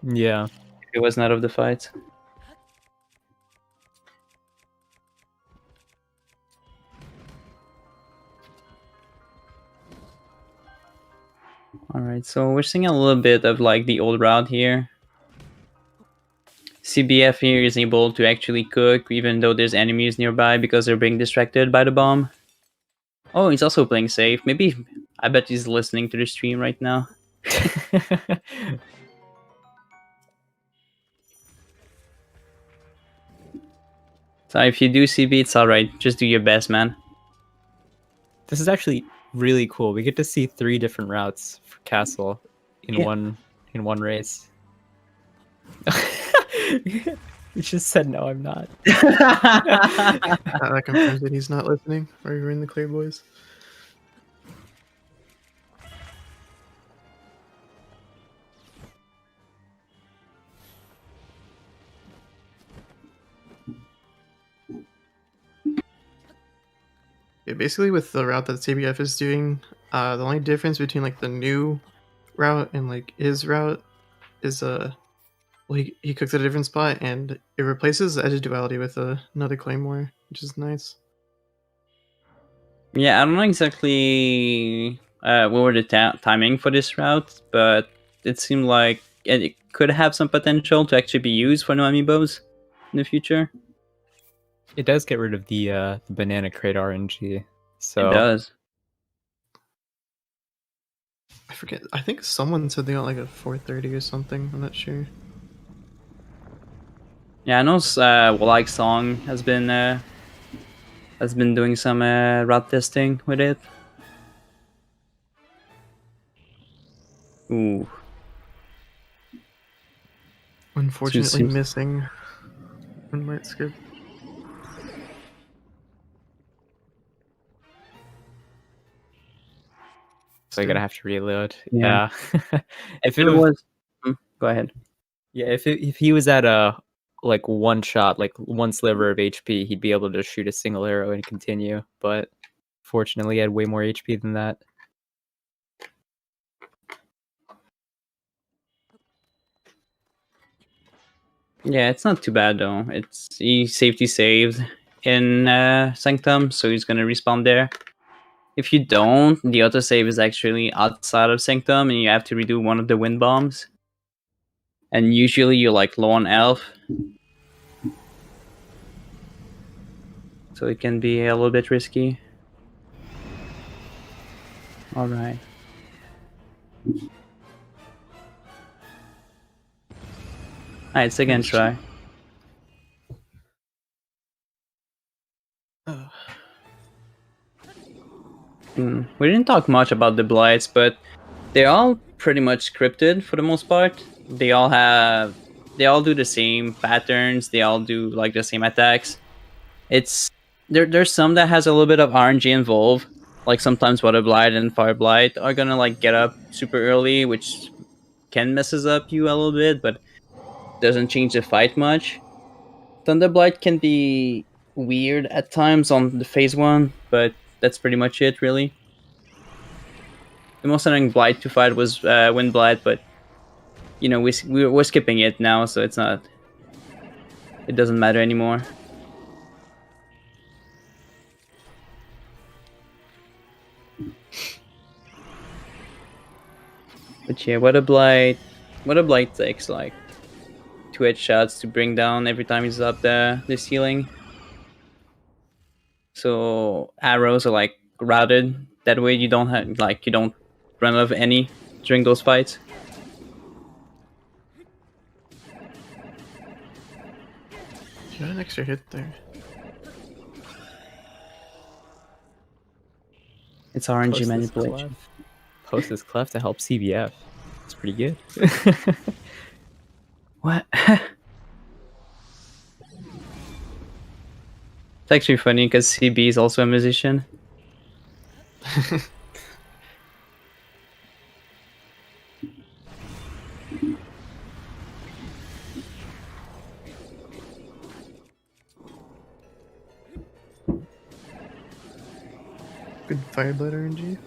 Yeah. It was not of the fight. All right, so we're seeing a little bit of like the old route here. CBF here is able to actually cook even though there's enemies nearby because they're being distracted by the bomb. Oh, he's also playing safe. Maybe, I bet he's listening to the stream right now. So if you do CB, it's alright. Just do your best, man. This is actually really cool. We get to see 3 different routes for Castle in Yeah. one race. You just said no, I'm not. That confirms that he's not listening. Or you're in the clear, boys. Yeah, basically with the route that CBF is doing, the only difference between like the new route and like his route is well, he cooks at a different spot and it replaces the edge duality with another claymore, which is nice. Yeah, I don't know exactly what were the timing for this route, but it seemed like it could have some potential to actually be used for no amiibos in the future. It does get rid of the banana crate RNG. So It does. I forget. I think someone said they got like a 430 or something. I'm not sure. Yeah, I know. Like Song has been doing some route testing with it. Ooh. Unfortunately, seems- missing one might skip. So you're gonna have to reload. Yeah. Yeah. If it was, go ahead. Yeah, if he was at a like one shot, like one sliver of HP, he'd be able to shoot a single arrow and continue. But fortunately, he had way more HP than that. Yeah, it's not too bad though. He safety saved in Sanctum, so he's gonna respawn there. If you don't, the autosave is actually outside of Sanctum, and you have to redo one of the wind bombs. And usually you're like low on health, so it can be a little bit risky. All right. Alright, second try. We didn't talk much about the blights, but they're all pretty much scripted for the most part. They all do the same patterns. They all do like the same attacks. There's some that has a little bit of RNG involved. Like sometimes Water Blight and Fire Blight are gonna like get up super early, which can messes up you a little bit, but doesn't change the fight much. Thunder Blight can be weird at times on the phase 1, but that's pretty much it, really. The most annoying Blight to fight was Wind Blight, but you know we're skipping it now, so it doesn't matter anymore. But yeah, Water Blight takes like 2 headshots to bring down every time he's up the ceiling. So arrows are like routed that way. You don't run out of any during those fights. You got an extra hit there. It's RNG manipulation. Post is cleft to help CBF. It's pretty good. What? It's actually funny because CB is also a musician. Good Fireblight RNG.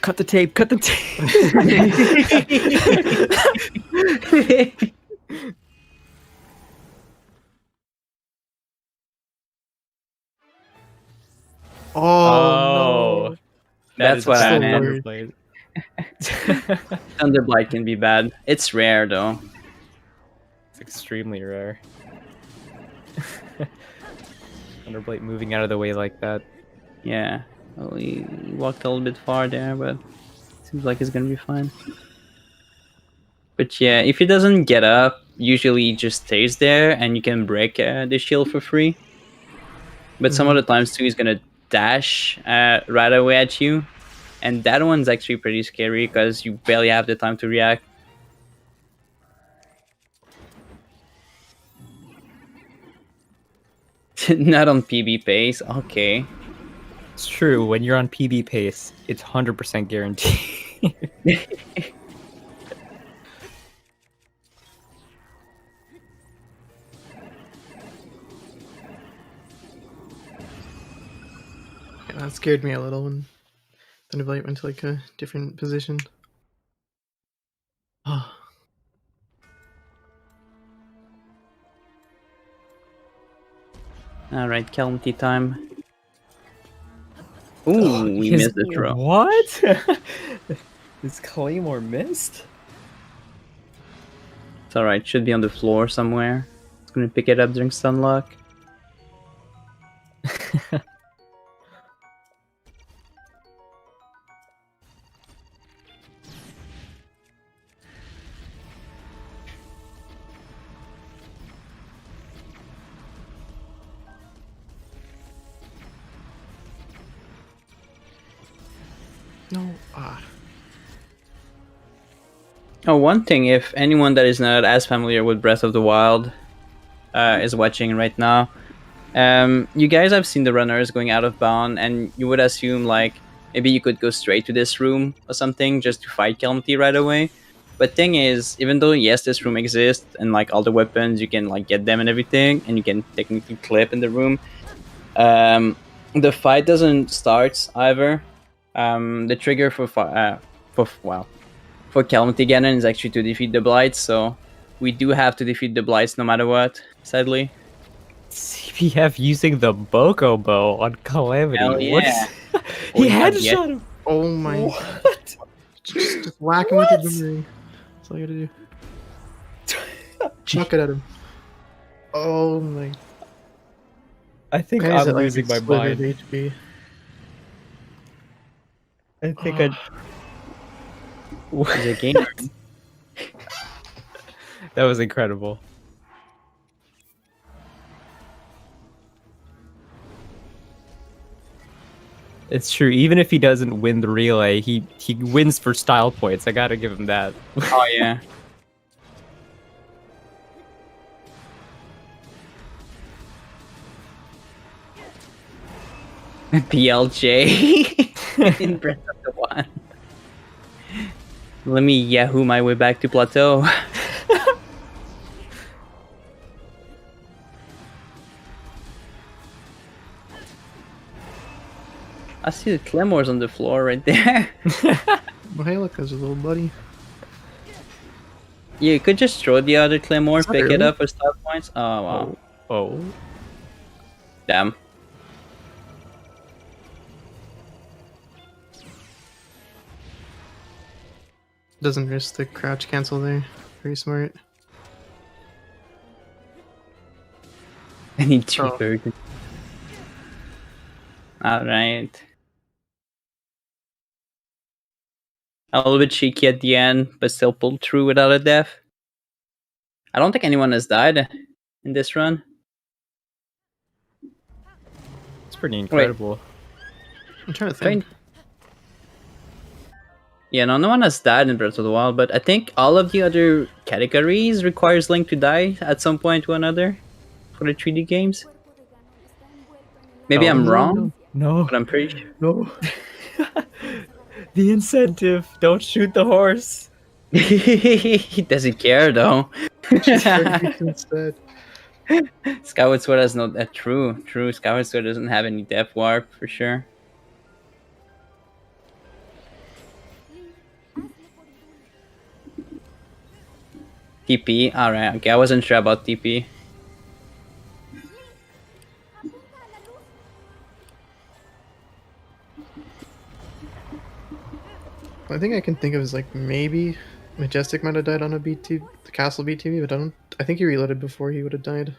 Cut the tape. Cut the tape. Oh, no. That's what I meant. Thunderblade. Thunderblight can be bad. It's rare though. It's extremely rare. Thunderblade moving out of the way like that. Yeah. Well, he walked a little bit far there, but seems like he's gonna be fine. But yeah, if he doesn't get up, usually he just stays there and you can break the shield for free. But some other times too, he's gonna dash right away at you. And that one's actually pretty scary because you barely have the time to react. Not on PB pace, okay. It's true, when you're on PB pace, it's 100% guaranteed. Yeah, that scared me a little when Thunderblight went to like a different position. Oh. Alright, Calamity time. Ooh, we missed the throw. What? Is Claymore missed? It's alright, should be on the floor somewhere. It's gonna pick it up during Stunlock. No. Ah. Oh, one thing, if anyone that is not as familiar with Breath of the Wild is watching right now, you guys have seen the runners going out of bound, and you would assume like maybe you could go straight to this room or something just to fight Calamity right away. But thing is, even though yes, this room exists and like all the weapons you can like get them and everything, and you can technically clip in the room, the fight doesn't start either. The trigger for Calamity Ganon is actually to defeat the Blights, so we do have to defeat the Blights no matter what, sadly. CBF using the Boko Bow on Calamity. Hell yeah. He headshot him. Oh my. What? Just whack him with the boomerang. That's all you gotta do. Chuck it at him. Oh my. I think Guy is I'm at, like, losing my sliver mind. of HP. I think I. Is it game? That was incredible. It's true. Even if he doesn't win the relay, he wins for style points. I gotta give him that. Oh yeah. PLJ in Breath of the Wild. Let me Yahoo my way back to plateau. I see the claymores on the floor right there. Well, hey, look, there's a little buddy. Yeah, you could just throw the other claymore, Is that pick it early? up for style points. Oh wow. Oh. Damn. Doesn't risk the crouch cancel there. Very smart. I need 3 birds. Alright. A little bit cheeky at the end, but still pulled through without a death. I don't think anyone has died in this run. It's pretty incredible. I'm trying to think. Yeah, no one has died in Breath of the Wild, but I think all of the other categories requires Link to die at some point or another for the 3D games. Maybe I'm wrong. No. But I'm pretty sure. No. The incentive. Don't shoot the horse. He doesn't care though. Instead. Skyward Sword has no true. Skyward Sword doesn't have any depth warp for sure. TP, alright, okay, I wasn't sure about TP. I think I can think of is like maybe Majestic might have died on a BT, the castle BTV, but I think he reloaded before he would have died.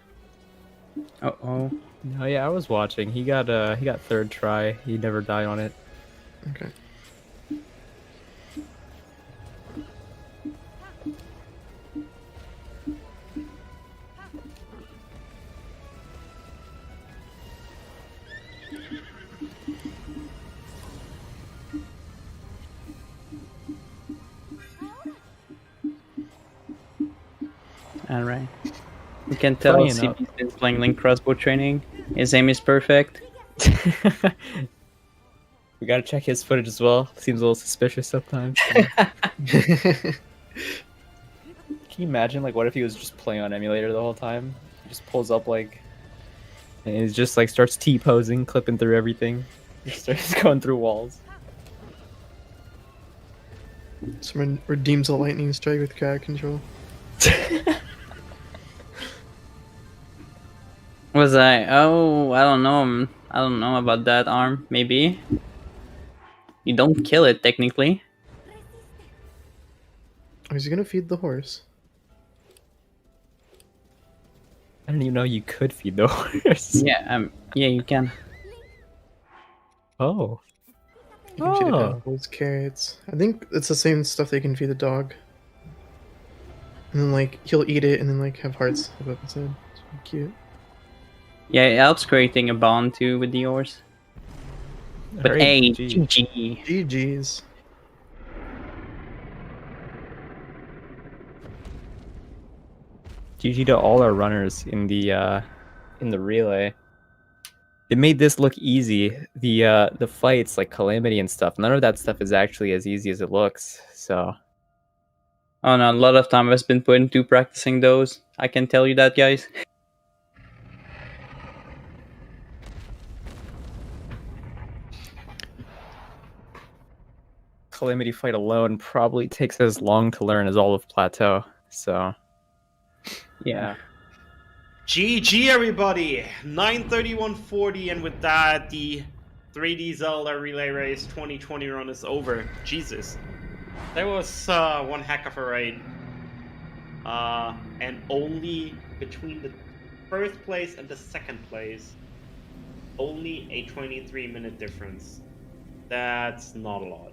Oh. No, yeah, I was watching. He got third try. He never died on it. Okay. Alright. You can tell Funny CB's been playing Link crossbow training. His aim is perfect. We gotta check his footage as well. Seems a little suspicious sometimes. Can you imagine, like, what if he was just playing on emulator the whole time? He just pulls up, like, and he just, like, starts T-posing, clipping through everything. Just starts going through walls. Someone redeems a lightning strike with cat control. Was I? Oh, I don't know. I don't know about that arm. Maybe. You don't kill it, technically. Oh, is he gonna feed the horse? I didn't even know you could feed the horse. Yeah, yeah, you can. Oh. You can feed it apples, carrots. I think it's the same stuff they can feed the dog. And then, like, he'll eat it and then, like, have hearts above his head. It's really cute. Yeah, it helps creating a bond too with the horse. But Alright, hey, GG. GG's. GG to all our runners in the relay. They made this look easy. The fights like Calamity and stuff. None of that stuff is actually as easy as it looks. So. Oh no, a lot of time has been put into practicing those. I can tell you that, guys. Calamity fight alone probably takes as long to learn as all of Plateau. So. Yeah. GG everybody! 9:31:40, and with that, the 3D Zelda Relay Race 2020 run is over. Jesus. That was one heck of a raid. And only between the first place and the second place, only a 23-minute difference. That's not a lot.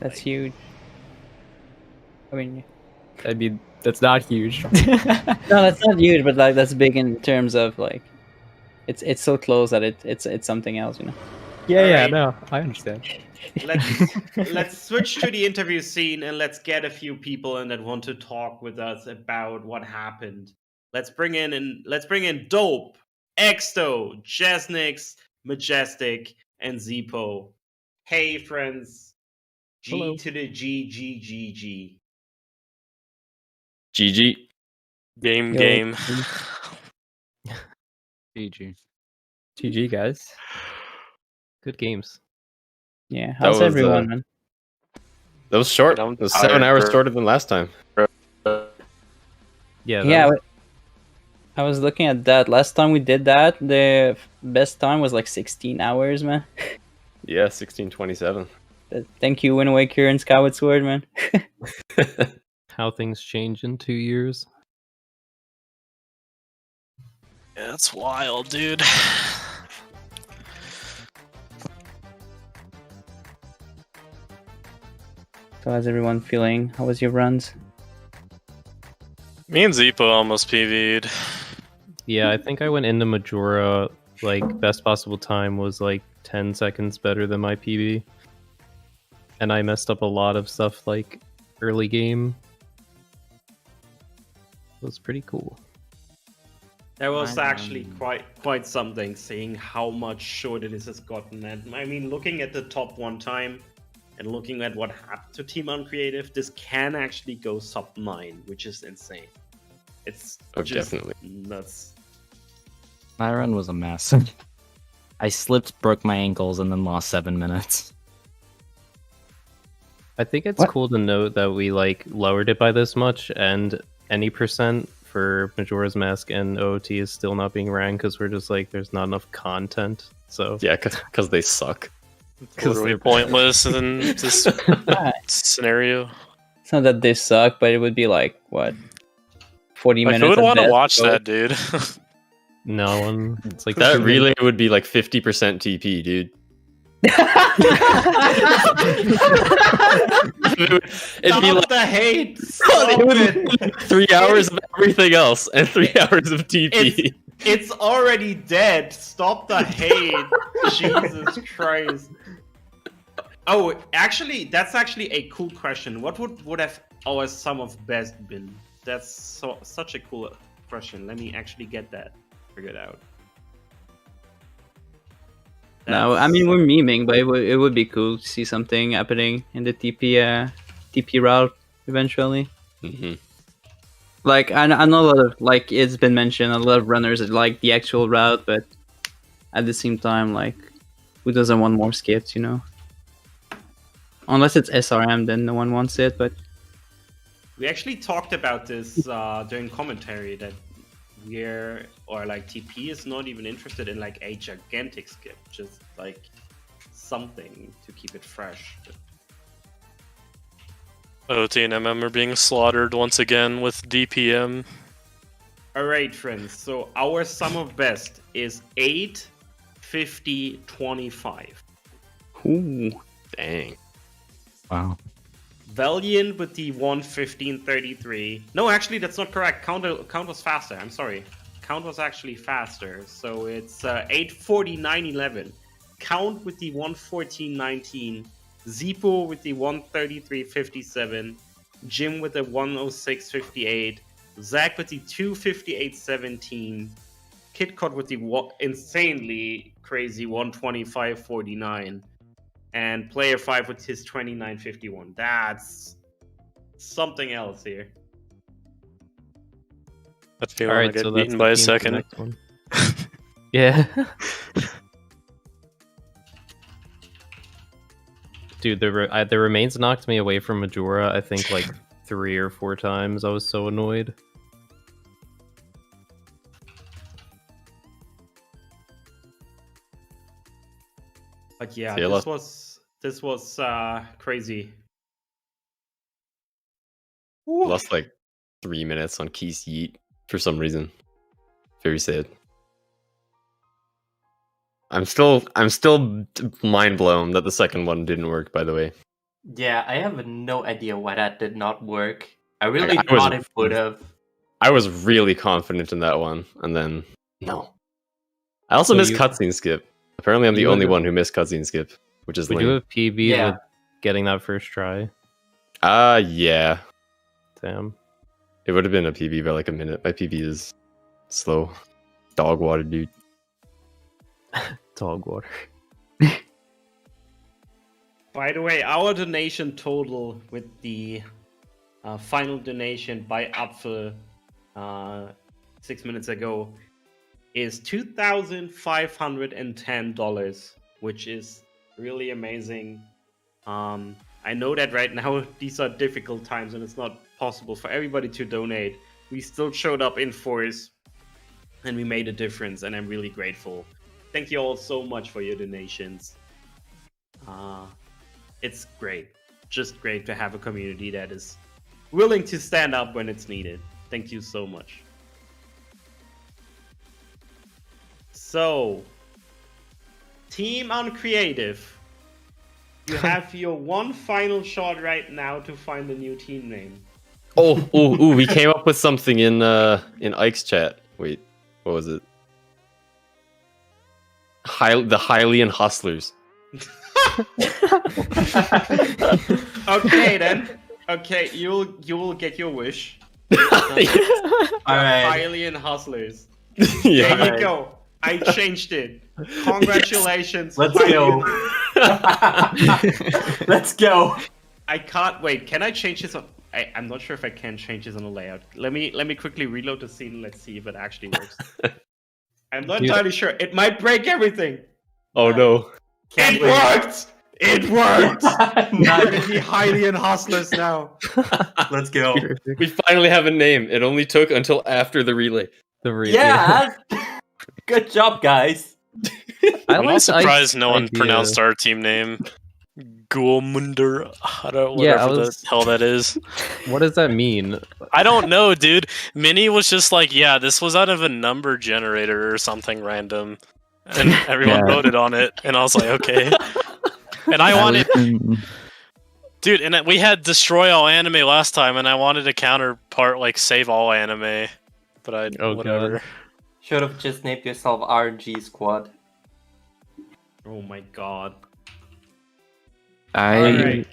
That's huge. I mean, that's not huge. No, that's not huge, but like that's big in terms of like, it's so close that it's something else, you know. Yeah, yeah, Alright. no, I understand. Let's switch to the interview scene and let's get a few people in that want to talk with us about what happened. Let's bring in Dope, Exto, Jasnix, Majestic, and Zippo. Hey friends. G Hello. to the G G G G. GG. Yo, GG. GG, guys. Good games. Yeah, That how's was, everyone, man? That was short. I'm It was 7 hours tired, shorter than last time. Yeah. Yeah, I was looking at that. Last time we did that, the best time was like 16 hours, man. Yeah, 16:27. Thank you, Wind Waker and Skyward Sword, man. How things change in 2 years. Yeah, that's wild, dude. So how's everyone feeling? How was your runs? Me and Zippo almost PV'd. Yeah, I think I went into Majora, like, best possible time was like 10 seconds better than my PB. And I messed up a lot of stuff like early game. It was pretty cool. That was actually quite something, seeing how much shorter this has gotten. And I mean, looking at the top one time and looking at what happened to Team Uncreative, this can actually go sub 9, which is insane. It's just definitely nuts. My run was a mess. I slipped, broke my ankles, and then lost 7 minutes. I think it's cool to note that we like lowered it by this much, and any percent for Majora's Mask and OOT is still not being ranked because we're just like there's not enough content. So yeah, because they suck. Totally pointless in this scenario. It's not that they suck, but it would be like, what, 40 Like, minutes? who would at want to best watch go? that, dude? No one. It's like that relay would be like 50% TP, dude. It'd be like the hate. Stop it. 3 hours of everything else and 3 hours of TP. It's already dead. Stop the hate. Jesus Christ. Oh, actually, that's actually a cool question. What would have our sum of best been? That's such a cool question. Let me actually get that figured out. No, I mean we're memeing, but it would be cool to see something happening in the TP route eventually. Mm-hmm. Like I know a lot of, like it's been mentioned, a lot of runners that like the actual route, but at the same time, like who doesn't want more skips, you know? Unless it's SRM, then no one wants it. But We actually talked about this during commentary that TP is not even interested in like a gigantic skip, just like something to keep it fresh. OT and MM are being slaughtered once again with DPM. Alright, friends, so our sum of best is 8, 50, 25. Ooh. Dang. Wow. Valiant with the 1:15:33. No, actually, that's not correct. Count was faster. I'm sorry. Count was actually faster. So it's 8:49:11. Count with the 1:14:19. Zippo with the 1:33:57. Jim with the 1:06:58. Zach with the 2:58:17. KitKat with the insanely crazy 1:25:49. And player 5 with his 29:51. That's something else here. I feel Alright, like I so get that's beaten the by a team for the second. next one. Yeah. Dude, the remains knocked me away from Majora, I think, like 3 or 4 times. I was so annoyed. But yeah, See, this was crazy. Lost like 3 minutes on Keys Yeet for some reason. Very sad. I'm still mind blown that the second one didn't work, by the way. Yeah, I have no idea why that did not work. I really I thought it would have. I was really confident in that one, and then no. I also So missed you- cutscene skip. Apparently, I'm the You only would- one who missed cutscene skip, which is Would lame. you have PB Yeah. with getting that first try? Yeah. Damn. It would have been a PB by like a minute. My PB is slow. Dog water, dude. Dog water. By the way, our donation total with the final donation by Apfel 6 minutes ago is $2,510, which is really amazing. I know that right now these are difficult times and it's not possible for everybody to donate. We still showed up in force and we made a difference, and I'm really grateful. Thank you all so much for your donations. It's great. Just great to have a community that is willing to stand up when it's needed. Thank you so much. So, Team Uncreative, you have your one final shot right now to find a new team name. Oh, we came up with something in Ike's chat. Wait, what was it? The Hylian Hustlers. Okay then. Okay, you will get your wish. Alright. Hylian Hustlers. Yeah. There you go. I changed it. Congratulations. Let's go. Let's go. I can't wait. Can I change this on? I'm not sure if I can change this on the layout. Let me quickly reload the scene. Let's see if it actually works. I'm not entirely sure. It might break everything. Oh no. It worked. It worked. We're the Hylian Hustlers now. Let's go. We finally have a name. It only took until after the relay. Yeah. Good job, guys. I'm not surprised no one pronounced our team name. Gulmunder, whatever the hell that is. What does that mean? I don't know, dude. Minnie was just like, yeah, this was out of a number generator or something random. And everyone voted on it. And I was like, okay. And I wanted... Dude, and we had Destroy All Anime last time, and I wanted a counterpart like Save All Anime. But whatever. God. Should have just named yourself RNG Squad. Oh my god. I...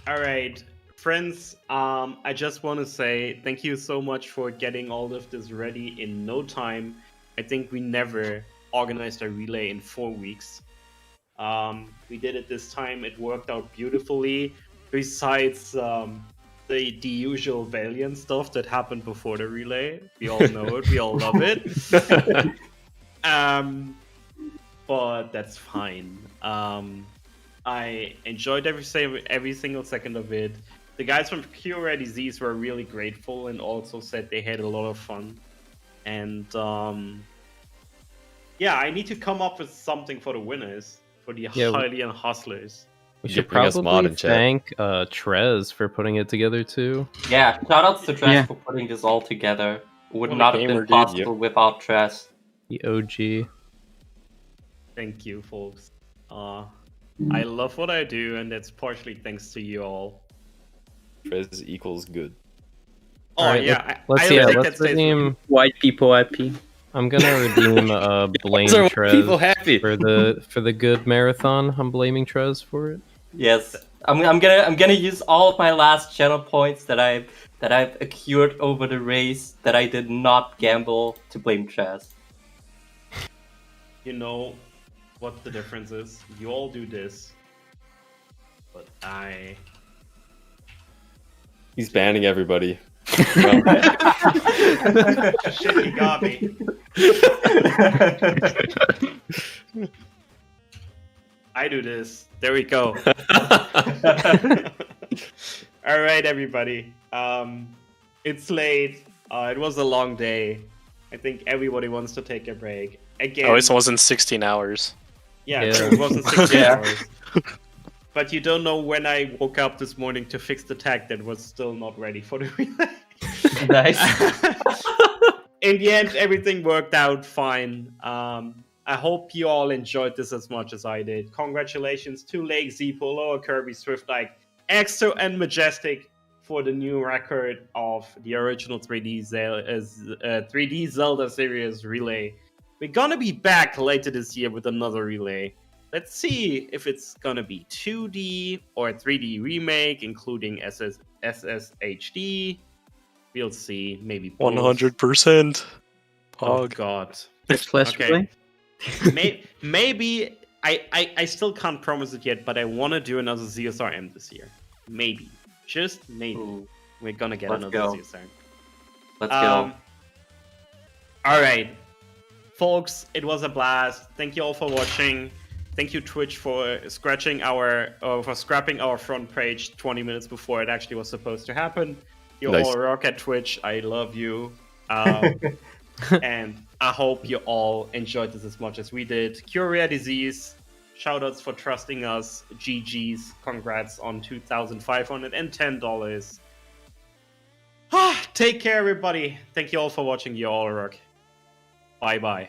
Alright. Friends, I just want to say thank you so much for getting all of this ready in no time. I think we never organized a relay in 4 weeks. We did it this time. It worked out beautifully. Besides the usual Valiant stuff that happened before the relay. We all know it. We all love it. But that's fine. I enjoyed every single second of it. The guys from Pure Rare Disease were really grateful and also said they had a lot of fun. And yeah, I need to come up with something for the winners, for the Hylian Hustlers. We should probably thank Trez for putting it together too. Yeah, shoutouts to Trez for putting this all together. It would not have been possible without Trez. The OG. Thank you, folks. I love what I do, and that's partially thanks to you all. Trez equals good. Oh Alright, yeah, let's redeem white people happy. I'm gonna redeem blame Those are Trez people happy. for the good marathon. I'm blaming Trez for it. Yes, I'm gonna use all of my last channel points that I've accrued over the race that I did not gamble to blame Trez. You know what the difference is? You all do this, but I... He's banning everybody. Shit, you got me. I do this. There we go. Alright, everybody. It's late. It was a long day. I think everybody wants to take a break. Again. Oh, it wasn't 16 hours. Yeah, it wasn't 16 hours. But you don't know when I woke up this morning to fix the tag that was still not ready for the relay. Nice. In the end, everything worked out fine. I hope you all enjoyed this as much as I did. Congratulations to Lake Zeepo, Lower Kirby, Swift-Like, Exo, and Majestic for the new record of the original 3D Zelda series relay. we're gonna be back later this year with another relay. Let's see if it's gonna be 2D or a 3D remake, including SSHD. We'll see. Maybe both. 100%. Oh God. Flash Okay. Maybe I still can't promise it yet, but I want to do another ZSRM this year. Maybe, just maybe. Ooh. We're gonna get Let's another go. ZSRM. Let's go. All right, folks, it was a blast. Thank you all for watching. Thank you, Twitch, for scrapping our front page 20 minutes before it actually was supposed to happen. You Nice. all rock at Twitch. I love you. And I hope you all enjoyed this as much as we did. Cure Rare Disease. Shoutouts for trusting us. GG's. Congrats on $2,510. Take care, everybody. Thank you all for watching. You all rock. Bye-bye.